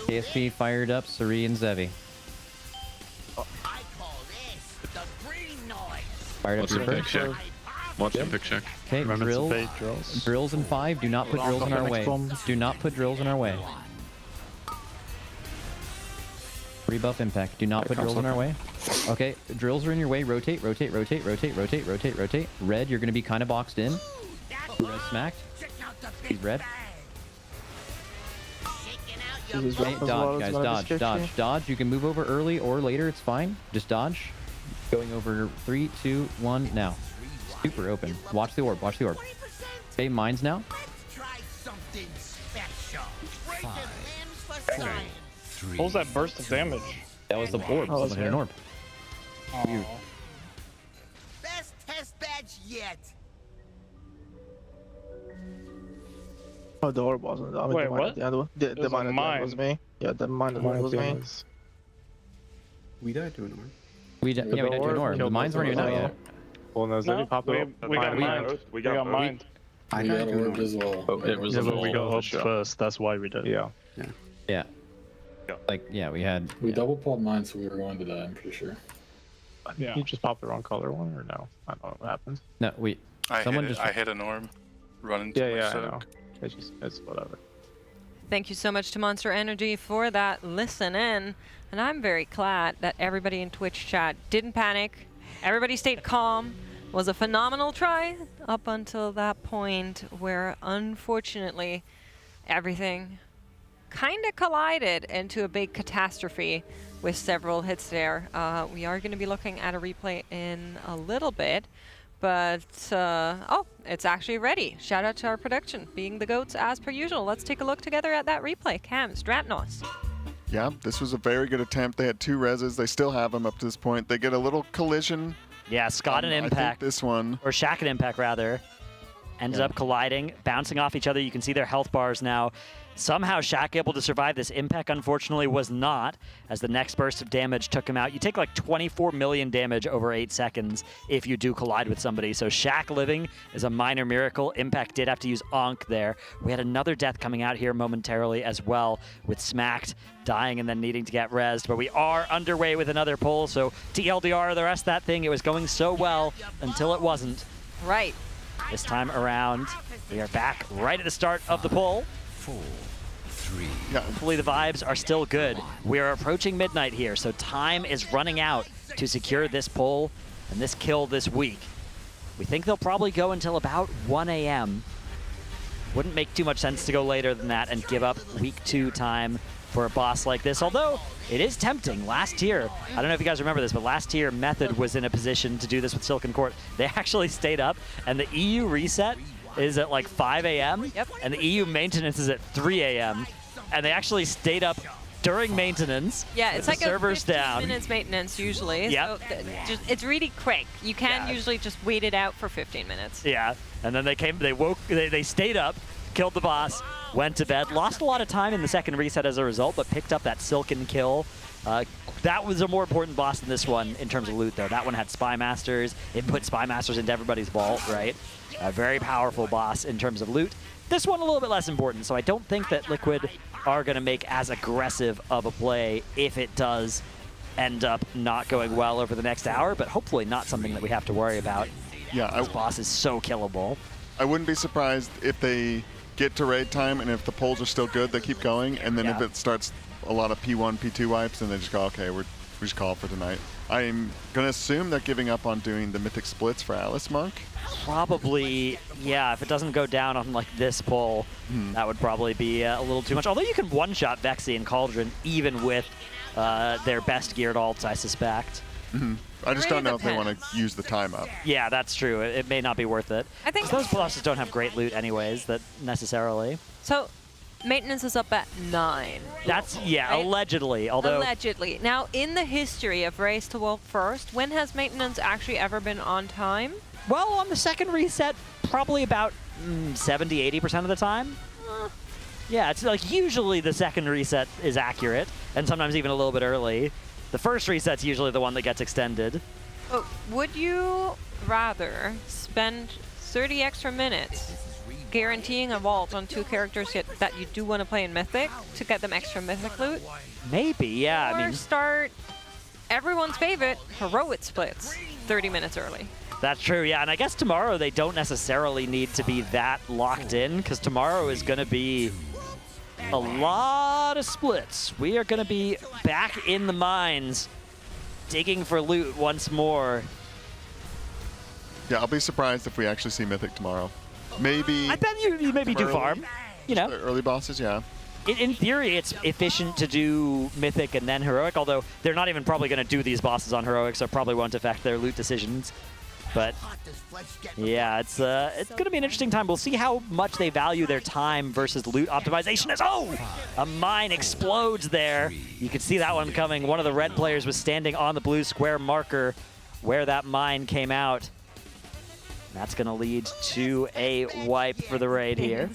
KSP fired up, Suri and Zevi. Fired up your first. Watch the pick check. Okay, drills in 5. Do not put drills in our way. Do not put drills in our way. Rebuff impact. Do not put drills in our way. Okay, drills are in your way. Rotate, rotate, rotate, rotate, rotate, rotate, rotate. Red, you're going to be kind of boxed in. Red smacked. He's red. Okay, dodge, guys. Dodge, dodge, dodge. You can move over early or later. It's fine. Just dodge. Going over 3, 2, 1, now. Super open. Watch the orb. Watch the orb. Okay, mines now. 5, 4, 3. What was that burst of damage? That was the orb. Oh, Someone hit an orb. Weird. Best test badge yet. Oh, the orb wasn't. I mean, Wait, the mine what? at the end. The mine at the end was me. Yeah, the mine at the end was me. We died to an orb. We died to an orb. The mines weren't even out yet. Well, no, Zevi popped up. We got mined. We got mined. We got orbed as well. Oh, it was we got orbed first. That's why we did. Yeah. Yeah. Like, yeah, we had. We double pulled mine, so we were going to die, I'm pretty sure. Yeah. You just popped the wrong color one, or no? I don't know what happened. No, we. I hit an orb. Running to yeah, my I soak. know. It's whatever. Thank you so much to Monster Energy for that listen in. And I'm very glad that everybody in Twitch chat didn't panic. Everybody stayed calm. Was a phenomenal try up until that point where, unfortunately, everything kind of collided into a big catastrophe with several hits there. We are going to be looking at a replay in a little bit. But, oh, it's actually ready. Shout out to our production, being the GOATs as per usual. Let's take a look together at that replay. Cam, Stratnos. Yeah, this was a very good attempt. They had 2 reses. They still have them up to this point. They get a little collision. Yeah, Scott and Impact. I think this one. Or Shaq and Impact, rather. Ended up colliding, bouncing off each other. You can see their health bars now. Somehow Shaq able to survive this. Impact, unfortunately, was not, as the next burst of damage took him out. You take like 24 million damage over 8 seconds if you do collide with somebody. So Shaq living is a minor miracle. Impact did have to use Ankh there. We had another death coming out here momentarily as well, with Smacked dying and then needing to get rezzed. But we are underway with another pull, so TLDR, the rest of that thing, it was going so well until it wasn't. Right. This time around, we are back right at the start of the pull. 4, 3. Yeah, hopefully the vibes are still good. We are approaching midnight here, so time is running out to secure this pull and this kill this week. We think they'll probably go until about 1 a.m. Wouldn't make too much sense to go later than that and give up week 2 time for a boss like this, although it is tempting. Last year, I don't know if you guys remember this, but last year Method was in a position to do this with Silken Court. They actually stayed up, and the EU reset is at like 5 a.m. Yep. And the EU maintenance is at 3 a.m. And they actually stayed up during maintenance. Yeah, it's like servers a 15 down. minutes maintenance usually. Yep. So it's really quick. You can usually just wait it out for 15 minutes. Yeah, and then they stayed up, killed the boss, went to bed, lost a lot of time in the second reset as a result, but picked up that Silken kill. That was a more important boss than this one in terms of loot, though. That one had Spy Masters. It put Spy Masters into everybody's vault, right? A very powerful boss in terms of loot. This one a little bit less important, so I don't think that Liquid are going to make as aggressive of a play if it does end up not going well over the next hour, but hopefully not something that we have to worry about. Yeah, this boss is so killable. I wouldn't be surprised if they get to raid time, and if the pulls are still good, they keep going, and then if it starts a lot of P1, P2 wipes, and they just go, okay, we just call it for tonight. I'm going to assume they're giving up on doing the Mythic splits for Alice Monk. Probably, yeah, if it doesn't go down on like this pull, that would probably be a little too much. Although you can one-shot Vexy and Cauldron even with their best geared ults, I suspect. I just don't know if they want to use the time up. Yeah, that's true. It may not be worth it. I think those bosses don't have great loot anyways, that necessarily. So, maintenance is up at 9. That's, right? Allegedly. Allegedly. Now, in the history of Race to World First, when has maintenance actually ever been on time? Well, on the second reset, probably about 70–80% of the time. Yeah, it's like usually the second reset is accurate, and sometimes even a little bit early. The first reset's usually the one that gets extended. Would you rather spend 30 extra minutes guaranteeing a vault on 2 characters that you do want to play in Mythic to get them extra Mythic loot? Maybe, yeah. Or I mean, start everyone's favorite heroic splits 30 minutes early. That's true, yeah. And I guess tomorrow they don't necessarily need to be that locked in, because tomorrow is going to be a lot of splits. We are going to be back in the mines, digging for loot once more. Yeah, I'll be surprised if we actually see Mythic tomorrow. Maybe. I bet you maybe do farm. You know, early bosses, yeah. In theory, it's efficient to do Mythic and then Heroic, although they're not even probably going to do these bosses on Heroic, so it probably won't affect their loot decisions. But yeah, it's going to be an interesting time. We'll see how much they value their time versus loot optimization. A mine explodes there. You can see that one coming. One of the red players was standing on the blue square marker where that mine came out. That's going to lead to a wipe for the raid here.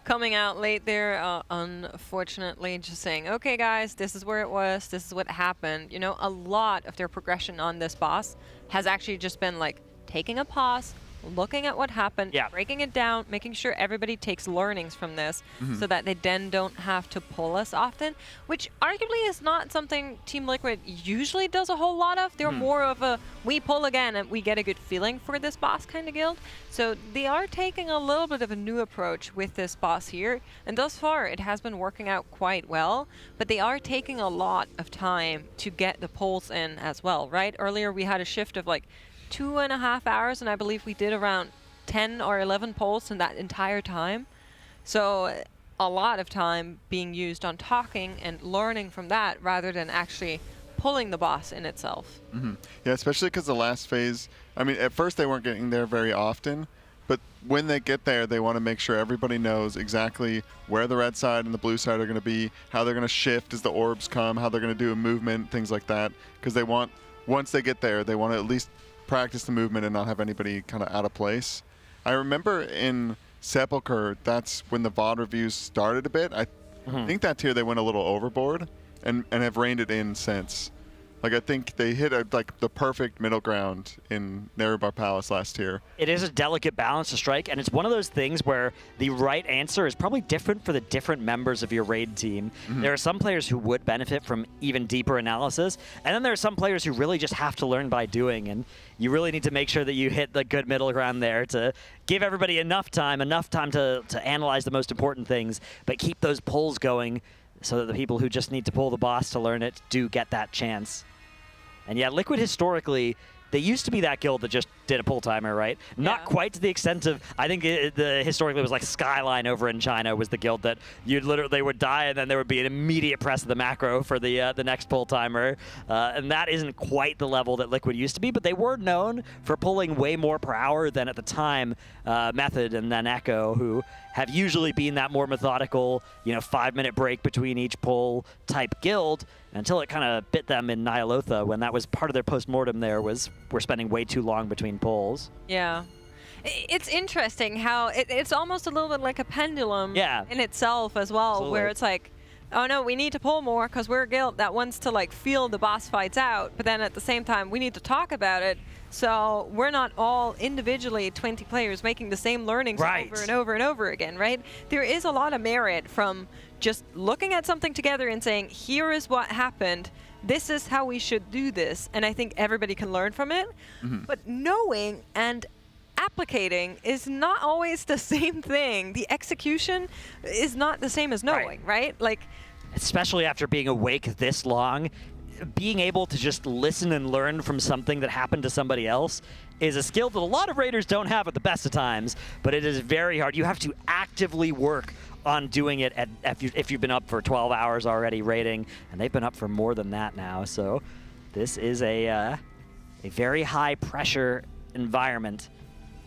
Coming out late there, unfortunately, just saying, okay, guys, this is where it was. This is what happened. You know, a lot of their progression on this boss has actually just been like taking a pause, looking at what happened, breaking it down, making sure everybody takes learnings from this so that they then don't have to pull us often, which arguably is not something Team Liquid usually does a whole lot of. They're more of a, we pull again and we get a good feeling for this boss kind of guild. So they are taking a little bit of a new approach with this boss here, and thus far it has been working out quite well, but they are taking a lot of time to get the pulls in as well, right? Earlier we had a shift of like 2.5 hours, and I believe we did around 10 or 11 pulls in that entire time. So a lot of time being used on talking and learning from that rather than actually pulling the boss in itself. Yeah, especially because the last phase, I mean, at first they weren't getting there very often, but when they get there, they want to make sure everybody knows exactly where the red side and the blue side are going to be, how they're going to shift as the orbs come, how they're going to do a movement, things like that. Because they want, once they get there, they want to at least practice the movement and not have anybody kind of out of place. I remember in Sepulchre, that's when the VOD reviews started a bit. I think that tier they went a little overboard and have reined it in since. Like, I think they hit like the perfect middle ground in Nerubar Palace last year. It is a delicate balance to strike, and it's one of those things where the right answer is probably different for the different members of your raid team. There are some players who would benefit from even deeper analysis, and then there are some players who really just have to learn by doing, and you really need to make sure that you hit the good middle ground there to give everybody enough time to analyze the most important things, but keep those pulls going so that the people who just need to pull the boss to learn it do get that chance. And yeah, Liquid historically, they used to be that guild that just did a pull timer, right? Not quite to the extent of, I think historically it was like Skyline over in China was the guild that they would die and then there would be an immediate press of the macro for the next pull timer. And that isn't quite the level that Liquid used to be, but they were known for pulling way more per hour than at the time Method and then Echo, who have usually been that more methodical, 5-minute break between each pull type guild, until it kind of bit them in Nyalotha when that was part of their post-mortem there was we're spending way too long between pulls. Yeah. It's interesting how it's almost a little bit like a pendulum in itself as well, where it's like, oh no, we need to pull more because we're a guild that wants to like feel the boss fights out, but then at the same time we need to talk about it, so we're not all individually 20 players making the same learnings over and over and over again, right? There is a lot of merit from just looking at something together and saying, here is what happened, this is how we should do this, and I think everybody can learn from it. But knowing and applicating is not always the same thing. The execution is not the same as knowing, right? Like, especially after being awake this long, being able to just listen and learn from something that happened to somebody else is a skill that a lot of raiders don't have at the best of times, but it is very hard. You have to actively work on doing it if you've been up for 12 hours already raiding, and they've been up for more than that now. So this is a very high pressure environment,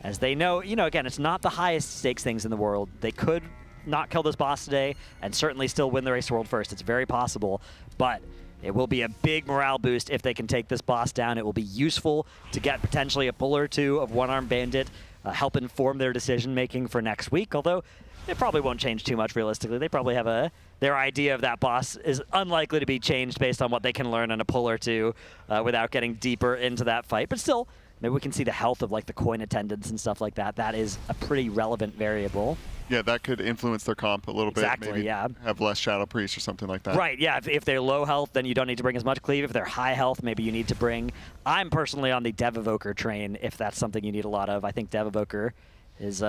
as they know, again, it's not the highest stakes things in the world. They could not kill this boss today and certainly still win the race to world first. It's very possible, but it will be a big morale boost if they can take this boss down. It will be useful to get potentially a pull or two of One-Armed Bandit, help inform their decision-making for next week, although it probably won't change too much realistically. They probably have their idea of that boss is unlikely to be changed based on what they can learn in a pull or two without getting deeper into that fight. But still, Maybe we can see the health of like the coin attendance and stuff like that. That is a pretty relevant variable. Yeah, that could influence their comp a little bit. Maybe have less Shadow Priest or something like that. Right, yeah. If they're low health, then you don't need to bring as much cleave. If they're high health, maybe you need to bring... I'm personally on the Dev Evoker train, if that's something you need a lot of. I think Dev Evoker is...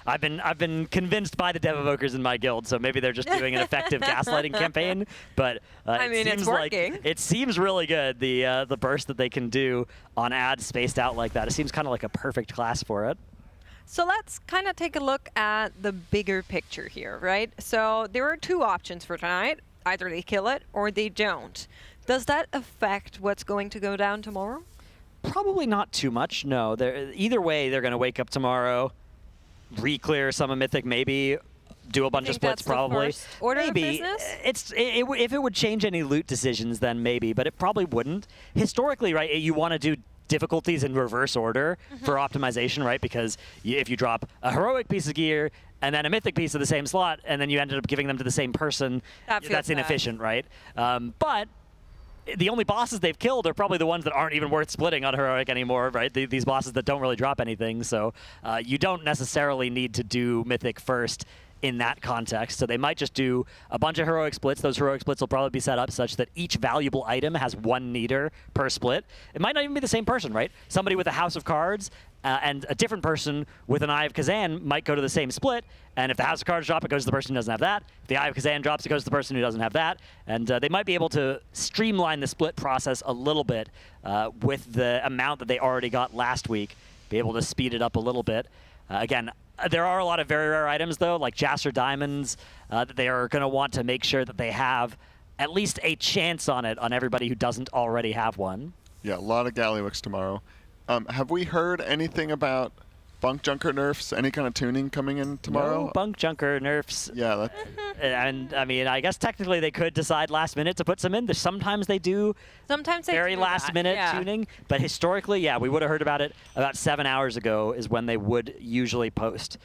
I've been convinced by the Dev Evokers in my guild, so maybe they're just doing an effective gaslighting campaign. But I mean, it seems it's working. it seems really good. The burst that they can do on ads spaced out like that. It seems kind of like a perfect class for it. So let's kind of take a look at the bigger picture here, right? So there are two options for tonight. Either they kill it or they don't. Does that affect what's going to go down tomorrow? Probably not too much, no. Either way, they're going to wake up tomorrow, re-clear some of Mythic, maybe do a bunch of splits, probably. Order maybe. of business? If it would change any loot decisions, then maybe, but it probably wouldn't. Historically, right, you want to do difficulties in reverse order for optimization, right? Because if you drop a heroic piece of gear and then a mythic piece of the same slot, and then you ended up giving them to the same person, that's inefficient, right? But the only bosses they've killed are probably the ones that aren't even worth splitting on heroic anymore, right? These bosses that don't really drop anything. So you don't necessarily need to do mythic first in that context. So they might just do a bunch of heroic splits. Those heroic splits will probably be set up such that each valuable item has one needer per split. It might not even be the same person, right? Somebody with a House of Cards and a different person with an Eye of Kazan might go to the same split, and if the House of Cards drop, it goes to the person who doesn't have that. If the Eye of Kazan drops, it goes to the person who doesn't have that. And they might be able to streamline the split process a little bit with the amount that they already got last week, be able to speed it up a little bit. Again, there are a lot of very rare items, though, like Jaster Diamonds, that they are going to want to make sure that they have at least a chance on it on everybody who doesn't already have one. Yeah, a lot of Gallywix tomorrow. Have we heard anything about Bunk Junker nerfs? Any kind of tuning coming in tomorrow? No Bunk Junker nerfs. Yeah. And, I mean, I guess technically they could decide last minute to put some in. Sometimes they do. Sometimes they very do last minute tuning. But historically, yeah, we would have heard about it about 7 hours ago is when they would usually post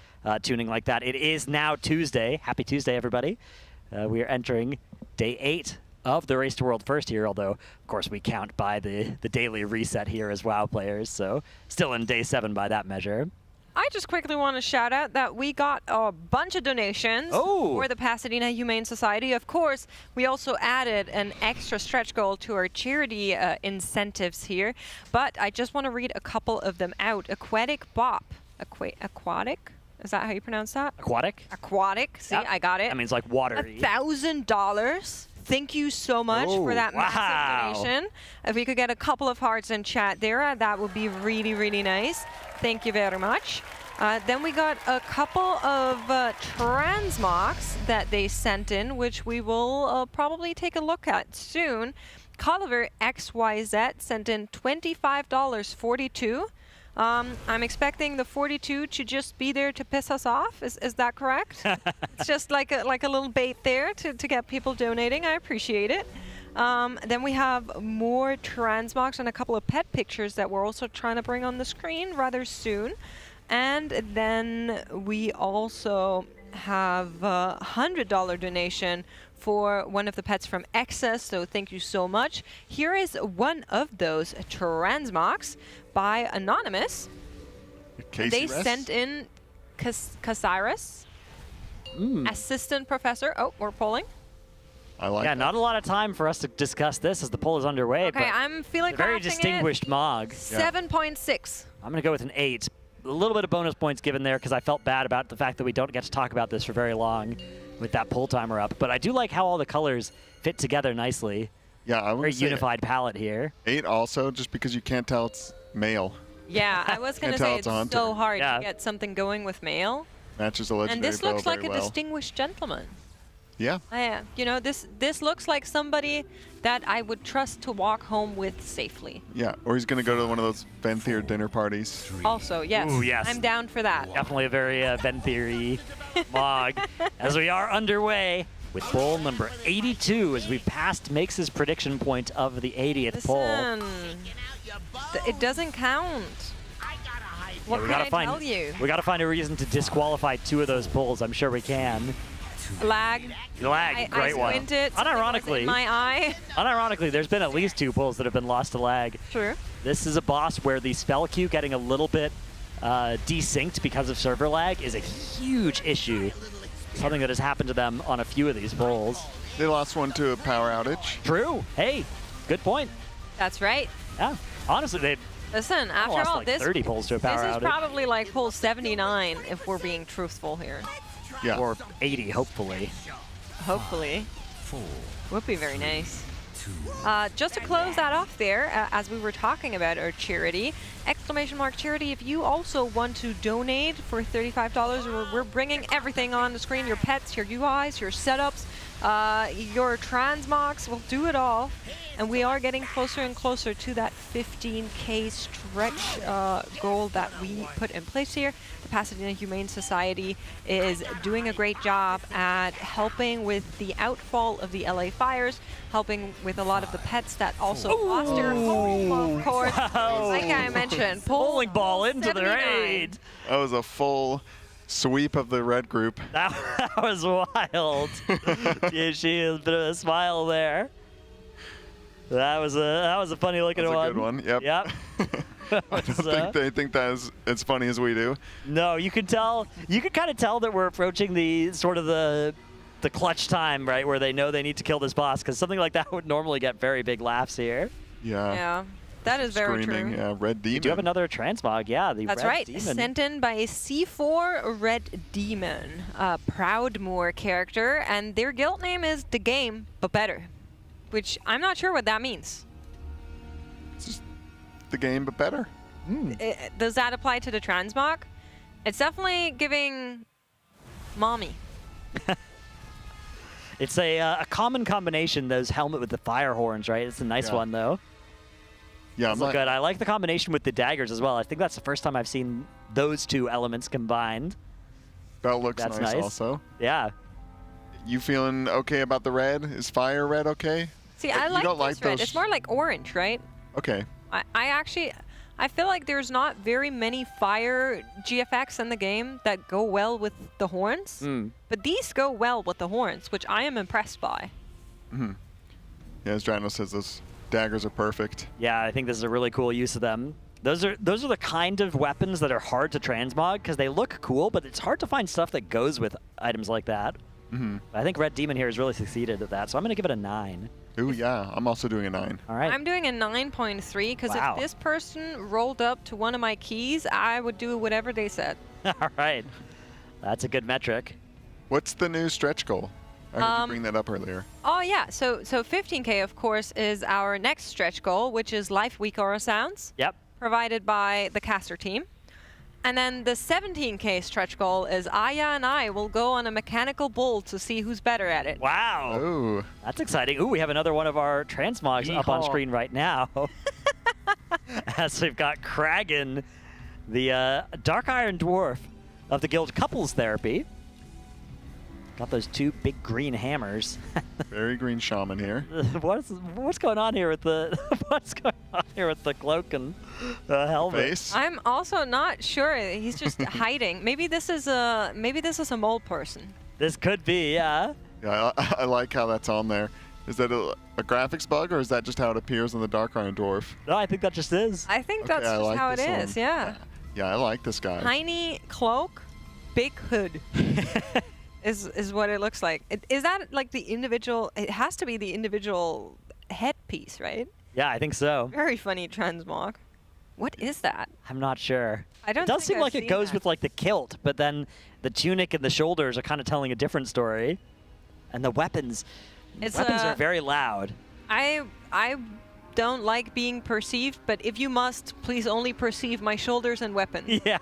tuning like that. It is now Tuesday. Happy Tuesday, everybody. We are entering day 8 of the Race to World First here, although, of course, we count by the daily reset here as WoW players, so still in day 7 by that measure. I just quickly want to shout out that we got a bunch of donations for the Pasadena Humane Society. Of course, we also added an extra stretch goal to our charity incentives here, but I just want to read a couple of them out. Aquatic Bop. Aquatic? Is that how you pronounce that? Aquatic? Aquatic. See, I got it. That means like watery. $1,000. Thank you so much for that massive donation. If we could get a couple of hearts in chat there, that would be really, really nice. Thank you very much. Then we got a couple of transmogs that they sent in, which we will probably take a look at soon. Colliver XYZ sent in $25.42. I'm expecting the 42 to just be there to piss us off. Is that correct? It's just like a little bait there to get people donating. I appreciate it. Then we have more transmogs and a couple of pet pictures that we're also trying to bring on the screen rather soon. And then we also have a $100 donation for one of the pets from Excess, so thank you so much. Here is one of those transmogs by Anonymous. They sent in Casiris, assistant professor. Oh, we're polling. I like that. Not a lot of time for us to discuss this as the poll is underway. Okay, but I'm feeling very distinguished Mog. 7.6. I'm going to go with an 8. A little bit of bonus points given there because I felt bad about the fact that we don't get to talk about this for very long with that pull timer up. But I do like how all the colors fit together nicely. Yeah, I would very say unified palette here. 8 also, just because you can't tell it's male. Yeah, I was going to say it's so hard to get something going with male. Matches the legendary And this looks like a well. distinguished gentleman. Yeah. You know, this looks like somebody that I would trust to walk home with safely. Yeah, or he's going to go to one of those Venthyr dinner parties. Also, yes. Ooh, yes. I'm down for that. Definitely a very Venthyr-y Mog. As we are underway with poll number 82 as we passed Makes' prediction point of the 80th poll. It doesn't count. What can I tell you? We got to find a reason to disqualify 2 of those polls. I'm sure we can. Lag. Great one. Unironically, unironically, in my eye. Unironically, there's been at least 2 polls that have been lost to lag. True. This is a boss where the spell queue getting a little bit desynced because of server lag is a huge issue. Something that has happened to them on a few of these bowls. They lost one to a power outage. True. Hey, good point. That's right. Yeah. Honestly, they Listen, after lost all, like this 30 pulls to a power this is outage. probably like pull 79 if we're being truthful here. Yeah. Or 80, hopefully. Hopefully. Would be very nice. Just to close that off there, as we were talking about our charity, !charity, if you also want to donate for $35, we're bringing everything on the screen, your pets, your UIs, your setups, your transmogs, we'll do it all. And we are getting closer and closer to that 15K stretch goal that we put in place here. The Pasadena Humane Society is doing a great job at helping with the outfall of the LA fires, helping with a lot of the pets that also lost their home, of course. Wow. Like I mentioned, bowling ball into 79. the raid. That was a full sweep of the red group. That was wild. She has a bit of a smile there. That was a funny looking one. That's a good one. Yep. Yep. I don't think they think that is as funny as we do. No, you can tell. You can kind of tell that we're approaching the sort of the clutch time, right, where they know they need to kill this boss, because something like that would normally get very big laughs here. Yeah. Yeah, that is very Screaming, true. yeah, Red Demon. You do have another transmog, yeah. That's Red right. Demon. Sent in by a C4 Red Demon, a Proudmoore character, and their guild name is The Game, but better, which I'm not sure what that means. It's just the game, but better. Does that apply to the transmog? It's definitely giving mommy. It's a common combination, those helmet with the fire horns, right? It's a nice one, though. Yeah, Those look good. I like the combination with the daggers as well. I think that's the first time I've seen those two elements combined. That looks That's nice nice. also. Yeah. You feeling okay about the red? Is fire red okay? See, I You like don't this like red. those- It's more like orange, right? Okay. I feel like there's not very many fire GFX in the game that go well with the horns, but these go well with the horns, which I am impressed by. Yeah, as Drano says, those daggers are perfect. Yeah, I think this is a really cool use of them. Those are the kind of weapons that are hard to transmog because they look cool, but it's hard to find stuff that goes with items like that. I think Red Demon here has really succeeded at that, so I'm going to give it a 9. Ooh, yeah. I'm also doing a 9. All right. I'm doing a 9.3 because Wow. if this person rolled up to one of my keys, I would do whatever they said. All right. That's a good metric. What's the new stretch goal? I heard you bring that up earlier. Oh yeah, so 15K of course is our next stretch goal, which is Life Week Aura Sounds. Yep. Provided by the caster team. And then the 17K stretch goal is Aya and I will go on a mechanical bull to see who's better at it. Wow. Ooh. That's exciting. Ooh, we have another one of our transmogs up on Yeehaw. screen right now. As we've got Kragan, the Dark Iron Dwarf of the guild Couples Therapy. Got those two big green hammers. Very green shaman here. What's going on here with the cloak and the helmet? Face? I'm also not sure. He's just hiding. Maybe this is a mole person. This could be, yeah. Yeah, I like how that's on there. Is that a graphics bug, or is that just how it appears on the Dark Iron Dwarf? No, I think that just is. I think Okay, that's I just like how it this is. one. Yeah. Yeah, I like this guy. Tiny cloak, big hood. is what it looks like. Is that like the individual? It has to be the individual headpiece, right? Yeah, I think so. Very funny transmog. What is that? I'm not sure. I don't It does think seem I've like it seen goes that. with like the kilt, but then the tunic and the shoulders are kind of telling a different story. And the weapons are very loud. I don't like being perceived, but if you must, please only perceive my shoulders and weapons. Yeah.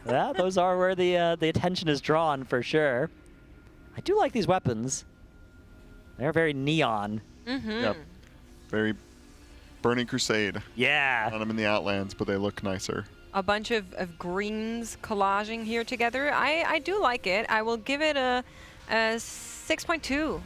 Yeah, those are where the attention is drawn for sure. I do like these weapons. They're very neon. Yep. Very Burning Crusade. Yeah. Not them in the Outlands, but they look nicer. A bunch of greens collaging here together. I do like it. I will give it a 6.2.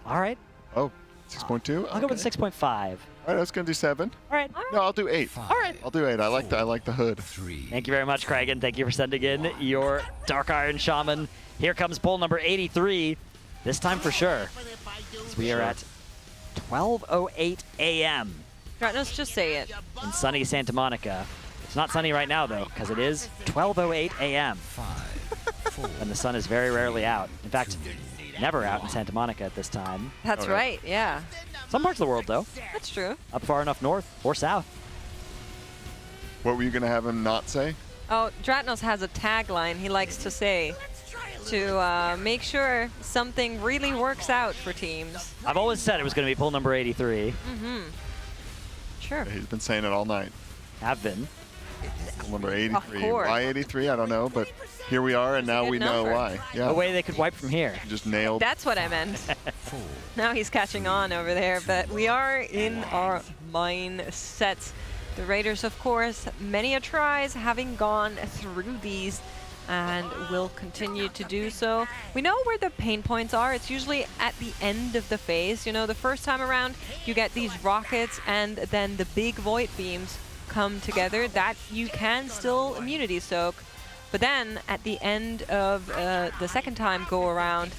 All right. Oh, 6.2? I'll go with 6.5. All right, I was going to do 7. All right. No, I'll do 8. All right. I'll do 8. I like the hood. Thank you very much, Kragan. Thank you for sending in your Dark Iron Shaman. Here comes poll number 83. This time for sure. As we are at 12:08 a.m. Let's just say it. In sunny Santa Monica. It's not sunny right now, though, because it is 12:08 a.m. And the sun is very rarely out. In fact, never out in Santa Monica at this time. That's right, yeah. Some parts of the world, though. That's true. Up far enough north or south. What were you going to have him not say? Oh, Dratnos has a tagline he likes to say to make sure something really works out for teams. I've always said it was going to be pull number 83. Mm-hmm. Sure. He's been saying it all night. Have been. Pull number 83. Of course. Why 83? I don't know, but here we are, and now we know why. Yeah. A way they could wipe from here. Just nailed. That's what I meant. Now he's catching on over there, but we are in our mine sets. The Raiders, of course, many a tries having gone through these and will continue to do so. We know where the pain points are. It's usually at the end of the phase. You know, the first time around, you get these rockets and then the big void beams come together that you can still immunity soak. But then at the end of the second time go around,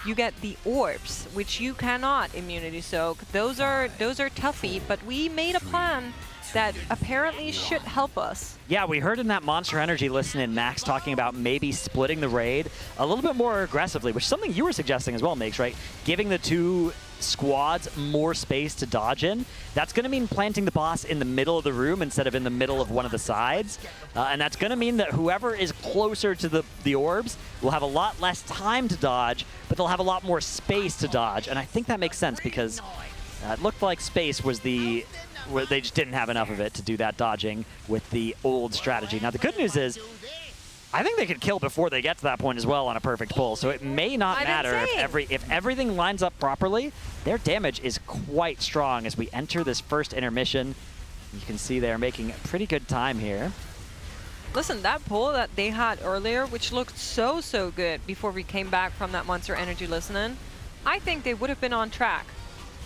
you get the orbs, which you cannot immunity soak. Those are toughy, but we made a plan that apparently should help us. Yeah, we heard in that Monster Energy listen in Max talking about maybe splitting the raid a little bit more aggressively, which is something you were suggesting as well, Makes, right? Giving the two squads more space to dodge in. That's going to mean planting the boss in the middle of the room instead of in the middle of one of the sides. And that's going to mean that whoever is closer to the orbs will have a lot less time to dodge, but they'll have a lot more space to dodge. And I think that makes sense because it looked like space was they just didn't have enough of it to do that dodging with the old strategy. Now, the good news is, I think they could kill before they get to that point as well on a perfect pull. So it may not matter if everything lines up properly. Their damage is quite strong as we enter this first intermission. You can see they're making pretty good time here. Listen, that pull that they had earlier, which looked so good before we came back from that Monster Energy listening, I think they would have been on track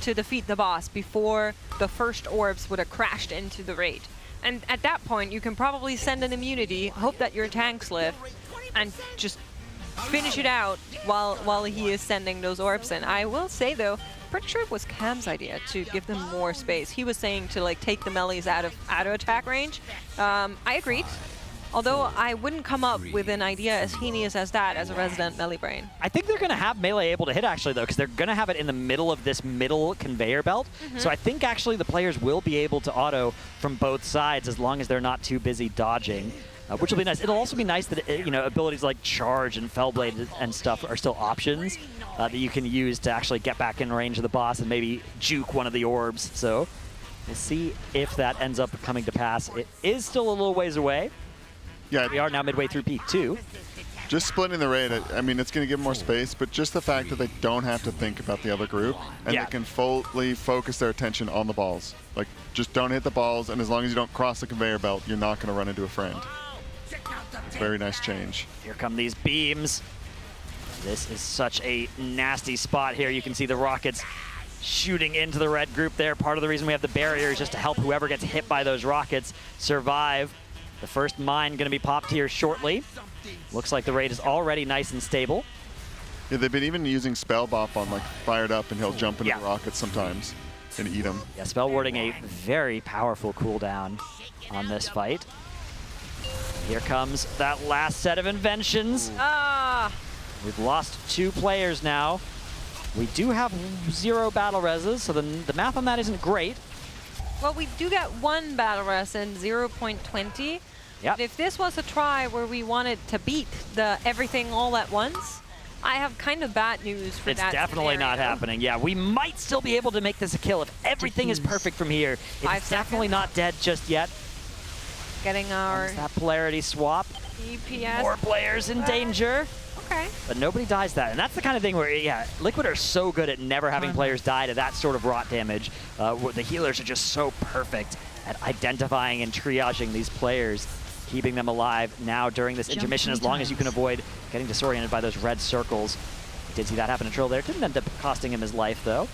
to defeat the boss before the first orbs would have crashed into the raid. And at that point, you can probably send an immunity, hope that your tanks live, and just finish it out while he is sending those orbs in. I will say, though, pretty sure it was Cam's idea to give them more space. He was saying to like take the melees out of attack range. I agreed. Although I wouldn't come up with an idea as heinous as that as a resident melee brain. I think they're going to have melee able to hit, actually, though, because they're going to have it in the middle of this middle conveyor belt. So I think, actually, the players will be able to auto from both sides as long as they're not too busy dodging, which will be nice. It'll also be nice that, you know, abilities like Charge and Fellblade and stuff are still options that you can use to actually get back in range of the boss and maybe juke one of the orbs. So we'll see if that ends up coming to pass. It is still a little ways away. Yeah, we are now midway through Peak 2. Just splitting the raid, I mean, it's going to give more space, but just the fact that they don't have to think about the other group, and they can fully focus their attention on the balls. Like, just don't hit the balls, and as long as you don't cross the conveyor belt, you're not going to run into a friend. It's a very nice change. Here come these beams. This is such a nasty spot here. You can see the rockets shooting into the red group there. Part of the reason we have the barrier is just to help whoever gets hit by those rockets survive. The first mine going to be popped here shortly. Looks like the raid is already nice and stable. Yeah, they've been even using Spell Bop on like Fired Up, and he'll jump into the rockets sometimes and eat them. Yeah, Spell Warding a very powerful cooldown on this fight. Here comes that last set of inventions. We've lost 2 players now. We do have 0 battle reses, so the math on that isn't great. Well, we do get 1 battle res in 0.20. Yep. If this was a try where we wanted to beat the everything all at once, I have kind of bad news for that. It's definitely not happening. Yeah, we might still be able to make this a kill if everything is perfect from here. It's definitely not dead just yet. Getting our that polarity swap. EPS. More players in danger. Okay. But nobody dies that. And that's the kind of thing where, yeah, Liquid are so good at never having players die to that sort of rot damage. Where the healers are just so perfect at identifying and triaging these players, keeping them alive now during this intermission, as long as you can avoid getting disoriented by those red circles. Did see that happen to Trill there. Didn't end up costing him his life, though.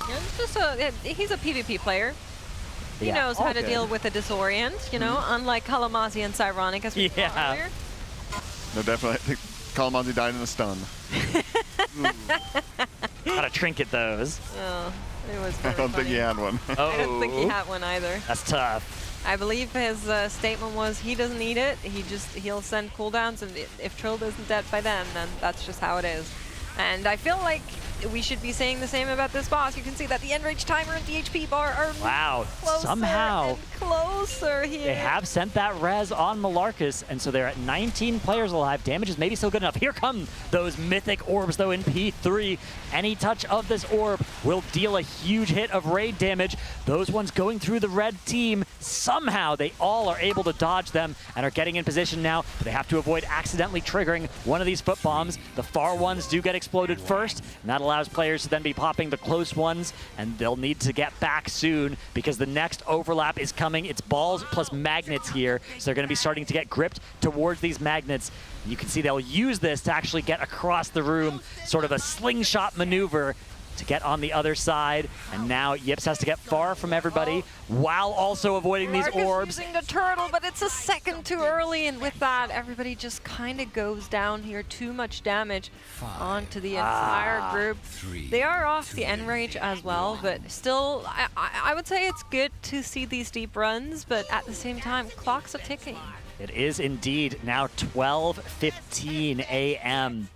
Yeah, it's just he's a PvP player. He knows how to deal with a disorient, you know, unlike Kalamazi and Cyronic, as we saw earlier. No, definitely. I think Kalamazi died in a stun. Gotta trinket those. Oh, It was I very don't think he funny. had one. I don't think he had one either. That's tough. I believe his statement was he doesn't need it. He'll send cooldowns, and if Trill isn't dead by then that's just how it is. And I feel like we should be saying the same about this boss. You can see that the Enrage timer and DHP bar are closer somehow and closer here. They have sent that res on Malarkus, and so they're at 19 players alive. Damage is maybe still good enough. Here come those mythic orbs, though, in P3. Any touch of this orb will deal a huge hit of raid damage. Those ones going through the red team, somehow they all are able to dodge them and are getting in position now, but they have to avoid accidentally triggering one of these foot bombs. The far ones do get exploded first, and that allows players to then be popping the close ones, and they'll need to get back soon because the next overlap is coming. It's balls plus magnets here, so they're going to be starting to get gripped towards these magnets. You can see they'll use this to actually get across the room, sort of a slingshot maneuver to get on the other side. And now Yips has to get far from everybody while also avoiding these orbs. Using the turtle, but it's a second too early, and with that, everybody just kind of goes down here. Too much damage onto the entire group. They are off the Enrage as well, but still, I would say it's good to see these deep runs, but at the same time, clocks are ticking. It is indeed now 12:15 a.m.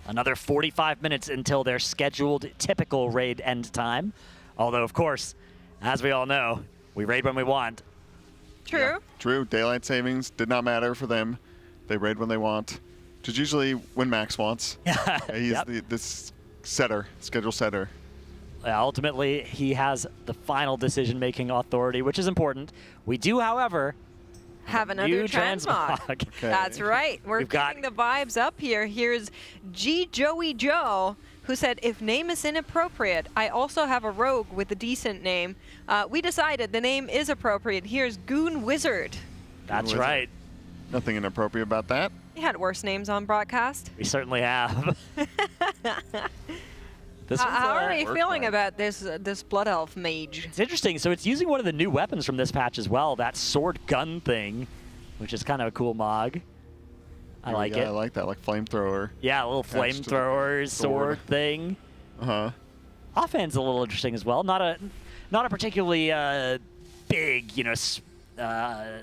Another 45 minutes until their scheduled typical raid end time. Although, of course, as we all know, we raid when we want. True. Yeah, true. Daylight savings did not matter for them. They raid when they want, which is usually when Max wants. He's this setter, schedule setter. Ultimately, he has the final decision-making authority, which is important. We do, however, have another new transmog. Okay. That's right. We're keeping the vibes up here. Here's G Joey Joe, who said, if name is inappropriate, I also have a rogue with a decent name. We decided the name is appropriate. Here's Goon Wizard. That's right. Nothing inappropriate about that. You had worse names on broadcast. We certainly have. How are you feeling about this Blood Elf mage? It's interesting. So it's using one of the new weapons from this patch as well, that sword gun thing, which is kind of a cool mog. I like it. I like that, like flamethrower. Yeah, a little flamethrower sword thing. Offhand's a little interesting as well. Not a particularly big,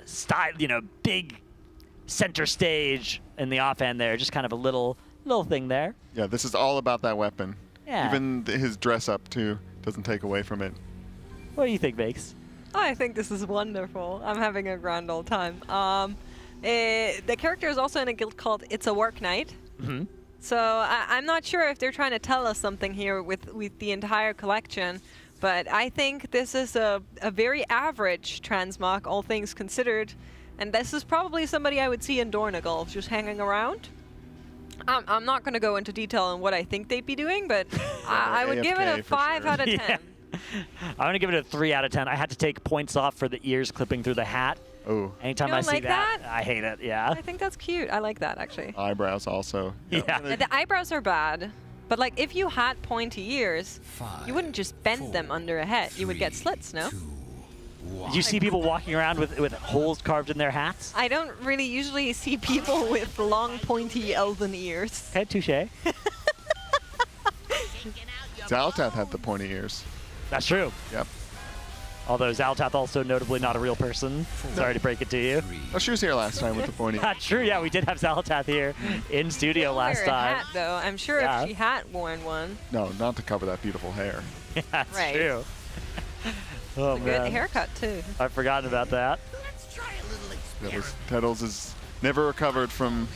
style, big center stage in the offhand there. Just kind of a little thing there. Yeah, this is all about that weapon. Yeah. Even his dress up too doesn't take away from it. What do you think, Bakes? I think this is wonderful. I'm having a grand old time. The character is also in a guild called It's a Work Night. Mm-hmm. So I'm not sure if they're trying to tell us something here with the entire collection, but I think this is a very average transmog, all things considered. And this is probably somebody I would see in Dornagal, just hanging around. I'm not going to go into detail on what I think they'd be doing, but I would give it a 5 out of 10. Yeah. I'm going to give it a 3 out of 10. I had to take points off for the ears clipping through the hat. Oh. Anytime I see that, I hate it, yeah. I think that's cute. I like that, actually. Eyebrows also. Yeah. The eyebrows are bad, but like if you had pointy ears, you wouldn't just bend them under a head. You would get slits, no? Did you see people walking around with holes carved in their hats? I don't really usually see people with long, pointy elven ears. Okay, touche. Zalatath had the pointy ears. That's true. Yep. Although Zalatath also notably not a real person. Sorry to break it to you. Oh, she was here last time with the pointy ears. Not true, yeah, we did have Zalatath here in studio last time. Hat, though. I'm sure if she had worn one. No, not to cover that beautiful hair. Yeah, that's right. true. Oh, it's a man. good haircut, too. I've forgotten about that. Tettles has never recovered from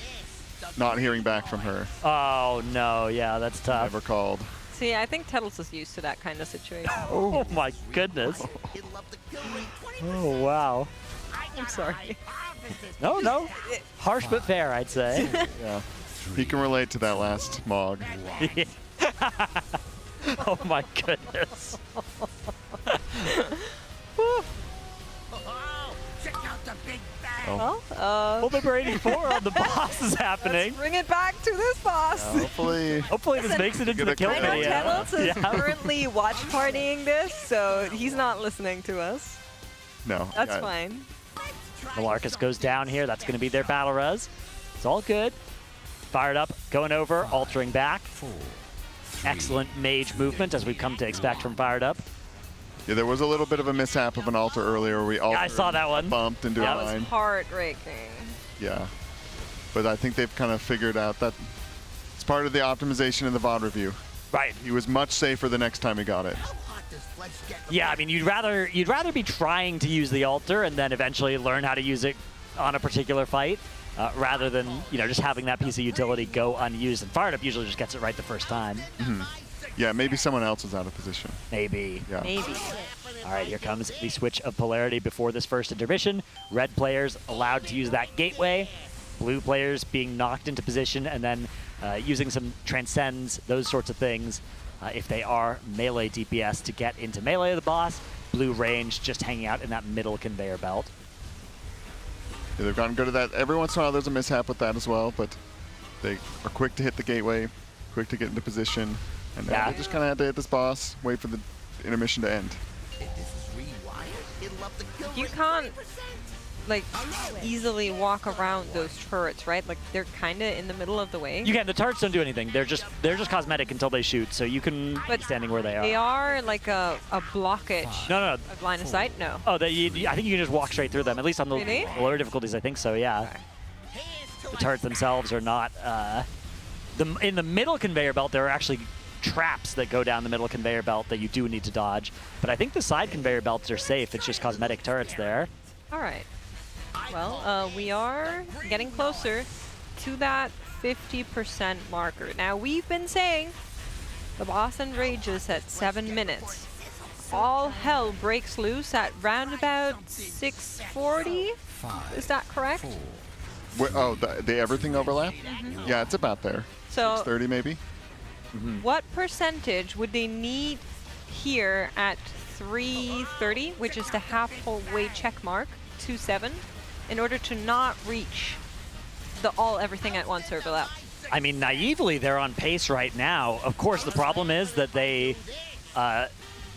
not hearing back from her. Oh, no, yeah, that's tough. Never called. See, I think Tettles is used to that kind of situation. Oh, my goodness. Oh, wow. I'm sorry. No. Harsh but fair, I'd say. Yeah. He can relate to that last mog. Oh, my goodness. Well, number 84 on the boss is happening. Let's bring it back to this boss. Yeah, hopefully this makes it into the kill video. Tettles is currently watch partying this, so he's not listening to us. No. That's fine. Malarkus goes down here. That's going to be their battle res. It's all good. Fired up, going over, altering back. excellent mage movement, as we've come to expect from Fired Up. Yeah, there was a little bit of a mishap of an altar earlier where we all I saw that one. Bumped into a That was line. heartbreaking. Yeah. But I think they've kind of figured out that it's part of the optimization in the VOD review. Right. He was much safer the next time he got it. Yeah, I mean, you'd rather be trying to use the altar and then eventually learn how to use it on a particular fight, rather than just having that piece of utility go unused. And Fired Up usually just gets it right the first time. Yeah, maybe someone else is out of position. Maybe. Yeah. Maybe. All right, here comes the switch of polarity before this first intermission. Red players allowed to use that gateway. Blue players being knocked into position and then using some transcends, those sorts of things, if they are melee DPS to get into melee of the boss. Blue range just hanging out in that middle conveyor belt. Yeah, they've gotten good at that. Every once in a while there's a mishap with that as well, but they are quick to hit the gateway, quick to get into position, and now they just kind of had to hit this boss, wait for the intermission to end. You can't easily walk around those turrets, right? Like they're kind of in the middle of the way. You can. The turrets don't do anything. They're just cosmetic until they shoot, so you can be standing where they are. They are like a blockage. No. Of line of sight. No. Oh, I think you can just walk straight through them. At least on the Really? lower difficulties, I think so. Yeah. Okay. The turrets themselves are not. In the middle conveyor belt, there are actually traps that go down the middle conveyor belt that you do need to dodge. But I think the side conveyor belts are safe. It's just cosmetic turrets there. All right. Well, we are getting closer to that 50% marker. Now, we've been saying the boss enrages at 7 minutes. All hell breaks loose at round about 6:40. Is that correct? Oh, the everything overlap? Yeah, it's about there. So 6:30 maybe? What percentage would they need here at 3:30, which is the halfway check mark, 2-7, in order to not reach the all everything at once overlap? I mean, naively, they're on pace right now. Of course, the problem is that they,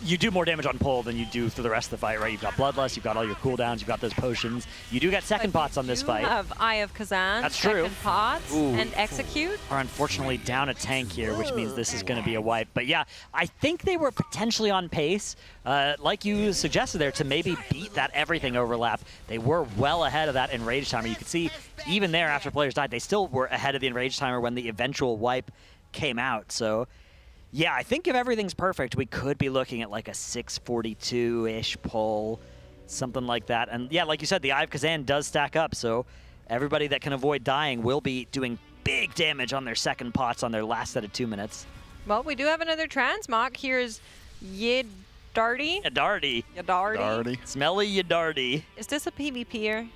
you do more damage on pull than you do through the rest of the fight, right? You've got Bloodlust, you've got all your cooldowns, you've got those potions. You do get second pots on this fight. You have Eye of Kazan, That's true. second pots, and Execute. Are unfortunately down a tank here, which means this is going to be a wipe. But yeah, I think they were potentially on pace, like you suggested there, to maybe beat that everything overlap. They were well ahead of that Enrage timer. You could see even there after players died, they still were ahead of the Enrage timer when the eventual wipe came out. So yeah, I think if everything's perfect, we could be looking at like a 6:42-ish pull, something like that. And yeah, like you said, the Eye of Kazan does stack up, so everybody that can avoid dying will be doing big damage on their second pots on their last set of 2 minutes. Well, we do have another transmog. Here's Yidardi. Yidardi. Smelly Yidardi. Is this a PvPer?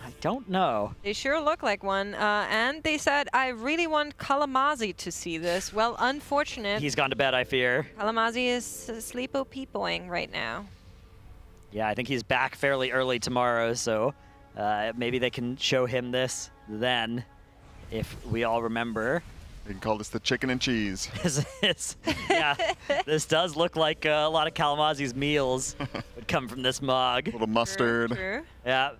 I don't know. They sure look like one. And they said, I really want Kalamazi to see this. Well, unfortunate. He's gone to bed, I fear. Kalamazi is sleepo-peepoing right now. Yeah, I think he's back fairly early tomorrow, so maybe they can show him this then, if we all remember. You can call this the chicken and cheese. Yeah, this does look like a lot of Kalamazi's meals would come from this mug. A little mustard. True. Yeah.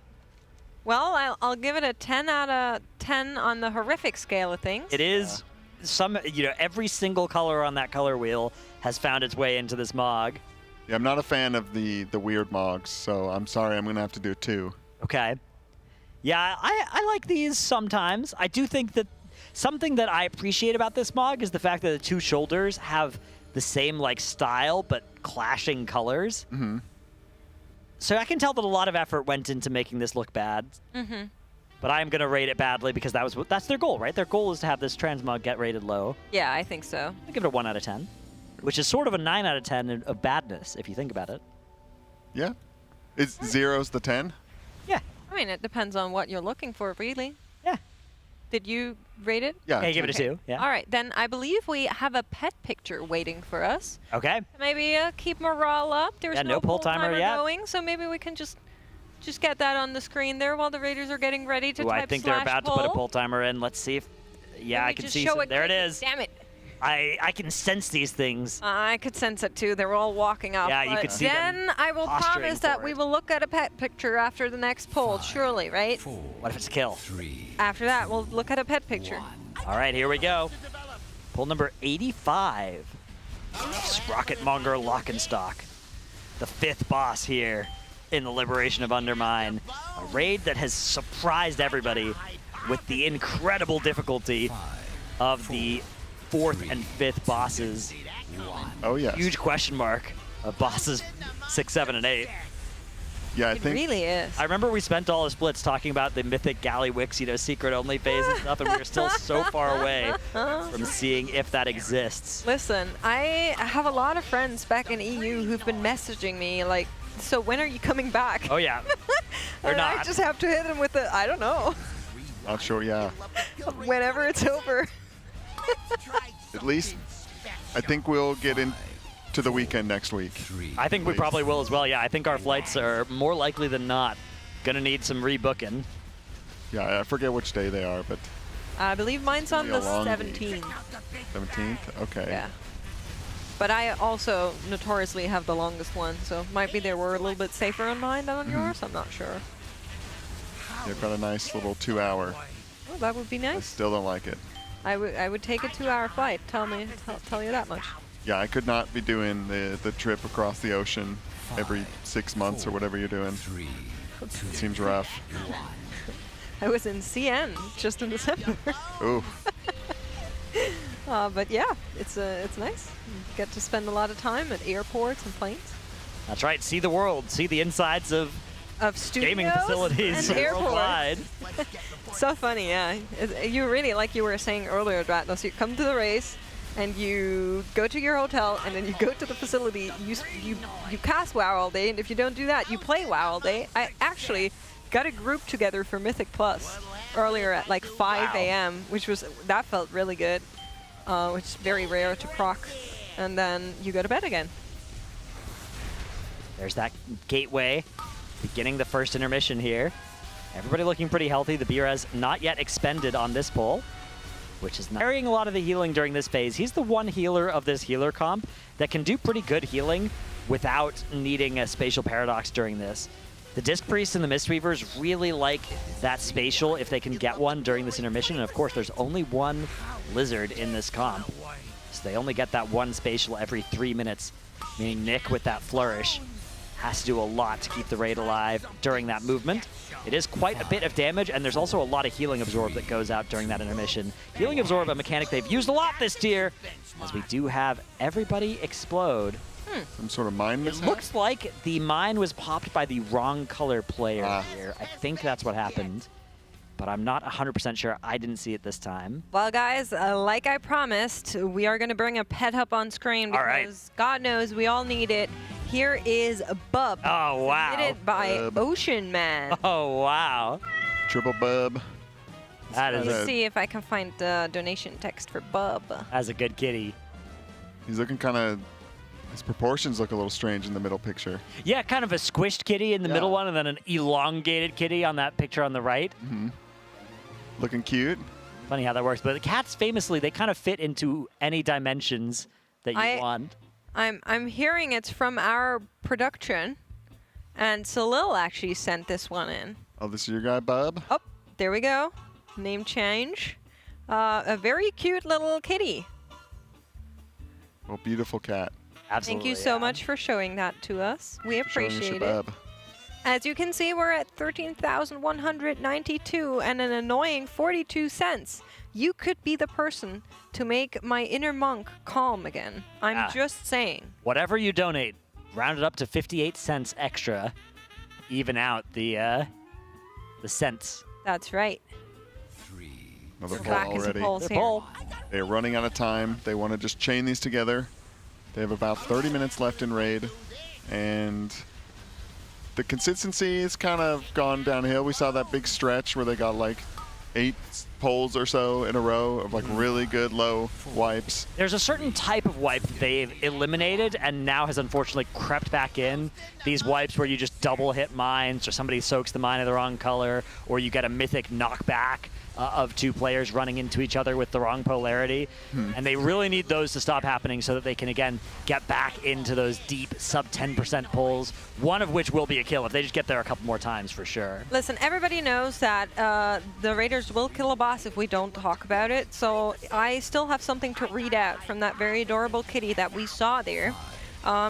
Well, I'll give it a 10 out of 10 on the horrific scale of things. It is every single color on that color wheel has found its way into this mog. Yeah, I'm not a fan of the weird mogs, so I'm sorry, I'm gonna have to do 2. Okay. Yeah, I like these sometimes. I do think that something that I appreciate about this mog is the fact that the two shoulders have the same style but clashing colors. Mm-hmm. So I can tell that a lot of effort went into making this look bad. Mm-hmm. But I am going to rate it badly because that's their goal, right? Their goal is to have this transmog get rated low. Yeah, I think so. I'll give it a 1 out of 10, which is sort of a 9 out of 10 of badness, if you think about it. Yeah. Is 0's the 10? Yeah. I mean, it depends on what you're looking for, really. Yeah. Did you rate it? Yeah. I give it a 2. Yeah. All right, then I believe we have a pet picture waiting for us. Okay. Maybe keep morale up. There's no pull timer yet. going, so maybe we can just get that on the screen there while the Raiders are getting ready to type I think they're about to put a pull timer in. Let's see if... Yeah, I can see there it is. Damn it. I can sense these things. I could sense it too. They're all walking up. Yeah, you could see them Then I will promise that we forward. will look at a pet picture after the next poll, surely, right? What if it's a kill? After that, we'll look at a pet picture. All right, here we go. Pull number 85. Rocketmonger Lockenstock. The 5th boss here in the Liberation of Undermine. A raid that has surprised everybody with the incredible difficulty of the 4th and 5th bosses. Oh, yes. Huge question mark of bosses 6, 7, and 8. Yeah, I It think really is. I remember we spent all the splits talking about the Mythic Gallywix, secret only phase and stuff, and we're still so far away from seeing if that exists. Listen, I have a lot of friends back in EU who've been messaging me like, so when are you coming back? Oh yeah, or and not. I just have to hit them with the, I don't know, not sure. Yeah. whenever it's over. At least, I think we'll get into the weekend next week. I think we probably will as well. Yeah, I think our flights are more likely than not gonna need some rebooking. Yeah, I forget which day they are, but I believe mine's on the It'll be a long 17th. 17th. Okay. Yeah. But I also notoriously have the longest one, so might be they were a little bit safer on mine than on yours. I'm not sure. They've got a nice little 2-hour. Oh, that would be I nice. still don't like it. I would take a 2-hour flight. Tell you that much. Yeah, I could not be doing the trip across the ocean every 6 months or whatever you're doing. It seems rough. I was in CN just in December. Ooh. But yeah, it's nice. You get to spend a lot of time at airports and planes. That's right. See the world. See the insides of studios gaming facilities and worldwide. So funny, yeah. You really, like you were saying earlier, Dratnos, you come to the race and you go to your hotel and then you go to the facility. You cast WoW all day, and if you don't do that, you play WoW all day. I actually got a group together for Mythic Plus earlier at like 5 a.m., that felt really good, which is very rare to proc. And then you go to bed again. There's that gateway, beginning the first intermission here. Everybody looking pretty healthy. The Beerez not yet expended on this pull, which is carrying a lot of the healing during this phase. He's the one healer of this healer comp that can do pretty good healing without needing a spatial paradox during this. The Disc Priests and the Mistweavers really like that spatial if they can get one during this intermission. And of course, there's only one Lizard in this comp, so they only get that one spatial every 3 minutes, meaning Nick with that Flourish has to do a lot to keep the raid alive during that movement. It is quite a bit of damage, and there's also a lot of Healing Absorb that goes out during that intermission. Healing Absorb, a mechanic they've used a lot this tier, as we do have everybody explode. Some sort of mine mishap? It looks like the mine was popped by the wrong color player here. I think that's what happened, but I'm not 100% sure. I didn't see it this time. Well, guys, like I promised, we are going to bring a pet up on screen because God knows we all need it. Here is Bub. Oh, wow. Submitted by Ocean Man. Oh, wow. Triple Bub. That is Let's see if I can find the donation text for Bub. That's a good kitty. He's looking kind of... His proportions look a little strange in the middle picture. Yeah, kind of a squished kitty in the middle one, and then an elongated kitty on that picture on the right. Looking cute. Funny how that works. But the cats, famously, they kind of fit into any dimensions that you want. I'm hearing it's from our production, and Salil actually sent this one in. Oh, this is your guy, Bub? Oh, there we go. Name change. A very cute little kitty. Well, beautiful cat. Absolutely. Thank you so much for showing that to us. We appreciate it. Bub. As you can see, we're at 13,192 and an annoying 42 cents. You could be the person to make my inner monk calm again. I'm just saying. Whatever you donate, round it up to 58 cents extra. Even out the cents. That's right. Another pull already. They're running out of time. They want to just chain these together. They have about 30 minutes left in raid, and the consistency has kind of gone downhill. We saw that big stretch where they got like 8 pulls or so in a row of like really good low wipes. There's a certain type of wipe that they've eliminated and now has unfortunately crept back in. These wipes where you just double hit mines, or somebody soaks the mine of the wrong color, or you get a mythic knockback of 2 players running into each other with the wrong polarity. And they really need those to stop happening so that they can, again, get back into those deep sub 10% pulls, one of which will be a kill if they just get there a couple more times for sure. Listen, everybody knows that the Raiders will kill a boss if we don't talk about it. So I still have something to read out from that very adorable kitty that we saw there.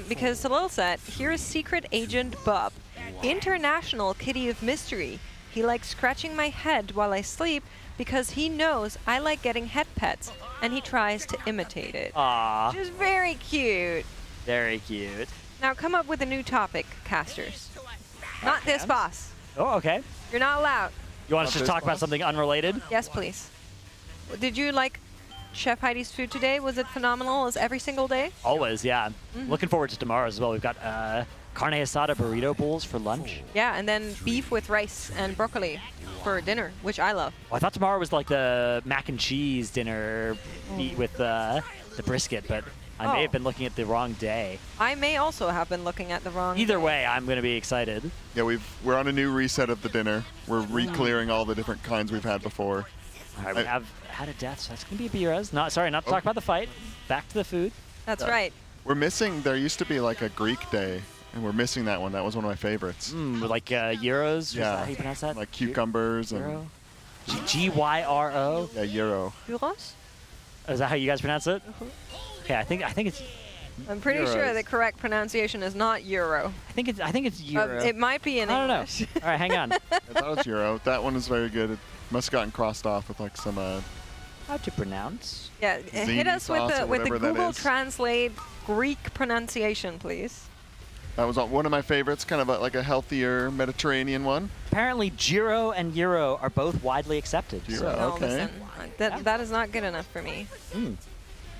Because a little set, here is Secret Agent Bub, international kitty of mystery. He likes scratching my head while I sleep because he knows I like getting head pets, and he tries to imitate it. Aww. Which is very cute. Very cute. Now come up with a new topic, casters. Not this boss. Oh, okay. You're not allowed. You want us to talk about something unrelated? Yes, please. Did you like Chef Heidi's food today? Was it phenomenal as every single day? Always, yeah. Looking forward to tomorrow as well. We've got carne asada burrito bowls for lunch. Yeah, and then beef with rice and broccoli for dinner, which I love. Well, I thought tomorrow was like the mac and cheese dinner with the brisket, but I may have been looking at the wrong day. I may also have been looking at the wrong Either way, I'm going to be excited. Yeah, we're on a new reset of the dinner. We're re-clearing all the different kinds we've had before. All right, we have had a death, so that's going to be a B-res. Not to talk about the fight. Back to the food. That's right. We're missing, there used to be like a Greek day, and we're missing that one. That was one of my favorites. Like gyros? Yeah. Is that how you pronounce that? Like cucumbers Gyro? and... G-Y-R-O? Yeah, gyro. Gyros? Is that how you guys pronounce it? Okay, I think it's... I'm pretty sure the correct pronunciation is not euro. I think it's euro. It might be in English. I don't know. All right, hang on. I thought it was euro. That one is very good. It must have gotten crossed off with like some... How to pronounce? Yeah, hit us with the Google Translate Greek pronunciation, please. That was one of my favorites, kind of like a healthier Mediterranean one. Apparently, gyro and euro are both widely accepted. Gyro, No, okay. listen, that is not good enough for me.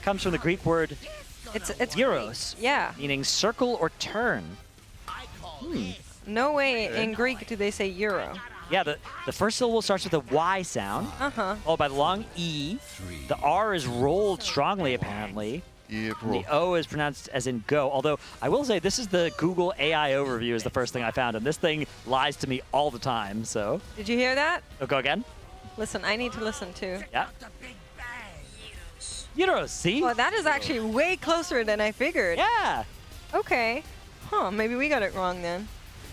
Comes from the Greek word It's gyros, yeah. meaning circle or turn. No way in Greek do they say euro. Yeah, the first syllable starts with a Y sound, followed by the long E. The R is rolled strongly, apparently. The O is pronounced as in go, although I will say this is the Google AI overview is the first thing I found, and this thing lies to me all the time, so. Did you hear that? Oh, go again? Listen, I need to listen too. Yeah. Euros, see? Well, that is actually way closer than I figured. Yeah. Okay. Huh, maybe we got it wrong then.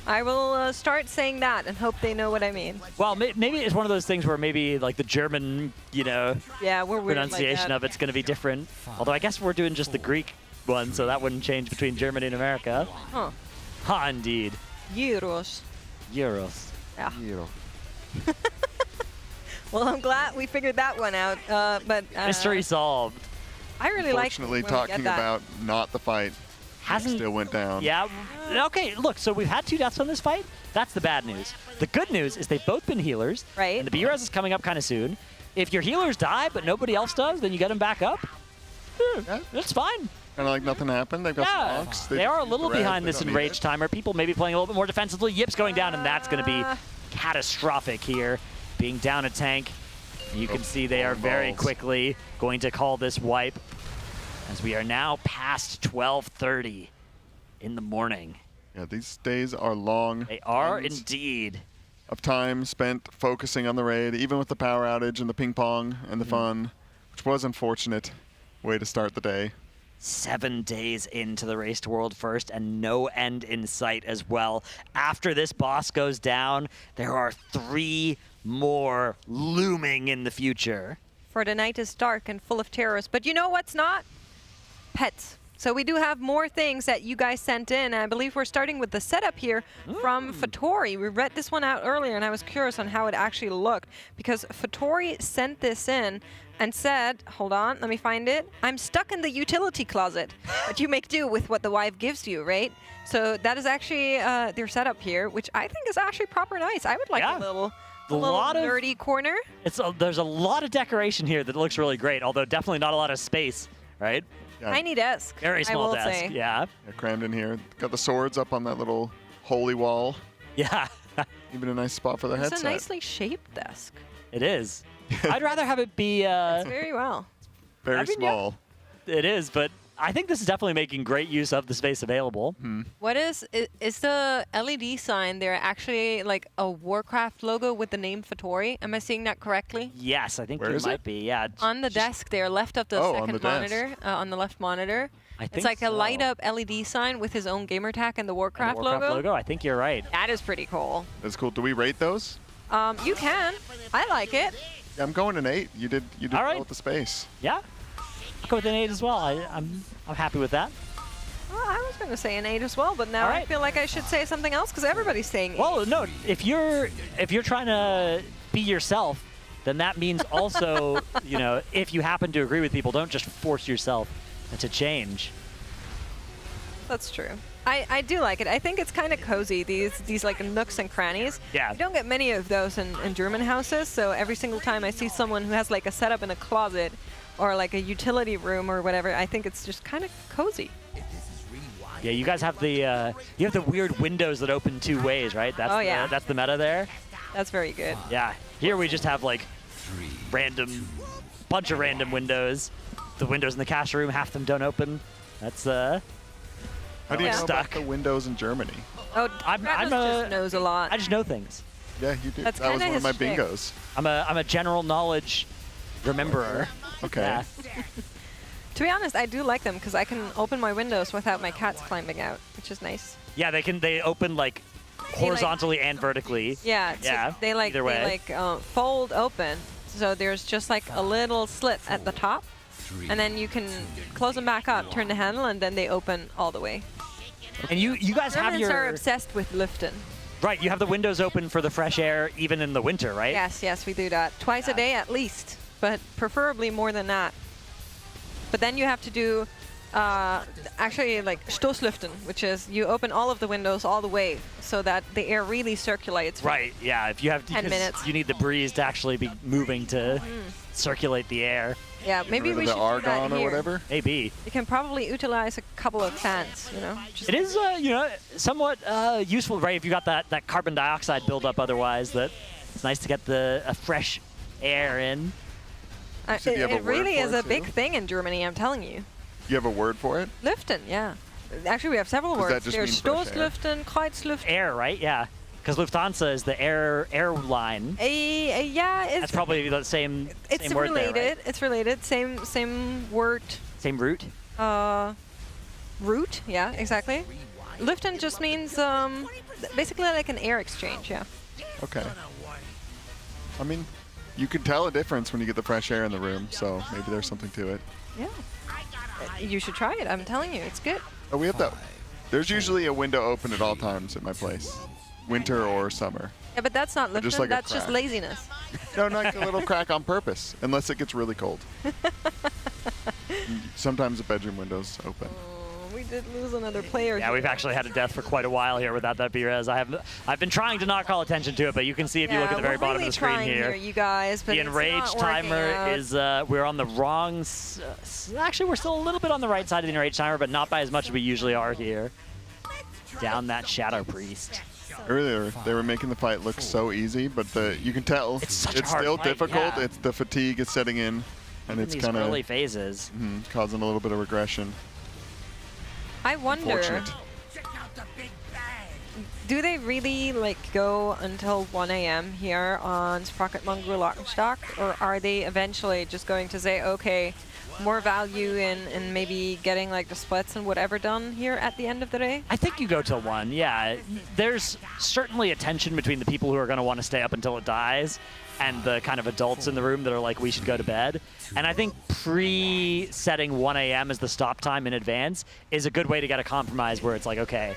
I will start saying that and hope they know what I mean. Well, maybe it's one of those things where maybe like the German, yeah, we're weird pronunciation like of it's going to be different. Although I guess we're doing just the Greek one, so that wouldn't change between Germany and America. Huh. Ha, indeed. Euros. Euros. Yeah. Euro. Well, I'm glad we figured that one out. But mystery solved. I really like. Unfortunately, talking about not the fight. Still went down. Yeah. Okay, look, so we've had 2 deaths on this fight. That's the bad news. The good news is they've both been healers. Right. And the B-res is coming up kind of soon. If your healers die, but nobody else does, then you get them back up. Yeah. That's fine. Kind of like nothing happened. They've got some honks. They are a little behind this Enrage timer. People may be playing a little bit more defensively. Yip's going down, and that's going to be catastrophic here. Being down a tank. You can see they are very quickly going to call this wipe, as we are now past 12:30 in the morning. Yeah, these days are long. They are indeed. Of time spent focusing on the raid, even with the power outage and the ping pong and the fun, which was unfortunate way to start the day. 7 days into the race to world first and no end in sight as well. After this boss goes down, there are 3 more looming in the future. For the night is dark and full of terrors, but you know what's not? Pets. So we do have more things that you guys sent in. I believe we're starting with the setup here from Fattori. We read this one out earlier, and I was curious on how it actually looked, because Fattori sent this in and said, hold on, let me find it. I'm stuck in the utility closet, but you make do with what the wife gives you, right? So that is actually their setup here, which I think is actually proper nice. I would like a little nerdy corner. There's a lot of decoration here that looks really great, although definitely not a lot of space, right? Yeah. Tiny desk. Very small desk, say. yeah. Crammed in here. Got the swords up on that little holy wall. Yeah. Even a nice spot for the It's headset. a nicely shaped desk. It is. I'd rather have it be... It's very well. Very small. Yeah, it is, but I think this is definitely making great use of the space available. What is the LED sign there actually like a Warcraft logo with the name Fattori? Am I seeing that correctly? Yes, I think Where it is might it? be, yeah. On the desk there, left of the second monitor, on the left monitor. It's like a light up LED sign with his own gamer tag and the Warcraft, logo. I think you're right. That is pretty cool. That's cool. Do we rate those? You can. I like it. I'm going an 8. You did All right. well with the space. Yeah, I'll go with an 8 as well. I'm happy with that. Well, I was going to say an 8 as well, but now I feel like I should say something else because everybody's saying 8. Well, no, if you're trying to be yourself, then that means also, you know, if you happen to agree with people, don't just force yourself to change. That's true. I do like it. I think it's kind of cozy, these like nooks and crannies. Yeah. You don't get many of those in German houses, so every single time I see someone who has like a setup in a closet or like a utility room or whatever, I think it's just kind of cozy. Yeah, you guys have the weird windows that open 2 ways, right? That's that's the meta there. That's very good. Yeah. Here we just have like bunch of random windows. The windows in the cash room, half them don't open. That's How do you know about the windows in Germany? Oh, Travis just knows a lot. I just know things. Yeah, you do. That's that was kinda one of my his shtick. bingos. I'm a general knowledge rememberer. Okay. Yeah. To be honest, I do like them because I can open my windows without my cats climbing out, which is nice. Yeah, they open like horizontally and vertically. Yeah, yeah. They like either way. fold open, so there's just like a little slit at the top, and then you can close them back up, turn the handle, and then they open all the way. And you guys have Germans are obsessed with lüften. Right, you have the windows open for the fresh air even in the winter, right? Yes, we do that twice a day at least, but preferably more than that. But then you have to do actually like Stoßlüften, which is you open all of the windows all the way so that the air really circulates. Right, yeah. If you have 10 minutes. You need the breeze to actually be moving to circulate the air. Yeah, maybe we should do that argon or here. whatever. Maybe. You can probably utilize a couple of fans, you know. Just It is, you know, somewhat useful, right? If you got that carbon dioxide buildup otherwise, that it's nice to get a fresh air in. It really is a big thing in Germany, I'm telling you. You have a word for it? Lüften, yeah. Actually, we have several Does words. that just There's mean fresh air? Stoßlüften, Kreuzlüften. Air, right? Yeah. Because Lufthansa is the airline. Yeah, it's That's probably the same it's word related. there, right? It's related. Same word. Same root? Root, yeah, exactly. Lüften just means basically like an air exchange, yeah. Okay. I mean, you can tell a difference when you get the fresh air in the room, so maybe there's something to it. Yeah. You should try it. I'm telling you, it's good. Oh, we have that. There's usually a window open at all times at my place, winter or summer. Yeah, but that's not lüften. Just like a That's just crack. laziness. No, not a little crack on purpose, unless it gets really cold. Sometimes the bedroom window's open. We did lose another player. Yeah, we've actually had a death for quite a while here without that B-Res. I've been trying to not call attention to it, but you can see if you look at the very bottom of the screen here, you guys. But the Enrage timer is we're on the wrong. Actually, we're still a little bit on the right side of the Enrage timer, but not by as much as we usually are here. Down that Shadow Priest. Earlier, they were making the fight look so easy, but you can tell it's hard still fight, difficult. yeah. It's the fatigue is setting in, and it's kind of early phases, causing a little bit of regression. I wonder, do they really like go until 1 a.m. here on Sprocket Mongrel Lockenstock, or are they eventually just going to say, okay, more value in maybe getting like the splits and whatever done here at the end of the day? I think you go till 1, yeah. There's certainly a tension between the people who are going to want to stay up until it dies and the kind of adults in the room that are like, we should go to bed. And I think pre-setting 1 a.m. as the stop time in advance is a good way to get a compromise where it's like, okay,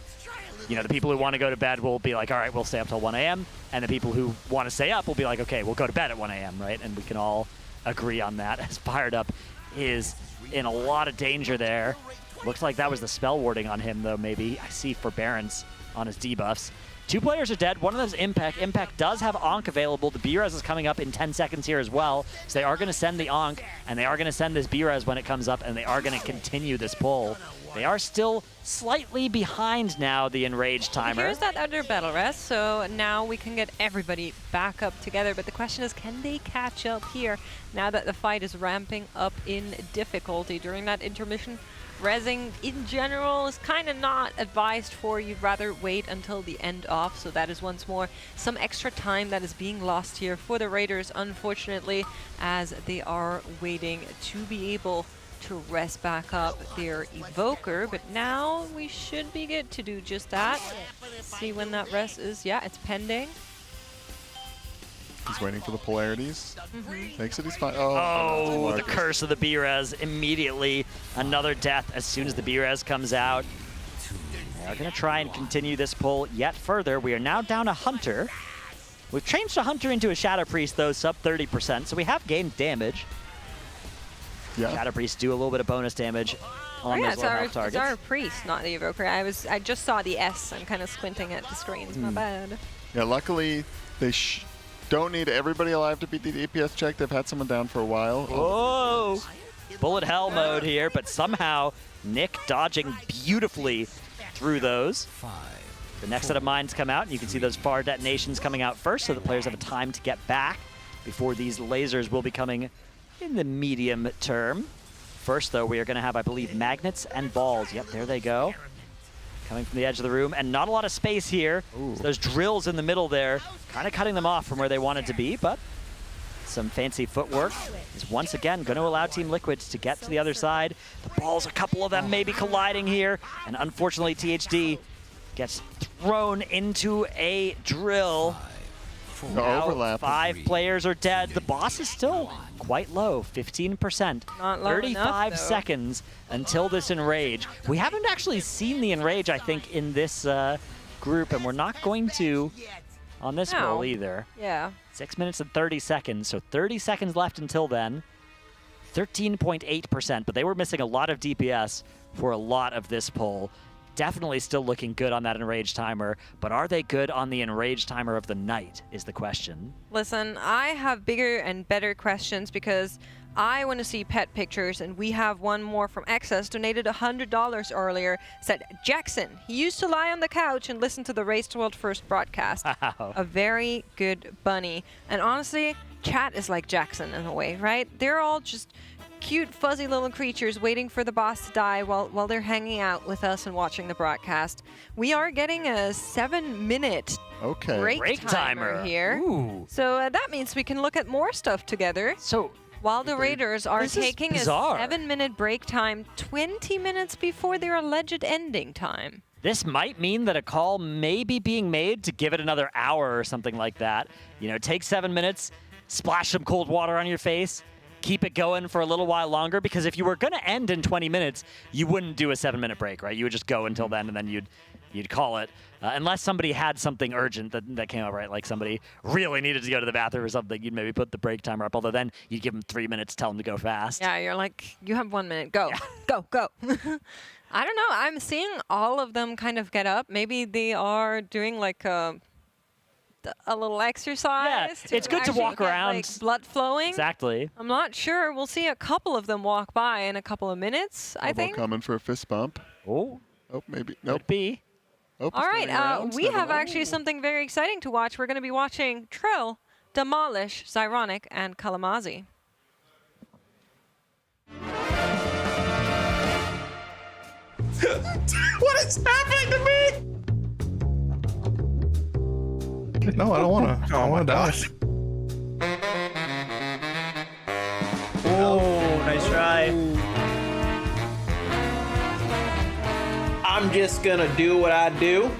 you know, the people who want to go to bed will be like, all right, we'll stay up till 1 a.m. And the people who want to stay up will be like, okay, we'll go to bed at 1 a.m., right? And we can all agree on that. As Fired Up is in a lot of danger there. Looks like that was the spell warding on him, though, maybe. I see Forbearance on his debuffs. 2 players are dead. One of them is Impact. Impact does have Ankh available. The B-Res is coming up in 10 seconds here as well. So they are going to send the Ankh, and they are going to send this B-Res when it comes up, and they are going to continue this pull. They are still slightly behind now, the Enrage timer. Here's that other battle rest, so now we can get everybody back up together. But the question is, can they catch up here now that the fight is ramping up in difficulty during that intermission? Rezzing in general is kind of not advised for. You'd rather wait until the end off, so that is once more some extra time that is being lost here for the Raiders, unfortunately, as they are waiting to be able to rest back up their Evoker. But now we should be good to do just that. See when that rest is. Yeah, it's pending. He's waiting for the polarities. Makes it, he's fine. Oh, the curse of the B-Res immediately. Another death as soon as the B-Res comes out. They're going to try and continue this pull yet further. We are now down a Hunter. We've changed a Hunter into a Shadow Priest, though, sub 30%, so we have gained damage. Yeah. Shadow Priest do a little bit of bonus damage on those low health targets. It's our priest, not the evoker. I just saw the S. I'm kind of squinting at the screens. My bad. Yeah, luckily they don't need everybody alive to beat the DPS check. They've had someone down for a while. Whoa! Bullet hell mode here, but somehow Nick dodging beautifully through those. The next set of mines come out, and you can see those far detonations coming out first, so the players have a time to get back before these lasers will be coming in the medium term. First, though, we are going to have, I believe, magnets and balls. Yep, there they go. Coming from the edge of the room, and not a lot of space here. So those drills in the middle there, kind of cutting them off from where they wanted to be, but some fancy footwork is once again going to allow Team Liquid to get to the other side. The balls, a couple of them maybe colliding here, and unfortunately THD gets thrown into a drill. No overlap. 5 players are dead. The boss is still quite low, 15%. Not low 35 enough, seconds until this Enrage. We haven't actually seen the Enrage, I think, in this group, and we're not going to on this roll either. Yeah. 6 minutes and 30 seconds, so 30 seconds left until then. 13.8%, but they were missing a lot of DPS for a lot of this pull. Definitely still looking good on that Enrage timer, but are they good on the Enrage timer of the night is the question. Listen, I have bigger and better questions because I want to see pet pictures, and we have one more from Excess, donated $100 earlier, said, Jackson, he used to lie on the couch and listen to the Race to World First broadcast. Wow. A very good bunny. And honestly, chat is like Jackson in a way, right? They're all just cute, fuzzy little creatures waiting for the boss to die while they're hanging out with us and watching the broadcast. We are getting a 7-minute break timer here. Ooh. So that means we can look at more stuff together. So while the Raiders are taking a bizarre. 7-minute break time 20 minutes before their alleged ending time. This might mean that a call may be being made to give it another hour or something like that. You know, take 7 minutes, splash some cold water on your face, keep it going for a little while longer, because if you were going to end in 20 minutes, you wouldn't do a 7-minute break, right? You would just go until then, and then you'd call it. Unless somebody had something urgent that came up, right? Like somebody really needed to go to the bathroom or something, you'd maybe put the break timer up, although then you'd give them 3 minutes, tell them to go fast. Yeah, you're like, you have 1 minute, go, go. I don't know, I'm seeing all of them kind of get up. Maybe they are doing like a little exercise. Yeah, it's good to walk around. Like blood flowing. Exactly. I'm not sure. We'll see a couple of them walk by in a couple of minutes, I think. Coming for a fist bump. Oh, maybe. Nope. Could be. Oh, all right, we have actually something very exciting to watch. We're going to be watching Trill, Demolish, Zyronic, and Kalamazi. What is happening to me? No, I don't want to. I want to die. Oh, nice try. I'm just going to do what I do.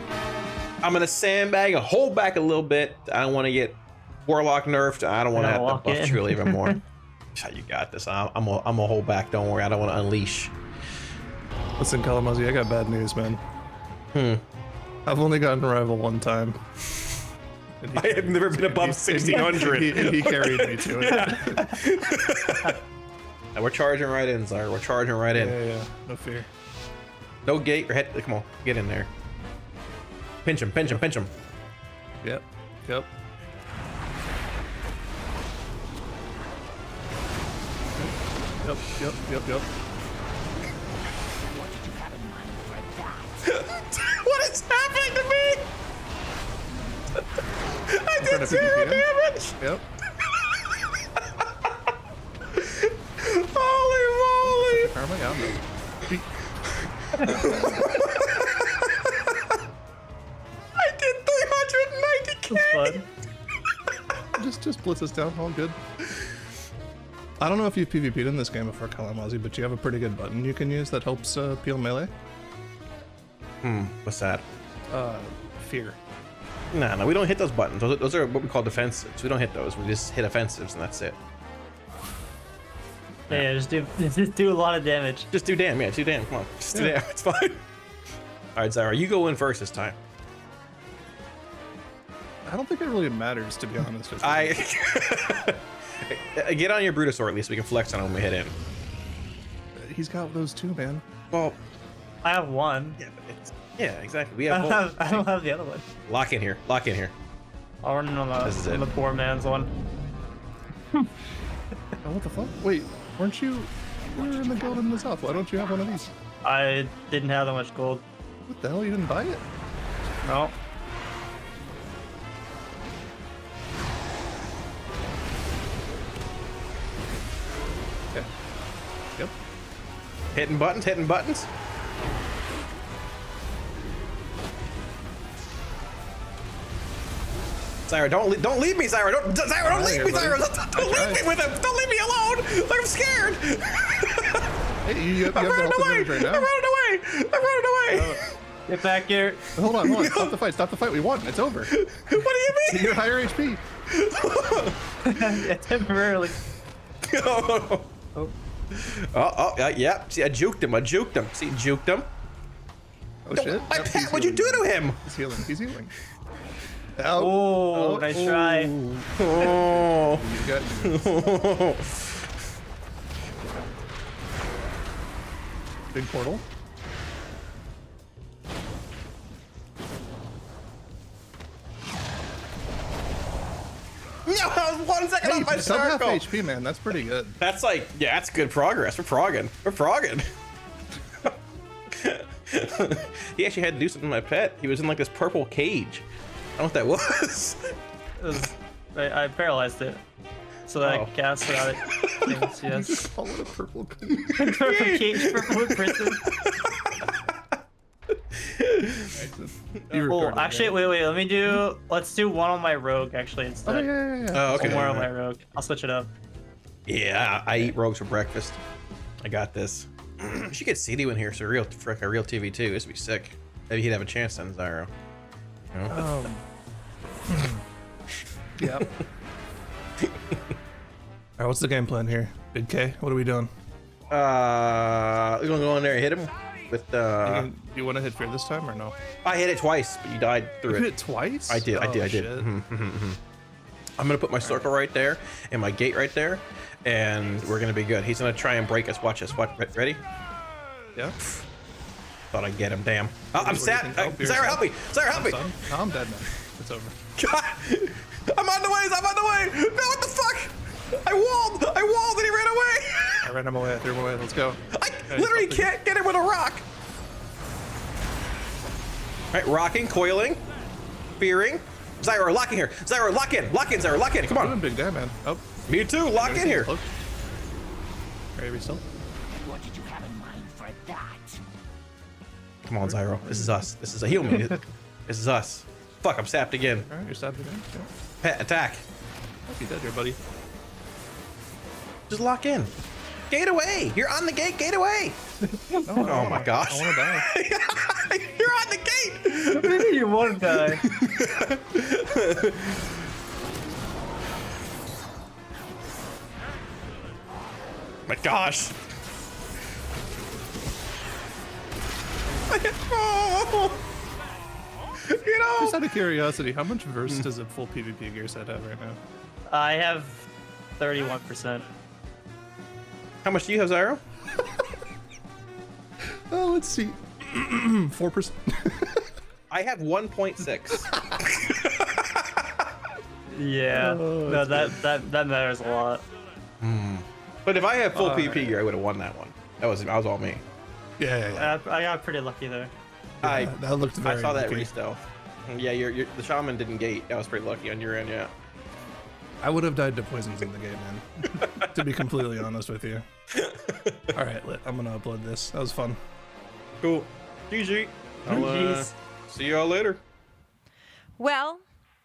I'm going to sandbag and hold back a little bit. I don't want to get Warlock nerfed. I don't want to have to buff Trill even more. You got this. I'm going to hold back. Don't worry. I don't want to unleash. Listen, Kalamazi, I got bad news, man. I've only gotten Rival one time. I have never been above 1600. He carried me to it. Now we're charging right in, Zar. We're charging right in. Yeah. No fear. No gate. Your head. Come on. Get in there. Pinch him. Pinch him. Pinch him. Yep. Yep. Yep. What is happening to me? I did 0 damage. Yep. Holy moly! Karma, yeah, I did 390k. Just blitz us down. All good. I don't know if you've PvP'd in this game before, Kalamazi, but you have a pretty good button you can use that helps peel melee. What's that? Fear. No, we don't hit those buttons. Those are what we call defensives. We don't hit those. We just hit offensives, and that's it. Yeah, just do a lot of damage. Just do damn. Yeah, do damn. Come on, just do damn. It's fine. All right, Zyra, you go in first this time. I don't think it really matters, to be honest with you. Get on your Brutosaur at least. We can flex on him when we hit in. He's got those too, man. Well, I have one. Yeah, exactly. We have I don't have the other one. Lock in here. Lock in here. I'll run on the poor man's one. Oh, what the fuck? Wait, weren't you? We were in the guild in the south. Why don't you have one of these? I didn't have that much gold. What the hell? You didn't buy it? No. Okay. Yep. Hitting buttons. Zyra, don't leave me, Zyra. Don't leave me, Zyra. Don't leave me with him. Don't leave me alone. Like, I'm scared. Hey, you have I'm running away. Right now. I'm running away. Get back here. Hold on. Stop the fight. Stop the fight. We won. It's over. What do you mean? You're higher HP. Yeah, temporarily. Yeah. See, I juked him. See, juked him. Oh shit. My pet, what'd you do to him? He's healing. Oh, nice try. Oh. You got big portal. No, I was 1 second off my circle. Half HP, man. That's pretty good. That's like, yeah, that's good progress. We're progging. He actually had to do something to my pet. He was in like this purple cage. I don't know what that was. I paralyzed it. So that I cast it out of yes. Call it a purple cage. Purple prison. Oh, actually, wait. Let's do one on my rogue, actually, instead. Oh, yeah. Oh, okay. One more on my rogue. I'll switch it up. Yeah, I eat rogues for breakfast. I got this. We should get CD in here, so a real TV too. This would be sick. Maybe he'd have a chance then, Zyro. You know? Yep. Alright, what's the game plan here? Big K, what are we doing? We're gonna go in there and hit him with you want to hit fear this time or no? I hit it twice, but you died through it. You hit it twice? I did. Shit. I'm gonna put my circle right there and my gate right there, and we're gonna be good. He's gonna try and break us. Watch us. Ready? Yeah. Thought I'd get him. Damn. I'm sad. Zyra, help me. Zyra, help me. No, I'm dead now. It's over. God. I'm on the way. No, what the fuck? I walled and he ran away. I ran him away. I threw him away. Let's go. I literally can't get him with a rock. All right, rocking, coiling, fearing. Zyra, lock in here. Zyra, lock in. Zyra, lock in. Come on. I'm doing big damn, man. Oh. Me too. Lock in here. Ready to still? What did you have in mind for that? Come on, Zyro. This is us. This is a heal me. This is us. Fuck, I'm sapped again. All right, you're sapped again. Yeah. Pet, attack. Hope you dead here, buddy. Just lock in. Gate away. You're on the gate. Gate away. Oh my gosh. I want to die. You're on the gate. What do you mean you want to die? My gosh. Oh. You know. Just out of curiosity, how much verse does a full PvP gear set have right now? I have 31%. How much do you have, Zyro? Oh, let's see. 4%. I have 1.6. Yeah. No, that matters a lot. But if I had full PvP gear, I would have won that one. That was all me. Yeah. I got pretty lucky there. That looked very I saw that lucky. re-stealth. Yeah, the shaman didn't gate. That was pretty lucky on your end, yeah. I would have died to poisons in the game, man. To be completely honest with you. All right, I'm gonna upload this. That was fun. Cool. GG. I'll see y'all later. Well,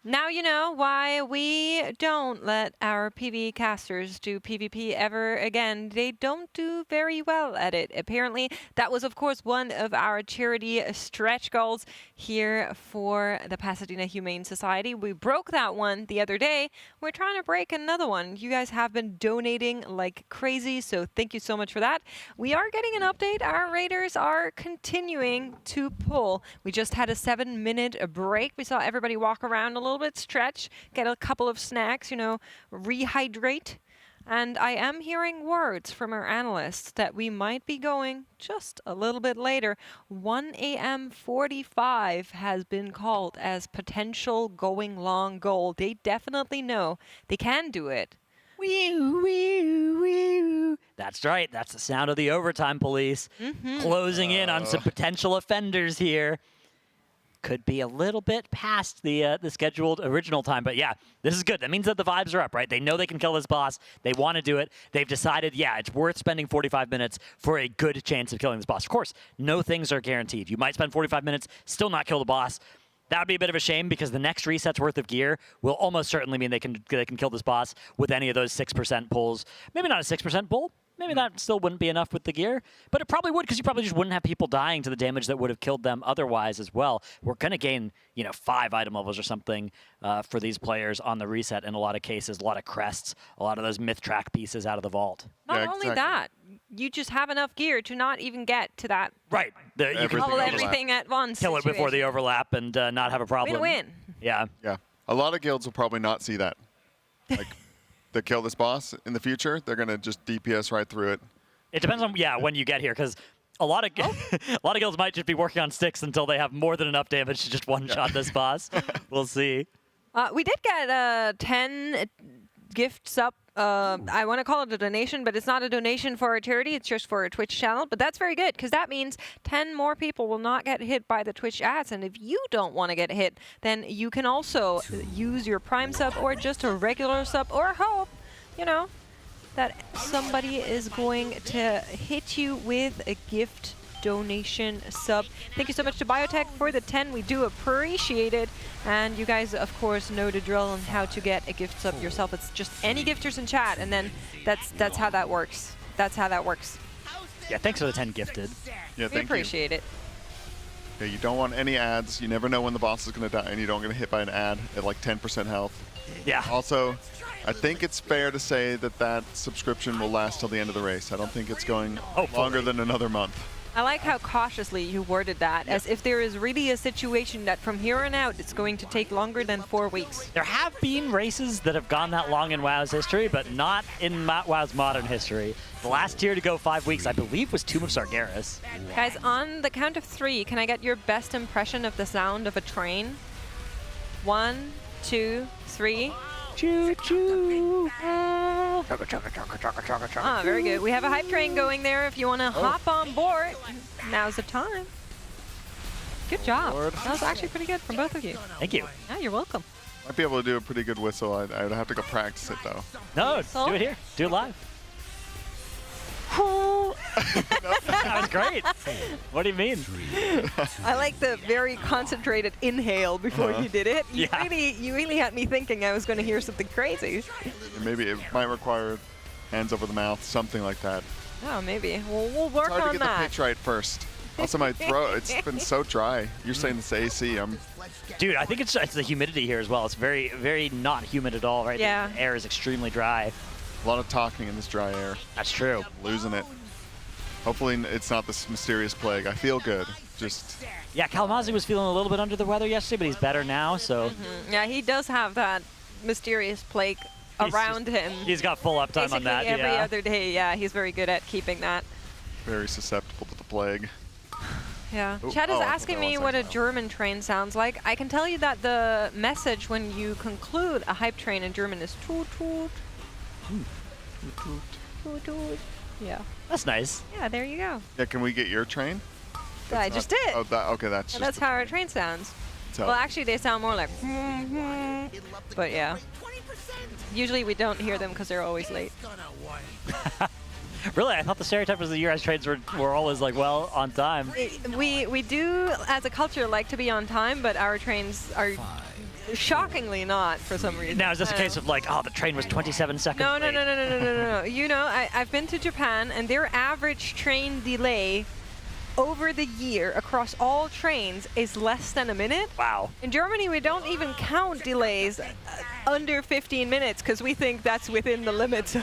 Now you know why we don't let our PvE casters do PvP ever again. They don't do very well at it. Apparently, that was, of course, one of our charity stretch goals here for the Pasadena Humane Society. We broke that one the other day. We're trying to break another one. You guys have been donating like crazy, so thank you so much for that. We are getting an update. Our raiders are continuing to pull. We just had a 7-minute break. We saw everybody walk around a little bit, stretch, get a couple of snacks, you know, rehydrate. And I am hearing words from our analysts that we might be going just a little bit later. 1 a.m. 45 has been called as potential going long goal. They definitely know they can do it. That's right. That's the sound of the overtime police closing in on some potential offenders here. Could be a little bit past the scheduled original time, but yeah, this is good. That means that the vibes are up, right? They know they can kill this boss. They want to do it. They've decided, yeah, it's worth spending 45 minutes for a good chance of killing this boss. Of course, no things are guaranteed. You might spend 45 minutes, still not kill the boss. That would be a bit of a shame because the next reset's worth of gear will almost certainly mean they can kill this boss with any of those 6% pulls. Maybe not a 6% pull. Maybe that still wouldn't be enough with the gear, but it probably would because you probably just wouldn't have people dying to the damage that would have killed them otherwise as well. We're going to gain, 5 item levels or something for these players on the reset in a lot of cases, a lot of crests, a lot of those myth track pieces out of the vault. Not only that, you just have enough gear to not even get to that. Right. You can pull everything at once. Kill it before the overlap and not have a problem. Win-win. Yeah. Yeah. A lot of guilds will probably not see that. Like, they kill this boss in the future, they're going to just DPS right through it. It depends on, when you get here, because a lot of guilds might just be working on sticks until they have more than enough damage to just one-shot this boss. We'll see. We did get 10 gifts up. I want to call it a donation, but it's not a donation for a charity. It's just for a Twitch channel. But that's very good because that means 10 more people will not get hit by the Twitch ads. And if you don't want to get hit, then you can also use your Prime sub or just a regular sub or hope, that somebody is going to hit you with a gift donation sub. Thank you so much to Biotech for the 10. We do appreciate it. And you guys, of course, know the drill on how to get a gift sub yourself. It's just any gifters in chat, and then that's how that works. That's how that works. Yeah, thanks for the 10 gifted. Yeah, we appreciate it. Yeah, you don't want any ads. You never know when the boss is going to die, and you don't get hit by an ad at like 10% health. Yeah. Also, I think it's fair to say that subscription will last till the end of the race. I don't think it's going longer than another month. I like how cautiously you worded that, as if there is really a situation that from here on out it's going to take longer than 4 weeks. There have been races that have gone that long in WoW's history, but not in WoW's modern history. The last tier to go 5 weeks, I believe, was Tomb of Sargeras. Guys, on the count of 3, can I get your best impression of the sound of a train? 1, 2, 3. Choo-choo. Ah, very good. We have a hype train going there if you want to hop on board. Now's the time. Good job. That was actually pretty good from both of you. Thank you. Yeah, you're welcome. Might be able to do a pretty good whistle. I'd have to go practice it, though. No, do it here. Do it live. That was great. What do you mean? I like the very concentrated inhale before you did it. You really had me thinking I was going to hear something crazy. Maybe it might require hands over the mouth, something like that. Oh, maybe. Well, we'll work on that. It's hard to get the pitch right first. Also, my throat, it's been so dry. You're saying it's AC. Dude, I think it's the humidity here as well. It's very, very not humid at all, right? Yeah. The air is extremely dry. A lot of talking in this dry air. That's true. Losing it. Hopefully it's not this mysterious plague. I feel good. Yeah, Kalamazoo was feeling a little bit under the weather yesterday, but he's better now, so... Yeah, he does have that mysterious plague around him. He's got full uptime on that, every other day, yeah. He's very good at keeping that. Very susceptible to the plague. Yeah. Chad is asking me what a German train sounds like. I can tell you that the message when you conclude a hype train in German is toot toot. Toot toot. Yeah. That's nice. Yeah, there you go. Yeah, can we get your train? I just did. Oh, okay, that's that's how our train sounds. Well, actually, they sound more like but yeah. Usually we don't hear them because they're always late. Really? I thought the stereotype was the U.S. trains were always like, well, on time. We do, as a culture, like to be on time, but our trains are Shockingly not, for some reason. Now, is this a case of like, oh, the train was 27 seconds No. You know, I've been to Japan, and their average train delay over the year across all trains is less than a minute. Wow. In Germany, we don't even count delays under 15 minutes because we think that's within the limits.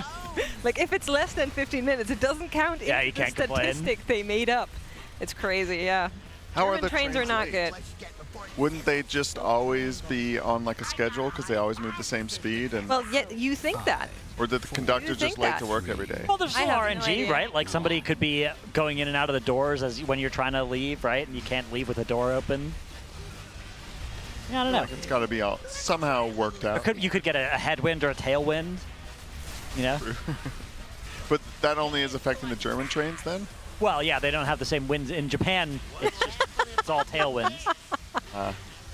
Like, if it's less than 15 minutes, it doesn't count. Yeah, you the can't complain. statistic they made up. It's crazy, yeah. How German are the trains are not good. Wouldn't they just always be on like a schedule because they always move the same speed? And Well, yeah, you think that. or did the conductor just late to work every day? Well, there's I still have no RNG, idea. right? Like somebody could be going in and out of the doors as when you're trying to leave, right? And you can't leave with the door open. Yeah, I don't know. Like it's got to be all somehow worked out. You could get a headwind or a tailwind, you know? But that only is affecting the German trains then? Well, yeah, they don't have the same winds. In Japan, it's just it's all tailwinds.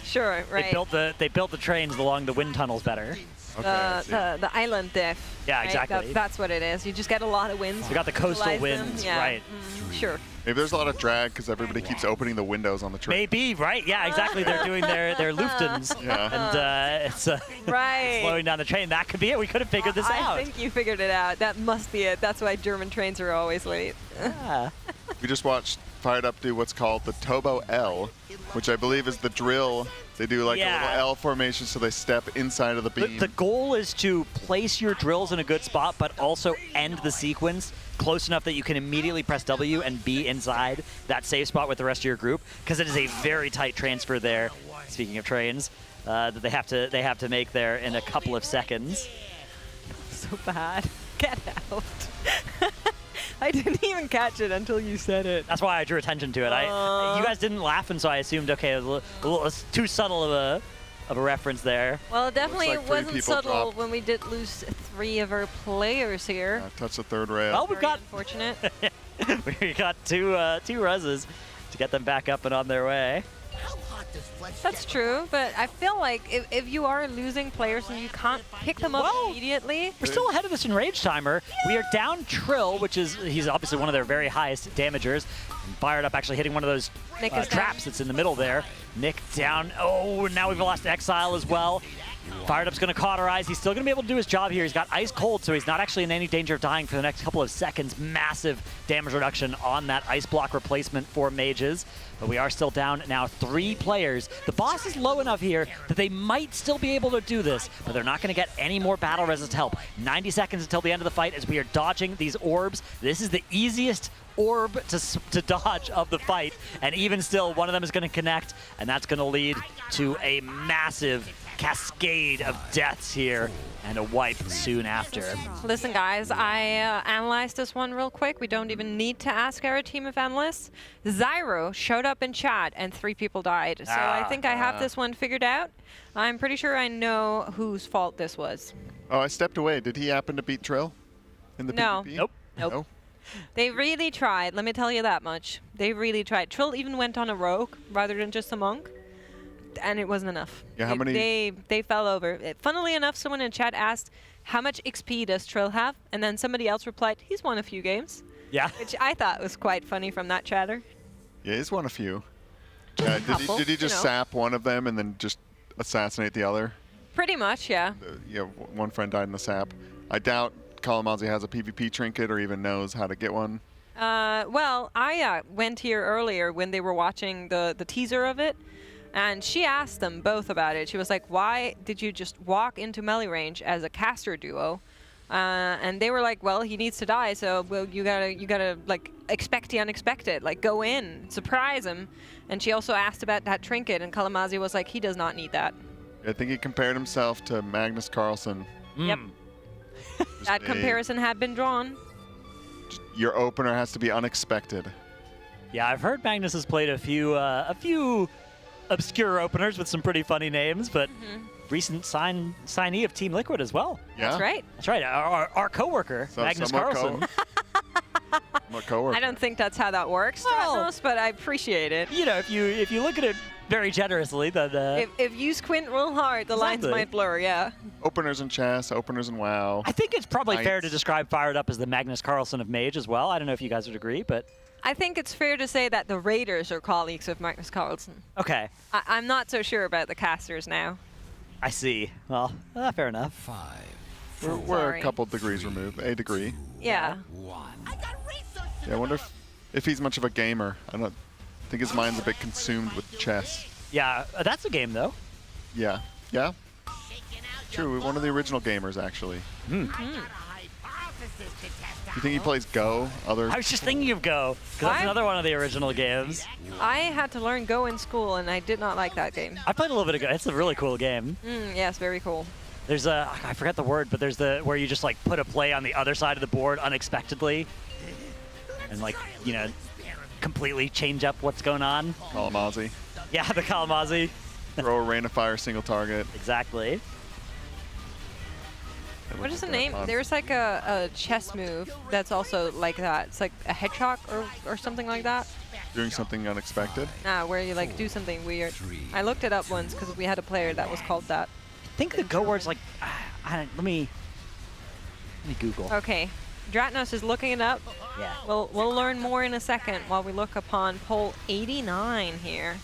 Sure, right. They built the trains along the wind tunnels better. The island diff. Yeah, right? exactly. That's what it is. You just get a lot of winds. We got the coastal utilize them. winds, Yeah. right? Sure. Maybe there's a lot of drag because everybody keeps opening the windows on the train. Maybe, right? Yeah, exactly. They're doing their Luftens, and it's right. slowing down the train. That could be it. We could have figured this out. I think you figured it out. That must be it. That's why German trains are always late. Yeah. We just watched Fired Up do what's called the Tobo L, which I believe is the drill. They do like a little L formation, so they step inside of the beam. The goal is to place your drills in a good spot, but also end the sequence close enough that you can immediately press W and be inside that safe spot with the rest of your group, because it is a very tight transfer there. Speaking of trains, that they have to make there in a couple of seconds. So bad. Get out. I didn't even catch it until you said it. That's why I drew attention to it. You guys didn't laugh, and so I assumed, okay, it was too subtle of a reference there. Well, definitely Looks like it wasn't three people subtle dropped. when we did lose 3 of our players here. Touch the third rail. Well, we've got unfortunate. we got two reses to get them back up and on their way. That's true, but I feel like if you are losing players and you can't pick them up immediately. We're still ahead of this Enrage timer. We are down Trill, he's obviously one of their very highest damagers. And Fired Up actually hitting one of those traps that's in the middle there. Nick down. Oh, now we've lost Exile as well. Fired Up's going to cauterize. He's still going to be able to do his job here. He's got Ice Cold, so he's not actually in any danger of dying for the next couple of seconds. Massive damage reduction on that Ice Block replacement for mages. But we are still down now 3 players. The boss is low enough here that they might still be able to do this, but they're not going to get any more battle resist help. 90 seconds until the end of the fight as we are dodging these orbs. This is the easiest orb to dodge of the fight, and even still, one of them is going to connect, and that's going to lead to a massive cascade of deaths here and a wipe soon after. Listen, guys, I analyzed this one real quick. We don't even need to ask our team of analysts. Zyro showed up in chat and 3 people died. So I think I have this one figured out. I'm pretty sure I know whose fault this was. Oh, I stepped away. Did he happen to beat Trill in the No. PvP? Nope. No? They really tried, let me tell you that much. They really tried. Trill even went on a rogue rather than just a monk. And it wasn't enough. Yeah, how many? They fell over. Funnily enough, someone in chat asked, how much XP does Trill have? And then somebody else replied, he's won a few games. Yeah. Which I thought was quite funny from that chatter. Yeah, he's won a few. couple, did he just you know. sap one of them and then just assassinate the other? Pretty much, yeah. Yeah, one friend died in the sap. I doubt Kalamazi has a PvP trinket or even knows how to get one. Well, I went here earlier when they were watching the teaser of it. And she asked them both about it. She was like, why did you just walk into melee range as a caster duo? And they were like, well, he needs to die, so you gotta like expect the unexpected. Like, go in, surprise him. And she also asked about that trinket, and Kalamazi was like, he does not need that. I think he compared himself to Magnus Carlsen. Yep. That comparison had been drawn. Your opener has to be unexpected. Yeah, I've heard Magnus has played a few obscure openers with some pretty funny names, but recent signee of Team Liquid as well. Yeah? That's right. That's right. Our coworker, Magnus Carlsen. Coworker. I don't think that's how that works, Stratos, but I appreciate it. You know, if you look at it very generously, then if you squint real hard, the lines might blur. Yeah. Openers in chess, openers in WoW. I think it's probably fair to describe Fired Up as the Magnus Carlsen of Mage as well. I don't know if you guys would agree, but I think it's fair to say that the Raiders are colleagues of Magnus Carlsen. Okay. I'm not so sure about the casters now. I see. Well, fair enough. We're a couple degrees removed. A degree. Yeah. Yeah, I wonder if he's much of a gamer. I don't think his mind's a bit consumed with chess. Yeah, that's a game though. Yeah. Yeah. True. We're one of the original gamers, actually. Hmm. You think he plays Go? I was just thinking of Go, because that's another one of the original games. I had to learn Go in school, and I did not like that game. I played a little bit of Go. It's a really cool game. Yes, very cool. There's I forget the word, but there's where you just like put a play on the other side of the board unexpectedly, and like, you know, completely change up what's going on. Kalamazi. Yeah, the Kalamazi. Throw a rain of fire, single target. Exactly. What is the name? There's like a chess move that's also like that. It's like a hedgehog or something like that. Doing something unexpected? Where you like do something weird. I looked it up once because we had a player that was called that. I think the Go word's like, let me Google. Okay, Dratnos is looking it up. Yeah. We'll learn more in a second while we look upon poll 89 here.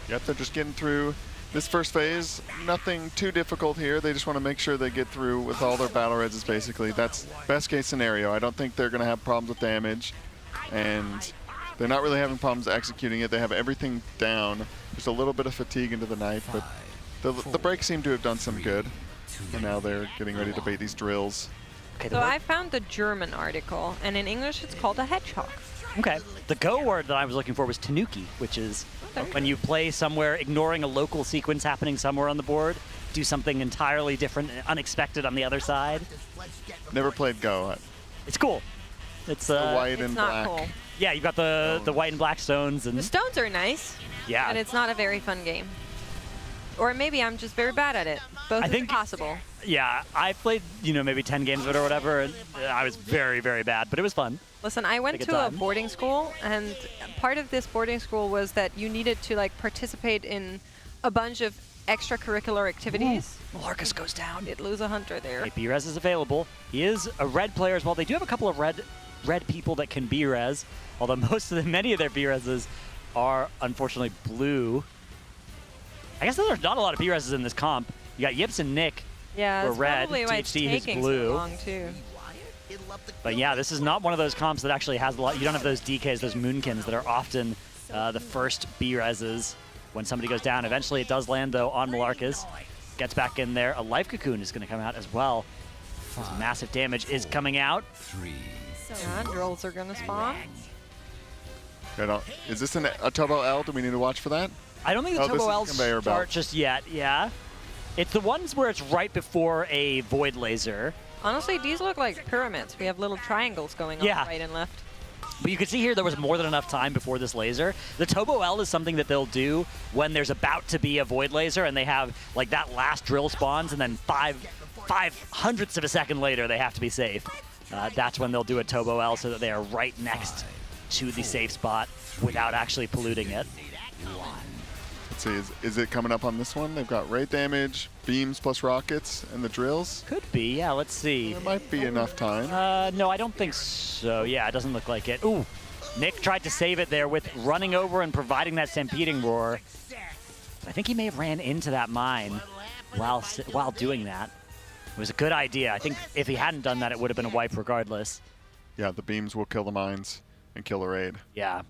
Yep, they're just getting through this first phase. Nothing too difficult here. They just want to make sure they get through with all their battle reses, basically. That's best case scenario. I don't think they're going to have problems with damage, and they're not really having problems executing it. They have everything down. There's a little bit of fatigue into the night, but the breaks seem to have done some good. And now they're getting ready to bait these drills. Okay, so I found the German article, and in English it's called a hedgehog. Okay. The Go word that I was looking for was Tanuki, which is when you play somewhere, ignoring a local sequence happening somewhere on the board, do something entirely different and unexpected on the other side. Never played Go. It's cool. It's white and not black. Cool. Yeah, you've got the white and black stones. And the stones are nice. Yeah. But it's not a very fun game. Or maybe I'm just very bad at it. Both are possible. Yeah, I played, maybe 10 games of it or whatever, and I was very, very bad, but it was fun. Listen, I went to a boarding school, and part of this boarding school was that you needed to like participate in a bunch of extracurricular activities. Malarcus goes down. Did lose a hunter there. Okay, B-Res is available. He is a red player as well. They do have a couple of red people that can B-Res, although many of their B-Reses are unfortunately blue. I guess there's not a lot of B-Reses in this comp. You got Yips and Nick. Yeah, that's red. probably why it's taking blue. so long too. But yeah, this is not one of those comps that actually has a lot. You don't have those DKs, those Moonkins that are often the first B-Reses when somebody goes down. Eventually it does land though on Malarcus. Gets back in there. A Life Cocoon is going to come out as well. This massive damage is coming out. Drills are going to spawn. Is this a Turbo L? Do we need to watch for that? I don't think the Turbo L's start just yet, yeah. It's the ones where it's right before a Void Laser. Honestly, these look like pyramids. We have little triangles going on right and left. But you can see here there was more than enough time before this laser. The Turbo L is something that they'll do when there's about to be a Void Laser and they have like that last drill spawns and then 5/100ths of a second later they have to be safe. That's when they'll do a Turbo L so that they are right next to the safe spot without actually polluting it. Let's see, is it coming up on this one? They've got raid damage, beams plus rockets, and the drills? Could be, yeah, let's see. There might be enough time. No, I don't think so. Yeah, it doesn't look like it. Ooh, Nick tried to save it there with running over and providing that stampeding roar. I think he may have ran into that mine while doing that. It was a good idea. I think if he hadn't done that, it would have been a wipe regardless. Yeah, the beams will kill the mines and kill the raid. Yeah,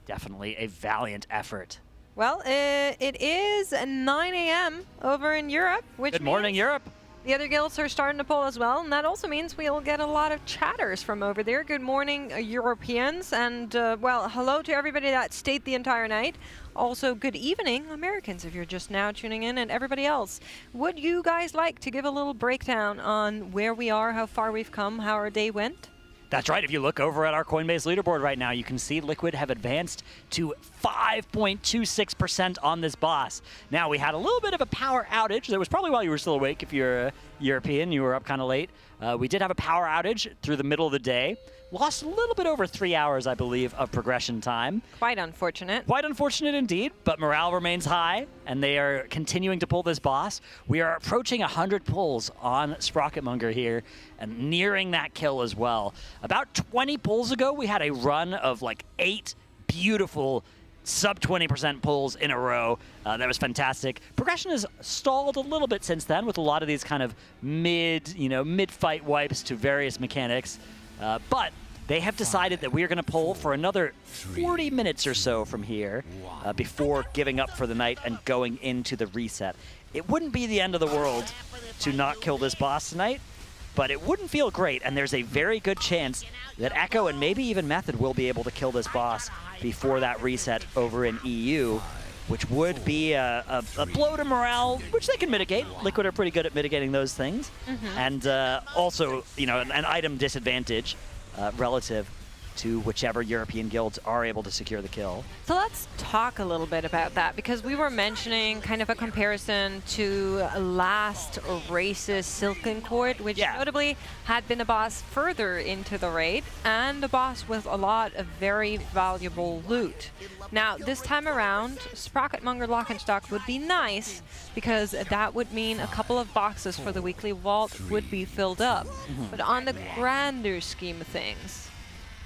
definitely a valiant effort. Well, it is 9 a.m. over in Europe, which Good morning, Europe. The other guilds are starting to pull as well, and that also means we'll get a lot of chatters from over there. Good morning, Europeans, and, well, hello to everybody that stayed the entire night. Also, good evening, Americans, if you're just now tuning in, and everybody else. Would you guys like to give a little breakdown on where we are, how far we've come, how our day went? That's right. If you look over at our Coinbase leaderboard right now, you can see Liquid have advanced to 5.26% on this boss. Now, we had a little bit of a power outage. That was probably while you were still awake. If you're a European, you were up kind of late. We did have a power outage through the middle of the day. Lost a little bit over 3 hours, I believe, of progression time. Quite unfortunate. Quite unfortunate indeed, but morale remains high, and they are continuing to pull this boss. We are approaching 100 pulls on Sprocketmonger here, and nearing that kill as well. About 20 pulls ago, we had a run of like 8 beautiful sub 20% pulls in a row. That was fantastic. Progression has stalled a little bit since then with a lot of these kind of mid-fight wipes to various mechanics. But they have decided that we are going to pull for another 40 minutes or so from here before giving up for the night and going into the reset. It wouldn't be the end of the world to not kill this boss tonight, but it wouldn't feel great, and there's a very good chance that Echo and maybe even Method will be able to kill this boss before that reset over in EU, which would be a blow to morale, which they can mitigate. Liquid are pretty good at mitigating those things. And also, an item disadvantage relative to whichever European guilds are able to secure the kill. So let's talk a little bit about that, because we were mentioning kind of a comparison to last race's Silken Court, which notably had been a boss further into the raid, and a boss with a lot of very valuable loot. Now, this time around, Sprocketmonger Lockenstock would be nice, because that would mean a couple of boxes for the weekly vault would be filled up. But on the grander scheme of things,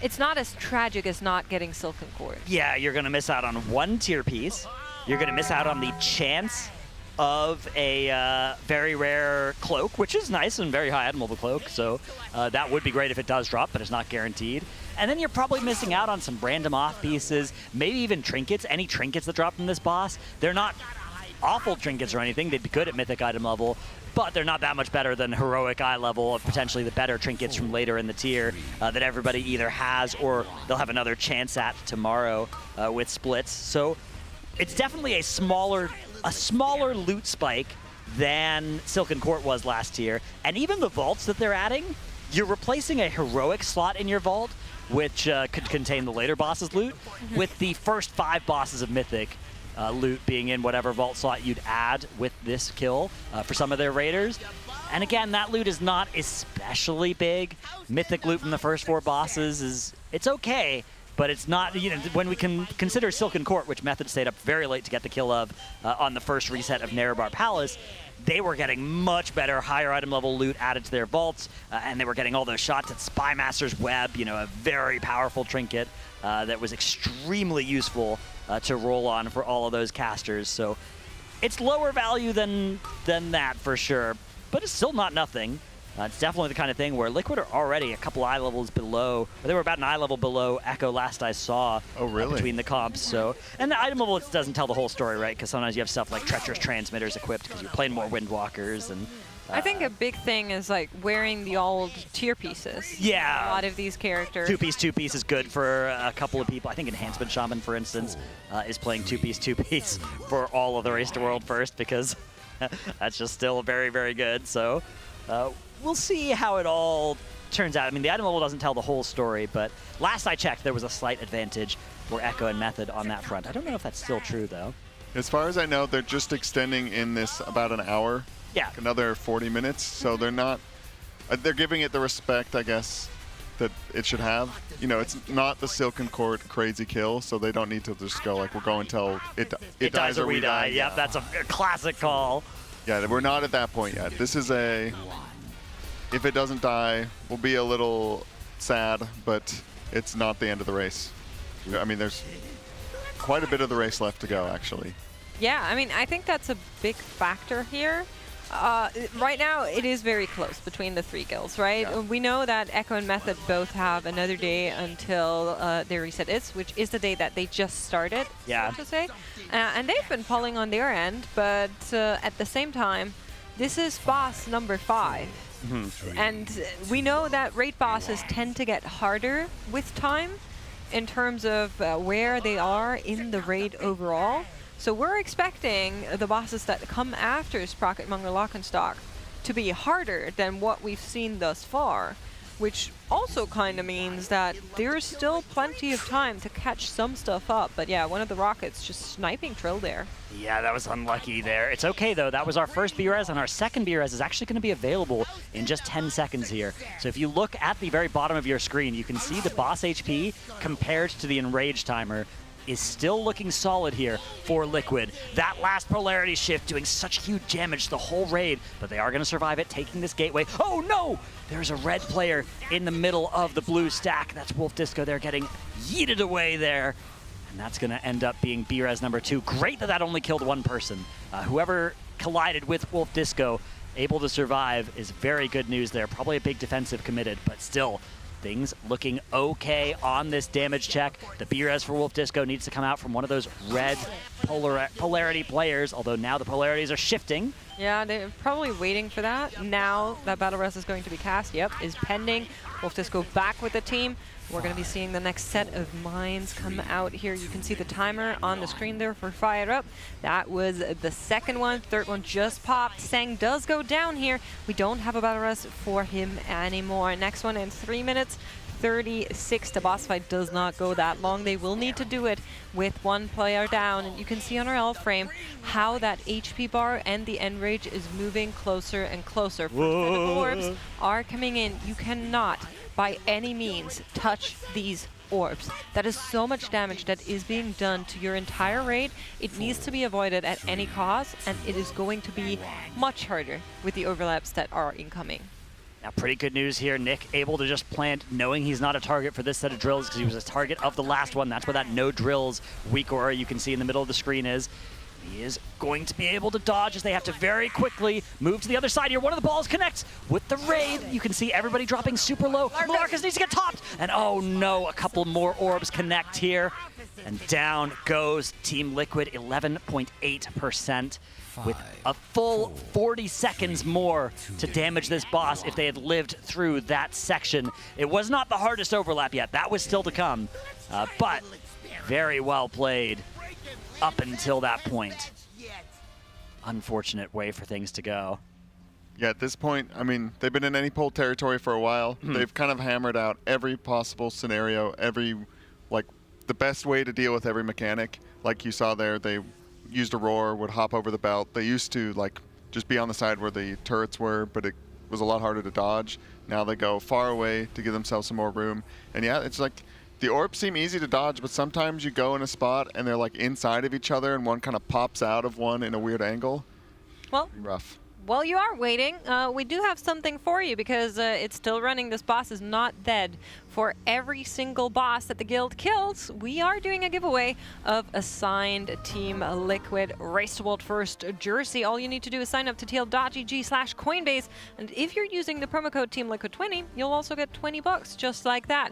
it's not as tragic as not getting Silken Court. Yeah, you're going to miss out on one tier piece. You're going to miss out on the chance of a very rare cloak, which is nice and very high item level cloak, so that would be great if it does drop, but it's not guaranteed. And then you're probably missing out on some random off pieces, maybe even trinkets. Any trinkets that drop from this boss, they're not awful trinkets or anything. They'd be good at mythic item level, but they're not that much better than heroic eye level, or potentially the better trinkets from later in the tier that everybody either has or they'll have another chance at tomorrow with splits. So it's definitely a smaller loot spike than Silken Court was last year. And even the vaults that they're adding, you're replacing a heroic slot in your vault, which could contain the later boss's loot, with the first 5 bosses of Mythic loot being in whatever vault slot you'd add with this kill for some of their raiders. And again, that loot is not especially big. Mythic loot from the first 4 bosses it's okay, but it's not, when we can consider Silken Court, which Method stayed up very late to get the kill of on the first reset of Nerebar Palace, they were getting much better, higher item level loot added to their vaults, and they were getting all those shots at Spymaster's Web, a very powerful trinket that was extremely useful to roll on for all of those casters. So it's lower value than that for sure, but it's still not nothing. It's definitely the kind of thing where Liquid are already a couple eye levels below, or they were about an eye level below Echo last I saw. Oh, really? Between the comps. So, and the item level doesn't tell the whole story, right? Because sometimes you have stuff like treacherous transmitters equipped because you're playing more Windwalkers and. I think a big thing is like wearing the old tier pieces. Yeah. A lot of these characters. 2-piece is good for a couple of people. I think Enhancement Shaman, for instance, is playing 2-piece for all of the Race to World first, because that's just still very, very good. So we'll see how it all turns out. I mean, the item level doesn't tell the whole story, but last I checked, there was a slight advantage for Echo and Method on that front. I don't know if that's still true, though. As far as I know, they're just extending in this about an hour. Yeah. Another 40 minutes, so they're not, they're giving it the respect, I guess, that it should have. It's not the Silken Court crazy kill, so they don't need to just go like, we'll go until it dies or we die. Yep, that's a classic call. Yeah, we're not at that point yet. This is if it doesn't die, we'll be a little sad, but it's not the end of the race. I mean, there's quite a bit of the race left to go, actually. Yeah, I mean, I think that's a big factor here. Right now, it is very close between the 3 guilds, right? Yeah. We know that Echo and Method both have another day until their reset is, which is the day that they just started, so to say. And they've been pulling on their end, but at the same time, this is boss number 5. And we know that raid bosses tend to get harder with time in terms of where they are in the raid overall. So we're expecting the bosses that come after Sprocketmonger Lockenstock to be harder than what we've seen thus far, which also kind of means that there's still plenty of time to catch some stuff up. But yeah, one of the rockets just sniping Trill there. Yeah, that was unlucky there. It's okay, though. That was our first B-Res, and our second B-Res is actually going to be available in just 10 seconds here. So if you look at the very bottom of your screen, you can see the boss HP compared to the Enrage timer is still looking solid here for Liquid. That last polarity shift doing such huge damage the whole raid, but they are going to survive it, taking this gateway. Oh no! There's a red player in the middle of the blue stack. That's Wolf Disco. They're getting yeeted away there. And that's going to end up being B-Res number 2. Great that only killed one person. Whoever collided with Wolf Disco, able to survive, is very good news there. Probably a big defensive committed, but still, things looking okay on this damage check. The B-Res for Wolf Disco needs to come out from one of those red polarity players, although now the polarities are shifting. Yeah, they're probably waiting for that. Now that Battle Res is going to be cast, yep, is pending. Wolf Disco back with the team. We're going to be seeing the next set of mines come out here. You can see the timer on the screen there for Fire Up. That was the second one. Third one just popped. Sang does go down here. We don't have a Battle Res for him anymore. Next one in 3 minutes. 36. The boss fight does not go that long. They will need to do it with one player down. And you can see on our L frame how that HP bar and the Enrage is moving closer and closer. First set of orbs are coming in. You cannot, by any means, touch these orbs. That is so much damage that is being done to your entire raid. It needs to be avoided at any cost, and it is going to be much harder with the overlaps that are incoming. Now, pretty good news here. Nick able to just plant, knowing he's not a target for this set of drills because he was a target of the last one. That's where that no drills weak aura you can see in the middle of the screen is. He is going to be able to dodge as they have to very quickly move to the other side here. One of the balls connects with the raid. You can see everybody dropping super low. Marcus needs to get topped. And oh no, a couple more orbs connect here. And down goes Team Liquid, 11.8%. With a full 40 seconds more to damage this boss if they had lived through that section. It was not the hardest overlap yet. That was still to come. But very well played up until that point. Unfortunate way for things to go. Yeah, at this point, I mean, they've been in any pole territory for a while. They've kind of hammered out every possible scenario, the best way to deal with every mechanic. Like you saw there, they used a roar, would hop over the belt. They used to just be on the side where the turrets were, but it was a lot harder to dodge. Now they go far away to give themselves some more room. And yeah, it's like the orbs seem easy to dodge, but sometimes you go in a spot and they're inside of each other and one kind of pops out of one in a weird angle. Well, rough. While you are waiting, we do have something for you because it's still running. This boss is not dead. For every single boss that the guild kills, we are doing a giveaway of a signed Team Liquid Race to World First jersey. All you need to do is sign up to TL.gg/Coinbase. And if you're using the promo code TeamLiquid20, you'll also get 20 bucks just like that.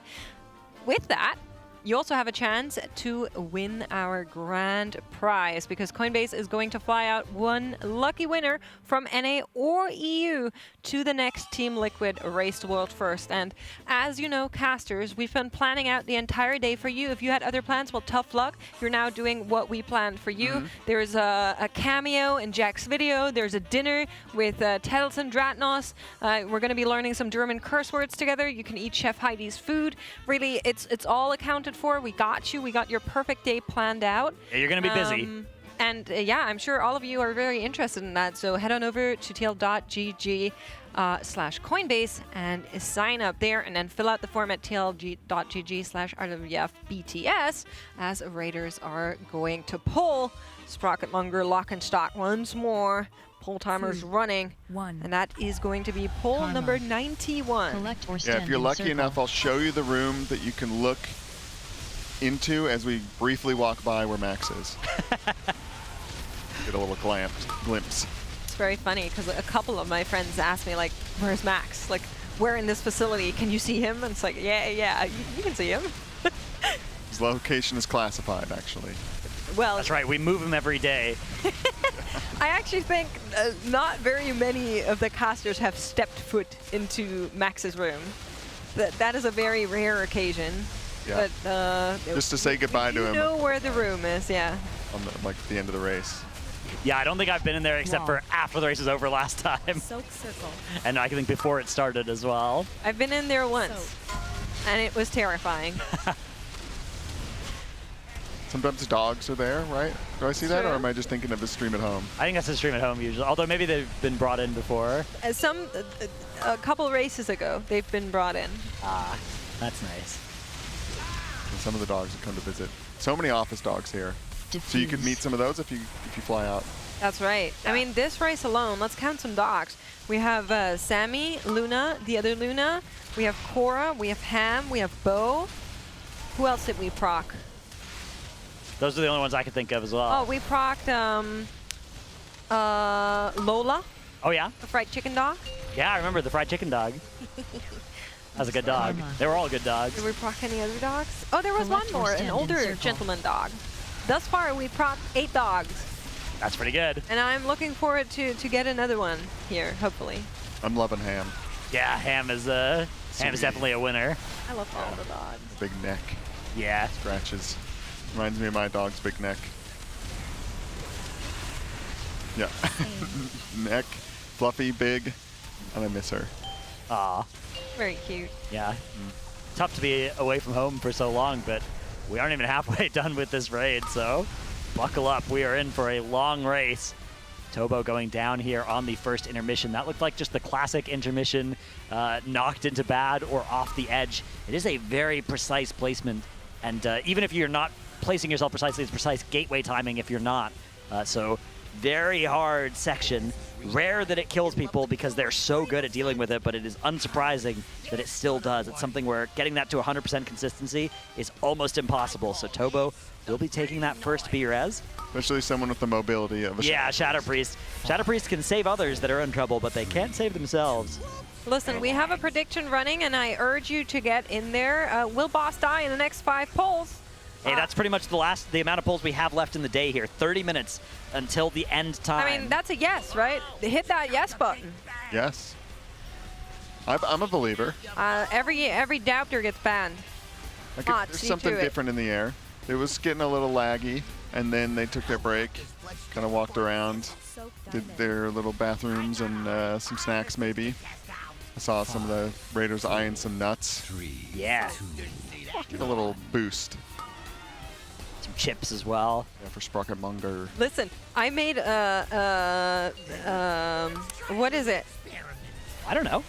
With that, you also have a chance to win our grand prize because Coinbase is going to fly out one lucky winner from NA or EU to the next Team Liquid Race to World First. And as you know, casters, we've been planning out the entire day for you. If you had other plans, well, tough luck. You're now doing what we planned for you. There's a cameo in Jack's video. There's a dinner with Tels and Dratnos. We're going to be learning some German curse words together. You can eat Chef Heidi's food. Really, it's all accounted for. We got you. We got your perfect day planned out. Yeah, you're going to be busy. And yeah, I'm sure all of you are very interested in that. So head on over to TL.gg/Coinbase and sign up there and then fill out the form at TL.gg/RWFBTS as Raiders are going to pull Sprocketmonger Lock and Stock once more. Pull timer's running, and that is going to be pull number 91. Yeah, if you're lucky enough, I'll show you the room that you can look into as we briefly walk by where Max is. Get a little glimpse. It's very funny because a couple of my friends asked me, where's Max? Where in this facility? Can you see him? And it's yeah, you can see him. His location is classified, actually. Well, that's right. We move him every day. I actually think not very many of the casters have stepped foot into Max's room. That is a very rare occasion. Yeah. But, just to say goodbye to him. You know where the room is, yeah. On the end of the race. Yeah, I don't think I've been in there except for after the race was over last time. Soak circle. And I think before it started as well. I've been in there once, and it was terrifying. Sometimes dogs are there, right? Do I see that, or am I just thinking of the stream at home? I think that's the stream at home usually, although maybe they've been brought in before. A couple races ago, they've been brought in. Ah, that's nice. And some of the dogs have come to visit. So many office dogs here. So you could meet some of those if you fly out. That's right. I mean, this race alone, let's count some dogs. We have Sammy, Luna, the other Luna. We have Cora, we have Ham, we have Bo. Who else did we proc? Those are the only ones I could think of as well. Oh, we procced Lola. Oh yeah? The fried chicken dog. Yeah, I remember the fried chicken dog. That was a good dog. They were all good dogs. Did we proc any other dogs? Oh, there was one more, an older gentleman dog. Thus far, we proc 8 dogs. That's pretty good. And I'm looking forward to get another one here, hopefully. I'm loving Ham. Yeah, Ham is definitely a winner. I love all the dogs. Big neck. Yeah. Scratches. Reminds me of my dog's big neck. Yeah. Neck, fluffy, big, and I miss her. Aw. Very cute. Yeah. Tough to be away from home for so long, but we aren't even halfway done with this raid, so buckle up. We are in for a long race. Tobo going down here on the first intermission. That looked like just the classic intermission, knocked into bad or off the edge. It is a very precise placement, and even if you're not placing yourself precisely, it's precise gateway timing if you're not. So very hard section. Rare that it kills people because they're so good at dealing with it, but it is unsurprising that it still does. It's something where getting that to 100% consistency is almost impossible. So Tobo will be taking that first B-Res. Especially someone with the mobility of a Shadow Priest. Shadow Priest can save others that are in trouble, but they can't save themselves. Listen, we have a prediction running, and I urge you to get in there. Will Boss die in the next 5 polls? Hey, that's pretty much the amount of polls we have left in the day here. 30 minutes until the end time. I mean, that's a yes, right? Hit that yes button. Yes. I'm a believer. Every doubter gets banned. There's something different in the air. It was getting a little laggy, and then they took their break, kind of walked around, did their little bathrooms and some snacks maybe. I saw some of the Raiders eyeing some nuts. Yeah. Get a little boost. Some chips as well. Yeah, for Sprocket Munger. Listen, I made what is it? I don't know.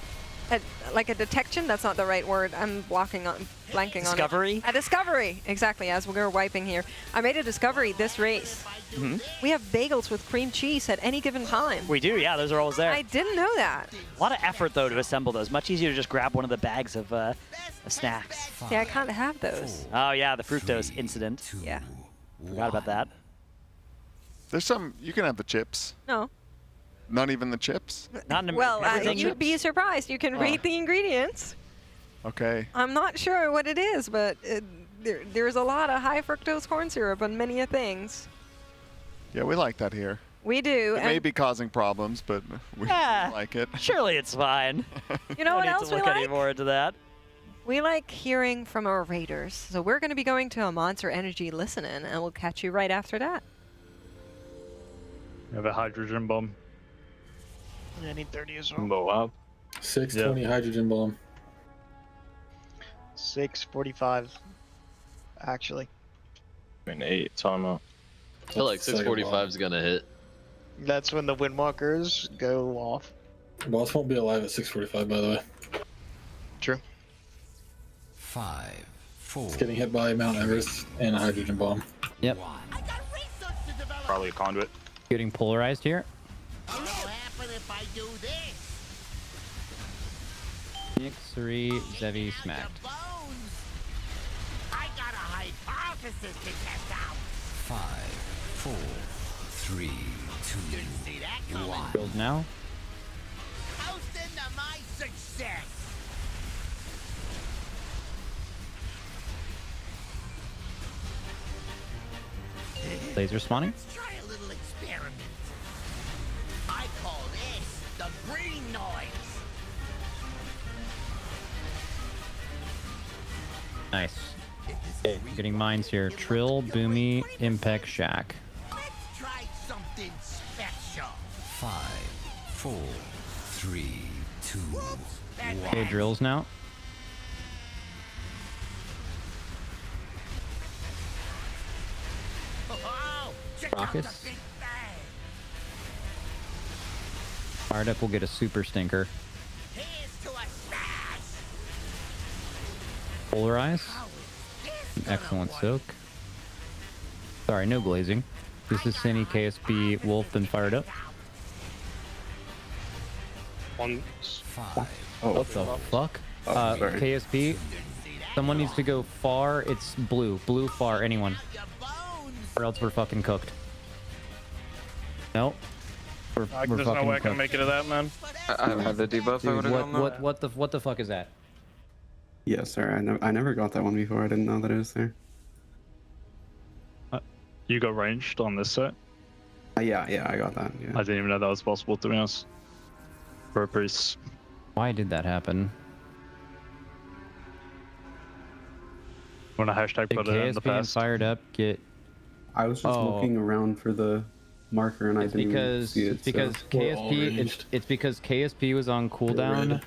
Like a detection? That's not the right word. I'm blanking on discovery? A discovery, exactly, as we're wiping here. I made a discovery this race. Mm-hmm. We have bagels with cream cheese at any given time. We do, yeah, those are always there. I didn't know that. A lot of effort, though, to assemble those. Much easier to just grab one of the bags of snacks. See, I can't have those. Oh, yeah, the fructose incident. Yeah. Forgot about that. There's some, you can have the chips. No. Not even the chips? Not in Well, you'd be surprised. You can read the ingredients. Okay. I'm not sure what it is, but there's a lot of high fructose corn syrup on many of things. Yeah, we like that here. We do. It may be causing problems, but we like it. Surely it's fine. You know what else we look like? any more into that. We like hearing from our raiders. So we're going to be going to a Monster Energy listen-in, and we'll catch you right after that. You have a hydrogen bomb. Yeah, I need 30 as well. Blow up. 620 hydrogen bomb. 645, actually. 8 timer. I feel like 645 is gonna hit. That's when the windwalkers go off. Boss won't be alive at 645, by the way. True. 5, 4. It's getting hit by Mount Everest and a hydrogen bomb. Yep. Probably a conduit. Getting polarized here. What'll happen if I do this? Nick 3, Zevi smacked. I got a hypothesis to test out. 5, 4, 3, 2, 1. Build now. Toast into my success. Laser spawning. Let's try a little experiment. I call this the green noise. Nice. Okay, getting mines here. Trill, Boomy, Impex, Shack. Let's try something special. 5, 4, 3, 2, 1. Okay, drills now. Rockets. Fired up, we'll get a super stinker. Polarize. Excellent soak. Sorry, no glazing. This is Cinny, KSB, Wolf, and fired up. 1, 5. Oh, what the fuck? KSB, someone needs to go far. It's blue. Blue far, anyone. Or else we're fucking cooked. Nope. We're There's no way I can make it to that, man. I had the debuff. Dude, what the fuck is that? Yeah, sir. I never got that one before. I didn't know that it was there. You got ranged on this set? Yeah, I got that. Yeah. I didn't even know that was possible, to be honest. For a priest. Why did that happen? Want to hashtag put it in the past? Fired up. Get. I was just looking around for the marker and I didn't even see it. It's because KSP. It's because KSP was on cooldown.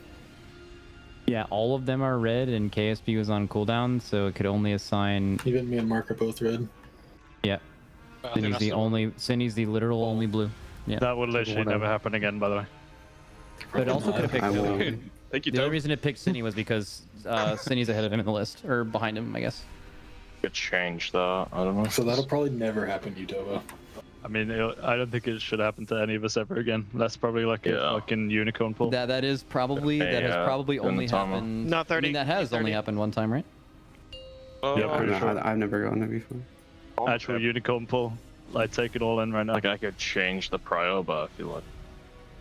Yeah, all of them are red, and KSP was on cooldown, so it could only assign. Even me and Mark are both red. Yeah. Cindy's the literal only blue. Yeah. That would literally never happen again, by the way. But it also could have picked Cindy. Thank you, The only reason it picked Cindy was because Cindy's ahead of him in the list, or behind him, I guess. Could change that. I don't know. So that'll probably never happen to you, Dovo. I mean, I don't think it should happen to any of us ever again. That's probably like a fucking unicorn pull. That is probably has probably only happened. Not 30. I mean, that has only happened one time, right? Yeah, pretty sure. I've never gotten it before. Actual unicorn pull. Like, take it all in right now. Like, I could change the prio, but I feel like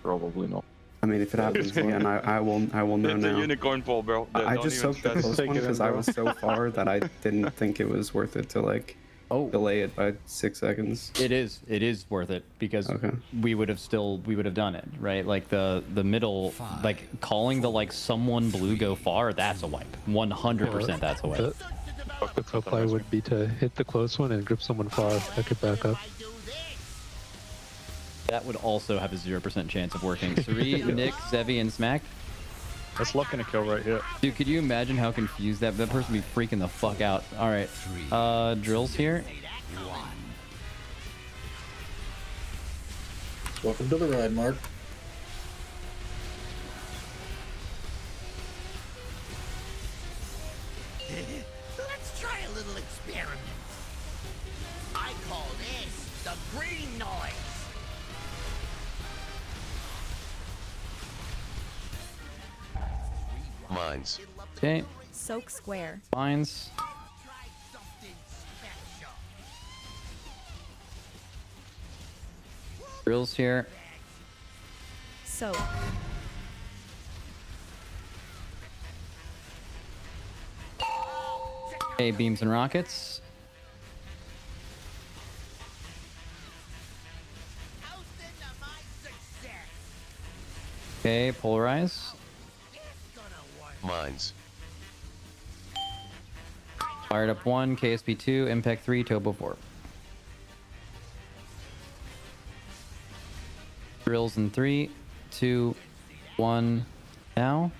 probably not. I mean, if it happens again, I will know it's now. a unicorn pull, bro. I just soaked the close one because I was so far that I didn't think it was worth it to like delay it by 6 seconds. It is worth it because we would have done it, right? Like the middle, like calling the like someone blue go far, that's a wipe. 100% that's a wipe. The pro play would be to hit the close one and grip someone far. That could back up. That would also have a 0% chance of working. Suri, Nick, Zevi, and Smack. That's locking a kill right here. Dude, could you imagine how confused that person would be freaking the fuck out? All right, drills here. Welcome to the ride, Mark. Let's try a little experiment. I call this the green noise. Mines. Okay. Soak square. Mines. Drills here. Soak. Okay, beams and rockets. Okay, polarize. Mines. Fired up 1, KSP 2, impact 3, Tobo 4. Drills in 3, 2, 1, now.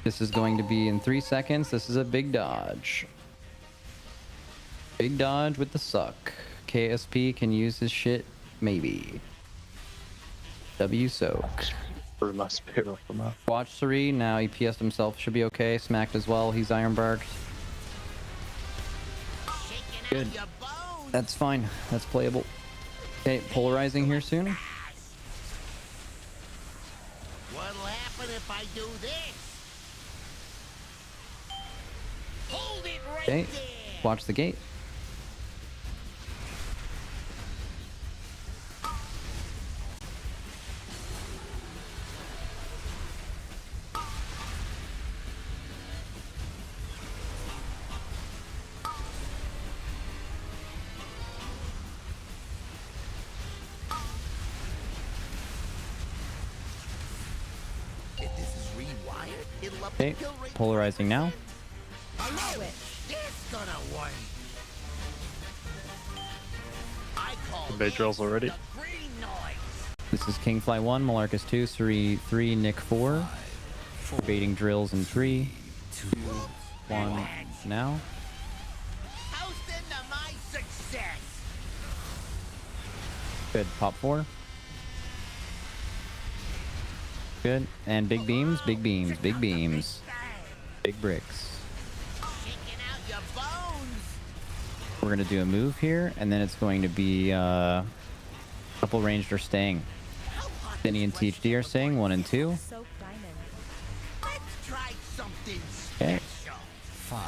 This is going to be in 3 seconds. This is a big dodge. Big dodge with the suck. KSP can use his shit, maybe. W soak. Watch 3, now he PS'd himself, should be okay. Smacked as well, he's Ironbarked. Good. That's fine, that's playable. Okay, polarizing here soon. What'll happen if I do this? Hold it right Okay, there. watch the gate. If this is rewired, it'll up Okay, the kill rate. polarizing now. This gonna work. I call Bait drills already. green noise. This is Kingfly 1, Malarcus 2, Suri 3, Nick 4. Baiting drills in 3, 2, 1, now. Toast into my success. Good, pop 4. Good, and big beams, big beams, big beams. Big bricks. We're gonna do a move here, and then it's going to be a couple ranged are staying. Denny and THD are staying, 1 and 2. Soak diamond. Let's try something Okay. special. 5.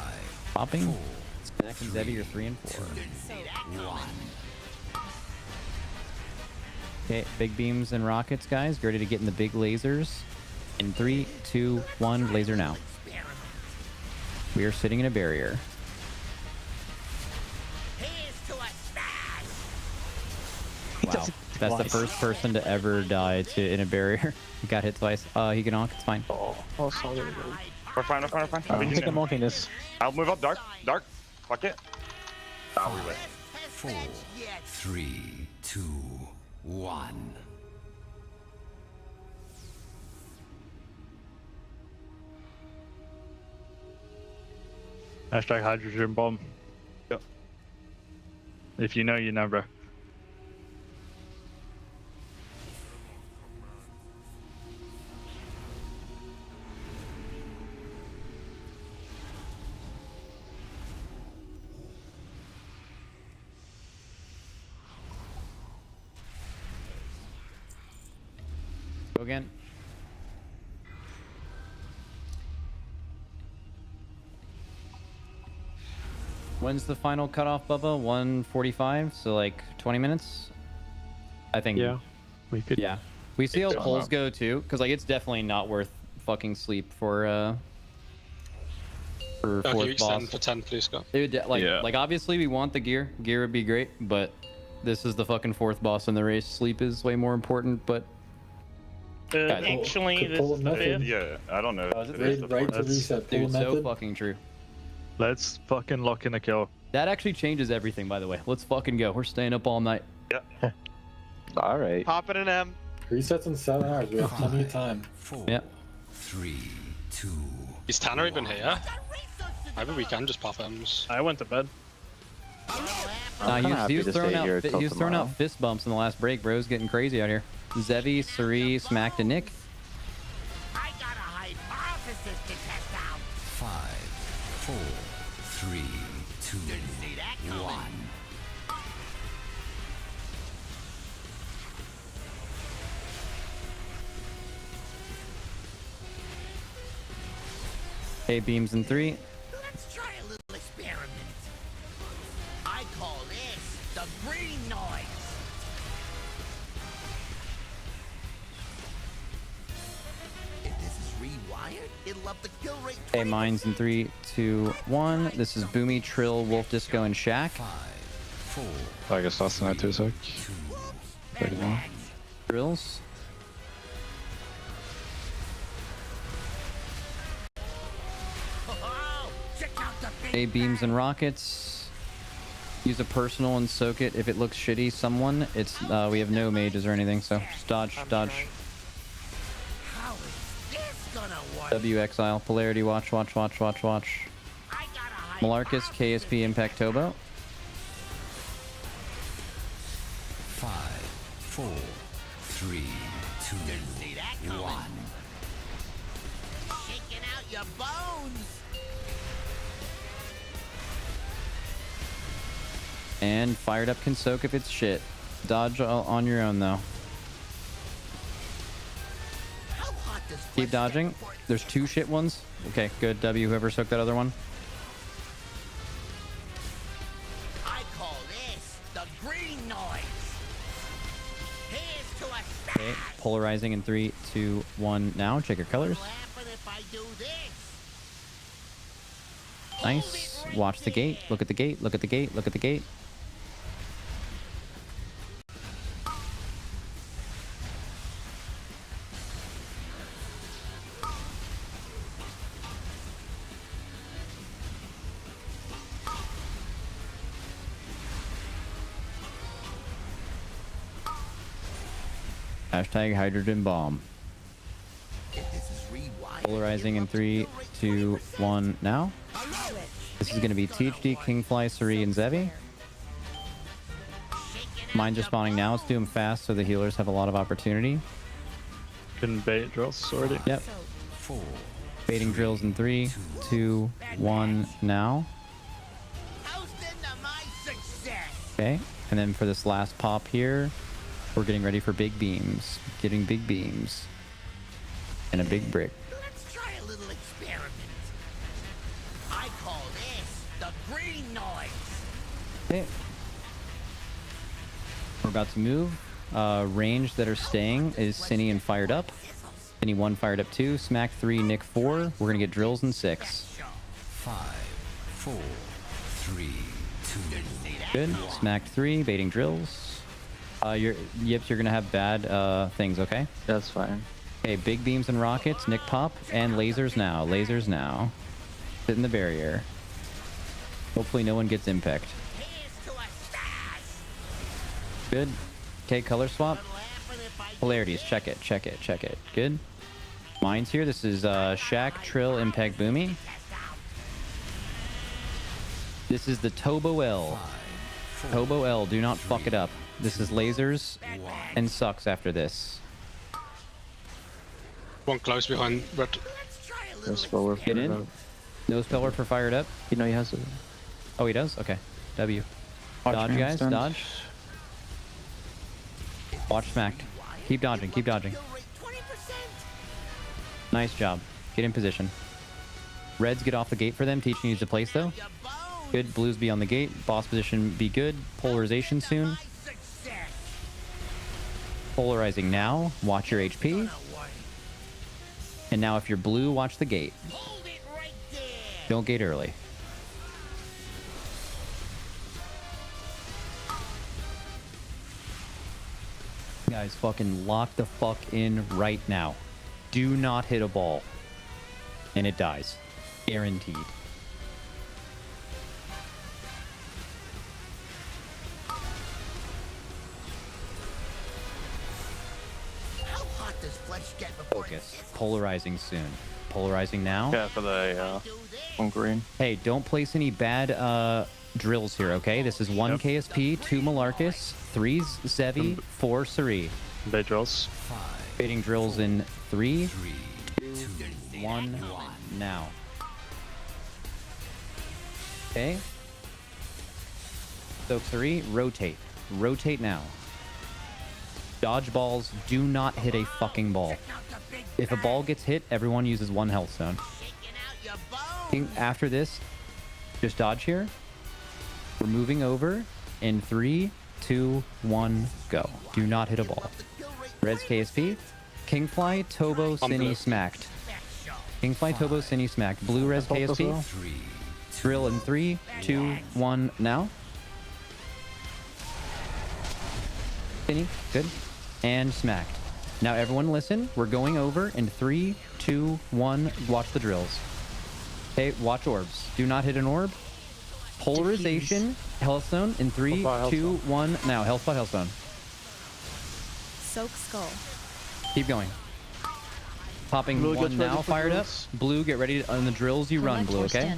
Popping. Zach and Zebby are 3 and 4. Okay, big beams and rockets, guys. Get ready to get in the big lasers. In 3, 2, 1, laser now. We are sitting in a barrier. Wow, that's the first person to ever die in a barrier. He got hit twice. He can honk, it's fine. Oh, sorry. We're fine, we're fine. I think I'm honking this. I'll move up, dark. Fuck it. Oh, we win. 4, 3, 2, 1. Hashtag hydrogen bomb. Yep. If you know, you know, bro. Go again. When's the final cutoff, Bubba? 1:45, so like 20 minutes? I think. Yeah, we could. Yeah. We see how polls go too, because like it's definitely not worth fucking sleep for fourth boss. For 10, please go. Dude, like obviously we want the gear. Gear would be great, but this is the fucking fourth boss in the race. Sleep is way more important, but actually, this is the fifth. Yeah, I don't know. Right to reset pull Dude, so method. fucking true. Let's fucking lock in a kill. That actually changes everything, by the way. Let's fucking go. We're staying up all night. Yeah. All right. Pop it in M. Resets in 7 hours. We have plenty of time. 4, Yep. 3, 2. Is Tanner even here? Maybe we can just pop him. I went to bed. He was throwing out fist bumps in the last break, bro. It's getting crazy out here. Zevi, Suri, smacked a Nick. I got a hypothesis to test out. 5, 4, 3, 2, 1. Hey, beams in 3. Let's try a little experiment. I call this the green noise. If this is rewired, it'll up the kill rate. Hey, mines in 3, 2, 1. This is Boomy, Trill, Wolf Disco, and Shaq. 5, 4. I guess that's the night too, sec. Drills. A beams and rockets. Use a personal and soak it. If it looks shitty, someone. It's we have no mages or anything, so just dodge. How is this gonna work? W exile polarity. Watch. Malarcus KSP impact Tobo. 5, 4, 3, 2, 1. Shaking out your bones. And fired up can soak if it's shit. Dodge on your own though. Keep dodging. There's 2 shit ones. Okay, good. W, whoever soaked that other one. I call this the green noise. Here's to a Okay, polarizing in 3, 2, 1 now. Check your colors. if I do this. Nice. Watch the gate. Look at the gate. Look at the gate. Look at the gate. Hashtag hydrogen bomb. Polarizing in 3, 2, 1 now. This is going to be THD, Kingfly, Suri, and Zevi. Mine just spawning now. Let's do them fast so the healers have a lot of opportunity. Can bait drills already. Yep. Baiting drills in 3, 2, 1 now. Okay, and then for this last pop here, we're getting ready for big beams. Getting big beams. And a big brick. Let's try a little experiment. I call this the green green noise. Okay. We're about to move. Range that are staying is Cine and Fired Up. Cine 1 Fired Up 2. Smack 3, Nick 4. We're gonna get drills in 6. 5, 4, 3, 2, Good. Smacked 3, baiting drills. Yips, you're gonna have bad things, okay? That's fine. Okay, big beams and rockets, Nick pop, and lasers now. Lasers now. Sit in the barrier. Hopefully no one gets impact. Good. Okay, color swap. Polarities, check it, check it, check it. Good. Mines here. This is Shack, Trill, Impact, Boomy. This is the Tobo L. Tobo L, do not fuck it up. This is lasers and sucks after this. One close behind red. No spell work. Get in. No spell work for Fired Up. You know he has it. Oh, he does? Okay. W. Watch Dodge, me, guys. stand. Dodge. Watch smacked. Keep dodging. Keep dodging. Nice job. Get in position. Reds get off the gate for them. Teaching you to place, though. Good. Blues be on the gate. Boss position be good. Polarization soon. Polarizing now. Watch your HP. And now if you're blue, watch the gate. Don't gate early. Guys, fucking lock the fuck in right now. Do not hit a ball. And it dies. Guaranteed. Focus. Polarizing soon. Polarizing now. Yeah, for the on green. Hey, don't place any bad drills here, okay? This is 1 KSP, 2 Malarkus, 3 Zevi, 4 Suri. Bay drills. Baiting drills in 3, 2, 1, now. Okay. So 3, rotate. Rotate now. Dodge balls, do not hit a fucking ball. If a ball gets hit, everyone uses 1 health stone. After this, just dodge here. We're moving over in 3, 2, 1, go. Do not hit a ball. Reds KSP. Kingfly, Tobo, Cine, smacked. Kingfly, Tobo, Cine, smacked. Blue res KSP. Drill in 3, 2, 1, now. Cine, good. And smacked. Now everyone listen. We're going over in 3, 2, 1. Watch the drills. Okay, watch orbs. Do not hit an orb. Polarization, Hellstone in 3, 2, 1. Now, Hellspot, Hellstone. Soak Skull. Keep going. Popping Blue 1 now, fired up. Blue, get ready to, on the drills you run, Blue, okay?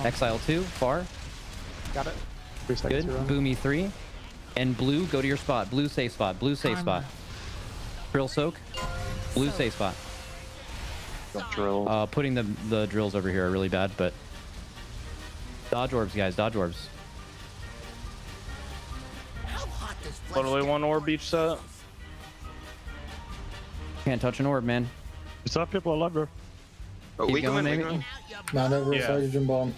Exile 2, far. Got it. Good. Boomy 3. And Blue, go to your spot. Blue, safe spot. Blue, safe spot. Drill soak. Blue, safe spot. Drill. Putting the drills over here are really bad, but... Dodge orbs, guys. Dodge orbs. Literally 1 orb each set. Can't touch an orb, man. It's not people alive, bro. Oh, Keep going, maybe. Not over Yeah. hydrogen bomb.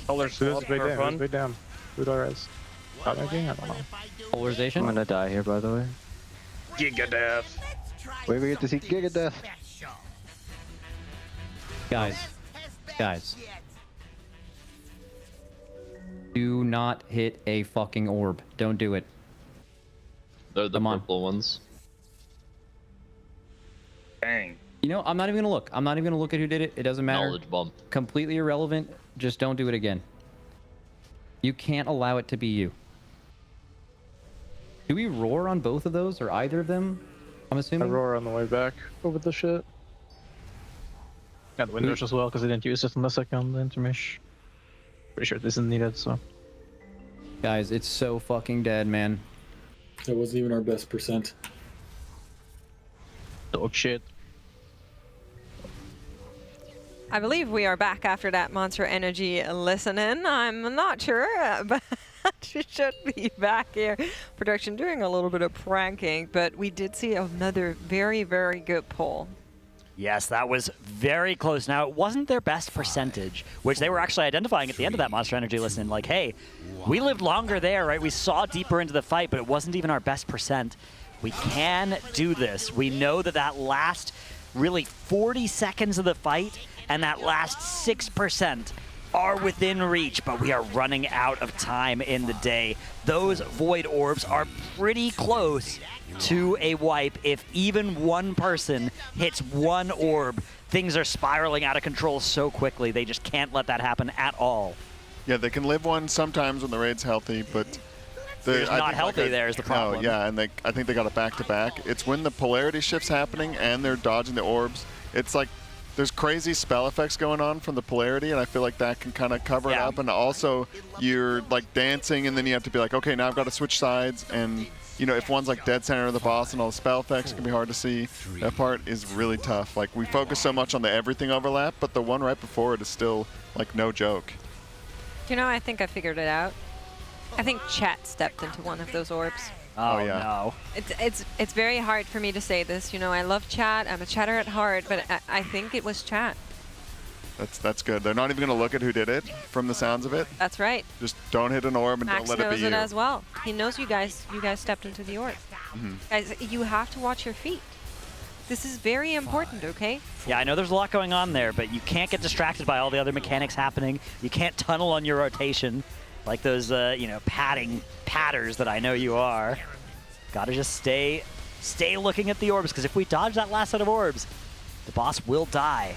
Color swap for fun. Way down. Who do I res? Got anything? I don't know. Polarization. I'm gonna die here, by the way. Giga death. Wait, we get to see Giga Death. Guys. Do not hit a fucking orb. Don't do it. They're the purple ones. Dang. You know, I'm not even gonna look. I'm not even gonna look at who did it. It doesn't matter. Knowledge bump. Completely irrelevant. Just don't do it again. You can't allow it to be you. Do we roar on both of those or either of them? I'm assuming. I roar on the way back over the shit. Got the windows as well because I didn't use it on the second intermission. Pretty sure this isn't needed, so. Guys, it's so fucking dead, man. That wasn't even our best percent. Dog shit. I believe we are back after that Monster Energy listen-in. I'm not sure, but she should be back here. Production doing a little bit of pranking, but we did see another very, very good pull. Yes, that was very close. Now, it wasn't their best percentage, which they were actually identifying at the end of that Monster Energy listen. Like, hey, we lived longer there, right? We saw deeper into the fight, but it wasn't even our best percent. We can do this. We know that that last really 40 seconds of the fight and that last 6% are within reach, but we are running out of time in the day. Those Void Orbs are pretty close to a wipe. If even one person hits one orb, things are spiraling out of control so quickly. They just can't let that happen at all. Yeah, they can live one sometimes when the raid's healthy, but they're not healthy there is the problem. No, yeah, and I think they got it back-to-back. It's when the polarity shift's happening and they're dodging the orbs. It's like there's crazy spell effects going on from the polarity, and I feel like that can kind of cover it up. And also, you're like dancing, and then you have to be like, okay, now I've got to switch sides. And you know, if one's like dead center of the boss and all the spell effects, it can be hard to see. That part is really tough. Like, we focus so much on the everything overlap, but the one right before it is still like no joke. You know, I think I figured it out. I think chat stepped into one of those orbs. Oh yeah. No. It's very hard for me to say this. You know, I love chat. I'm a chatter at heart, but I think it was chat. That's good. They're not even going to look at who did it from the sounds of it. That's right. Just don't hit an orb and Max don't let it be you. knows it as well. He knows you guys stepped into the orb. Guys, you have to watch your feet. This is very important, okay? Yeah, I know there's a lot going on there, but you can't get distracted by all the other mechanics happening. You can't tunnel on your rotation like those, you know, patters that I know you are. Gotta just stay looking at the orbs, because if we dodge that last set of orbs, the boss will die.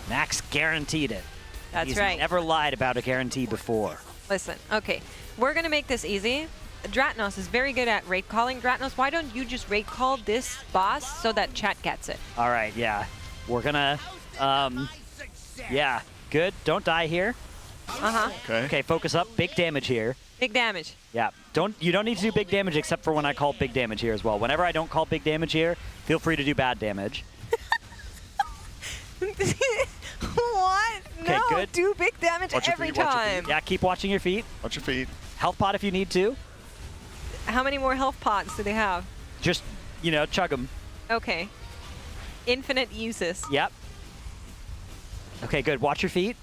Max guaranteed it. That's right. He's never lied about a guarantee before. Listen, okay, we're gonna make this easy. Dratnos is very good at raid calling. Dratnos, why don't you just raid call this boss so that chat gets it? All right, yeah. We're gonna, yeah, good. Don't die here. Okay, focus up. Big damage here. Big damage. Yeah, you don't need to do big damage except for when I call big damage here as well. Whenever I don't call big damage here, feel free to do bad damage. What? Okay, no, good. Do big damage every time. Yeah, keep watching your feet. Watch your feet. Health pot if you need to. How many more health pots do they have? Just, you know, chug them. Okay. Infinite uses. Yep. Okay, good. Watch your feet.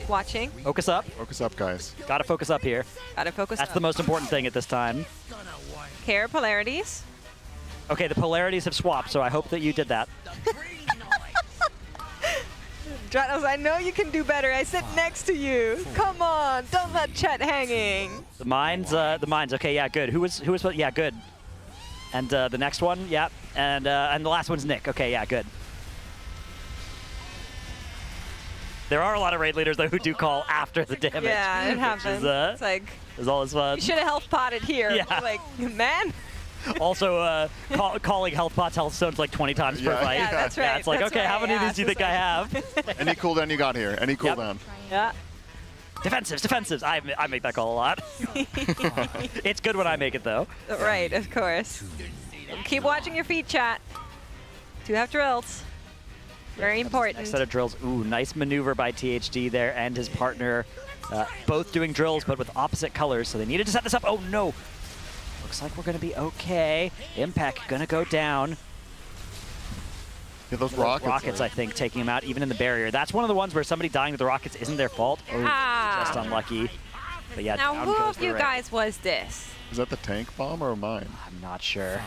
Watching. Focus up. Focus up, guys. Gotta focus up here. Gotta focus That's up. the most important thing at this time. Care polarities. Okay, the polarities have swapped, so I hope that you did that. Dratnos, I know you can do better. I sit next to you. Come on, don't let Chet hanging. The mines. Okay, yeah, good. Who was? Yeah, good. And the next one, yeah, and the last one's Nick. Okay, yeah, good. There are a lot of raid leaders though who do call after the damage. Yeah, it happens. It's like it's all as fun. You should have health potted here. Yeah. Like, man. Also, calling health pots health stones like 20 times per fight. Yeah, that's right. Yeah, it's like, that's okay, right. how many of these do you think I have? Any cooldown you got here? Any cooldown? Yeah. Defensives. I make that call a lot. It's good when I make it though. Right, of course. Keep watching your feet, chat. Do have drills. Very important. Next set of drills. Ooh, nice maneuver by THD there and his partner. Both doing drills, but with opposite colors, so they needed to set this up. Oh no! Looks like we're gonna be okay. Impact gonna go down. Yeah, those rockets. I think, taking him out, even in the barrier. That's one of the ones where somebody dying to the rockets isn't their fault. Oh, just unlucky. But yeah, now, down who goes of the you ray. guys was this? Is that the tank bomb or mine? I'm not sure.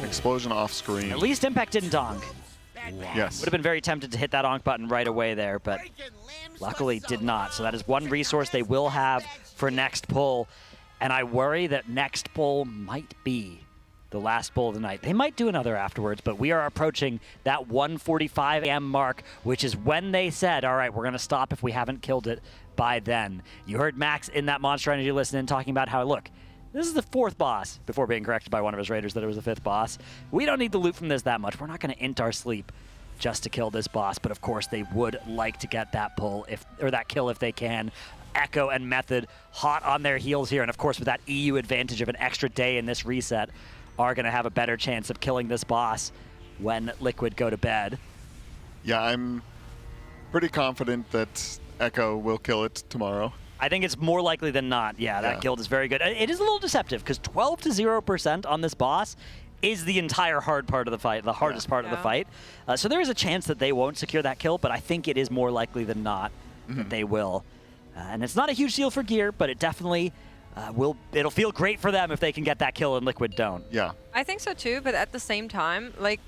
Explosion off screen. At least Impact didn't donk. Yes. Would have been very tempted to hit that onk button right away there, but luckily did not. So that is one resource they will have for next pull. And I worry that next pull might be the last pull of the night. They might do another afterwards, but we are approaching that 1:45 a.m. mark, which is when they said, all right, we're going to stop if we haven't killed it by then. You heard Max in that Monster Energy listen talking about how, look, this is the 4th boss, before being corrected by one of his raiders that it was the 5th boss. We don't need the loot from this that much. We're not going to int our sleep just to kill this boss, but of course they would like to get that pull, or that kill if they can. Echo and Method hot on their heels here, and of course with that EU advantage of an extra day in this reset, are going to have a better chance of killing this boss when Liquid go to bed. Yeah, I'm pretty confident that Echo will kill it tomorrow. I think it's more likely than not. Yeah, that guild is very good. It is a little deceptive because 12 to 0% on this boss is the entire hard part of the fight, the hardest part of the fight. So there is a chance that they won't secure that kill, but I think it is more likely than not that they will. And it's not a huge deal for gear, but it definitely it'll feel great for them if they can get that kill and Liquid don't. Yeah. I think so too, but at the same time, like,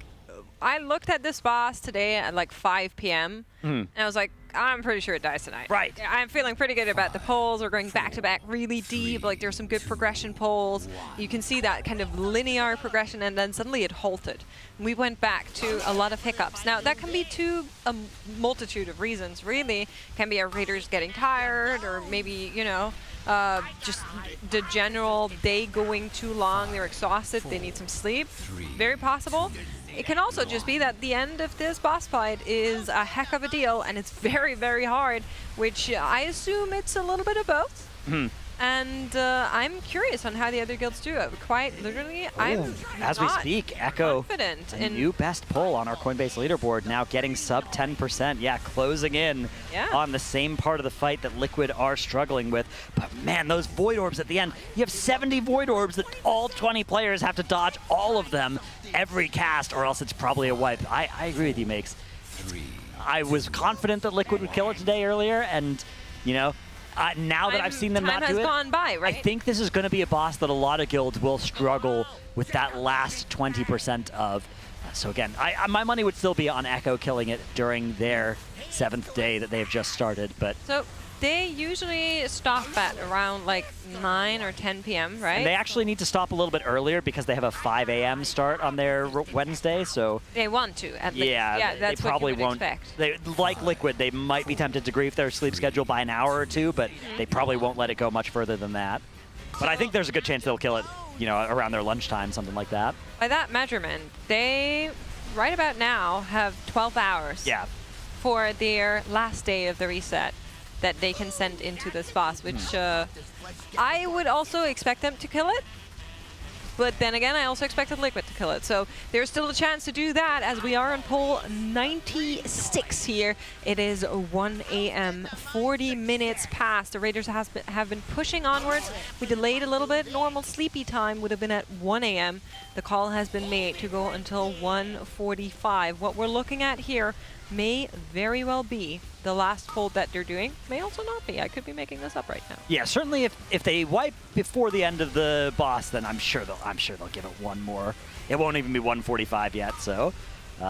I looked at this boss today at like 5 p.m. And I was like, I'm pretty sure it dies tonight. Right. I'm feeling pretty good about the pulls. We're going back to back really deep. Like, there's some good progression pulls. You can see that kind of linear progression, and then suddenly it halted. We went back to a lot of hiccups. Now, that can be to a multitude of reasons, really. It can be our raiders getting tired, or maybe, you know, just the general day going too long. They're exhausted. They need some sleep. Very possible. It can also just be that the end of this boss fight is a heck of a deal, and it's very, very hard, which I assume it's a little bit of both. And I'm curious on how the other guilds do it. Quite literally, I'm as we speak, Echo, confident a new best pull on our Coinbase leaderboard, now getting sub 10%. Yeah, closing in on the same part of the fight that Liquid are struggling with. But man, those Void Orbs at the end, you have 70 Void Orbs that all 20 players have to dodge all of them every cast, or else it's probably a wipe. I agree with you, Makes. I was confident that Liquid would kill it today earlier, and, you know, now that I've seen them not do it, time has gone by, right? I think this is going to be a boss that a lot of guilds will struggle with that last 20% of. So again, my money would still be on Echo killing it during their 7th day that they've just started. But so they usually stop at around like 9 or 10 p.m., right? And they actually need to stop a little bit earlier because they have a 5 a.m. start on their Wednesday. So they want to, at least. Yeah, that's they probably what you would won't. expect. They, like Liquid, they might be tempted to grief their sleep schedule by an hour or two, but they probably won't let it go much further than that. But I think there's a good chance they'll kill it, you know, around their lunchtime, something like that. By that measurement, they, right about now, have 12 hours for their last day of the reset that they can send into this boss, which I would also expect them to kill it. But then again, I also expected Liquid to kill it. So there's still a chance to do that, as we are on pull 96 here. It is 1 a.m., 40 minutes past. The Raiders have been pushing onwards. We delayed a little bit. Normal sleepy time would have been at 1 a.m. The call has been made to go until 1:45. What we're looking at here may very well be the last pull that they're doing. May also not be. I could be making this up right now. Yeah, certainly if they wipe before the end of the boss, then I'm sure they'll give it one more. It won't even be 1:45 yet. So,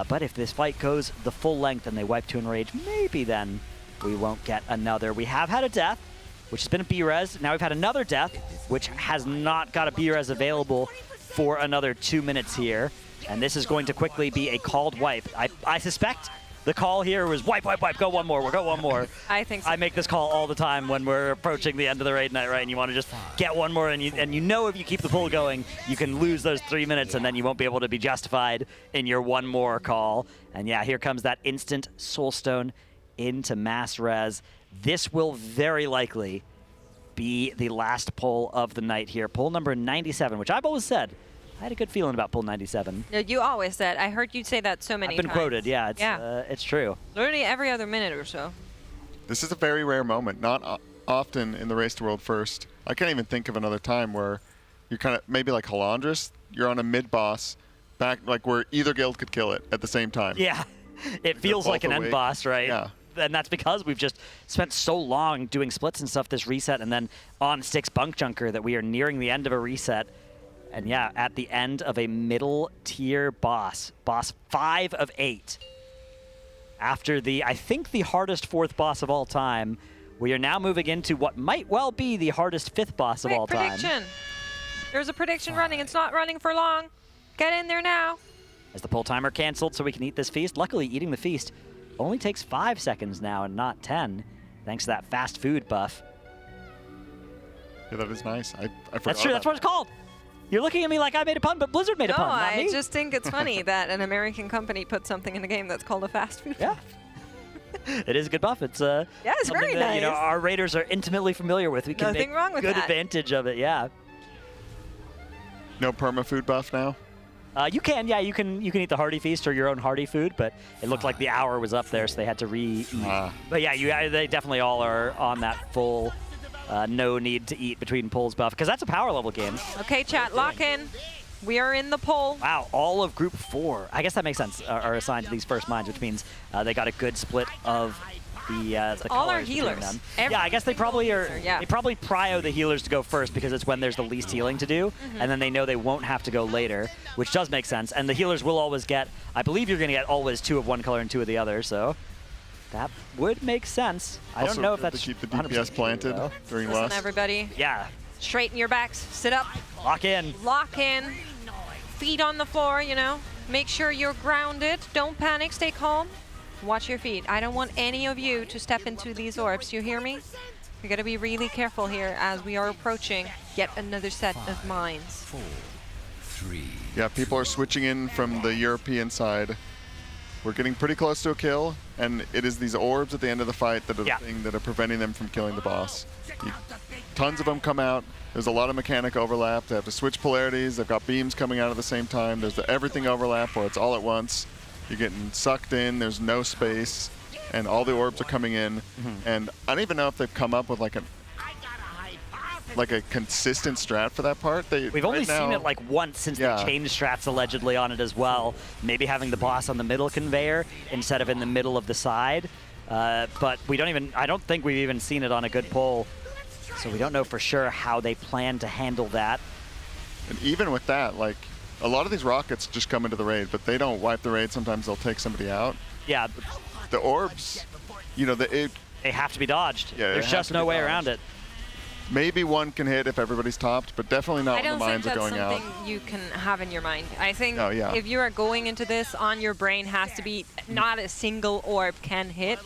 but if this fight goes the full length and they wipe to Enrage, maybe then we won't get another. We have had a death, which has been a B-res. Now we've had another death, which has not got a B-res available for another 2 minutes here, and this is going to quickly be a called wipe. I suspect the call here was wipe, wipe, wipe, go one more, go one more. I think so. I make this call all the time when we're approaching the end of the raid night, right? And you want to just get one more, and you know if you keep the pull going, you can lose those 3 minutes, and then you won't be able to be justified in your one more call. And yeah, here comes that instant soulstone into mass res. This will very likely be the last pull of the night here. Pull number 97, which I've always said, I had a good feeling about pull 97. No, you always said. I heard you say that so many times. I've been quoted, yeah. It's true. Literally every other minute or so. This is a very rare moment. Not often in the Race to World First. I can't even think of another time where you're kind of, maybe like Halandris, you're on a mid-boss, back like where either guild could kill it at the same time. Yeah, it feels like an end boss, right? Yeah. And that's because we've just spent so long doing splits and stuff this reset, and then on Styx Bunk Junker that we are nearing the end of a reset. And yeah, at the end of a middle tier boss 5 of 8. After I think the hardest 4th boss of all time, we are now moving into what might well be the hardest 5th boss of all time. Prediction. There's a prediction running. It's not running for long. Get in there now. As the pull timer canceled so we can eat this feast. Luckily, eating the feast only takes 5 seconds now and not 10, thanks to that fast food buff. Yeah, that is nice. I forgot. That's true. That's what it's called. You're looking at me like I made a pun, but Blizzard made a pun, not me. I just think it's funny that an American company put something in the game that's called a fast food buff. It is a good buff. It's it's very that, nice. You know, our raiders are intimately familiar with. We can Nothing make wrong with good that. advantage of it. Yeah. No perma food buff now. You can, yeah. You can eat the hearty feast or your own hearty food, but it looked like the hour was up there, so they had to re-eat. But yeah, they definitely all are on that full. No need to eat between pulls buff, because that's a power level game. Okay, chat, lock in. We are in the poll. Wow, all of Group 4. I guess that makes sense. Are assigned to these first mines, which means they got a good split of the all our colors between healers. them. Yeah, I guess they probably are. They probably prio the healers to go first because it's when there's the least healing to do, and then they know they won't have to go later, which does make sense. And the healers will always get. I believe you're going to get always 2 of one color and 2 of the other. So that would make sense. I don't know if that's to keep the DPS planted during Listen, lust. everybody. Yeah. Straighten your backs. Sit up. Lock in. Lock in. Feet on the floor, you know. Make sure you're grounded. Don't panic. Stay calm. Watch your feet. I don't want any of you to step into these orbs. You hear me? We gotta be really careful here as we are approaching yet another set of mines. 4, 3. Yeah, people are switching in from the European side. We're getting pretty close to a kill, and it is these orbs at the end of the fight that are the thing that are preventing them from killing the boss. Tons of them come out. There's a lot of mechanic overlap. They have to switch polarities. They've got beams coming out at the same time. There's the everything overlap where it's all at once. You're getting sucked in. There's no space, and all the orbs are coming in. And I don't even know if they've come up with like a consistent strat for that part. We've only seen it like once since they changed strats allegedly on it as well. Maybe having the boss on the middle conveyor instead of in the middle of the side. But we don't even. I don't think we've even seen it on a good pull. So we don't know for sure how they plan to handle that. And even with that, like, a lot of these rockets just come into the raid, but they don't wipe the raid. Sometimes they'll take somebody out. Yeah. The orbs, you know, they have to be dodged. Yeah, there's just no way around it. Maybe one can hit if everybody's topped, but definitely not when the mines are going out. I don't think that's something you can have in your mind. I think Oh, yeah. if you are going into this, on your brain has to be not a single orb can hit.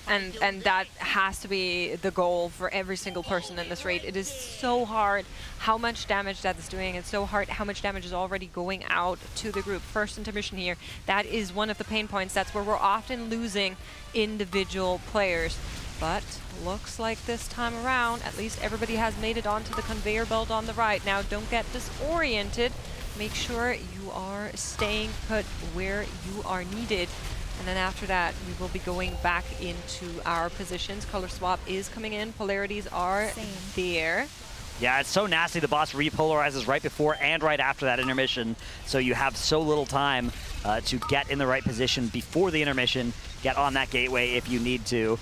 And that has to be the goal for every single person in this raid. It is so hard how much damage that is doing. It's so hard how much damage is already going out to the group. First intermission here. That is one of the pain points. That's where we're often losing individual players. But looks like this time around, at least everybody has made it onto the conveyor belt on the right. Now don't get disoriented. Make sure you are staying put where you are needed. And then after that, we will be going back into our positions. Color swap is coming in. Polarities are there. Yeah, it's so nasty. The boss repolarizes right before and right after that intermission. So you have so little time to get in the right position before the intermission, get on that gateway if you need to.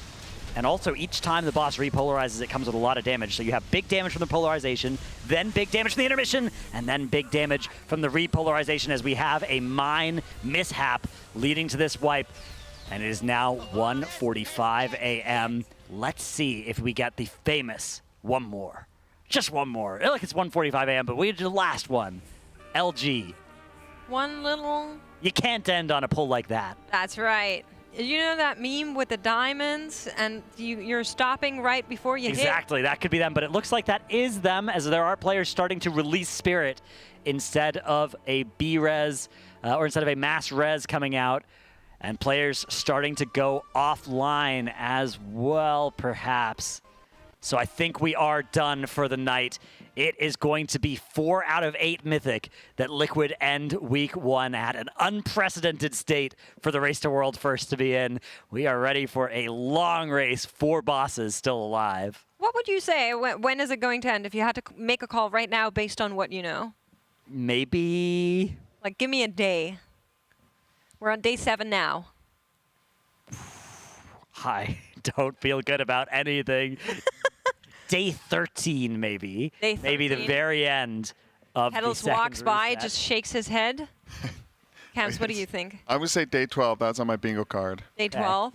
And also, each time the boss repolarizes, it comes with a lot of damage. So you have big damage from the polarization, then big damage from the intermission, and then big damage from the repolarization as we have a mine mishap leading to this wipe. And it is now 1:45 a.m. Let's see if we get the famous one more. Just one more. Like it's 1:45 a.m., but we did the last one. LG. One little... You can't end on a pull like that. That's right. You know that meme with the diamonds and you're stopping right before you hit? Exactly, that could be them, but it looks like that is them as there are players starting to release Spirit instead of a B-res or instead of a mass res coming out, and players starting to go offline as well, perhaps. So I think we are done for the night. It is going to be 4 out of 8 Mythic that Liquid end week 1 at an unprecedented state for the Race to World First to be in. We are ready for a long race, 4 bosses still alive. What would you say? When is it going to end if you had to make a call right now based on what you know? Maybe... Like, give me a day. We're on day 7 now. I don't feel good about anything. Day 13, maybe. Day 13. Maybe the very end of Petals the second walks by, reset. just shakes his head. Camps, what do you think? I would say day 12. That's on my bingo card. Day 12?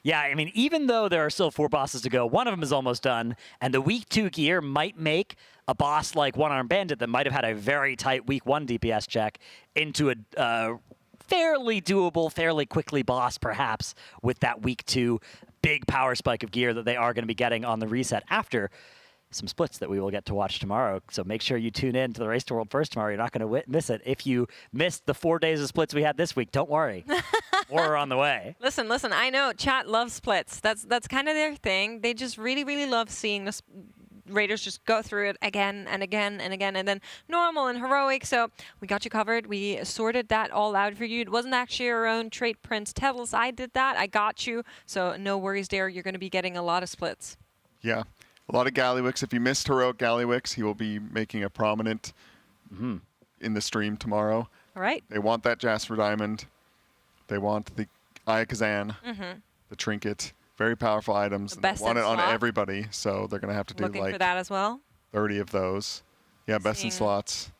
Yeah, I mean, even though there are still 4 bosses to go, one of them is almost done, and the week 2 gear might make a boss like One Arm Bandit that might have had a very tight week 1 DPS check into a fairly doable, fairly quickly boss, perhaps, with that week 2 big power spike of gear that they are going to be getting on the reset after some splits that we will get to watch tomorrow. So make sure you tune in to the Race to World First tomorrow. You're not going to miss it. If you missed the 4 days of splits we had this week, don't worry. More are on the way. Listen, I know chat loves splits. That's kind of their thing. They just really, really love seeing the Raiders just go through it again and again and again, and then normal and heroic. So we got you covered. We sorted that all out for you. It wasn't actually our own trait prints. Tellus, I did that. I got you. So no worries there. You're going to be getting a lot of splits. Yeah, a lot of Gallywix. If you missed heroic Gallywix, he will be making a prominent in the stream tomorrow. All right. They want that Jasper Diamond. They want the Aya Kazan, Mm-hmm. the trinket. Very powerful items. The And they best want in it on slot. everybody, so they're going to have to do Looking like for that as well. 30 of those. Yeah, best in Seeing- slots.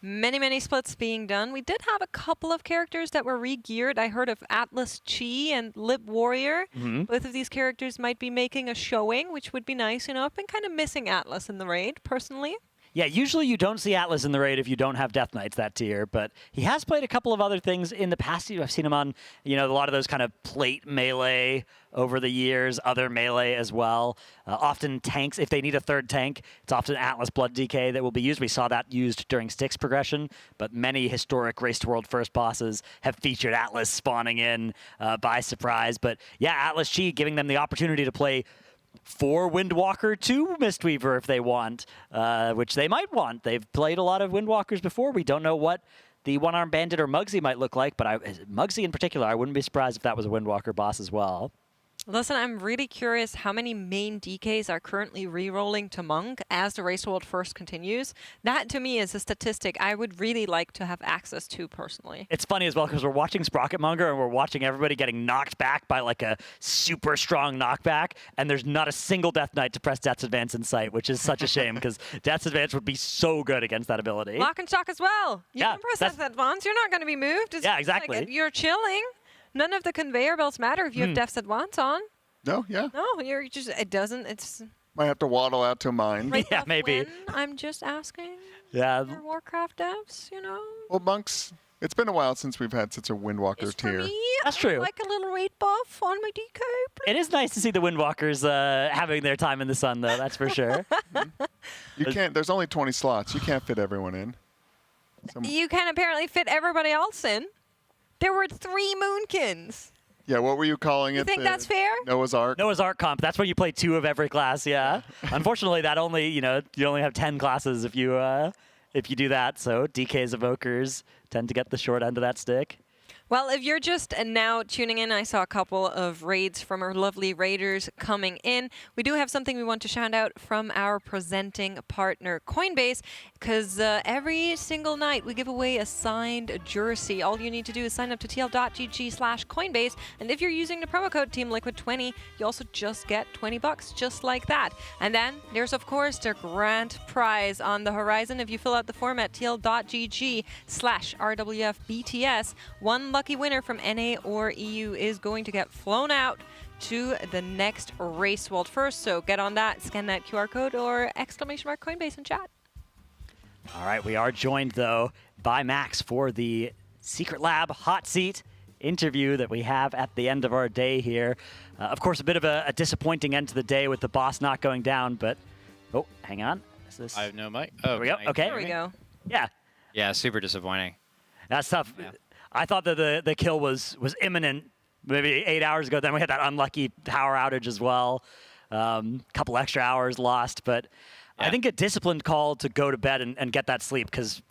Many splits being done. We did have a couple of characters that were re-geared. I heard of Atlas Chi and Lip Warrior. Mhm. Both of these characters might be making a showing, which would be nice. You know, I've been kind of missing Atlas in the raid, personally. Yeah, usually you don't see Atlas in the raid if you don't have Death Knights that tier, but he has played a couple of other things in the past. I've seen him on, a lot of those kind of plate melee over the years, other melee as well. Often tanks, if they need a third tank, it's often Atlas Blood DK that will be used. We saw that used during Styx progression, but many historic Race to World first bosses have featured Atlas spawning in by surprise. But yeah, Atlas Chi giving them the opportunity to play 4 Windwalker, 2 Mistweaver if they want, which they might want. They've played a lot of Windwalkers before. We don't know what the One-Armed Bandit or Muggsy might look like, but Muggsy in particular, I wouldn't be surprised if that was a Windwalker boss as well. Listen, I'm really curious how many main DKs are currently re-rolling to Monk as the Race to World First continues. That, to me, is a statistic I would really like to have access to personally. It's funny as well because we're watching Sprocketmonger and we're watching everybody getting knocked back by like a super strong knockback, and there's not a single Death Knight to press Death's Advance in sight, which is such a shame because Death's Advance would be so good against that ability. Lock and shock as well. You can press that advance. You're not going to be moved. It's Yeah, just exactly. Like you're chilling. None of the conveyor belts matter if you have Death's Advance on. No, yeah. No, you're just, it doesn't, it's... Might have to waddle out to mine. Right Yeah, off maybe. win. I'm just asking Yeah. for Warcraft devs, Well, Monks, it's been a while since we've had such a Windwalker tier. That's I true. like a little rate buff on my DK. It is nice to see the Windwalkers having their time in the sun, though, that's for sure. You can't. There's only 20 slots. You can't fit everyone in. You can apparently fit everybody else in. There were 3 Moonkins. Yeah, what were you calling it? You think that's fair? Noah's Ark? Noah's Ark comp. That's where you play 2 of every class, yeah. Unfortunately, that only, you only have 10 classes if you do that. So DK's Evokers tend to get the short end of that stick. Well, if you're just now tuning in, I saw a couple of raids from our lovely raiders coming in. We do have something we want to shout out from our presenting partner, Coinbase, because every single night we give away a signed jersey. All you need to do is sign up to tl.gg/Coinbase, and if you're using the promo code TeamLiquid20, you also just get $20, just like that. And then there's, of course, the grand prize on the horizon. If you fill out the form at tl.gg/RWFBTS, one lucky winner from NA or EU is going to get flown out to the next Race World First. So get on that, scan that QR code or !Coinbase in chat. All right, we are joined, though, by Max for the Secret Lab hot seat interview that we have at the end of our day here. Of course, a bit of a disappointing end to the day with the boss not going down, but... Oh, hang on. Is this... I have no mic. There we go. Okay. There we go. Yeah. Yeah, super disappointing. That's tough. Yeah. I thought that the kill was imminent maybe 8 hours ago. Then we had that unlucky power outage as well. Couple extra hours lost, but I think a disciplined call to go to bed and get that sleep because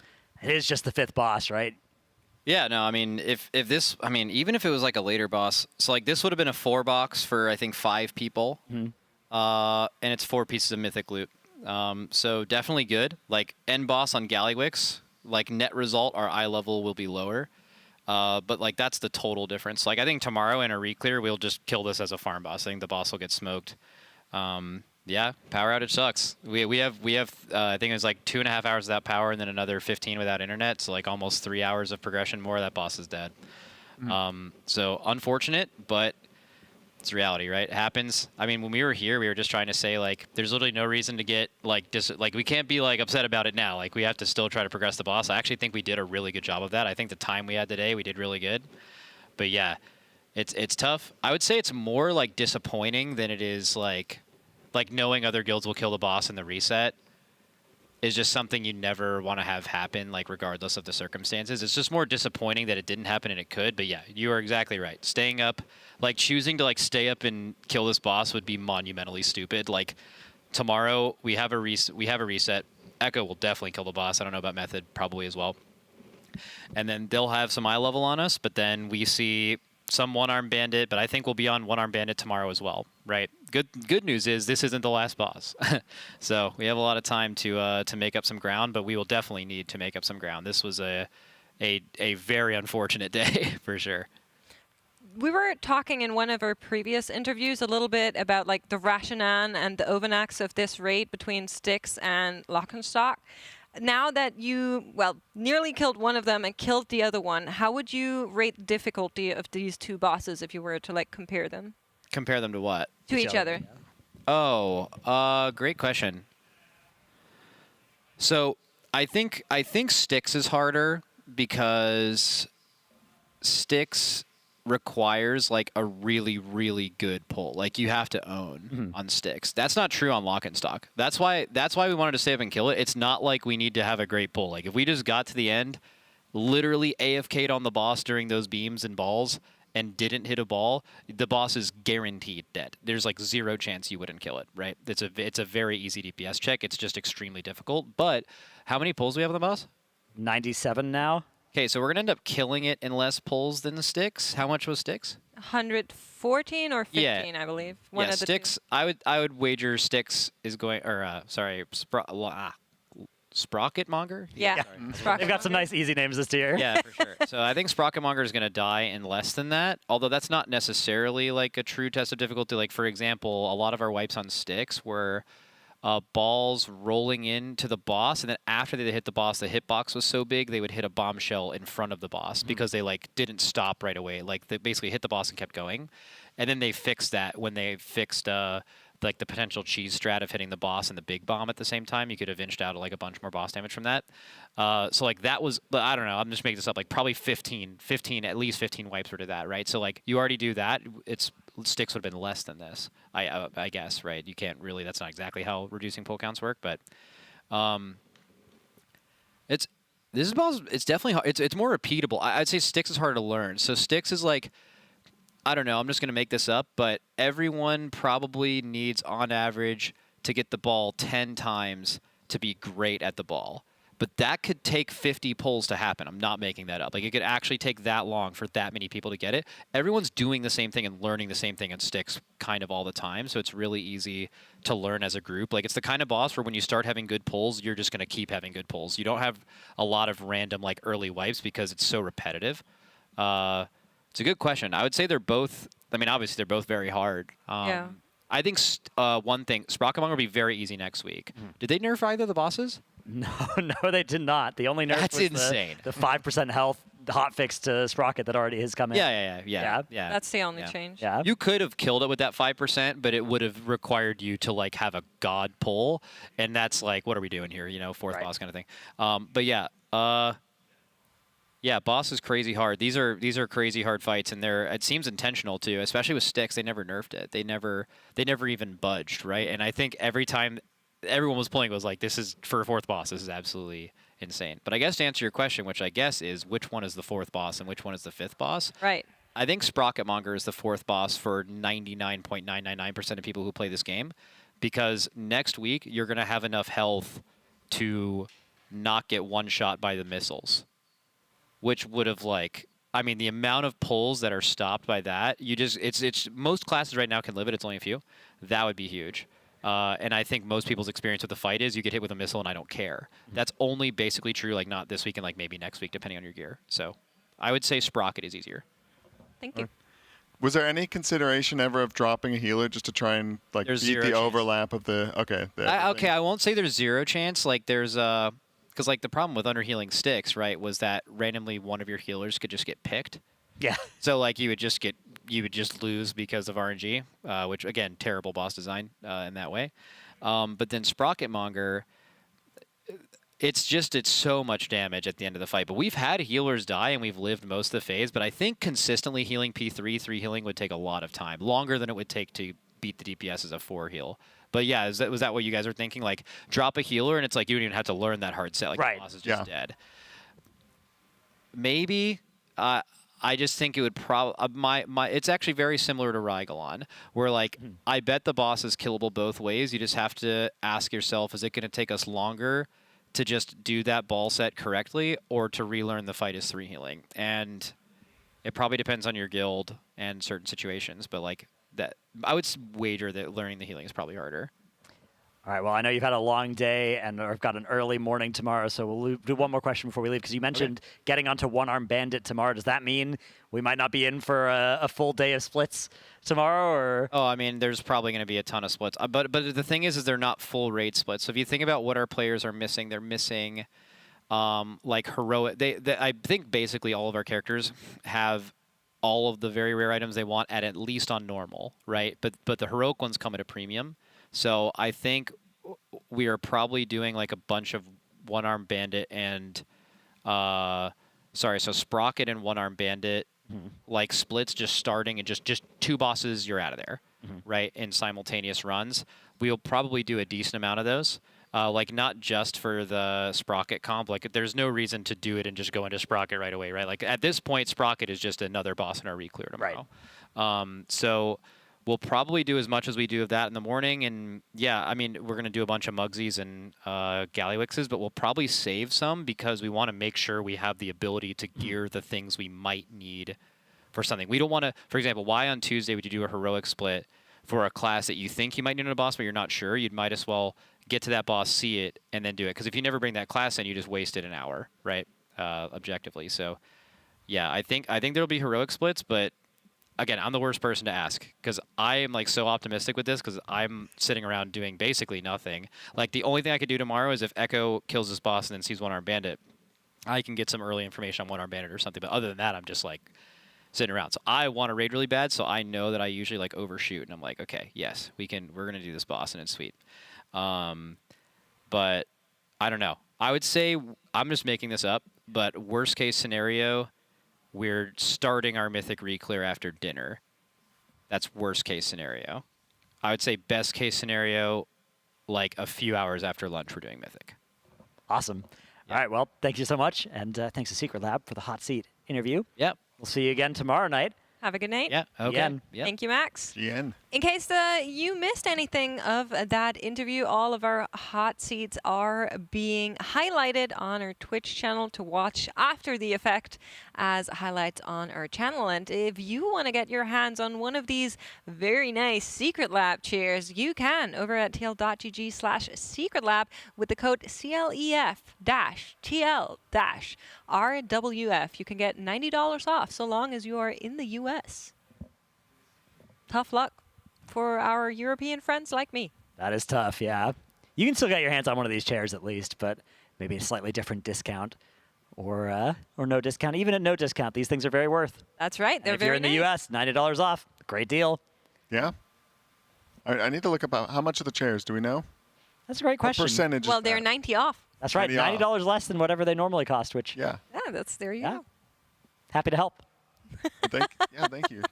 it is just the 5th boss, right? Yeah, no, I mean, if this, I mean, even if it was like a later boss, so like this would have been a 4 box for I think 5 people, and it's 4 pieces of mythic loot. So definitely good. Like end boss on Gallywix, like net result, our eye level will be lower. But like that's the total difference. Like I think tomorrow in a reclear we'll just kill this as a farm boss. I think the boss will get smoked. Yeah, power outage sucks. We have I think it was like 2.5 hours without power and then another 15 without internet. So like almost 3 hours of progression more. That boss is dead. So unfortunate, but it's reality, right? It happens. I mean, when we were here, we were just trying to say like, there's literally no reason to get like we can't be like upset about it now. Like we have to still try to progress the boss. I actually think we did a really good job of that. I think the time we had today, we did really good. But yeah, it's tough. I would say it's more like disappointing than it is like knowing other guilds will kill the boss in the reset is just something you never want to have happen, like regardless of the circumstances. It's just more disappointing that it didn't happen and it could. But yeah, you are exactly right. Staying up, like choosing to like stay up and kill this boss would be monumentally stupid. Like tomorrow we have a reset. Echo will definitely kill the boss. I don't know about Method, probably as well. And then they'll have some eye level on us, but then we see some one-armed bandit, but I think we'll be on one-armed bandit tomorrow as well, right? good news is this isn't the last boss. So we have a lot of time to make up some ground, but we will definitely need to make up some ground. This was a very unfortunate day for sure. We were talking in one of our previous interviews a little bit about like the rationale and the overnax of this raid between Styx and Lockenstock. Now that you, well, nearly killed one of them and killed the other one, how would you rate the difficulty of these two bosses if you were to like compare them? Compare them to what? To each other. Oh, great question. So I think Styx is harder because Styx requires like a really, really good pull. Like you have to own on Styx. That's not true on Lock and Stock. That's why we wanted to save and kill it. It's not like we need to have a great pull. Like if we just got to the end, literally AFK'd on the boss during those beams and balls and didn't hit a ball, the boss is guaranteed dead. There's like 0 chance you wouldn't kill it, right? It's a very easy DPS check. It's just extremely difficult. But how many pulls do we have on the boss? 97 now. Okay, so we're going to end up killing it in less pulls than the Styx. How much was Styx? 114 or 15, Yeah. I believe. One of the Styx, two. I would wager Styx is going, or Sprocketmonger? Yeah. They've got some nice easy names this tier. Yeah, for sure. So I think Sprocketmonger is going to die in less than that, although that's not necessarily like a true test of difficulty. Like, for example, a lot of our wipes on Styx were balls rolling into the boss, and then after they hit the boss, the hitbox was so big they would hit a bombshell in front of the boss because they like didn't stop right away. Like they basically hit the boss and kept going, and then they fixed that when they fixed like the potential cheese strat of hitting the boss and the big bomb at the same time. You could have inched out like a bunch more boss damage from that. So like that was, but I don't know, I'm just making this up, like probably 15, at least 15 wipes were to that, right? So like you already do that, Styx would have been less than this, I guess, right? You can't really, that's not exactly how reducing pull counts work, but this boss, it's definitely hard. It's more repeatable. I'd say Styx is harder to learn. So Styx is like, I don't know, I'm just going to make this up, but everyone probably needs, on average, to get the ball 10 times to be great at the ball. But that could take 50 pulls to happen. I'm not making that up. Like, it could actually take that long for that many people to get it. Everyone's doing the same thing and learning the same thing in Styx kind of all the time, so it's really easy to learn as a group. Like, it's the kind of boss where when you start having good pulls, you're just going to keep having good pulls. You don't have a lot of random, like, early wipes because it's so repetitive. It's a good question. I would say they're both, I mean, obviously they're both very hard. Yeah. I think one thing, Sprocketmonger will be very easy next week. Did they nerf either of the bosses? No, they did not. The only nerf That's was insane. the 5% health hotfix to Sprocket that already has come in. Yeah. That's the only change. Yeah. You could have killed it with that 5%, but it would have required you to like have a god pull, and that's like, what are we doing here? You know, fourth boss kind of thing. But yeah. Yeah, boss is crazy hard. These are crazy hard fights, and it seems intentional too. Especially with Styx, they never nerfed it. They never even budged, right? And I think every time everyone was playing, it was like, this is for a fourth boss. This is absolutely insane. But I guess to answer your question, which I guess is which one is the fourth boss and which one is the fifth boss? Right. I think Sprocketmonger is the fourth boss for 99.999% of people who play this game, because next week you're gonna have enough health to not get one shot by the missiles. Which would have like, I mean, the amount of pulls that are stopped by that, it's most classes right now can live it. It's only a few. That would be huge. And I think most people's experience with the fight is you get hit with a missile and I don't care. That's only basically true, like not this week and like maybe next week, depending on your gear. So I would say Sprocket is easier. Thank you. Was there any consideration ever of dropping a healer just to try and like beat the overlap of the? Okay. I won't say there's 0 chance. Like there's because like the problem with underhealing Styx, right, was that randomly one of your healers could just get picked. Yeah. So like you would just lose because of RNG, which again, terrible boss design in that way. But then Sprocketmonger, it's so much damage at the end of the fight. But we've had healers die and we've lived most of the phase. But I think consistently healing P3 healing would take a lot of time, longer than it would take to beat the DPS as a 4 heal. But yeah, was that what you guys are thinking? Like, drop a healer, and it's like you don't even have to learn that hard set. Like, the boss is just dead. Maybe. I just think it would probably... it's actually very similar to Rygalon, where, like, I bet the boss is killable both ways. You just have to ask yourself, is it going to take us longer to just do that ball set correctly, or to relearn the fight as 3 healing? And it probably depends on your guild and certain situations, but, like, I would wager that learning the healing is probably harder. All right, well, I know you've had a long day, and I've got an early morning tomorrow, so we'll do one more question before we leave, because you mentioned getting onto One-Arm Bandit tomorrow. Does that mean we might not be in for a full day of splits tomorrow, or? Oh, I mean, there's probably going to be a ton of splits. But the thing is they're not full raid splits. So if you think about what our players are missing, they're missing, like, heroic. I think basically all of our characters have all of the very rare items they want at least on normal, right? But the heroic ones come at a premium. So I think we are probably doing like a bunch of One-Arm Bandit and so Sprocket and One-Arm Bandit like splits, just starting and just 2 bosses, you're out of there, right? In simultaneous runs. We'll probably do a decent amount of those. Like not just for the Sprocket comp, like there's no reason to do it and just go into Sprocket right away, right? Like at this point, Sprocket is just another boss in our re-clear tomorrow. Right. So we'll probably do as much as we do of that in the morning. And yeah, I mean, we're going to do a bunch of Mugsies and Gallywixes, but we'll probably save some because we want to make sure we have the ability to gear the things we might need for something. We don't want to, for example, why on Tuesday would you do a heroic split for a class that you think you might need on a boss, but you're not sure? You'd might as well get to that boss, see it, and then do it. Because if you never bring that class in, you just wasted an hour, right? Objectively. So yeah, I think there'll be heroic splits, but again, I'm the worst person to ask because I am like so optimistic with this because I'm sitting around doing basically nothing. Like the only thing I could do tomorrow is if Echo kills this boss and then sees One-Arm Bandit, I can get some early information on One-Arm Bandit or something. But other than that, I'm just like sitting around. So I want to raid really bad, so I know that I usually like overshoot, and I'm like, okay, yes, we're gonna do this boss, and it's sweet. But I don't know. I would say I'm just making this up, but worst case scenario, we're starting our Mythic re-clear after dinner. That's worst case scenario. I would say best case scenario, like a few hours after lunch, we're doing Mythic. Awesome. Yeah. All right, well, thank you so much, and thanks to Secret Lab for the hot seat interview. Yep. We'll see you again tomorrow night. Have a good night. Yeah, okay. Yep. Thank you, Max. GN. In case you missed anything of that interview, all of our hot seats are being highlighted on our Twitch channel to watch after the effect as highlights on our channel. And if you want to get your hands on one of these very nice Secret Lab chairs, you can over at tl.gg/secretlab with the code CLEF-TL-RWF. You can get $90 off so long as you are in the US. Tough luck for our European friends like me. That is tough, yeah. You can still get your hands on one of these chairs at least, but maybe a slightly different discount or no discount. Even at no discount, these things are very worth. That's right. They're if you're in the US, $90 off. Great deal. Yeah. I need to look up how much of the chairs, do we know? That's a great question. What percentage? Well, they're 90 off. That's right. $90 less than whatever they normally cost, which... Yeah. Yeah, there you go. Happy to help. Thank you.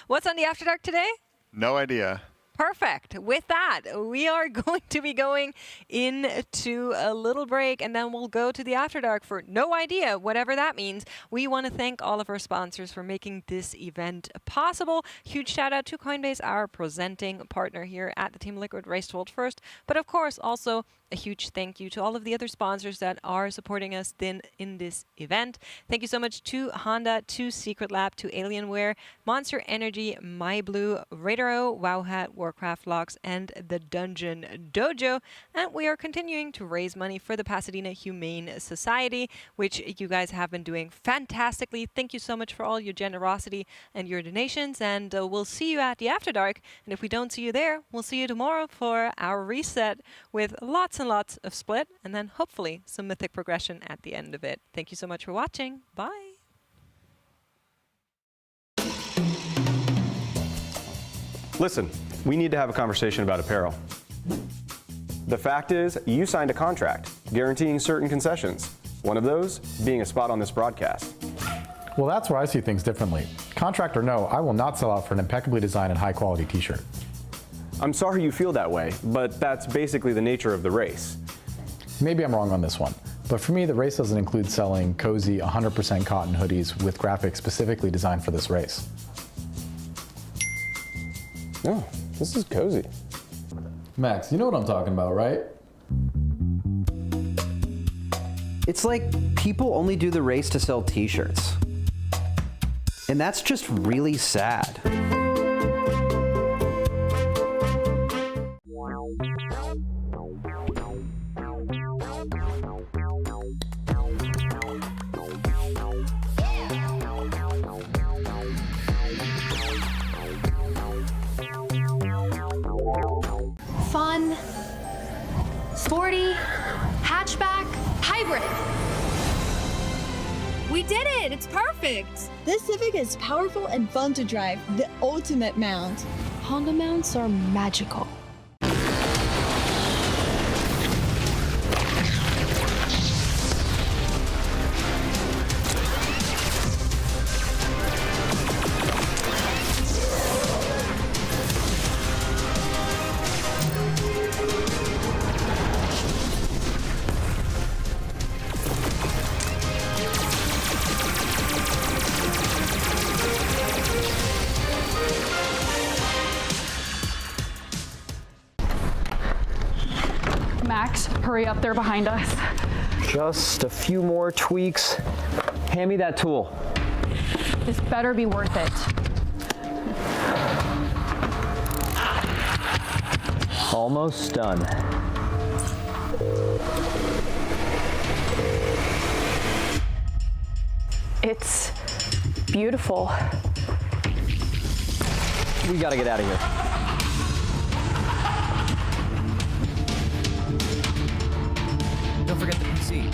What's on the After Dark today? No idea. Perfect. With that, we are going to be going into a little break, and then we'll go to the After Dark for no idea, whatever that means. We want to thank all of our sponsors for making this event possible. Huge shout out to Coinbase, our presenting partner here at the Team Liquid Race to World First. But of course, also a huge thank you to all of the other sponsors that are supporting us in this event. Thank you so much to Honda, to Secret Lab, to Alienware, Monster Energy, MyBlue, RaiderIO, Wowhead, Warcraft Logs, and the DungeonDojo. And we are continuing to raise money for the Pasadena Humane Society, which you guys have been doing fantastically. Thank you so much for all your generosity and your donations. And we'll see you at the After Dark. And if we don't see you there, we'll see you tomorrow for our reset with lots and lots of split, and then hopefully some Mythic progression at the end of it. Thank you so much for watching. Bye. Listen, we need to have a conversation about apparel. The fact is, you signed a contract guaranteeing certain concessions. One of those being a spot on this broadcast. Well, that's where I see things differently. Contract or no, I will not sell out for an impeccably designed and high-quality t-shirt. I'm sorry you feel that way, but that's basically the nature of the race. Maybe I'm wrong on this one, but for me, the race doesn't include selling cozy 100% cotton hoodies with graphics specifically designed for this race. Oh, this is cozy. Max, you know what I'm talking about, right? It's like people only do the race to sell t-shirts. And that's just really sad. We did it! It's perfect! This Civic is powerful and fun to drive. The ultimate mount. Honda mounts are magical. Max, hurry up, they're behind us. Just a few more tweaks. Hand me that tool. This better be worth it. Almost done. It's beautiful. We gotta get out of here. Don't forget the PC.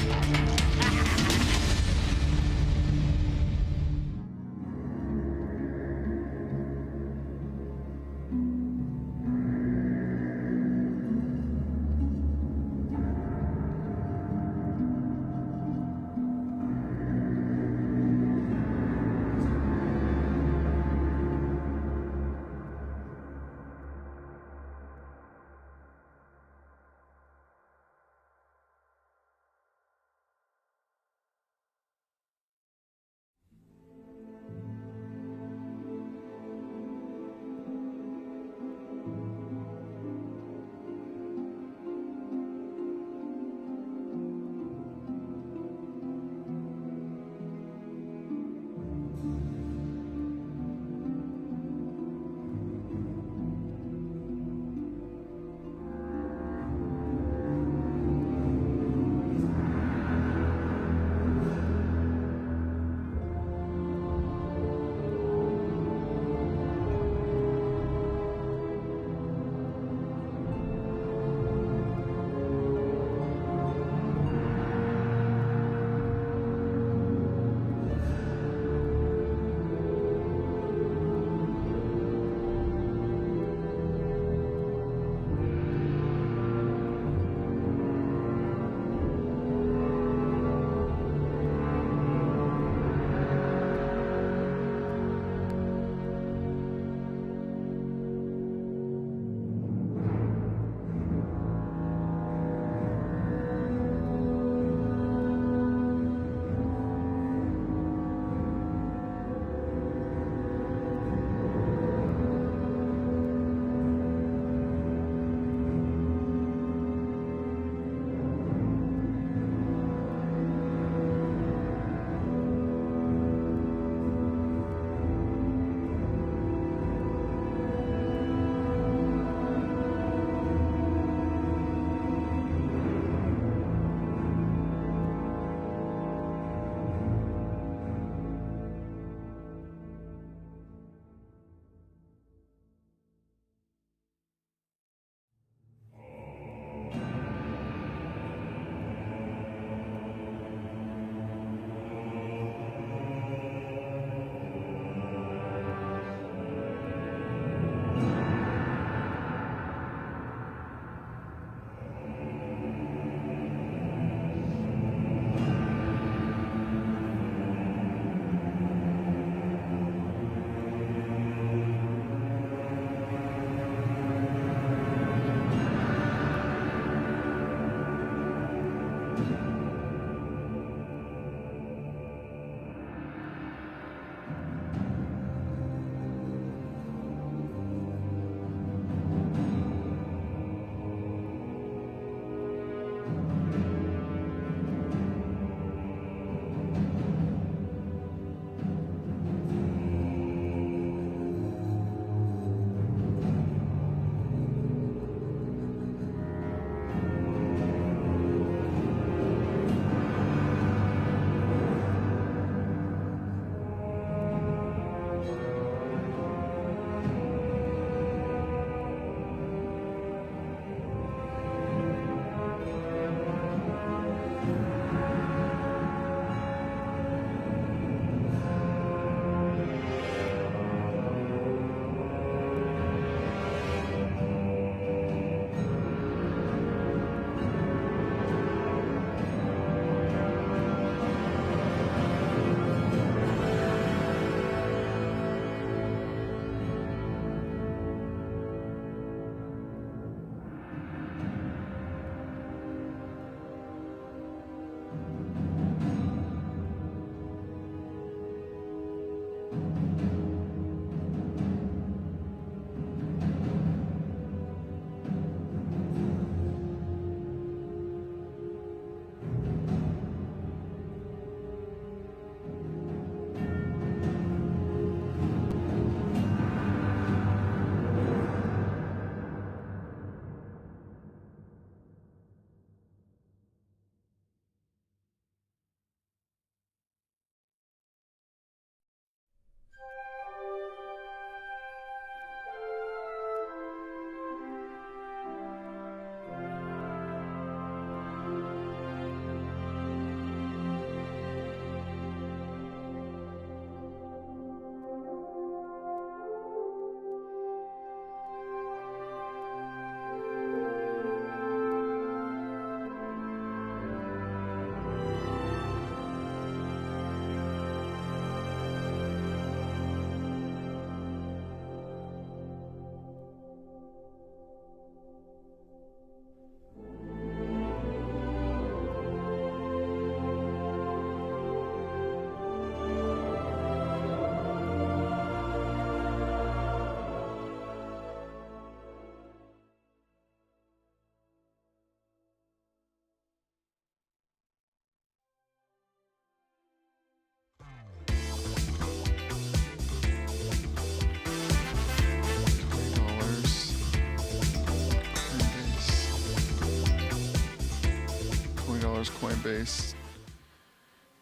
Coinbase.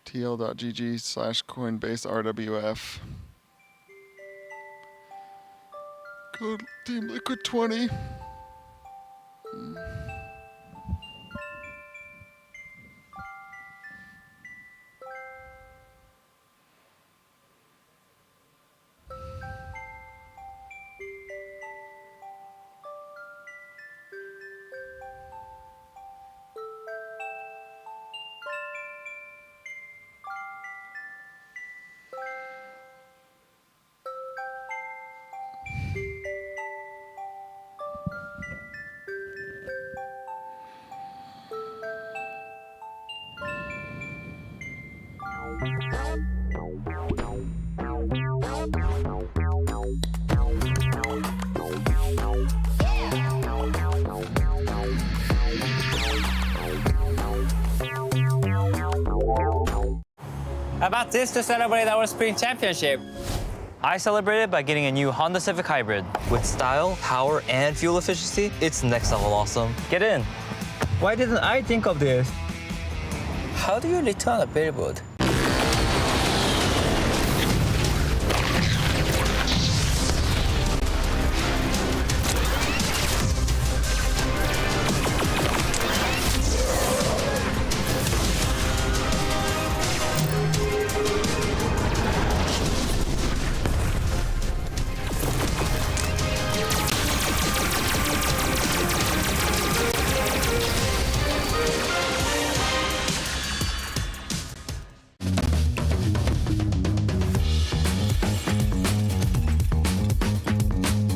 TL.gg/Coinbase RWF. Code Team Liquid 20. How about this to celebrate our spring championship? I celebrated by getting a new Honda Civic Hybrid. With style, power, and fuel efficiency, it's next level awesome. Get in. Why didn't I think of this? How do you return a billboard?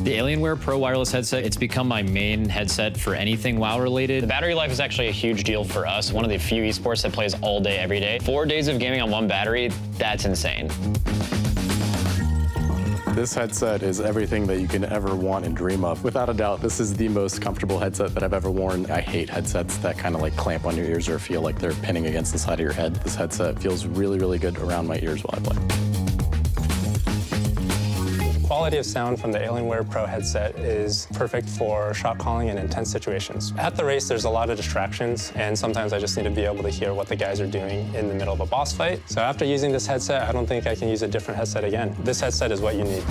The Alienware Pro wireless headset, it's become my main headset for anything WoW related. The battery life is actually a huge deal for us. One of the few esports that plays all day, every day. 4 days of gaming on one battery, that's insane. This headset is everything that you can ever want and dream of. Without a doubt, this is the most comfortable headset that I've ever worn. I hate headsets that kind of like clamp on your ears or feel like they're pinning against the side of your head. This headset feels really, really good around my ears while I play. Quality of sound from the Alienware Pro headset is perfect for shot calling in intense situations. At the race, there's a lot of distractions, and sometimes I just need to be able to hear what the guys are doing in the middle of a boss fight. So after using this headset, I don't think I can use a different headset again. This headset is what you need.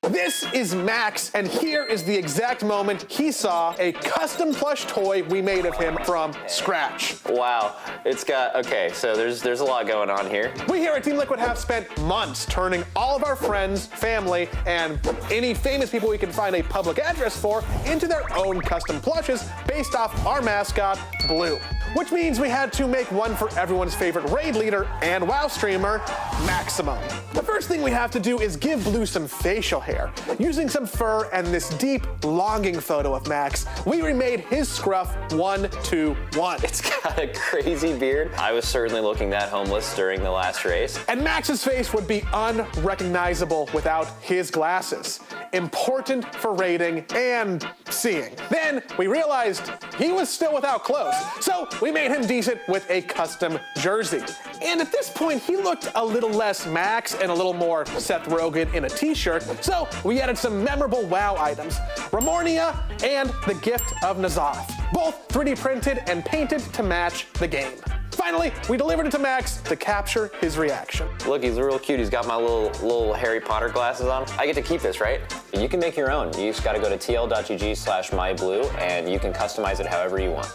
This is Max, and here is the exact moment he saw a custom plush toy we made of him from scratch. Wow, it's got, okay, so there's a lot going on here. We here at Team Liquid have spent months turning all of our friends, family, and any famous people we can find a public address for into their own custom plushes based off our mascot, Blue. Which means we had to make one for everyone's favorite raid leader and WoW streamer, Maximum. The first thing we have to do is give Blue some facial hair. Using some fur and this deep, longing photo of Max, we remade his scruff 1-2-1. It's got a crazy beard. I was certainly looking that homeless during the last race. And Max's face would be unrecognizable without his glasses. Important for raiding and seeing. Then we realized he was still without clothes, so we made him decent with a custom jersey. And at this point, he looked a little less Max and a little more Seth Rogen in a t-shirt, so we added some memorable WoW items, Ramornia and the Gift of N'Zoth, both 3D printed and painted to match the game. Finally, we delivered it to Max to capture his reaction. Look, he's real cute. He's got my little Harry Potter glasses on. I get to keep this, right? You can make your own. You just gotta go to tl.gg/myblue and you can customize it however you want.